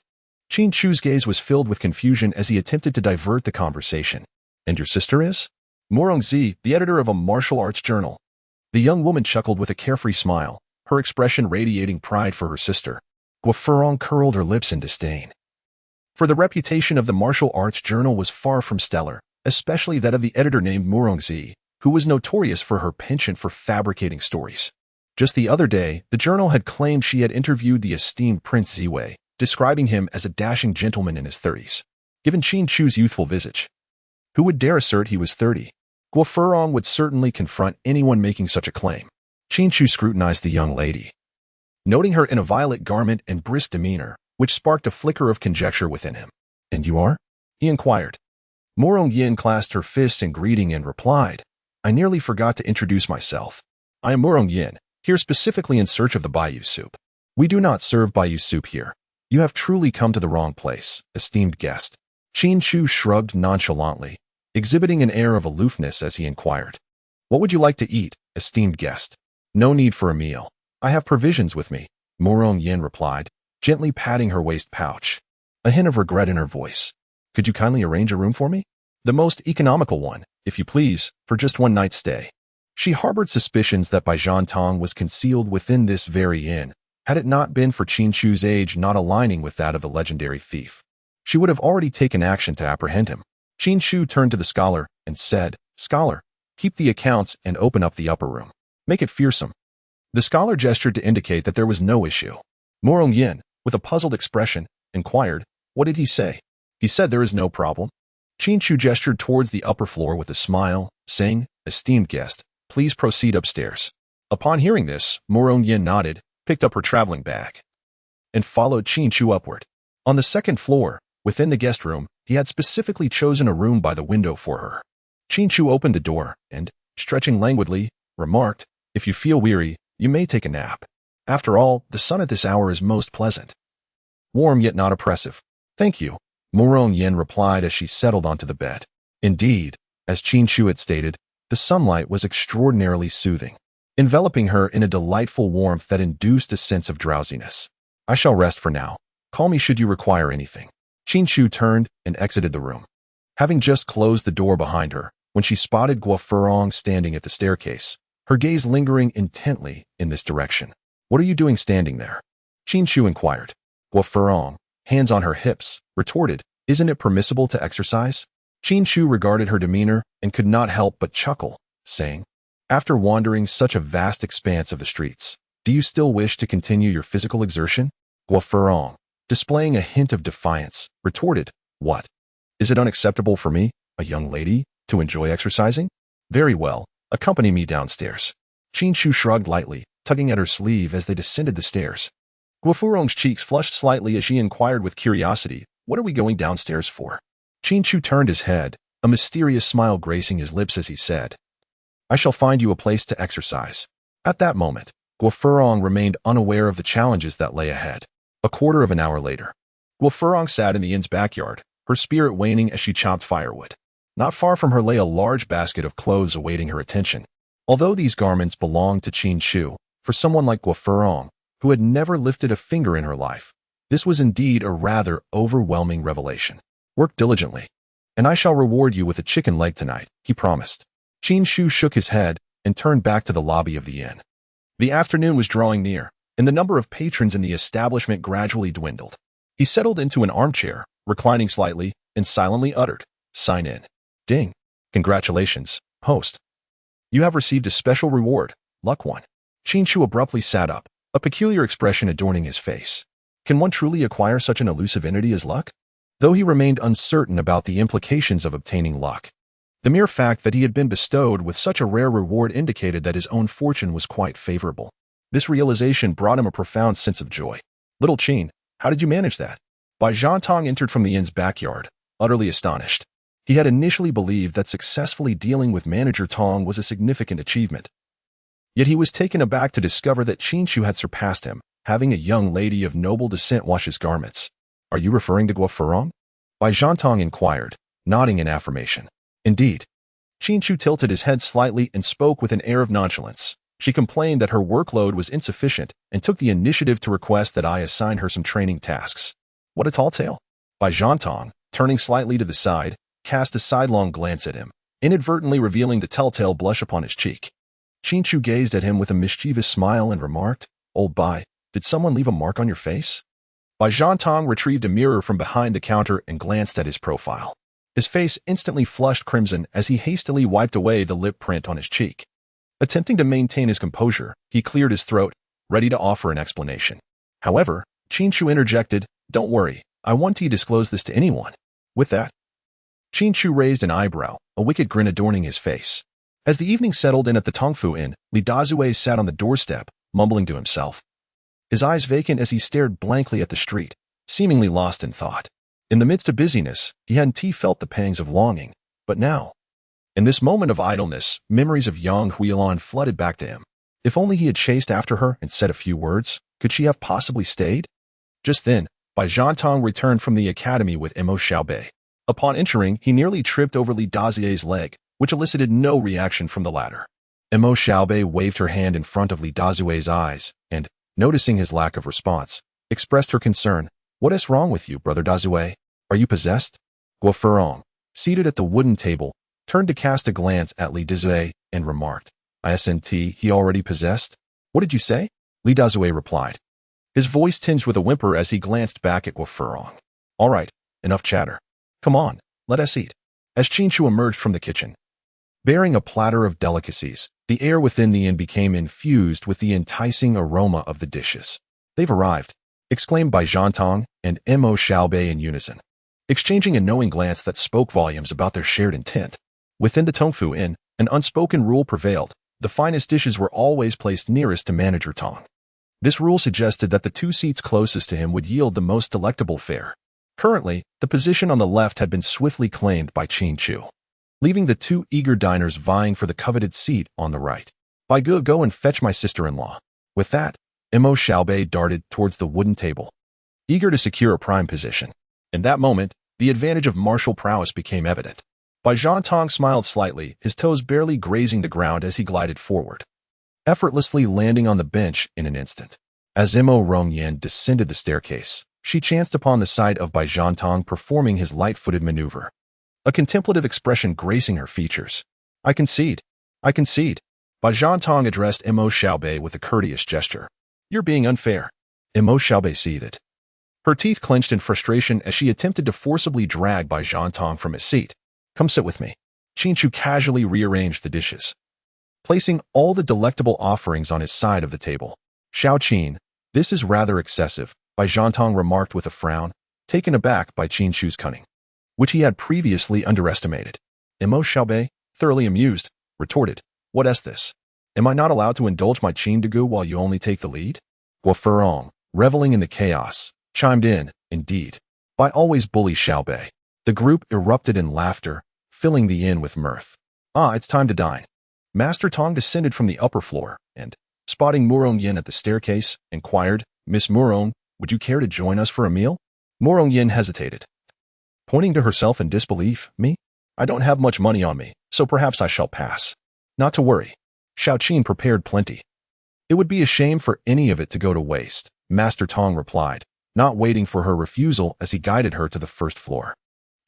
Qin Chu's gaze was filled with confusion as he attempted to divert the conversation. And your sister is? Murongzi, the editor of a martial arts journal. The young woman chuckled with a carefree smile, her expression radiating pride for her sister. Guo Furong curled her lips in disdain. For the reputation of the martial arts journal was far from stellar, especially that of the editor named Murongzi, who was notorious for her penchant for fabricating stories. Just the other day, the journal had claimed she had interviewed the esteemed Prince Ziwei, describing him as a dashing gentleman in his 30s. given Qin Chu's youthful visage. Who would dare assert he was 30? Guo Furong would certainly confront anyone making such a claim. Qin Chu scrutinized the young lady, noting her in a violet garment and brisk demeanor, which sparked a flicker of conjecture within him. "And you are?" he inquired. Morong Yin clasped her fists in greeting and replied, "I nearly forgot to introduce myself. I am Morong Yin, here specifically in search of the Baiyu soup. We do not serve Baiyu soup here. You have truly come to the wrong place, esteemed guest." Qin Chu shrugged nonchalantly, exhibiting an air of aloofness as he inquired, "What would you like to eat, esteemed guest?" "No need for a meal. I have provisions with me," Morong Yin replied, gently patting her waist pouch, a hint of regret in her voice. "Could you kindly arrange a room for me? The most economical one, if you please, for just one night's stay." She harbored suspicions that Baijian Tong was concealed within this very inn, had it not been for Qin Chu's age not aligning with that of the legendary thief. She would have already taken action to apprehend him. Qin Chu turned to the scholar and said, "Scholar, keep the accounts and open up the upper room. Make it fearsome." The scholar gestured to indicate that there was no issue. Morong Yin, with a puzzled expression, inquired, "What did he say?" "He said there is no problem." Qin Chu gestured towards the upper floor with a smile, saying, "Esteemed guest, please proceed upstairs." Upon hearing this, Morong Yin nodded, picked up her traveling bag, and followed Qin Chu upward. On the second floor, within the guest room, he had specifically chosen a room by the window for her. Qin Chu opened the door and, stretching languidly, remarked, "If you feel weary, you may take a nap. After all, the sun at this hour is most pleasant. Warm yet not oppressive." "Thank you," Morong Yin replied as she settled onto the bed. Indeed, as Qin Chu had stated, the sunlight was extraordinarily soothing, enveloping her in a delightful warmth that induced a sense of drowsiness. "I shall rest for now. Call me should you require anything." Qin Chu turned and exited the room, having just closed the door behind her when she spotted Guo Furong standing at the staircase, her gaze lingering intently in this direction. "What are you doing standing there?" Qin Chu inquired. Guo Furong, hands on her hips, retorted, "Isn't it permissible to exercise?" Qin Chu regarded her demeanor and could not help but chuckle, saying, "After wandering such a vast expanse of the streets, do you still wish to continue your physical exertion?" Guo Furong, displaying a hint of defiance, retorted, "What? Is it unacceptable for me, a young lady, to enjoy exercising? Very well, accompany me downstairs." Qin Chu shrugged lightly, tugging at her sleeve as they descended the stairs. Guo Furong's cheeks flushed slightly as she inquired with curiosity, "What are we going downstairs for?" Qin Chu turned his head, a mysterious smile gracing his lips as he said, "I shall find you a place to exercise." At that moment, Guo Furong remained unaware of the challenges that lay ahead. A quarter of an hour later, Guo Furong sat in the inn's backyard, her spirit waning as she chopped firewood. Not far from her lay a large basket of clothes awaiting her attention. Although these garments belonged to Qin Chu, for someone like Guo Furong, who had never lifted a finger in her life, this was indeed a rather overwhelming revelation. "Work diligently, and I shall reward you with a chicken leg tonight," he promised. Qin Chu shook his head and turned back to the lobby of the inn. The afternoon was drawing near, and the number of patrons in the establishment gradually dwindled. He settled into an armchair, reclining slightly, and silently uttered, "Sign in." Ding. "Congratulations, host. You have received a special reward, Luck 1. Qin Chu abruptly sat up, a peculiar expression adorning his face. Can one truly acquire such an elusive entity as luck? Though he remained uncertain about the implications of obtaining luck, the mere fact that he had been bestowed with such a rare reward indicated that his own fortune was quite favorable. This realization brought him a profound sense of joy. "Little Qin, how did you manage that?" Baijian Tong entered from the inn's backyard, utterly astonished. He had initially believed that successfully dealing with Manager Tong was a significant achievement. Yet he was taken aback to discover that Qin Chu had surpassed him, having a young lady of noble descent wash his garments. "Are you referring to Guo Furong?" Baijian Tong inquired, nodding in affirmation. "Indeed." Qin Chu tilted his head slightly and spoke with an air of nonchalance. She complained that her workload was insufficient and took the initiative to request that I assign her some training tasks. "What a tall tale." Baijian Tong, turning slightly to the side, cast a sidelong glance at him, inadvertently revealing the telltale blush upon his cheek. Qin Chu gazed at him with a mischievous smile and remarked, "Old Bai, did someone leave a mark on your face?" Baijian Tong retrieved a mirror from behind the counter and glanced at his profile. His face instantly flushed crimson as he hastily wiped away the lip print on his cheek. Attempting to maintain his composure, he cleared his throat, ready to offer an explanation. However, Qin Chu interjected, "Don't worry, I won't disclose this to anyone." With that, Qin Chu raised an eyebrow, a wicked grin adorning his face. As the evening settled in at the Tongfu Inn, Li Dazue sat on the doorstep, mumbling to himself, his eyes vacant as he stared blankly at the street, seemingly lost in thought. In the midst of busyness, he hadn't felt the pangs of longing, but now, in this moment of idleness, memories of Yang Huilan flooded back to him. If only he had chased after her and said a few words, could she have possibly stayed? Just then, Bai Zhantong returned from the academy with Mo Xiaobei. Upon entering, he nearly tripped over Li Dazue's leg, which elicited no reaction from the latter. Mo Xiaobei waved her hand in front of Li Dazue's eyes, and, noticing his lack of response, expressed her concern. What is wrong with you, Brother Dazue? Are you possessed? Guo Furong, seated at the wooden table, turned to cast a glance at Li Dazue and remarked, "Isn't he already possessed? What did you say?" Li Dazue replied, his voice tinged with a whimper as he glanced back at Guo Furong. "All right, enough chatter. Come on, let us eat." As Qin Chu emerged from the kitchen, bearing a platter of delicacies, the air within the inn became infused with the enticing aroma of the dishes. "They've arrived," exclaimed Bai Zhantong and Mo Xiaobei in unison, exchanging a knowing glance that spoke volumes about their shared intent. Within the Tongfu Inn, an unspoken rule prevailed. The finest dishes were always placed nearest to Manager Tong. This rule suggested that the two seats closest to him would yield the most delectable fare. Currently, the position on the left had been swiftly claimed by Qin Chu, leaving the two eager diners vying for the coveted seat on the right. "Bai Ge, go and fetch my sister-in-law." With that, Mo Xiaobei darted towards the wooden table, eager to secure a prime position. In that moment, the advantage of martial prowess became evident. Bai Zhantong smiled slightly, his toes barely grazing the ground as he glided forward, effortlessly landing on the bench in an instant. As Mo Rongyan descended the staircase, she chanced upon the sight of Bai Zhantong performing his light-footed maneuver, a contemplative expression gracing her features. I concede. Bai Zhantong addressed Mo Xiaobei with a courteous gesture. "You're being unfair." Mo Xiaobei seethed, her teeth clenched in frustration as she attempted to forcibly drag Bai Zhantong from his seat. "Come sit with me." Qin Chu casually rearranged the dishes, placing all the delectable offerings on his side of the table. "Xiao Qin, this is rather excessive," Bai Zhantong remarked with a frown, taken aback by Qin Chu's cunning, which he had previously underestimated. Mo Xiaobei, thoroughly amused, retorted, "What is this? Am I not allowed to indulge my Qin Degu while you only take the lead?" Guo Furong, reveling in the chaos, chimed in, "Indeed. By always bully Xiaobei." The group erupted in laughter, filling the inn with mirth. It's time to dine." Master Tong descended from the upper floor and, spotting Murong Yin at the staircase, inquired, "Miss Murong, would you care to join us for a meal?" Murong Yin hesitated, pointing to herself in disbelief. "Me? I don't have much money on me, so perhaps I shall pass." "Not to worry. Xiao Qin prepared plenty. It would be a shame for any of it to go to waste," Master Tong replied, not waiting for her refusal as he guided her to the first floor.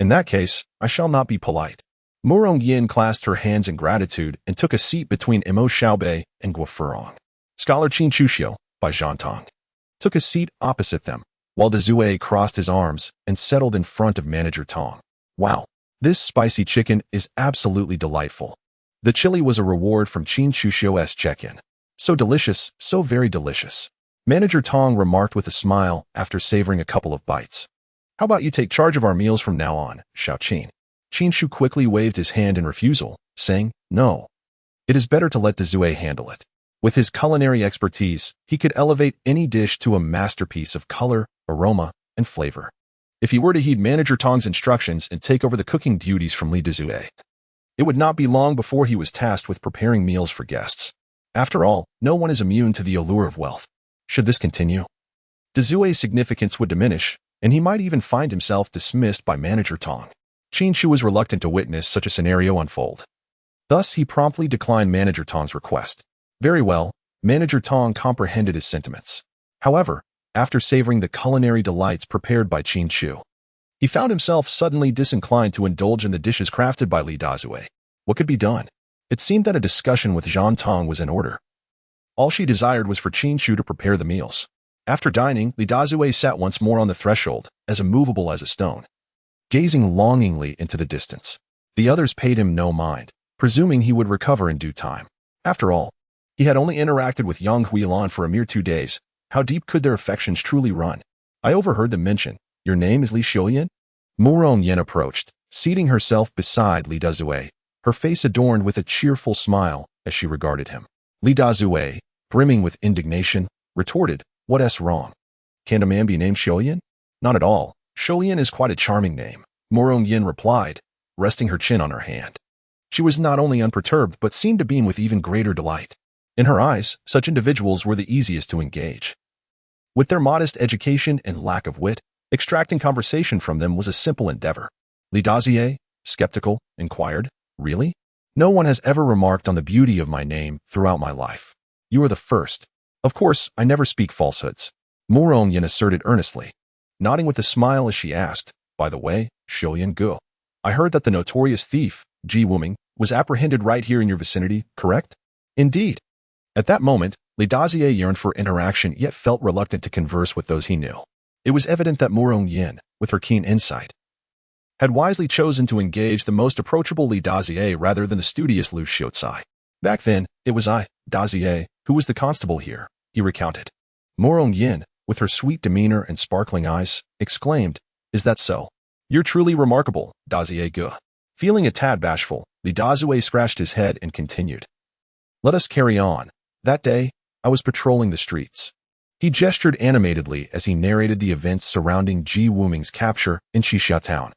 "In that case, I shall not be polite." Murong Yin clasped her hands in gratitude and took a seat between Mo Xiaobei and Guo Furong. Scholar Qin Chu Bai Zhantong took a seat opposite them, while Dazue crossed his arms and settled in front of Manager Tong. "Wow, this spicy chicken is absolutely delightful." The chili was a reward from Qin Chu's check-in. "So delicious, so very delicious," Manager Tong remarked with a smile after savoring a couple of bites. "How about you take charge of our meals from now on, Xiao Qin?" Qin Chu quickly waved his hand in refusal, saying, "No. It is better to let Dazue handle it." With his culinary expertise, he could elevate any dish to a masterpiece of color, aroma, and flavor. If he were to heed Manager Tong's instructions and take over the cooking duties from Li Dazue, it would not be long before he was tasked with preparing meals for guests. After all, no one is immune to the allure of wealth. Should this continue, Dazue's significance would diminish, and he might even find himself dismissed by Manager Tong. Qin Chu was reluctant to witness such a scenario unfold. Thus, he promptly declined Manager Tong's request. Very well, Manager Tong comprehended his sentiments. However, after savoring the culinary delights prepared by Qin Chu, he found himself suddenly disinclined to indulge in the dishes crafted by Li Dazue. What could be done? It seemed that a discussion with Zhan Tong was in order. All she desired was for Qin Chu to prepare the meals. After dining, Li Dazue sat once more on the threshold, as immovable as a stone, gazing longingly into the distance. The others paid him no mind, presuming he would recover in due time. After all, he had only interacted with Yang Huilan for a mere 2 days. How deep could their affections truly run? "I overheard them mention, your name is Li Xiuyan?" Murong Yin approached, seating herself beside Li Dazue, her face adorned with a cheerful smile as she regarded him. Li Dazue, brimming with indignation, retorted, "What's wrong? Can't a man be named Shouyin?" "Not at all. Shouyin is quite a charming name," Murong Yin replied, resting her chin on her hand. She was not only unperturbed but seemed to beam with even greater delight. In her eyes, such individuals were the easiest to engage. With their modest education and lack of wit, extracting conversation from them was a simple endeavor. Li Dazue, skeptical, inquired, "Really? No one has ever remarked on the beauty of my name throughout my life. You are the first. Of course, I never speak falsehoods," Murong Yin asserted earnestly, nodding with a smile as she asked, "By the way, Shouyin Gu, I heard that the notorious thief, Ji Wuming, was apprehended right here in your vicinity, correct?" "Indeed." At that moment, Li Dazue yearned for interaction yet felt reluctant to converse with those he knew. It was evident that Murong Yin, with her keen insight, had wisely chosen to engage the most approachable Li Dazue rather than the studious Lu Xiuzai. "Back then, it was I, Dazue, who was the constable here," he recounted. Murong Yin, with her sweet demeanor and sparkling eyes, exclaimed, "Is that so? You're truly remarkable, Dazue Gu." Feeling a tad bashful, Li Dazue scratched his head and continued, "Let us carry on. That day, I was patrolling the streets." He gestured animatedly as he narrated the events surrounding Ji Wuming's capture in Qixia town,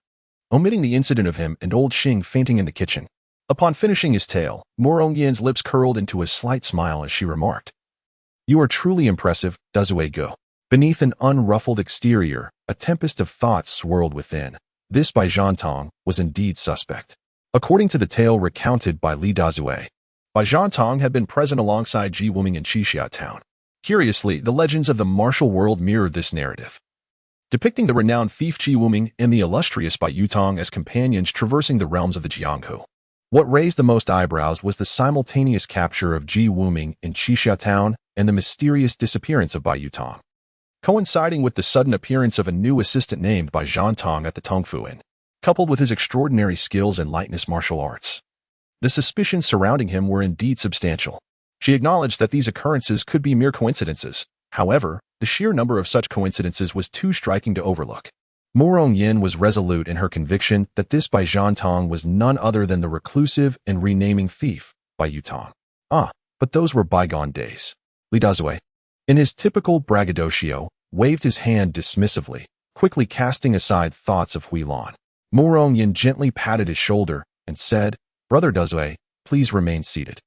omitting the incident of him and old Xing fainting in the kitchen. Upon finishing his tale, Murong Yin's lips curled into a slight smile as she remarked, "You are truly impressive, Dazue Gu." Beneath an unruffled exterior, a tempest of thoughts swirled within. This Bai Zhantong was indeed suspect. According to the tale recounted by Li Dazue, Bai Zhantong had been present alongside Ji Wuming in Qixia town. Curiously, the legends of the martial world mirrored this narrative, depicting the renowned thief Ji Wuming and the illustrious Bai Yutong as companions traversing the realms of the Jianghu. What raised the most eyebrows was the simultaneous capture of Ji Wuming in Qixia town and the mysterious disappearance of Bai Yutong, coinciding with the sudden appearance of a new assistant named Bai Zhantong at the Tongfu Inn, coupled with his extraordinary skills in lightness martial arts. The suspicions surrounding him were indeed substantial. She acknowledged that these occurrences could be mere coincidences. However, the sheer number of such coincidences was too striking to overlook. Murong Yin was resolute in her conviction that this Bai Zhantong was none other than the reclusive and renaming thief, Bai Yutong. But those were bygone days. Li Dazue, in his typical braggadocio, waved his hand dismissively, quickly casting aside thoughts of Huilan. Murong Yin gently patted his shoulder and said, "Brother Dazue, please remain seated.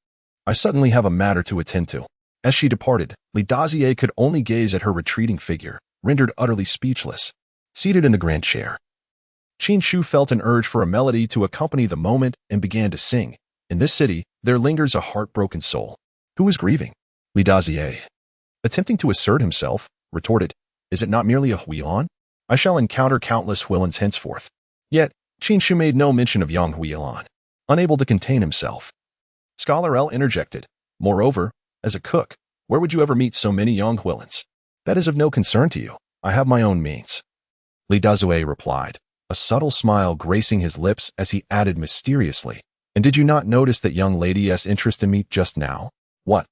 I suddenly have a matter to attend to." As she departed, Li Dazue could only gaze at her retreating figure, rendered utterly speechless, seated in the grand chair. Qin Chu felt an urge for a melody to accompany the moment and began to sing. In this city, there lingers a heartbroken soul. Who is grieving? Li Dazue, attempting to assert himself, retorted, "Is it not merely a Huilan? I shall encounter countless Huilans henceforth." Yet, Qin Chu made no mention of young Huilan, unable to contain himself. Scholar L interjected, "Moreover, as a cook, where would you ever meet so many young Huilans? That is of no concern to you. I have my own means." Li Dazue replied, a subtle smile gracing his lips as he added mysteriously, "And did you not notice that young lady's interest in me just now?" "What?"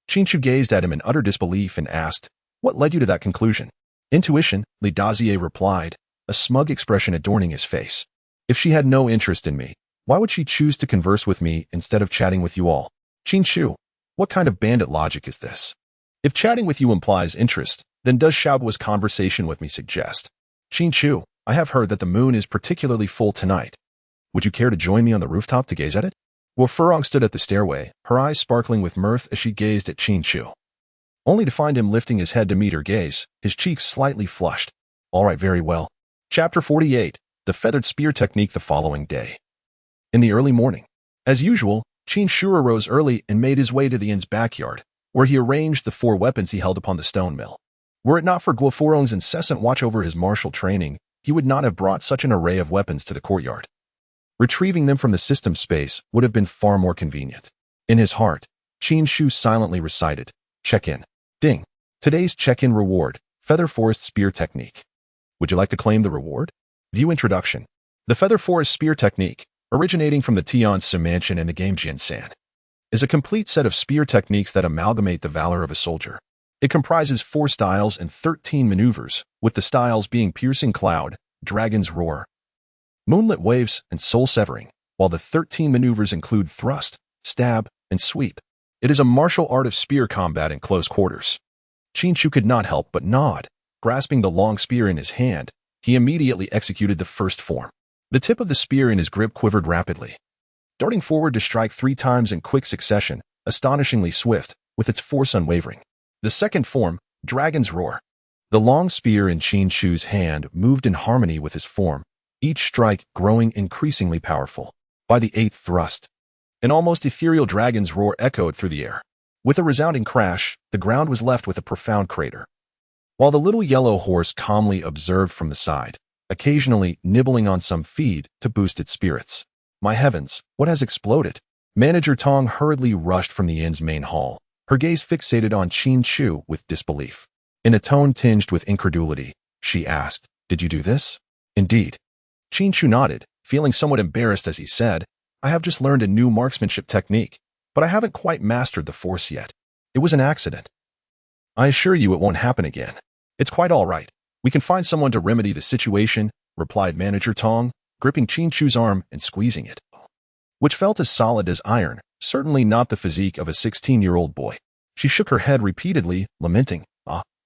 Qin Chu gazed at him in utter disbelief and asked, "What led you to that conclusion?" "Intuition," Li Dazue replied, a smug expression adorning his face. "If she had no interest in me, why would she choose to converse with me instead of chatting with you all?" "Qin Chu, what kind of bandit logic is this? If chatting with you implies interest, then does Xiaobu's conversation with me suggest?" "Qin Chu, I have heard that the moon is particularly full tonight. Would you care to join me on the rooftop to gaze at it?" Wu Furong stood at the stairway, her eyes sparkling with mirth as she gazed at Qin Chu, only to find him lifting his head to meet her gaze, his cheeks slightly flushed. "All right, very well." Chapter 48, The Feathered Spear Technique. The following day, in the early morning, as usual, Qin Chu arose early and made his way to the inn's backyard, where he arranged the 4 weapons he held upon the stone mill. Were it not for Guo Furong's incessant watch over his martial training, he would not have brought such an array of weapons to the courtyard. Retrieving them from the system space would have been far more convenient. In his heart, Qin Chu silently recited, "Check-in. Ding. Today's check-in reward, Feather Forest Spear Technique. Would you like to claim the reward?" View Introduction. The Feather Forest Spear Technique, originating from the Tianzi Mansion and the game Jinsan, is a complete set of spear techniques that amalgamate the valor of a soldier. It comprises 4 styles and 13 maneuvers, with the styles being Piercing Cloud, Dragon's Roar, moonlit waves, and soul-severing, while the 13 maneuvers include thrust, stab, and sweep. It is a martial art of spear combat in close quarters. Qin Chu could not help but nod. Grasping the long spear in his hand, he immediately executed the first form. The tip of the spear in his grip quivered rapidly, darting forward to strike 3 times in quick succession, astonishingly swift, with its force unwavering. The second form, Dragon's Roar. The long spear in Qin Chu's hand moved in harmony with his form, each strike growing increasingly powerful. By the 8th thrust, an almost ethereal dragon's roar echoed through the air. With a resounding crash, the ground was left with a profound crater. While the little yellow horse calmly observed from the side, occasionally nibbling on some feed to boost its spirits. My heavens, what has exploded? Manager Tong hurriedly rushed from the inn's main hall, her gaze fixated on Qin Chu with disbelief. In a tone tinged with incredulity, she asked, "Did you do this?" "Indeed." Qin Chu nodded, feeling somewhat embarrassed as he said, "I have just learned a new marksmanship technique, but I haven't quite mastered the force yet. It was an accident. I assure you it won't happen again." "It's quite all right. We can find someone to remedy the situation," replied Manager Tong, gripping Qin Chu's arm and squeezing it, which felt as solid as iron, certainly not the physique of a 16-year-old boy. She shook her head repeatedly, lamenting,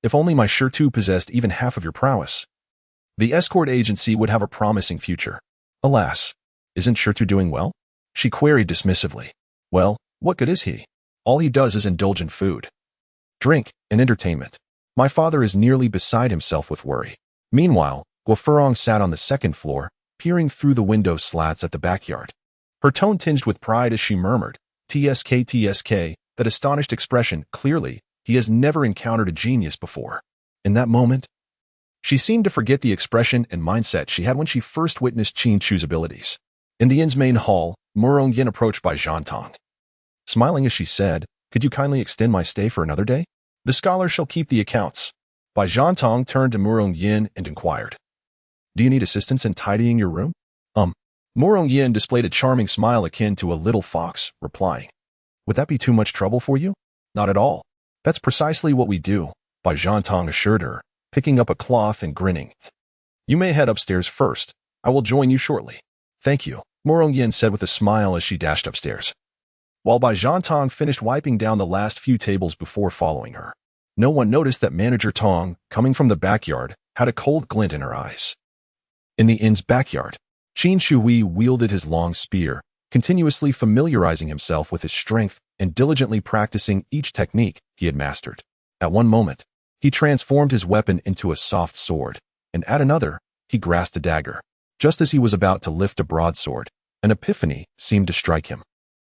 if only my Shirtu possessed even half of your prowess. The escort agency would have a promising future. Alas, isn't Shirtu doing well?" she queried dismissively. "Well, what good is he? All he does is indulge in food, drink, and entertainment. My father is nearly beside himself with worry." Meanwhile, Guofurong sat on the 2nd floor, peering through the window slats at the backyard. Her tone tinged with pride as she murmured, "TSK, TSK, that astonished expression, clearly, he has never encountered a genius before." In that moment, she seemed to forget the expression and mindset she had when she first witnessed Qin Chu's abilities. In the inn's main hall, Murong Yin approached Bai Zhantong. Smiling as she said, "Could you kindly extend my stay for another day? The scholar shall keep the accounts." Bai Zhantong turned to Murong Yin and inquired, "Do you need assistance in tidying your room?" Murong Yin displayed a charming smile akin to a little fox, replying, "Would that be too much trouble for you?" "Not at all. That's precisely what we do," Bai Zhantong assured her, picking up a cloth and grinning. "You may head upstairs first. I will join you shortly." "Thank you," Murong Yin said with a smile as she dashed upstairs. While Bai Zhantong finished wiping down the last few tables before following her, no one noticed that Manager Tong, coming from the backyard, had a cold glint in her eyes. In the inn's backyard, Qin Chu wielded his long spear, continuously familiarizing himself with his strength and diligently practicing each technique he had mastered. At one moment, he transformed his weapon into a soft sword, and at another, he grasped a dagger. Just as he was about to lift a broadsword, an epiphany seemed to strike him.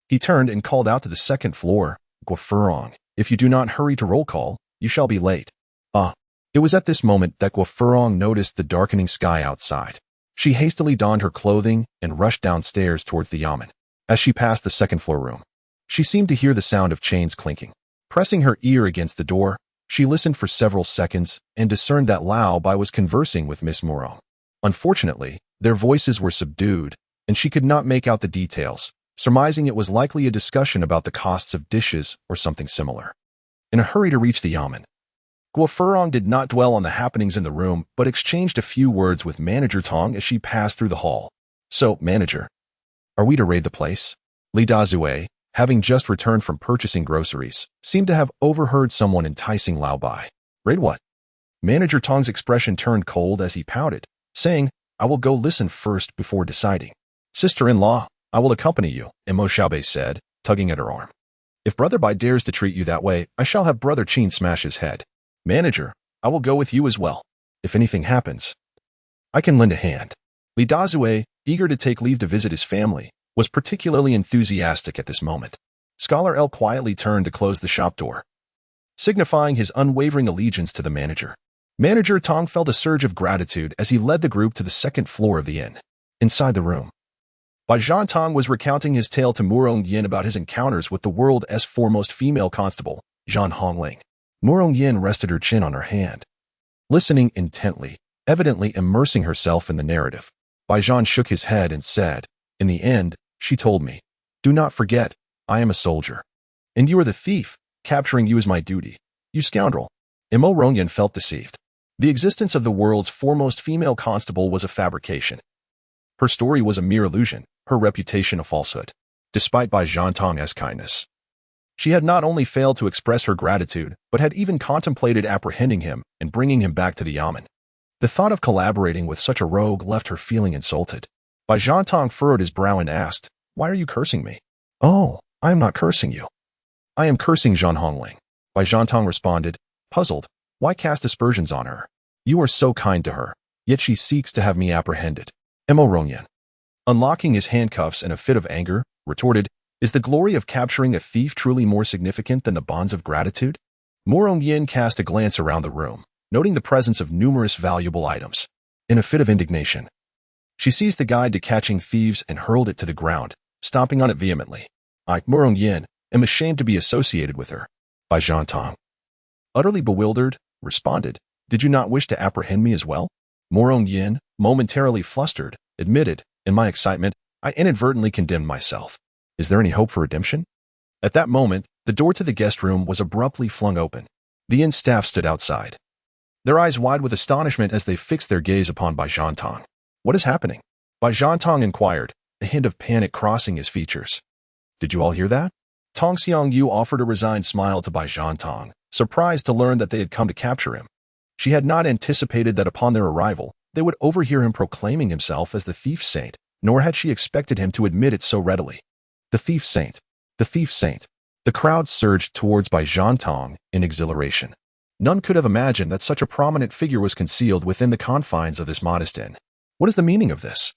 He turned and called out to the 2nd floor, "Guofurong, if you do not hurry to roll call, you shall be late." It was at this moment that Guofurong noticed the darkening sky outside. She hastily donned her clothing and rushed downstairs towards the yamen. As she passed the 2nd floor room, she seemed to hear the sound of chains clinking. Pressing her ear against the door, she listened for several seconds and discerned that Lao Bai was conversing with Miss Murong. Unfortunately, their voices were subdued, and she could not make out the details, surmising it was likely a discussion about the costs of dishes or something similar. In a hurry to reach the yamen, Guofurong did not dwell on the happenings in the room, but exchanged a few words with Manager Tong as she passed through the hall. "So, Manager, are we to raid the place?" Li Dazue, having just returned from purchasing groceries, seemed to have overheard someone enticing Lao Bai. "Raid what?" Manager Tong's expression turned cold as he pouted, saying, "I will go listen first before deciding." "Sister-in-law, I will accompany you," Mo Xiaobei said, tugging at her arm. "If Brother Bai dares to treat you that way, I shall have Brother Qin smash his head." "Manager, I will go with you as well. If anything happens, I can lend a hand." Li Dazue, eager to take leave to visit his family, was particularly enthusiastic at this moment. Scholar L quietly turned to close the shop door, signifying his unwavering allegiance to the manager. Manager Tong felt a surge of gratitude as he led the group to the 2nd floor of the inn. Inside the room, Bai Zhantong was recounting his tale to Murong Yin about his encounters with the world's foremost female constable, Zhan Hongling. Murong Yin rested her chin on her hand, listening intently, evidently immersing herself in the narrative. Bai Zhan shook his head and said, "In the end, she told me, 'Do not forget, I am a soldier. And you are the thief. Capturing you is my duty. You scoundrel.'" Mo Rongyan felt deceived. The existence of the world's foremost female constable was a fabrication. Her story was a mere illusion, her reputation a falsehood. Despite Bai Zhantong's kindness, she had not only failed to express her gratitude, but had even contemplated apprehending him and bringing him back to the yamen. The thought of collaborating with such a rogue left her feeling insulted. Bai Zhantong furrowed his brow and asked, "Why are you cursing me?" "Oh, I am not cursing you. I am cursing Zhan Hongling." Bai Zhantong responded, puzzled. "Why cast aspersions on her? You are so kind to her, yet she seeks to have me apprehended." Mo Rongyan, unlocking his handcuffs in a fit of anger, retorted, "Is the glory of capturing a thief truly more significant than the bonds of gratitude?" Mo Rongyan cast a glance around the room, noting the presence of numerous valuable items. In a fit of indignation, she seized the guide to catching thieves and hurled it to the ground, stomping on it vehemently. "I, Mo Rongyan, am ashamed to be associated with her." Bai Zhantong, utterly bewildered, responded, "Did you not wish to apprehend me as well?" Mo Rongyan, momentarily flustered, admitted, "In my excitement, I inadvertently condemned myself. Is there any hope for redemption?" At that moment, the door to the guest room was abruptly flung open. The inn staff stood outside, their eyes wide with astonishment as they fixed their gaze upon Bai Zhantong. "What is happening?" Bai Zhantong inquired, a hint of panic crossing his features. "Did you all hear that?" Tong Xiangyu offered a resigned smile to Bai Zhantong, surprised to learn that they had come to capture him. She had not anticipated that upon their arrival, they would overhear him proclaiming himself as the thief saint, nor had she expected him to admit it so readily. The thief saint. The thief saint. The crowd surged towards Bai Zhantong in exhilaration. None could have imagined that such a prominent figure was concealed within the confines of this modest inn. What is the meaning of this?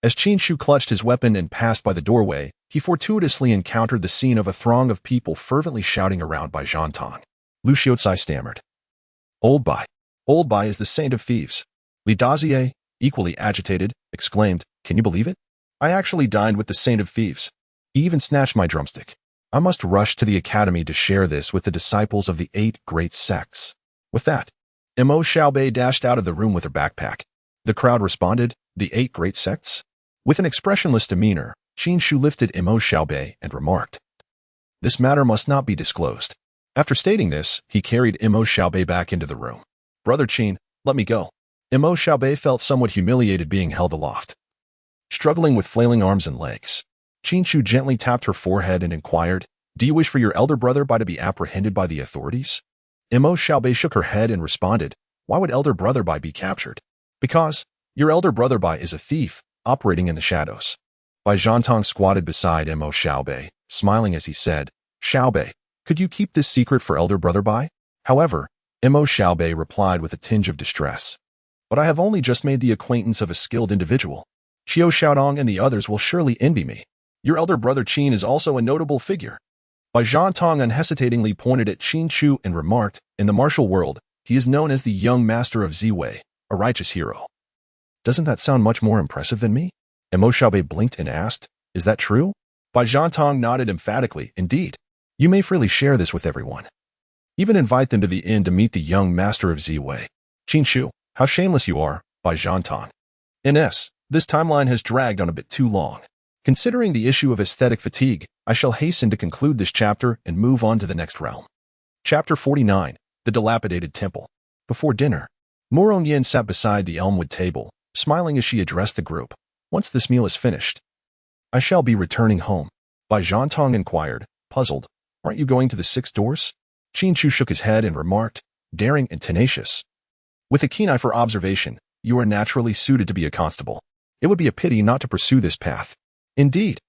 As Qin Chu clutched his weapon and passed by the doorway, he fortuitously encountered the scene of a throng of people fervently shouting around Bai Zhantong. Lu Xiaocai stammered, Old Bai is the saint of thieves." Li Dazier, equally agitated, exclaimed, "Can you believe it? I actually dined with the saint of thieves. He even snatched my drumstick. I must rush to the academy to share this with the disciples of the 8 great sects." With that, Mo Xiaobei dashed out of the room with her backpack. The crowd responded, "The 8 great sects?" With an expressionless demeanor, Qin Chu lifted Mo Xiaobei and remarked, "This matter must not be disclosed." After stating this, he carried Mo Xiaobei back into the room. "Brother Qin, let me go." Mo Xiaobei felt somewhat humiliated being held aloft, struggling with flailing arms and legs. Qin Chu gently tapped her forehead and inquired, "Do you wish for your elder brother Bai to be apprehended by the authorities?" Mo Xiaobei shook her head and responded, "Why would elder brother Bai be captured?" "Because your elder brother Bai is a thief, operating in the shadows." Bai Zhantong squatted beside Mo Xiaobei, smiling as he said, "Xiaobei, could you keep this secret for elder brother Bai?" However, Mo Xiaobei replied with a tinge of distress, "But I have only just made the acquaintance of a skilled individual. Qiu Xiaodong and the others will surely envy me. Your elder brother Qin is also a notable figure." Bai Zhantong unhesitatingly pointed at Qin Chu and remarked, "In the martial world, he is known as the young master of Ziwei, a righteous hero." "Doesn't that sound much more impressive than me?" Mo Xiaobei blinked and asked, "Is that true?" Bai Zhantong nodded emphatically, "Indeed. You may freely share this with everyone. Even invite them to the inn to meet the young master of Ziwei." "Qin Chu, how shameless you are," Bai Zhantong. "Ns, this timeline has dragged on a bit too long. Considering the issue of aesthetic fatigue, I shall hasten to conclude this chapter and move on to the next realm." Chapter 49, The Dilapidated Temple. Before dinner, Mo Rongyan sat beside the elmwood table, smiling as she addressed the group. "Once this meal is finished, I shall be returning home." Bai Zhantong inquired, puzzled, "Aren't you going to the 6 doors?" Qin Chu shook his head and remarked, "Daring and tenacious. With a keen eye for observation, you are naturally suited to be a constable. It would be a pity not to pursue this path." "Indeed."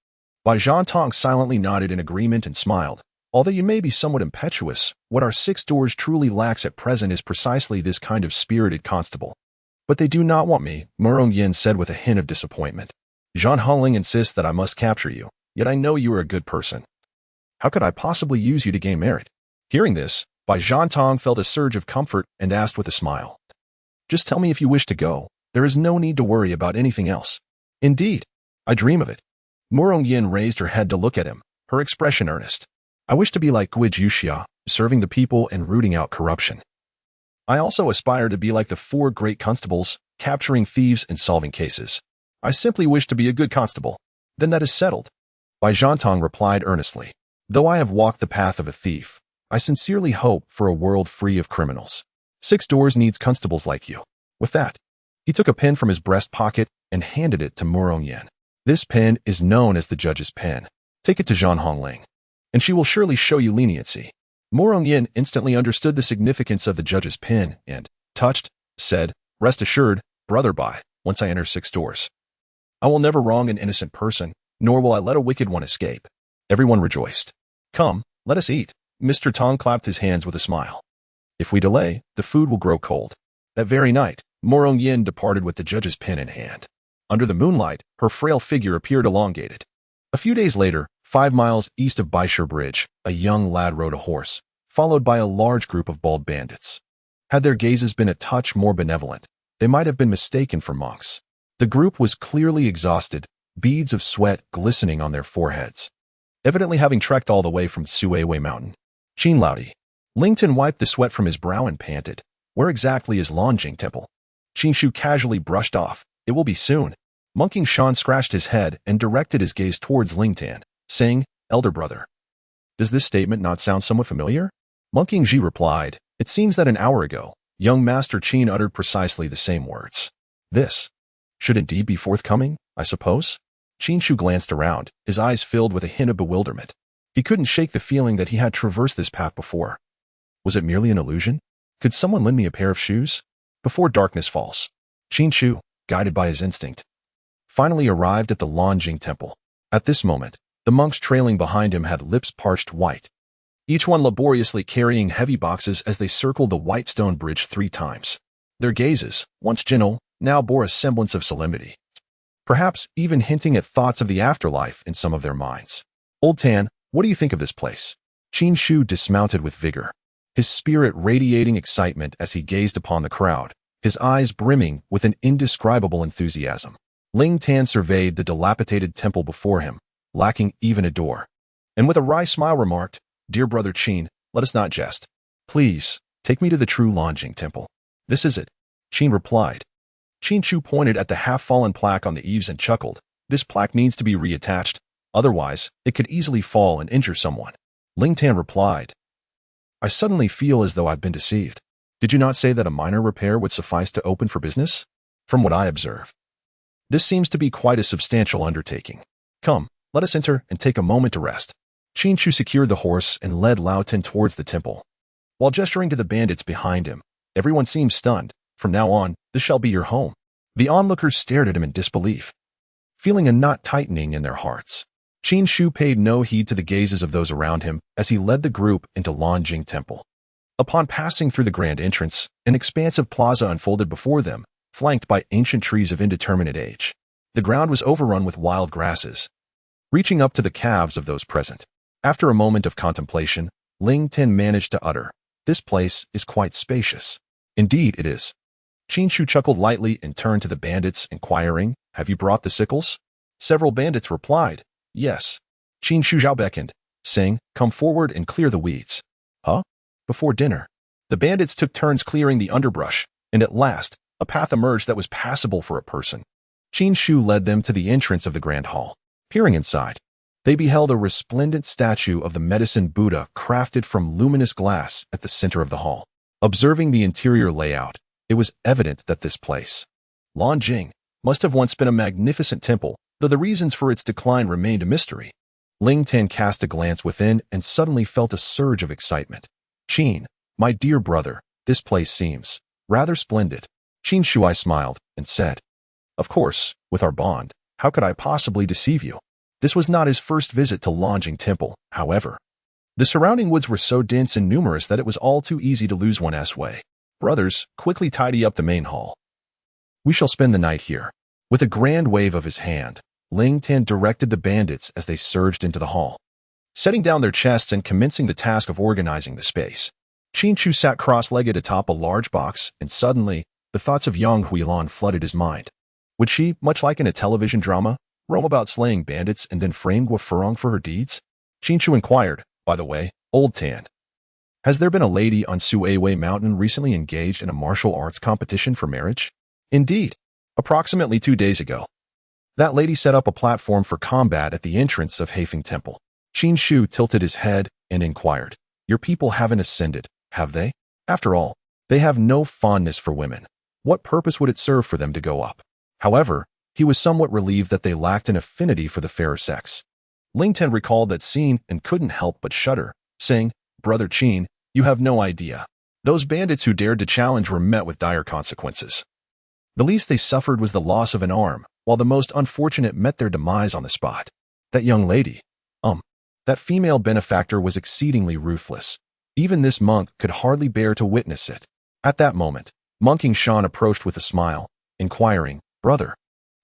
Bai Zhantong silently nodded in agreement and smiled. "Although you may be somewhat impetuous, what our 6 doors truly lacks at present is precisely this kind of spirited constable." "But they do not want me," Mo Rongyan said with a hint of disappointment. "Zhan Hongling insists that I must capture you, yet I know you are a good person. How could I possibly use you to gain merit?" Hearing this, Bai Zhantong felt a surge of comfort and asked with a smile, "Just tell me if you wish to go. There is no need to worry about anything else." "Indeed, I dream of it." Mo Rongyan raised her head to look at him, her expression earnest. "I wish to be like Gui Juxia, serving the people and rooting out corruption. I also aspire to be like the 4 great constables, capturing thieves and solving cases. I simply wish to be a good constable. Then that is settled." Bai Zhantong replied earnestly, "Though I have walked the path of a thief, I sincerely hope for a world free of criminals. 6 doors needs constables like you." With that, He took a pen from his breast pocket and handed it to Murong Yin. This pen is known as the judge's pen. Take it to Zhan Hongling, and she will surely show you leniency. Murong Yin instantly understood the significance of the judge's pen and, touched, said, "Rest assured, brother Bai, once I enter 6 doors, I will never wrong an innocent person, nor will I let a wicked one escape." Everyone rejoiced. "Come, let us eat." Mr. Tong clapped his hands with a smile. "If we delay, the food will grow cold." That very night, Murong Yin departed with the judge's pen in hand. Under the moonlight, her frail figure appeared elongated. A few days later, 5 miles east of Baishur Bridge, a young lad rode a horse, followed by a large group of bald bandits. Had their gazes been a touch more benevolent, they might have been mistaken for monks. The group was clearly exhausted, beads of sweat glistening on their foreheads, evidently having trekked all the way from Suiwei Mountain. Qin Laudi. Lington wiped the sweat from his brow and panted. "Where exactly is Longjing Temple?" Qin Chu casually brushed off. "It will be soon." Monking Shan scratched his head and directed his gaze towards Lingtan, saying, "Elder brother, does this statement not sound somewhat familiar?" Monking Ji replied, "It seems that an hour ago, young Master Qin uttered precisely the same words. This should indeed be forthcoming, I suppose?" Qin Chu glanced around, his eyes filled with a hint of bewilderment. He couldn't shake the feeling that he had traversed this path before. Was it merely an illusion? Could someone lend me a pair of shoes? Before darkness falls, Qin Chu, guided by his instinct, finally arrived at the Longjing Temple. At this moment, the monks trailing behind him had lips parched white, each one laboriously carrying heavy boxes as they circled the white stone bridge 3 times. Their gazes, once gentle, now bore a semblance of solemnity, perhaps even hinting at thoughts of the afterlife in some of their minds. "Old Tan, what do you think of this place?" Qin Chu dismounted with vigor, his spirit radiating excitement as he gazed upon the crowd, his eyes brimming with an indescribable enthusiasm. Ling Tan surveyed the dilapidated temple before him, lacking even a door, and with a wry smile remarked, "Dear brother Qin, let us not jest. Please, take me to the true Longjing Temple." "This is it," Qin replied. Qin Chu pointed at the half-fallen plaque on the eaves and chuckled. "This plaque needs to be reattached, otherwise it could easily fall and injure someone." Ling Tan replied, "I suddenly feel as though I've been deceived. Did you not say that a minor repair would suffice to open for business? From what I observe, this seems to be quite a substantial undertaking. Come, let us enter and take a moment to rest." Qin Chu secured the horse and led Lao Tin towards the temple. While gesturing to the bandits behind him, everyone seemed stunned. "From now on, this shall be your home." The onlookers stared at him in disbelief, feeling a knot tightening in their hearts. Qin Chu paid no heed to the gazes of those around him as he led the group into Longjing Temple. Upon passing through the grand entrance, an expansive plaza unfolded before them, flanked by ancient trees of indeterminate age. The ground was overrun with wild grasses, reaching up to the calves of those present. After a moment of contemplation, Ling Tin managed to utter, "This place is quite spacious." "Indeed it is." Qin Chu chuckled lightly and turned to the bandits, inquiring, "Have you brought the sickles?" Several bandits replied, "Yes." Qin Chu Zhao beckoned, saying, "Come forward and clear the weeds." "Huh?" Before dinner, the bandits took turns clearing the underbrush, and at last, a path emerged that was passable for a person. Qin Chu led them to the entrance of the grand hall. Peering inside, they beheld a resplendent statue of the medicine Buddha crafted from luminous glass at the center of the hall. Observing the interior layout, it was evident that this place, Longjing, must have once been a magnificent temple, though the reasons for its decline remained a mystery. Ling Tan cast a glance within and suddenly felt a surge of excitement. "Qin, my dear brother, this place seems rather splendid." Qin Shuai smiled and said, "Of course, with our bond, how could I possibly deceive you?" This was not his first visit to Longjing Temple, however. The surrounding woods were so dense and numerous that it was all too easy to lose one's way. "Brothers, quickly tidy up the main hall. We shall spend the night here." With a grand wave of his hand, Ling Tan directed the bandits as they surged into the hall, setting down their chests and commencing the task of organizing the space. Qin Chu sat cross-legged atop a large box, and suddenly, the thoughts of Yang Huilan flooded his mind. Would she, much like in a television drama, roam about slaying bandits and then frame Gua Furong for her deeds? Qin Chu inquired, "By the way, Old Tan, has there been a lady on Suiwei Mountain recently engaged in a martial arts competition for marriage?" "Indeed. Approximately 2 days ago. That lady set up a platform for combat at the entrance of Heifeng Temple." Qin Chu tilted his head and inquired, "Your people haven't ascended, have they? After all, they have no fondness for women. What purpose would it serve for them to go up? However, he was somewhat relieved that they lacked an affinity for the fairer sex. Ling Ten recalled that scene and couldn't help but shudder, saying, "Brother Qin, you have no idea. Those bandits who dared to challenge were met with dire consequences. The least they suffered was the loss of an arm, while the most unfortunate met their demise on the spot. That young lady, that female benefactor was exceedingly ruthless. Even this monk could hardly bear to witness it." At that moment, Monk King Shan approached with a smile, inquiring, "Brother,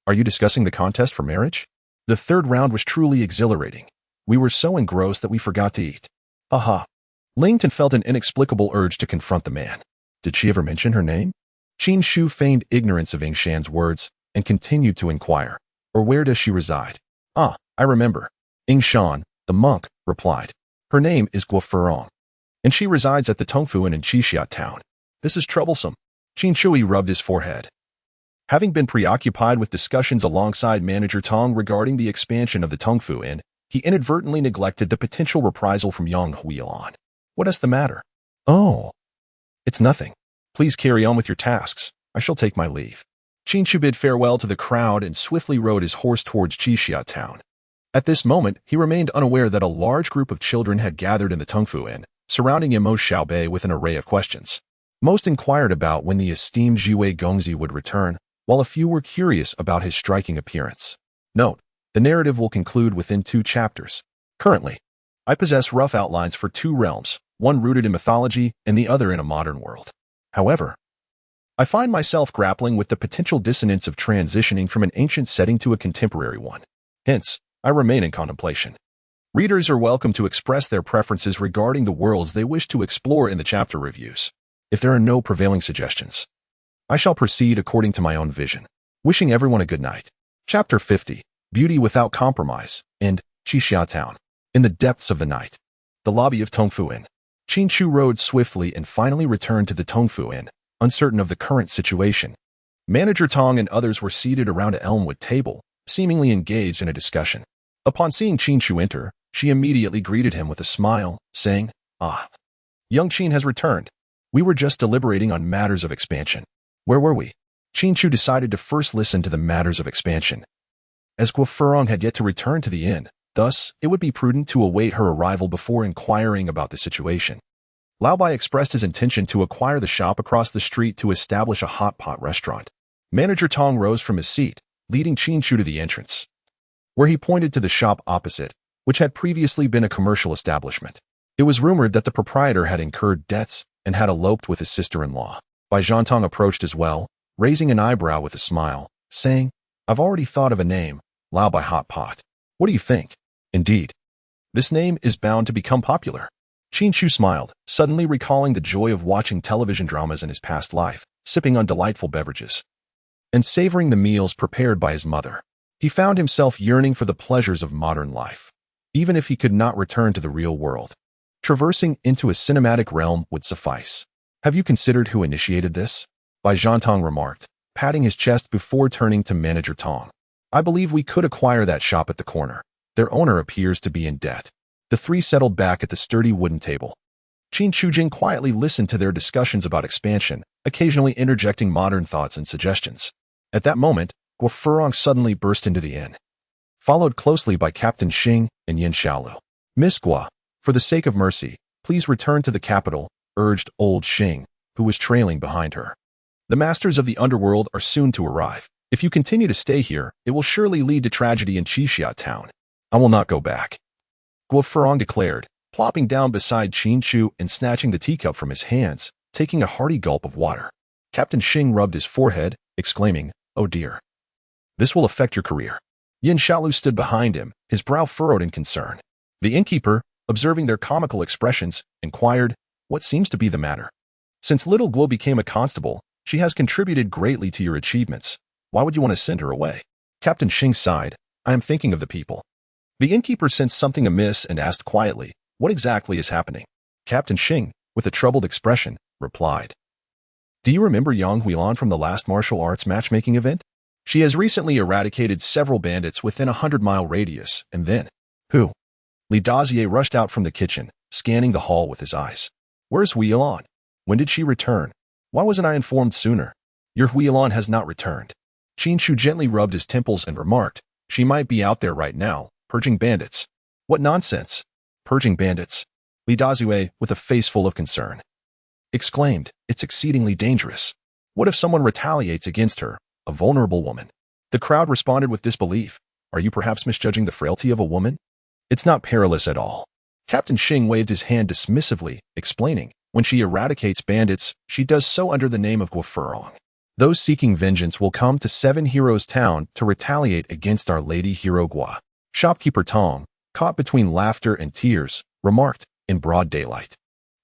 are you discussing the contest for marriage?" The third round was truly exhilarating. We were so engrossed that we forgot to eat. Aha. Ling Ten felt an inexplicable urge to confront the man. Did she ever mention her name? Qin Chu feigned ignorance of Ing Shan's words and continued to inquire, "Or where does she reside?" "Ah, I remember." Ing Shan, the monk, replied. "Her name is Guo Furong, and she resides at the Tongfu Inn in Qixia town." "This is troublesome." Qin Chui rubbed his forehead. Having been preoccupied with discussions alongside Manager Tong regarding the expansion of the Tongfu Inn, he inadvertently neglected the potential reprisal from Yang Huilan. "What is the matter?" "Oh, it's nothing. Please carry on with your tasks. I shall take my leave." Qin Chu bid farewell to the crowd and swiftly rode his horse towards Qixia town. At this moment, he remained unaware that a large group of children had gathered in the Tongfu Inn, surrounding Imo Xiaobei with an array of questions. Most inquired about when the esteemed Jiwei Gongzi would return, while a few were curious about his striking appearance. Note, the narrative will conclude within 2 chapters. Currently, I possess rough outlines for 2 realms, one rooted in mythology and the other in a modern world. However, I find myself grappling with the potential dissonance of transitioning from an ancient setting to a contemporary one. Hence, I remain in contemplation. Readers are welcome to express their preferences regarding the worlds they wish to explore in the chapter reviews. If there are no prevailing suggestions, I shall proceed according to my own vision. Wishing everyone a good night. Chapter 50, Beauty Without Compromise, and Qixia Town. In the depths of the night, the lobby of Tongfu Inn. Qin Chu rode swiftly and finally returned to the Tongfu Inn, uncertain of the current situation. Manager Tong and others were seated around an elmwood table, seemingly engaged in a discussion. Upon seeing Qin Chu enter, she immediately greeted him with a smile, saying, "Ah, young Qin has returned. We were just deliberating on matters of expansion." "Where were we?" Qin Chu decided to first listen to the matters of expansion. As Guo Furong had yet to return to the inn, thus, it would be prudent to await her arrival before inquiring about the situation. Lao Bai expressed his intention to acquire the shop across the street to establish a hot pot restaurant. Manager Tong rose from his seat, leading Qin Chu to the entrance, where he pointed to the shop opposite, which had previously been a commercial establishment. It was rumored that the proprietor had incurred debts and had eloped with his sister-in-law. Bai Zhantong approached as well, raising an eyebrow with a smile, saying, "I've already thought of a name, Lao Bai Hot Pot. What do you think?" "Indeed, this name is bound to become popular." Qin Chu smiled, suddenly recalling the joy of watching television dramas in his past life, sipping on delightful beverages, and savoring the meals prepared by his mother. He found himself yearning for the pleasures of modern life, even if he could not return to the real world. Traversing into a cinematic realm would suffice. "Have you considered who initiated this?" Bai Zhantong remarked, patting his chest before turning to Manager Tong. "I believe we could acquire that shop at the corner. Their owner appears to be in debt." The 3 settled back at the sturdy wooden table. Qin Chujing quietly listened to their discussions about expansion, occasionally interjecting modern thoughts and suggestions. At that moment, Guo Furong suddenly burst into the inn, followed closely by Captain Xing and Yin Xiaolu. "Miss Guo, for the sake of mercy, please return to the capital," urged old Xing, who was trailing behind her. "The masters of the underworld are soon to arrive. If you continue to stay here, it will surely lead to tragedy in Qixia town." "I will not go back," Guo Furong declared, plopping down beside Qin Chu and snatching the teacup from his hands, taking a hearty gulp of water. Captain Xing rubbed his forehead, exclaiming, "Oh dear. This will affect your career." Yin Xiaolu stood behind him, his brow furrowed in concern. The innkeeper, observing their comical expressions, inquired, "What seems to be the matter?" "Since little Guo became a constable, she has contributed greatly to your achievements. Why would you want to send her away?" Captain Xing sighed, "I am thinking of the people." The innkeeper sensed something amiss and asked quietly, "What exactly is happening?" Captain Xing, with a troubled expression, replied, "Do you remember Yang Huilan from the last martial arts matchmaking event? She has recently eradicated several bandits within a 100-mile radius, and then..." "Who?" Li Dazier rushed out from the kitchen, scanning the hall with his eyes. "Where's Huilan? When did she return? Why wasn't I informed sooner?" Your Huilon has not returned. Qin Chu gently rubbed his temples and remarked, she might be out there right now, purging bandits. What nonsense! Purging bandits? Li Dazue, with a face full of concern, exclaimed, it's exceedingly dangerous. What if someone retaliates against her, a vulnerable woman? The crowd responded with disbelief. Are you perhaps misjudging the frailty of a woman? It's not perilous at all. Captain Xing waved his hand dismissively, explaining, when she eradicates bandits, she does so under the name of Guofurong. Those seeking vengeance will come to Seven Heroes Town to retaliate against Our Lady Hero Gua. Shopkeeper Tong, caught between laughter and tears, remarked, in broad daylight.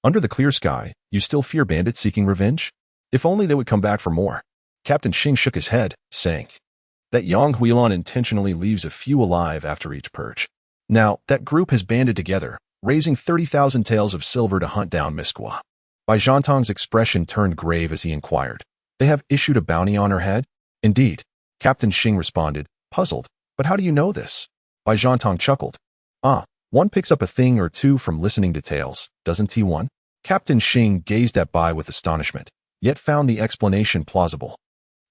Under the clear sky, you still fear bandits seeking revenge? If only they would come back for more. Captain Xing shook his head, saying, that Yang Huilon intentionally leaves a few alive after each purge. Now, that group has banded together, raising 30,000 taels of silver to hunt down Miss Gua. Bai Zhantong's expression turned grave as he inquired, they have issued a bounty on her head? Indeed. Captain Xing responded, puzzled, but how do you know this? Bai Zhantong chuckled. One picks up a thing or two from listening to tales, doesn't he one? Captain Xing gazed at Bai with astonishment, yet found the explanation plausible.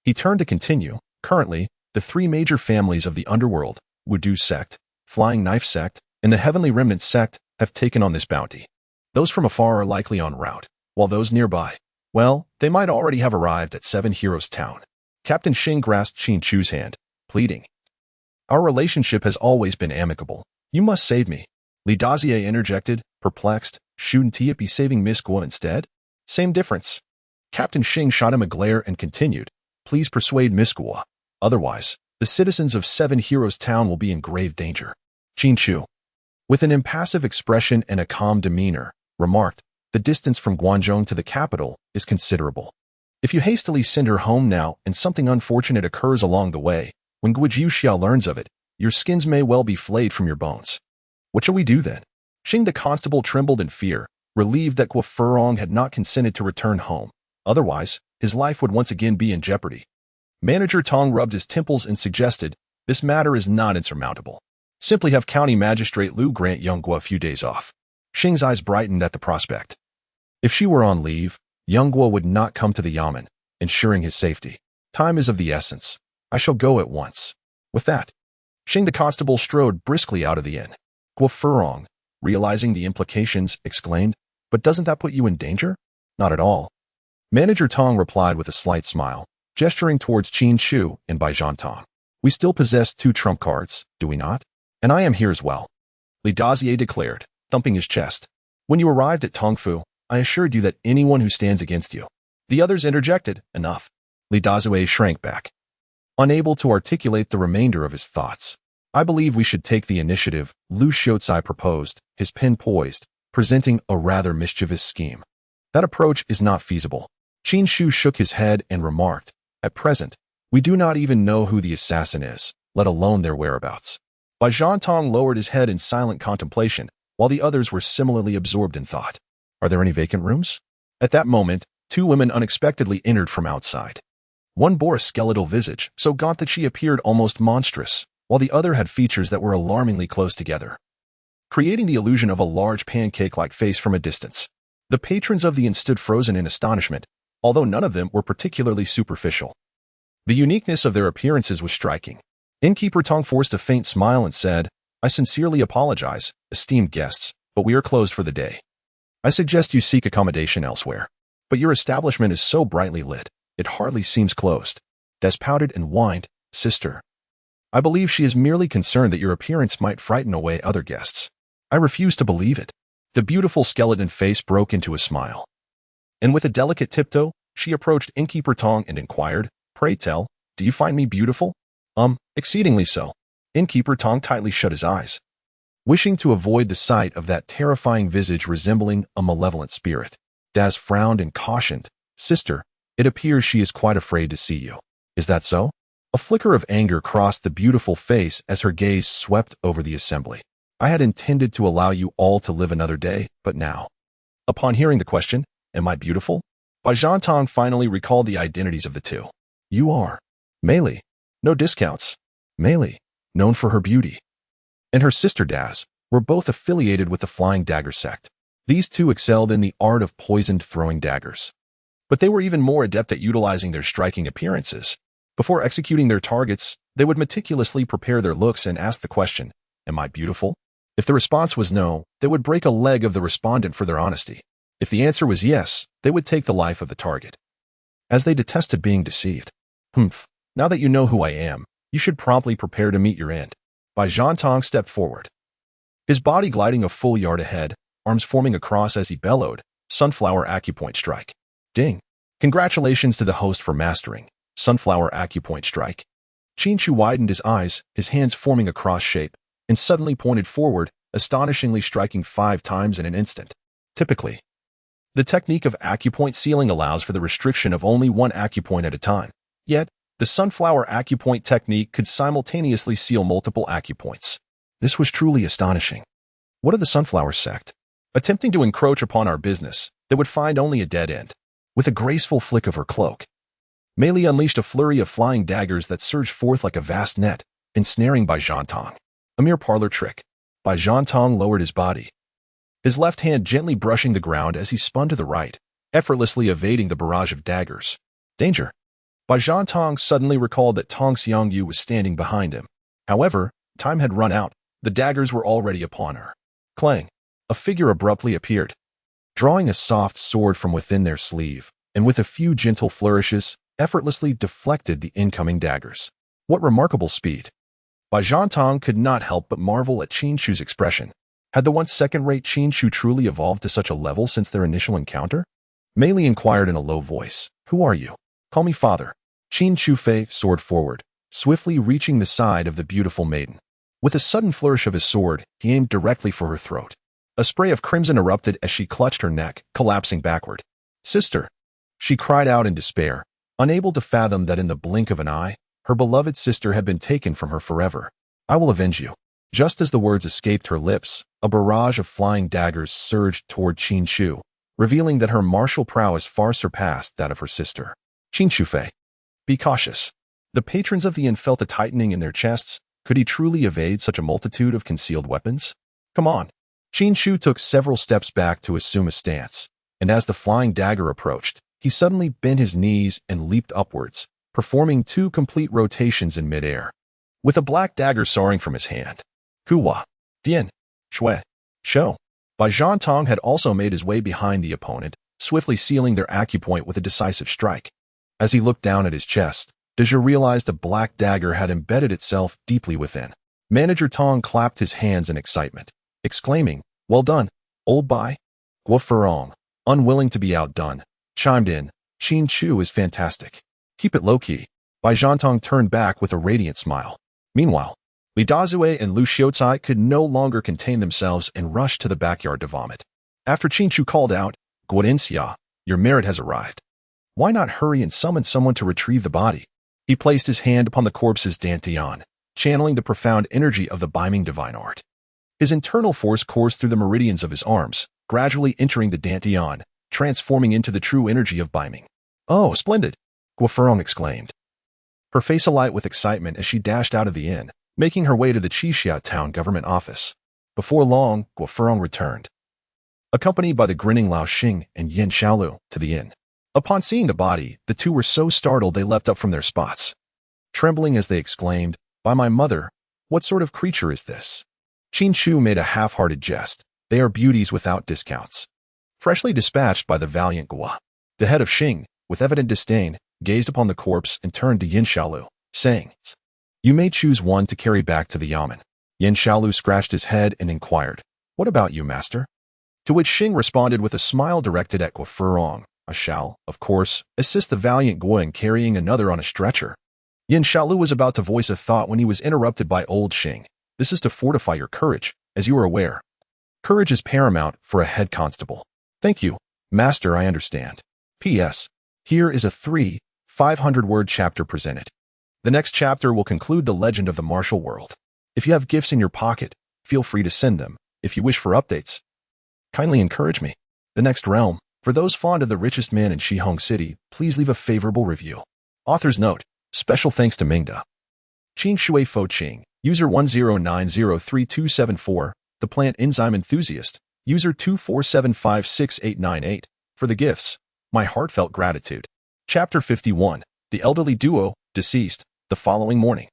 He turned to continue, currently, the three major families of the underworld, Wudu sect, Flying Knife sect, and the Heavenly Remnant sect, have taken on this bounty. Those from afar are likely en route, while those nearby, well, they might already have arrived at Seven Heroes Town. Captain Xing grasped Qin Chu's hand, pleading. Our relationship has always been amicable. You must save me. Li Dazier interjected, perplexed, shouldn't he be saving Miss Gua instead? Same difference. Captain Xing shot him a glare and continued, please persuade Miss Gua. Otherwise, the citizens of Seven Heroes Town will be in grave danger. Qin Chu, with an impassive expression and a calm demeanor, remarked, the distance from Guangzhou to the capital is considerable. If you hastily send her home now and something unfortunate occurs along the way, when Guizhu Xiao learns of it, your skins may well be flayed from your bones. What shall we do then? Xing the constable trembled in fear, relieved that Guofurong had not consented to return home. Otherwise, his life would once again be in jeopardy. Manager Tong rubbed his temples and suggested, this matter is not insurmountable. Simply have County Magistrate Liu grant young Gua a few days off. Xing's eyes brightened at the prospect. If she were on leave, young Gua would not come to the yamen, ensuring his safety. Time is of the essence. I shall go at once. With that, Xing the constable strode briskly out of the inn. Guofurong, realizing the implications, exclaimed, but doesn't that put you in danger? Not at all. Manager Tong replied with a slight smile, gesturing towards Qin Chu and Bai Zhantong. We still possess 2 trump cards, do we not? And I am here as well. Li Dazier declared, thumping his chest. When you arrived at Tongfu, I assured you that anyone who stands against you. The others interjected, enough. Li Dazue shrank back, unable to articulate the remainder of his thoughts. I believe we should take the initiative, Lu Xiaozai proposed, his pen poised, presenting a rather mischievous scheme. That approach is not feasible. Qin Chu shook his head and remarked, at present, we do not even know who the assassin is, let alone their whereabouts. Bai Zhantong lowered his head in silent contemplation, while the others were similarly absorbed in thought. Are there any vacant rooms? At that moment, 2 women unexpectedly entered from outside. One bore a skeletal visage, so gaunt that she appeared almost monstrous, while the other had features that were alarmingly close together, creating the illusion of a large pancake-like face from a distance. The patrons of the inn stood frozen in astonishment, although none of them were particularly superficial. The uniqueness of their appearances was striking. Innkeeper Tong forced a faint smile and said, I sincerely apologize, esteemed guests, but we are closed for the day. I suggest you seek accommodation elsewhere. But your establishment is so brightly lit, it hardly seems closed. Des pouted and whined, sister. I believe she is merely concerned that your appearance might frighten away other guests. I refuse to believe it. The beautiful skeleton face broke into a smile. And with a delicate tiptoe, she approached Innkeeper Tong and inquired, pray tell, do you find me beautiful? Exceedingly so. Innkeeper Tong tightly shut his eyes, wishing to avoid the sight of that terrifying visage resembling a malevolent spirit. Daz frowned and cautioned, sister, it appears she is quite afraid to see you. Is that so? A flicker of anger crossed the beautiful face as her gaze swept over the assembly. I had intended to allow you all to live another day, but now. Upon hearing the question, am I beautiful? Bai Zhantong finally recalled the identities of the 2. You are. Mei Li. No discounts. Mei Li, known for her beauty, and her sister Daz, were both affiliated with the Flying Dagger sect. These 2 excelled in the art of poisoned throwing daggers. But they were even more adept at utilizing their striking appearances. Before executing their targets, they would meticulously prepare their looks and ask the question, "Am I beautiful?" If the response was no, they would break a leg of the respondent for their honesty. If the answer was yes, they would take the life of the target. As they detested being deceived. "Humph, now that you know who I am, you should promptly prepare to meet your end." Bai Zhantong stepped forward. His body gliding a full yard ahead, arms forming a cross as he bellowed, "Sunflower acupoint strike." Ding. Congratulations to the host for mastering Sunflower acupoint strike. Qin Chu widened his eyes, his hands forming a cross shape, and suddenly pointed forward, astonishingly striking 5 times in an instant. Typically, the technique of acupoint sealing allows for the restriction of only one acupoint at a time. Yet, the sunflower acupoint technique could simultaneously seal multiple acupoints. This was truly astonishing. What of the sunflower sect? Attempting to encroach upon our business, they would find only a dead end. With a graceful flick of her cloak, Mei Li unleashed a flurry of flying daggers that surged forth like a vast net, ensnaring Bai Zhantong. A mere parlor trick. Bai Zhantong lowered his body, his left hand gently brushing the ground as he spun to the right, effortlessly evading the barrage of daggers. Danger! Bai Zhantong suddenly recalled that Tong Xiangyu was standing behind him. However, time had run out. The daggers were already upon her. Clang! A figure abruptly appeared, drawing a soft sword from within their sleeve, and with a few gentle flourishes, effortlessly deflected the incoming daggers. What remarkable speed! Bai Zhantong could not help but marvel at Qin Chu's expression. Had the once second-rate Qin Chu truly evolved to such a level since their initial encounter? Mei Li inquired in a low voice, "Who are you?" "Call me father." Qin Chu Fei soared forward, swiftly reaching the side of the beautiful maiden. With a sudden flourish of his sword, he aimed directly for her throat. A spray of crimson erupted as she clutched her neck, collapsing backward. "Sister!" She cried out in despair, unable to fathom that in the blink of an eye, her beloved sister had been taken from her forever. "I will avenge you." Just as the words escaped her lips, a barrage of flying daggers surged toward Qin Chu, revealing that her martial prowess far surpassed that of her sister. "Qin Chu Fei, be cautious." The patrons of the inn felt a tightening in their chests. Could he truly evade such a multitude of concealed weapons? "Come on." Qin Chu took several steps back to assume a stance, and as the flying dagger approached, he suddenly bent his knees and leaped upwards, performing 2 complete rotations in midair. With a black dagger soaring from his hand, Kuwa, Dian, Shui, Shou. Bai Zhantong had also made his way behind the opponent, swiftly sealing their acupoint with a decisive strike. As he looked down at his chest, Deja realized a black dagger had embedded itself deeply within. Manager Tong clapped his hands in excitement, exclaiming, "Well done, old Bai." Guo Furong, unwilling to be outdone, chimed in, "Qin Chu is fantastic. Keep it low-key." Bai Zhantong turned back with a radiant smile. Meanwhile, Li Dazue and Lu Xiaocai could no longer contain themselves and rushed to the backyard to vomit. After Qin Chu called out, "Guodenxia, your merit has arrived. Why not hurry and summon someone to retrieve the body?" He placed his hand upon the corpse's dantian, channeling the profound energy of the Biming divine art. His internal force coursed through the meridians of his arms, gradually entering the dantian, transforming into the true energy of Biming. "Oh, splendid!" Guo Furong exclaimed, her face alight with excitement as she dashed out of the inn, making her way to the Qixia town government office. Before long, Guo Furong returned, accompanied by the grinning Lao Xing and Yin Xiaolu, to the inn. Upon seeing the body, the two were so startled they leapt up from their spots. Trembling as they exclaimed, "By my mother, what sort of creature is this?" Qin Chu made a half-hearted jest. "They are beauties without discounts." Freshly dispatched by the valiant Guo, the head of Xing, with evident disdain, gazed upon the corpse and turned to Yin Xiaolu, saying, "You may choose one to carry back to the yamen." Yin Xiaolu scratched his head and inquired, "What about you, master?" To which Xing responded with a smile directed at Guo Furong, "I shall, of course, assist the valiant Guo in carrying another on a stretcher." Yin Xiaolu was about to voice a thought when he was interrupted by old Xing. "This is to fortify your courage, as you are aware. Courage is paramount for a head constable." "Thank you, master, I understand. P.S. Here is a 500-word chapter presented. The next chapter will conclude the legend of the martial world. If you have gifts in your pocket, feel free to send them. If you wish for updates, kindly encourage me. The next realm. For those fond of the richest man in Shihong City, please leave a favorable review. Author's note. Special thanks to Mingda. Qing Shui Fo Qing, user 10903274, the plant enzyme enthusiast, user 2475688, for the gifts. My heartfelt gratitude. Chapter 51. The elderly duo, deceased, the following morning.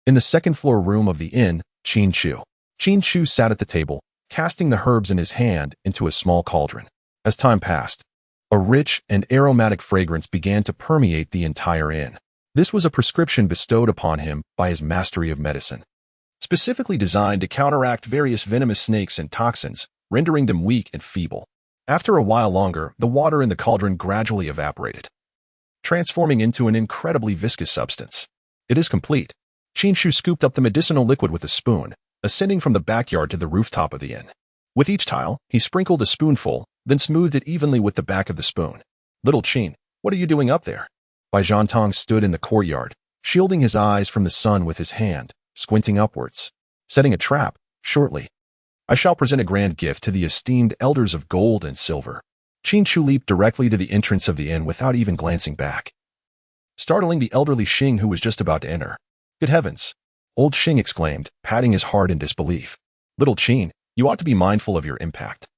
In the second-floor room of the inn, Qin Chu. Qin Chu sat at the table, casting the herbs in his hand into a small cauldron. As time passed, a rich and aromatic fragrance began to permeate the entire inn. This was a prescription bestowed upon him by his mastery of medicine, specifically designed to counteract various venomous snakes and toxins, rendering them weak and feeble. After a while longer, the water in the cauldron gradually evaporated, transforming into an incredibly viscous substance. It is complete. Qin Chu scooped up the medicinal liquid with a spoon, ascending from the backyard to the rooftop of the inn. With each tile, he sprinkled a spoonful, then smoothed it evenly with the back of the spoon. "Little Qin, what are you doing up there?" Bai Zhantong stood in the courtyard, shielding his eyes from the sun with his hand, squinting upwards. "Setting a trap, shortly. I shall present a grand gift to the esteemed elders of gold and silver." Qin Chu leaped directly to the entrance of the inn without even glancing back, startling the elderly Xing who was just about to enter. "Good heavens!" Old Xing exclaimed, patting his heart in disbelief. "Little Qin, you ought to be mindful of your impact.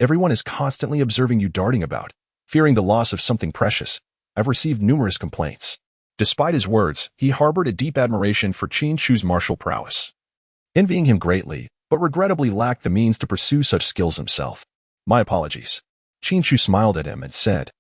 Everyone is constantly observing you darting about, fearing the loss of something precious. I've received numerous complaints." Despite his words, he harbored a deep admiration for Qin Chu's martial prowess, envying him greatly, but regrettably lacked the means to pursue such skills himself. "My apologies." Qin Chu smiled at him and said,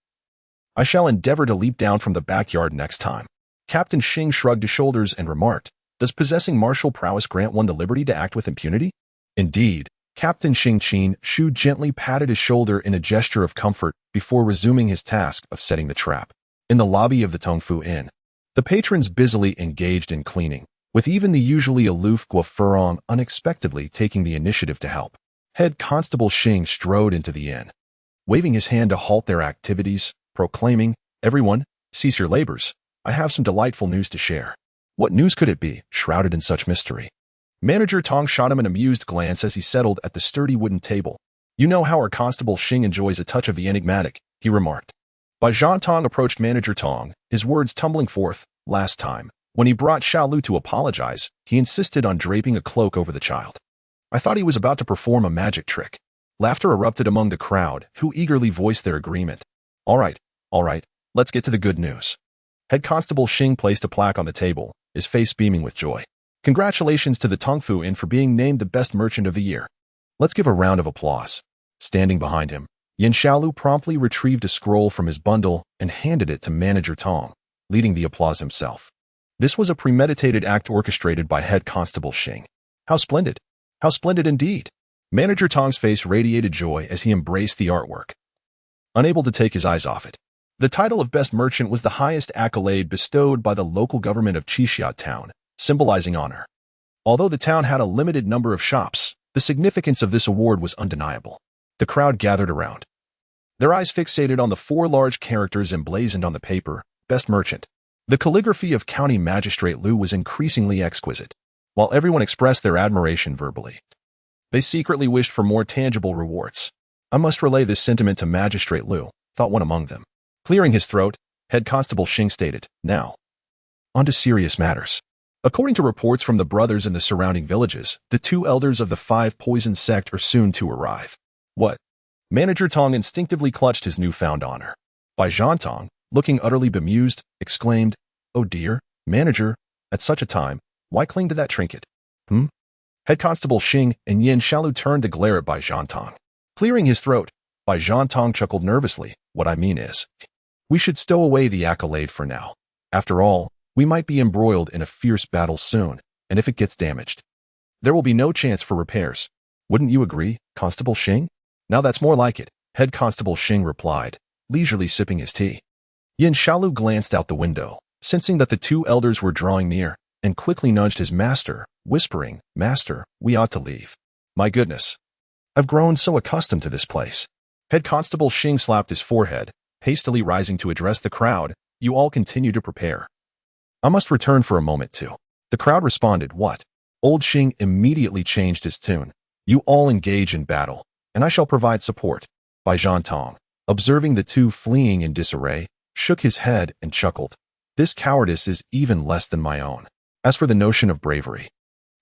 "I shall endeavor to leap down from the backyard next time." Captain Xing shrugged his shoulders and remarked, "Does possessing martial prowess grant one the liberty to act with impunity?" "Indeed." Captain Qin Chu gently patted his shoulder in a gesture of comfort before resuming his task of setting the trap. In the lobby of the Tongfu Inn, the patrons busily engaged in cleaning, with even the usually aloof Guo Furong unexpectedly taking the initiative to help. Head Constable Xing strode into the inn, waving his hand to halt their activities, proclaiming, "Everyone, cease your labors. I have some delightful news to share." What news could it be, shrouded in such mystery? Manager Tong shot him an amused glance as he settled at the sturdy wooden table. "You know how our Constable Xing enjoys a touch of the enigmatic," he remarked. Bai Zhantong approached Manager Tong, his words tumbling forth. "Last time, when he brought Xiaolu to apologize, he insisted on draping a cloak over the child. I thought he was about to perform a magic trick." Laughter erupted among the crowd, who eagerly voiced their agreement. All right, let's get to the good news." Head Constable Xing placed a plaque on the table, his face beaming with joy. "Congratulations to the Tongfu Inn for being named the best merchant of the year. Let's give a round of applause." Standing behind him, Yin Xiaolu promptly retrieved a scroll from his bundle and handed it to Manager Tong, leading the applause himself. This was a premeditated act orchestrated by Head Constable Xing. How splendid! How splendid indeed! Manager Tong's face radiated joy as he embraced the artwork, unable to take his eyes off it. The title of Best Merchant was the highest accolade bestowed by the local government of Qixia Town, symbolizing honor. Although the town had a limited number of shops, the significance of this award was undeniable. The crowd gathered around, their eyes fixated on the four large characters emblazoned on the paper, Best Merchant. The calligraphy of County Magistrate Liu was increasingly exquisite. While everyone expressed their admiration verbally, they secretly wished for more tangible rewards. "I must relay this sentiment to Magistrate Liu," thought one among them. Clearing his throat, Head Constable Xing stated, "Now, on to serious matters." According to reports from the brothers in the surrounding villages, the two elders of the Five Poison sect are soon to arrive. What? Manager Tong instinctively clutched his newfound honor. Bai Zhantong, looking utterly bemused, exclaimed, "Oh dear, Manager, at such a time, why cling to that trinket?" Head Constable Xing and Yin Xiaolu turned to glare at Bai Zhantong. Clearing his throat, Bai Zhantong chuckled nervously. "What I mean is, we should stow away the accolade for now. After all, we might be embroiled in a fierce battle soon, and if it gets damaged, there will be no chance for repairs. Wouldn't you agree, Constable Xing?" "Now that's more like it," Head Constable Xing replied, leisurely sipping his tea. Yin Xiaolu glanced out the window, sensing that the two elders were drawing near, and quickly nudged his master, whispering, "Master, we ought to leave. My goodness, I've grown so accustomed to this place." Head Constable Xing slapped his forehead, hastily rising to address the crowd. "You all continue to prepare. I must return for a moment too." The crowd responded, "What?" Old Xing immediately changed his tune. "You all engage in battle, and I shall provide support." Bai Zhantong, observing the two fleeing in disarray, shook his head and chuckled. "This cowardice is even less than my own. As for the notion of bravery,"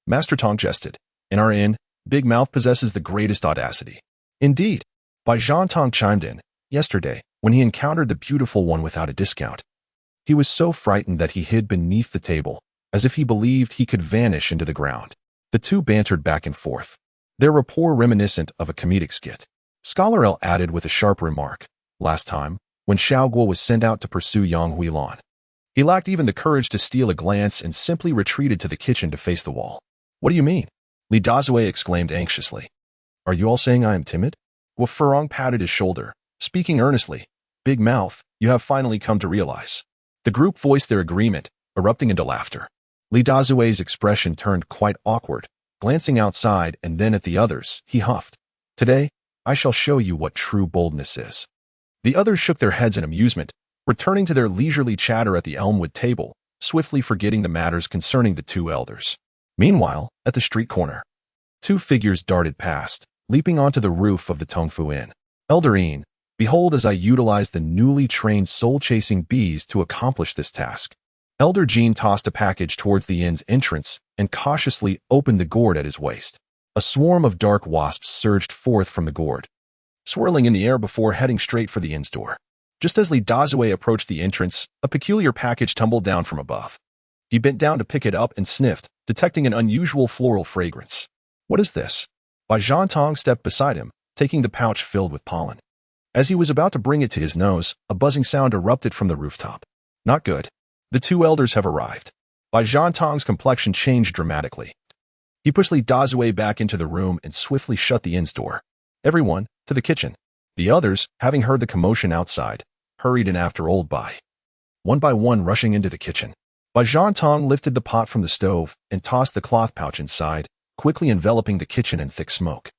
Master Tong jested, "in our inn, Big Mouth possesses the greatest audacity." "Indeed," Bai Zhantong chimed in. "Yesterday, when he encountered the beautiful one without a discount. He was so frightened that he hid beneath the table, as if he believed he could vanish into the ground. The two bantered back and forth, their rapport reminiscent of a comedic skit. Scholar L added with a sharp remark, "Last time, when Xiao Guo was sent out to pursue Yang Huilan, he lacked even the courage to steal a glance and simply retreated to the kitchen to face the wall." "What do you mean?" Li Dazue exclaimed anxiously. "Are you all saying I am timid?" Guo Furong patted his shoulder, speaking earnestly. "Big mouth, you have finally come to realize." The group voiced their agreement, erupting into laughter. Li Dazue's expression turned quite awkward. Glancing outside and then at the others, he huffed, "Today, I shall show you what true boldness is." The others shook their heads in amusement, returning to their leisurely chatter at the Elmwood table, swiftly forgetting the matters concerning the two elders. Meanwhile, at the street corner, two figures darted past, leaping onto the roof of the Tongfu Inn. "Elder Yin, behold as I utilize the newly trained soul-chasing bees to accomplish this task." Elder Jean tossed a package towards the inn's entrance and cautiously opened the gourd at his waist. A swarm of dark wasps surged forth from the gourd, swirling in the air before heading straight for the inn's door. Just as Li Dazue approached the entrance, a peculiar package tumbled down from above. He bent down to pick it up and sniffed, detecting an unusual floral fragrance. "What is this?" Bai Zhantong stepped beside him, taking the pouch filled with pollen. As he was about to bring it to his nose, a buzzing sound erupted from the rooftop. "Not good. The two elders have arrived." Bai Zhantong's complexion changed dramatically. He pushed Li Dazue back into the room and swiftly shut the inn's door. "Everyone, to the kitchen." The others, having heard the commotion outside, hurried in after old Bai. One by one rushing into the kitchen. Bai Zhantong lifted the pot from the stove and tossed the cloth pouch inside, quickly enveloping the kitchen in thick smoke.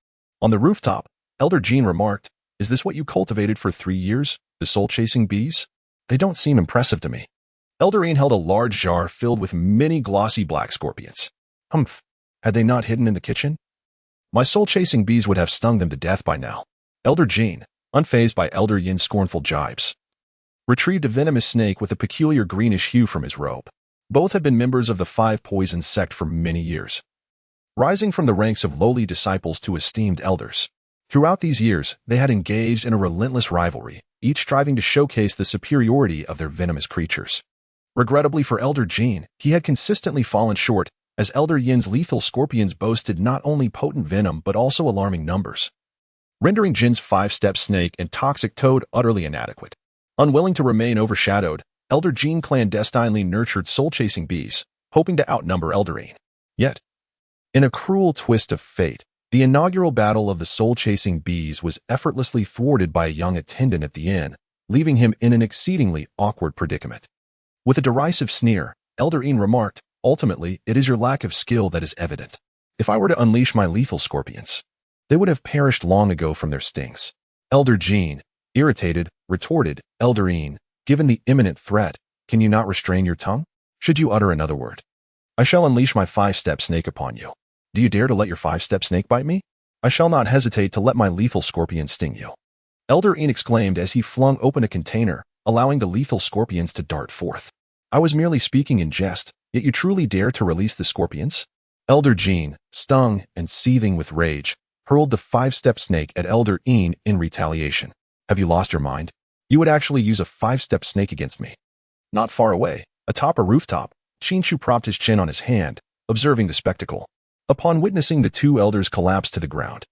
On the rooftop, Elder Jean remarked, "Is this what you cultivated for 3 years, the soul-chasing bees? They don't seem impressive to me." Elder Jean held a large jar filled with many glossy black scorpions. "Humph, had they not hidden in the kitchen? My soul-chasing bees would have stung them to death by now." Elder Jean, unfazed by Elder Yin's scornful jibes, retrieved a venomous snake with a peculiar greenish hue from his robe. Both had been members of the Five Poison sect for many years, rising from the ranks of lowly disciples to esteemed elders. Throughout these years, they had engaged in a relentless rivalry, each striving to showcase the superiority of their venomous creatures. Regrettably for Elder Jean, he had consistently fallen short, as Elder Yin's lethal scorpions boasted not only potent venom but also alarming numbers, rendering Jin's five-step snake and toxic toad utterly inadequate. Unwilling to remain overshadowed, Elder Jean clandestinely nurtured soul-chasing bees, hoping to outnumber Elder Yin. Yet, in a cruel twist of fate, the inaugural battle of the soul-chasing bees was effortlessly thwarted by a young attendant at the inn, leaving him in an exceedingly awkward predicament. With a derisive sneer, Elder Yin remarked, "Ultimately, it is your lack of skill that is evident. If I were to unleash my lethal scorpions, they would have perished long ago from their stings." Elder Jean, irritated, retorted, "Elder Yin, given the imminent threat, can you not restrain your tongue? Should you utter another word, I shall unleash my five-step snake upon you. Do you dare to let your five-step snake bite me? I shall not hesitate to let my lethal scorpion sting you." Elder Yin exclaimed as he flung open a container, allowing the lethal scorpions to dart forth. "I was merely speaking in jest, yet you truly dare to release the scorpions?" Elder Jean, stung and seething with rage, hurled the five-step snake at Elder Yin in retaliation. "Have you lost your mind? You would actually use a five-step snake against me?" Not far away, atop a rooftop, Qin Chu propped his chin on his hand, observing the spectacle. Upon witnessing the two elders collapse to the ground,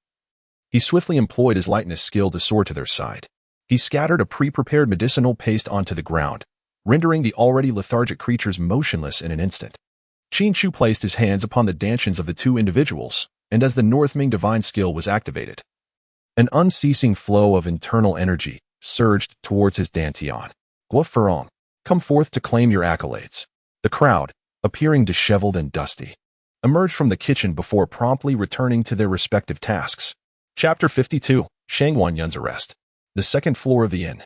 he swiftly employed his lightness skill to soar to their side. He scattered a pre-prepared medicinal paste onto the ground, rendering the already lethargic creatures motionless in an instant. Qin Chu placed his hands upon the dantians of the two individuals, and as the North Ming divine skill was activated, an unceasing flow of internal energy surged towards his dantian. "Guo Furong, come forth to claim your accolades." The crowd, appearing disheveled and dusty, emerged from the kitchen before promptly returning to their respective tasks. Chapter 52, Shang Wanyun's Arrest. The second floor of the inn.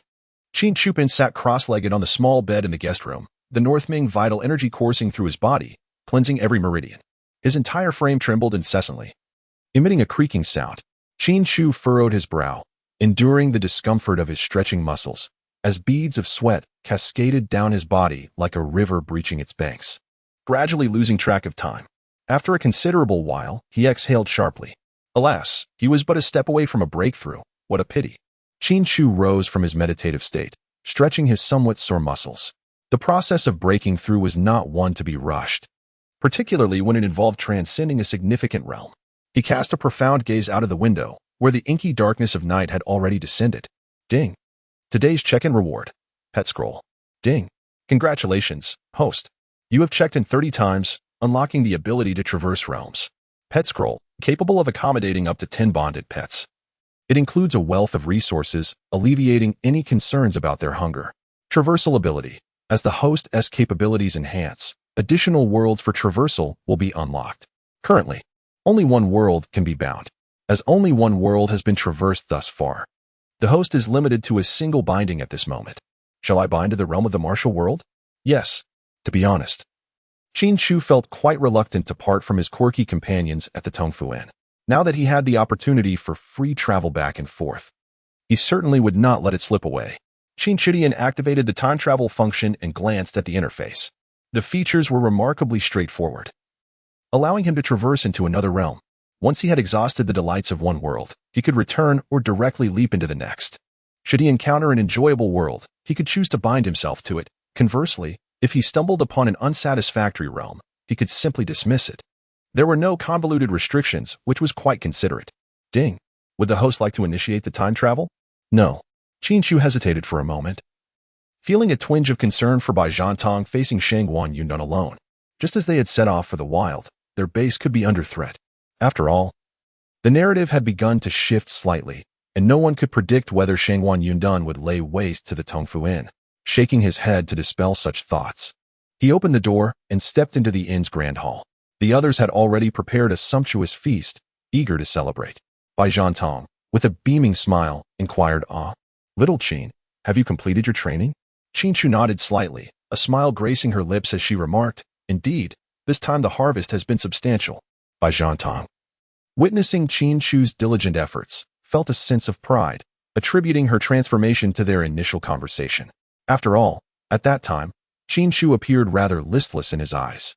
Qin Chupin sat cross-legged on the small bed in the guest room, the North Ming vital energy coursing through his body, cleansing every meridian. His entire frame trembled incessantly, emitting a creaking sound. Qin Chu furrowed his brow, enduring the discomfort of his stretching muscles, as beads of sweat cascaded down his body like a river breaching its banks. Gradually losing track of time, after a considerable while, he exhaled sharply. Alas, he was but a step away from a breakthrough. What a pity. Qin Chu rose from his meditative state, stretching his somewhat sore muscles. The process of breaking through was not one to be rushed, particularly when it involved transcending a significant realm. He cast a profound gaze out of the window, where the inky darkness of night had already descended. Ding. Today's check-in reward. Pet scroll. Ding. Congratulations, host. You have checked in 30 times, unlocking the ability to traverse realms. Pet scroll, capable of accommodating up to 10 bonded pets. It includes a wealth of resources, alleviating any concerns about their hunger. Traversal ability. As the host's capabilities enhance, additional worlds for traversal will be unlocked. Currently, only one world can be bound, as only one world has been traversed thus far. The host is limited to a single binding at this moment. Shall I bind to the realm of the martial world? Yes, to be honest. Qin Chu felt quite reluctant to part from his quirky companions at the Tongfu Inn. Now that he had the opportunity for free travel back and forth, he certainly would not let it slip away. Qin Chu activated the time travel function and glanced at the interface. The features were remarkably straightforward, allowing him to traverse into another realm. Once he had exhausted the delights of one world, he could return or directly leap into the next. Should he encounter an enjoyable world, he could choose to bind himself to it. Conversely, if he stumbled upon an unsatisfactory realm, he could simply dismiss it. There were no convoluted restrictions, which was quite considerate. Ding. Would the host like to initiate the time travel? No. Qin Chu hesitated for a moment, feeling a twinge of concern for Bai Zhantong facing Shangguan Yundan alone. Just as they had set off for the wild, their base could be under threat. After all, the narrative had begun to shift slightly, and no one could predict whether Shangguan Yundan would lay waste to the Tongfu Inn. Shaking his head to dispel such thoughts, he opened the door and stepped into the inn's grand hall. The others had already prepared a sumptuous feast, eager to celebrate. Bai Zhantong, with a beaming smile, inquired, Little Qin, have you completed your training? Qin Chu nodded slightly, a smile gracing her lips as she remarked, Indeed, this time the harvest has been substantial. Bai Zhantong, witnessing Qin Chu's diligent efforts, felt a sense of pride, attributing her transformation to their initial conversation. After all, at that time, Qin Chu appeared rather listless in his eyes.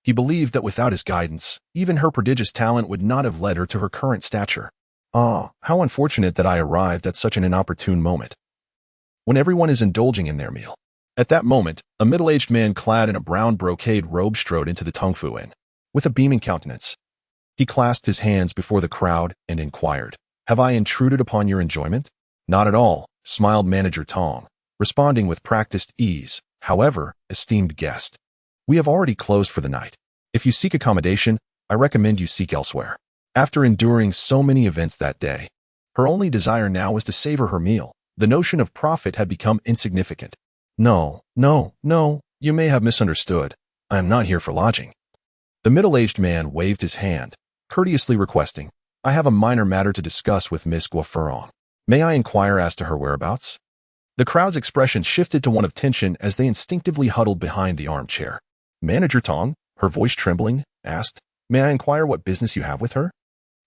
He believed that without his guidance, even her prodigious talent would not have led her to her current stature. How unfortunate that I arrived at such an inopportune moment, when everyone is indulging in their meal. At that moment, a middle-aged man clad in a brown brocade robe strode into the Tongfu Inn. With a beaming countenance, he clasped his hands before the crowd and inquired, Have I intruded upon your enjoyment? Not at all, smiled Manager Tong, responding with practiced ease. However, esteemed guest, we have already closed for the night. If you seek accommodation, I recommend you seek elsewhere. After enduring so many events that day, her only desire now was to savor her meal. The notion of profit had become insignificant. No, you may have misunderstood. I am not here for lodging. The middle-aged man waved his hand, courteously requesting, I have a minor matter to discuss with Miss Guofuron. May I inquire as to her whereabouts? The crowd's expression shifted to one of tension as they instinctively huddled behind the armchair. Manager Tong, her voice trembling, asked, May I inquire what business you have with her?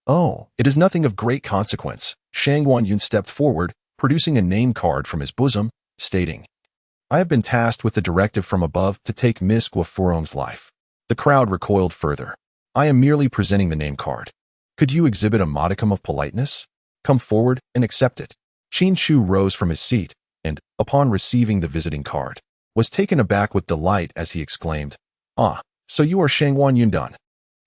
Oh, it is nothing of great consequence. Shangguan Yun stepped forward, producing a name card from his bosom, stating, I have been tasked with the directive from above to take Miss Guofuron's life. The crowd recoiled further. I am merely presenting the name card. Could you exhibit a modicum of politeness? Come forward and accept it. Qin Chu rose from his seat and, upon receiving the visiting card, was taken aback with delight as he exclaimed, So you are Shangguan Yundan.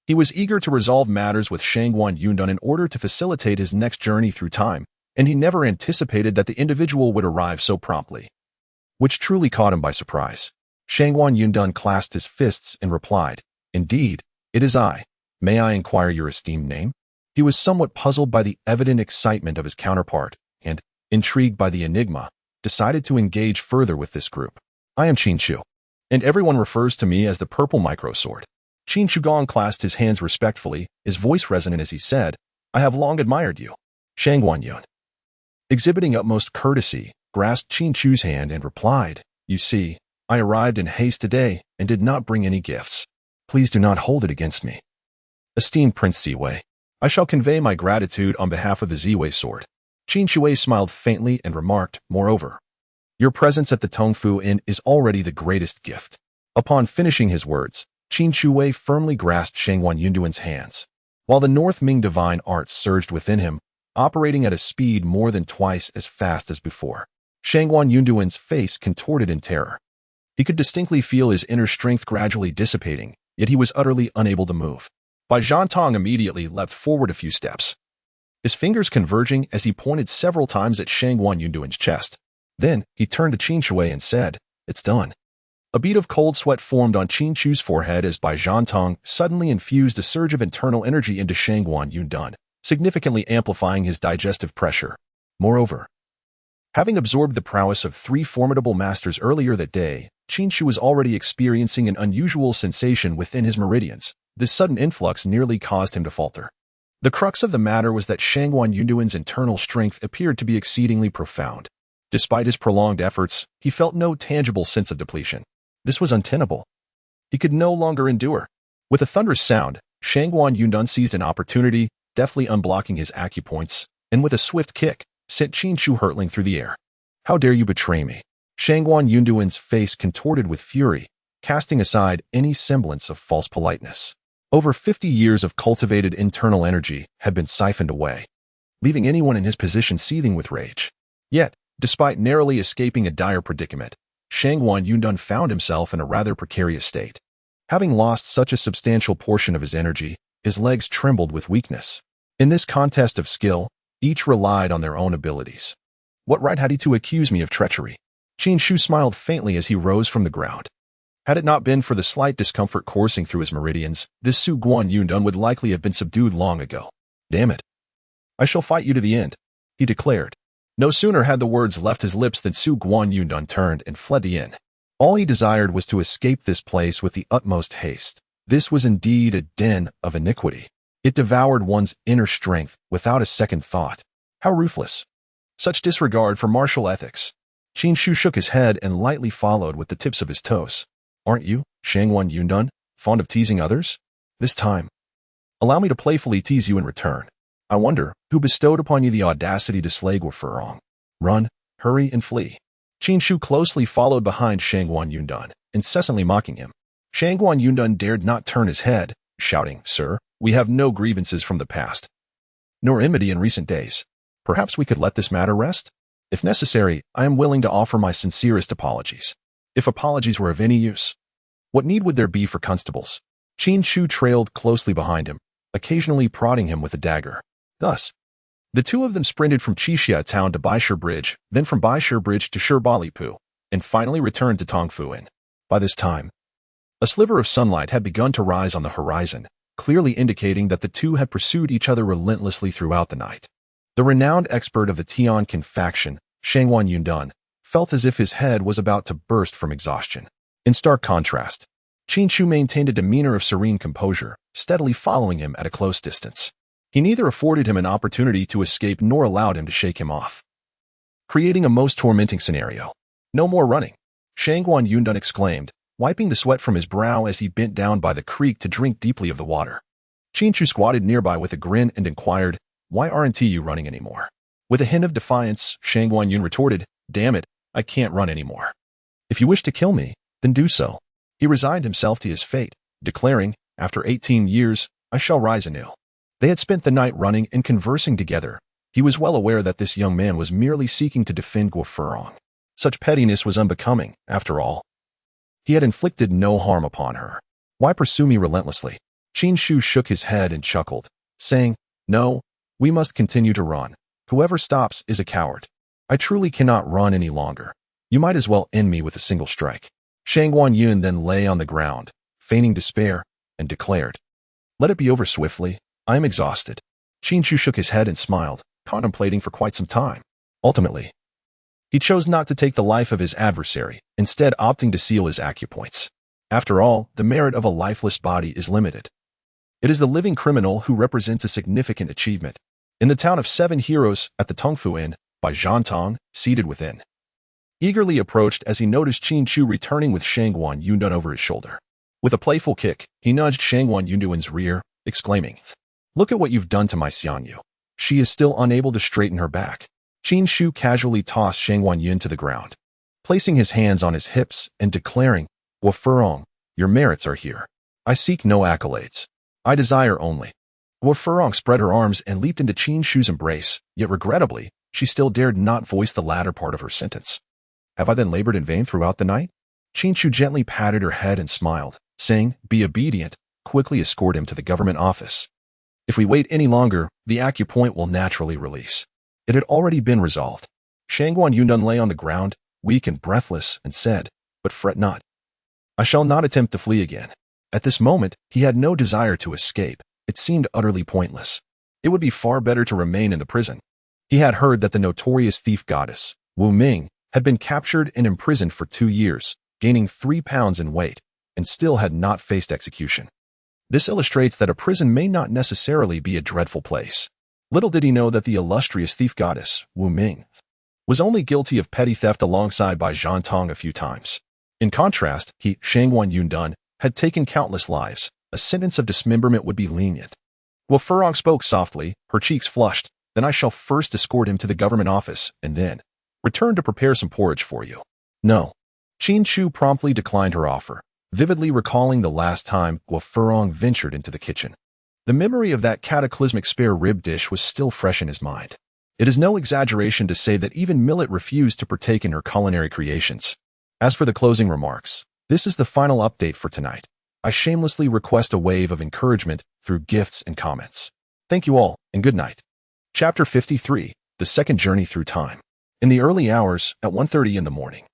He was eager to resolve matters with Shangguan Yundan in order to facilitate his next journey through time, and he never anticipated that the individual would arrive so promptly, which truly caught him by surprise. Shangguan Yundan clasped his fists and replied, Indeed, it is I. May I inquire your esteemed name? He was somewhat puzzled by the evident excitement of his counterpart, and, intrigued by the enigma, decided to engage further with this group. I am Qin Chu, and everyone refers to me as the Purple Microsword. Qin Chu clasped his hands respectfully, his voice resonant as he said, I have long admired you. Shangguan Yun, exhibiting utmost courtesy, grasped Qin Chu's hand and replied, You see, I arrived in haste today and did not bring any gifts. Please do not hold it against me. Esteemed Prince Ziwei, I shall convey my gratitude on behalf of the Ziwei sword. Qin Chu smiled faintly and remarked, Moreover, your presence at the Tongfu Inn is already the greatest gift. Upon finishing his words, Qin Chu firmly grasped Shangguan Yunduan's hands. While the North Ming divine arts surged within him, operating at a speed more than twice as fast as before. Shangguan Yunduan's face contorted in terror. He could distinctly feel his inner strength gradually dissipating, yet he was utterly unable to move. Bai Zhantong immediately leapt forward a few steps, his fingers converging as he pointed several times at Shangguan Yunduan's chest. Then, he turned to Qin Chu and said, "It's done." A bead of cold sweat formed on Qin Chu's forehead as Bai Zhantong suddenly infused a surge of internal energy into Shangguan Yundan, significantly amplifying his digestive pressure. Moreover, having absorbed the prowess of 3 formidable masters earlier that day, Qin Chu was already experiencing an unusual sensation within his meridians. This sudden influx nearly caused him to falter. The crux of the matter was that Shangguan Yunduan's internal strength appeared to be exceedingly profound. Despite his prolonged efforts, he felt no tangible sense of depletion. This was untenable. He could no longer endure. With a thunderous sound, Shangguan Yundan seized an opportunity, deftly unblocking his acupoints, and with a swift kick, sent Qin Chu hurtling through the air. "How dare you betray me?" Shangguan Yunduan's face contorted with fury, casting aside any semblance of false politeness. Over 50 years of cultivated internal energy had been siphoned away, leaving anyone in his position seething with rage. Yet, despite narrowly escaping a dire predicament, Shangguan Yundan found himself in a rather precarious state. Having lost such a substantial portion of his energy, his legs trembled with weakness. In this contest of skill, each relied on their own abilities. What right had he to accuse me of treachery? Qin Chu smiled faintly as he rose from the ground. Had it not been for the slight discomfort coursing through his meridians, this Shangguan Yundan would likely have been subdued long ago. "Damn it. I shall fight you to the end," he declared. No sooner had the words left his lips than Shangguan Yundan turned and fled the inn. All he desired was to escape this place with the utmost haste. This was indeed a den of iniquity. It devoured one's inner strength without a second thought. How ruthless. Such disregard for martial ethics. Qin Chu shook his head and lightly followed with the tips of his toes. "Aren't you, Shangguan Yundan, fond of teasing others? This time, allow me to playfully tease you in return. I wonder who bestowed upon you the audacity to slay Guofurong. Run, hurry, and flee." Qin Chu closely followed behind Shangguan Yundan, incessantly mocking him. Shangguan Yundan dared not turn his head, shouting, "Sir, we have no grievances from the past, nor enmity in recent days. Perhaps we could let this matter rest? If necessary, I am willing to offer my sincerest apologies. If apologies were of any use, what need would there be for constables?" Qin Chu trailed closely behind him, occasionally prodding him with a dagger. Thus, the two of them sprinted from Qixia town to Baisher Bridge, then from Baisher Bridge to Shibalipu, and finally returned to Tongfu Inn. By this time, a sliver of sunlight had begun to rise on the horizon, clearly indicating that the two had pursued each other relentlessly throughout the night. The renowned expert of the Tianqin faction, Shangguan Yundan, felt as if his head was about to burst from exhaustion. In stark contrast, Qin Chu maintained a demeanor of serene composure, steadily following him at a close distance. He neither afforded him an opportunity to escape nor allowed him to shake him off, creating a most tormenting scenario. "No more running," Shangguan Yundan exclaimed, wiping the sweat from his brow as he bent down by the creek to drink deeply of the water. Qin Chu squatted nearby with a grin and inquired, "Why aren't you running anymore?" With a hint of defiance, Shangguan Yun retorted, "Damn it, I can't run anymore. If you wish to kill me, then do so." He resigned himself to his fate, declaring, "After 18 years, I shall rise anew." They had spent the night running and conversing together. He was well aware that this young man was merely seeking to defend Guofurong. Such pettiness was unbecoming, after all. He had inflicted no harm upon her. Why pursue me relentlessly? Qin Chu shook his head and chuckled, saying, "No, we must continue to run. Whoever stops is a coward. I truly cannot run any longer. You might as well end me with a single strike." Shangguan Yun then lay on the ground, feigning despair, and declared, "Let it be over swiftly. I am exhausted." Qin Chu shook his head and smiled, contemplating for quite some time. Ultimately, he chose not to take the life of his adversary, instead opting to seal his acupoints. After all, the merit of a lifeless body is limited. It is the living criminal who represents a significant achievement. In the town of 7 heroes at the Tongfu Inn, Bai Zhantong, seated within, eagerly approached as he noticed Qin Chu returning with Shangguan Yundan over his shoulder. With a playful kick, he nudged Shangguan Yundan's rear, exclaiming, "Look at what you've done to my Xianyu. She is still unable to straighten her back." Qin Chu casually tossed Shangguan Yun to the ground, placing his hands on his hips and declaring, "Guofurong, your merits are here. I seek no accolades. I desire only Guo Furong spread her arms and leaped into Qin Chu's embrace, yet regrettably, she still dared not voice the latter part of her sentence. Have I then labored in vain throughout the night? Qin Chu gently patted her head and smiled, saying, Be obedient, quickly escort him to the government office. If we wait any longer, the acupoint will naturally release. It had already been resolved. Shangguan Yundun lay on the ground, weak and breathless, and said, But fret not. I shall not attempt to flee again. At this moment, he had no desire to escape. It seemed utterly pointless. It would be far better to remain in the prison. He had heard that the notorious thief goddess, Wu Ming, had been captured and imprisoned for 2 years, gaining 3 pounds in weight, and still had not faced execution. This illustrates that a prison may not necessarily be a dreadful place. Little did he know that the illustrious thief goddess, Wu Ming, was only guilty of petty theft alongside by Zhan Tong a few times. In contrast, he, Shangguan Yundun, had taken countless lives. A sentence of dismemberment would be lenient. Guo Furong spoke softly, her cheeks flushed. Then I shall first escort him to the government office, and then return to prepare some porridge for you. No. Qin Chu promptly declined her offer, vividly recalling the last time Guo Furong ventured into the kitchen. The memory of that cataclysmic spare rib dish was still fresh in his mind. It is no exaggeration to say that even Millet refused to partake in her culinary creations. As for the closing remarks, this is the final update for tonight. I shamelessly request a wave of encouragement through gifts and comments. Thank you all, and good night. Chapter 53, The Second Journey Through Time. In the early hours, at 1:30 in the morning,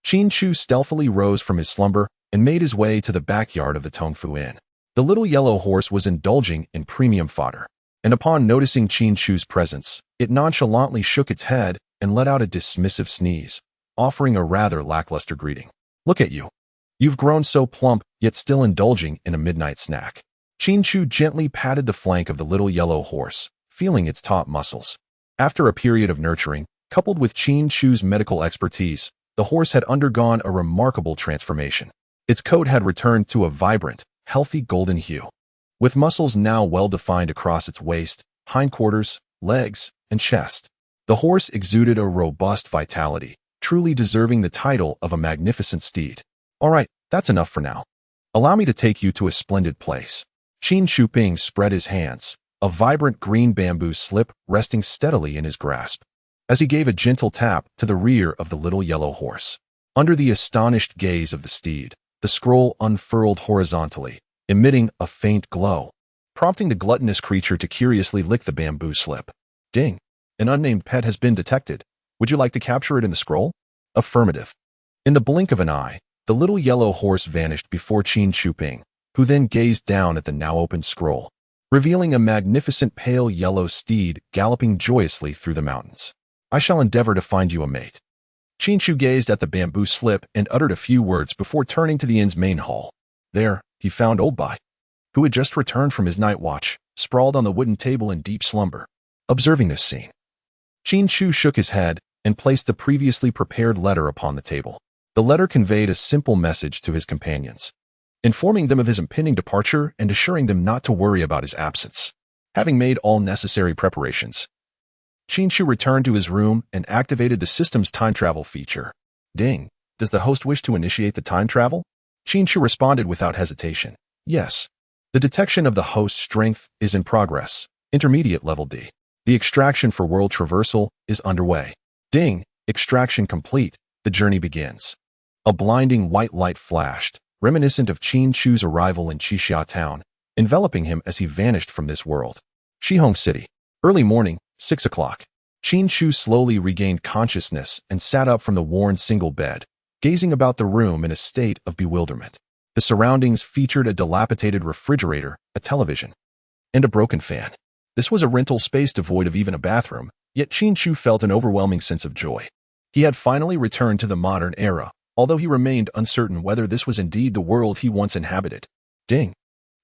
Qin Chu stealthily rose from his slumber and made his way to the backyard of the Tongfu Inn. The little yellow horse was indulging in premium fodder, and upon noticing Qin Chu's presence, it nonchalantly shook its head and let out a dismissive sneeze, offering a rather lackluster greeting. Look at you. You've grown so plump, yet still indulging in a midnight snack. Qin Chu gently patted the flank of the little yellow horse, feeling its taut muscles. After a period of nurturing, coupled with Qin Chu's medical expertise, the horse had undergone a remarkable transformation. Its coat had returned to a vibrant, healthy golden hue. With muscles now well-defined across its waist, hindquarters, legs, and chest, the horse exuded a robust vitality, truly deserving the title of a magnificent steed. All right, that's enough for now. Allow me to take you to a splendid place. Qin Chu Ping spread his hands, a vibrant green bamboo slip resting steadily in his grasp, as he gave a gentle tap to the rear of the little yellow horse. Under the astonished gaze of the steed, the scroll unfurled horizontally, emitting a faint glow, prompting the gluttonous creature to curiously lick the bamboo slip. Ding! An unnamed pet has been detected. Would you like to capture it in the scroll? Affirmative. In the blink of an eye, the little yellow horse vanished before Qin Chu Ping, who then gazed down at the now-opened scroll, revealing a magnificent pale yellow steed galloping joyously through the mountains. I shall endeavor to find you a mate. Qin Chu gazed at the bamboo slip and uttered a few words before turning to the inn's main hall. There, he found Old Bai, who had just returned from his night watch, sprawled on the wooden table in deep slumber. Observing this scene, Qin Chu shook his head and placed the previously prepared letter upon the table. The letter conveyed a simple message to his companions, informing them of his impending departure and assuring them not to worry about his absence. Having made all necessary preparations, Qin Chu returned to his room and activated the system's time travel feature. Ding! Does the host wish to initiate the time travel? Qin Chu responded without hesitation. Yes. The detection of the host's strength is in progress. Intermediate level D. The extraction for world traversal is underway. Ding! Extraction complete. The journey begins. A blinding white light flashed, reminiscent of Qin Chu's arrival in Qixia town, enveloping him as he vanished from this world. Shihong City. Early morning, 6 o'clock. Qin Chu slowly regained consciousness and sat up from the worn single bed, gazing about the room in a state of bewilderment. The surroundings featured a dilapidated refrigerator, a television, and a broken fan. This was a rental space devoid of even a bathroom, yet Qin Chu felt an overwhelming sense of joy. He had finally returned to the modern era, although he remained uncertain whether this was indeed the world he once inhabited. Ding!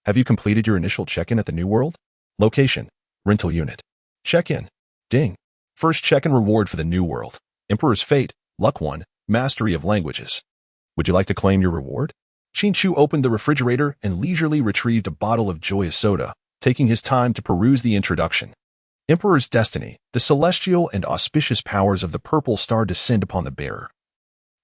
Have you completed your initial check-in at the new world? Location: rental unit. Check-in. Ding! First check-in reward for the new world. Emperor's Fate, Luck 1, Mastery of Languages. Would you like to claim your reward? Qin Chu opened the refrigerator and leisurely retrieved a bottle of joyous soda, taking his time to peruse the introduction. Emperor's Destiny. The celestial and auspicious powers of the purple star descend upon the bearer.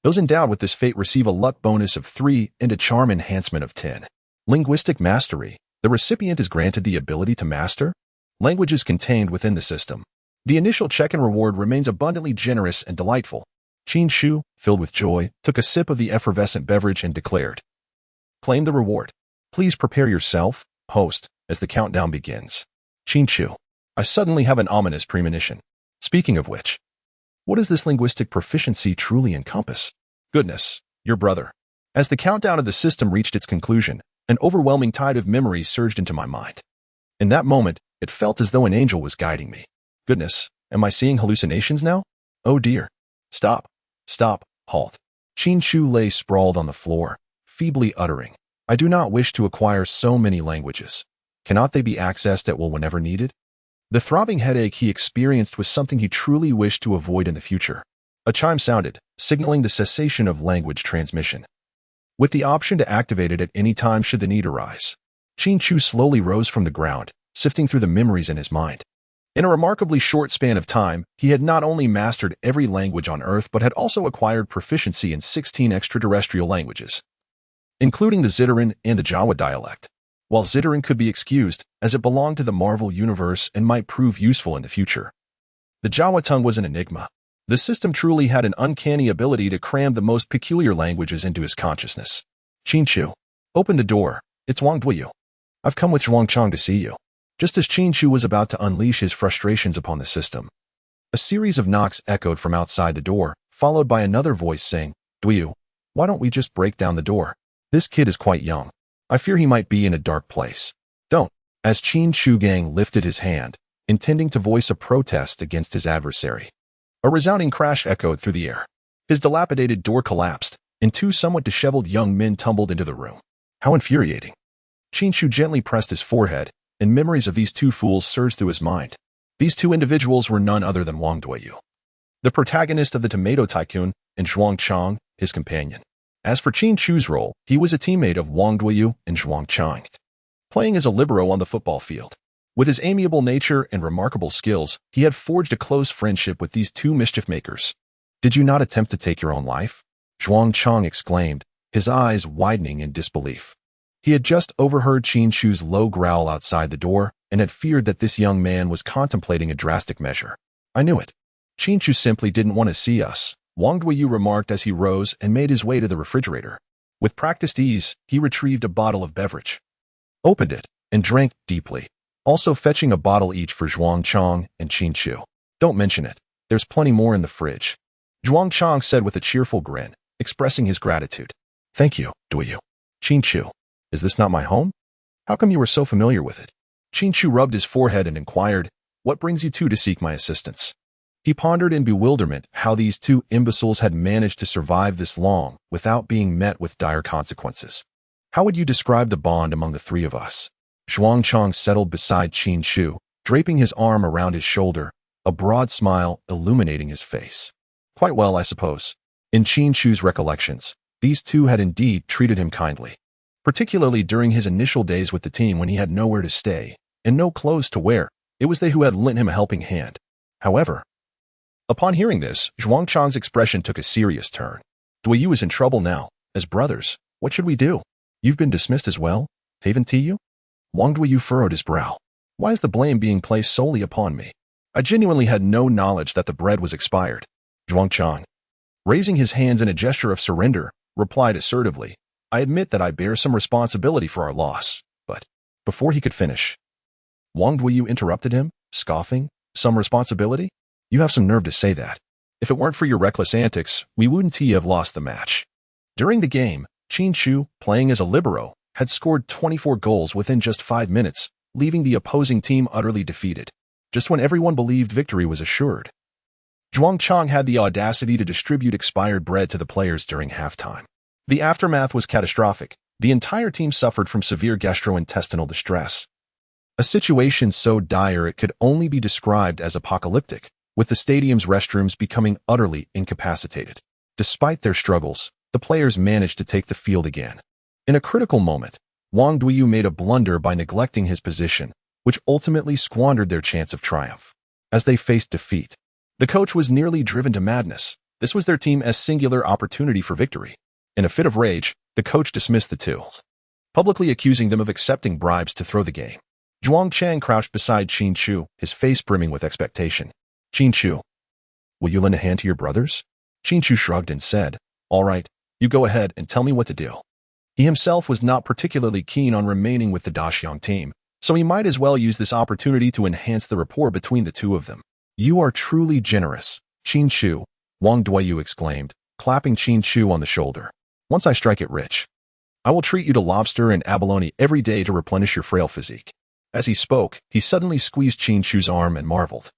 Those endowed with this fate receive a luck bonus of 3 and a charm enhancement of 10. Linguistic Mastery. The recipient is granted the ability to master languages contained within the system. The initial check-in reward remains abundantly generous and delightful. Qin Chu, filled with joy, took a sip of the effervescent beverage and declared, "Claim the reward. Please prepare yourself, host, as the countdown begins." Qin Chu, I suddenly have an ominous premonition. Speaking of which, what does this linguistic proficiency truly encompass? Goodness, your brother. As the countdown of the system reached its conclusion, an overwhelming tide of memories surged into my mind. In that moment, it felt as though an angel was guiding me. Goodness, am I seeing hallucinations now? Oh dear. Stop. Stop. Halt. Qin Chu lay sprawled on the floor, feebly uttering, "I do not wish to acquire so many languages. Cannot they be accessed at will whenever needed?" The throbbing headache he experienced was something he truly wished to avoid in the future. A chime sounded, signaling the cessation of language transmission, with the option to activate it at any time should the need arise. Qin Chu slowly rose from the ground, sifting through the memories in his mind. In a remarkably short span of time, he had not only mastered every language on Earth but had also acquired proficiency in 16 extraterrestrial languages, including the Zitaran and the Jawa dialect. While Zitaran could be excused, as it belonged to the Marvel universe and might prove useful in the future, the Jawa tongue was an enigma. The system truly had an uncanny ability to cram the most peculiar languages into his consciousness. Qin Chu, open the door. It's Wang Duyu. I've come with Zhuang Chang to see you. Just as Qin Chu was about to unleash his frustrations upon the system, a series of knocks echoed from outside the door, followed by another voice saying, "Duyu, why don't we just break down the door? This kid is quite young. I fear he might be in a dark place." "Don't." As Qin Chu Gang lifted his hand, intending to voice a protest against his adversary, a resounding crash echoed through the air. His dilapidated door collapsed, and two somewhat disheveled young men tumbled into the room. How infuriating. Qin Chu gently pressed his forehead, and memories of these two fools surged through his mind. These two individuals were none other than Wang Duyu, the protagonist of the Tomato Tycoon, and Zhuang Chang, his companion. As for Qin Chu's role, he was a teammate of Wang Duyu and Zhuang Chang, playing as a libero on the football field. With his amiable nature and remarkable skills, he had forged a close friendship with these two mischief-makers. "Did you not attempt to take your own life?" Zhuang Chang exclaimed, his eyes widening in disbelief. He had just overheard Qin Chu's low growl outside the door and had feared that this young man was contemplating a drastic measure. "I knew it. Qin Chu simply didn't want to see us," Wang Duyu remarked as he rose and made his way to the refrigerator. With practiced ease, he retrieved a bottle of beverage, opened it, and drank deeply, also fetching a bottle each for Zhuang Chang and Qin Chu. "Don't mention it. There's plenty more in the fridge," Zhuang Chang said with a cheerful grin, expressing his gratitude. "Thank you, Duyu." "Qin Chu, is this not my home? How come you were so familiar with it?" Qin Chu rubbed his forehead and inquired, "What brings you two to seek my assistance?" He pondered in bewilderment how these two imbeciles had managed to survive this long without being met with dire consequences. "How would you describe the bond among the three of us?" Zhuang Chang settled beside Qin Chu, draping his arm around his shoulder, a broad smile illuminating his face. "Quite well, I suppose." In Qin Chu's recollections, these two had indeed treated him kindly, particularly during his initial days with the team when he had nowhere to stay and no clothes to wear. It was they who had lent him a helping hand. However, upon hearing this, Zhuang Chang's expression took a serious turn. "Duyu is in trouble now. As brothers, what should we do? You've been dismissed as well, haven't you?" Wang Duyu furrowed his brow. "Why is the blame being placed solely upon me? I genuinely had no knowledge that the bread was expired." Zhuang Chang, raising his hands in a gesture of surrender, replied assertively, "I admit that I bear some responsibility for our loss, but..." Before he could finish, Wang Duyu interrupted him, scoffing, "Some responsibility? You have some nerve to say that. If it weren't for your reckless antics, we wouldn't have lost the match." During the game, Qin Chu, playing as a libero, had scored 24 goals within just 5 minutes, leaving the opposing team utterly defeated, just when everyone believed victory was assured. Zhuang Chang had the audacity to distribute expired bread to the players during halftime. The aftermath was catastrophic. The entire team suffered from severe gastrointestinal distress, a situation so dire it could only be described as apocalyptic, with the stadium's restrooms becoming utterly incapacitated. Despite their struggles, the players managed to take the field again. In a critical moment, Wang Duyu made a blunder by neglecting his position, which ultimately squandered their chance of triumph. As they faced defeat, the coach was nearly driven to madness. This was their team's singular opportunity for victory. In a fit of rage, the coach dismissed the two. publicly accusing them of accepting bribes to throw the game. Zhuang Chang crouched beside Qin Chu, his face brimming with expectation. Qin Chu, will you lend a hand to your brothers? Qin Chu shrugged and said, all right, you go ahead and tell me what to do. He himself was not particularly keen on remaining with the Daxiang team, so he might as well use this opportunity to enhance the rapport between the two of them. You are truly generous, Qin Chu, Wang Duoyu exclaimed, clapping Qin Chu on the shoulder. Once I strike it rich, I will treat you to lobster and abalone every day to replenish your frail physique. As he spoke, he suddenly squeezed Qin Chu's arm and marveled.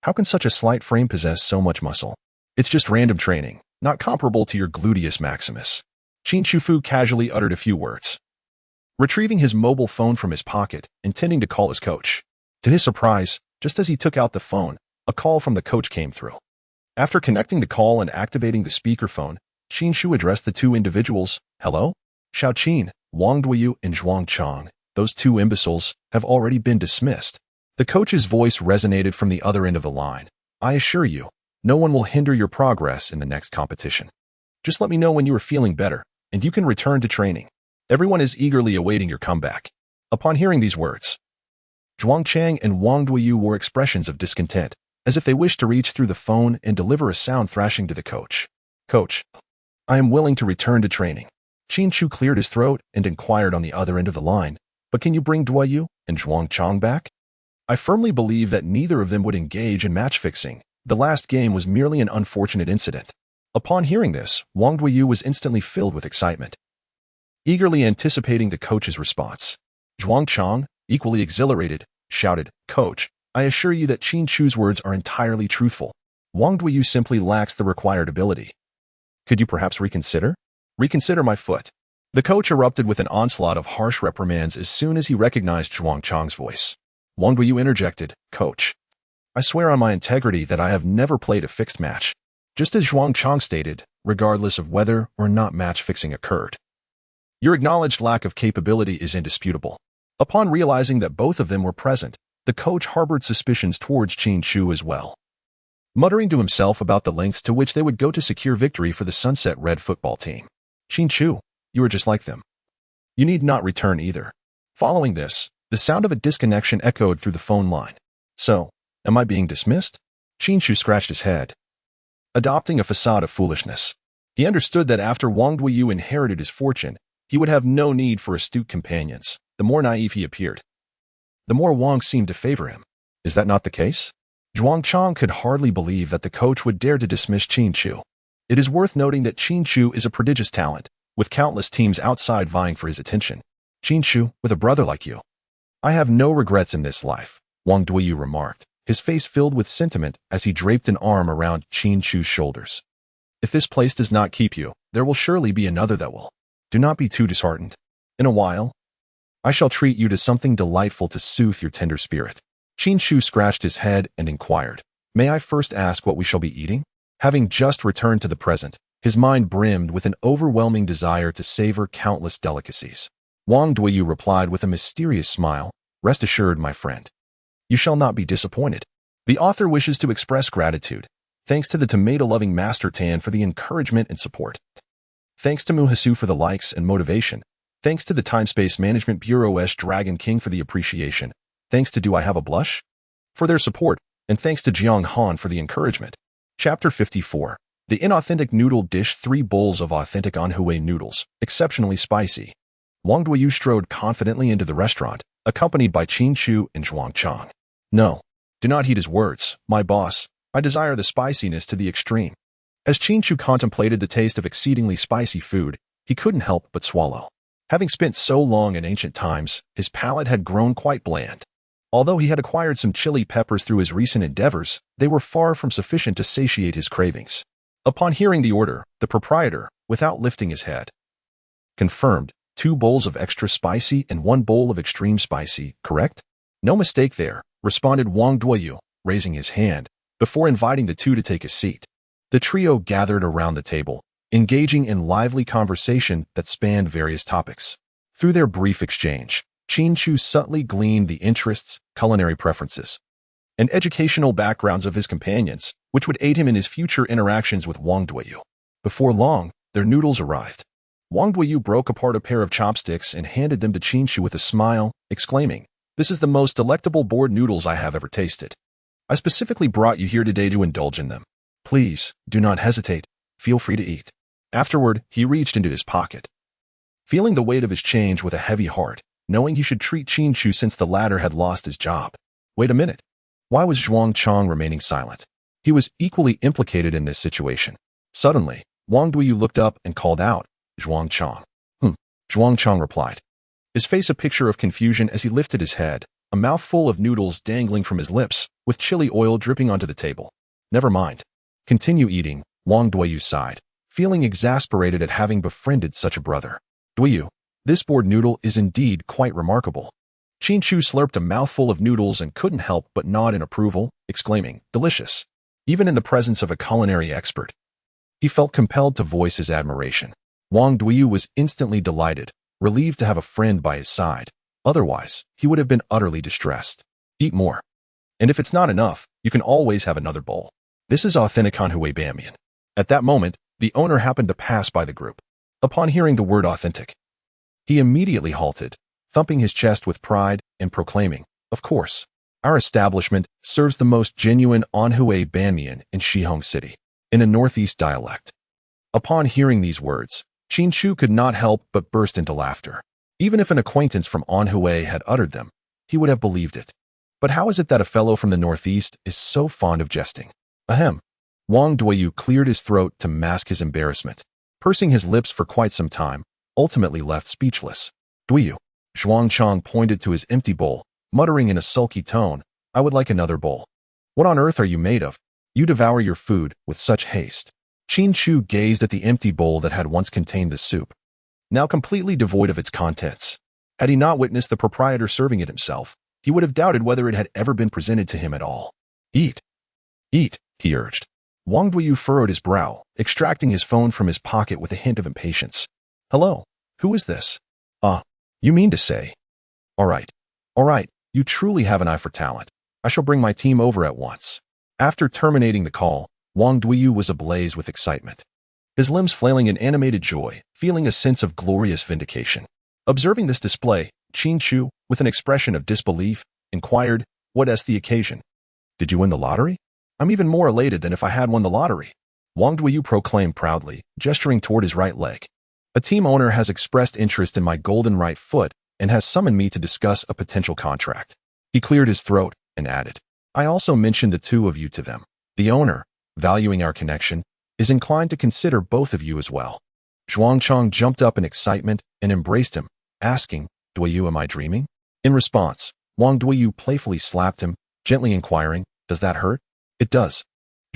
How can such a slight frame possess so much muscle? It's just random training, not comparable to your gluteus maximus. Qin Chu casually uttered a few words, retrieving his mobile phone from his pocket, intending to call his coach. To his surprise, just as he took out the phone, a call from the coach came through. After connecting the call and activating the speakerphone, Qin Chu addressed the two individuals. Hello? Xiaoqin, Wang Duoyu, and Zhuang Chang. Those two imbeciles have already been dismissed. The coach's voice resonated from the other end of the line. I assure you, no one will hinder your progress in the next competition. Just let me know when you are feeling better, and you can return to training. Everyone is eagerly awaiting your comeback. Upon hearing these words, Zhuang Chang and Wang Duoyu wore expressions of discontent, as if they wished to reach through the phone and deliver a sound thrashing to the coach. Coach, I am willing to return to training. Qin Chu cleared his throat and inquired on the other end of the line, but can you bring Duoyu and Zhuang Chang back? I firmly believe that neither of them would engage in match fixing. The last game was merely an unfortunate incident. Upon hearing this, Wang Duoyu was instantly filled with excitement, eagerly anticipating the coach's response. Zhuang Chang, equally exhilarated, shouted, Coach, I assure you that Qin Chu's words are entirely truthful. Wang Duoyu simply lacks the required ability. Could you perhaps reconsider? Reconsider my foot. The coach erupted with an onslaught of harsh reprimands as soon as he recognized Zhuang Chang's voice. Wang Duoyu interjected, Coach, I swear on my integrity that I have never played a fixed match. Just as Zhuang Chang stated, regardless of whether or not match fixing occurred. Your acknowledged lack of capability is indisputable. Upon realizing that both of them were present, the coach harbored suspicions towards Qin Chu as well. Muttering to himself about the lengths to which they would go to secure victory for the Sunset Red football team. Qin Chu, you are just like them. You need not return either. Following this, the sound of a disconnection echoed through the phone line. So, am I being dismissed? Qin Chu scratched his head, adopting a facade of foolishness. He understood that after Wang Duoyu inherited his fortune, he would have no need for astute companions. The more naive he appeared, the more Wang seemed to favor him. Is that not the case? Zhuang Chang could hardly believe that the coach would dare to dismiss Qin Chu. It is worth noting that Qin Chu is a prodigious talent, with countless teams outside vying for his attention. Qin Chu, with a brother like you. I have no regrets in this life, Wang Duoyu remarked, his face filled with sentiment as he draped an arm around Qin Chu's shoulders. If this place does not keep you, there will surely be another that will. Do not be too disheartened. In a while, I shall treat you to something delightful to soothe your tender spirit. Qin Chu scratched his head and inquired, May I first ask what we shall be eating? Having just returned to the present, his mind brimmed with an overwhelming desire to savor countless delicacies. Wang Duoyu replied with a mysterious smile, Rest assured, my friend. You shall not be disappointed. The author wishes to express gratitude. Thanks to the tomato-loving Master Tan for the encouragement and support. Thanks to Muhasu for the likes and motivation. Thanks to the Time-Space Management Bureau's Dragon King for the appreciation. Thanks to Do I Have a Blush? For their support. And thanks to Jiang Han for the encouragement. Chapter 54. The Inauthentic Noodle Dish 3 bowls of authentic Anhui noodles, exceptionally spicy. Wang Duoyu strode confidently into the restaurant, accompanied by Qin Chu and Zhuang Chang. No, do not heed his words, my boss. I desire the spiciness to the extreme. As Qin Chu contemplated the taste of exceedingly spicy food, he couldn't help but swallow. Having spent so long in ancient times, his palate had grown quite bland. Although he had acquired some chili peppers through his recent endeavors, they were far from sufficient to satiate his cravings. Upon hearing the order, the proprietor, without lifting his head, confirmed, 2 bowls of extra spicy and 1 bowl of extreme spicy, correct? No mistake there, responded Wang Duoyu, raising his hand, before inviting the two to take a seat. The trio gathered around the table, engaging in lively conversation that spanned various topics. Through their brief exchange, Qin Chu subtly gleaned the interests, culinary preferences, and educational backgrounds of his companions, which would aid him in his future interactions with Wang Duoyu. Before long, their noodles arrived. Wang Duiyu broke apart a pair of chopsticks and handed them to Qin Chu with a smile, exclaiming, "This is the most delectable board noodles I have ever tasted. I specifically brought you here today to indulge in them. Please, do not hesitate. Feel free to eat." Afterward, he reached into his pocket. Feeling the weight of his change with a heavy heart, knowing he should treat Qin Chu since the latter had lost his job. Wait a minute. Why was Zhuang Chang remaining silent? He was equally implicated in this situation. Suddenly, Wang Duiyu looked up and called out, "Zhuang Chang." Zhuang Chang replied, his face a picture of confusion as he lifted his head, a mouthful of noodles dangling from his lips, with chili oil dripping onto the table. "Never mind. Continue eating," Wang Duiyu sighed, feeling exasperated at having befriended such a brother. "Duiyu, this board noodle is indeed quite remarkable." Qin Chu slurped a mouthful of noodles and couldn't help but nod in approval, exclaiming, "Delicious." Even in the presence of a culinary expert, he felt compelled to voice his admiration. Wang Duiyu was instantly delighted, relieved to have a friend by his side. Otherwise, he would have been utterly distressed. "Eat more. And if it's not enough, you can always have another bowl. This is authentic Anhui Bamiyan." At that moment, the owner happened to pass by the group. Upon hearing the word authentic, he immediately halted, thumping his chest with pride and proclaiming, "Of course, our establishment serves the most genuine Anhui Bamiyan in Shihong City," in a northeast dialect. Upon hearing these words, Qin Chu could not help but burst into laughter. Even if an acquaintance from Anhui had uttered them, he would have believed it. But how is it that a fellow from the northeast is so fond of jesting? Ahem. Wang Duiyu cleared his throat to mask his embarrassment, pursing his lips for quite some time, ultimately left speechless. "Duiyu." Zhuang Chang pointed to his empty bowl, muttering in a sulky tone, "I would like another bowl." "What on earth are you made of? You devour your food with such haste." Qin Chu gazed at the empty bowl that had once contained the soup, now completely devoid of its contents. Had he not witnessed the proprietor serving it himself, he would have doubted whether it had ever been presented to him at all. "Eat. Eat," he urged. Wang Duiyu furrowed his brow, extracting his phone from his pocket with a hint of impatience. "Hello, who is this?" You mean to say?" All right, you truly have an eye for talent. I shall bring my team over at once." After terminating the call, Wang Duiyu was ablaze with excitement, his limbs flailing in animated joy, feeling a sense of glorious vindication. Observing this display, Qin Chu, with an expression of disbelief, inquired, "What is the occasion? Did you win the lottery?" "I'm even more elated than if I had won the lottery," Wang Duiyu proclaimed proudly, gesturing toward his right leg. "A team owner has expressed interest in my golden right foot and has summoned me to discuss a potential contract." He cleared his throat and added, "I also mentioned the two of you to them. The owner, valuing our connection, is inclined to consider both of you as well." Zhuang Chang jumped up in excitement and embraced him, asking, "Duiyu, am I dreaming?" In response, Wang Duiyu playfully slapped him, gently inquiring, "Does that hurt?" "It does,"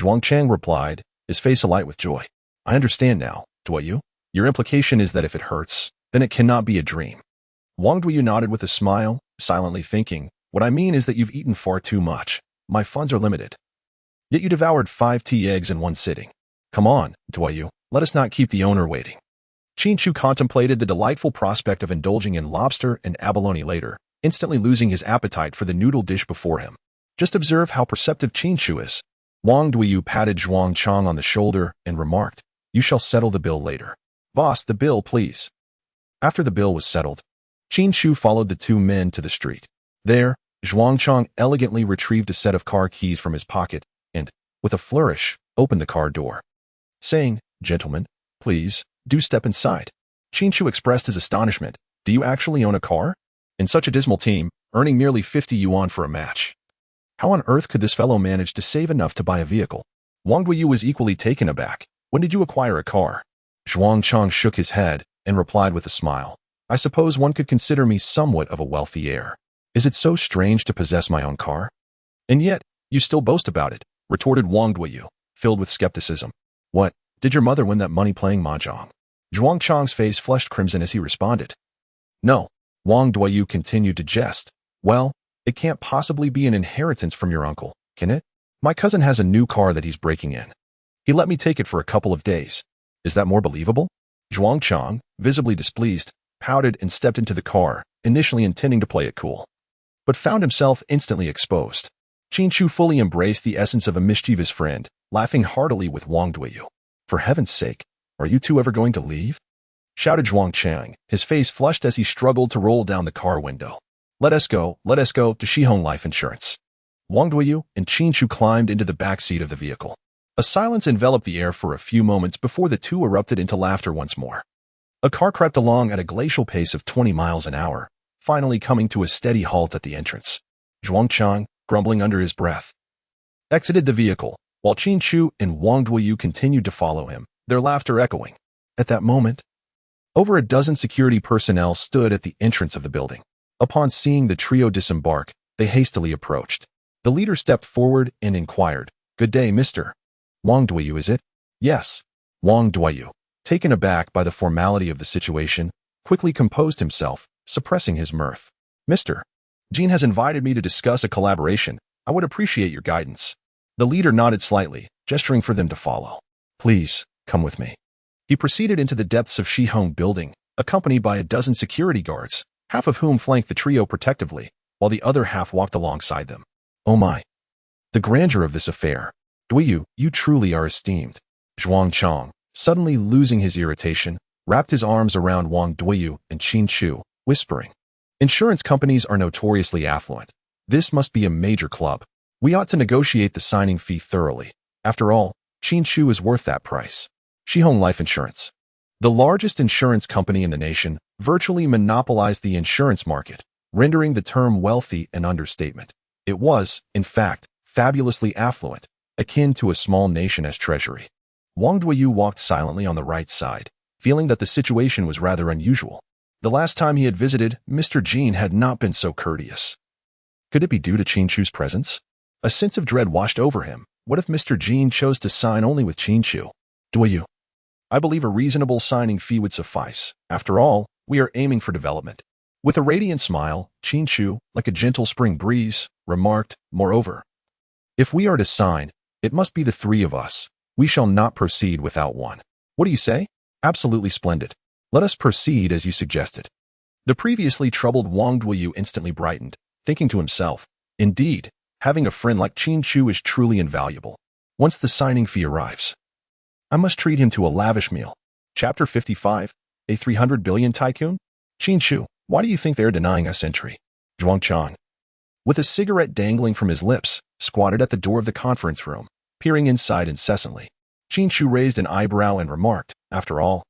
Zhuang Chang replied, his face alight with joy. "I understand now, Duiyu. Your implication is that if it hurts, then it cannot be a dream." Wang Duiyu nodded with a smile, silently thinking, "What I mean is that you've eaten far too much. My funds are limited. Yet you devoured 5 tea eggs in one sitting. Come on, Duiyu, let us not keep the owner waiting." Qin Chu contemplated the delightful prospect of indulging in lobster and abalone later, instantly losing his appetite for the noodle dish before him. Just observe how perceptive Qin Chu is. Wang Duiyu patted Zhuang Chang on the shoulder and remarked, "You shall settle the bill later." "Boss, the bill, please." After the bill was settled, Qin Chu followed the two men to the street. There, Zhuang Chang elegantly retrieved a set of car keys from his pocket and, with a flourish, opened the car door, saying, "Gentlemen, please, do step inside." Qin Chu expressed his astonishment. "Do you actually own a car? In such a dismal team, earning merely 50 yuan for a match. How on earth could this fellow manage to save enough to buy a vehicle?" Wang Duiyu was equally taken aback. "When did you acquire a car?" Zhuang Chang shook his head and replied with a smile, "I suppose one could consider me somewhat of a wealthy heir. Is it so strange to possess my own car?" "And yet, you still boast about it," retorted Wang Duiyu, filled with skepticism. "What, did your mother win that money playing mahjong?" Zhuang Chang's face flushed crimson as he responded. "No," Wang Duiyu continued to jest. "Well, it can't possibly be an inheritance from your uncle, can it? My cousin has a new car that he's breaking in. He let me take it for a couple of days. Is that more believable?" Zhuang Chang, visibly displeased, pouted and stepped into the car, initially intending to play it cool, but found himself instantly exposed. Qin Chu fully embraced the essence of a mischievous friend, laughing heartily with Wang Duiyu. "For heaven's sake, are you two ever going to leave?" shouted Zhuang Chang, his face flushed as he struggled to roll down the car window. Let us go to Shihong Life Insurance. Wang Duoyu and Qin Chu climbed into the back seat of the vehicle. A silence enveloped the air for a few moments before the two erupted into laughter once more. A car crept along at a glacial pace of 20 miles an hour, finally coming to a steady halt at the entrance. Zhuang Chang, grumbling under his breath, exited the vehicle, while Qin Chu and Wang Duoyu continued to follow him, their laughter echoing. At that moment, over a dozen security personnel stood at the entrance of the building. Upon seeing the trio disembark, they hastily approached. The leader stepped forward and inquired, "Good day, Mr. Wang Duoyu, is it?" "Yes." Wang Duoyu, taken aback by the formality of the situation, quickly composed himself, suppressing his mirth. "Mr. Jin has invited me to discuss a collaboration. I would appreciate your guidance." The leader nodded slightly, gesturing for them to follow. "Please, come with me." He proceeded into the depths of Shihong Building, accompanied by a dozen security guards, half of whom flanked the trio protectively, while the other half walked alongside them. "Oh my! The grandeur of this affair. Duoyu, you truly are esteemed." Zhuang Chang, suddenly losing his irritation, wrapped his arms around Wang Duoyu and Qin Chu, whispering, "Insurance companies are notoriously affluent. This must be a major club. We ought to negotiate the signing fee thoroughly. After all, Qin Chu is worth that price." Shihong Life Insurance, the largest insurance company in the nation, virtually monopolized the insurance market, rendering the term wealthy an understatement. It was, in fact, fabulously affluent, akin to a small nation's treasury. Wang Duoyu walked silently on the right side, feeling that the situation was rather unusual. The last time he had visited, Mr. Jin had not been so courteous. Could it be due to Qin Chu's presence? A sense of dread washed over him. What if Mr. Jin chose to sign only with Qin Chu? "Duoyu, I believe a reasonable signing fee would suffice. After all, we are aiming for development." With a radiant smile, Qin Chu, like a gentle spring breeze, remarked, "Moreover, if we are to sign, it must be the three of us. We shall not proceed without one. What do you say?" "Absolutely splendid. Let us proceed as you suggested." The previously troubled Wang Duoyu instantly brightened, thinking to himself, "Indeed, having a friend like Qin Chu is truly invaluable. Once the signing fee arrives, I must treat him to a lavish meal." Chapter 55, A 300 Billion Tycoon? "Qin Chu, why do you think they are denying us entry?" Zhuang Chang, with a cigarette dangling from his lips, squatted at the door of the conference room, peering inside incessantly. Qin Chu raised an eyebrow and remarked, "After all,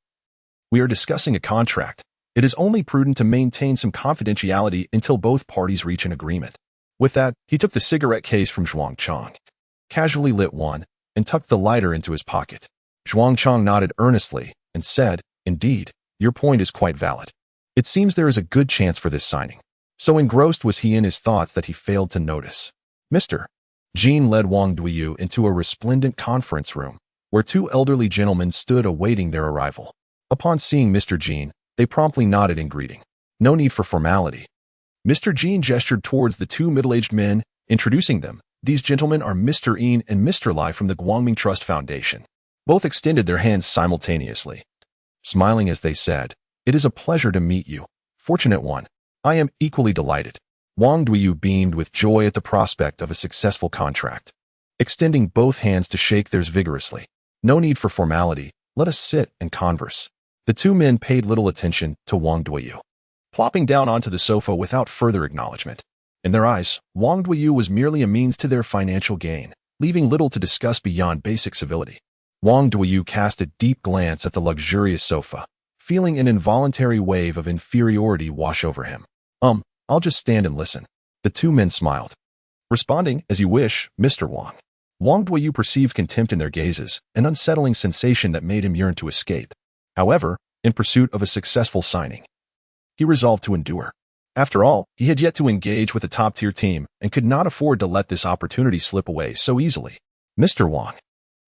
we are discussing a contract. It is only prudent to maintain some confidentiality until both parties reach an agreement." With that, he took the cigarette case from Zhuang Chang, casually lit one, and tucked the lighter into his pocket. Zhuang Chang nodded earnestly and said, "Indeed, your point is quite valid. It seems there is a good chance for this signing." So engrossed was he in his thoughts that he failed to notice. Mr. Jin led Wang Duoyu into a resplendent conference room, where two elderly gentlemen stood awaiting their arrival. Upon seeing Mr. Jin, they promptly nodded in greeting. No need for formality. Mr. Jin gestured towards the two middle-aged men, introducing them. "These gentlemen are Mr. Yin and Mr. Lai from the Guangming Trust Foundation." Both extended their hands simultaneously, smiling as they said, "It is a pleasure to meet you, fortunate one." "I am equally delighted." Wang Duoyu beamed with joy at the prospect of a successful contract, extending both hands to shake theirs vigorously. "No need for formality. Let us sit and converse." The two men paid little attention to Wang Duoyu, plopping down onto the sofa without further acknowledgement. In their eyes, Wang Duoyu was merely a means to their financial gain, leaving little to discuss beyond basic civility. Wang Duoyu cast a deep glance at the luxurious sofa, feeling an involuntary wave of inferiority wash over him. I'll just stand and listen." The two men smiled. "Responding as you wish, Mr. Wang." Wang Duoyu perceived contempt in their gazes, an unsettling sensation that made him yearn to escape. However, in pursuit of a successful signing, he resolved to endure. After all, he had yet to engage with a top-tier team and could not afford to let this opportunity slip away so easily. "Mr. Wang."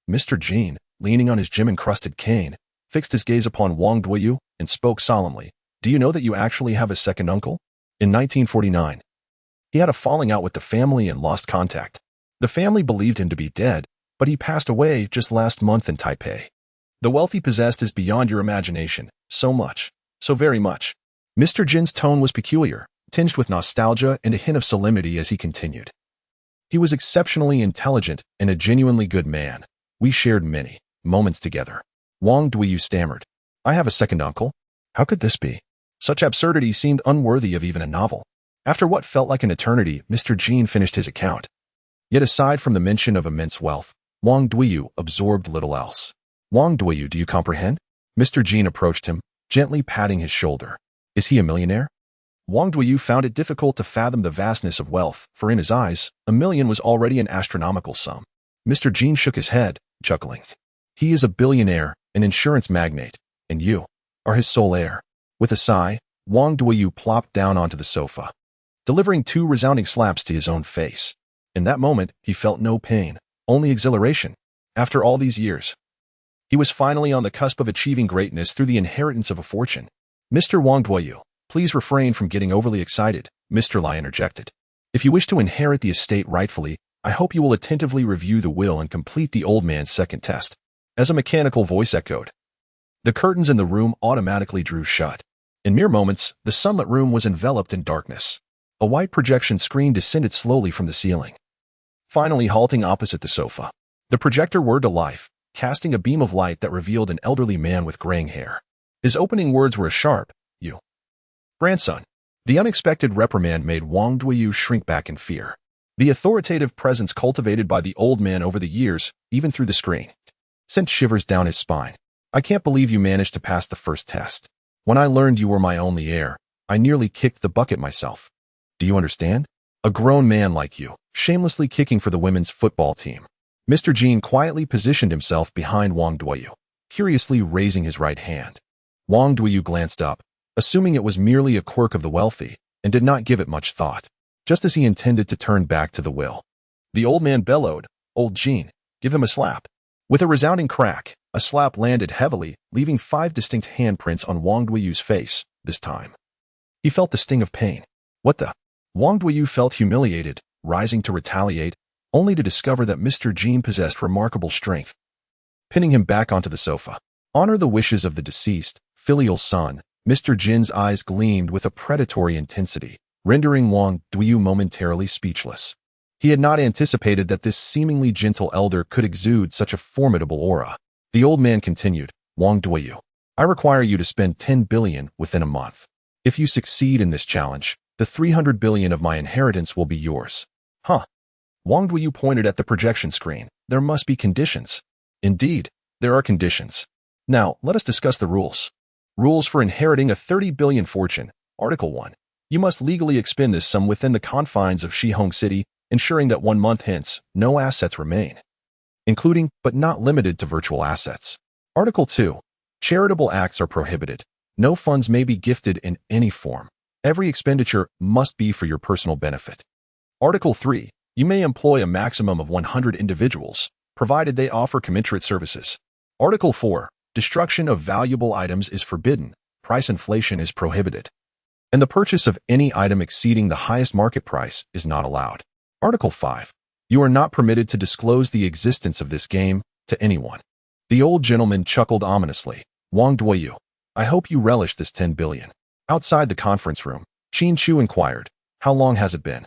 Mr. Jin, leaning on his gem-encrusted cane, fixed his gaze upon Wang Duoyu and spoke solemnly. "Do you know that you actually have a second uncle? In 1949, he had a falling out with the family and lost contact. The family believed him to be dead, but he passed away just last month in Taipei. The wealth he possessed is beyond your imagination. So much. So very much." Mr. Jin's tone was peculiar, tinged with nostalgia and a hint of solemnity as he continued. "He was exceptionally intelligent and a genuinely good man. We shared many moments together." Wang Duoyu stammered, "I have a second uncle." How could this be? Such absurdity seemed unworthy of even a novel. After what felt like an eternity, Mr. Jean finished his account. Yet aside from the mention of immense wealth, Wang Duyu absorbed little else. Wang Duyu, do you comprehend? Mr. Jean approached him, gently patting his shoulder. Is he a millionaire? Wang Duyu found it difficult to fathom the vastness of wealth, for in his eyes, a million was already an astronomical sum. Mr. Jean shook his head, chuckling. He is a billionaire, an insurance magnate, and you are his sole heir. With a sigh, Wang Duyu plopped down onto the sofa, delivering 2 resounding slaps to his own face. In that moment, he felt no pain, only exhilaration. After all these years, he was finally on the cusp of achieving greatness through the inheritance of a fortune. Mr. Wang Duyu, please refrain from getting overly excited, Mr. Lai interjected. If you wish to inherit the estate rightfully, I hope you will attentively review the will and complete the old man's second test. As a mechanical voice echoed, the curtains in the room automatically drew shut. In mere moments, the sunlit room was enveloped in darkness. A white projection screen descended slowly from the ceiling, finally halting opposite the sofa. The projector whirred to life, casting a beam of light that revealed an elderly man with graying hair. His opening words were a sharp, "You, grandson." The unexpected reprimand made Wang Duyu shrink back in fear. The authoritative presence cultivated by the old man over the years, even through the screen, sent shivers down his spine. I can't believe you managed to pass the first test. When I learned you were my only heir, I nearly kicked the bucket myself. Do you understand? A grown man like you, shamelessly kicking for the women's football team. Mr. Jean quietly positioned himself behind Wang Duyu, curiously raising his right hand. Wang Duyu glanced up, assuming it was merely a quirk of the wealthy, and did not give it much thought. Just as he intended to turn back to the will, the old man bellowed, "Old Jean, give him a slap." With a resounding crack, a slap landed heavily, leaving 5 distinct handprints on Wang Duyu's face, this time. He felt the sting of pain. What the? Wang Duyu felt humiliated, rising to retaliate, only to discover that Mr. Jean possessed remarkable strength. Pinning him back onto the sofa. Honor the wishes of the deceased, filial son. Mr. Jin's eyes gleamed with a predatory intensity, rendering Wang Duyu momentarily speechless. He had not anticipated that this seemingly gentle elder could exude such a formidable aura. The old man continued, "Wang Duyu, I require you to spend 10 billion within a month. If you succeed in this challenge, the 300 billion of my inheritance will be yours." Huh? Wang Duyu pointed at the projection screen. There must be conditions. Indeed, there are conditions. Now, let us discuss the rules. Rules for inheriting a 30 billion fortune. Article 1. You must legally expend this sum within the confines of Shihong City, ensuring that 1 month hence, no assets remain, including but not limited to virtual assets. Article 2. Charitable acts are prohibited. No funds may be gifted in any form. Every expenditure must be for your personal benefit. Article 3. You may employ a maximum of 100 individuals, provided they offer commensurate services. Article 4. Destruction of valuable items is forbidden. Price inflation is prohibited, and the purchase of any item exceeding the highest market price is not allowed. Article 5. You are not permitted to disclose the existence of this game to anyone. The old gentleman chuckled ominously. Wang Duyu, I hope you relish this 10 billion. Outside the conference room, Qin Chu inquired, how long has it been?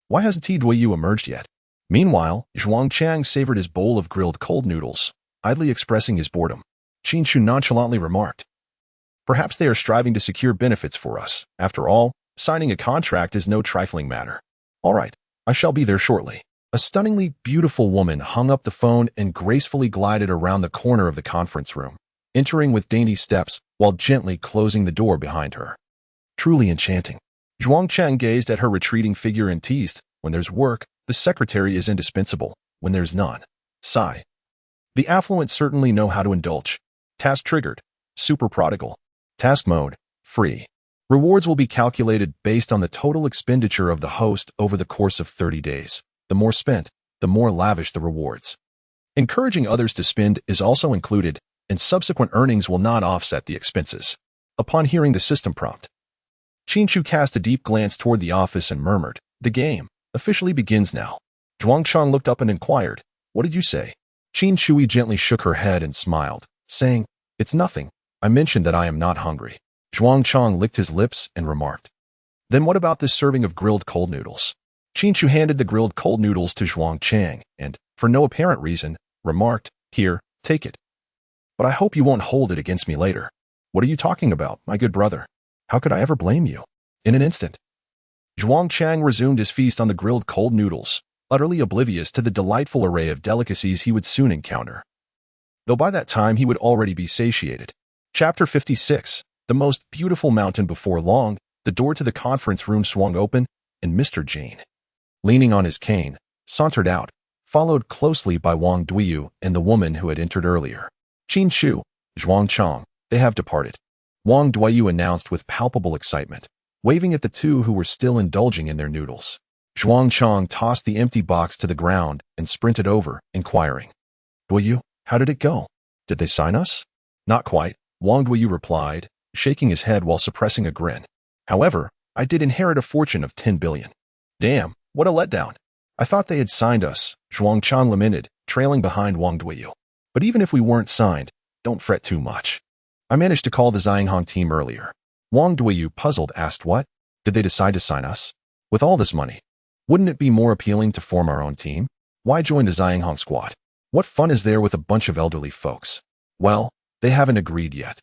Why hasn't Duyu emerged yet? Meanwhile, Zhuang Chang savored his bowl of grilled cold noodles, idly expressing his boredom. Qin Chu nonchalantly remarked, perhaps they are striving to secure benefits for us. After all, signing a contract is no trifling matter. All right, I shall be there shortly. A stunningly beautiful woman hung up the phone and gracefully glided around the corner of the conference room, entering with dainty steps while gently closing the door behind her. Truly enchanting. Zhuang Chang gazed at her retreating figure and teased, when there's work, the secretary is indispensable. When there's none. Sigh. The affluent certainly know how to indulge. Task triggered. Super prodigal. Task mode. Free. Rewards will be calculated based on the total expenditure of the host over the course of 30 days. The more spent, the more lavish the rewards. Encouraging others to spend is also included, and subsequent earnings will not offset the expenses. Upon hearing the system prompt, Qin Chu cast a deep glance toward the office and murmured, the game officially begins now. Zhuang Chang looked up and inquired, what did you say? Qin Chu gently shook her head and smiled, saying, it's nothing. I mentioned that I am not hungry. Zhuang Chang licked his lips and remarked, then what about this serving of grilled cold noodles? Qin Chu handed the grilled cold noodles to Zhuang Chang and, for no apparent reason, remarked, here, take it. But I hope you won't hold it against me later. What are you talking about, my good brother? How could I ever blame you? In an instant, Zhuang Chang resumed his feast on the grilled cold noodles, utterly oblivious to the delightful array of delicacies he would soon encounter. Though by that time he would already be satiated. Chapter 56. The most beautiful mountain. Before long, the door to the conference room swung open, and Mr. Jin, leaning on his cane, sauntered out, followed closely by Wang Duyu and the woman who had entered earlier. Qin Chu, Zhuang Chang, they have departed, Wang Duyu announced with palpable excitement, waving at the two who were still indulging in their noodles. Zhuang Chang tossed the empty box to the ground and sprinted over, inquiring, Duyu, how did it go? Did they sign us? Not quite, Wang Duyu replied, shaking his head while suppressing a grin. However, I did inherit a fortune of 10 billion. Damn, what a letdown. I thought they had signed us, Zhuang Chang lamented, trailing behind Wang Duyu. But even if we weren't signed, don't fret too much. I managed to call the Zhang team earlier. Wang Duyu, puzzled, asked what? Did they decide to sign us? With all this money, wouldn't it be more appealing to form our own team? Why join the Zhang squad? What fun is there with a bunch of elderly folks? Well, they haven't agreed yet.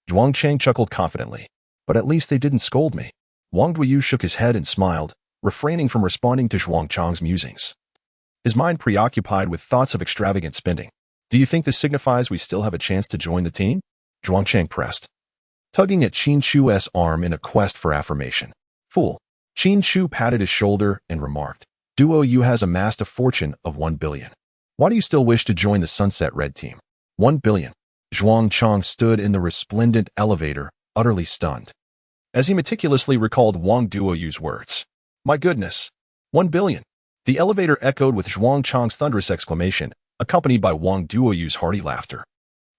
Zhuang Chang chuckled confidently. But at least they didn't scold me. Wang Duyu shook his head and smiled, refraining from responding to Zhuang Chang's musings. His mind preoccupied with thoughts of extravagant spending. Do you think this signifies we still have a chance to join the team? Zhuang Chang pressed, tugging at Qin Chu's arm in a quest for affirmation. Fool. Qin Chu patted his shoulder and remarked, Duo Yu has amassed a fortune of 1 billion. Why do you still wish to join the Sunset Red team? 1 billion. Zhuang Chang stood in the resplendent elevator, utterly stunned, as he meticulously recalled Wang Duoyu's words. My goodness! 1 billion! The elevator echoed with Zhuang Chang's thunderous exclamation, accompanied by Wang Duoyu's hearty laughter.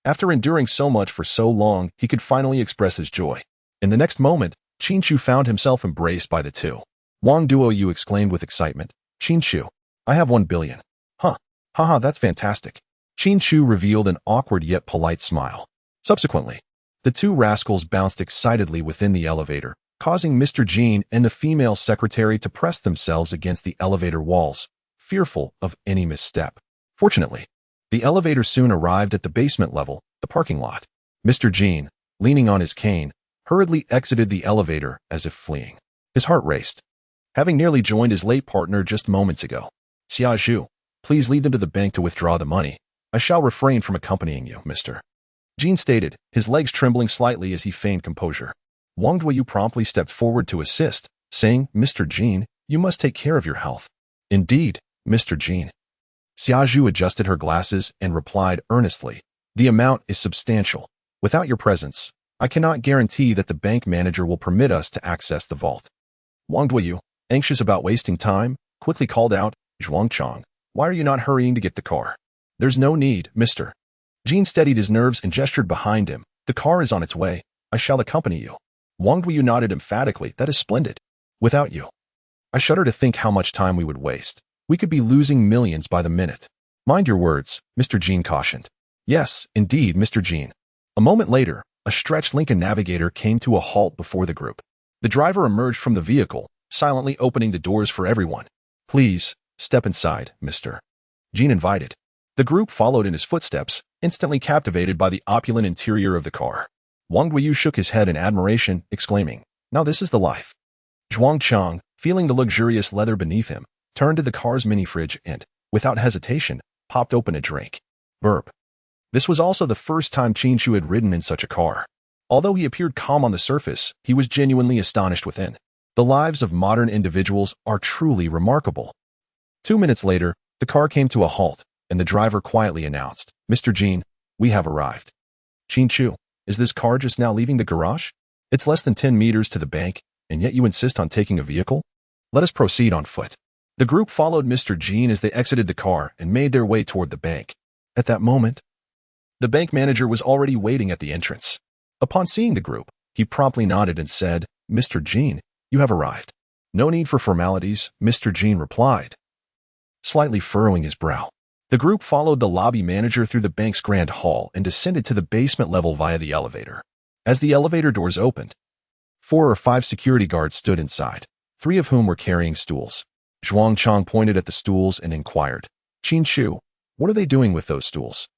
After enduring so much for so long, he could finally express his joy. In the next moment, Qin Chu found himself embraced by the two. Wang Duoyu exclaimed with excitement, Qin Chu, I have 1 billion. Huh. Haha, that's fantastic. Qin Chu revealed an awkward yet polite smile. Subsequently, the two rascals bounced excitedly within the elevator, causing Mr. Jin and the female secretary to press themselves against the elevator walls, fearful of any misstep. Fortunately, the elevator soon arrived at the basement level, the parking lot. Mr. Jin, leaning on his cane, hurriedly exited the elevator as if fleeing. His heart raced, having nearly joined his late partner just moments ago. Xia Zhu, please lead them to the bank to withdraw the money. I shall refrain from accompanying you, Mr. Jin stated, his legs trembling slightly as he feigned composure. Wang Duoyu promptly stepped forward to assist, saying, Mr. Jin, you must take care of your health. Indeed, Mr. Jin. Xia Zhu adjusted her glasses and replied earnestly, the amount is substantial. Without your presence, I cannot guarantee that the bank manager will permit us to access the vault. Wang Duoyu, anxious about wasting time, quickly called out, Zhuang Chang, why are you not hurrying to get the car? There's no need, Mr. Jin steadied his nerves and gestured behind him. The car is on its way. I shall accompany you. Wang Duoyu nodded emphatically. That is splendid. Without you, I shudder to think how much time we would waste. We could be losing millions by the minute. Mind your words, Mr. Jin cautioned. Yes, indeed, Mr. Jin. A moment later, a stretched Lincoln Navigator came to a halt before the group. The driver emerged from the vehicle, silently opening the doors for everyone. Please, step inside, Mr. Jin invited. The group followed in his footsteps, instantly captivated by the opulent interior of the car. Wang Duoyu shook his head in admiration, exclaiming, now this is the life. Zhuang Chang, feeling the luxurious leather beneath him, turned to the car's mini-fridge and, without hesitation, popped open a drink. Burp. This was also the first time Qin Chu had ridden in such a car. Although he appeared calm on the surface, he was genuinely astonished within. The lives of modern individuals are truly remarkable. 2 minutes later, the car came to a halt, and the driver quietly announced, Mr. Jin, we have arrived. Qin Chu, is this car just now leaving the garage? It's less than 10 meters to the bank, and yet you insist on taking a vehicle? Let us proceed on foot. The group followed Mr. Jin as they exited the car and made their way toward the bank. At that moment, the bank manager was already waiting at the entrance. Upon seeing the group, he promptly nodded and said, Mr. Jin, you have arrived. No need for formalities, Mr. Jin replied, slightly furrowing his brow. The group followed the lobby manager through the bank's grand hall and descended to the basement level via the elevator. As the elevator doors opened, 4 or 5 security guards stood inside, 3 of whom were carrying stools. Zhuang Chang pointed at the stools and inquired, Qin Chu, what are they doing with those stools?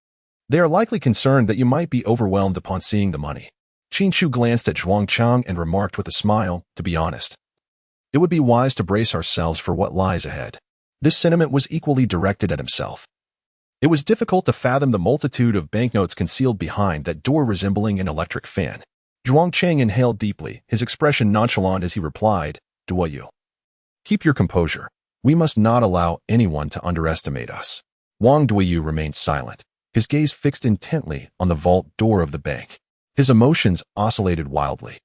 They are likely concerned that you might be overwhelmed upon seeing the money. Qin Chu glanced at Zhuang Chang and remarked with a smile, to be honest, it would be wise to brace ourselves for what lies ahead. This sentiment was equally directed at himself. It was difficult to fathom the multitude of banknotes concealed behind that door resembling an electric fan. Zhuang Chang inhaled deeply, his expression nonchalant as he replied, "Duoyu, keep your composure. We must not allow anyone to underestimate us." Wang Duoyu remained silent, his gaze fixed intently on the vault door of the bank. His emotions oscillated wildly,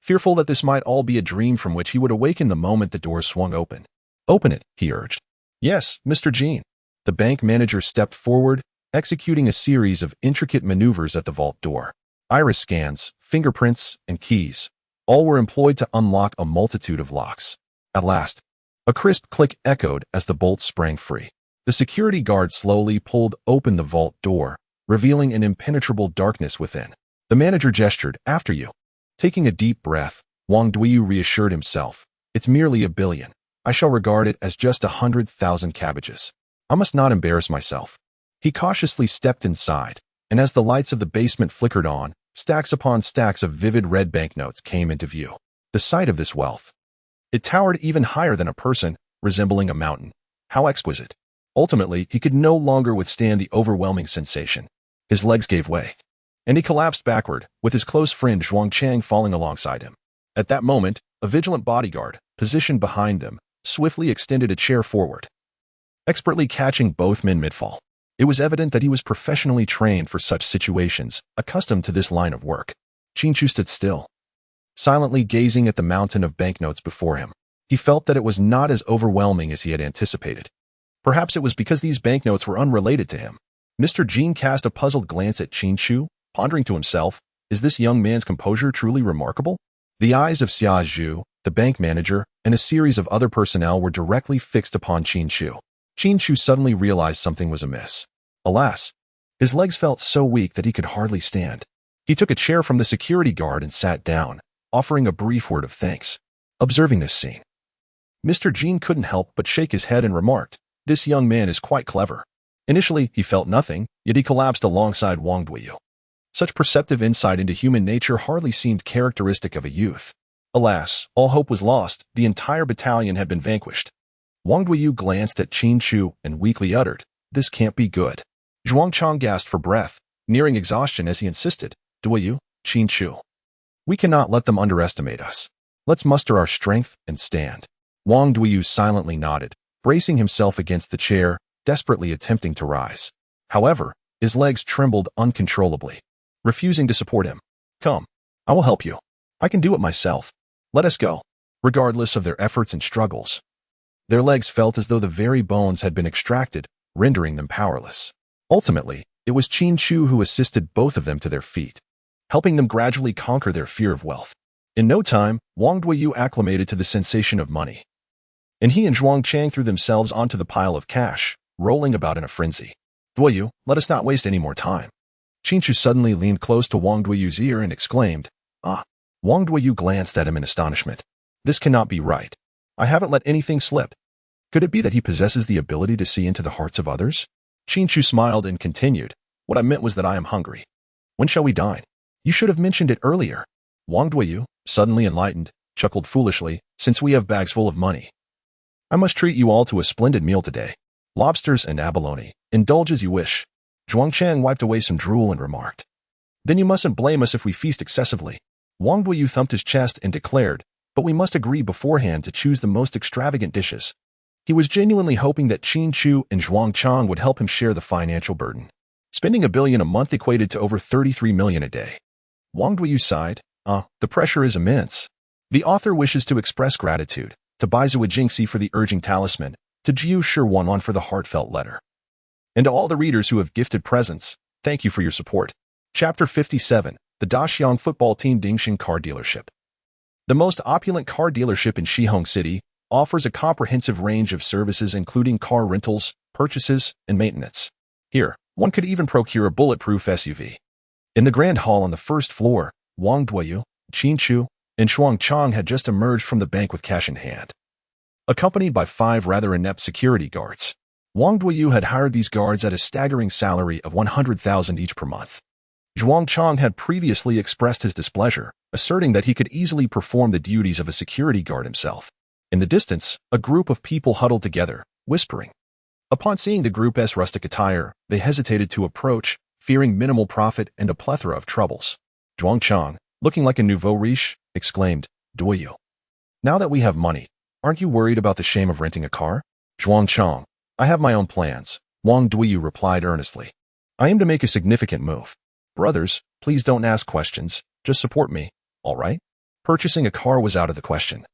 fearful that this might all be a dream from which he would awaken the moment the door swung open. "Open it," he urged. "Yes, Mr. Jean." The bank manager stepped forward, executing a series of intricate maneuvers at the vault door. Iris scans, fingerprints, and keys, all were employed to unlock a multitude of locks. At last, a crisp click echoed as the bolt sprang free. The security guard slowly pulled open the vault door, revealing an impenetrable darkness within. The manager gestured, "After you." Taking a deep breath, Wang Duoyu reassured himself, "It's merely 1,000,000,000. I shall regard it as just 100,000 cabbages. I must not embarrass myself." He cautiously stepped inside, and as the lights of the basement flickered on, stacks upon stacks of vivid red banknotes came into view. The sight of this wealth, it towered even higher than a person, resembling a mountain. How exquisite! Ultimately, he could no longer withstand the overwhelming sensation. His legs gave way, and he collapsed backward, with his close friend Zhuang Chang falling alongside him. At that moment, a vigilant bodyguard, positioned behind them, swiftly extended a chair forward, expertly catching both men mid-fall. It was evident that he was professionally trained for such situations, accustomed to this line of work. Qin Chu stood still, silently gazing at the mountain of banknotes before him. He felt that it was not as overwhelming as he had anticipated. Perhaps it was because these banknotes were unrelated to him. Mr. Jean cast a puzzled glance at Qin Chu, pondering to himself, is this young man's composure truly remarkable? The eyes of Xia Zhu, the bank manager, and a series of other personnel were directly fixed upon Qin Chu. Qin Chu suddenly realized something was amiss. Alas, his legs felt so weak that he could hardly stand. He took a chair from the security guard and sat down, offering a brief word of thanks. Observing this scene, Mr. Jean couldn't help but shake his head and remarked, "This young man is quite clever." Initially, he felt nothing, yet he collapsed alongside Wang Duoyu. Such perceptive insight into human nature hardly seemed characteristic of a youth. Alas, all hope was lost. The entire battalion had been vanquished. Wang Duoyu glanced at Qin Chu and weakly uttered, "This can't be good." Zhuang Chang gasped for breath, nearing exhaustion as he insisted, "Duoyu, Qin Chu, we cannot let them underestimate us. Let's muster our strength and stand." Wang Duoyu silently nodded, bracing himself against the chair, desperately attempting to rise. However, his legs trembled uncontrollably, refusing to support him. "Come, I will help you. I can do it myself. Let us go." Regardless of their efforts and struggles, their legs felt as though the very bones had been extracted, rendering them powerless. Ultimately, it was Qin Chu who assisted both of them to their feet, helping them gradually conquer their fear of wealth. In no time, Wang Duoyu acclimated to the sensation of money, and he and Zhuang Chang threw themselves onto the pile of cash, rolling about in a frenzy. "Duoyu, let us not waste any more time." Qin Chu suddenly leaned close to Wang Duoyu's ear and exclaimed, "Ah!" Wang Duoyu glanced at him in astonishment. "This cannot be right. I haven't let anything slip." Could it be that he possesses the ability to see into the hearts of others? Qin Chu smiled and continued, "What I meant was that I am hungry. When shall we dine? You should have mentioned it earlier." Wang Duoyu, suddenly enlightened, chuckled foolishly, "Since we have bags full of money, I must treat you all to a splendid meal today. Lobsters and abalone. Indulge as you wish." Zhuang Chang wiped away some drool and remarked, "Then you mustn't blame us if we feast excessively." Wang Duoyu thumped his chest and declared, "But we must agree beforehand to choose the most extravagant dishes." He was genuinely hoping that Qin Chu and Zhuang Chang would help him share the financial burden. Spending 1,000,000,000 a month equated to over 33 million a day. Wang Duoyu sighed, the pressure is immense." The author wishes to express gratitude to Baizu Jingxi for the urging talisman, to Jiu Shi Wanwan for the heartfelt letter, and to all the readers who have gifted presents, thank you for your support. Chapter 57, The Daxiang Football Team Dingxing Car Dealership. The most opulent car dealership in Shihong City offers a comprehensive range of services including car rentals, purchases, and maintenance. Here, one could even procure a bulletproof SUV. In the grand hall on the first floor, Wang Duoyu, Qin Chu, and Zhuang Chang had just emerged from the bank with cash in hand, accompanied by 5 rather inept security guards. Wang Duoyu had hired these guards at a staggering salary of 100,000 each per month. Zhuang Chang had previously expressed his displeasure, asserting that he could easily perform the duties of a security guard himself. In the distance, a group of people huddled together, whispering. Upon seeing the group's rustic attire, they hesitated to approach, fearing minimal profit and a plethora of troubles. Zhuang Chang, looking like a nouveau riche, exclaimed, "Duoyu, now that we have money, aren't you worried about the shame of renting a car?" "Zhuang Chang, I have my own plans," Wang Duoyu replied earnestly. "I aim to make a significant move. Brothers, please don't ask questions, just support me, all right?" Purchasing a car was out of the question.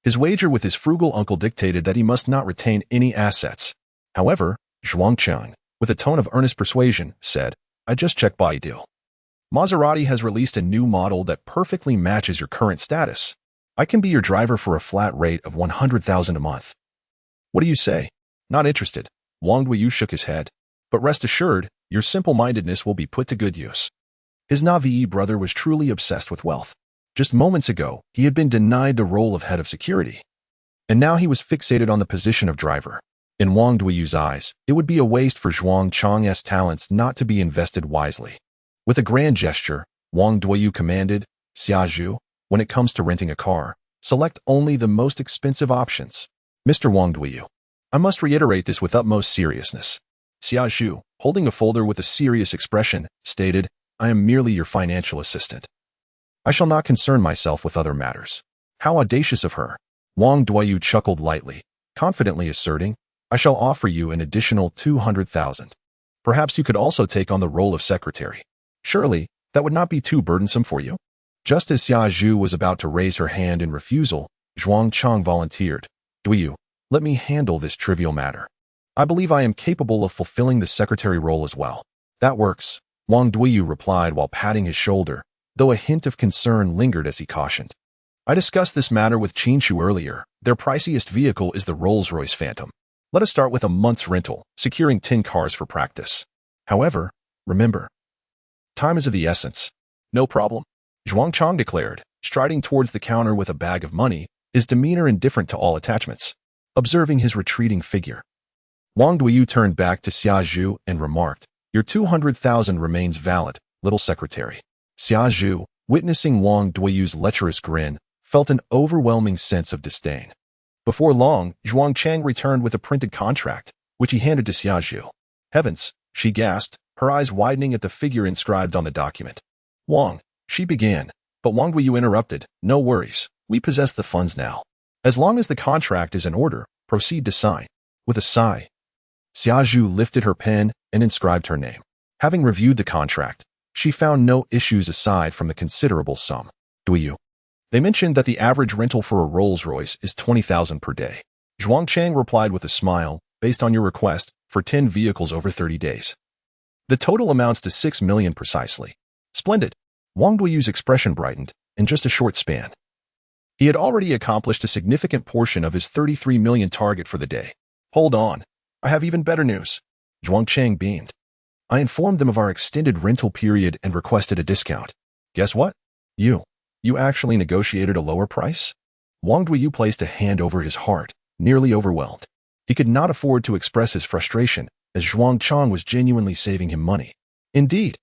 His wager with his frugal uncle dictated that he must not retain any assets. However, Zhuang Chang, with a tone of earnest persuasion, said, "I just checked Baidu. Maserati has released a new model that perfectly matches your current status. I can be your driver for a flat rate of 100,000 a month. What do you say?" "Not interested." Wang Duoyu shook his head. "But rest assured, your simple-mindedness will be put to good use." His Navii brother was truly obsessed with wealth. Just moments ago, he had been denied the role of head of security. And now he was fixated on the position of driver. In Wang Duoyu's eyes, it would be a waste for Zhuang Chang's talents not to be invested wisely. With a grand gesture, Wang Duoyu commanded, "Xiazhu, when it comes to renting a car, select only the most expensive options." "Mr. Wang Duoyu, I must reiterate this with utmost seriousness." Xiazhu, holding a folder with a serious expression, stated, "I am merely your financial assistant. I shall not concern myself with other matters." How audacious of her! Wang Duoyu chuckled lightly, confidently asserting, "I shall offer you an additional 200,000. Perhaps you could also take on the role of secretary. Surely, that would not be too burdensome for you?" Just as Xiazhu was about to raise her hand in refusal, Zhuang Chang volunteered, "Duoyu, let me handle this trivial matter. I believe I am capable of fulfilling the secretary role as well." "That works," Wang Duoyu replied while patting his shoulder, though a hint of concern lingered as he cautioned. "I discussed this matter with Qin Chu earlier. Their priciest vehicle is the Rolls-Royce Phantom. Let us start with a month's rental, securing 10 cars for practice. However, remember, time is of the essence." "No problem," Zhuang Chang declared, striding towards the counter with a bag of money, his demeanor indifferent to all attachments. Observing his retreating figure, Wang Duoyu turned back to Xiazhu and remarked, "Your 200,000 remains valid, little secretary." Xiazhu, witnessing Wang Duoyu's lecherous grin, felt an overwhelming sense of disdain. Before long, Zhuang Chang returned with a printed contract, which he handed to Xiazhu. "Heavens," she gasped, her eyes widening at the figure inscribed on the document. "Wang," she began, but Wang Duoyu interrupted, "No worries, we possess the funds now. As long as the contract is in order, proceed to sign." With a sigh, Xiazhu lifted her pen and inscribed her name. Having reviewed the contract, she found no issues aside from the considerable sum. "Duoyu, they mentioned that the average rental for a Rolls-Royce is 20,000 per day." Zhuang Chang replied with a smile, "Based on your request, for 10 vehicles over 30 days. The total amounts to 6 million precisely." "Splendid." Wang Duoyu's expression brightened in just a short span. He had already accomplished a significant portion of his 33 million target for the day. "Hold on. I have even better news." Zhuang Chang beamed. "I informed them of our extended rental period and requested a discount. Guess what? You actually negotiated a lower price?" Wang Duoyu placed a hand over his heart, nearly overwhelmed. He could not afford to express his frustration, as Zhuang Chang was genuinely saving him money. "Indeed."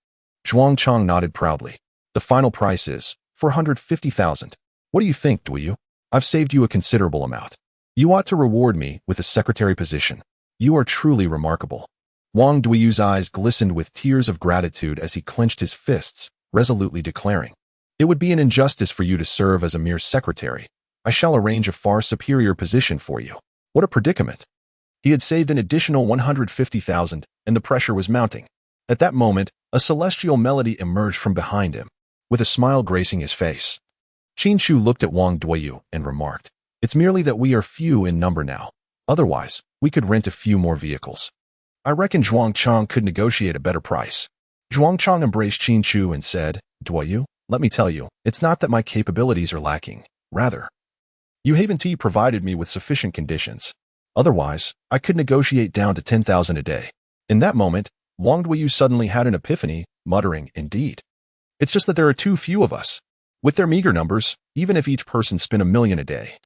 Zhuang Chang nodded proudly. "The final price is 450,000. What do you think, Duoyu? I've saved you a considerable amount. You ought to reward me with a secretary position. You are truly remarkable." Wang Duoyu's eyes glistened with tears of gratitude as he clenched his fists, resolutely declaring, "It would be an injustice for you to serve as a mere secretary. I shall arrange a far superior position for you." What a predicament! He had saved an additional 150,000, and the pressure was mounting. At that moment, a celestial melody emerged from behind him, with a smile gracing his face. Qin Chu looked at Wang Duoyu and remarked, "It's merely that we are few in number now. Otherwise, we could rent a few more vehicles. I reckon Zhuang Chang could negotiate a better price." Zhuang Chang embraced Qin Chu and said, "Duoyu, let me tell you, it's not that my capabilities are lacking. Rather, you haven't provided me with sufficient conditions. Otherwise, I could negotiate down to 10,000 a day." In that moment, Wang Duoyu suddenly had an epiphany, muttering, "Indeed. It's just that there are too few of us. With their meager numbers, even if each person spent 1 million a day,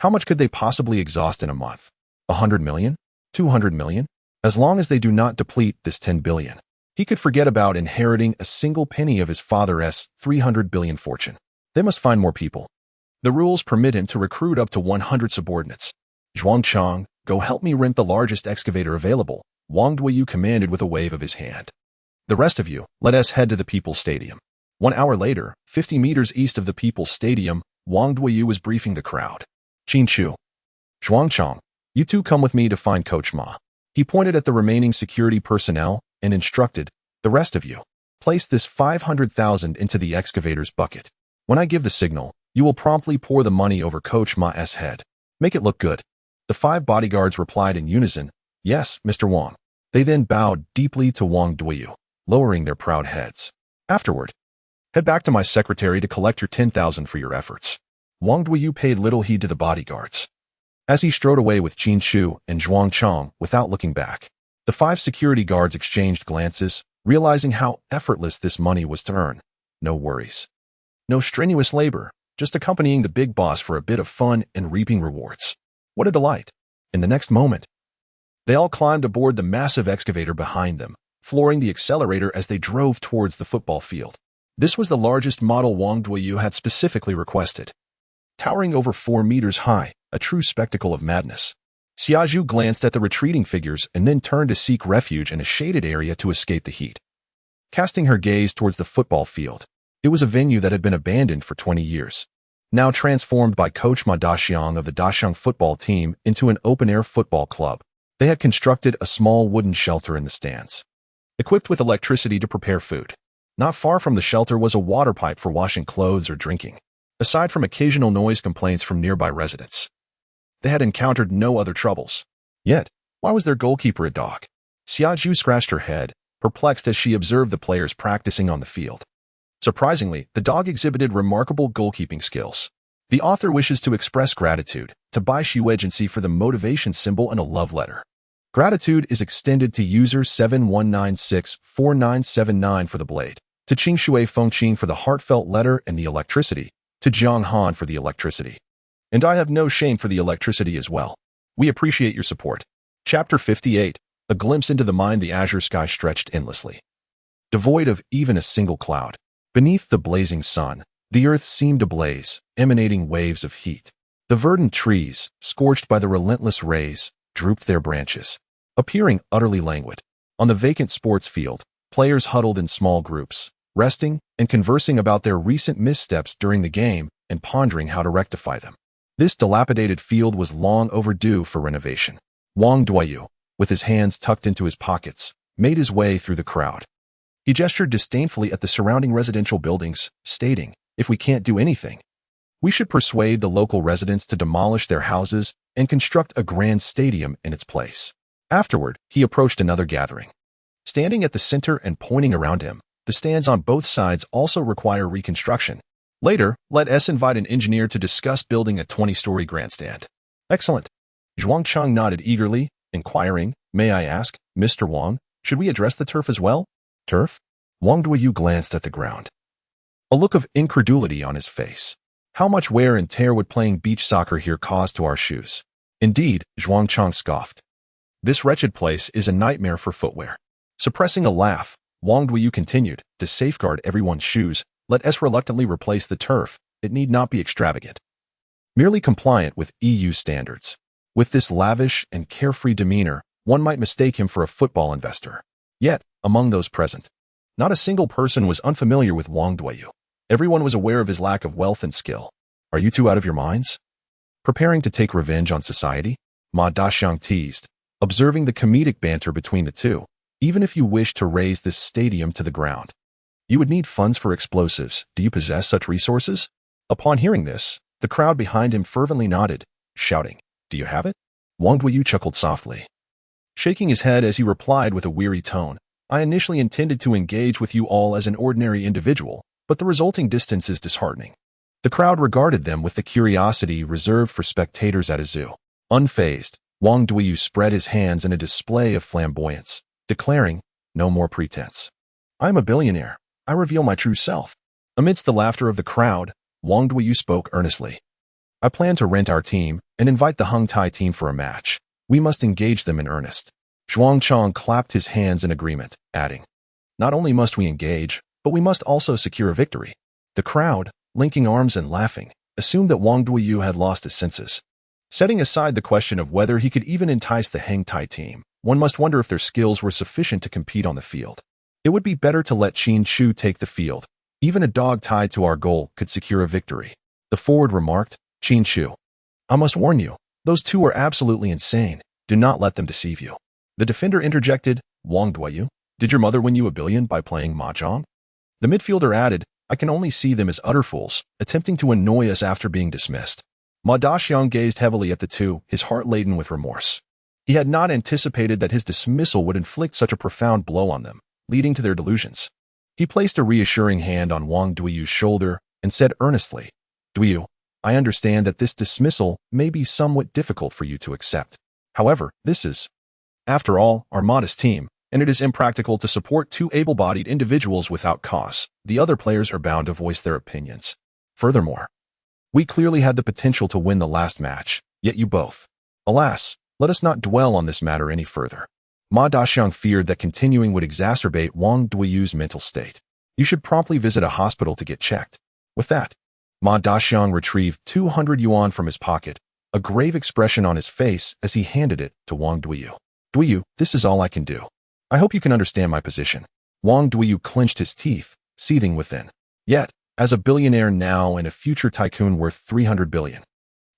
how much could they possibly exhaust in a month? 100 million? 200 million? As long as they do not deplete this 10 billion. He could forget about inheriting a single penny of his father's 300 billion fortune. They must find more people. The rules permit him to recruit up to 100 subordinates. Zhuang Chang, go help me rent the largest excavator available, Wang Duoyu commanded with a wave of his hand. The rest of you, let us head to the People's Stadium. 1 hour later, 50 meters east of the People's Stadium, Wang Duoyu was briefing the crowd. Qin Chu, Zhuang Chang, you two come with me to find Coach Ma. He pointed at the remaining security personnel and instructed, the rest of you, place this 500,000 into the excavator's bucket. When I give the signal, you will promptly pour the money over Coach Ma's head. Make it look good. The 5 bodyguards replied in unison, yes, Mr. Wang. They then bowed deeply to Wang Duoyu, lowering their proud heads. Afterward, head back to my secretary to collect your 10,000 for your efforts. Wang Duoyu paid little heed to the bodyguards. As he strode away with Qin Chu and Zhuang Chang without looking back, the 5 security guards exchanged glances, realizing how effortless this money was to earn. No worries. No strenuous labor, just accompanying the big boss for a bit of fun and reaping rewards. What a delight. In the next moment, they all climbed aboard the massive excavator behind them, flooring the accelerator as they drove towards the football field. This was the largest model Wang Duoyu had specifically requested. Towering over 4 meters high, a true spectacle of madness. Xiaozhu glanced at the retreating figures and then turned to seek refuge in a shaded area to escape the heat. Casting her gaze towards the football field, it was a venue that had been abandoned for 20 years, now transformed by Coach Ma Daxiang of the Daxiang football team into an open-air football club. They had constructed a small wooden shelter in the stands, equipped with electricity to prepare food. Not far from the shelter was a water pipe for washing clothes or drinking, aside from occasional noise complaints from nearby residents. They had encountered no other troubles. Yet, why was their goalkeeper a dog? Xiaozhu scratched her head, perplexed as she observed the players practicing on the field. Surprisingly, the dog exhibited remarkable goalkeeping skills. The author wishes to express gratitude to Bai Shu Agency for the motivation symbol and a love letter. Gratitude is extended to user 71964979 for the blade, to Qingshui Fengqing for the heartfelt letter and the electricity, to Jiang Han for the electricity. And I have no shame for the electricity as well. We appreciate your support. Chapter 58, a glimpse into the mind. The azure sky stretched endlessly, devoid of even a single cloud. Beneath the blazing sun, the earth seemed ablaze, emanating waves of heat. The verdant trees, scorched by the relentless rays, drooped their branches, appearing utterly languid. On the vacant sports field, players huddled in small groups, resting and conversing about their recent missteps during the game and pondering how to rectify them. This dilapidated field was long overdue for renovation. Wang Duoyu, with his hands tucked into his pockets, made his way through the crowd. He gestured disdainfully at the surrounding residential buildings, stating, if we can't do anything, we should persuade the local residents to demolish their houses and construct a grand stadium in its place. Afterward, he approached another gathering. Standing at the center and pointing around him, the stands on both sides also require reconstruction. Later, let us invite an engineer to discuss building a 20-story grandstand. Excellent. Zhuang Chang nodded eagerly, inquiring, may I ask, Mr. Wang, should we address the turf as well? Turf? Wang Duoyu glanced at the ground, a look of incredulity on his face. How much wear and tear would playing beach soccer here cause to our shoes? Indeed, Zhuang Chang scoffed. This wretched place is a nightmare for footwear. Suppressing a laugh, Wang Duoyu continued, to safeguard everyone's shoes, let us reluctantly replace the turf. It need not be extravagant, merely compliant with EU standards. With this lavish and carefree demeanor, one might mistake him for a football investor. Yet, among those present, not a single person was unfamiliar with Wang Duoyu. Everyone was aware of his lack of wealth and skill. Are you two out of your minds? Preparing to take revenge on society? Ma Daxiang teased, observing the comedic banter between the two. Even if you wish to raise this stadium to the ground, you would need funds for explosives. Do you possess such resources? Upon hearing this, the crowd behind him fervently nodded, shouting, do you have it? Wang Duoyu chuckled softly, shaking his head as he replied with a weary tone, I initially intended to engage with you all as an ordinary individual, but the resulting distance is disheartening. The crowd regarded them with the curiosity reserved for spectators at a zoo. Unfazed, Wang Duoyu spread his hands in a display of flamboyance, declaring, no more pretense. I am a billionaire. I reveal my true self. Amidst the laughter of the crowd, Wang Duoyu spoke earnestly. I plan to rent our team and invite the Hung Tai team for a match. We must engage them in earnest. Zhuang Chang clapped his hands in agreement, adding, Not only must we engage, but we must also secure a victory. The crowd, linking arms and laughing, assumed that Wang Duoyu had lost his senses. Setting aside the question of whether he could even entice the Hang Tai team, one must wonder if their skills were sufficient to compete on the field. It would be better to let Qin Chu take the field. Even a dog tied to our goal could secure a victory. The forward remarked, Qin Chu. I must warn you, those two are absolutely insane. Do not let them deceive you. The defender interjected, Wang Duoyu, did your mother win you $1 billion by playing mahjong? The midfielder added, I can only see them as utter fools, attempting to annoy us after being dismissed. Ma Daxiang gazed heavily at the two, his heart laden with remorse. He had not anticipated that his dismissal would inflict such a profound blow on them, leading to their delusions. He placed a reassuring hand on Wang Duoyu's shoulder and said earnestly, Duoyu, I understand that this dismissal may be somewhat difficult for you to accept. However, this is, after all, our modest team, and it is impractical to support two able-bodied individuals without cause. The other players are bound to voice their opinions. Furthermore, we clearly had the potential to win the last match, yet you both. Alas, let us not dwell on this matter any further. Ma Daxiang feared that continuing would exacerbate Wang Duoyu's mental state. You should promptly visit a hospital to get checked. With that, Ma Daxiang retrieved 200 yuan from his pocket, a grave expression on his face as he handed it to Wang Duoyu. Duoyu, this is all I can do. I hope you can understand my position. Wang Duoyu clenched his teeth, seething within. Yet, as a billionaire now and a future tycoon worth 300 billion,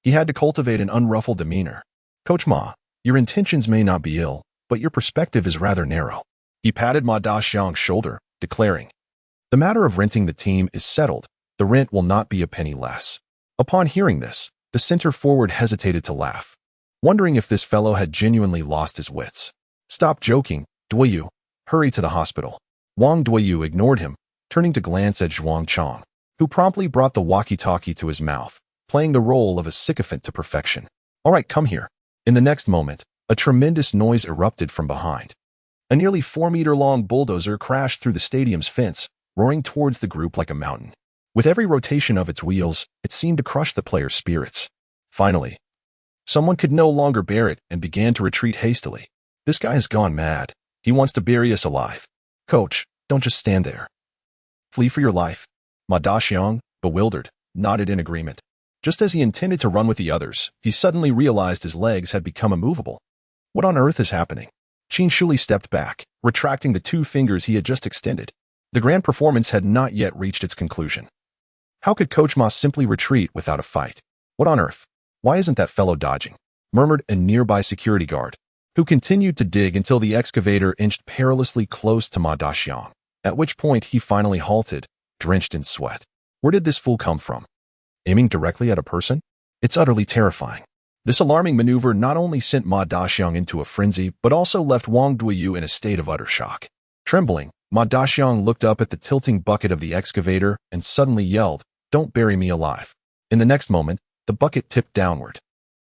he had to cultivate an unruffled demeanor. Coach Ma, your intentions may not be ill, but your perspective is rather narrow. He patted Ma Daxiang's shoulder, declaring, the matter of renting the team is settled. The rent will not be a penny less. Upon hearing this, the center forward hesitated to laugh, wondering if this fellow had genuinely lost his wits. Stop joking, Duoyu. Hurry to the hospital. Wang Duoyu ignored him, turning to glance at Zhuang Chong, who promptly brought the walkie-talkie to his mouth, playing the role of a sycophant to perfection. All right, come here. In the next moment, a tremendous noise erupted from behind. A nearly 4-meter-long bulldozer crashed through the stadium's fence, roaring towards the group like a mountain. With every rotation of its wheels, it seemed to crush the players' spirits. Finally, someone could no longer bear it and began to retreat hastily. This guy has gone mad. He wants to bury us alive. Coach, don't just stand there. Flee for your life. Ma Daxiang, bewildered, nodded in agreement. Just as he intended to run with the others, he suddenly realized his legs had become immovable. What on earth is happening? Qin Chu stepped back, retracting the 2 fingers he had just extended. The grand performance had not yet reached its conclusion. How could Coach Ma simply retreat without a fight? What on earth? Why isn't that fellow dodging? Murmured a nearby security guard, who continued to dig until the excavator inched perilously close to Ma Daxiang, at which point he finally halted, drenched in sweat. Where did this fool come from? Aiming directly at a person? It's utterly terrifying. This alarming maneuver not only sent Ma Daxiang into a frenzy, but also left Wang Duoyu in a state of utter shock. Trembling, Ma Daxiang looked up at the tilting bucket of the excavator and suddenly yelled, Don't bury me alive. In the next moment, the bucket tipped downward.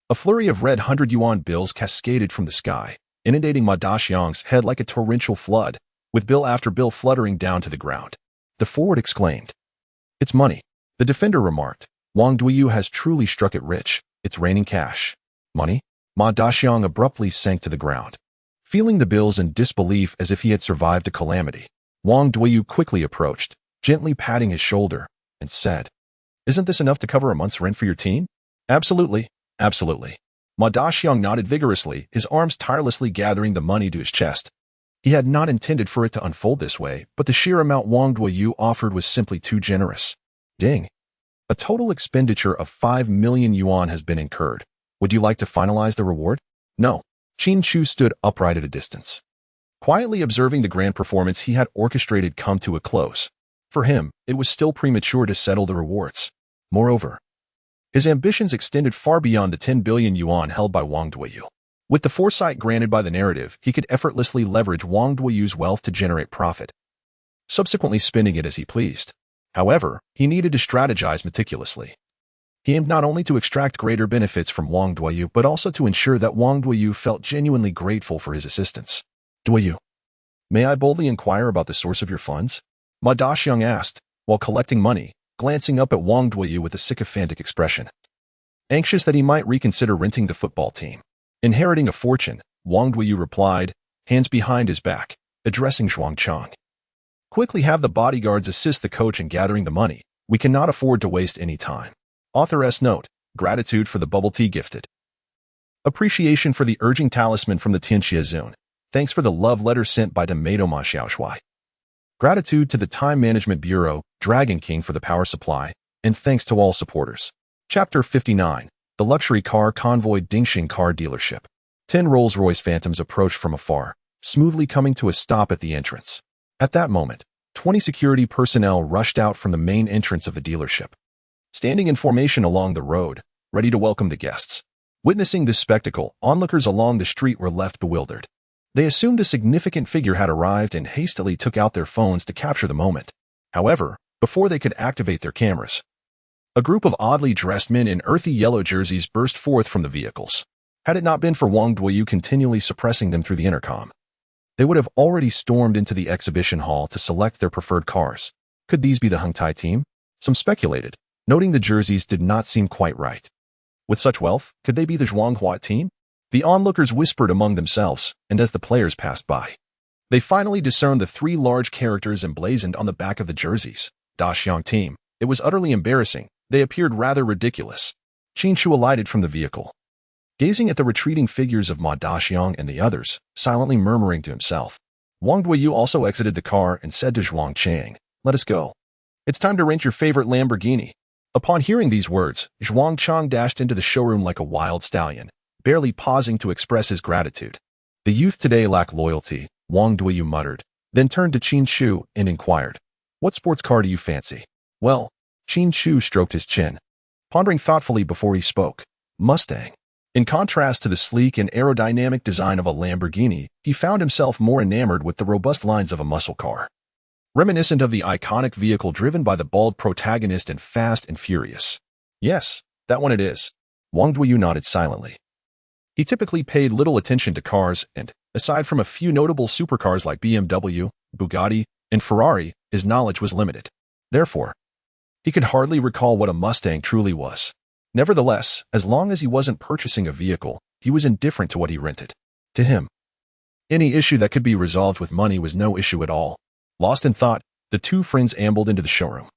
A flurry of red 100-yuan bills cascaded from the sky, inundating Ma Daxiang's head like a torrential flood, with bill after bill fluttering down to the ground. The forward exclaimed, It's money. The defender remarked, Wang Duoyu has truly struck it rich. It's raining cash. Money? Ma Daxiang abruptly sank to the ground, feeling the bills in disbelief as if he had survived a calamity. Wang Duoyu quickly approached, gently patting his shoulder, and said, Isn't this enough to cover a month's rent for your team? Absolutely, absolutely. Ma Daxiang nodded vigorously, his arms tirelessly gathering the money to his chest. He had not intended for it to unfold this way, but the sheer amount Wang Duoyu offered was simply too generous. Ding. A total expenditure of 5 million yuan has been incurred. Would you like to finalize the reward? No. Qin Chu stood upright at a distance, quietly observing the grand performance he had orchestrated come to a close. For him, it was still premature to settle the rewards. Moreover, his ambitions extended far beyond the 10 billion yuan held by Wang Duoyu. With the foresight granted by the narrative, he could effortlessly leverage Wang Duoyu's wealth to generate profit, subsequently spending it as he pleased. However, he needed to strategize meticulously. He aimed not only to extract greater benefits from Wang Duoyu, but also to ensure that Wang Duoyu felt genuinely grateful for his assistance. Duoyu, may I boldly inquire about the source of your funds? Ma Daxiang asked, while collecting money, glancing up at Wang Duoyu with a sycophantic expression. Anxious that he might reconsider renting the football team. Inheriting a fortune, Wang Duoyu replied, hands behind his back, addressing Zhuang Chong. Quickly have the bodyguards assist the coach in gathering the money. We cannot afford to waste any time. Authoress note, gratitude for the bubble tea gifted. Appreciation for the urging talisman from the Tianxia Zone. Thanks for the love letter sent by Tomato Ma Xiaoshui. Gratitude to the Time Management Bureau, Dragon King for the power supply, and thanks to all supporters. Chapter 59. The Luxury Car Convoy Dingxing Car Dealership. 10 Rolls-Royce Phantoms approached from afar, smoothly coming to a stop at the entrance. At that moment, 20 security personnel rushed out from the main entrance of the dealership, standing in formation along the road, ready to welcome the guests. Witnessing this spectacle, onlookers along the street were left bewildered. They assumed a significant figure had arrived and hastily took out their phones to capture the moment. However, before they could activate their cameras, a group of oddly dressed men in earthy yellow jerseys burst forth from the vehicles. Had it not been for Wang Duoyu continually suppressing them through the intercom, they would have already stormed into the exhibition hall to select their preferred cars. Could these be the Hengtai team? Some speculated, noting the jerseys did not seem quite right. With such wealth, could they be the Zhuanghua team? The onlookers whispered among themselves, and as the players passed by, they finally discerned the 3 large characters emblazoned on the back of the jerseys. Daxiang team. It was utterly embarrassing. They appeared rather ridiculous. Qin Chu alighted from the vehicle, gazing at the retreating figures of Ma Daxiang and the others, silently murmuring to himself. Wang Duoyu also exited the car and said to Zhuang Chang, "Let us go. It's time to rent your favorite Lamborghini." Upon hearing these words, Zhuang Chang dashed into the showroom like a wild stallion, barely pausing to express his gratitude. The youth today lack loyalty, Wang Duoyu muttered, then turned to Qin Chu and inquired, "What sports car do you fancy?" "Well," Qin Chu stroked his chin, pondering thoughtfully before he spoke. "Mustang." In contrast to the sleek and aerodynamic design of a Lamborghini, he found himself more enamored with the robust lines of a muscle car, reminiscent of the iconic vehicle driven by the bald protagonist in Fast and Furious. "Yes, that one it is." Wang Duoyu nodded silently. He typically paid little attention to cars and, aside from a few notable supercars like BMW, Bugatti, and Ferrari, his knowledge was limited. Therefore, he could hardly recall what a Mustang truly was. Nevertheless, as long as he wasn't purchasing a vehicle, he was indifferent to what he rented. To him, any issue that could be resolved with money was no issue at all. Lost in thought, the 2 friends ambled into the showroom,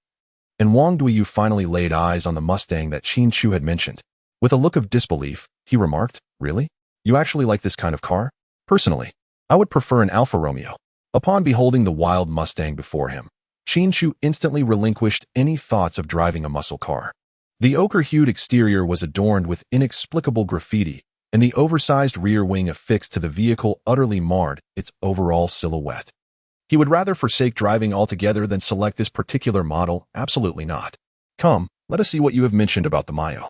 and Wang Duoyu finally laid eyes on the Mustang that Qin Chu had mentioned. With a look of disbelief, he remarked, "Really? You actually like this kind of car?" "Personally, I would prefer an Alfa Romeo." Upon beholding the wild Mustang before him, Qin Chu instantly relinquished any thoughts of driving a muscle car. The ochre-hued exterior was adorned with inexplicable graffiti, and the oversized rear wing affixed to the vehicle utterly marred its overall silhouette. He would rather forsake driving altogether than select this particular model. Absolutely not. "Come, let us see what you have mentioned about the Mayo."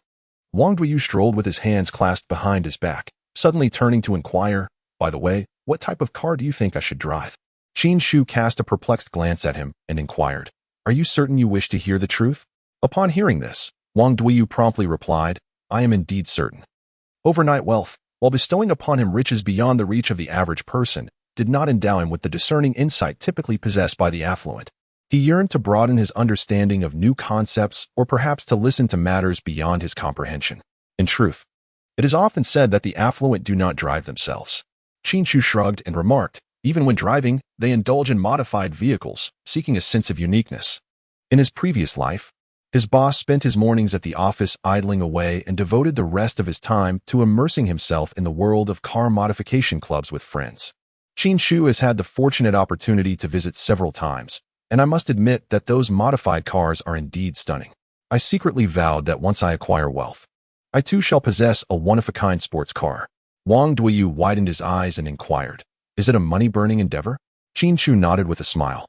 Wang Duoyu strolled with his hands clasped behind his back, suddenly turning to inquire, "By the way, what type of car do you think I should drive?" Qin Chu cast a perplexed glance at him and inquired, "Are you certain you wish to hear the truth?" Upon hearing this, Wang Duoyu promptly replied, "I am indeed certain." Overnight wealth, while bestowing upon him riches beyond the reach of the average person, did not endow him with the discerning insight typically possessed by the affluent. He yearned to broaden his understanding of new concepts or perhaps to listen to matters beyond his comprehension. In truth, it is often said that the affluent do not drive themselves. Qin Chu shrugged and remarked, even when driving, they indulge in modified vehicles, seeking a sense of uniqueness. In his previous life, his boss spent his mornings at the office idling away and devoted the rest of his time to immersing himself in the world of car modification clubs with friends. Qin Chu has had the fortunate opportunity to visit several times, and I must admit that those modified cars are indeed stunning. I secretly vowed that once I acquire wealth, I too shall possess a one-of-a-kind sports car. Wang Duoyu widened his eyes and inquired, "Is it a money-burning endeavor?" Qin Chu nodded with a smile,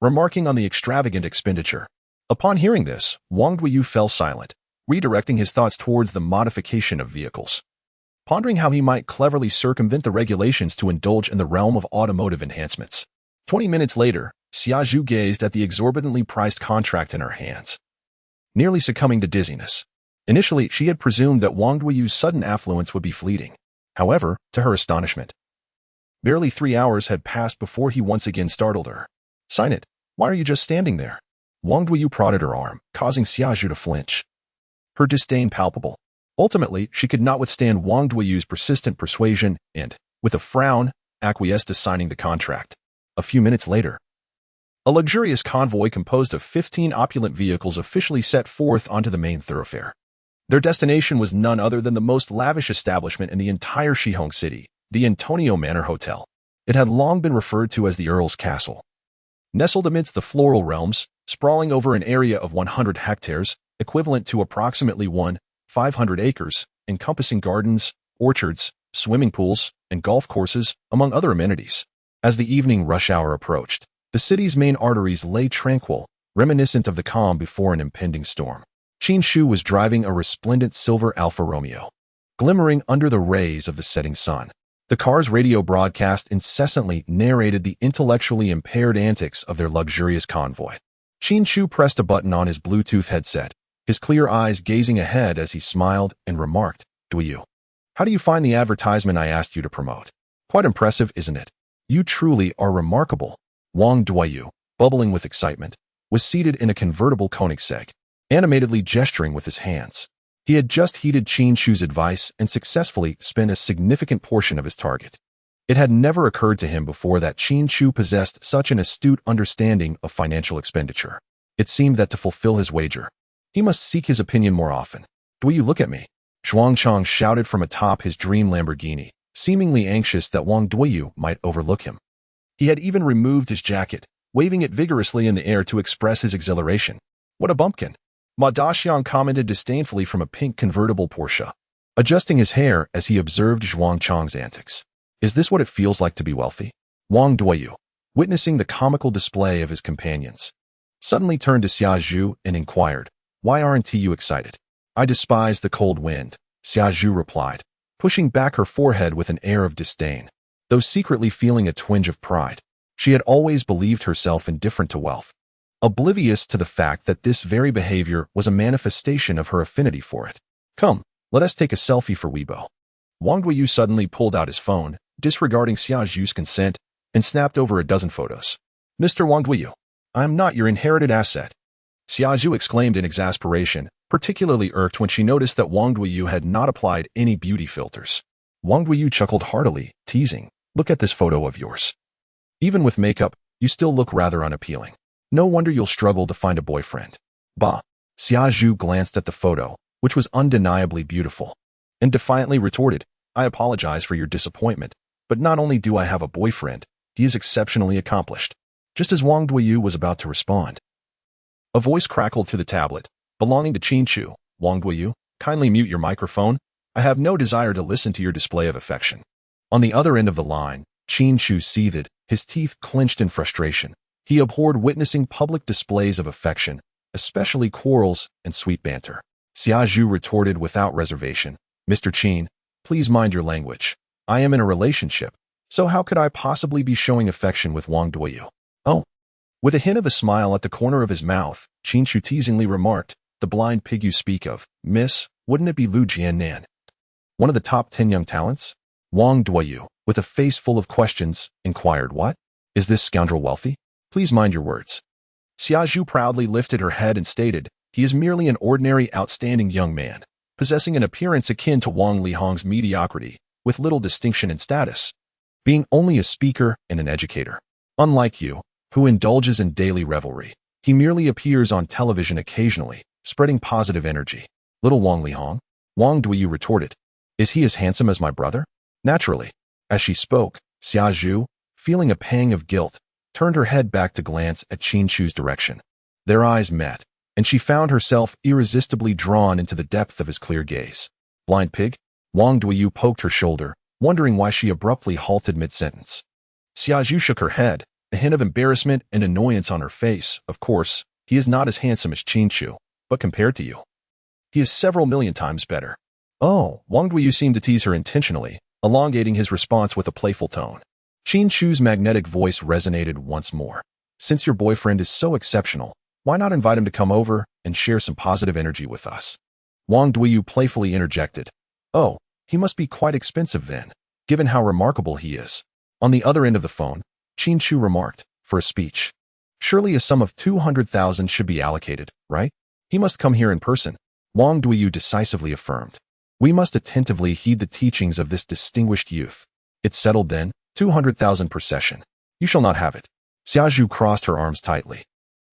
remarking on the extravagant expenditure. Upon hearing this, Wang Duoyu fell silent, redirecting his thoughts towards the modification of vehicles, pondering how he might cleverly circumvent the regulations to indulge in the realm of automotive enhancements. 20 minutes later, Xia Zhu gazed at the exorbitantly priced contract in her hands, nearly succumbing to dizziness. Initially, she had presumed that Wang Duoyu's sudden affluence would be fleeting. However, to her astonishment, barely 3 hours had passed before he once again startled her. "Sign it. Why are you just standing there?" Wang Duoyu prodded her arm, causing Xia Zhu to flinch, her disdain palpable. Ultimately, she could not withstand Wang Duoyu's persistent persuasion and, with a frown, acquiesced to signing the contract. A few minutes later, A luxurious convoy composed of 15 opulent vehicles officially set forth onto the main thoroughfare. Their destination was none other than the most lavish establishment in the entire Shihong city, the Antonio Manor Hotel. It had long been referred to as the Earl's Castle. Nestled amidst the floral realms, sprawling over an area of 100 hectares, equivalent to approximately 500 acres, encompassing gardens, orchards, swimming pools, and golf courses, among other amenities. As the evening rush hour approached, the city's main arteries lay tranquil, reminiscent of the calm before an impending storm. Qin Chu was driving a resplendent silver Alfa Romeo, glimmering under the rays of the setting sun. The car's radio broadcast incessantly narrated the intellectually impaired antics of their luxurious convoy. Qin Chu pressed a button on his Bluetooth headset, his clear eyes gazing ahead as he smiled and remarked, "Duyu, how do you find the advertisement I asked you to promote? Quite impressive, isn't it? You truly are remarkable." Wang Duyu, bubbling with excitement, was seated in a convertible Koenigsegg, animatedly gesturing with his hands. He had just heeded Qin Chu's advice and successfully spent a significant portion of his target. It had never occurred to him before that Qin Chu possessed such an astute understanding of financial expenditure. It seemed that to fulfill his wager, he must seek his opinion more often. "Do you look at me?" Zhuangchang shouted from atop his dream Lamborghini, seemingly anxious that Wang Duyu might overlook him. He had even removed his jacket, waving it vigorously in the air to express his exhilaration. "What a bumpkin!" Ma Daxiang commented disdainfully from a pink convertible Porsche, adjusting his hair as he observed Zhuangchang's antics. "Is this what it feels like to be wealthy?" Wang Duyu, witnessing the comical display of his companions, suddenly turned to Xia Zhu and inquired, "Why aren't you excited?" "I despise the cold wind," Xia Zhu replied, pushing back her forehead with an air of disdain, though secretly feeling a twinge of pride. She had always believed herself indifferent to wealth, oblivious to the fact that this very behavior was a manifestation of her affinity for it. "Come, let us take a selfie for Weibo." Wang Duyu suddenly pulled out his phone, disregarding Xia Zhu's consent, and snapped over a dozen photos. "Mr. Wang Duyu, I am not your inherited asset," Xia Zhu exclaimed in exasperation, particularly irked when she noticed that Wang Duyu had not applied any beauty filters. Wang Duyu chuckled heartily, teasing, "Look at this photo of yours. Even with makeup, you still look rather unappealing. No wonder you'll struggle to find a boyfriend." "Bah." Xia Zhu glanced at the photo, which was undeniably beautiful, and defiantly retorted, "I apologize for your disappointment, but not only do I have a boyfriend, he is exceptionally accomplished." Just as Wang Duyu was about to respond, a voice crackled through the tablet, belonging to Qin Chu. "Wang Duyu, kindly mute your microphone. I have no desire to listen to your display of affection." On the other end of the line, Qin Chu seethed, his teeth clenched in frustration. He abhorred witnessing public displays of affection, especially quarrels and sweet banter. Xia Zhu retorted without reservation, "Mr. Qin, please mind your language. I am in a relationship, so how could I possibly be showing affection with Wang Duyu?" "Oh." With a hint of a smile at the corner of his mouth, Qin Chu teasingly remarked, "The blind pig you speak of, miss, wouldn't it be Lu Jiannan? One of the top 10 young talents?" Wang Duyu, with a face full of questions, inquired, "What? Is this scoundrel wealthy? Please mind your words." Xia Zhu proudly lifted her head and stated, "He is merely an ordinary, outstanding young man, possessing an appearance akin to Wang Lihong's mediocrity, with little distinction in status, being only a speaker and an educator. Unlike you, who indulges in daily revelry, he merely appears on television occasionally, spreading positive energy." "Little Wang Lihong?" Wang Duyu retorted. "Is he as handsome as my brother?" Naturally. As she spoke, Xia Zhu, feeling a pang of guilt, turned her head back to glance at Qin Chu's direction. Their eyes met, and she found herself irresistibly drawn into the depth of his clear gaze. "Blind pig?" Wang Duyu poked her shoulder, wondering why she abruptly halted mid-sentence. Xia Zhu shook her head, a hint of embarrassment and annoyance on her face. "Of course, he is not as handsome as Qin Chu, but compared to you, he is several million times better." "Oh." Wang Duyu seemed to tease her intentionally, elongating his response with a playful tone. Qin Chu's magnetic voice resonated once more. "Since your boyfriend is so exceptional, why not invite him to come over and share some positive energy with us?" Wang Duyu playfully interjected, "Oh, he must be quite expensive then, given how remarkable he is." On the other end of the phone, Qin Chu remarked, "For a speech, surely a sum of 200,000 should be allocated, right? He must come here in person." Wang Duyu decisively affirmed, "We must attentively heed the teachings of this distinguished youth." "It's settled then, 200,000 per session. You shall not have it." Xiaozhu crossed her arms tightly,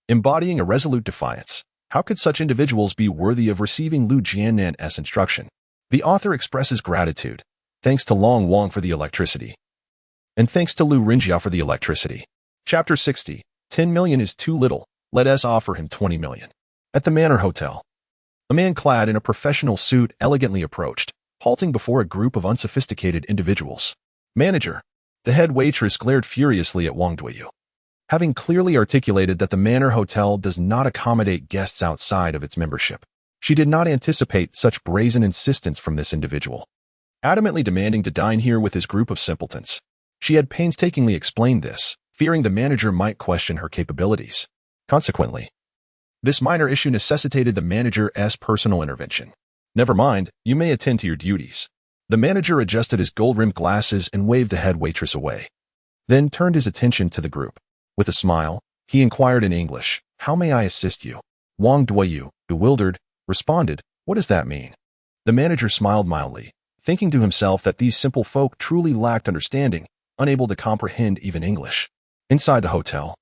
embodying a resolute defiance. How could such individuals be worthy of receiving Lu Jiannan's instruction? The author expresses gratitude. Thanks to Long Wang for the electricity. And thanks to Lu Rinjiao for the electricity. Chapter 60. 10 million is too little. Let us offer him 20 million. At the Manor Hotel, a man clad in a professional suit elegantly approached, halting before a group of unsophisticated individuals. Manager. The head waitress glared furiously at Wang Duiyu. Having clearly articulated that the Manor Hotel does not accommodate guests outside of its membership, she did not anticipate such brazen insistence from this individual. Adamantly demanding to dine here with his group of simpletons, she had painstakingly explained this, fearing the manager might question her capabilities. Consequently, this minor issue necessitated the manager's personal intervention. Never mind, you may attend to your duties. The manager adjusted his gold-rimmed glasses and waved the head waitress away, then turned his attention to the group. With a smile, he inquired in English, "How may I assist you?" Wang Duiyu, bewildered, responded, "What does that mean?" The manager smiled mildly, thinking to himself that these simple folk truly lacked understanding, unable to comprehend even English. Inside the hotel,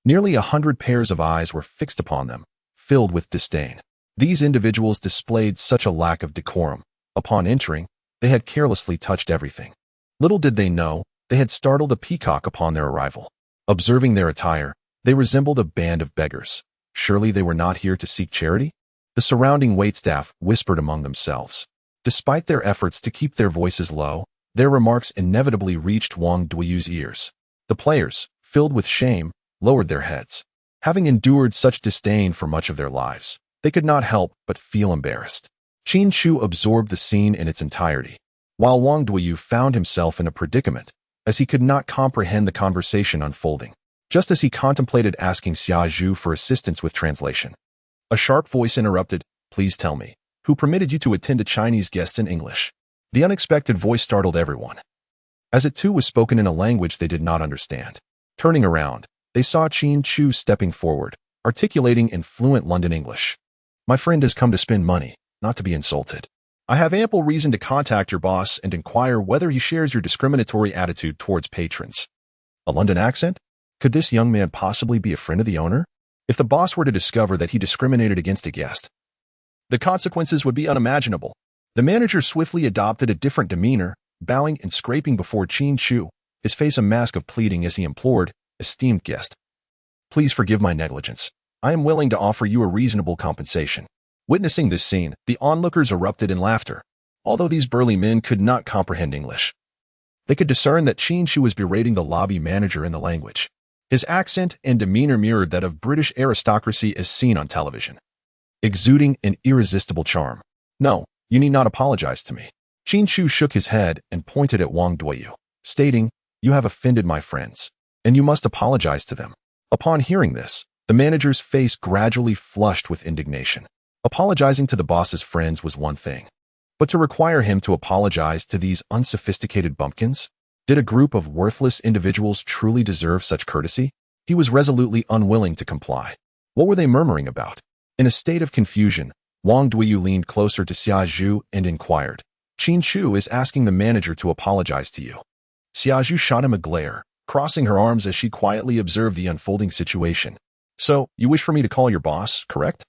nearly 100 pairs of eyes were fixed upon them, filled with disdain. These individuals displayed such a lack of decorum. Upon entering, they had carelessly touched everything. Little did they know, they had startled a peacock upon their arrival. Observing their attire, they resembled a band of beggars. Surely they were not here to seek charity? The surrounding waitstaff whispered among themselves. Despite their efforts to keep their voices low, their remarks inevitably reached Wang Duiyu's ears. The players, filled with shame, lowered their heads. Having endured such disdain for much of their lives, they could not help but feel embarrassed. Qin Chu absorbed the scene in its entirety, while Wang Duiyu found himself in a predicament, as he could not comprehend the conversation unfolding. Just as he contemplated asking Xiaozhu for assistance with translation, a sharp voice interrupted, "Please tell me, who permitted you to attend to Chinese guests in English?" The unexpected voice startled everyone, as it too was spoken in a language they did not understand. Turning around, they saw Qin Chu stepping forward, articulating in fluent London English. "My friend has come to spend money, not to be insulted. I have ample reason to contact your boss and inquire whether he shares your discriminatory attitude towards patrons." A London accent? Could this young man possibly be a friend of the owner? If the boss were to discover that he discriminated against a guest, the consequences would be unimaginable. The manager swiftly adopted a different demeanor, bowing and scraping before Qin Chu, his face a mask of pleading as he implored, "Esteemed guest, please forgive my negligence. I am willing to offer you a reasonable compensation." Witnessing this scene, the onlookers erupted in laughter. Although these burly men could not comprehend English, they could discern that Qin Chu was berating the lobby manager in the language. His accent and demeanor mirrored that of British aristocracy as seen on television, exuding an irresistible charm. "No, you need not apologize to me." Qin Chu shook his head and pointed at Wang Duiyu, stating, "You have offended my friends, and you must apologize to them." Upon hearing this, the manager's face gradually flushed with indignation. Apologizing to the boss's friends was one thing, but to require him to apologize to these unsophisticated bumpkins? Did a group of worthless individuals truly deserve such courtesy? He was resolutely unwilling to comply. What were they murmuring about? In a state of confusion, Wang Duiyu leaned closer to Xiaozhu and inquired, "Qin Chu is asking the manager to apologize to you." Xiaozhu shot him a glare, crossing her arms as she quietly observed the unfolding situation. "So, you wish for me to call your boss, correct?"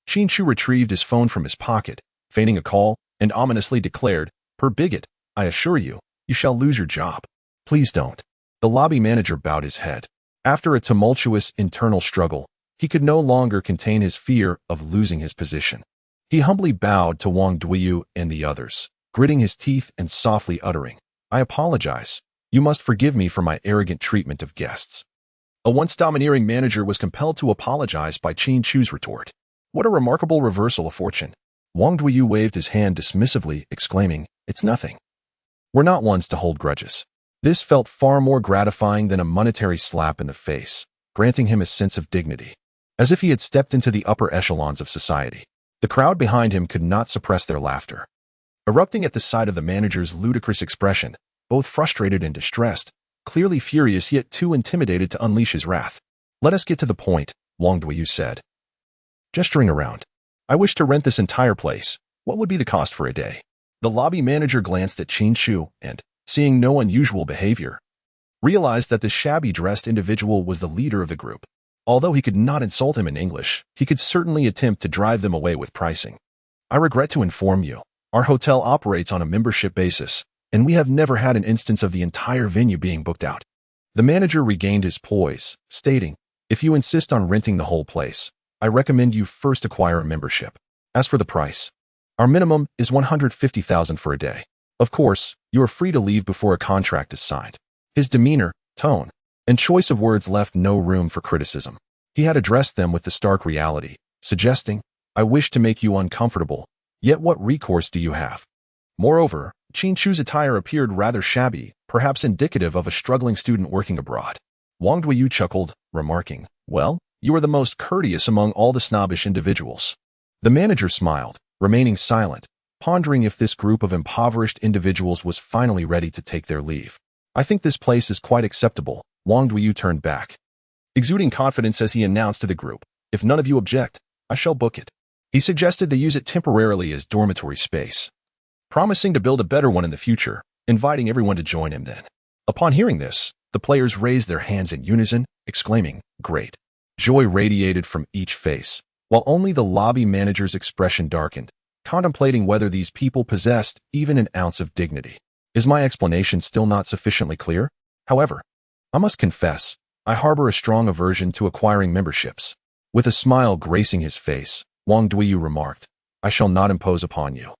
Qin Chu retrieved his phone from his pocket, feigning a call, and ominously declared, "Per bigot, I assure you, you shall lose your job." "Please don't." The lobby manager bowed his head. After a tumultuous internal struggle, he could no longer contain his fear of losing his position. He humbly bowed to Wang Duiyu and the others, gritting his teeth and softly uttering, "I apologize. You must forgive me for my arrogant treatment of guests." A once domineering manager was compelled to apologize by Qin Chu's retort. What a remarkable reversal of fortune. Wang Duiyu waved his hand dismissively, exclaiming, "It's nothing. We're not ones to hold grudges." This felt far more gratifying than a monetary slap in the face, granting him a sense of dignity, as if he had stepped into the upper echelons of society. The crowd behind him could not suppress their laughter, erupting at the sight of the manager's ludicrous expression, both frustrated and distressed, clearly furious yet too intimidated to unleash his wrath. "Let us get to the point," Wang Duiyu said, gesturing around. "I wish to rent this entire place. What would be the cost for a day?" The lobby manager glanced at Qin Chu and, seeing no unusual behavior, realized that the shabby-dressed individual was the leader of the group. Although he could not insult him in English, he could certainly attempt to drive them away with pricing. I regret to inform you, our hotel operates on a membership basis, and we have never had an instance of the entire venue being booked out. The manager regained his poise, stating, if you insist on renting the whole place, I recommend you first acquire a membership. As for the price, our minimum is $150,000 for a day. Of course, you are free to leave before a contract is signed. His demeanor, tone, and choice of words left no room for criticism. He had addressed them with the stark reality, suggesting, I wish to make you uncomfortable, yet what recourse do you have? Moreover, Qin Chu's attire appeared rather shabby, perhaps indicative of a struggling student working abroad. Wang Duiyu chuckled, remarking, well, you are the most courteous among all the snobbish individuals. The manager smiled, remaining silent, pondering if this group of impoverished individuals was finally ready to take their leave. I think this place is quite acceptable. Wang Duiyu turned back, exuding confidence as he announced to the group, if none of you object, I shall book it. He suggested they use it temporarily as dormitory space, promising to build a better one in the future, inviting everyone to join him then. Upon hearing this, the players raised their hands in unison, exclaiming, great. Joy radiated from each face, while only the lobby manager's expression darkened, contemplating whether these people possessed even an ounce of dignity. Is my explanation still not sufficiently clear? However, I must confess, I harbor a strong aversion to acquiring memberships. With a smile gracing his face, Wang Duiyu remarked, I shall not impose upon you.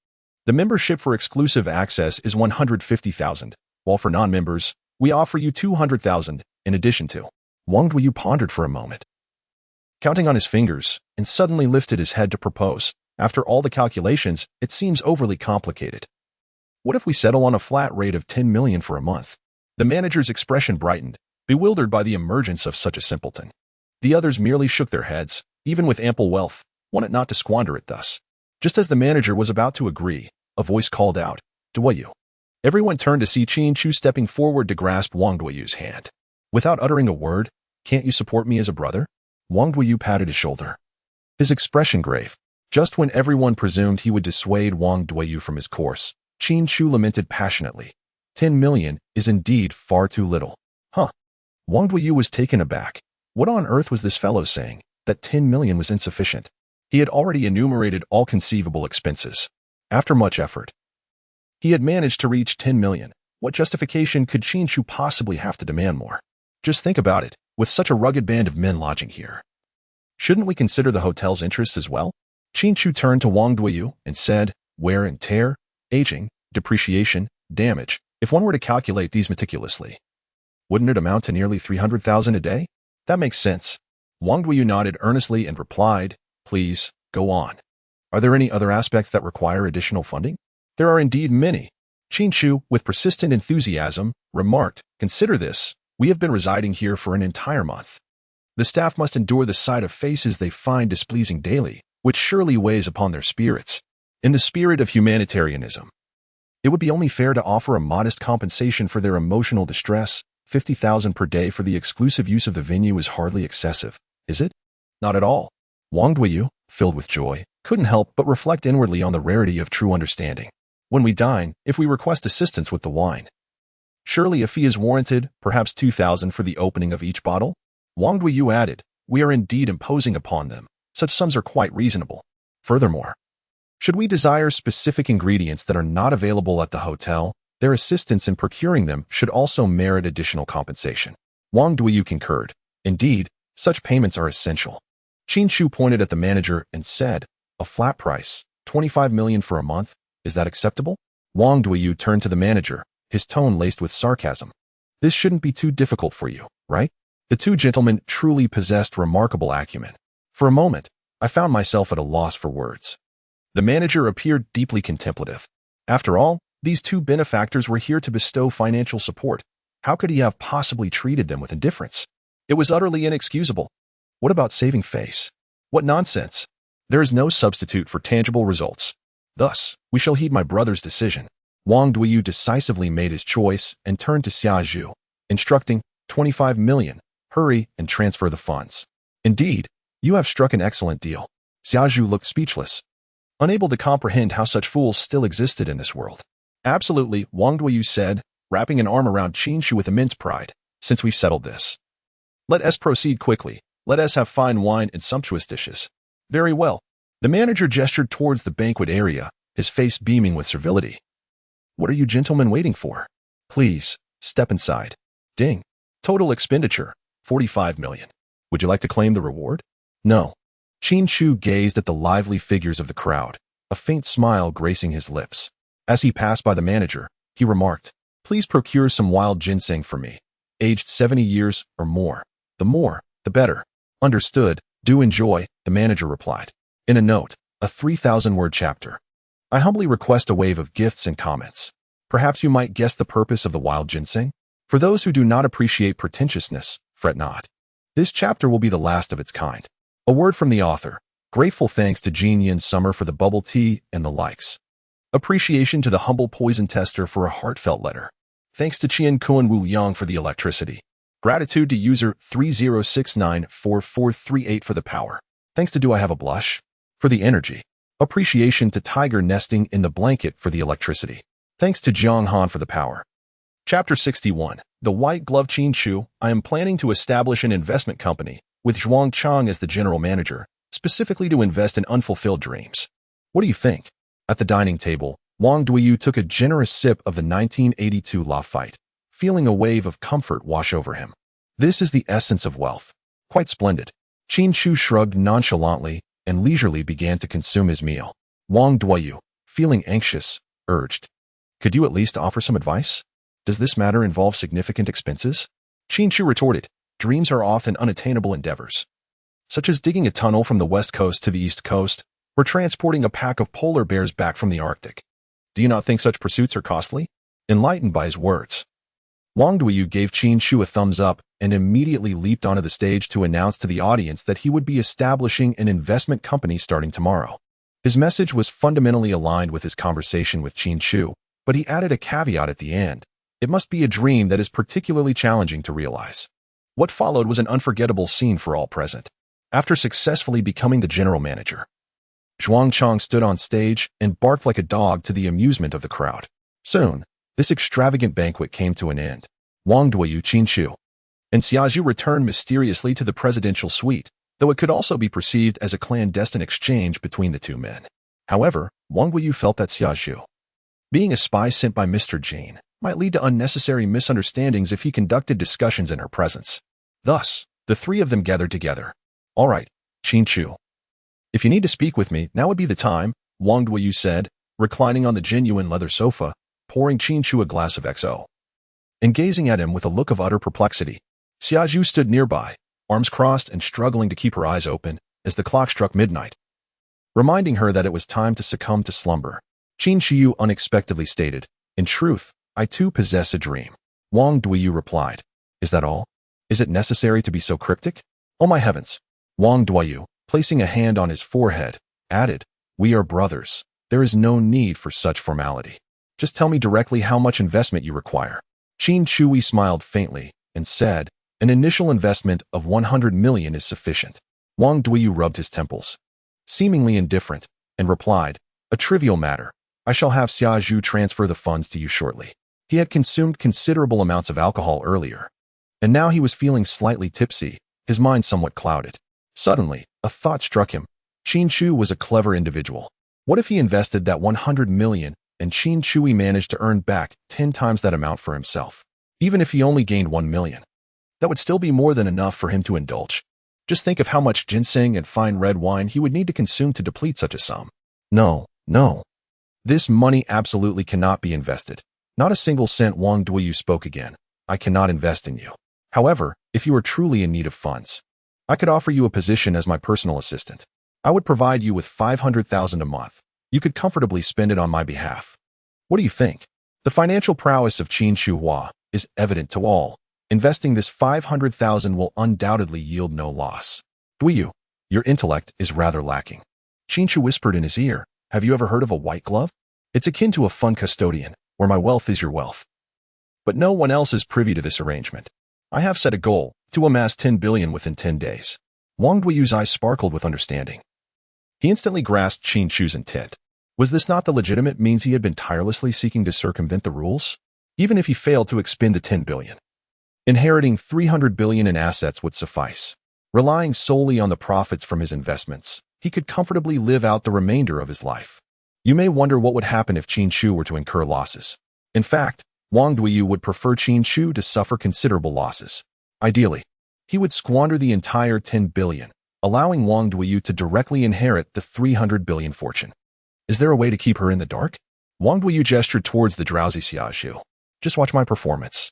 The membership for exclusive access is $150,000, while for non-members, we offer you $200,000 in addition to. Wang Duiyu pondered for a moment, counting on his fingers, and suddenly lifted his head to propose. After all the calculations, it seems overly complicated. What if we settle on a flat rate of $10 million for a month? The manager's expression brightened, bewildered by the emergence of such a simpleton. The others merely shook their heads, even with ample wealth, wanted not to squander it thus. Just as the manager was about to agree, a voice called out, Duiyu. Everyone turned to see Qin Chu stepping forward to grasp Wang Duiyu's hand. Without uttering a word, can't you support me as a brother? Wang Duiyu patted his shoulder, his expression grave. Just when everyone presumed he would dissuade Wang Duiyu from his course, Qin Chu lamented passionately, 10 million is indeed far too little. Huh? Wang Duiyu was taken aback. What on earth was this fellow saying, that 10 million was insufficient? He had already enumerated all conceivable expenses. After much effort, he had managed to reach 10 million. What justification could Qin Chu possibly have to demand more? Just think about it, with such a rugged band of men lodging here. Shouldn't we consider the hotel's interests as well? Qin Chu turned to Wang Duiyu and said, wear and tear, aging, depreciation, damage. If one were to calculate these meticulously, wouldn't it amount to nearly 300,000 a day? That makes sense. Wang Duiyu nodded earnestly and replied, please, go on. Are there any other aspects that require additional funding? There are indeed many. Qin Chu, with persistent enthusiasm, remarked, consider this, we have been residing here for an entire month. The staff must endure the sight of faces they find displeasing daily, which surely weighs upon their spirits. In the spirit of humanitarianism, it would be only fair to offer a modest compensation for their emotional distress. 50,000 per day for the exclusive use of the venue is hardly excessive, is it? Not at all. Wang Duiyu, filled with joy, couldn't help but reflect inwardly on the rarity of true understanding. When we dine, if we request assistance with the wine, surely a fee is warranted, perhaps 2,000 for the opening of each bottle? Wang Duiyu added, we are indeed imposing upon them. Such sums are quite reasonable. Furthermore, should we desire specific ingredients that are not available at the hotel, their assistance in procuring them should also merit additional compensation. Wang Duiyu concurred. Indeed, such payments are essential. Qin Chu pointed at the manager and said, a flat price, 25 million for a month, is that acceptable? Wang Duiyu turned to the manager, his tone laced with sarcasm. This shouldn't be too difficult for you, right? The two gentlemen truly possessed remarkable acumen. For a moment, I found myself at a loss for words. The manager appeared deeply contemplative. After all, these two benefactors were here to bestow financial support. How could he have possibly treated them with indifference? It was utterly inexcusable. What about saving face? What nonsense! There is no substitute for tangible results. Thus, we shall heed my brother's decision. Wang Duiyu decisively made his choice and turned to Xiaozhu, instructing, 25 million, hurry and transfer the funds. Indeed, you have struck an excellent deal. Xiaozhu looked speechless, unable to comprehend how such fools still existed in this world. Absolutely, Wang Duiyu said, wrapping an arm around Qin Chu with immense pride. Since we've settled this, let us proceed quickly. Let us have fine wine and sumptuous dishes. Very well. The manager gestured towards the banquet area, his face beaming with servility. What are you gentlemen waiting for? Please, step inside. Ding. Total expenditure, 45 million. Would you like to claim the reward? No. Qin Chu gazed at the lively figures of the crowd, a faint smile gracing his lips. As he passed by the manager, he remarked, Please procure some wild ginseng for me, aged 70 years or more. The more, the better. Understood. Do enjoy, the manager replied. In a note, a 3,000-word chapter. I humbly request a wave of gifts and comments. Perhaps you might guess the purpose of the wild ginseng? For those who do not appreciate pretentiousness, fret not. This chapter will be the last of its kind. A word from the author. Grateful thanks to Jean Yin Summer for the bubble tea and the likes. Appreciation to the humble poison tester for a heartfelt letter. Thanks to Qian Kuan Wu Yang for the electricity. Gratitude to user 30694438 for the power. Thanks to Do I Have a Blush? For the energy. Appreciation to Tiger Nesting in the Blanket for the electricity. Thanks to Jiang Han for the power. Chapter 61. The White Glove Qin Chu. I am planning to establish an investment company, with Zhuang Chang as the general manager, specifically to invest in unfulfilled dreams. What do you think? At the dining table, Wang Duiyu took a generous sip of the 1982 Lafite, feeling a wave of comfort wash over him. This is the essence of wealth. Quite splendid. Qin Chu shrugged nonchalantly and leisurely began to consume his meal. Wang Duiyu, feeling anxious, urged, Could you at least offer some advice? Does this matter involve significant expenses? Qin Chu retorted, Dreams are often unattainable endeavors, such as digging a tunnel from the west coast to the east coast, or transporting a pack of polar bears back from the Arctic. Do you not think such pursuits are costly? Enlightened by his words, Wang Duiyu gave Qin Chu a thumbs up and immediately leaped onto the stage to announce to the audience that he would be establishing an investment company starting tomorrow. His message was fundamentally aligned with his conversation with Qin Chu, but he added a caveat at the end. It must be a dream that is particularly challenging to realize. What followed was an unforgettable scene for all present. After successfully becoming the general manager, Zhuang Chang stood on stage and barked like a dog to the amusement of the crowd. Soon, this extravagant banquet came to an end. Wang Duiyu, Qin Chu, and Xiaozhu returned mysteriously to the presidential suite, though it could also be perceived as a clandestine exchange between the two men. However, Wang Duiyu felt that Xiaozhu, being a spy sent by Mr. Jin, might lead to unnecessary misunderstandings if he conducted discussions in her presence. Thus, the three of them gathered together. All right, Qin Chu. If you need to speak with me, now would be the time, Wang Duiyu said, reclining on the genuine leather sofa, pouring Qin Chu a glass of XO. And gazing at him with a look of utter perplexity, Xiaozhu stood nearby, arms crossed and struggling to keep her eyes open, as the clock struck midnight, reminding her that it was time to succumb to slumber. Qin Chu unexpectedly stated, In truth, I too possess a dream. Wang Duiyu replied, Is that all? Is it necessary to be so cryptic? Oh my heavens! Wang Duiyu, placing a hand on his forehead, added, We are brothers. There is no need for such formality. Just tell me directly how much investment you require. Qin Chu smiled faintly and said, An initial investment of 100 million is sufficient. Wang Duiyu rubbed his temples, seemingly indifferent, and replied, A trivial matter. I shall have Xiaozhu transfer the funds to you shortly. He had consumed considerable amounts of alcohol earlier, and now he was feeling slightly tipsy, his mind somewhat clouded. Suddenly, a thought struck him. Qin Chu was a clever individual. What if he invested that 100 million and Qin Chu managed to earn back 10 times that amount for himself? Even if he only gained 1 million, that would still be more than enough for him to indulge. Just think of how much ginseng and fine red wine he would need to consume to deplete such a sum. No. This money absolutely cannot be invested. Not a single cent. Wang Duiyu spoke again. I cannot invest in you. However, if you are truly in need of funds, I could offer you a position as my personal assistant. I would provide you with 500,000 a month. You could comfortably spend it on my behalf. What do you think? The financial prowess of Qin Chu Hua is evident to all. Investing this 500,000 will undoubtedly yield no loss. Duiyu, your intellect is rather lacking. Qin Chu whispered in his ear, Have you ever heard of a white glove? It's akin to a fund custodian, where my wealth is your wealth. But no one else is privy to this arrangement. I have set a goal, to amass 10 billion within 10 days. Wang Duiyu's eyes sparkled with understanding. He instantly grasped Qin Chu's intent. Was this not the legitimate means he had been tirelessly seeking to circumvent the rules? Even if he failed to expend the 10 billion, Inheriting 300 billion in assets would suffice. Relying solely on the profits from his investments, he could comfortably live out the remainder of his life. You may wonder what would happen if Qin Chu were to incur losses. In fact, Wang Duiyu would prefer Qin Chu to suffer considerable losses. Ideally, he would squander the entire 10 billion, allowing Wang Duiyu to directly inherit the 300 billion fortune. Is there a way to keep her in the dark? Wang Duiyu gestured towards the drowsy Xia Zhu. Just watch my performance,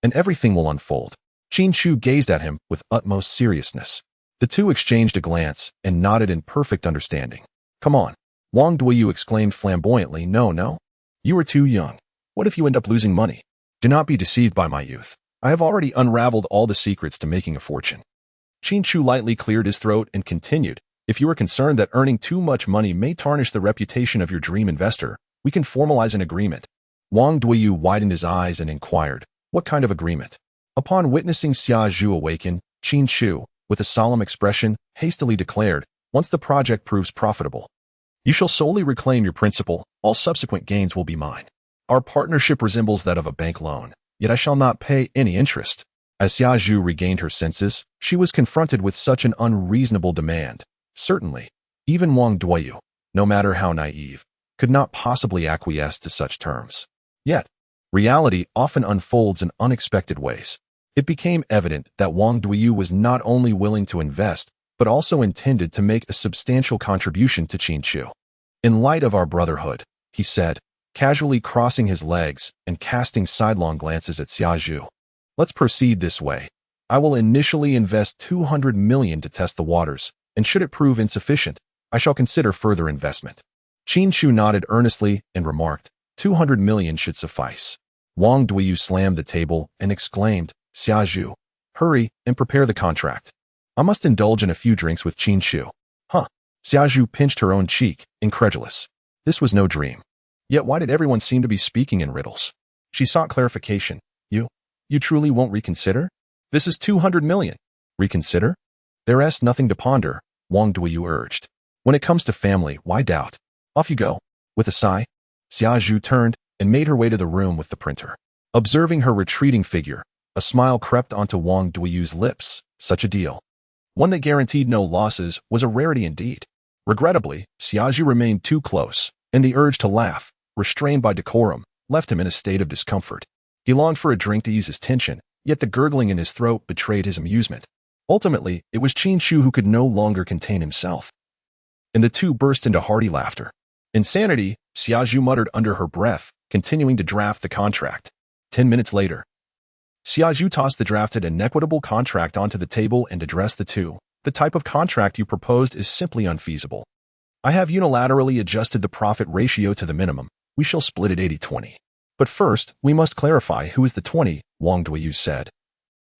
and everything will unfold. Qin Chu gazed at him with utmost seriousness. The two exchanged a glance and nodded in perfect understanding. Come on, Wang Duiyu exclaimed flamboyantly. No. You are too young. What if you end up losing money? Do not be deceived by my youth. I have already unraveled all the secrets to making a fortune. Qin Chu lightly cleared his throat and continued. If you are concerned that earning too much money may tarnish the reputation of your dream investor, we can formalize an agreement. Wang Duiyu widened his eyes and inquired, what kind of agreement? Upon witnessing Xia Zhu awaken, Qin Chu, with a solemn expression, hastily declared, once the project proves profitable, you shall solely reclaim your principal, all subsequent gains will be mine. Our partnership resembles that of a bank loan, yet I shall not pay any interest. As Xia Zhu regained her senses, she was confronted with such an unreasonable demand. Certainly, even Wang Duiyu, no matter how naive, could not possibly acquiesce to such terms. Yet, reality often unfolds in unexpected ways. It became evident that Wang Duiyu was not only willing to invest, but also intended to make a substantial contribution to Qin Chu. In light of our brotherhood, he said, casually crossing his legs and casting sidelong glances at Xia Zhu. Let's proceed this way. I will initially invest 200 million to test the waters, and should it prove insufficient, I shall consider further investment. Qin Chu nodded earnestly and remarked, 200 million should suffice. Wang Duiyu slammed the table and exclaimed, Xia Zhu, hurry and prepare the contract. I must indulge in a few drinks with Qin Chu. Huh. Xia Zhu pinched her own cheek, incredulous. This was no dream. Yet why did everyone seem to be speaking in riddles? She sought clarification. You truly won't reconsider? This is 200 million. Reconsider? There's nothing to ponder, Wang Duiyu urged. When it comes to family, why doubt? Off you go. With a sigh, Xia Zhu turned and made her way to the room with the printer. Observing her retreating figure, a smile crept onto Wang Duiyu's lips. Such a deal, one that guaranteed no losses, was a rarity indeed. Regrettably, Xia Zhu remained too close, and the urge to laugh, restrained by decorum, left him in a state of discomfort. He longed for a drink to ease his tension, yet the gurgling in his throat betrayed his amusement. Ultimately, it was Qin Chu who could no longer contain himself, and the two burst into hearty laughter. Insanity, Xia Zhu muttered under her breath, continuing to draft the contract. 10 minutes later, Xia Zhu tossed the drafted and equitable contract onto the table and addressed the two. The type of contract you proposed is simply unfeasible. I have unilaterally adjusted the profit ratio to the minimum. We shall split it 80-20. But first, we must clarify who is the 20, Wang Duiyu said,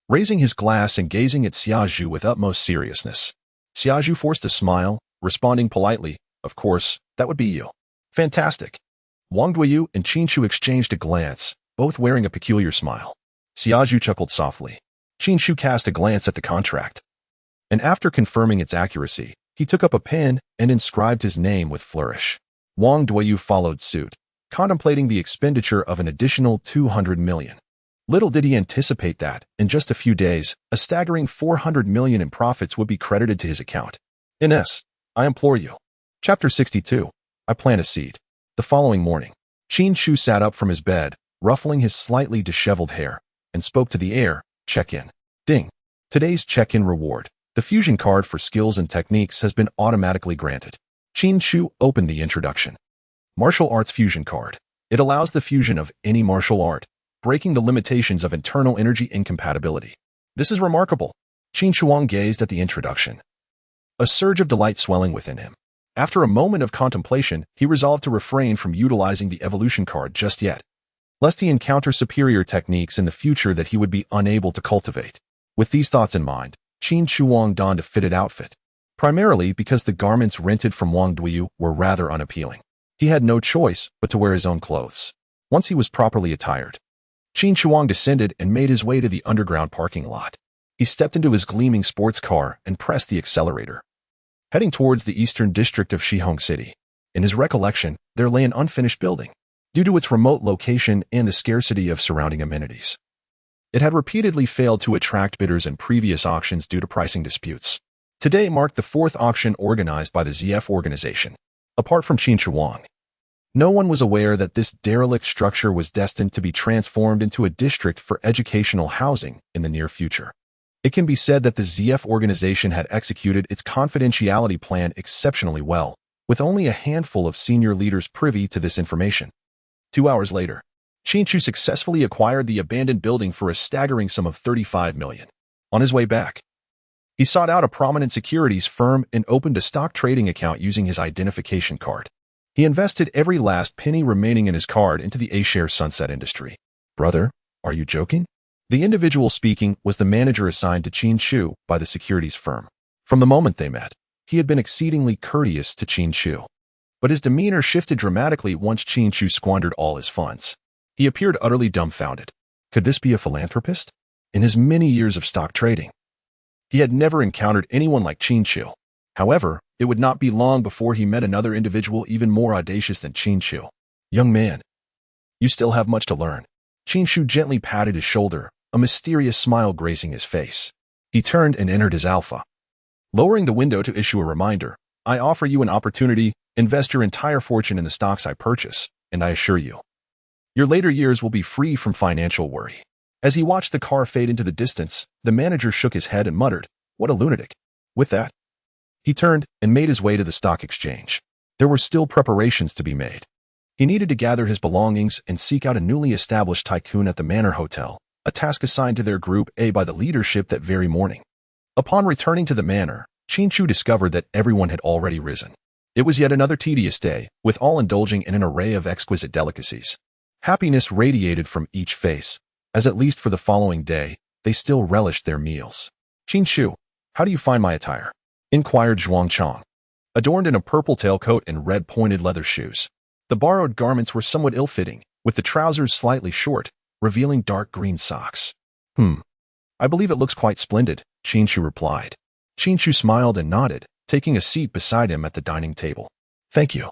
raising his glass and gazing at Xia Zhu with utmost seriousness. Xia Zhu forced a smile, responding politely, of course, that would be you. Fantastic. Wang Duiyu and Qin Chu exchanged a glance, both wearing a peculiar smile. Xia Zhu chuckled softly. Qin Chu cast a glance at the contract, and after confirming its accuracy, he took up a pen and inscribed his name with flourish. Wang Duiyu followed suit, contemplating the expenditure of an additional 200 million. Little did he anticipate that, in just a few days, a staggering 400 million in profits would be credited to his account. Ines, I implore you. Chapter 62. I plant a seed. The following morning, Qin Chu sat up from his bed, ruffling his slightly disheveled hair, and spoke to the air. Check-in. Ding. Today's check-in reward. The fusion card for skills and techniques has been automatically granted. Qin Chu opened the introduction. Martial Arts Fusion Card. It allows the fusion of any martial art, breaking the limitations of internal energy incompatibility. This is remarkable. Qin Chuang gazed at the introduction, a surge of delight swelling within him. After a moment of contemplation, he resolved to refrain from utilizing the evolution card just yet, lest he encounter superior techniques in the future that he would be unable to cultivate. With these thoughts in mind, Qin Chuang donned a fitted outfit, primarily because the garments rented from Wang Duiyu were rather unappealing. He had no choice but to wear his own clothes. Once he was properly attired, Qin Chuang descended and made his way to the underground parking lot. He stepped into his gleaming sports car and pressed the accelerator, heading towards the eastern district of Shihong City. In his recollection, there lay an unfinished building, due to its remote location and the scarcity of surrounding amenities. It had repeatedly failed to attract bidders in previous auctions due to pricing disputes. Today marked the fourth auction organized by the ZF organization. Apart from Qin Chu, no one was aware that this derelict structure was destined to be transformed into a district for educational housing in the near future. It can be said that the ZF organization had executed its confidentiality plan exceptionally well, with only a handful of senior leaders privy to this information. 2 hours later, Qin Chu successfully acquired the abandoned building for a staggering sum of 35 million. On his way back, he sought out a prominent securities firm and opened a stock trading account using his identification card. He invested every last penny remaining in his card into the A-share sunset industry. Brother, are you joking? The individual speaking was the manager assigned to Qin Chu by the securities firm. From the moment they met, he had been exceedingly courteous to Qin Chu. But his demeanor shifted dramatically once Qin Chu squandered all his funds. He appeared utterly dumbfounded. Could this be a philanthropist? In his many years of stock trading, he had never encountered anyone like Qin Chu. However, it would not be long before he met another individual even more audacious than Qin Chu. Young man, you still have much to learn. Qin Chu gently patted his shoulder, a mysterious smile gracing his face. He turned and entered his alpha. Lowering the window to issue a reminder, I offer you an opportunity, invest your entire fortune in the stocks I purchase, and I assure you, your later years will be free from financial worry. As he watched the car fade into the distance, the manager shook his head and muttered, "What a lunatic." With that, he turned and made his way to the stock exchange. There were still preparations to be made. He needed to gather his belongings and seek out a newly established tycoon at the Manor Hotel, a task assigned to their Group A by the leadership that very morning. Upon returning to the manor, Qin Chu discovered that everyone had already risen. It was yet another tedious day, with all indulging in an array of exquisite delicacies. Happiness radiated from each face, as at least for the following day, they still relished their meals. "Qin Chu, how do you find my attire?" inquired Zhuang Chong. Adorned in a purple tailcoat and red pointed leather shoes, the borrowed garments were somewhat ill-fitting, with the trousers slightly short, revealing dark green socks. I believe it looks quite splendid," Qin Chu replied. Qin Chu smiled and nodded, taking a seat beside him at the dining table. "Thank you.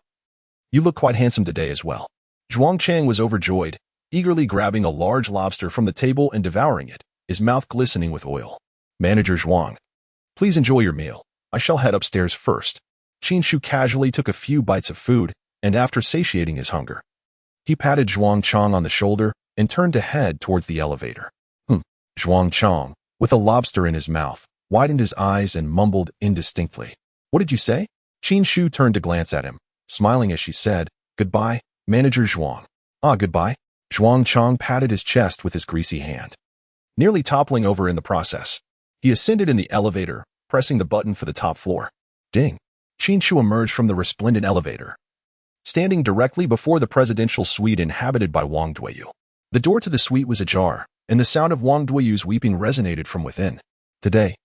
You look quite handsome today as well." Zhuang Chang was overjoyed, eagerly grabbing a large lobster from the table and devouring it, his mouth glistening with oil. "Manager Zhuang, please enjoy your meal. I shall head upstairs first." Qin Chu casually took a few bites of food, and after satiating his hunger, he patted Zhuang Chang on the shoulder and turned to head towards the elevator. Zhuang Chang, with a lobster in his mouth, widened his eyes and mumbled indistinctly. "What did you say?" Qin Chu turned to glance at him, smiling as she said, "Goodbye, Manager Zhuang." "Ah, goodbye." Zhuang Chang patted his chest with his greasy hand, nearly toppling over in the process. He ascended in the elevator, pressing the button for the top floor. Ding! Qin Chu emerged from the resplendent elevator, standing directly before the presidential suite inhabited by Wang Duiyu. The door to the suite was ajar, and the sound of Wang Duiyu's weeping resonated from within. Today,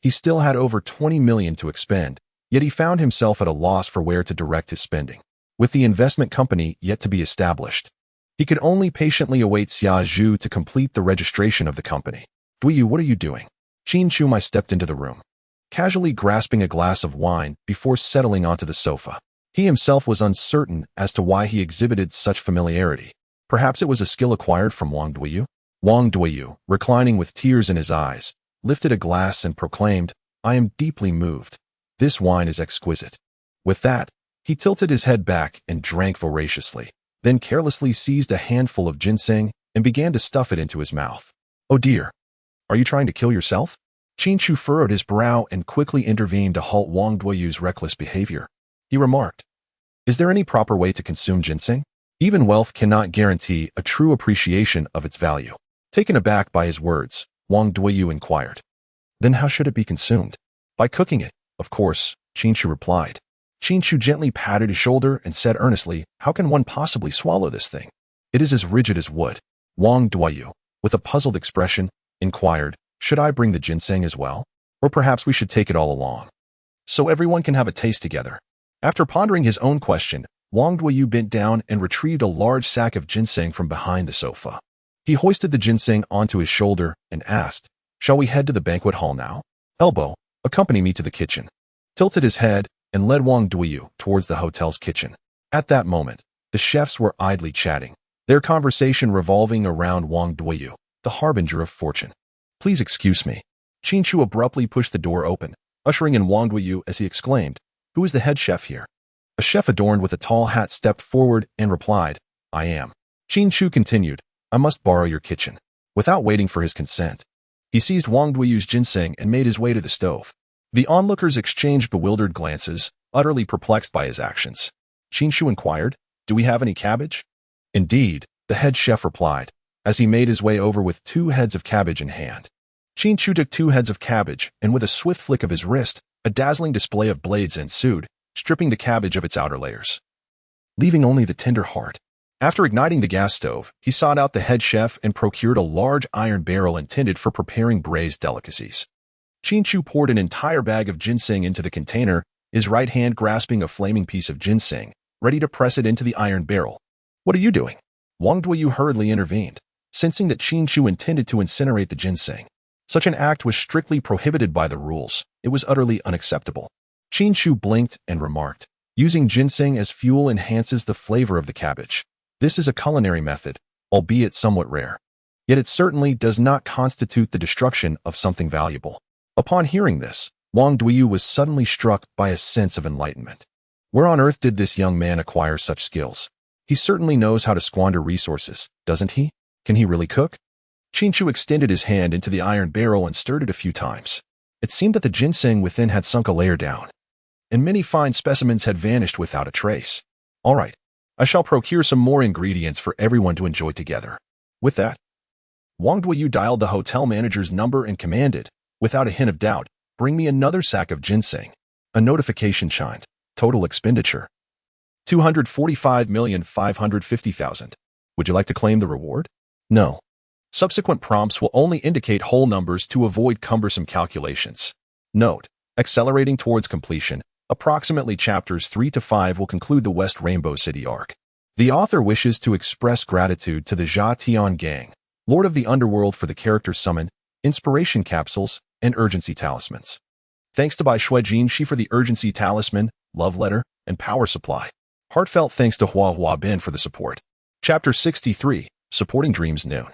he still had over 20 million to expend, yet he found himself at a loss for where to direct his spending. With the investment company yet to be established, he could only patiently await Xia Zhu to complete the registration of the company. "Duiyu, what are you doing?" Qin Chu stepped into the room, casually grasping a glass of wine before settling onto the sofa. He himself was uncertain as to why he exhibited such familiarity. Perhaps it was a skill acquired from Wang Duiyu? Wang Duiyu, reclining with tears in his eyes, lifted a glass and proclaimed, "I am deeply moved. This wine is exquisite." With that, he tilted his head back and drank voraciously, then carelessly seized a handful of ginseng and began to stuff it into his mouth. "Oh dear, are you trying to kill yourself?" Qin Chu furrowed his brow and quickly intervened to halt Wang Duiyu's reckless behavior. He remarked, "Is there any proper way to consume ginseng? Even wealth cannot guarantee a true appreciation of its value." Taken aback by his words, Wang Duiyu inquired, "Then how should it be consumed?" "By cooking it, of course," Qin Chu replied. Qin Chu gently patted his shoulder and said earnestly, "How can one possibly swallow this thing? It is as rigid as wood." Wang Duiyu, with a puzzled expression, inquired, "Should I bring the ginseng as well? Or perhaps we should take it all along, so everyone can have a taste together?" After pondering his own question, Wang Duiyu bent down and retrieved a large sack of ginseng from behind the sofa. He hoisted the ginseng onto his shoulder and asked, "Shall we head to the banquet hall now?" "Elbow, accompany me to the kitchen," tilted his head and led Wang Duiyu towards the hotel's kitchen. At that moment, the chefs were idly chatting, their conversation revolving around Wang Duiyu. the harbinger of fortune. Please excuse me. Qin Chu abruptly pushed the door open, ushering in Wang Duyu as he exclaimed, "Who is the head chef here?" A chef adorned with a tall hat stepped forward and replied, "I am." Qin Chu continued, "I must borrow your kitchen." Without waiting for his consent, he seized Wang Duyu's ginseng and made his way to the stove. The onlookers exchanged bewildered glances, utterly perplexed by his actions. Qin Chu inquired, "Do we have any cabbage?" "Indeed," the head chef replied, as he made his way over with 2 heads of cabbage in hand. Qin Chu took 2 heads of cabbage, and with a swift flick of his wrist, a dazzling display of blades ensued, stripping the cabbage of its outer layers, leaving only the tender heart. After igniting the gas stove, he sought out the head chef and procured a large iron barrel intended for preparing braised delicacies. Qin Chu poured an entire bag of ginseng into the container, his right hand grasping a flaming piece of ginseng, ready to press it into the iron barrel. "What are you doing?" Wang Duyu hurriedly intervened, sensing that Qin Chu intended to incinerate the ginseng. Such an act was strictly prohibited by the rules. It was utterly unacceptable. Qin Chu blinked and remarked, "Using ginseng as fuel enhances the flavor of the cabbage. This is a culinary method, albeit somewhat rare. Yet it certainly does not constitute the destruction of something valuable." Upon hearing this, Wang Duyu was suddenly struck by a sense of enlightenment. Where on earth did this young man acquire such skills? He certainly knows how to squander resources, doesn't he? Can he really cook? Qin Chu extended his hand into the iron barrel and stirred it a few times. It seemed that the ginseng within had sunk a layer down, and many fine specimens had vanished without a trace. "All right, I shall procure some more ingredients for everyone to enjoy together." With that, Wang Duyu dialed the hotel manager's number and commanded, without a hint of doubt, "Bring me another sack of ginseng." A notification chimed. Total expenditure: 245,550,000. Would you like to claim the reward? No. Subsequent prompts will only indicate whole numbers to avoid cumbersome calculations. Note: accelerating towards completion, approximately chapters 3 to 5 will conclude the West Rainbow City arc. The author wishes to express gratitude to the Jia Tian Gang, Lord of the Underworld, for the character summon, inspiration capsules, and urgency talismans. Thanks to Bai Shuijin Shi for the urgency talisman, love letter, and power supply. Heartfelt thanks to Hua Hua Bin for the support. Chapter 63, Supporting Dreams Noon.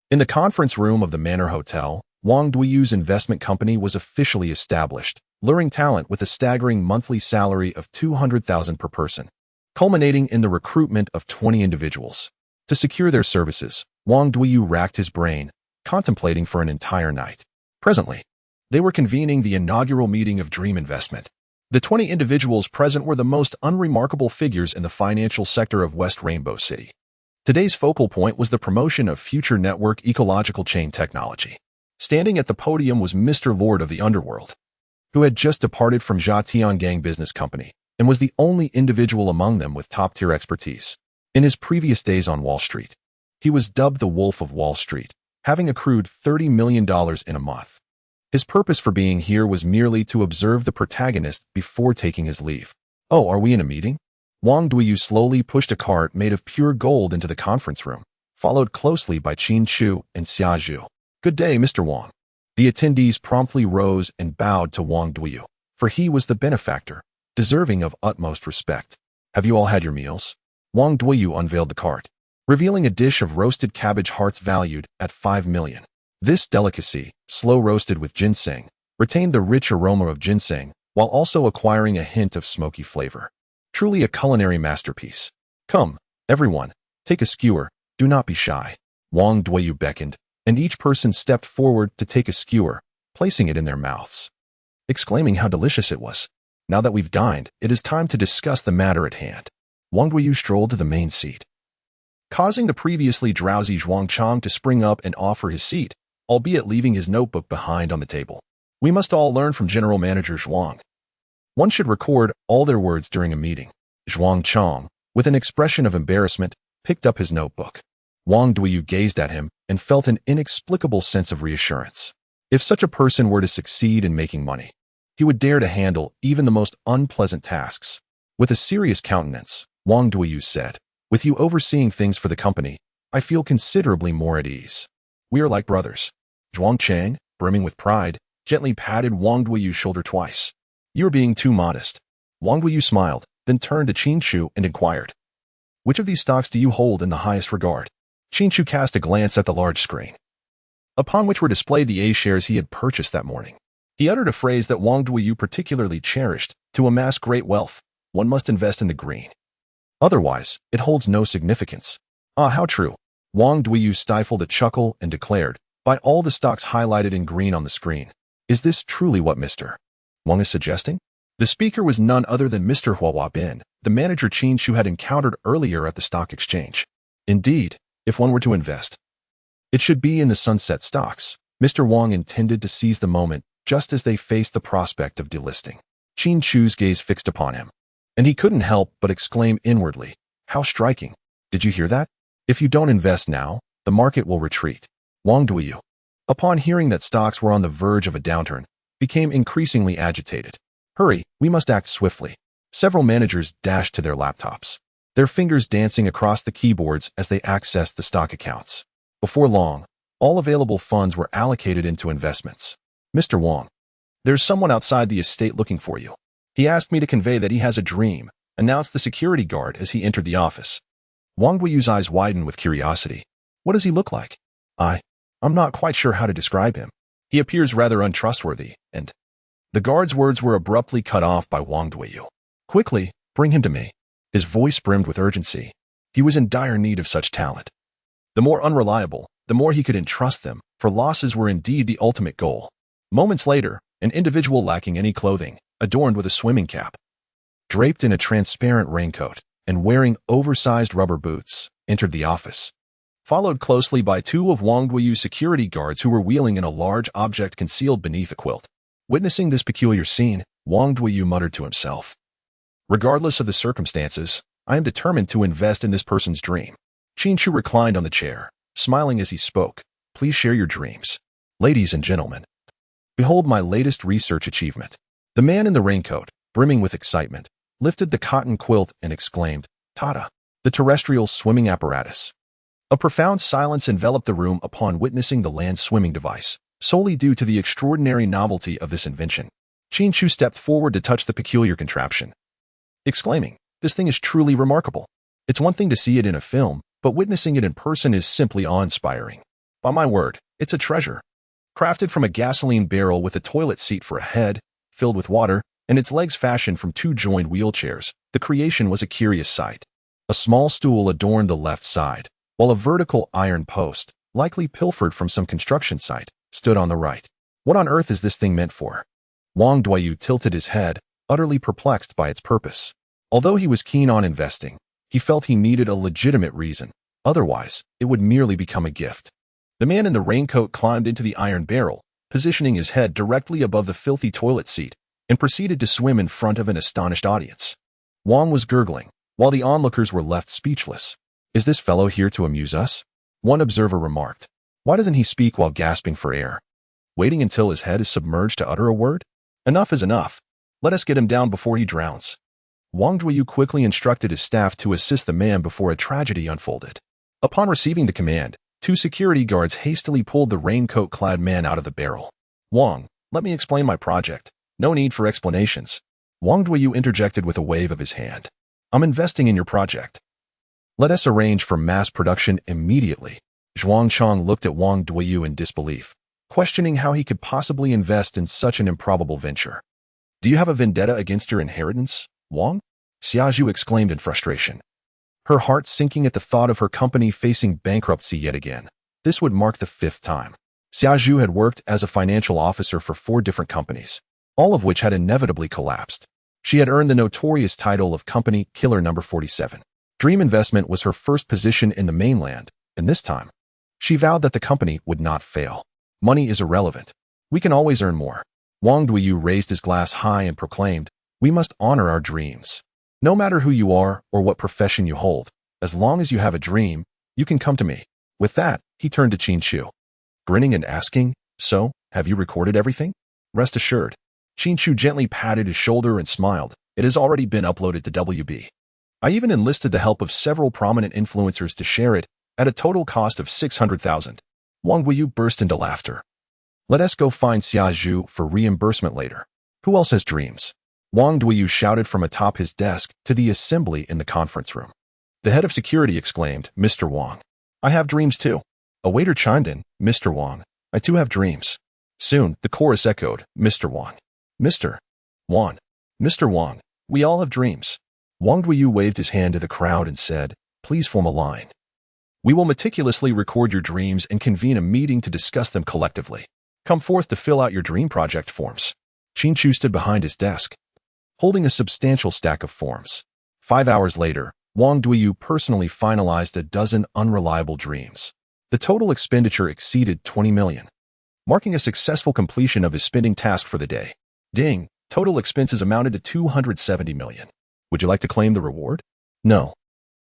In the conference room of the Manor Hotel, Wang Duyu's investment company was officially established, luring talent with a staggering monthly salary of 200,000 per person, culminating in the recruitment of 20 individuals. To secure their services, Wang Duyu racked his brain, contemplating for an entire night. Presently, they were convening the inaugural meeting of Dream Investment. The 20 individuals present were the most unremarkable figures in the financial sector of West Rainbow City. Today's focal point was the promotion of future network ecological chain technology. Standing at the podium was Mr. Lord of the Underworld, who had just departed from Jia Tiangang Business Company and was the only individual among them with top-tier expertise. In his previous days on Wall Street, he was dubbed the Wolf of Wall Street, having accrued $30 million in a month. His purpose for being here was merely to observe the protagonist before taking his leave. "Oh, are we in a meeting?" Wang Duyu slowly pushed a cart made of pure gold into the conference room, followed closely by Qin Chu and Xia Zhu. "Good day, Mr. Wang." The attendees promptly rose and bowed to Wang Duyu, for he was the benefactor, deserving of utmost respect. "Have you all had your meals?" Wang Duyu unveiled the cart, revealing a dish of roasted cabbage hearts valued at 5 million. This delicacy, slow-roasted with ginseng, retained the rich aroma of ginseng while also acquiring a hint of smoky flavor. Truly a culinary masterpiece. "Come, everyone, take a skewer, do not be shy." Wang Duyu beckoned, and each person stepped forward to take a skewer, placing it in their mouths, exclaiming how delicious it was. "Now that we've dined, it is time to discuss the matter at hand." Wang Duyu strolled to the main seat, causing the previously drowsy Zhuang Chang to spring up and offer his seat, albeit leaving his notebook behind on the table. "We must all learn from General Manager Zhuang. One should record all their words during a meeting." Zhuang Chang, with an expression of embarrassment, picked up his notebook. Wang Duyu gazed at him and felt an inexplicable sense of reassurance. If such a person were to succeed in making money, he would dare to handle even the most unpleasant tasks. With a serious countenance, Wang Duyu said, "With you overseeing things for the company, I feel considerably more at ease. We are like brothers." Zhuang Chang, brimming with pride, gently patted Wang Duyu's shoulder twice. "You are being too modest." Wang Duyu smiled, then turned to Qin Chu and inquired, "Which of these stocks do you hold in the highest regard?" Qin Chu cast a glance at the large screen, upon which were displayed the A shares he had purchased that morning. He uttered a phrase that Wang Duiyu particularly cherished: to amass great wealth, one must invest in the green. Otherwise, it holds no significance. Ah, how true. Wang Duiyu stifled a chuckle and declared, by all the stocks highlighted in green on the screen, is this truly what Mr. Wang is suggesting? The speaker was none other than Mr. Hua Bin, the manager Qin Chu had encountered earlier at the stock exchange. Indeed, if one were to invest, it should be in the sunset stocks. Mr. Wang intended to seize the moment just as they faced the prospect of delisting. Qin Chu's gaze fixed upon him, and he couldn't help but exclaim inwardly, how striking. Did you hear that? If you don't invest now, the market will retreat. Wang Duiyu, upon hearing that stocks were on the verge of a downturn, became increasingly agitated. Hurry, we must act swiftly. Several managers dashed to their laptops, their fingers dancing across the keyboards as they accessed the stock accounts. Before long, all available funds were allocated into investments. Mr. Wang, there's someone outside the estate looking for you. He asked me to convey that he has a dream, announced the security guard as he entered the office. Wang Duiyu's eyes widened with curiosity. What does he look like? I'm not quite sure how to describe him. He appears rather untrustworthy, and... The guard's words were abruptly cut off by Wang Duiyu. Quickly, bring him to me. His voice brimmed with urgency. He was in dire need of such talent. The more unreliable, the more he could entrust them, for losses were indeed the ultimate goal. Moments later, an individual lacking any clothing, adorned with a swimming cap, draped in a transparent raincoat, and wearing oversized rubber boots, entered the office, followed closely by two of Wang Duiyu's security guards who were wheeling in a large object concealed beneath a quilt. Witnessing this peculiar scene, Wang Duiyu muttered to himself, regardless of the circumstances, I am determined to invest in this person's dream. Qin Chu reclined on the chair, smiling as he spoke. Please share your dreams. Ladies and gentlemen, behold my latest research achievement. The man in the raincoat, brimming with excitement, lifted the cotton quilt and exclaimed, Tada! The terrestrial swimming apparatus. A profound silence enveloped the room upon witnessing the land swimming device, solely due to the extraordinary novelty of this invention. Qin Chu stepped forward to touch the peculiar contraption, exclaiming, this thing is truly remarkable. It's one thing to see it in a film, but witnessing it in person is simply awe-inspiring. By my word, it's a treasure. Crafted from a gasoline barrel with a toilet seat for a head, filled with water, and its legs fashioned from two joined wheelchairs, the creation was a curious sight. A small stool adorned the left side, while a vertical iron post, likely pilfered from some construction site, stood on the right. What on earth is this thing meant for? Wang Duiyu tilted his head, utterly perplexed by its purpose. Although he was keen on investing, he felt he needed a legitimate reason. Otherwise, it would merely become a gift. The man in the raincoat climbed into the iron barrel, positioning his head directly above the filthy toilet seat, and proceeded to swim in front of an astonished audience. Wang was gurgling, while the onlookers were left speechless. Is this fellow here to amuse us? One observer remarked. Why doesn't he speak while gasping for air? Waiting until his head is submerged to utter a word? Enough is enough. Let us get him down before he drowns. Wang Duiyu quickly instructed his staff to assist the man before a tragedy unfolded. Upon receiving the command, two security guards hastily pulled the raincoat-clad man out of the barrel. Wang, let me explain my project. No need for explanations. Wang Duiyu interjected with a wave of his hand. I'm investing in your project. Let us arrange for mass production immediately. Zhuang Chong looked at Wang Duiyu in disbelief, questioning how he could possibly invest in such an improbable venture. Do you have a vendetta against your inheritance, Wang? Xiaozhu exclaimed in frustration, her heart sinking at the thought of her company facing bankruptcy yet again. This would mark the 5th time. Xiaozhu had worked as a financial officer for 4 different companies, all of which had inevitably collapsed. She had earned the notorious title of Company Killer No. 47. Dream Investment was her first position in the mainland, and this time, she vowed that the company would not fail. Money is irrelevant. We can always earn more. Wang Duiyu raised his glass high and proclaimed, we must honor our dreams. No matter who you are or what profession you hold, as long as you have a dream, you can come to me. With that, he turned to Qin Chu, grinning and asking, so, have you recorded everything? Rest assured. Qin Chu gently patted his shoulder and smiled. It has already been uploaded to WB. I even enlisted the help of several prominent influencers to share it at a total cost of 600,000. Wang Duiyu burst into laughter. Let us go find Xiaozhu for reimbursement later. Who else has dreams? Wang Duiyu shouted from atop his desk to the assembly in the conference room. The head of security exclaimed, Mr. Wang, I have dreams too. A waiter chimed in, Mr. Wang, I too have dreams. Soon, the chorus echoed, Mr. Wang. Mr. Wang. Mr. Wang. We all have dreams. Wang Duyu waved his hand to the crowd and said, Please form a line. We will meticulously record your dreams and convene a meeting to discuss them collectively. Come forth to fill out your dream project forms. Qin Chu stood behind his desk, holding a substantial stack of forms. 5 hours later, Wang Duyu personally finalized a dozen unreliable dreams. The total expenditure exceeded 20 million, marking a successful completion of his spending task for the day. Ding, total expenses amounted to 270 million. Would you like to claim the reward? No.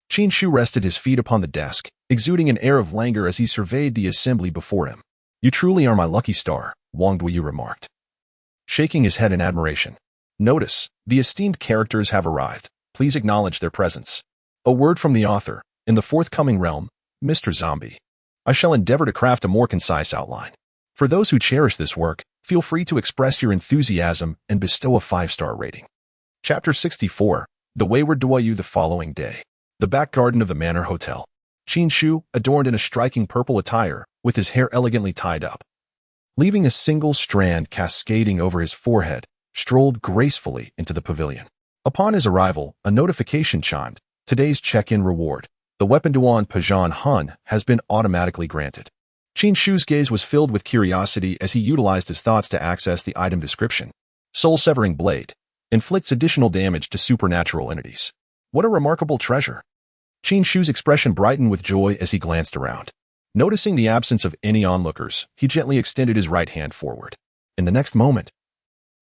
Qin Chu rested his feet upon the desk, exuding an air of languor as he surveyed the assembly before him. You truly are my lucky star, Wang Duyu remarked, shaking his head in admiration. Notice, the esteemed characters have arrived. Please acknowledge their presence. A word from the author. In the forthcoming realm, Mr. Zombie, I shall endeavor to craft a more concise outline. For those who cherish this work, feel free to express your enthusiasm and bestow a 5-star rating. Chapter 64. The Wayward Duyu. The following day, the back garden of the Manor Hotel. Qin Chu, adorned in a striking purple attire, with his hair elegantly tied up, leaving a single strand cascading over his forehead, strolled gracefully into the pavilion. Upon his arrival, a notification chimed. Today's check-in reward, the weapon Duan Pajan Hun, has been automatically granted. Qin Chu's gaze was filled with curiosity as he utilized his thoughts to access the item description. Soul-severing blade. Inflicts additional damage to supernatural entities. What a remarkable treasure. Qin Chu's expression brightened with joy as he glanced around. Noticing the absence of any onlookers, he gently extended his right hand forward. In the next moment,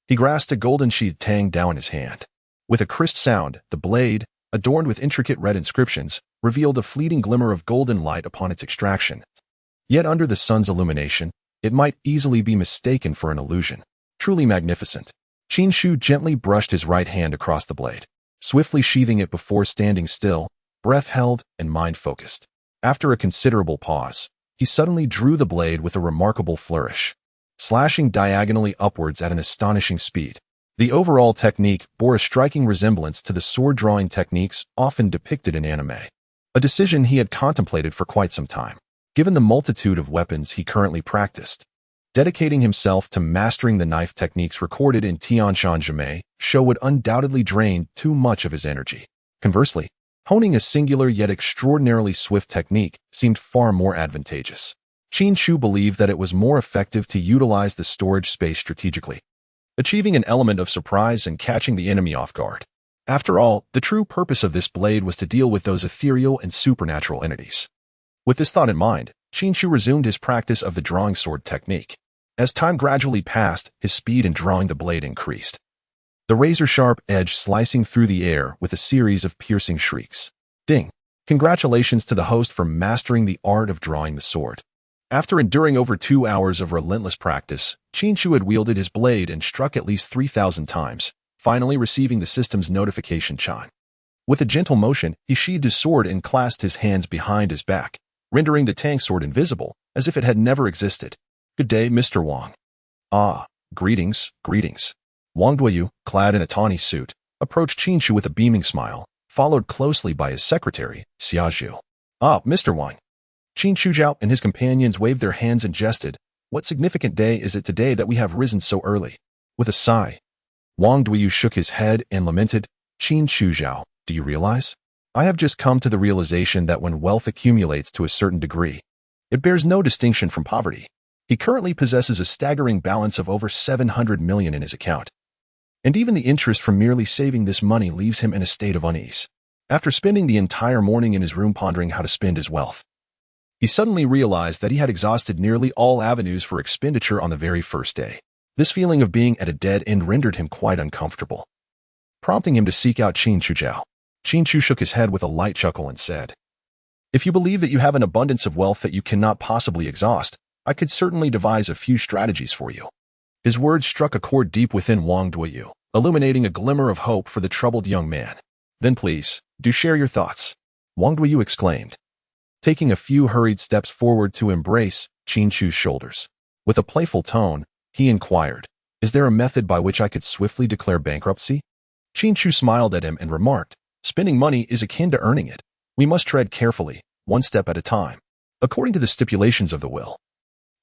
he grasped a golden-sheathed tang dao in his hand. With a crisp sound, the blade, adorned with intricate red inscriptions, revealed a fleeting glimmer of golden light upon its extraction. Yet under the sun's illumination, it might easily be mistaken for an illusion. Truly magnificent. Qin Chu gently brushed his right hand across the blade, swiftly sheathing it before standing still, breath held and mind focused. After a considerable pause, he suddenly drew the blade with a remarkable flourish, slashing diagonally upwards at an astonishing speed. The overall technique bore a striking resemblance to the sword-drawing techniques often depicted in anime, a decision he had contemplated for quite some time. Given the multitude of weapons he currently practiced, dedicating himself to mastering the knife techniques recorded in Tianshan Jime show would undoubtedly drain too much of his energy. Conversely, honing a singular yet extraordinarily swift technique seemed far more advantageous. Qin Chu believed that it was more effective to utilize the storage space strategically, achieving an element of surprise and catching the enemy off guard. After all, the true purpose of this blade was to deal with those ethereal and supernatural entities. With this thought in mind, Qin Chu resumed his practice of the drawing sword technique. As time gradually passed, his speed in drawing the blade increased, the razor-sharp edge slicing through the air with a series of piercing shrieks. Ding! Congratulations to the host for mastering the art of drawing the sword. After enduring over 2 hours of relentless practice, Qin Chu had wielded his blade and struck at least 3,000 times, finally receiving the system's notification chime. With a gentle motion, he sheathed his sword and clasped his hands behind his back, rendering the tang sword invisible, as if it had never existed. Good day, Mr. Wang. Ah, greetings, greetings. Wang Duyu, clad in a tawny suit, approached Qin Chu with a beaming smile, followed closely by his secretary, Xia Zhu. Ah, Mr. Wang. Qin Chu and his companions waved their hands and jested. What significant day is it today that we have risen so early? With a sigh, Wang Duyu shook his head and lamented, Qin Chu, do you realize? I have just come to the realization that when wealth accumulates to a certain degree, it bears no distinction from poverty. He currently possesses a staggering balance of over 700 million in his account. And even the interest from merely saving this money leaves him in a state of unease. After spending the entire morning in his room pondering how to spend his wealth, he suddenly realized that he had exhausted nearly all avenues for expenditure on the very first day. This feeling of being at a dead end rendered him quite uncomfortable, prompting him to seek out Qin Chu. Qin Chu shook his head with a light chuckle and said, If you believe that you have an abundance of wealth that you cannot possibly exhaust, I could certainly devise a few strategies for you. His words struck a chord deep within Wang Duyu, illuminating a glimmer of hope for the troubled young man. Then please, do share your thoughts, Wang Duyu exclaimed, taking a few hurried steps forward to embrace Qin Chu's shoulders. With a playful tone, he inquired, Is there a method by which I could swiftly declare bankruptcy? Qin Chu smiled at him and remarked, Spending money is akin to earning it. We must tread carefully, one step at a time, according to the stipulations of the will.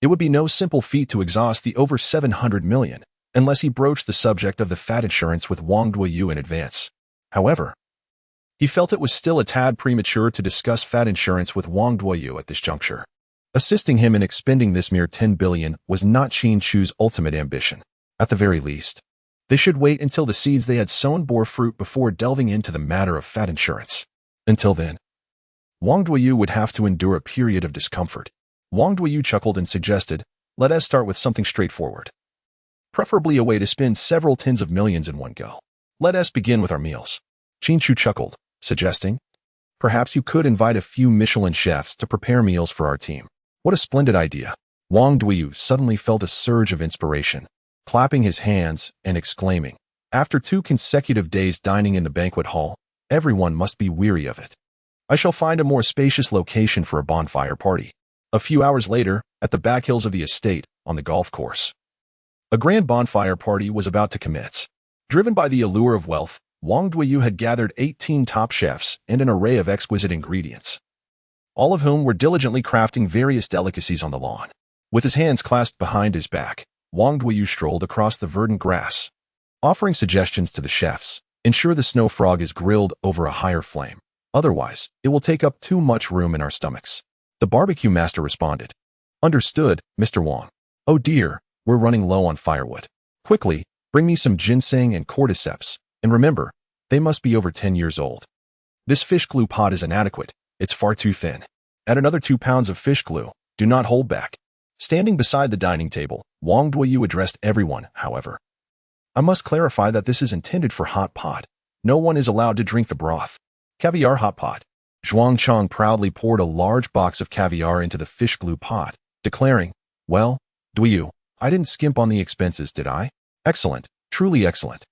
It would be no simple feat to exhaust the over 700 million, unless he broached the subject of the fat insurance with Wang Duoyu in advance. However, he felt it was still a tad premature to discuss fat insurance with Wang Duoyu at this juncture. Assisting him in expending this mere 10 billion was not Qin Chu's ultimate ambition. At the very least, they should wait until the seeds they had sown bore fruit before delving into the matter of fat insurance. Until then, Wang Duoyu would have to endure a period of discomfort. Wang Duoyu chuckled and suggested, "Let us start with something straightforward. Preferably a way to spend several tens of millions in one go. Let us begin with our meals." Qin Chu chuckled, suggesting, "Perhaps you could invite a few Michelin chefs to prepare meals for our team." What a splendid idea. Wang Duoyu suddenly felt a surge of inspiration, clapping his hands and exclaiming, "After 2 consecutive days dining in the banquet hall, everyone must be weary of it. I shall find a more spacious location for a bonfire party." A few hours later, at the back hills of the estate, on the golf course, a grand bonfire party was about to commence. Driven by the allure of wealth, Wang Duoyu had gathered 18 top chefs and an array of exquisite ingredients, all of whom were diligently crafting various delicacies on the lawn. With his hands clasped behind his back, Wang Duoyu strolled across the verdant grass, offering suggestions to the chefs. "Ensure the snow frog is grilled over a higher flame. Otherwise, it will take up too much room in our stomachs." The barbecue master responded, "Understood, Mr. Wang. Oh dear, we're running low on firewood. Quickly, bring me some ginseng and cordyceps. And remember, they must be over 10 years old. This fish glue pot is inadequate. It's far too thin. Add another 2 pounds of fish glue. Do not hold back." Standing beside the dining table, Wang Duoyu addressed everyone, however. "I must clarify that this is intended for hot pot. No one is allowed to drink the broth." Caviar hot pot. Zhuang Chang proudly poured a large box of caviar into the fish glue pot, declaring, "Well, Duoyu, I didn't skimp on the expenses, did I? Excellent, truly excellent."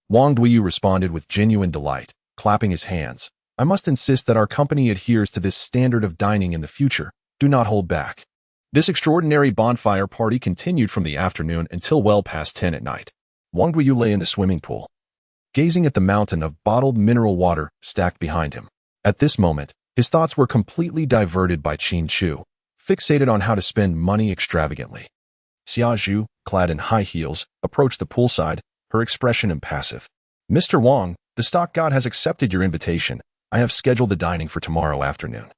Wang Duoyu responded with genuine delight, clapping his hands. "I must insist that our company adheres to this standard of dining in the future. Do not hold back." This extraordinary bonfire party continued from the afternoon until well past 10 at night. Wang Duoyu lay in the swimming pool, gazing at the mountain of bottled mineral water stacked behind him. At this moment, his thoughts were completely diverted by Qin Chu, fixated on how to spend money extravagantly. Xia Zhu, clad in high heels, approached the poolside, her expression impassive. "Mr. Wang, the stock god has accepted your invitation. I have scheduled the dining for tomorrow afternoon,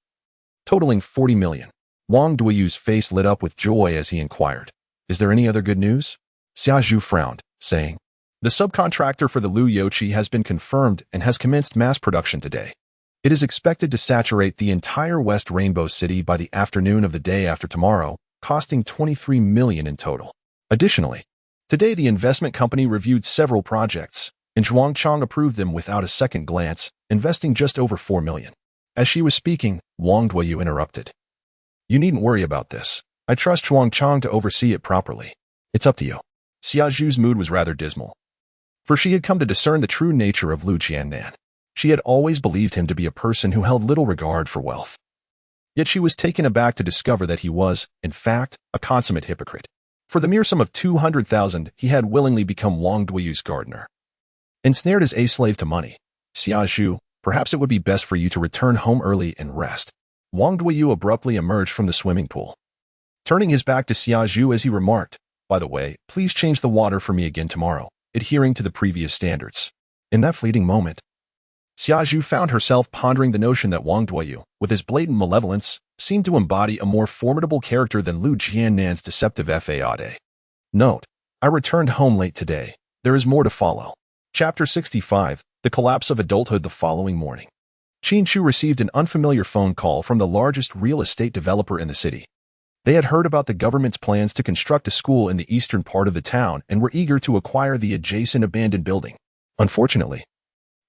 totaling 40 million. Wang Duoyu's face lit up with joy as he inquired, "Is there any other good news?" Xia Zhu frowned, saying, "The subcontractor for the Lu Youqi has been confirmed and has commenced mass production today. It is expected to saturate the entire West Rainbow City by the afternoon of the day after tomorrow, costing 23 million in total. Additionally, today the investment company reviewed several projects, and Zhuang Chang approved them without a second glance, investing just over 4 million. As she was speaking, Wang Duoyu interrupted, "You needn't worry about this. I trust Zhuang Chang to oversee it properly. It's up to you." Xia Zhu's mood was rather dismal, for she had come to discern the true nature of Lu Jiannan. She had always believed him to be a person who held little regard for wealth. Yet she was taken aback to discover that he was, in fact, a consummate hypocrite. For the mere sum of 200,000, he had willingly become Wang Duoyu's gardener. Ensnared as a slave to money, "Xia Zhu, perhaps it would be best for you to return home early and rest." Wang Duoyu abruptly emerged from the swimming pool, turning his back to Xia Zhu as he remarked, "By the way, please change the water for me again tomorrow, adhering to the previous standards." In that fleeting moment, Xia Zhu found herself pondering the notion that Wang Duoyu, with his blatant malevolence, seemed to embody a more formidable character than Lu Jiannan's deceptive faade. Note: I returned home late today. There is more to follow. Chapter 65, The Collapse of Adulthood. The following morning, Qin Chu received an unfamiliar phone call from the largest real estate developer in the city. They had heard about the government's plans to construct a school in the eastern part of the town and were eager to acquire the adjacent abandoned building. Unfortunately,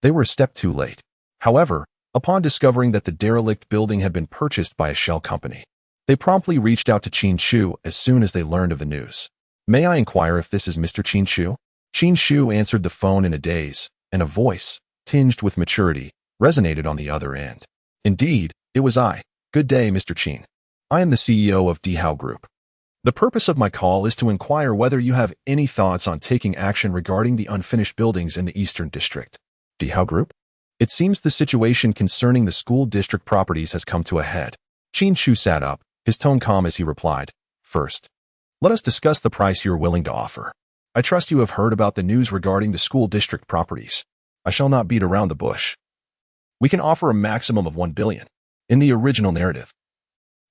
they were a step too late. However, upon discovering that the derelict building had been purchased by a shell company, they promptly reached out to Qin Chu as soon as they learned of the news. "May I inquire if this is Mr. Qin Chu?" Qin Chu answered the phone in a daze, and a voice, tinged with maturity, resonated on the other end. "Indeed, it was I. Good day, Mr. Qin. I am the CEO of Dihao Group. The purpose of my call is to inquire whether you have any thoughts on taking action regarding the unfinished buildings in the Eastern District." Dihao Group? It seems the situation concerning the school district properties has come to a head. Qin Chu sat up, his tone calm as he replied, "First, Let us discuss the price you are willing to offer. I trust you have heard about the news regarding the school district properties. I shall not beat around the bush. We can offer a maximum of 1 billion. In the original narrative,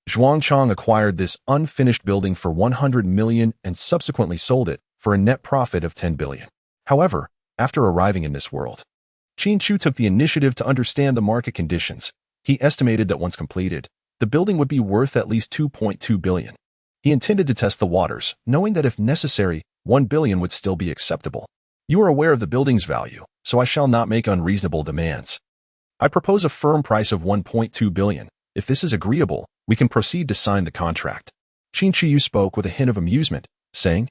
Zhuangchang acquired this unfinished building for 100 million and subsequently sold it for a net profit of 10 billion. However, after arriving in this world, Qin Chu took the initiative to understand the market conditions. He estimated that once completed, the building would be worth at least 2.2 billion. He intended to test the waters, knowing that if necessary, 1 billion would still be acceptable. You are aware of the building's value, so I shall not make unreasonable demands. I propose a firm price of 1.2 billion. If this is agreeable, we can proceed to sign the contract. Qin Chu spoke with a hint of amusement, saying,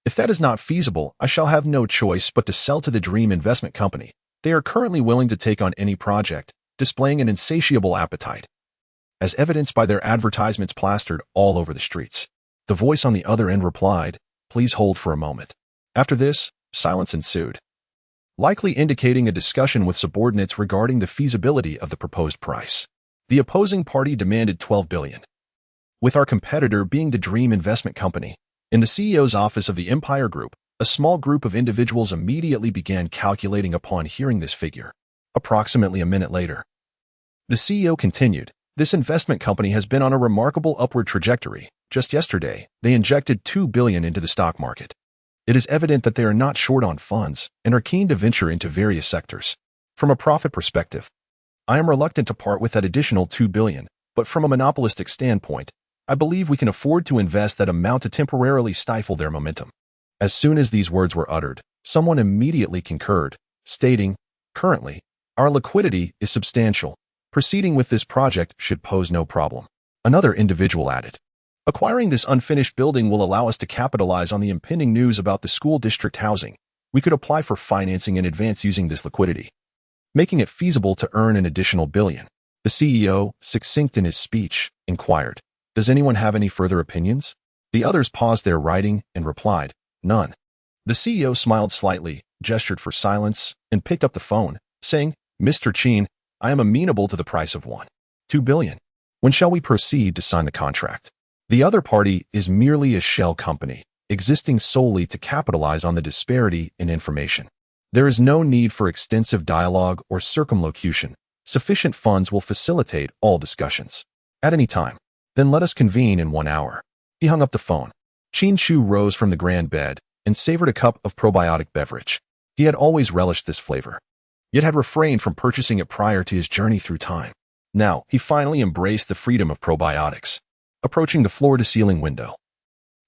if that is not feasible, I shall have no choice but to sell to the Dream Investment Company. They are currently willing to take on any project, displaying an insatiable appetite, as evidenced by their advertisements plastered all over the streets. The voice on the other end replied, please hold for a moment. After this, silence ensued, likely indicating a discussion with subordinates regarding the feasibility of the proposed price. The opposing party demanded 12 billion, with our competitor being the Dream Investment Company. In the CEO's office of the Empire Group, a small group of individuals immediately began calculating upon hearing this figure. Approximately a minute later, the CEO continued, this investment company has been on a remarkable upward trajectory. Just yesterday, they injected 2 billion into the stock market. It is evident that they are not short on funds and are keen to venture into various sectors. From a profit perspective, I am reluctant to part with that additional 2 billion, but from a monopolistic standpoint, I believe we can afford to invest that amount to temporarily stifle their momentum. As soon as these words were uttered, someone immediately concurred, stating, currently, our liquidity is substantial. Proceeding with this project should pose no problem. Another individual added, acquiring this unfinished building will allow us to capitalize on the impending news about the school district housing. We could apply for financing in advance using this liquidity, making it feasible to earn an additional billion. The CEO, succinct in his speech, inquired, does anyone have any further opinions? The others paused their writing and replied, none. The CEO smiled slightly, gestured for silence, and picked up the phone, saying, Mr. Qin, I am amenable to the price of 2 billion. When shall we proceed to sign the contract? The other party is merely a shell company, existing solely to capitalize on the disparity in information. There is no need for extensive dialogue or circumlocution. Sufficient funds will facilitate all discussions. At any time. Then let us convene in 1 hour. He hung up the phone. Qin Chu rose from the grand bed and savored a cup of probiotic beverage. He had always relished this flavor, yet had refrained from purchasing it prior to his journey through time. Now, he finally embraced the freedom of probiotics. Approaching the floor-to-ceiling window,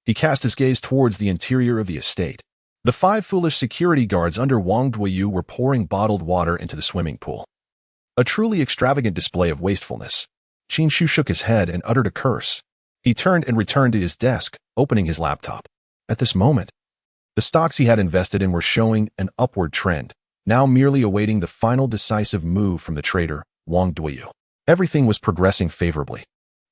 he cast his gaze towards the interior of the estate. The 5 foolish security guards under Wang Duoyu were pouring bottled water into the swimming pool. A truly extravagant display of wastefulness. Qin Chu shook his head and uttered a curse. He turned and returned to his desk, opening his laptop. At this moment, the stocks he had invested in were showing an upward trend, now merely awaiting the final decisive move from the trader, Wang Duoyu. Everything was progressing favorably,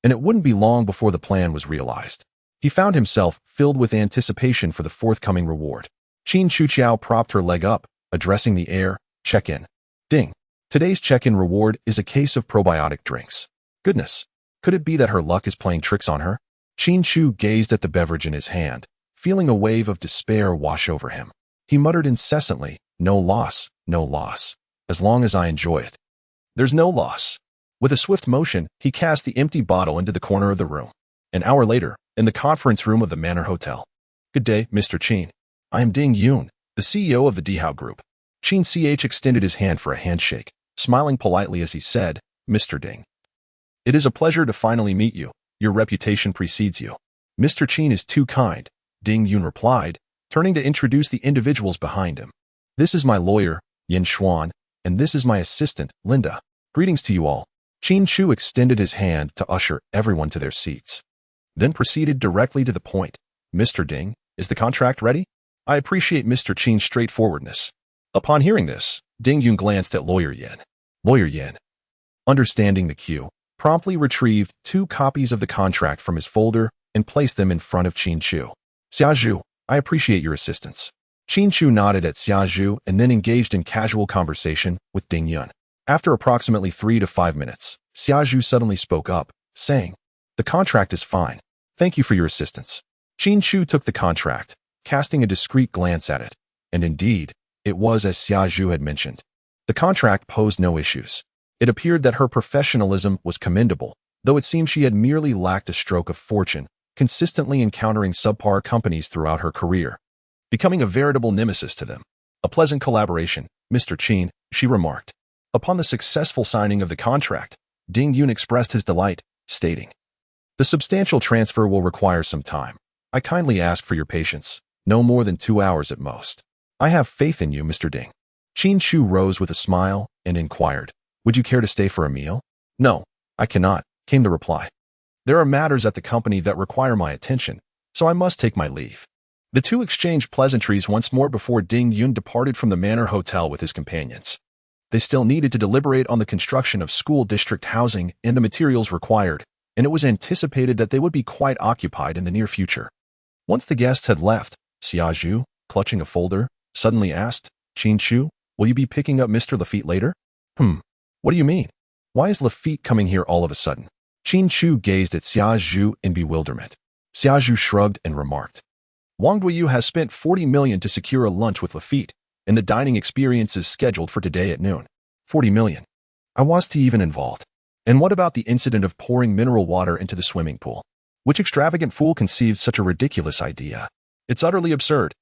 and it wouldn't be long before the plan was realized. He found himself filled with anticipation for the forthcoming reward. Qin Chu propped her leg up, addressing the air, check-in. Ding. Today's check-in reward is a case of probiotic drinks. Goodness, could it be that her luck is playing tricks on her? Qin Chu gazed at the beverage in his hand, feeling a wave of despair wash over him. He muttered incessantly, no loss, as long as I enjoy it. There's no loss. With a swift motion, he cast the empty bottle into the corner of the room. An hour later, in the conference room of the Manor Hotel. Good day, Mr. Qin. I am Ding Yun, the CEO of the Dihao Group. Qin Ch extended his hand for a handshake, smiling politely as he said, Mr. Ding. It is a pleasure to finally meet you. Your reputation precedes you. Mr. Qin is too kind, Ding Yun replied, turning to introduce the individuals behind him. This is my lawyer, Yin Xuan, and this is my assistant, Linda. Greetings to you all. Qin Chu extended his hand to usher everyone to their seats, then proceeded directly to the point. Mr. Ding, is the contract ready? I appreciate Mr. Qin's straightforwardness. Upon hearing this, Ding Yun glanced at Lawyer Yin. Lawyer Yin, understanding the cue, promptly retrieved 2 copies of the contract from his folder and placed them in front of Qin Chu. Xiazhu, I appreciate your assistance. Qin Chu nodded at Xiazhu and then engaged in casual conversation with Ding Yun. After approximately 3 to 5 minutes, Xiazhu suddenly spoke up, saying, the contract is fine. Thank you for your assistance. Qin Chu took the contract, casting a discreet glance at it. And indeed, it was as Xia Zhu had mentioned. The contract posed no issues. It appeared that her professionalism was commendable, though it seemed she had merely lacked a stroke of fortune, consistently encountering subpar companies throughout her career, becoming a veritable nemesis to them. A pleasant collaboration, Mr. Qin, she remarked. Upon the successful signing of the contract, Ding Yun expressed his delight, stating, "The substantial transfer will require some time. I kindly ask for your patience, no more than 2 hours at most. I have faith in you, Mr. Ding." Qin Chu rose with a smile and inquired, "Would you care to stay for a meal?" "No, I cannot," came the reply. "There are matters at the company that require my attention, so I must take my leave." The two exchanged pleasantries once more before Ding Yun departed from the Manor Hotel with his companions. They still needed to deliberate on the construction of school district housing and the materials required, and it was anticipated that they would be quite occupied in the near future. Once the guests had left, Xia Zhu, clutching a folder, suddenly asked, "Qin Chu, will you be picking up Mr. Lafitte later?" What do you mean? Why is Lafitte coming here all of a sudden?" Qin Chu gazed at Xia Zhu in bewilderment. Xia Zhu shrugged and remarked, "Wang Duyu has spent 40 million to secure a lunch with Lafitte, and the dining experience is scheduled for today at noon." 40 million. I wasn't even involved. And what about the incident of pouring mineral water into the swimming pool? Which extravagant fool conceived such a ridiculous idea? It's utterly absurd.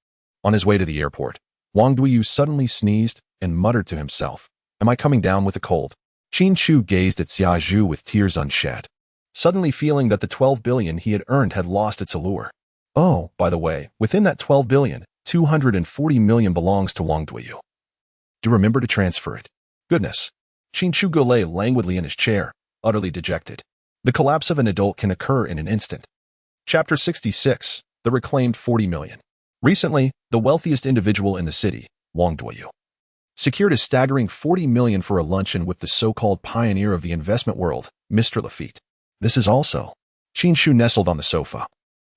On his way to the airport, Wang Duyu suddenly sneezed and muttered to himself, "Am I coming down with a cold?" Qin Chu gazed at Xia Zhu with tears unshed, suddenly feeling that the 12 billion he had earned had lost its allure. Oh, by the way, within that 12 billion, 240 million belongs to Wang Duyu. Do remember to transfer it. Goodness. Qin Chu lay languidly in his chair, utterly dejected. The collapse of an adult can occur in an instant. Chapter 66, The Reclaimed 40 Million. Recently, the wealthiest individual in the city, Wang Duyu, secured a staggering 40 million for a luncheon with the so-called pioneer of the investment world, Mr. Lafitte. This is also. Qin Chu nestled on the sofa,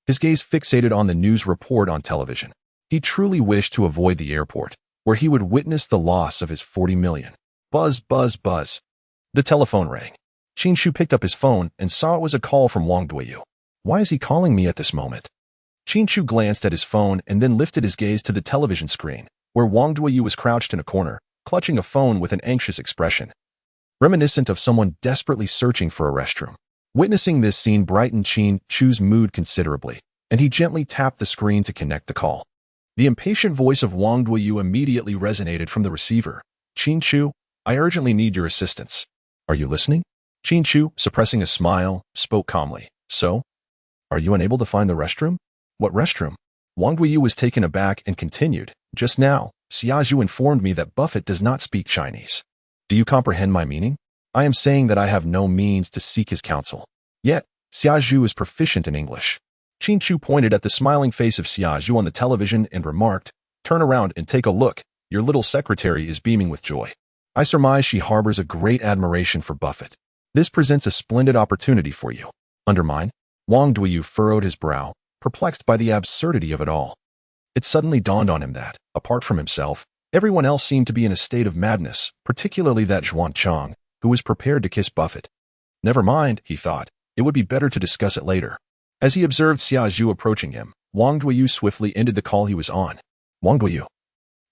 his gaze fixated on the news report on television. He truly wished to avoid the airport, where he would witness the loss of his 40 million. Buzz, buzz, buzz. The telephone rang. Qin Chu picked up his phone and saw it was a call from Wang Duyu. Why is he calling me at this moment? Qin Chu glanced at his phone and then lifted his gaze to the television screen, where Wang Duyu was crouched in a corner, clutching a phone with an anxious expression, reminiscent of someone desperately searching for a restroom. Witnessing this scene brightened Qin Chu's mood considerably, and he gently tapped the screen to connect the call. The impatient voice of Wang Duyu immediately resonated from the receiver. "Qin Chu, I urgently need your assistance." "Are you listening?" Qin Chu, suppressing a smile, spoke calmly. "So? Are you unable to find the restroom?" "What restroom?" Wang Duyu was taken aback and continued, "Just now, Xia Zhu informed me that Buffett does not speak Chinese. Do you comprehend my meaning? I am saying that I have no means to seek his counsel. Yet, Xia Zhu is proficient in English." Qin Chu pointed at the smiling face of Xia Zhu on the television and remarked, "Turn around and take a look. Your little secretary is beaming with joy. I surmise she harbors a great admiration for Buffett. This presents a splendid opportunity for you." "Undermine?" Wang Duyu furrowed his brow, perplexed by the absurdity of it all. It suddenly dawned on him that, apart from himself, everyone else seemed to be in a state of madness, particularly that Zhuan Chang, who was prepared to kiss Buffett. Never mind, he thought. It would be better to discuss it later. As he observed Xia Zhu approaching him, Wang Duyu swiftly ended the call he was on. "Wang Duyu,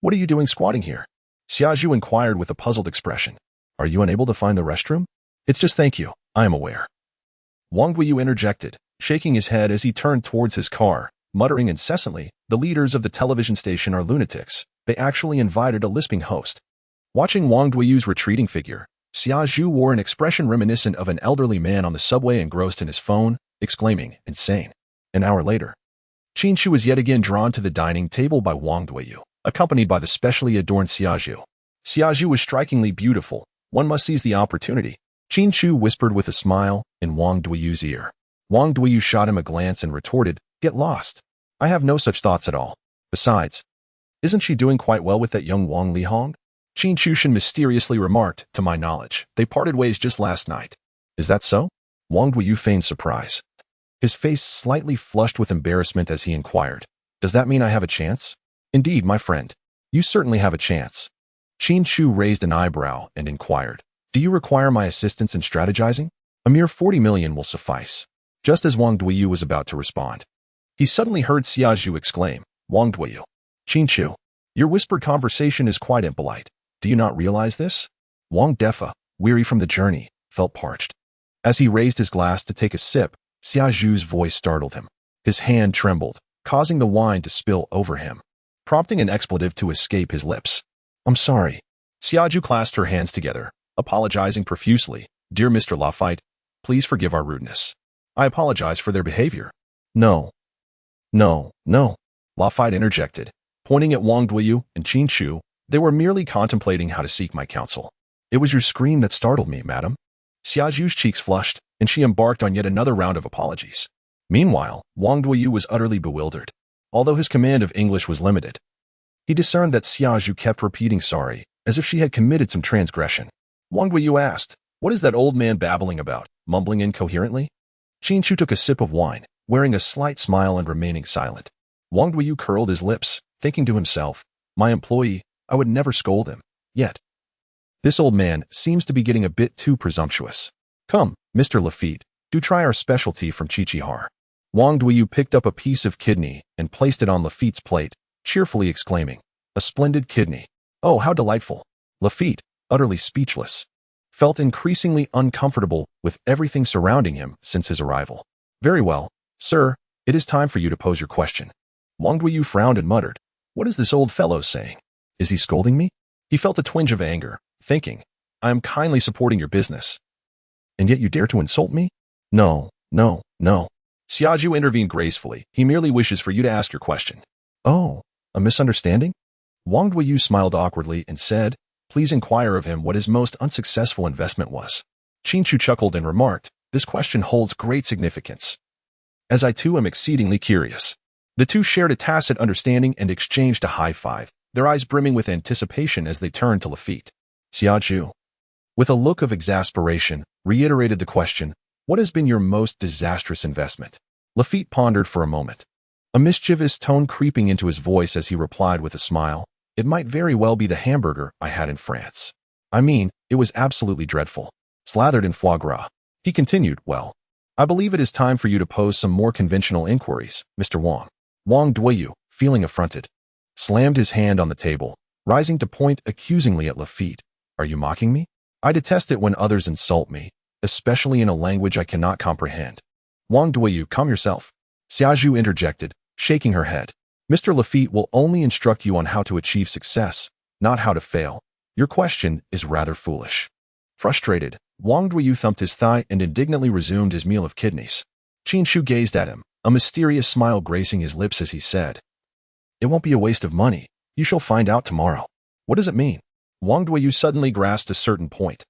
what are you doing squatting here?" Xia Zhu inquired with a puzzled expression. "Are you unable to find the restroom?" "It's just thank you, I am aware." Wang Duyu interjected, shaking his head as he turned towards his car, muttering incessantly, "The leaders of the television station are lunatics. They actually invited a lisping host." Watching Wang Duyu's retreating figure, Xia Zhu wore an expression reminiscent of an elderly man on the subway engrossed in his phone, exclaiming, "Insane." An hour later, Qin Chu was yet again drawn to the dining table by Wang Duyu, accompanied by the specially adorned Xia Zhu. Xia Zhu was strikingly beautiful. One must seize the opportunity. Qin Chu whispered with a smile in Wang Duyu's ear. Wang Duyu shot him a glance and retorted, "Get lost. I have no such thoughts at all. Besides, isn't she doing quite well with that young Wang Lihong?" Qin Chu mysteriously remarked, "To my knowledge, they parted ways just last night." "Is that so?" Wang Duyu feigned surprise. His face slightly flushed with embarrassment as he inquired, "Does that mean I have a chance?" "Indeed, my friend. You certainly have a chance." Qin Chu raised an eyebrow and inquired, "Do you require my assistance in strategizing?" "A mere 40 million will suffice." Just as Wang Duyu was about to respond, He suddenly heard Xiaozhu exclaim, Wang Duiyu. Qin Chu, your whispered conversation is quite impolite. Do you not realize this? Wang Defa, weary from the journey, felt parched. As he raised his glass to take a sip, Xiaozhu's voice startled him. His hand trembled, causing the wine to spill over him, prompting an expletive to escape his lips. I'm sorry. Xiaozhu clasped her hands together, apologizing profusely. Dear Mr. Lafite, please forgive our rudeness. I apologize for their behavior. No. Lafite interjected, pointing at Wang Duiyu and Qin Chu. They were merely contemplating how to seek my counsel. It was your scream that startled me, madam. Xiaozhu's cheeks flushed, and she embarked on yet another round of apologies. Meanwhile, Wang Duiyu was utterly bewildered. Although his command of English was limited, he discerned that Xiaozhu kept repeating sorry, as if she had committed some transgression. Wang Duiyu asked, What is that old man babbling about, mumbling incoherently? Qin Chu took a sip of wine, wearing a slight smile and remaining silent. Wang Duiyu curled his lips, thinking to himself, My employee, I would never scold him. Yet, this old man seems to be getting a bit too presumptuous. Come, Mr. Lafitte, do try our specialty from Chichihar. Wang Duiyu picked up a piece of kidney and placed it on Lafitte's plate, cheerfully exclaiming, A splendid kidney. Oh, how delightful. Lafitte, utterly speechless, felt increasingly uncomfortable with everything surrounding him since his arrival. Very well, sir, it is time for you to pose your question. Wang Duiyu frowned and muttered, What is this old fellow saying? Is he scolding me? He felt a twinge of anger, thinking, I am kindly supporting your business. And yet you dare to insult me? No. Xiaozhu intervened gracefully. He merely wishes for you to ask your question. Oh, a misunderstanding? Wang Duiyu smiled awkwardly and said, Please inquire of him what his most unsuccessful investment was. Qin Chu chuckled and remarked, This question holds great significance, as I too am exceedingly curious. The two shared a tacit understanding and exchanged a high five, their eyes brimming with anticipation as they turned to Lafitte. Xiaozhu, with a look of exasperation, reiterated the question, What has been your most disastrous investment? Lafitte pondered for a moment, a mischievous tone creeping into his voice as he replied with a smile, It might very well be the hamburger I had in France. I mean, it was absolutely dreadful, slathered in foie gras. He continued, Well, I believe it is time for you to pose some more conventional inquiries, Mr. Wang. Wang Duiyu, feeling affronted, slammed his hand on the table, rising to point accusingly at Lafitte. Are you mocking me? I detest it when others insult me, especially in a language I cannot comprehend. Wang Duiyu, calm yourself. Xiaozhu interjected, shaking her head. Mr. Lafitte will only instruct you on how to achieve success, not how to fail. Your question is rather foolish. Frustrated, Wang Duiyu thumped his thigh and indignantly resumed his meal of kidneys. Qin Chu gazed at him, a mysterious smile gracing his lips as he said, It won't be a waste of money. You shall find out tomorrow. What does it mean? Wang Duiyu suddenly grasped a certain point.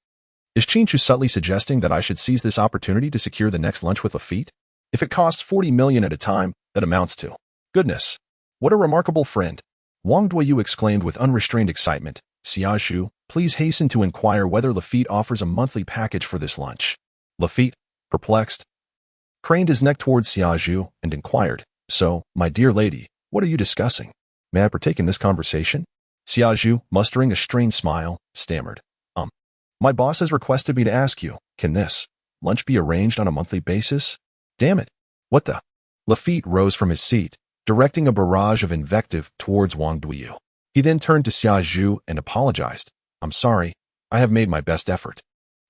Is Qin Chu subtly suggesting that I should seize this opportunity to secure the next lunch with Lafitte? If it costs 40 million at a time, that amounts to. Goodness, what a remarkable friend. Wang Duiyu exclaimed with unrestrained excitement. Xiaozhu, please hasten to inquire whether Lafitte offers a monthly package for this lunch. Lafitte, perplexed, craned his neck towards Xiaozhu and inquired, So, my dear lady, what are you discussing? May I partake in this conversation? Xiaozhu, mustering a strained smile, stammered, My boss has requested me to ask you, can this lunch be arranged on a monthly basis? Damn it. What the? Lafitte rose from his seat, directing a barrage of invective towards Wang Duiyu. He then turned to Xiaozhu and apologized. I'm sorry. I have made my best effort.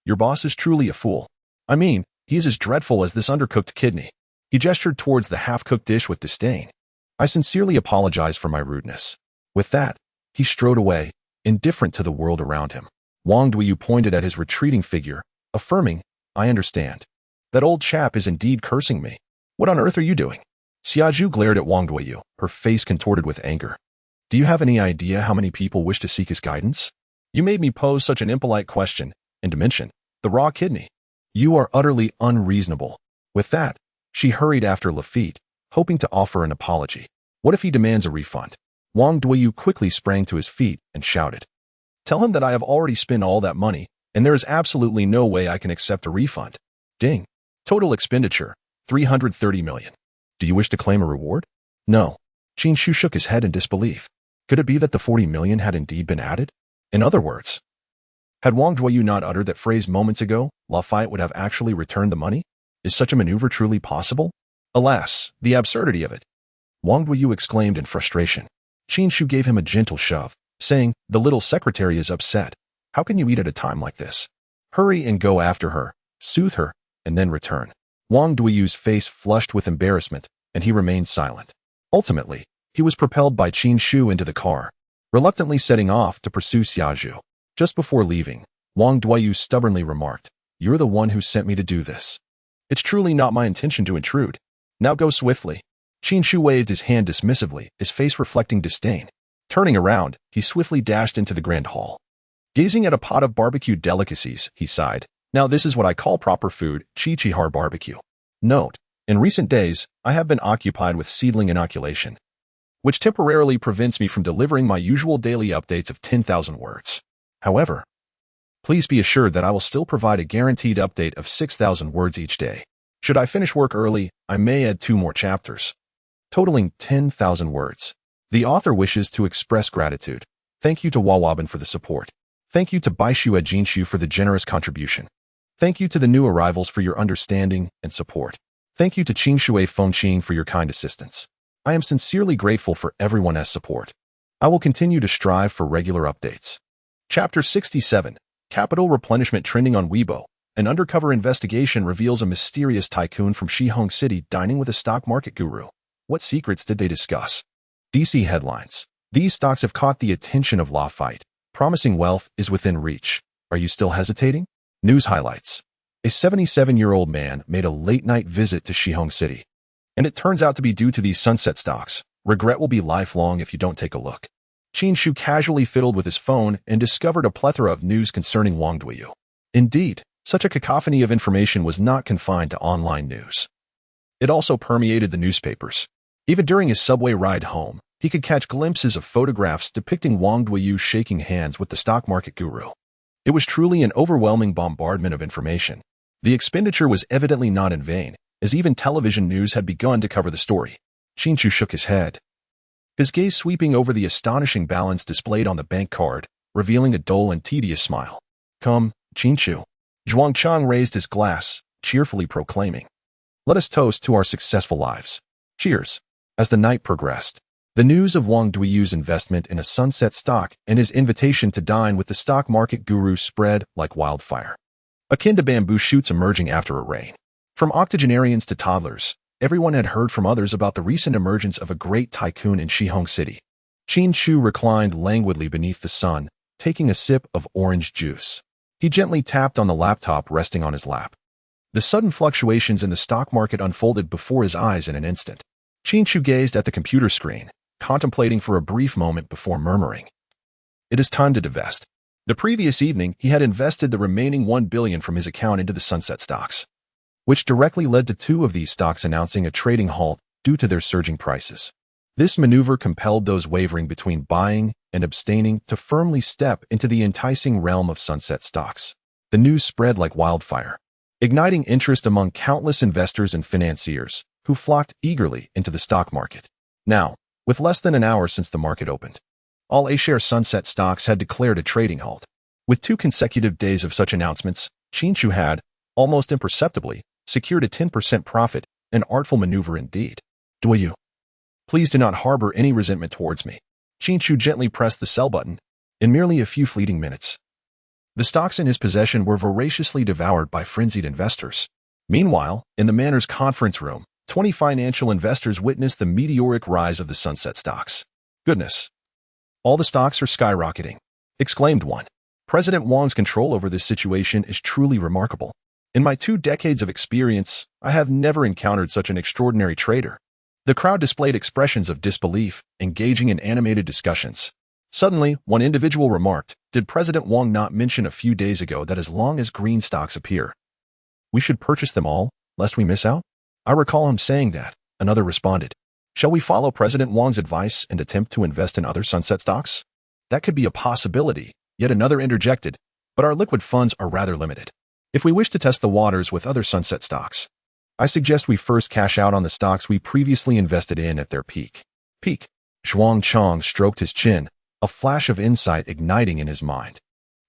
Your boss is truly a fool. I mean, he is as dreadful as this undercooked kidney. He gestured towards the half-cooked dish with disdain. I sincerely apologize for my rudeness. With that, he strode away, indifferent to the world around him. Wang Duiyu pointed at his retreating figure, affirming, I understand. That old chap is indeed cursing me. What on earth are you doing? Xiaozhu glared at Wang Duiyu, her face contorted with anger. Do you have any idea how many people wish to seek his guidance? You made me pose such an impolite question, and to mention the raw kidney. You are utterly unreasonable. With that, she hurried after Lafitte, hoping to offer an apology. What if he demands a refund? Wang Duiyu quickly sprang to his feet and shouted, Tell him that I have already spent all that money, and there is absolutely no way I can accept a refund. Ding. Total expenditure, 330 million. Do you wish to claim a reward? No. Qin Chu shook his head in disbelief. Could it be that the 40 million had indeed been added? In other words, had Wang Duiyu not uttered that phrase moments ago, Lafitte would have actually returned the money? Is such a maneuver truly possible? Alas, the absurdity of it. Wang Duyu exclaimed in frustration. Qin Chu gave him a gentle shove, saying, "The little secretary is upset. How can you eat at a time like this? Hurry and go after her, soothe her, and then return." Wang Duyu's face flushed with embarrassment, and he remained silent. Ultimately, he was propelled by Qin Chu into the car, reluctantly setting off to pursue Xiaozhu. Just before leaving, Wang Duyu stubbornly remarked, "You're the one who sent me to do this. It's truly not my intention to intrude. Now go swiftly." Qin Chu waved his hand dismissively, his face reflecting disdain. Turning around, he swiftly dashed into the grand hall. Gazing at a pot of barbecued delicacies, he sighed. "Now this is what I call proper food, Chichihar barbecue." Note: in recent days, I have been occupied with seedling inoculation, which temporarily prevents me from delivering my usual daily updates of 10,000 words. However, please be assured that I will still provide a guaranteed update of 6,000 words each day. Should I finish work early, I may add 2 more chapters, totaling 10,000 words. The author wishes to express gratitude. Thank you to Wawaban for the support. Thank you to Baishu Jinshu for the generous contribution. Thank you to the new arrivals for your understanding and support. Thank you to Qingshui Fengqing for your kind assistance. I am sincerely grateful for everyone's support. I will continue to strive for regular updates. Chapter 67, Capital Replenishment trending on Weibo. An undercover investigation reveals a mysterious tycoon from Shihong City dining with a stock market guru. What secrets did they discuss? DC headlines. These stocks have caught the attention of Lafayette. Promising wealth is within reach. Are you still hesitating? News highlights. A 77-year-old man made a late-night visit to Shihong City. And it turns out to be due to these sunset stocks. Regret will be lifelong if you don't take a look. Qin Chu casually fiddled with his phone and discovered a plethora of news concerning Wang Duyu. Indeed, such a cacophony of information was not confined to online news. It also permeated the newspapers. Even during his subway ride home, he could catch glimpses of photographs depicting Wang Duyu shaking hands with the stock market guru. It was truly an overwhelming bombardment of information. The expenditure was evidently not in vain, as even television news had begun to cover the story. Qin Chu shook his head, his gaze sweeping over the astonishing balance displayed on the bank card, revealing a dull and tedious smile. "Come, Qin Chu." Zhuangchang raised his glass, cheerfully proclaiming, "Let us toast to our successful lives. Cheers." As the night progressed, the news of Wang Duyu's investment in a sunset stock and his invitation to dine with the stock market guru spread like wildfire, akin to bamboo shoots emerging after a rain. From octogenarians to toddlers, everyone had heard from others about the recent emergence of a great tycoon in Shihong City. Qin Chu reclined languidly beneath the sun, taking a sip of orange juice. He gently tapped on the laptop resting on his lap. The sudden fluctuations in the stock market unfolded before his eyes in an instant. Qin Chu gazed at the computer screen, contemplating for a brief moment before murmuring, "It is time to divest." The previous evening, he had invested the remaining 1 billion from his account into the sunset stocks, which directly led to 2 of these stocks announcing a trading halt due to their surging prices. This maneuver compelled those wavering between buying and abstaining to firmly step into the enticing realm of sunset stocks. The news spread like wildfire, igniting interest among countless investors and financiers who flocked eagerly into the stock market. Now, with less than an hour since the market opened, all A-share sunset stocks had declared a trading halt. With 2 consecutive days of such announcements, Qin Chu had, almost imperceptibly, secured a 10% profit, an artful maneuver indeed. "Duyu, please do not harbor any resentment towards me." Qin Chu gently pressed the sell button. In merely a few fleeting minutes, the stocks in his possession were voraciously devoured by frenzied investors. Meanwhile, in the Manor's conference room, 20 financial investors witnessed the meteoric rise of the sunset stocks. "Goodness, all the stocks are skyrocketing," exclaimed one. "President Wang's control over this situation is truly remarkable. In my 2 decades of experience, I have never encountered such an extraordinary trader." The crowd displayed expressions of disbelief, engaging in animated discussions. Suddenly, one individual remarked, "Did President Wang not mention a few days ago that as long as green stocks appear, we should purchase them all, lest we miss out?" "I recall him saying that," another responded. "Shall we follow President Wang's advice and attempt to invest in other sunset stocks?" "That could be a possibility," yet another interjected, "but our liquid funds are rather limited. If we wish to test the waters with other sunset stocks, I suggest we first cash out on the stocks we previously invested in at their peak." Peak. Zhuangchang stroked his chin, a flash of insight igniting in his mind.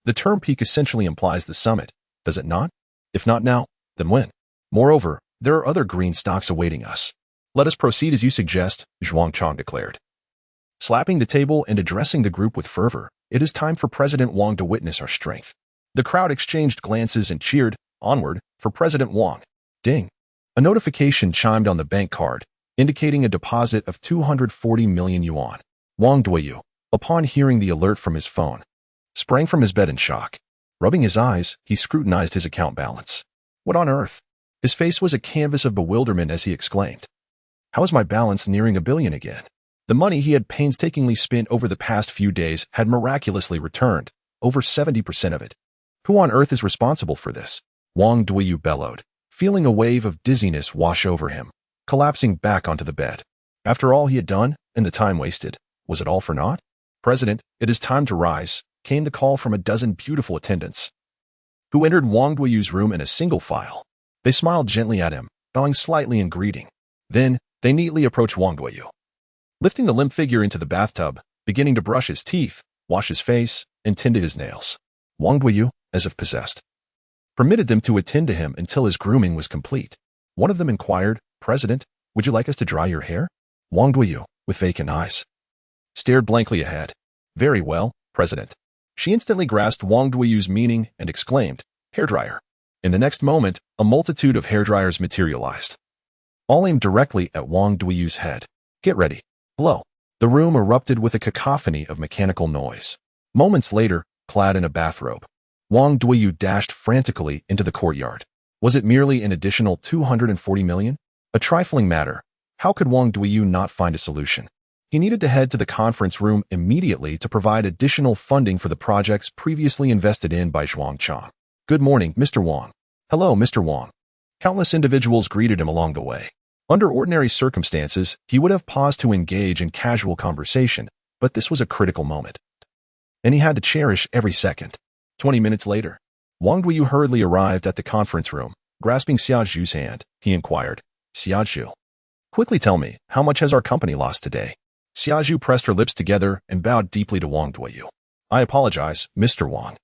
The term peak essentially implies the summit, does it not? If not now, then when? Moreover, There are other green stocks awaiting us. Let us proceed as you suggest, Zhuang Chang declared. Slapping the table and addressing the group with fervor, it is time for President Wang to witness our strength. The crowd exchanged glances and cheered, onward, for President Wang. Ding. A notification chimed on the bank card, indicating a deposit of 240 million yuan. Wang Duoyu, upon hearing the alert from his phone, sprang from his bed in shock. Rubbing his eyes, he scrutinized his account balance. What on earth? His face was a canvas of bewilderment as he exclaimed. How is my balance nearing 1 billion again? The money he had painstakingly spent over the past few days had miraculously returned, over 70% of it. Who on earth is responsible for this? Wang Duoyu bellowed, feeling a wave of dizziness wash over him, collapsing back onto the bed. After all he had done, and the time wasted, was it all for naught? President, it is time to rise, came the call from a dozen beautiful attendants, who entered Wang Duoyu's room in a single file. They smiled gently at him, bowing slightly in greeting. Then, they neatly approached Wang Duoyu, lifting the limp figure into the bathtub, beginning to brush his teeth, wash his face, and tend to his nails. Wang Duoyu, as if possessed, permitted them to attend to him until his grooming was complete. One of them inquired, President, would you like us to dry your hair? Wang Duoyu, with vacant eyes, stared blankly ahead. Very well, President. She instantly grasped Wang Duoyu's meaning and exclaimed, hairdryer. In the next moment, a multitude of hairdryers materialized, all aimed directly at Wang Duoyu's head. Get ready. Blow. The room erupted with a cacophony of mechanical noise. Moments later, clad in a bathrobe, Wang Duoyu dashed frantically into the courtyard. Was it merely an additional 240 million? A trifling matter. How could Wang Duoyu not find a solution? He needed to head to the conference room immediately to provide additional funding for the projects previously invested in by Zhuang Chang. Good morning, Mr. Wang. Hello, Mr. Wang. Countless individuals greeted him along the way. Under ordinary circumstances, he would have paused to engage in casual conversation, but this was a critical moment, and he had to cherish every second. 20 minutes later, Wang Duoyu hurriedly arrived at the conference room. Grasping Xiaozhu's hand, he inquired, Xiaozhu, quickly tell me, how much has our company lost today? Xiaozhu pressed her lips together and bowed deeply to Wang Duoyu. I apologize, Mr. Wang,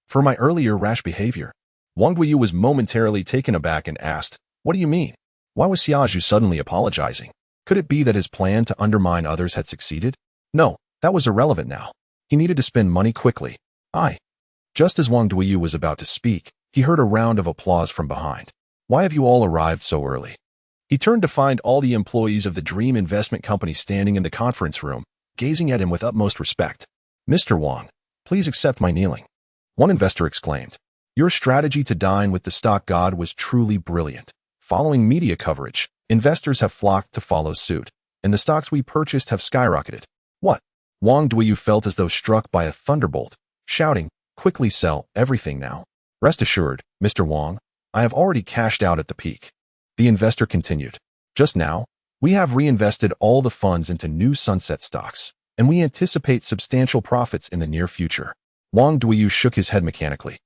for my earlier rash behavior. Wang Duoyu was momentarily taken aback and asked, what do you mean? Why was Xiaozhu suddenly apologizing? Could it be that his plan to undermine others had succeeded? No, that was irrelevant now. He needed to spend money quickly. Just as Wang Duoyu was about to speak, he heard a round of applause from behind. Why have you all arrived so early? He turned to find all the employees of the Dream Investment Company standing in the conference room, gazing at him with utmost respect. Mr. Wang, please accept my kneeling. One investor exclaimed. Your strategy to dine with the stock god was truly brilliant. Following media coverage, investors have flocked to follow suit, and the stocks we purchased have skyrocketed. What? Wang Duoyu felt as though struck by a thunderbolt, shouting, quickly sell everything now. Rest assured, Mr. Wang, I have already cashed out at the peak. The investor continued. Just now, we have reinvested all the funds into new sunset stocks, and we anticipate substantial profits in the near future. Wang Duoyu shook his head mechanically,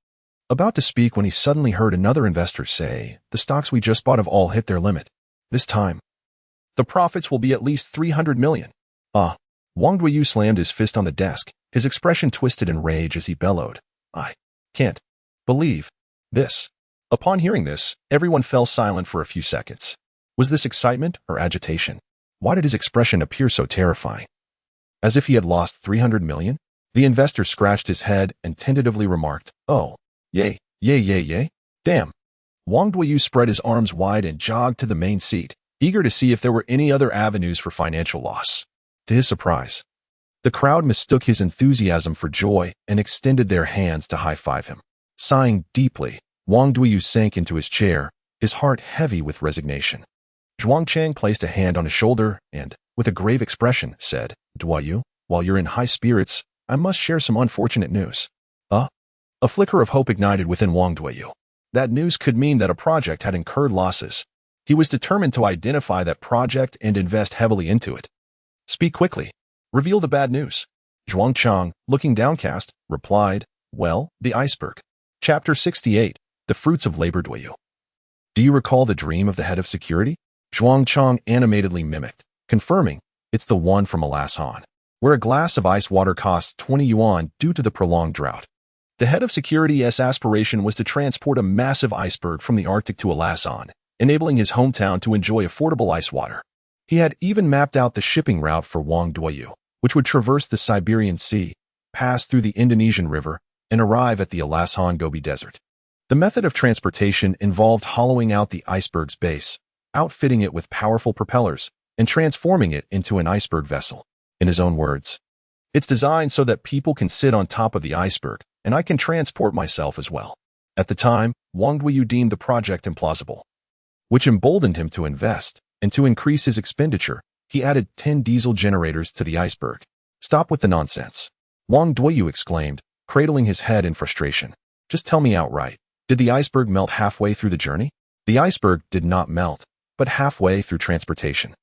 about to speak when he suddenly heard another investor say, the stocks we just bought have all hit their limit. This time, the profits will be at least 300 million. Wang Duoyu slammed his fist on the desk, his expression twisted in rage as he bellowed. I can't believe this. Upon hearing this, everyone fell silent for a few seconds. Was this excitement or agitation? Why did his expression appear so terrifying? As if he had lost 300 million? The investor scratched his head and tentatively remarked, oh, yay, yay, yay, yay. Damn. Wang Duoyu spread his arms wide and jogged to the main seat, eager to see if there were any other avenues for financial loss. To his surprise, the crowd mistook his enthusiasm for joy and extended their hands to high-five him. Sighing deeply, Wang Duoyu sank into his chair, his heart heavy with resignation. Zhuang Chang placed a hand on his shoulder and, with a grave expression, said, Duoyu, while you're in high spirits, I must share some unfortunate news. A flicker of hope ignited within Wang Duoyu. That news could mean that a project had incurred losses. He was determined to identify that project and invest heavily into it. Speak quickly. Reveal the bad news. Zhuang Chang, looking downcast, replied, well, the iceberg. Chapter 68. The Fruits of Labor. Duoyu. Do you recall the dream of the head of security? Zhuang Chang animatedly mimicked, confirming, it's the one from Alashan, where a glass of ice water costs 20 yuan due to the prolonged drought. The head of security's aspiration was to transport a massive iceberg from the Arctic to Alashan, enabling his hometown to enjoy affordable ice water. He had even mapped out the shipping route for Wang Duoyu, which would traverse the Siberian Sea, pass through the Indonesian River, and arrive at the Alasan Gobi Desert. The method of transportation involved hollowing out the iceberg's base, outfitting it with powerful propellers, and transforming it into an iceberg vessel. In his own words, "It's designed so that people can sit on top of the iceberg, and I can transport myself as well." At the time, Wang Duoyu deemed the project implausible, which emboldened him to invest, and to increase his expenditure, he added 10 diesel generators to the iceberg. "Stop with the nonsense," Wang Duoyu exclaimed, cradling his head in frustration. "Just tell me outright, did the iceberg melt halfway through the journey?" The iceberg did not melt, but halfway through transportation.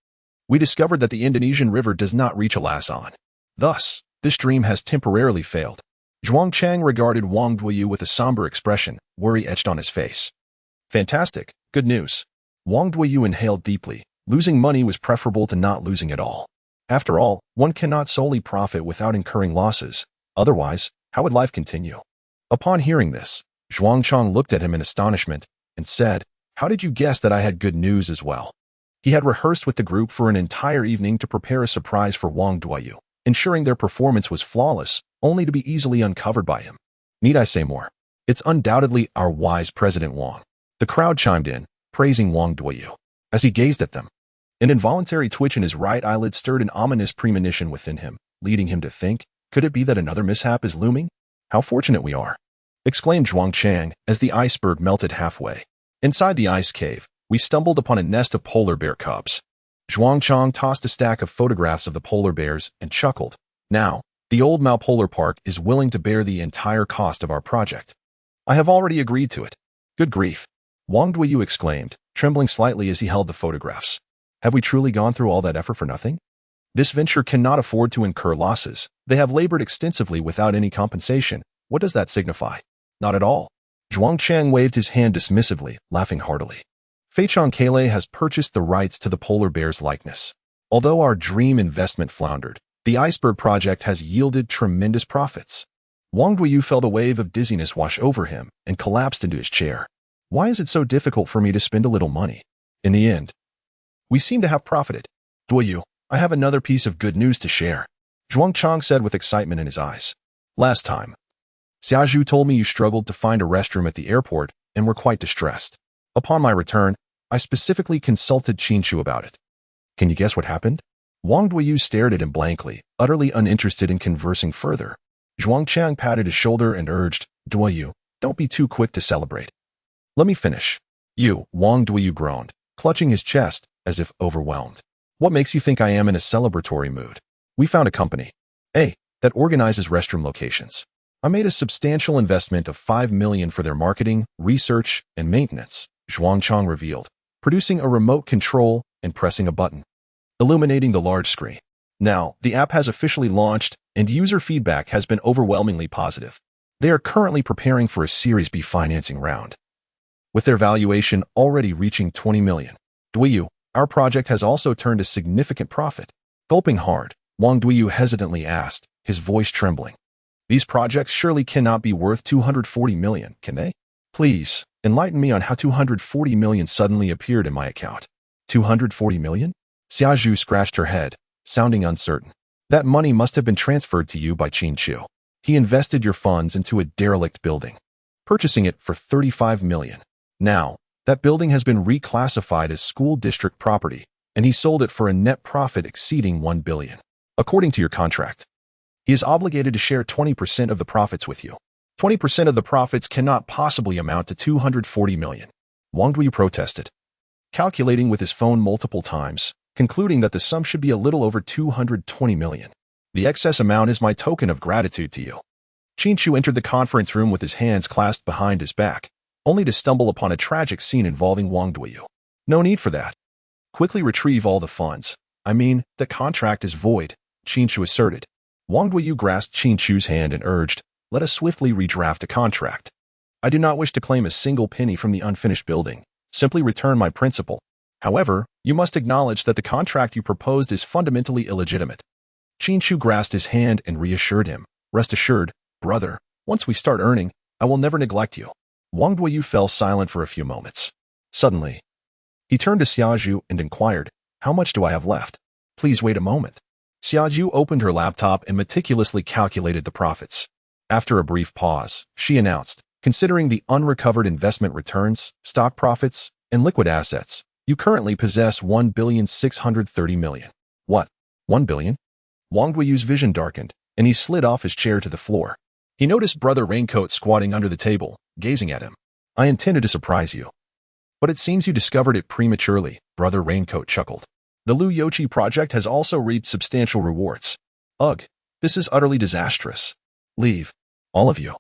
"We discovered that the Indonesian River does not reach Alasan. Thus, this dream has temporarily failed." Zhuang Chang regarded Wang Duoyu with a somber expression, worry etched on his face. "Fantastic, good news." Wang Duoyu inhaled deeply. Losing money was preferable to not losing at all. After all, one cannot solely profit without incurring losses. Otherwise, how would life continue? Upon hearing this, Zhuang Chang looked at him in astonishment and said, "How did you guess that I had good news as well?" He had rehearsed with the group for an entire evening to prepare a surprise for Wang Duoyu, ensuring their performance was flawless, only to be easily uncovered by him. "Need I say more? It's undoubtedly our wise President Wang." The crowd chimed in, praising Wang Duoyu. As he gazed at them, an involuntary twitch in his right eyelid stirred an ominous premonition within him, leading him to think, could it be that another mishap is looming? "How fortunate we are," exclaimed Zhuang Chang as the iceberg melted halfway. Inside the ice cave, we stumbled upon a nest of polar bear cubs. Zhuang Chang tossed a stack of photographs of the polar bears and chuckled. "Now, the Old Mao Polar Park is willing to bear the entire cost of our project. I have already agreed to it." "Good grief," Wang Duoyu exclaimed, trembling slightly as he held the photographs. "Have we truly gone through all that effort for nothing? This venture cannot afford to incur losses. They have labored extensively without any compensation. What does that signify?" "Not at all." Zhuang Chang waved his hand dismissively, laughing heartily. "Feichong Kele has purchased the rights to the polar bear's likeness. Although our dream investment floundered, the iceberg project has yielded tremendous profits." Wang Duoyu felt a wave of dizziness wash over him and collapsed into his chair. "Why is it so difficult for me to spend a little money? In the end, we seem to have profited." "Duoyu, I have another piece of good news to share," Zhuang Chang said with excitement in his eyes. "Last time, Xiaozhu told me you struggled to find a restroom at the airport and were quite distressed. Upon my return, I specifically consulted Qin Chu about it. Can you guess what happened?" Wang Duoyu stared at him blankly, utterly uninterested in conversing further. Zhuang Chang patted his shoulder and urged, "Duoyu, don't be too quick to celebrate. Let me finish." "You," Wang Duoyu groaned, clutching his chest as if overwhelmed. "What makes you think I am in a celebratory mood? We found a company, that organizes restroom locations. I made a substantial investment of 5 million for their marketing, research, and maintenance," Zhuang Chang revealed, producing a remote control and pressing a button, illuminating the large screen. "Now, the app has officially launched, and user feedback has been overwhelmingly positive. They are currently preparing for a Series B financing round, with their valuation already reaching 20 million. Duoyu, our project has also turned a significant profit." Gulping hard, Wang Duoyu hesitantly asked, his voice trembling, "These projects surely cannot be worth 240 million, can they? Please, enlighten me on how 240 million suddenly appeared in my account." 240 million? Xiaozhu scratched her head, sounding uncertain. "That money must have been transferred to you by Qin Chu. He invested your funds into a derelict building, purchasing it for 35 million. Now, that building has been reclassified as school district property, and he sold it for a net profit exceeding 1 billion. According to your contract, he is obligated to share 20% of the profits with you. 20% of the profits cannot possibly amount to 240 million. Wang Duoyu protested, calculating with his phone multiple times, concluding that the sum should be a little over 220 million. "The excess amount is my token of gratitude to you." Qin Chu entered the conference room with his hands clasped behind his back, only to stumble upon a tragic scene involving Wang Duoyu. "No need for that. Quickly retrieve all the funds. I mean, the contract is void," Qin Chu asserted. Wang Duoyu grasped Qin Chu's hand and urged, "Let us swiftly redraft the contract. I do not wish to claim a single penny from the unfinished building. Simply return my principal. However, you must acknowledge that the contract you proposed is fundamentally illegitimate." Qin Chu grasped his hand and reassured him, "Rest assured, brother, once we start earning, I will never neglect you." Wang Duoyu fell silent for a few moments. Suddenly, He turned to Xiaoju and inquired, "How much do I have left?" "Please wait a moment." Xiaoju opened her laptop and meticulously calculated the profits. After a brief pause, she announced, "Considering the unrecovered investment returns, stock profits, and liquid assets, you currently possess 1,630,000,000. What? 1 billion? Wang Guiyu's vision darkened, and he slid off his chair to the floor. He noticed Brother Raincoat squatting under the table, gazing at him. "I intended to surprise you. But it seems you discovered it prematurely," Brother Raincoat chuckled. "The Lu Yochi project has also reaped substantial rewards. Ugh, this is utterly disastrous. Leave. All of you.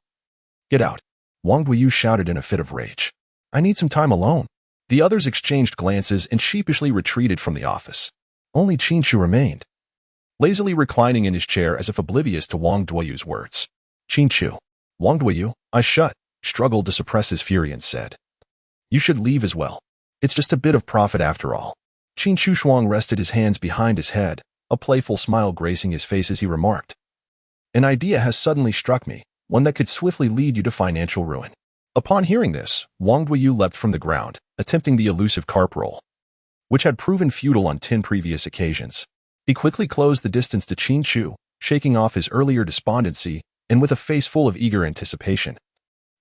Get out." Wang Guiyu shouted in a fit of rage. "I need some time alone." The others exchanged glances and sheepishly retreated from the office. Only Qin Chu remained, lazily reclining in his chair as if oblivious to Wang Duoyu's words. "Qin Chu." Wang Duoyu, struggled to suppress his fury and said, "You should leave as well. It's just a bit of profit after all." Qin Chu Shuang rested his hands behind his head, a playful smile gracing his face as he remarked, "An idea has suddenly struck me, one that could swiftly lead you to financial ruin." Upon hearing this, Wang Guiyu leapt from the ground, attempting the elusive carp roll, which had proven futile on 10 previous occasions. He quickly closed the distance to Qin Chu, shaking off his earlier despondency, and with a face full of eager anticipation.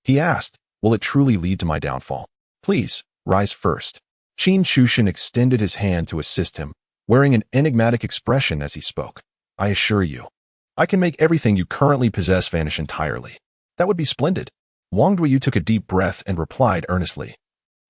He asked, "Will it truly lead to my downfall? Please, rise first." Qin Chushin extended his hand to assist him, wearing an enigmatic expression as he spoke. "I assure you, I can make everything you currently possess vanish entirely." "That would be splendid." Wang Duoyu took a deep breath and replied earnestly,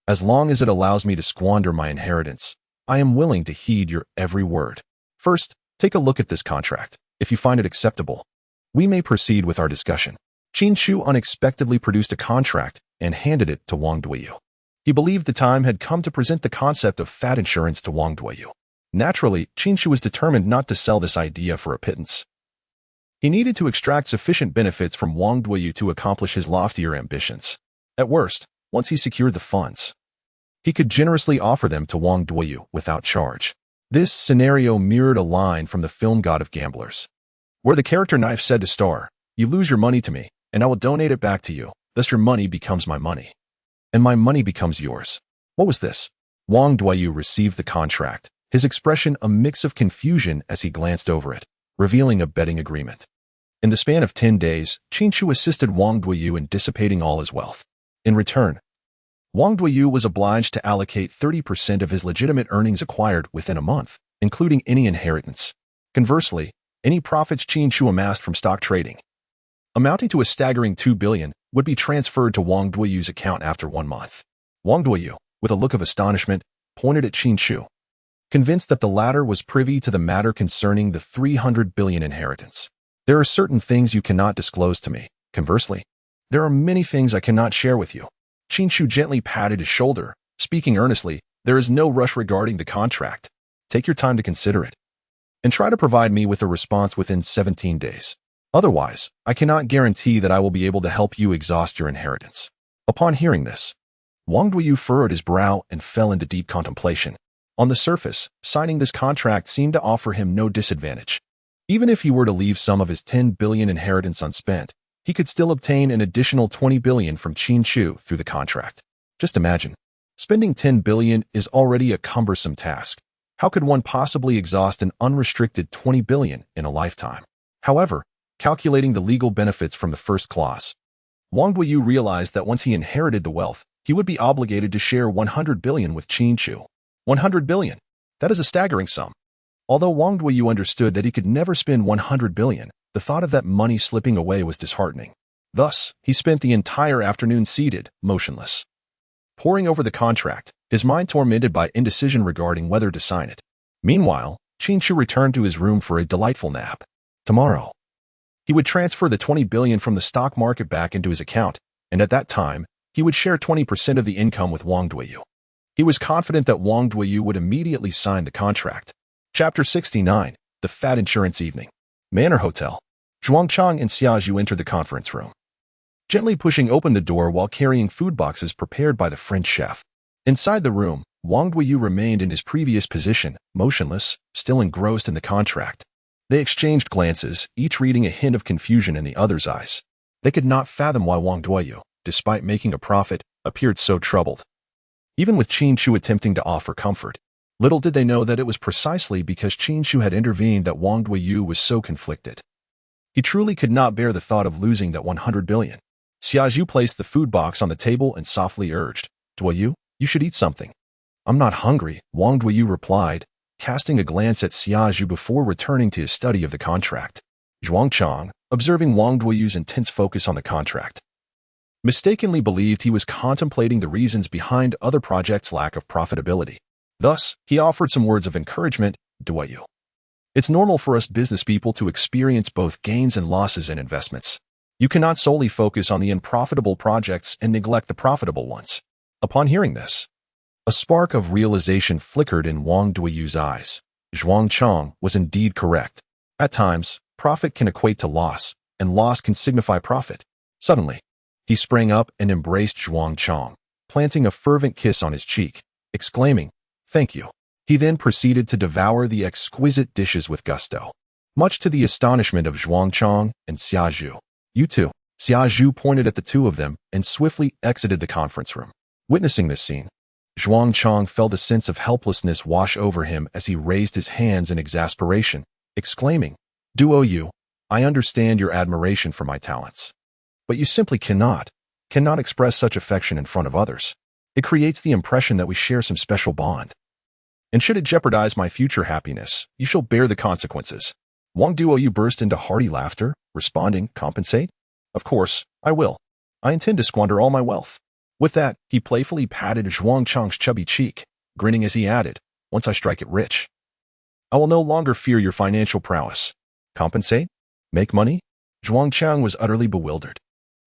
"As long as it allows me to squander my inheritance, I am willing to heed your every word. First, take a look at this contract. If you find it acceptable, we may proceed with our discussion." Qin Chu unexpectedly produced a contract and handed it to Wang Duoyu. He believed the time had come to present the concept of fat insurance to Wang Duoyu. Naturally, Qin Chu was determined not to sell this idea for a pittance. He needed to extract sufficient benefits from Wang Duoyu to accomplish his loftier ambitions. At worst, once he secured the funds, he could generously offer them to Wang Duoyu without charge. This scenario mirrored a line from the film God of Gamblers, where the character Knife said to Star, "You lose your money to me, and I will donate it back to you. Thus your money becomes my money, and my money becomes yours." What was this? Wang Duoyu received the contract, his expression a mix of confusion as he glanced over it, revealing a betting agreement. In the span of 10 days, Qin Chu assisted Wang Duoyu in dissipating all his wealth. In return, Wang Duoyu was obliged to allocate 30% of his legitimate earnings acquired within a month, including any inheritance. Conversely, any profits Qin Chu amassed from stock trading, amounting to a staggering 2 billion, would be transferred to Wang Duoyu's account after 1 month. Wang Duoyu, with a look of astonishment, pointed at Qin Chu, convinced that the latter was privy to the matter concerning the 300 billion inheritance. "There are certain things you cannot disclose to me. Conversely, there are many things I cannot share with you." Qin Chu gently patted his shoulder, speaking earnestly, "There is no rush regarding the contract. Take your time to consider it, and try to provide me with a response within 17 days. Otherwise, I cannot guarantee that I will be able to help you exhaust your inheritance." Upon hearing this, Wang Duoyu furrowed his brow and fell into deep contemplation. On the surface, signing this contract seemed to offer him no disadvantage. Even if he were to leave some of his 10 billion inheritance unspent, he could still obtain an additional 20 billion from Qin Chu through the contract. Just imagine. Spending 10 billion is already a cumbersome task. How could one possibly exhaust an unrestricted 20 billion in a lifetime? However, calculating the legal benefits from the first clause, Wang Duoyu realized that once he inherited the wealth, he would be obligated to share 100 billion with Qin Chu. 100 billion. That is a staggering sum. Although Wang Duoyu understood that he could never spend 100 billion, the thought of that money slipping away was disheartening. Thus, he spent the entire afternoon seated, motionless, poring over the contract, his mind tormented by indecision regarding whether to sign it. Meanwhile, Qin Chu returned to his room for a delightful nap. Tomorrow, he would transfer the 20 billion from the stock market back into his account, and at that time, he would share 20% of the income with Wang Duoyu. He was confident that Wang Duoyu would immediately sign the contract. Chapter 69, The Fat Insurance Evening. Manor Hotel. Zhuangchang and Xiaoju entered the conference room, gently pushing open the door while carrying food boxes prepared by the French chef. Inside the room, Wang Duoyu remained in his previous position, motionless, still engrossed in the contract. They exchanged glances, each reading a hint of confusion in the other's eyes. They could not fathom why Wang Duoyu, despite making a profit, appeared so troubled. even with Qin Chu attempting to offer comfort. Little did they know that it was precisely because Qin Chu had intervened that Wang Duoyu was so conflicted. He truly could not bear the thought of losing that 100 billion. Xiaozhu placed the food box on the table and softly urged, "Duoyu, you should eat something." "I'm not hungry," Wang Duoyu replied, casting a glance at Xiaozhu before returning to his study of the contract. Zhuangchang, observing Wang Duoyu's intense focus on the contract, mistakenly believed he was contemplating the reasons behind other projects' lack of profitability. Thus, he offered some words of encouragement. "Duoyu, it's normal for us business people to experience both gains and losses in investments. You cannot solely focus on the unprofitable projects and neglect the profitable ones." Upon hearing this, a spark of realization flickered in Wang Duoyu's eyes. Zhuangchang was indeed correct. At times, profit can equate to loss, and loss can signify profit. Suddenly, he sprang up and embraced Zhuangchang, planting a fervent kiss on his cheek, exclaiming, "Thank you." He then proceeded to devour the exquisite dishes with gusto, much to the astonishment of Zhuangchang and Xiaozhu. "You too." Xiaozhu pointed at the two of them and swiftly exited the conference room. Witnessing this scene, Zhuangchang felt a sense of helplessness wash over him as he raised his hands in exasperation, exclaiming, "Duoyu, I understand your admiration for my talents. But you simply cannot express such affection in front of others. It creates the impression that we share some special bond. And should it jeopardize my future happiness, you shall bear the consequences." Wang Duoyu burst into hearty laughter, responding, "Compensate? Of course, I will. I intend to squander all my wealth." With that, he playfully patted Zhuangchang's chubby cheek, grinning as he added, "Once I strike it rich, I will no longer fear your financial prowess." Compensate? Make money? Zhuangchang was utterly bewildered.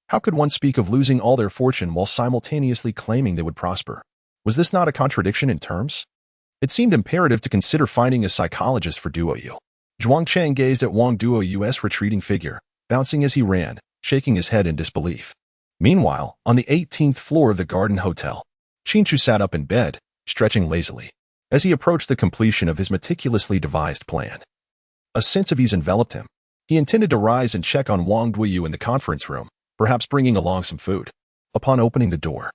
How could one speak of losing all their fortune while simultaneously claiming they would prosper? Was this not a contradiction in terms? It seemed imperative to consider finding a psychologist for Duoyu. Zhuangchang gazed at Wang Duoyu's retreating figure, bouncing as he ran, shaking his head in disbelief. Meanwhile, on the 18th floor of the Garden Hotel, Qin Chu sat up in bed, stretching lazily, as he approached the completion of his meticulously devised plan. A sense of ease enveloped him. He intended to rise and check on Wang Duoyu in the conference room, perhaps bringing along some food. Upon opening the door,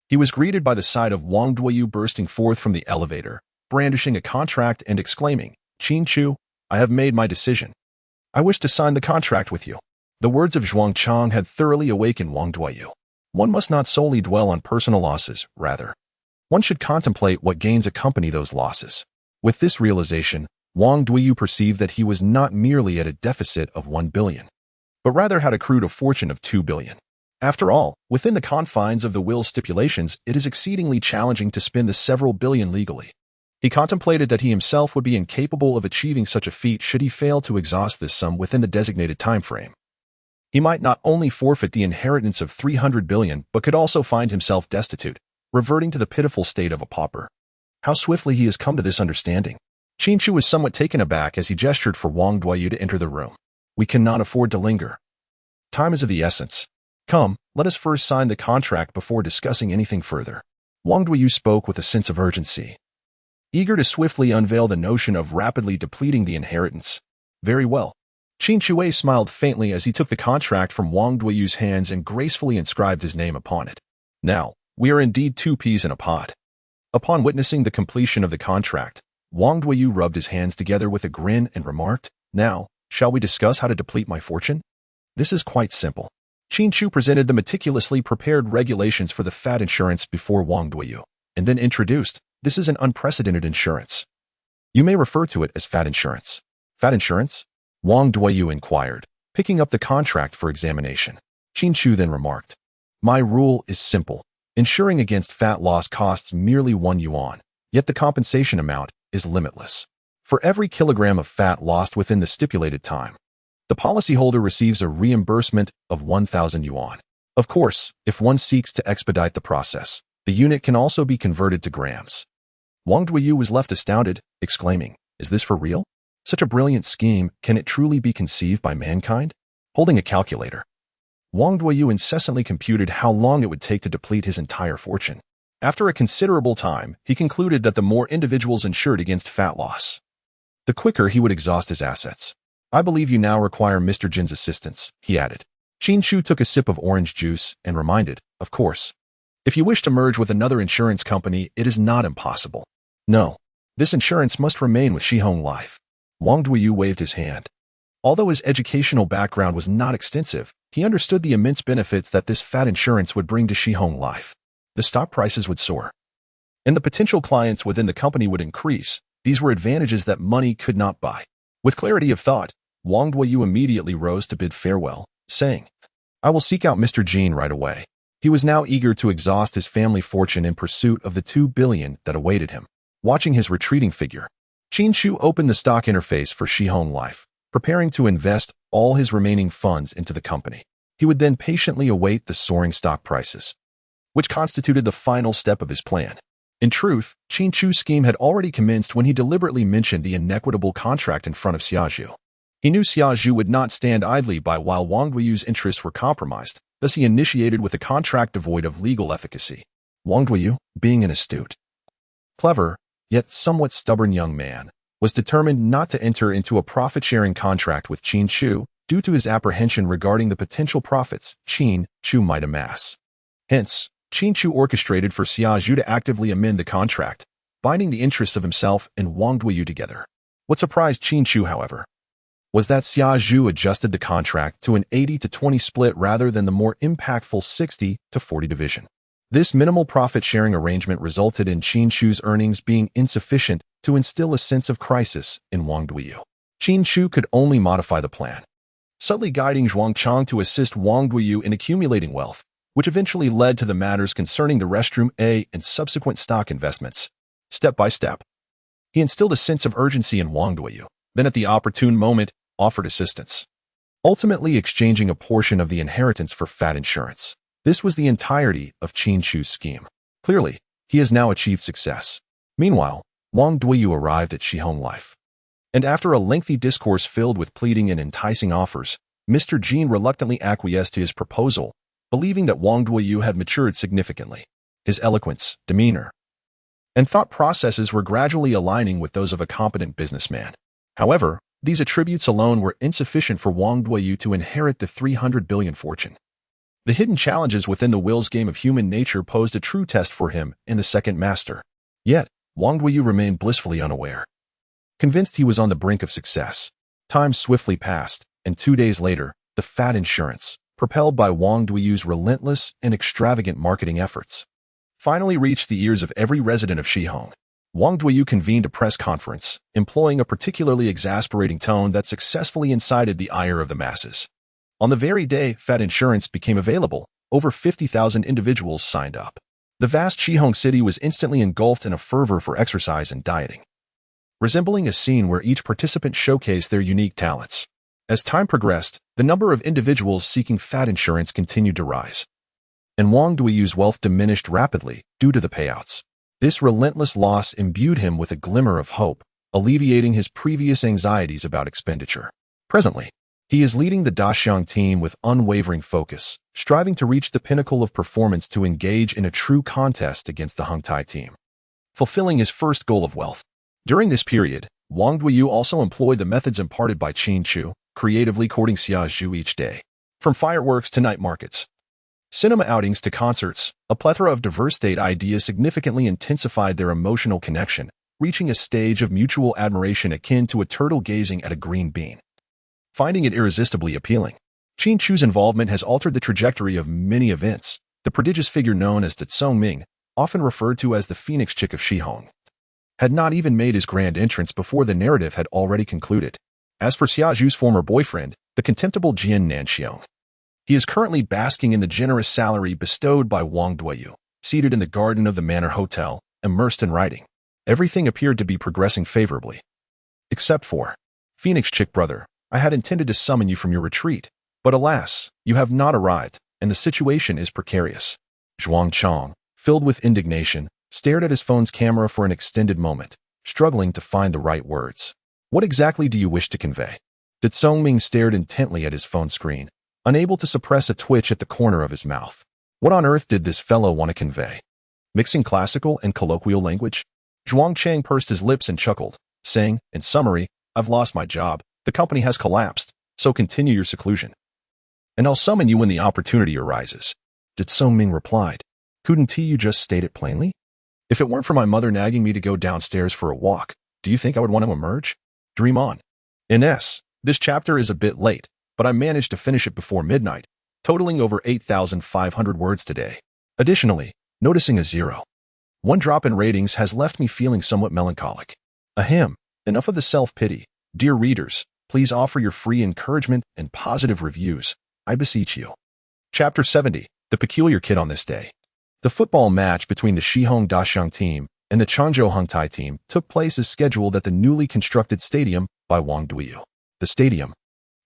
he was greeted by the sight of Wang Duoyu bursting forth from the elevator, brandishing a contract and exclaiming, "Qin Chu, I have made my decision. I wish to sign the contract with you." The words of Zhuangchang had thoroughly awakened Wang Duoyu. One must not solely dwell on personal losses, rather, one should contemplate what gains accompany those losses. With this realization, Wang Duoyu perceived that he was not merely at a deficit of 1 billion, but rather had accrued a fortune of 2 billion. After all, within the confines of the will's stipulations, it is exceedingly challenging to spend the several billion legally. He contemplated that he himself would be incapable of achieving such a feat should he fail to exhaust this sum within the designated time frame. He might not only forfeit the inheritance of 300 billion, but could also find himself destitute, reverting to the pitiful state of a pauper. How swiftly he has come to this understanding. Qin Chu was somewhat taken aback as he gestured for Wang Duoyu to enter the room. "We cannot afford to linger. Time is of the essence. Come, let us first sign the contract before discussing anything further." Wang Duoyu spoke with a sense of urgency, eager to swiftly unveil the notion of rapidly depleting the inheritance. "Very well." Qin Chu smiled faintly as he took the contract from Wang Duoyu's hands and gracefully inscribed his name upon it. "Now, we are indeed two peas in a pod." Upon witnessing the completion of the contract, Wang Duoyu rubbed his hands together with a grin and remarked, "Now, shall we discuss how to deplete my fortune? This is quite simple." Qin Chu presented the meticulously prepared regulations for the fat insurance before Wang Duoyu, and then introduced, "This is an unprecedented insurance. You may refer to it as fat insurance." "Fat insurance?" Wang Duoyu inquired, picking up the contract for examination. Qin Chu then remarked, "My rule is simple. Insuring against fat loss costs merely 1 yuan, yet the compensation amount is limitless. For every kilogram of fat lost within the stipulated time, the policyholder receives a reimbursement of 1,000 yuan. Of course, if one seeks to expedite the process, the unit can also be converted to grams." Wang Duoyu was left astounded, exclaiming, "Is this for real? Such a brilliant scheme, can it truly be conceived by mankind?" Holding a calculator, Wang Duoyu incessantly computed how long it would take to deplete his entire fortune. After a considerable time, he concluded that the more individuals insured against fat loss, the quicker he would exhaust his assets. "I believe you now require Mr. Jin's assistance," he added. Qin Chu took a sip of orange juice and reminded, "Of course. If you wish to merge with another insurance company, it is not impossible. No, this insurance must remain with Shihong Life. Wang Duyu waved his hand. Although his educational background was not extensive, he understood the immense benefits that this fat insurance would bring to Shihong Life. The stock prices would soar, and the potential clients within the company would increase. These were advantages that money could not buy. With clarity of thought, Wang Duyu immediately rose to bid farewell, saying, "I will seek out Mr. Qin right away." He was now eager to exhaust his family fortune in pursuit of the 2 billion that awaited him. Watching his retreating figure, Qin Chu opened the stock interface for Shihong Life, preparing to invest all his remaining funds into the company. He would then patiently await the soaring stock prices, which constituted the final step of his plan. In truth, Qin Chu's scheme had already commenced when he deliberately mentioned the inequitable contract in front of Xiaozhu. He knew Xiaozhu would not stand idly by while Wang Duyu's interests were compromised, thus he initiated with a contract devoid of legal efficacy. Wang Duyu, being an astute, clever, yet somewhat stubborn young man, was determined not to enter into a profit-sharing contract with Qin Chu due to his apprehension regarding the potential profits Qin Chu might amass. Hence, Qin Chu orchestrated for Xiaozhu to actively amend the contract, binding the interests of himself and Wang Duyu together. What surprised Qin Chu, however, was that Xiaozhu adjusted the contract to an 80-20 split rather than the more impactful 60-40 division. This minimal profit-sharing arrangement resulted in Qin Chu's earnings being insufficient to instill a sense of crisis in Wang Duyu. Qin Chu could only modify the plan, subtly guiding Zhuang Chang to assist Wang Duyu in accumulating wealth, which eventually led to the matters concerning the restroom A and subsequent stock investments. Step by step, he instilled a sense of urgency in Wang Duyu, then at the opportune moment, offered assistance, ultimately exchanging a portion of the inheritance for fat insurance. This was the entirety of Qin Chu's scheme. Clearly, he has now achieved success. Meanwhile, Wang Duyu arrived at Shihong Life, and after a lengthy discourse filled with pleading and enticing offers, Mr. Qin reluctantly acquiesced to his proposal, believing that Wang Duyu had matured significantly. His eloquence, demeanor, and thought processes were gradually aligning with those of a competent businessman. However, these attributes alone were insufficient for Wang Duyu to inherit the 300 billion fortune. The hidden challenges within the will's game of human nature posed a true test for him and the second master. Yet, Wang Duyu remained blissfully unaware. Convinced he was on the brink of success, time swiftly passed, and 2 days later, the fat insurance, propelled by Wang Duyu's relentless and extravagant marketing efforts, finally reached the ears of every resident of Shihong. Wang Duyu convened a press conference, employing a particularly exasperating tone that successfully incited the ire of the masses. On the very day fat insurance became available, over 50,000 individuals signed up. The vast Shihong city was instantly engulfed in a fervor for exercise and dieting, resembling a scene where each participant showcased their unique talents. As time progressed, the number of individuals seeking fat insurance continued to rise, and Wang Duyu's wealth diminished rapidly due to the payouts. This relentless loss imbued him with a glimmer of hope, alleviating his previous anxieties about expenditure. Presently, he is leading the Daxiang team with unwavering focus, striving to reach the pinnacle of performance to engage in a true contest against the Hengtai team, fulfilling his first goal of wealth. During this period, Wang Duyu also employed the methods imparted by Qin Chu, creatively courting Xiaozhu each day. From fireworks to night markets, cinema outings to concerts, a plethora of diverse date ideas significantly intensified their emotional connection, reaching a stage of mutual admiration akin to a turtle gazing at a green bean. Finding it irresistibly appealing, Qin Chu's involvement has altered the trajectory of many events. The prodigious figure known as Tsong Ming, often referred to as the Phoenix Chick of Shihong, had not even made his grand entrance before the narrative had already concluded. As for Xiaozhu's former boyfriend, the contemptible Jian Nanxiong, he is currently basking in the generous salary bestowed by Wang Duyu, seated in the garden of the Manor Hotel, immersed in writing. Everything appeared to be progressing favorably. Except for, Phoenix Chick brother, I had intended to summon you from your retreat, but alas, you have not arrived, and the situation is precarious. Zhuang Chang, filled with indignation, stared at his phone's camera for an extended moment, struggling to find the right words. What exactly do you wish to convey? Tsong Ming stared intently at his phone screen, unable to suppress a twitch at the corner of his mouth. What on earth did this fellow want to convey? Mixing classical and colloquial language? Zhuang Chang pursed his lips and chuckled, saying, in summary, I've lost my job, the company has collapsed, so continue your seclusion, and I'll summon you when the opportunity arises. Tsong Ming replied, Couldn't you just state it plainly? If it weren't for my mother nagging me to go downstairs for a walk, do you think I would want to emerge? Dream on. Ines, this chapter is a bit late, but I managed to finish it before midnight, totaling over 8,500 words today. Additionally, noticing a zero. One drop in ratings has left me feeling somewhat melancholic. Ahem, enough of the self-pity. Dear readers, please offer your free encouragement and positive reviews, I beseech you. Chapter 70, The Peculiar Kid on This Day. The football match between the Shihong Daxiang team and the Changzhou Hengtai team took place as scheduled at the newly constructed stadium by Wang Duiyu. The stadium,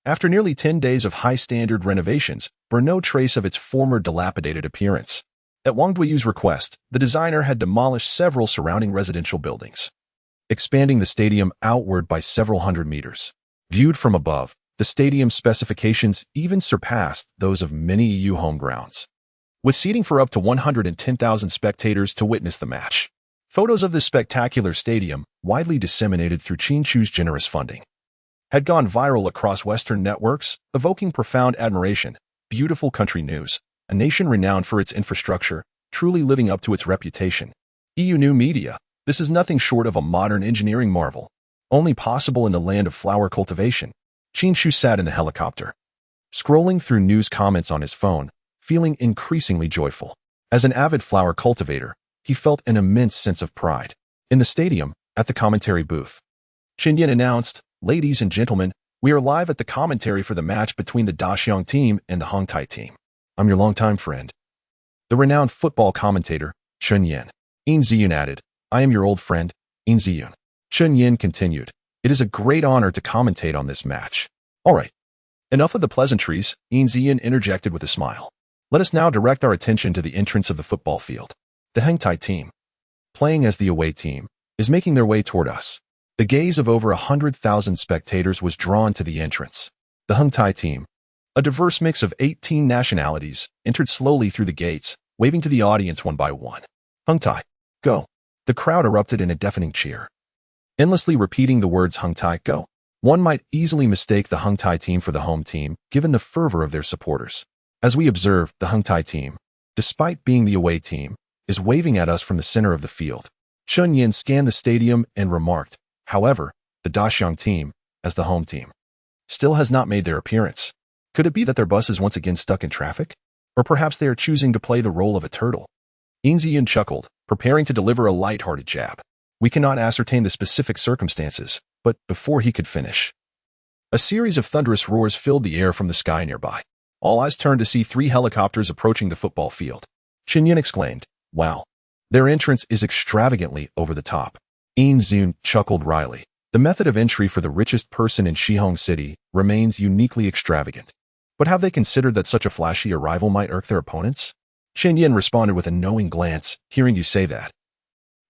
after nearly 10 days of high-standard renovations, bore no trace of its former dilapidated appearance. At Wang Duiyu's request, the designer had demolished several surrounding residential buildings, expanding the stadium outward by several hundred meters. Viewed from above, the stadium's specifications even surpassed those of many EU home grounds, with seating for up to 110,000 spectators to witness the match. Photos of this spectacular stadium, widely disseminated through Qin Chu's generous funding, had gone viral across Western networks, evoking profound admiration. Beautiful country news, a nation renowned for its infrastructure, truly living up to its reputation. EU new media, this is nothing short of a modern engineering marvel, only possible in the land of flower cultivation. Qin Chu sat in the helicopter, scrolling through news comments on his phone, feeling increasingly joyful. As an avid flower cultivator, he felt an immense sense of pride. In the stadium, at the commentary booth, Chen Yan announced, "Ladies and gentlemen, we are live at the commentary for the match between the Daxiang team and the Hengtai team. I'm your longtime friend, the renowned football commentator, Chen Yan." Yin Ziyun added, "I am your old friend, Yin Ziyun." Chen Yan continued, "It is a great honor to commentate on this match." All right, enough of the pleasantries, Yin Ziyun interjected with a smile. Let us now direct our attention to the entrance of the football field. The Hengtai team, playing as the away team, is making their way toward us. The gaze of over 100,000 spectators was drawn to the entrance. The Hengtai team, a diverse mix of 18 nationalities, entered slowly through the gates, waving to the audience one by one. "Hengtai, go." The crowd erupted in a deafening cheer, endlessly repeating the words "Hengtai, go." One might easily mistake the Hengtai team for the home team, given the fervor of their supporters. As we observe, the Hengtai team, despite being the away team, is waving at us from the center of the field. Chen Yin scanned the stadium and remarked, however, the Daxiang team, as the home team, still has not made their appearance. Could it be that their bus is once again stuck in traffic? Or perhaps they are choosing to play the role of a turtle? Yin Ziyun chuckled, preparing to deliver a light-hearted jab. We cannot ascertain the specific circumstances, but before he could finish, a series of thunderous roars filled the air from the sky nearby. All eyes turned to see 3 helicopters approaching the football field. Chen Yin exclaimed, "Wow, their entrance is extravagantly over the top." Yin Ziyun chuckled wryly. The method of entry for the richest person in Shihong City remains uniquely extravagant. But have they considered that such a flashy arrival might irk their opponents? Chen Yin responded with a knowing glance, "Hearing you say that,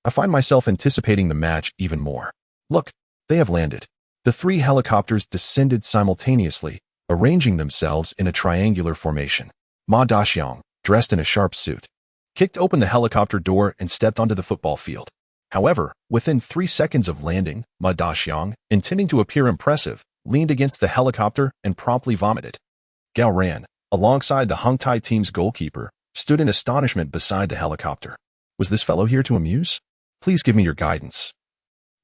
I find myself anticipating the match even more. Look, they have landed." The 3 helicopters descended simultaneously, arranging themselves in a triangular formation. Ma Daxiang, dressed in a sharp suit, kicked open the helicopter door and stepped onto the football field. However, within 3 seconds of landing, Ma Daxiang, intending to appear impressive, leaned against the helicopter and promptly vomited. Gao Ran, alongside the Hengtai team's goalkeeper, stood in astonishment beside the helicopter. Was this fellow here to amuse? Please give me your guidance,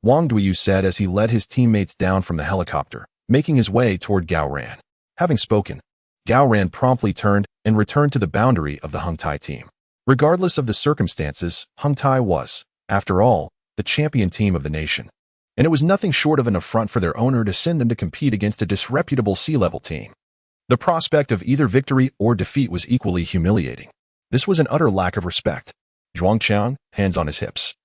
Wang Duiyu said as he led his teammates down from the helicopter, making his way toward Gao Ran. Having spoken, Gao Ran promptly turned and returned to the boundary of the Hengtai team. Regardless of the circumstances, Hengtai was, after all, the champion team of the nation, and it was nothing short of an affront for their owner to send them to compete against a disreputable sea-level team. The prospect of either victory or defeat was equally humiliating. This was an utter lack of respect. Zhuangqiang, hands on his hips,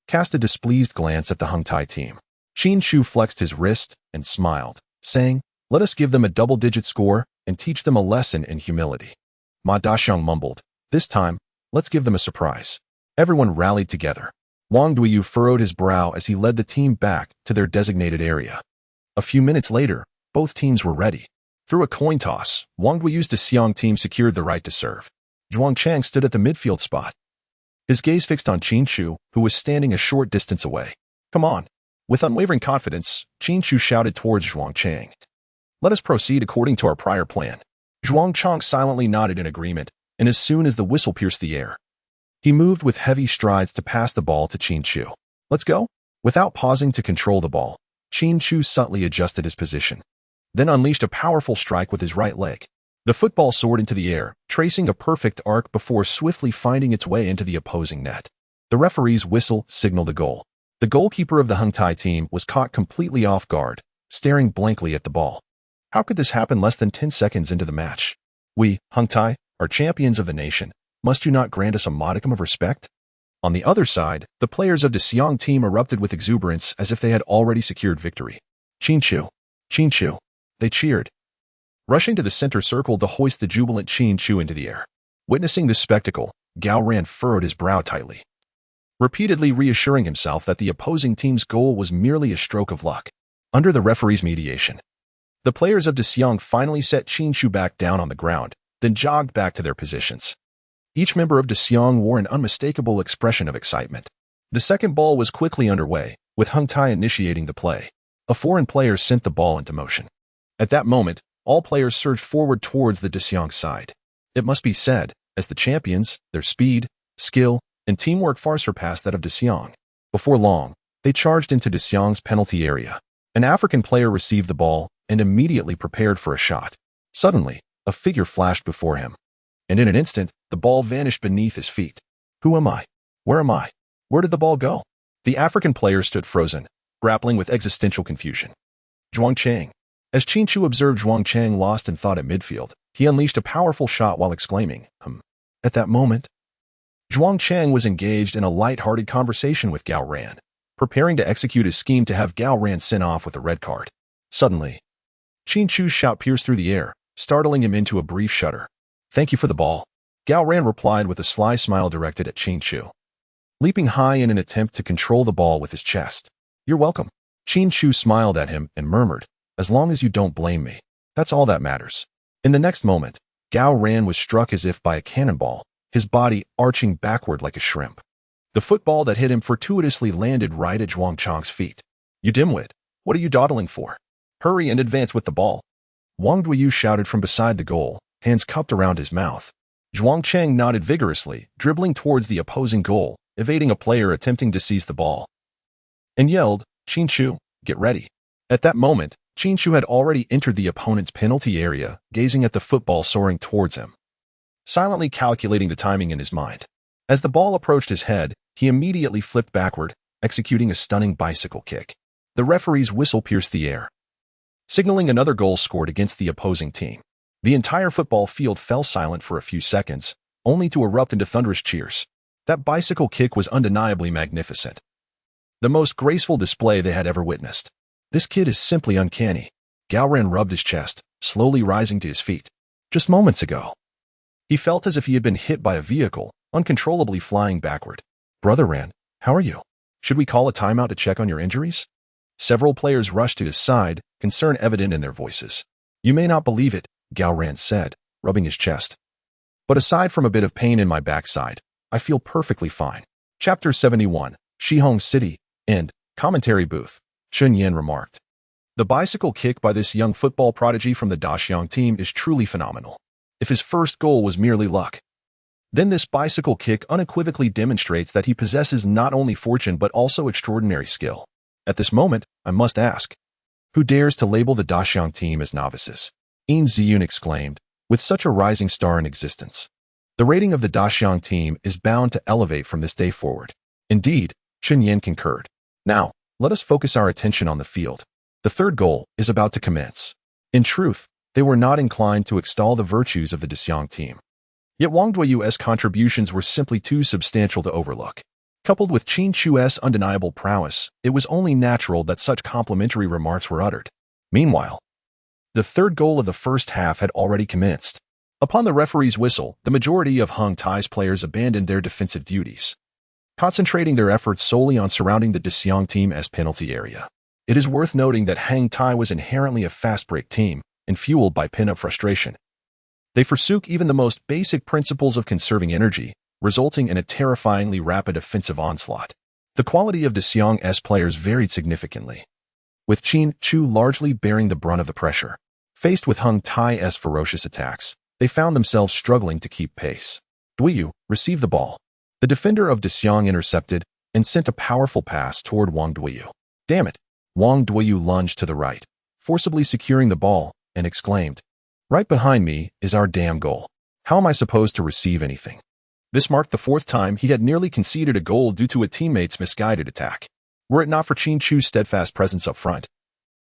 cast a displeased glance at the Hengtai team. Qin Chu flexed his wrist and smiled, saying, "Let us give them a double-digit score and teach them a lesson in humility." Ma Daxiang mumbled, "This time, let's give them a surprise." Everyone rallied together. Wang Duiyu furrowed his brow as he led the team back to their designated area. A few minutes later, both teams were ready. Through a coin toss, Wang Duiyu's Daxiang team secured the right to serve. Zhuangqiang stood at the midfield spot, his gaze fixed on Qin Chu, who was standing a short distance away. "Come on." With unwavering confidence, Qin Chu shouted towards Zhuangqiang, "Let us proceed according to our prior plan." Zhuangqiang silently nodded in agreement, and as soon as the whistle pierced the air, He moved with heavy strides to pass the ball to Qin Chu. Let's go. Without pausing to control the ball, Qin Chu subtly adjusted his position, then unleashed a powerful strike with his right leg. The football soared into the air, tracing a perfect arc before swiftly finding its way into the opposing net. The referee's whistle signaled a goal. The goalkeeper of the Hung Tai team was caught completely off guard, staring blankly at the ball. How could this happen less than 10 seconds into the match? We, Hung Tai, are champions of the nation. Must you not grant us a modicum of respect? On the other side, the players of the Xiong team erupted with exuberance as if they had already secured victory. Qin Chu! Qin Chu! They cheered, rushing to the center circle to hoist the jubilant Qin Chu into the air. Witnessing this spectacle, Gao Ran furrowed his brow tightly, repeatedly reassuring himself that the opposing team's goal was merely a stroke of luck. Under the referee's mediation, the players of De Xiong finally set Qin Chu back down on the ground, then jogged back to their positions. Each member of De Xiong wore an unmistakable expression of excitement. The second ball was quickly underway, with Hung Tai initiating the play. A foreign player sent the ball into motion. At that moment, all players surged forward towards the De Xiong side. It must be said, as the champions, their speed, skill, and teamwork far surpassed that of De Xiong. Before long, they charged into De Xiong's penalty area. An African player received the ball and immediately prepared for a shot. Suddenly, a figure flashed before him, and in an instant, the ball vanished beneath his feet. Who am I? Where am I? Where did the ball go? The African player stood frozen, grappling with existential confusion. Zhuang Chang. As Qin Chu observed Zhuang Chang lost in thought at midfield, he unleashed a powerful shot while exclaiming, At that moment, Zhuang Chang was engaged in a light-hearted conversation with Gao Ran, preparing to execute his scheme to have Gao Ran sent off with a red card. Suddenly, Qin Chu's shout pierced through the air, startling him into a brief shudder. Thank you for the ball, Gao Ran replied with a sly smile directed at Qin Chu, leaping high in an attempt to control the ball with his chest. You're welcome. Qin Chu smiled at him and murmured, as long as you don't blame me, that's all that matters. In the next moment, Gao Ran was struck as if by a cannonball, his body arching backward like a shrimp. The football that hit him fortuitously landed right at Zhuang Chang's feet. You dimwit, what are you dawdling for? Hurry and advance with the ball. Wang Duyu shouted from beside the goal, hands cupped around his mouth. Zhuang Chang nodded vigorously, dribbling towards the opposing goal, evading a player attempting to seize the ball, and yelled, Qin Chu, get ready. At that moment, Qin Chu had already entered the opponent's penalty area, gazing at the football soaring towards him, silently calculating the timing in his mind. As the ball approached his head, he immediately flipped backward, executing a stunning bicycle kick. The referee's whistle pierced the air, signaling another goal scored against the opposing team. The entire football field fell silent for a few seconds, only to erupt into thunderous cheers. That bicycle kick was undeniably magnificent, the most graceful display they had ever witnessed. This kid is simply uncanny. Gao Ran rubbed his chest, slowly rising to his feet. Just moments ago, he felt as if he had been hit by a vehicle, uncontrollably flying backward. Brother Ran, how are you? Should we call a timeout to check on your injuries? Several players rushed to his side, concern evident in their voices. You may not believe it, Gao Ran said, rubbing his chest, but aside from a bit of pain in my backside, I feel perfectly fine. Chapter 71, Shihong City, End, Commentary Booth. Chun Yan remarked. The bicycle kick by this young football prodigy from the Daxiang team is truly phenomenal. If his first goal was merely luck, then this bicycle kick unequivocally demonstrates that he possesses not only fortune but also extraordinary skill. At this moment, I must ask, who dares to label the Daxiang team as novices? Yin Ziyun exclaimed, with such a rising star in existence. The rating of the Daxiang team is bound to elevate from this day forward. Indeed, Chun Yan concurred. Now, let us focus our attention on the field. The third goal is about to commence. In truth, they were not inclined to extol the virtues of the Daxiang team. Yet Wang Duiyu's contributions were simply too substantial to overlook. Coupled with Qin Chu's undeniable prowess, it was only natural that such complimentary remarks were uttered. Meanwhile, the third goal of the first half had already commenced. Upon the referee's whistle, the majority of Hung Tai's players abandoned their defensive duties, concentrating their efforts solely on surrounding the Daxiang team as penalty area. It is worth noting that Hang Tai was inherently a fast-break team, and fueled by pin-up frustration, they forsook even the most basic principles of conserving energy, resulting in a terrifyingly rapid offensive onslaught. The quality of Daxiang's players varied significantly, with Qin Chu largely bearing the brunt of the pressure. Faced with Hung Tai's ferocious attacks, they found themselves struggling to keep pace. Duiyu, receive the ball. The defender of Dexiang intercepted and sent a powerful pass toward Wang Duyu. Damn it! Wang Duyu lunged to the right, forcibly securing the ball, and exclaimed, "Right behind me is our damn goal. How am I supposed to receive anything?" This marked the fourth time he had nearly conceded a goal due to a teammate's misguided attack. Were it not for Qin Chu's steadfast presence up front,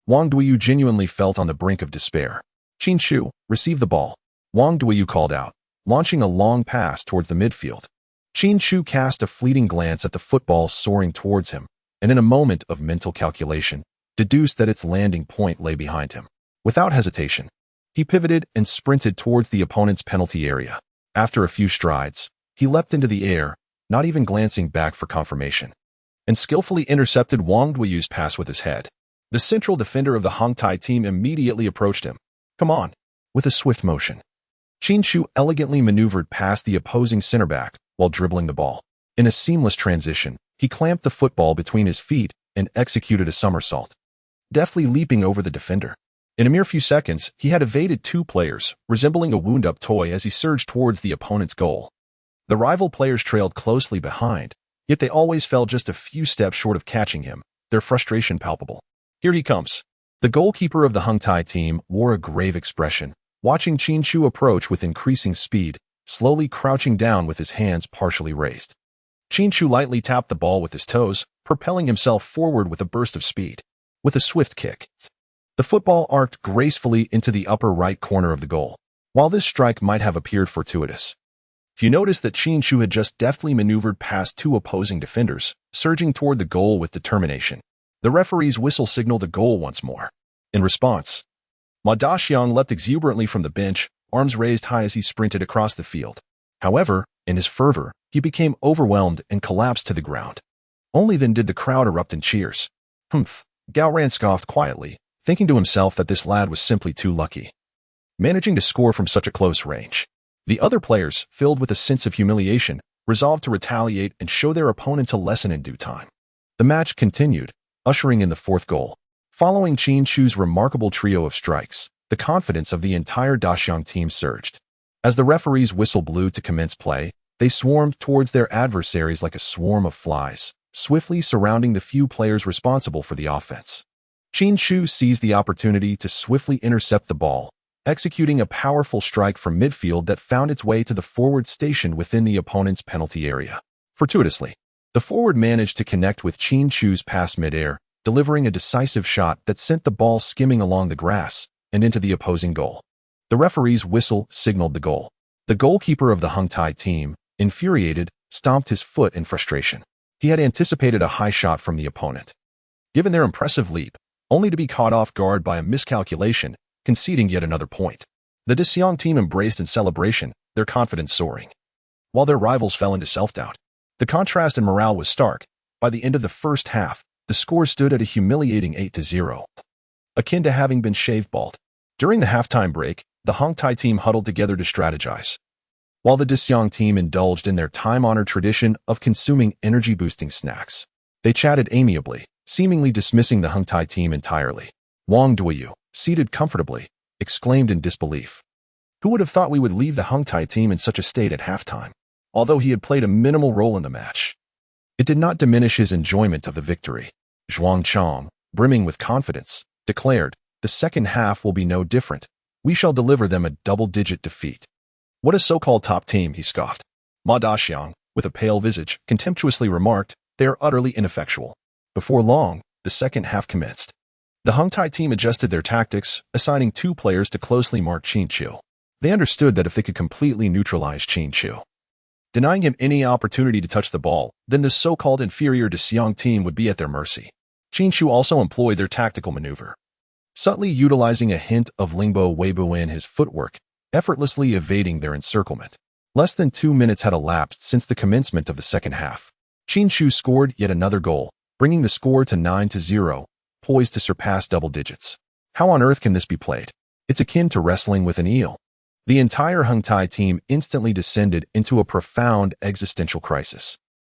Wang Duyu genuinely felt on the brink of despair. "Qin Chu, receive the ball," Wang Duyu called out, launching a long pass towards the midfield. Qin Chu cast a fleeting glance at the football soaring towards him, and in a moment of mental calculation, deduced that its landing point lay behind him. Without hesitation, he pivoted and sprinted towards the opponent's penalty area. After a few strides, he leapt into the air, not even glancing back for confirmation, and skillfully intercepted Wang Duyu's pass with his head. The central defender of the Hongtai team immediately approached him. "Come on," with a swift motion. Qin Chu elegantly maneuvered past the opposing center back while dribbling the ball. In a seamless transition, he clamped the football between his feet and executed a somersault, deftly leaping over the defender. In a mere few seconds, he had evaded two players, resembling a wound-up toy as he surged towards the opponent's goal. The rival players trailed closely behind, yet they always fell just a few steps short of catching him, their frustration palpable. "Here he comes." The goalkeeper of the Hongtai team wore a grave expression, watching Qin Chu approach with increasing speed, slowly crouching down with his hands partially raised. Qin Chu lightly tapped the ball with his toes, propelling himself forward with a burst of speed. With a swift kick, the football arced gracefully into the upper right corner of the goal. While this strike might have appeared fortuitous, you notice that Qin Chu had just deftly maneuvered past two opposing defenders, surging toward the goal with determination. The referee's whistle signaled a goal once more. In response, Ma Daxiang leapt exuberantly from the bench, arms raised high as he sprinted across the field. However, in his fervor, he became overwhelmed and collapsed to the ground. Only then did the crowd erupt in cheers. "Humph," Gao Ran scoffed quietly, thinking to himself that this lad was simply too lucky, managing to score from such a close range. The other players, filled with a sense of humiliation, resolved to retaliate and show their opponents a lesson in due time. The match continued, ushering in the fourth goal. Following Qin Chu's remarkable trio of strikes, the confidence of the entire Daxiang team surged. As the referee's whistle blew to commence play, they swarmed towards their adversaries like a swarm of flies, swiftly surrounding the few players responsible for the offense. Qin Chu seized the opportunity to swiftly intercept the ball, executing a powerful strike from midfield that found its way to the forward stationed within the opponent's penalty area. Fortuitously, the forward managed to connect with Qin Chu's pass midair, delivering a decisive shot that sent the ball skimming along the grass and into the opposing goal. The referee's whistle signaled the goal. The goalkeeper of the Hongtai team, infuriated, stomped his foot in frustration. He had anticipated a high shot from the opponent. Given their impressive leap, only to be caught off guard by a miscalculation, conceding yet another point. The Dexiang team embraced in celebration, their confidence soaring, while their rivals fell into self-doubt. The contrast in morale was stark. By the end of the first half, the score stood at a humiliating 8-0, akin to having been shaved bald. During the halftime break, the Hongtai team huddled together to strategize, while the Dexiang team indulged in their time-honored tradition of consuming energy-boosting snacks. They chatted amiably, seemingly dismissing the Hongtai team entirely. Wang Duyu, seated comfortably, exclaimed in disbelief. Who would have thought we would leave the Hongtai team in such a state at halftime? Although he had played a minimal role in the match, it did not diminish his enjoyment of the victory. Zhuang Chong, brimming with confidence, declared, "The second half will be no different. We shall deliver them a double-digit defeat." "What a so-called top team," he scoffed. Ma Daxiang, with a pale visage, contemptuously remarked, "They are utterly ineffectual." Before long, the second half commenced. The Hongtai team adjusted their tactics, assigning two players to closely mark Qin Chu. They understood that if they could completely neutralize Qin Chu, denying him any opportunity to touch the ball, then the so-called inferior Dexiang team would be at their mercy. Qin Chu also employed their tactical maneuver, subtly utilizing a hint of Lingbo Weibo in his footwork, effortlessly evading their encirclement. Less than 2 minutes had elapsed since the commencement of the second half. Qin Chu scored yet another goal, bringing the score to 9-0, poised to surpass double digits. How on earth can this be played? It's akin to wrestling with an eel. The entire Hongtai team instantly descended into a profound existential crisis.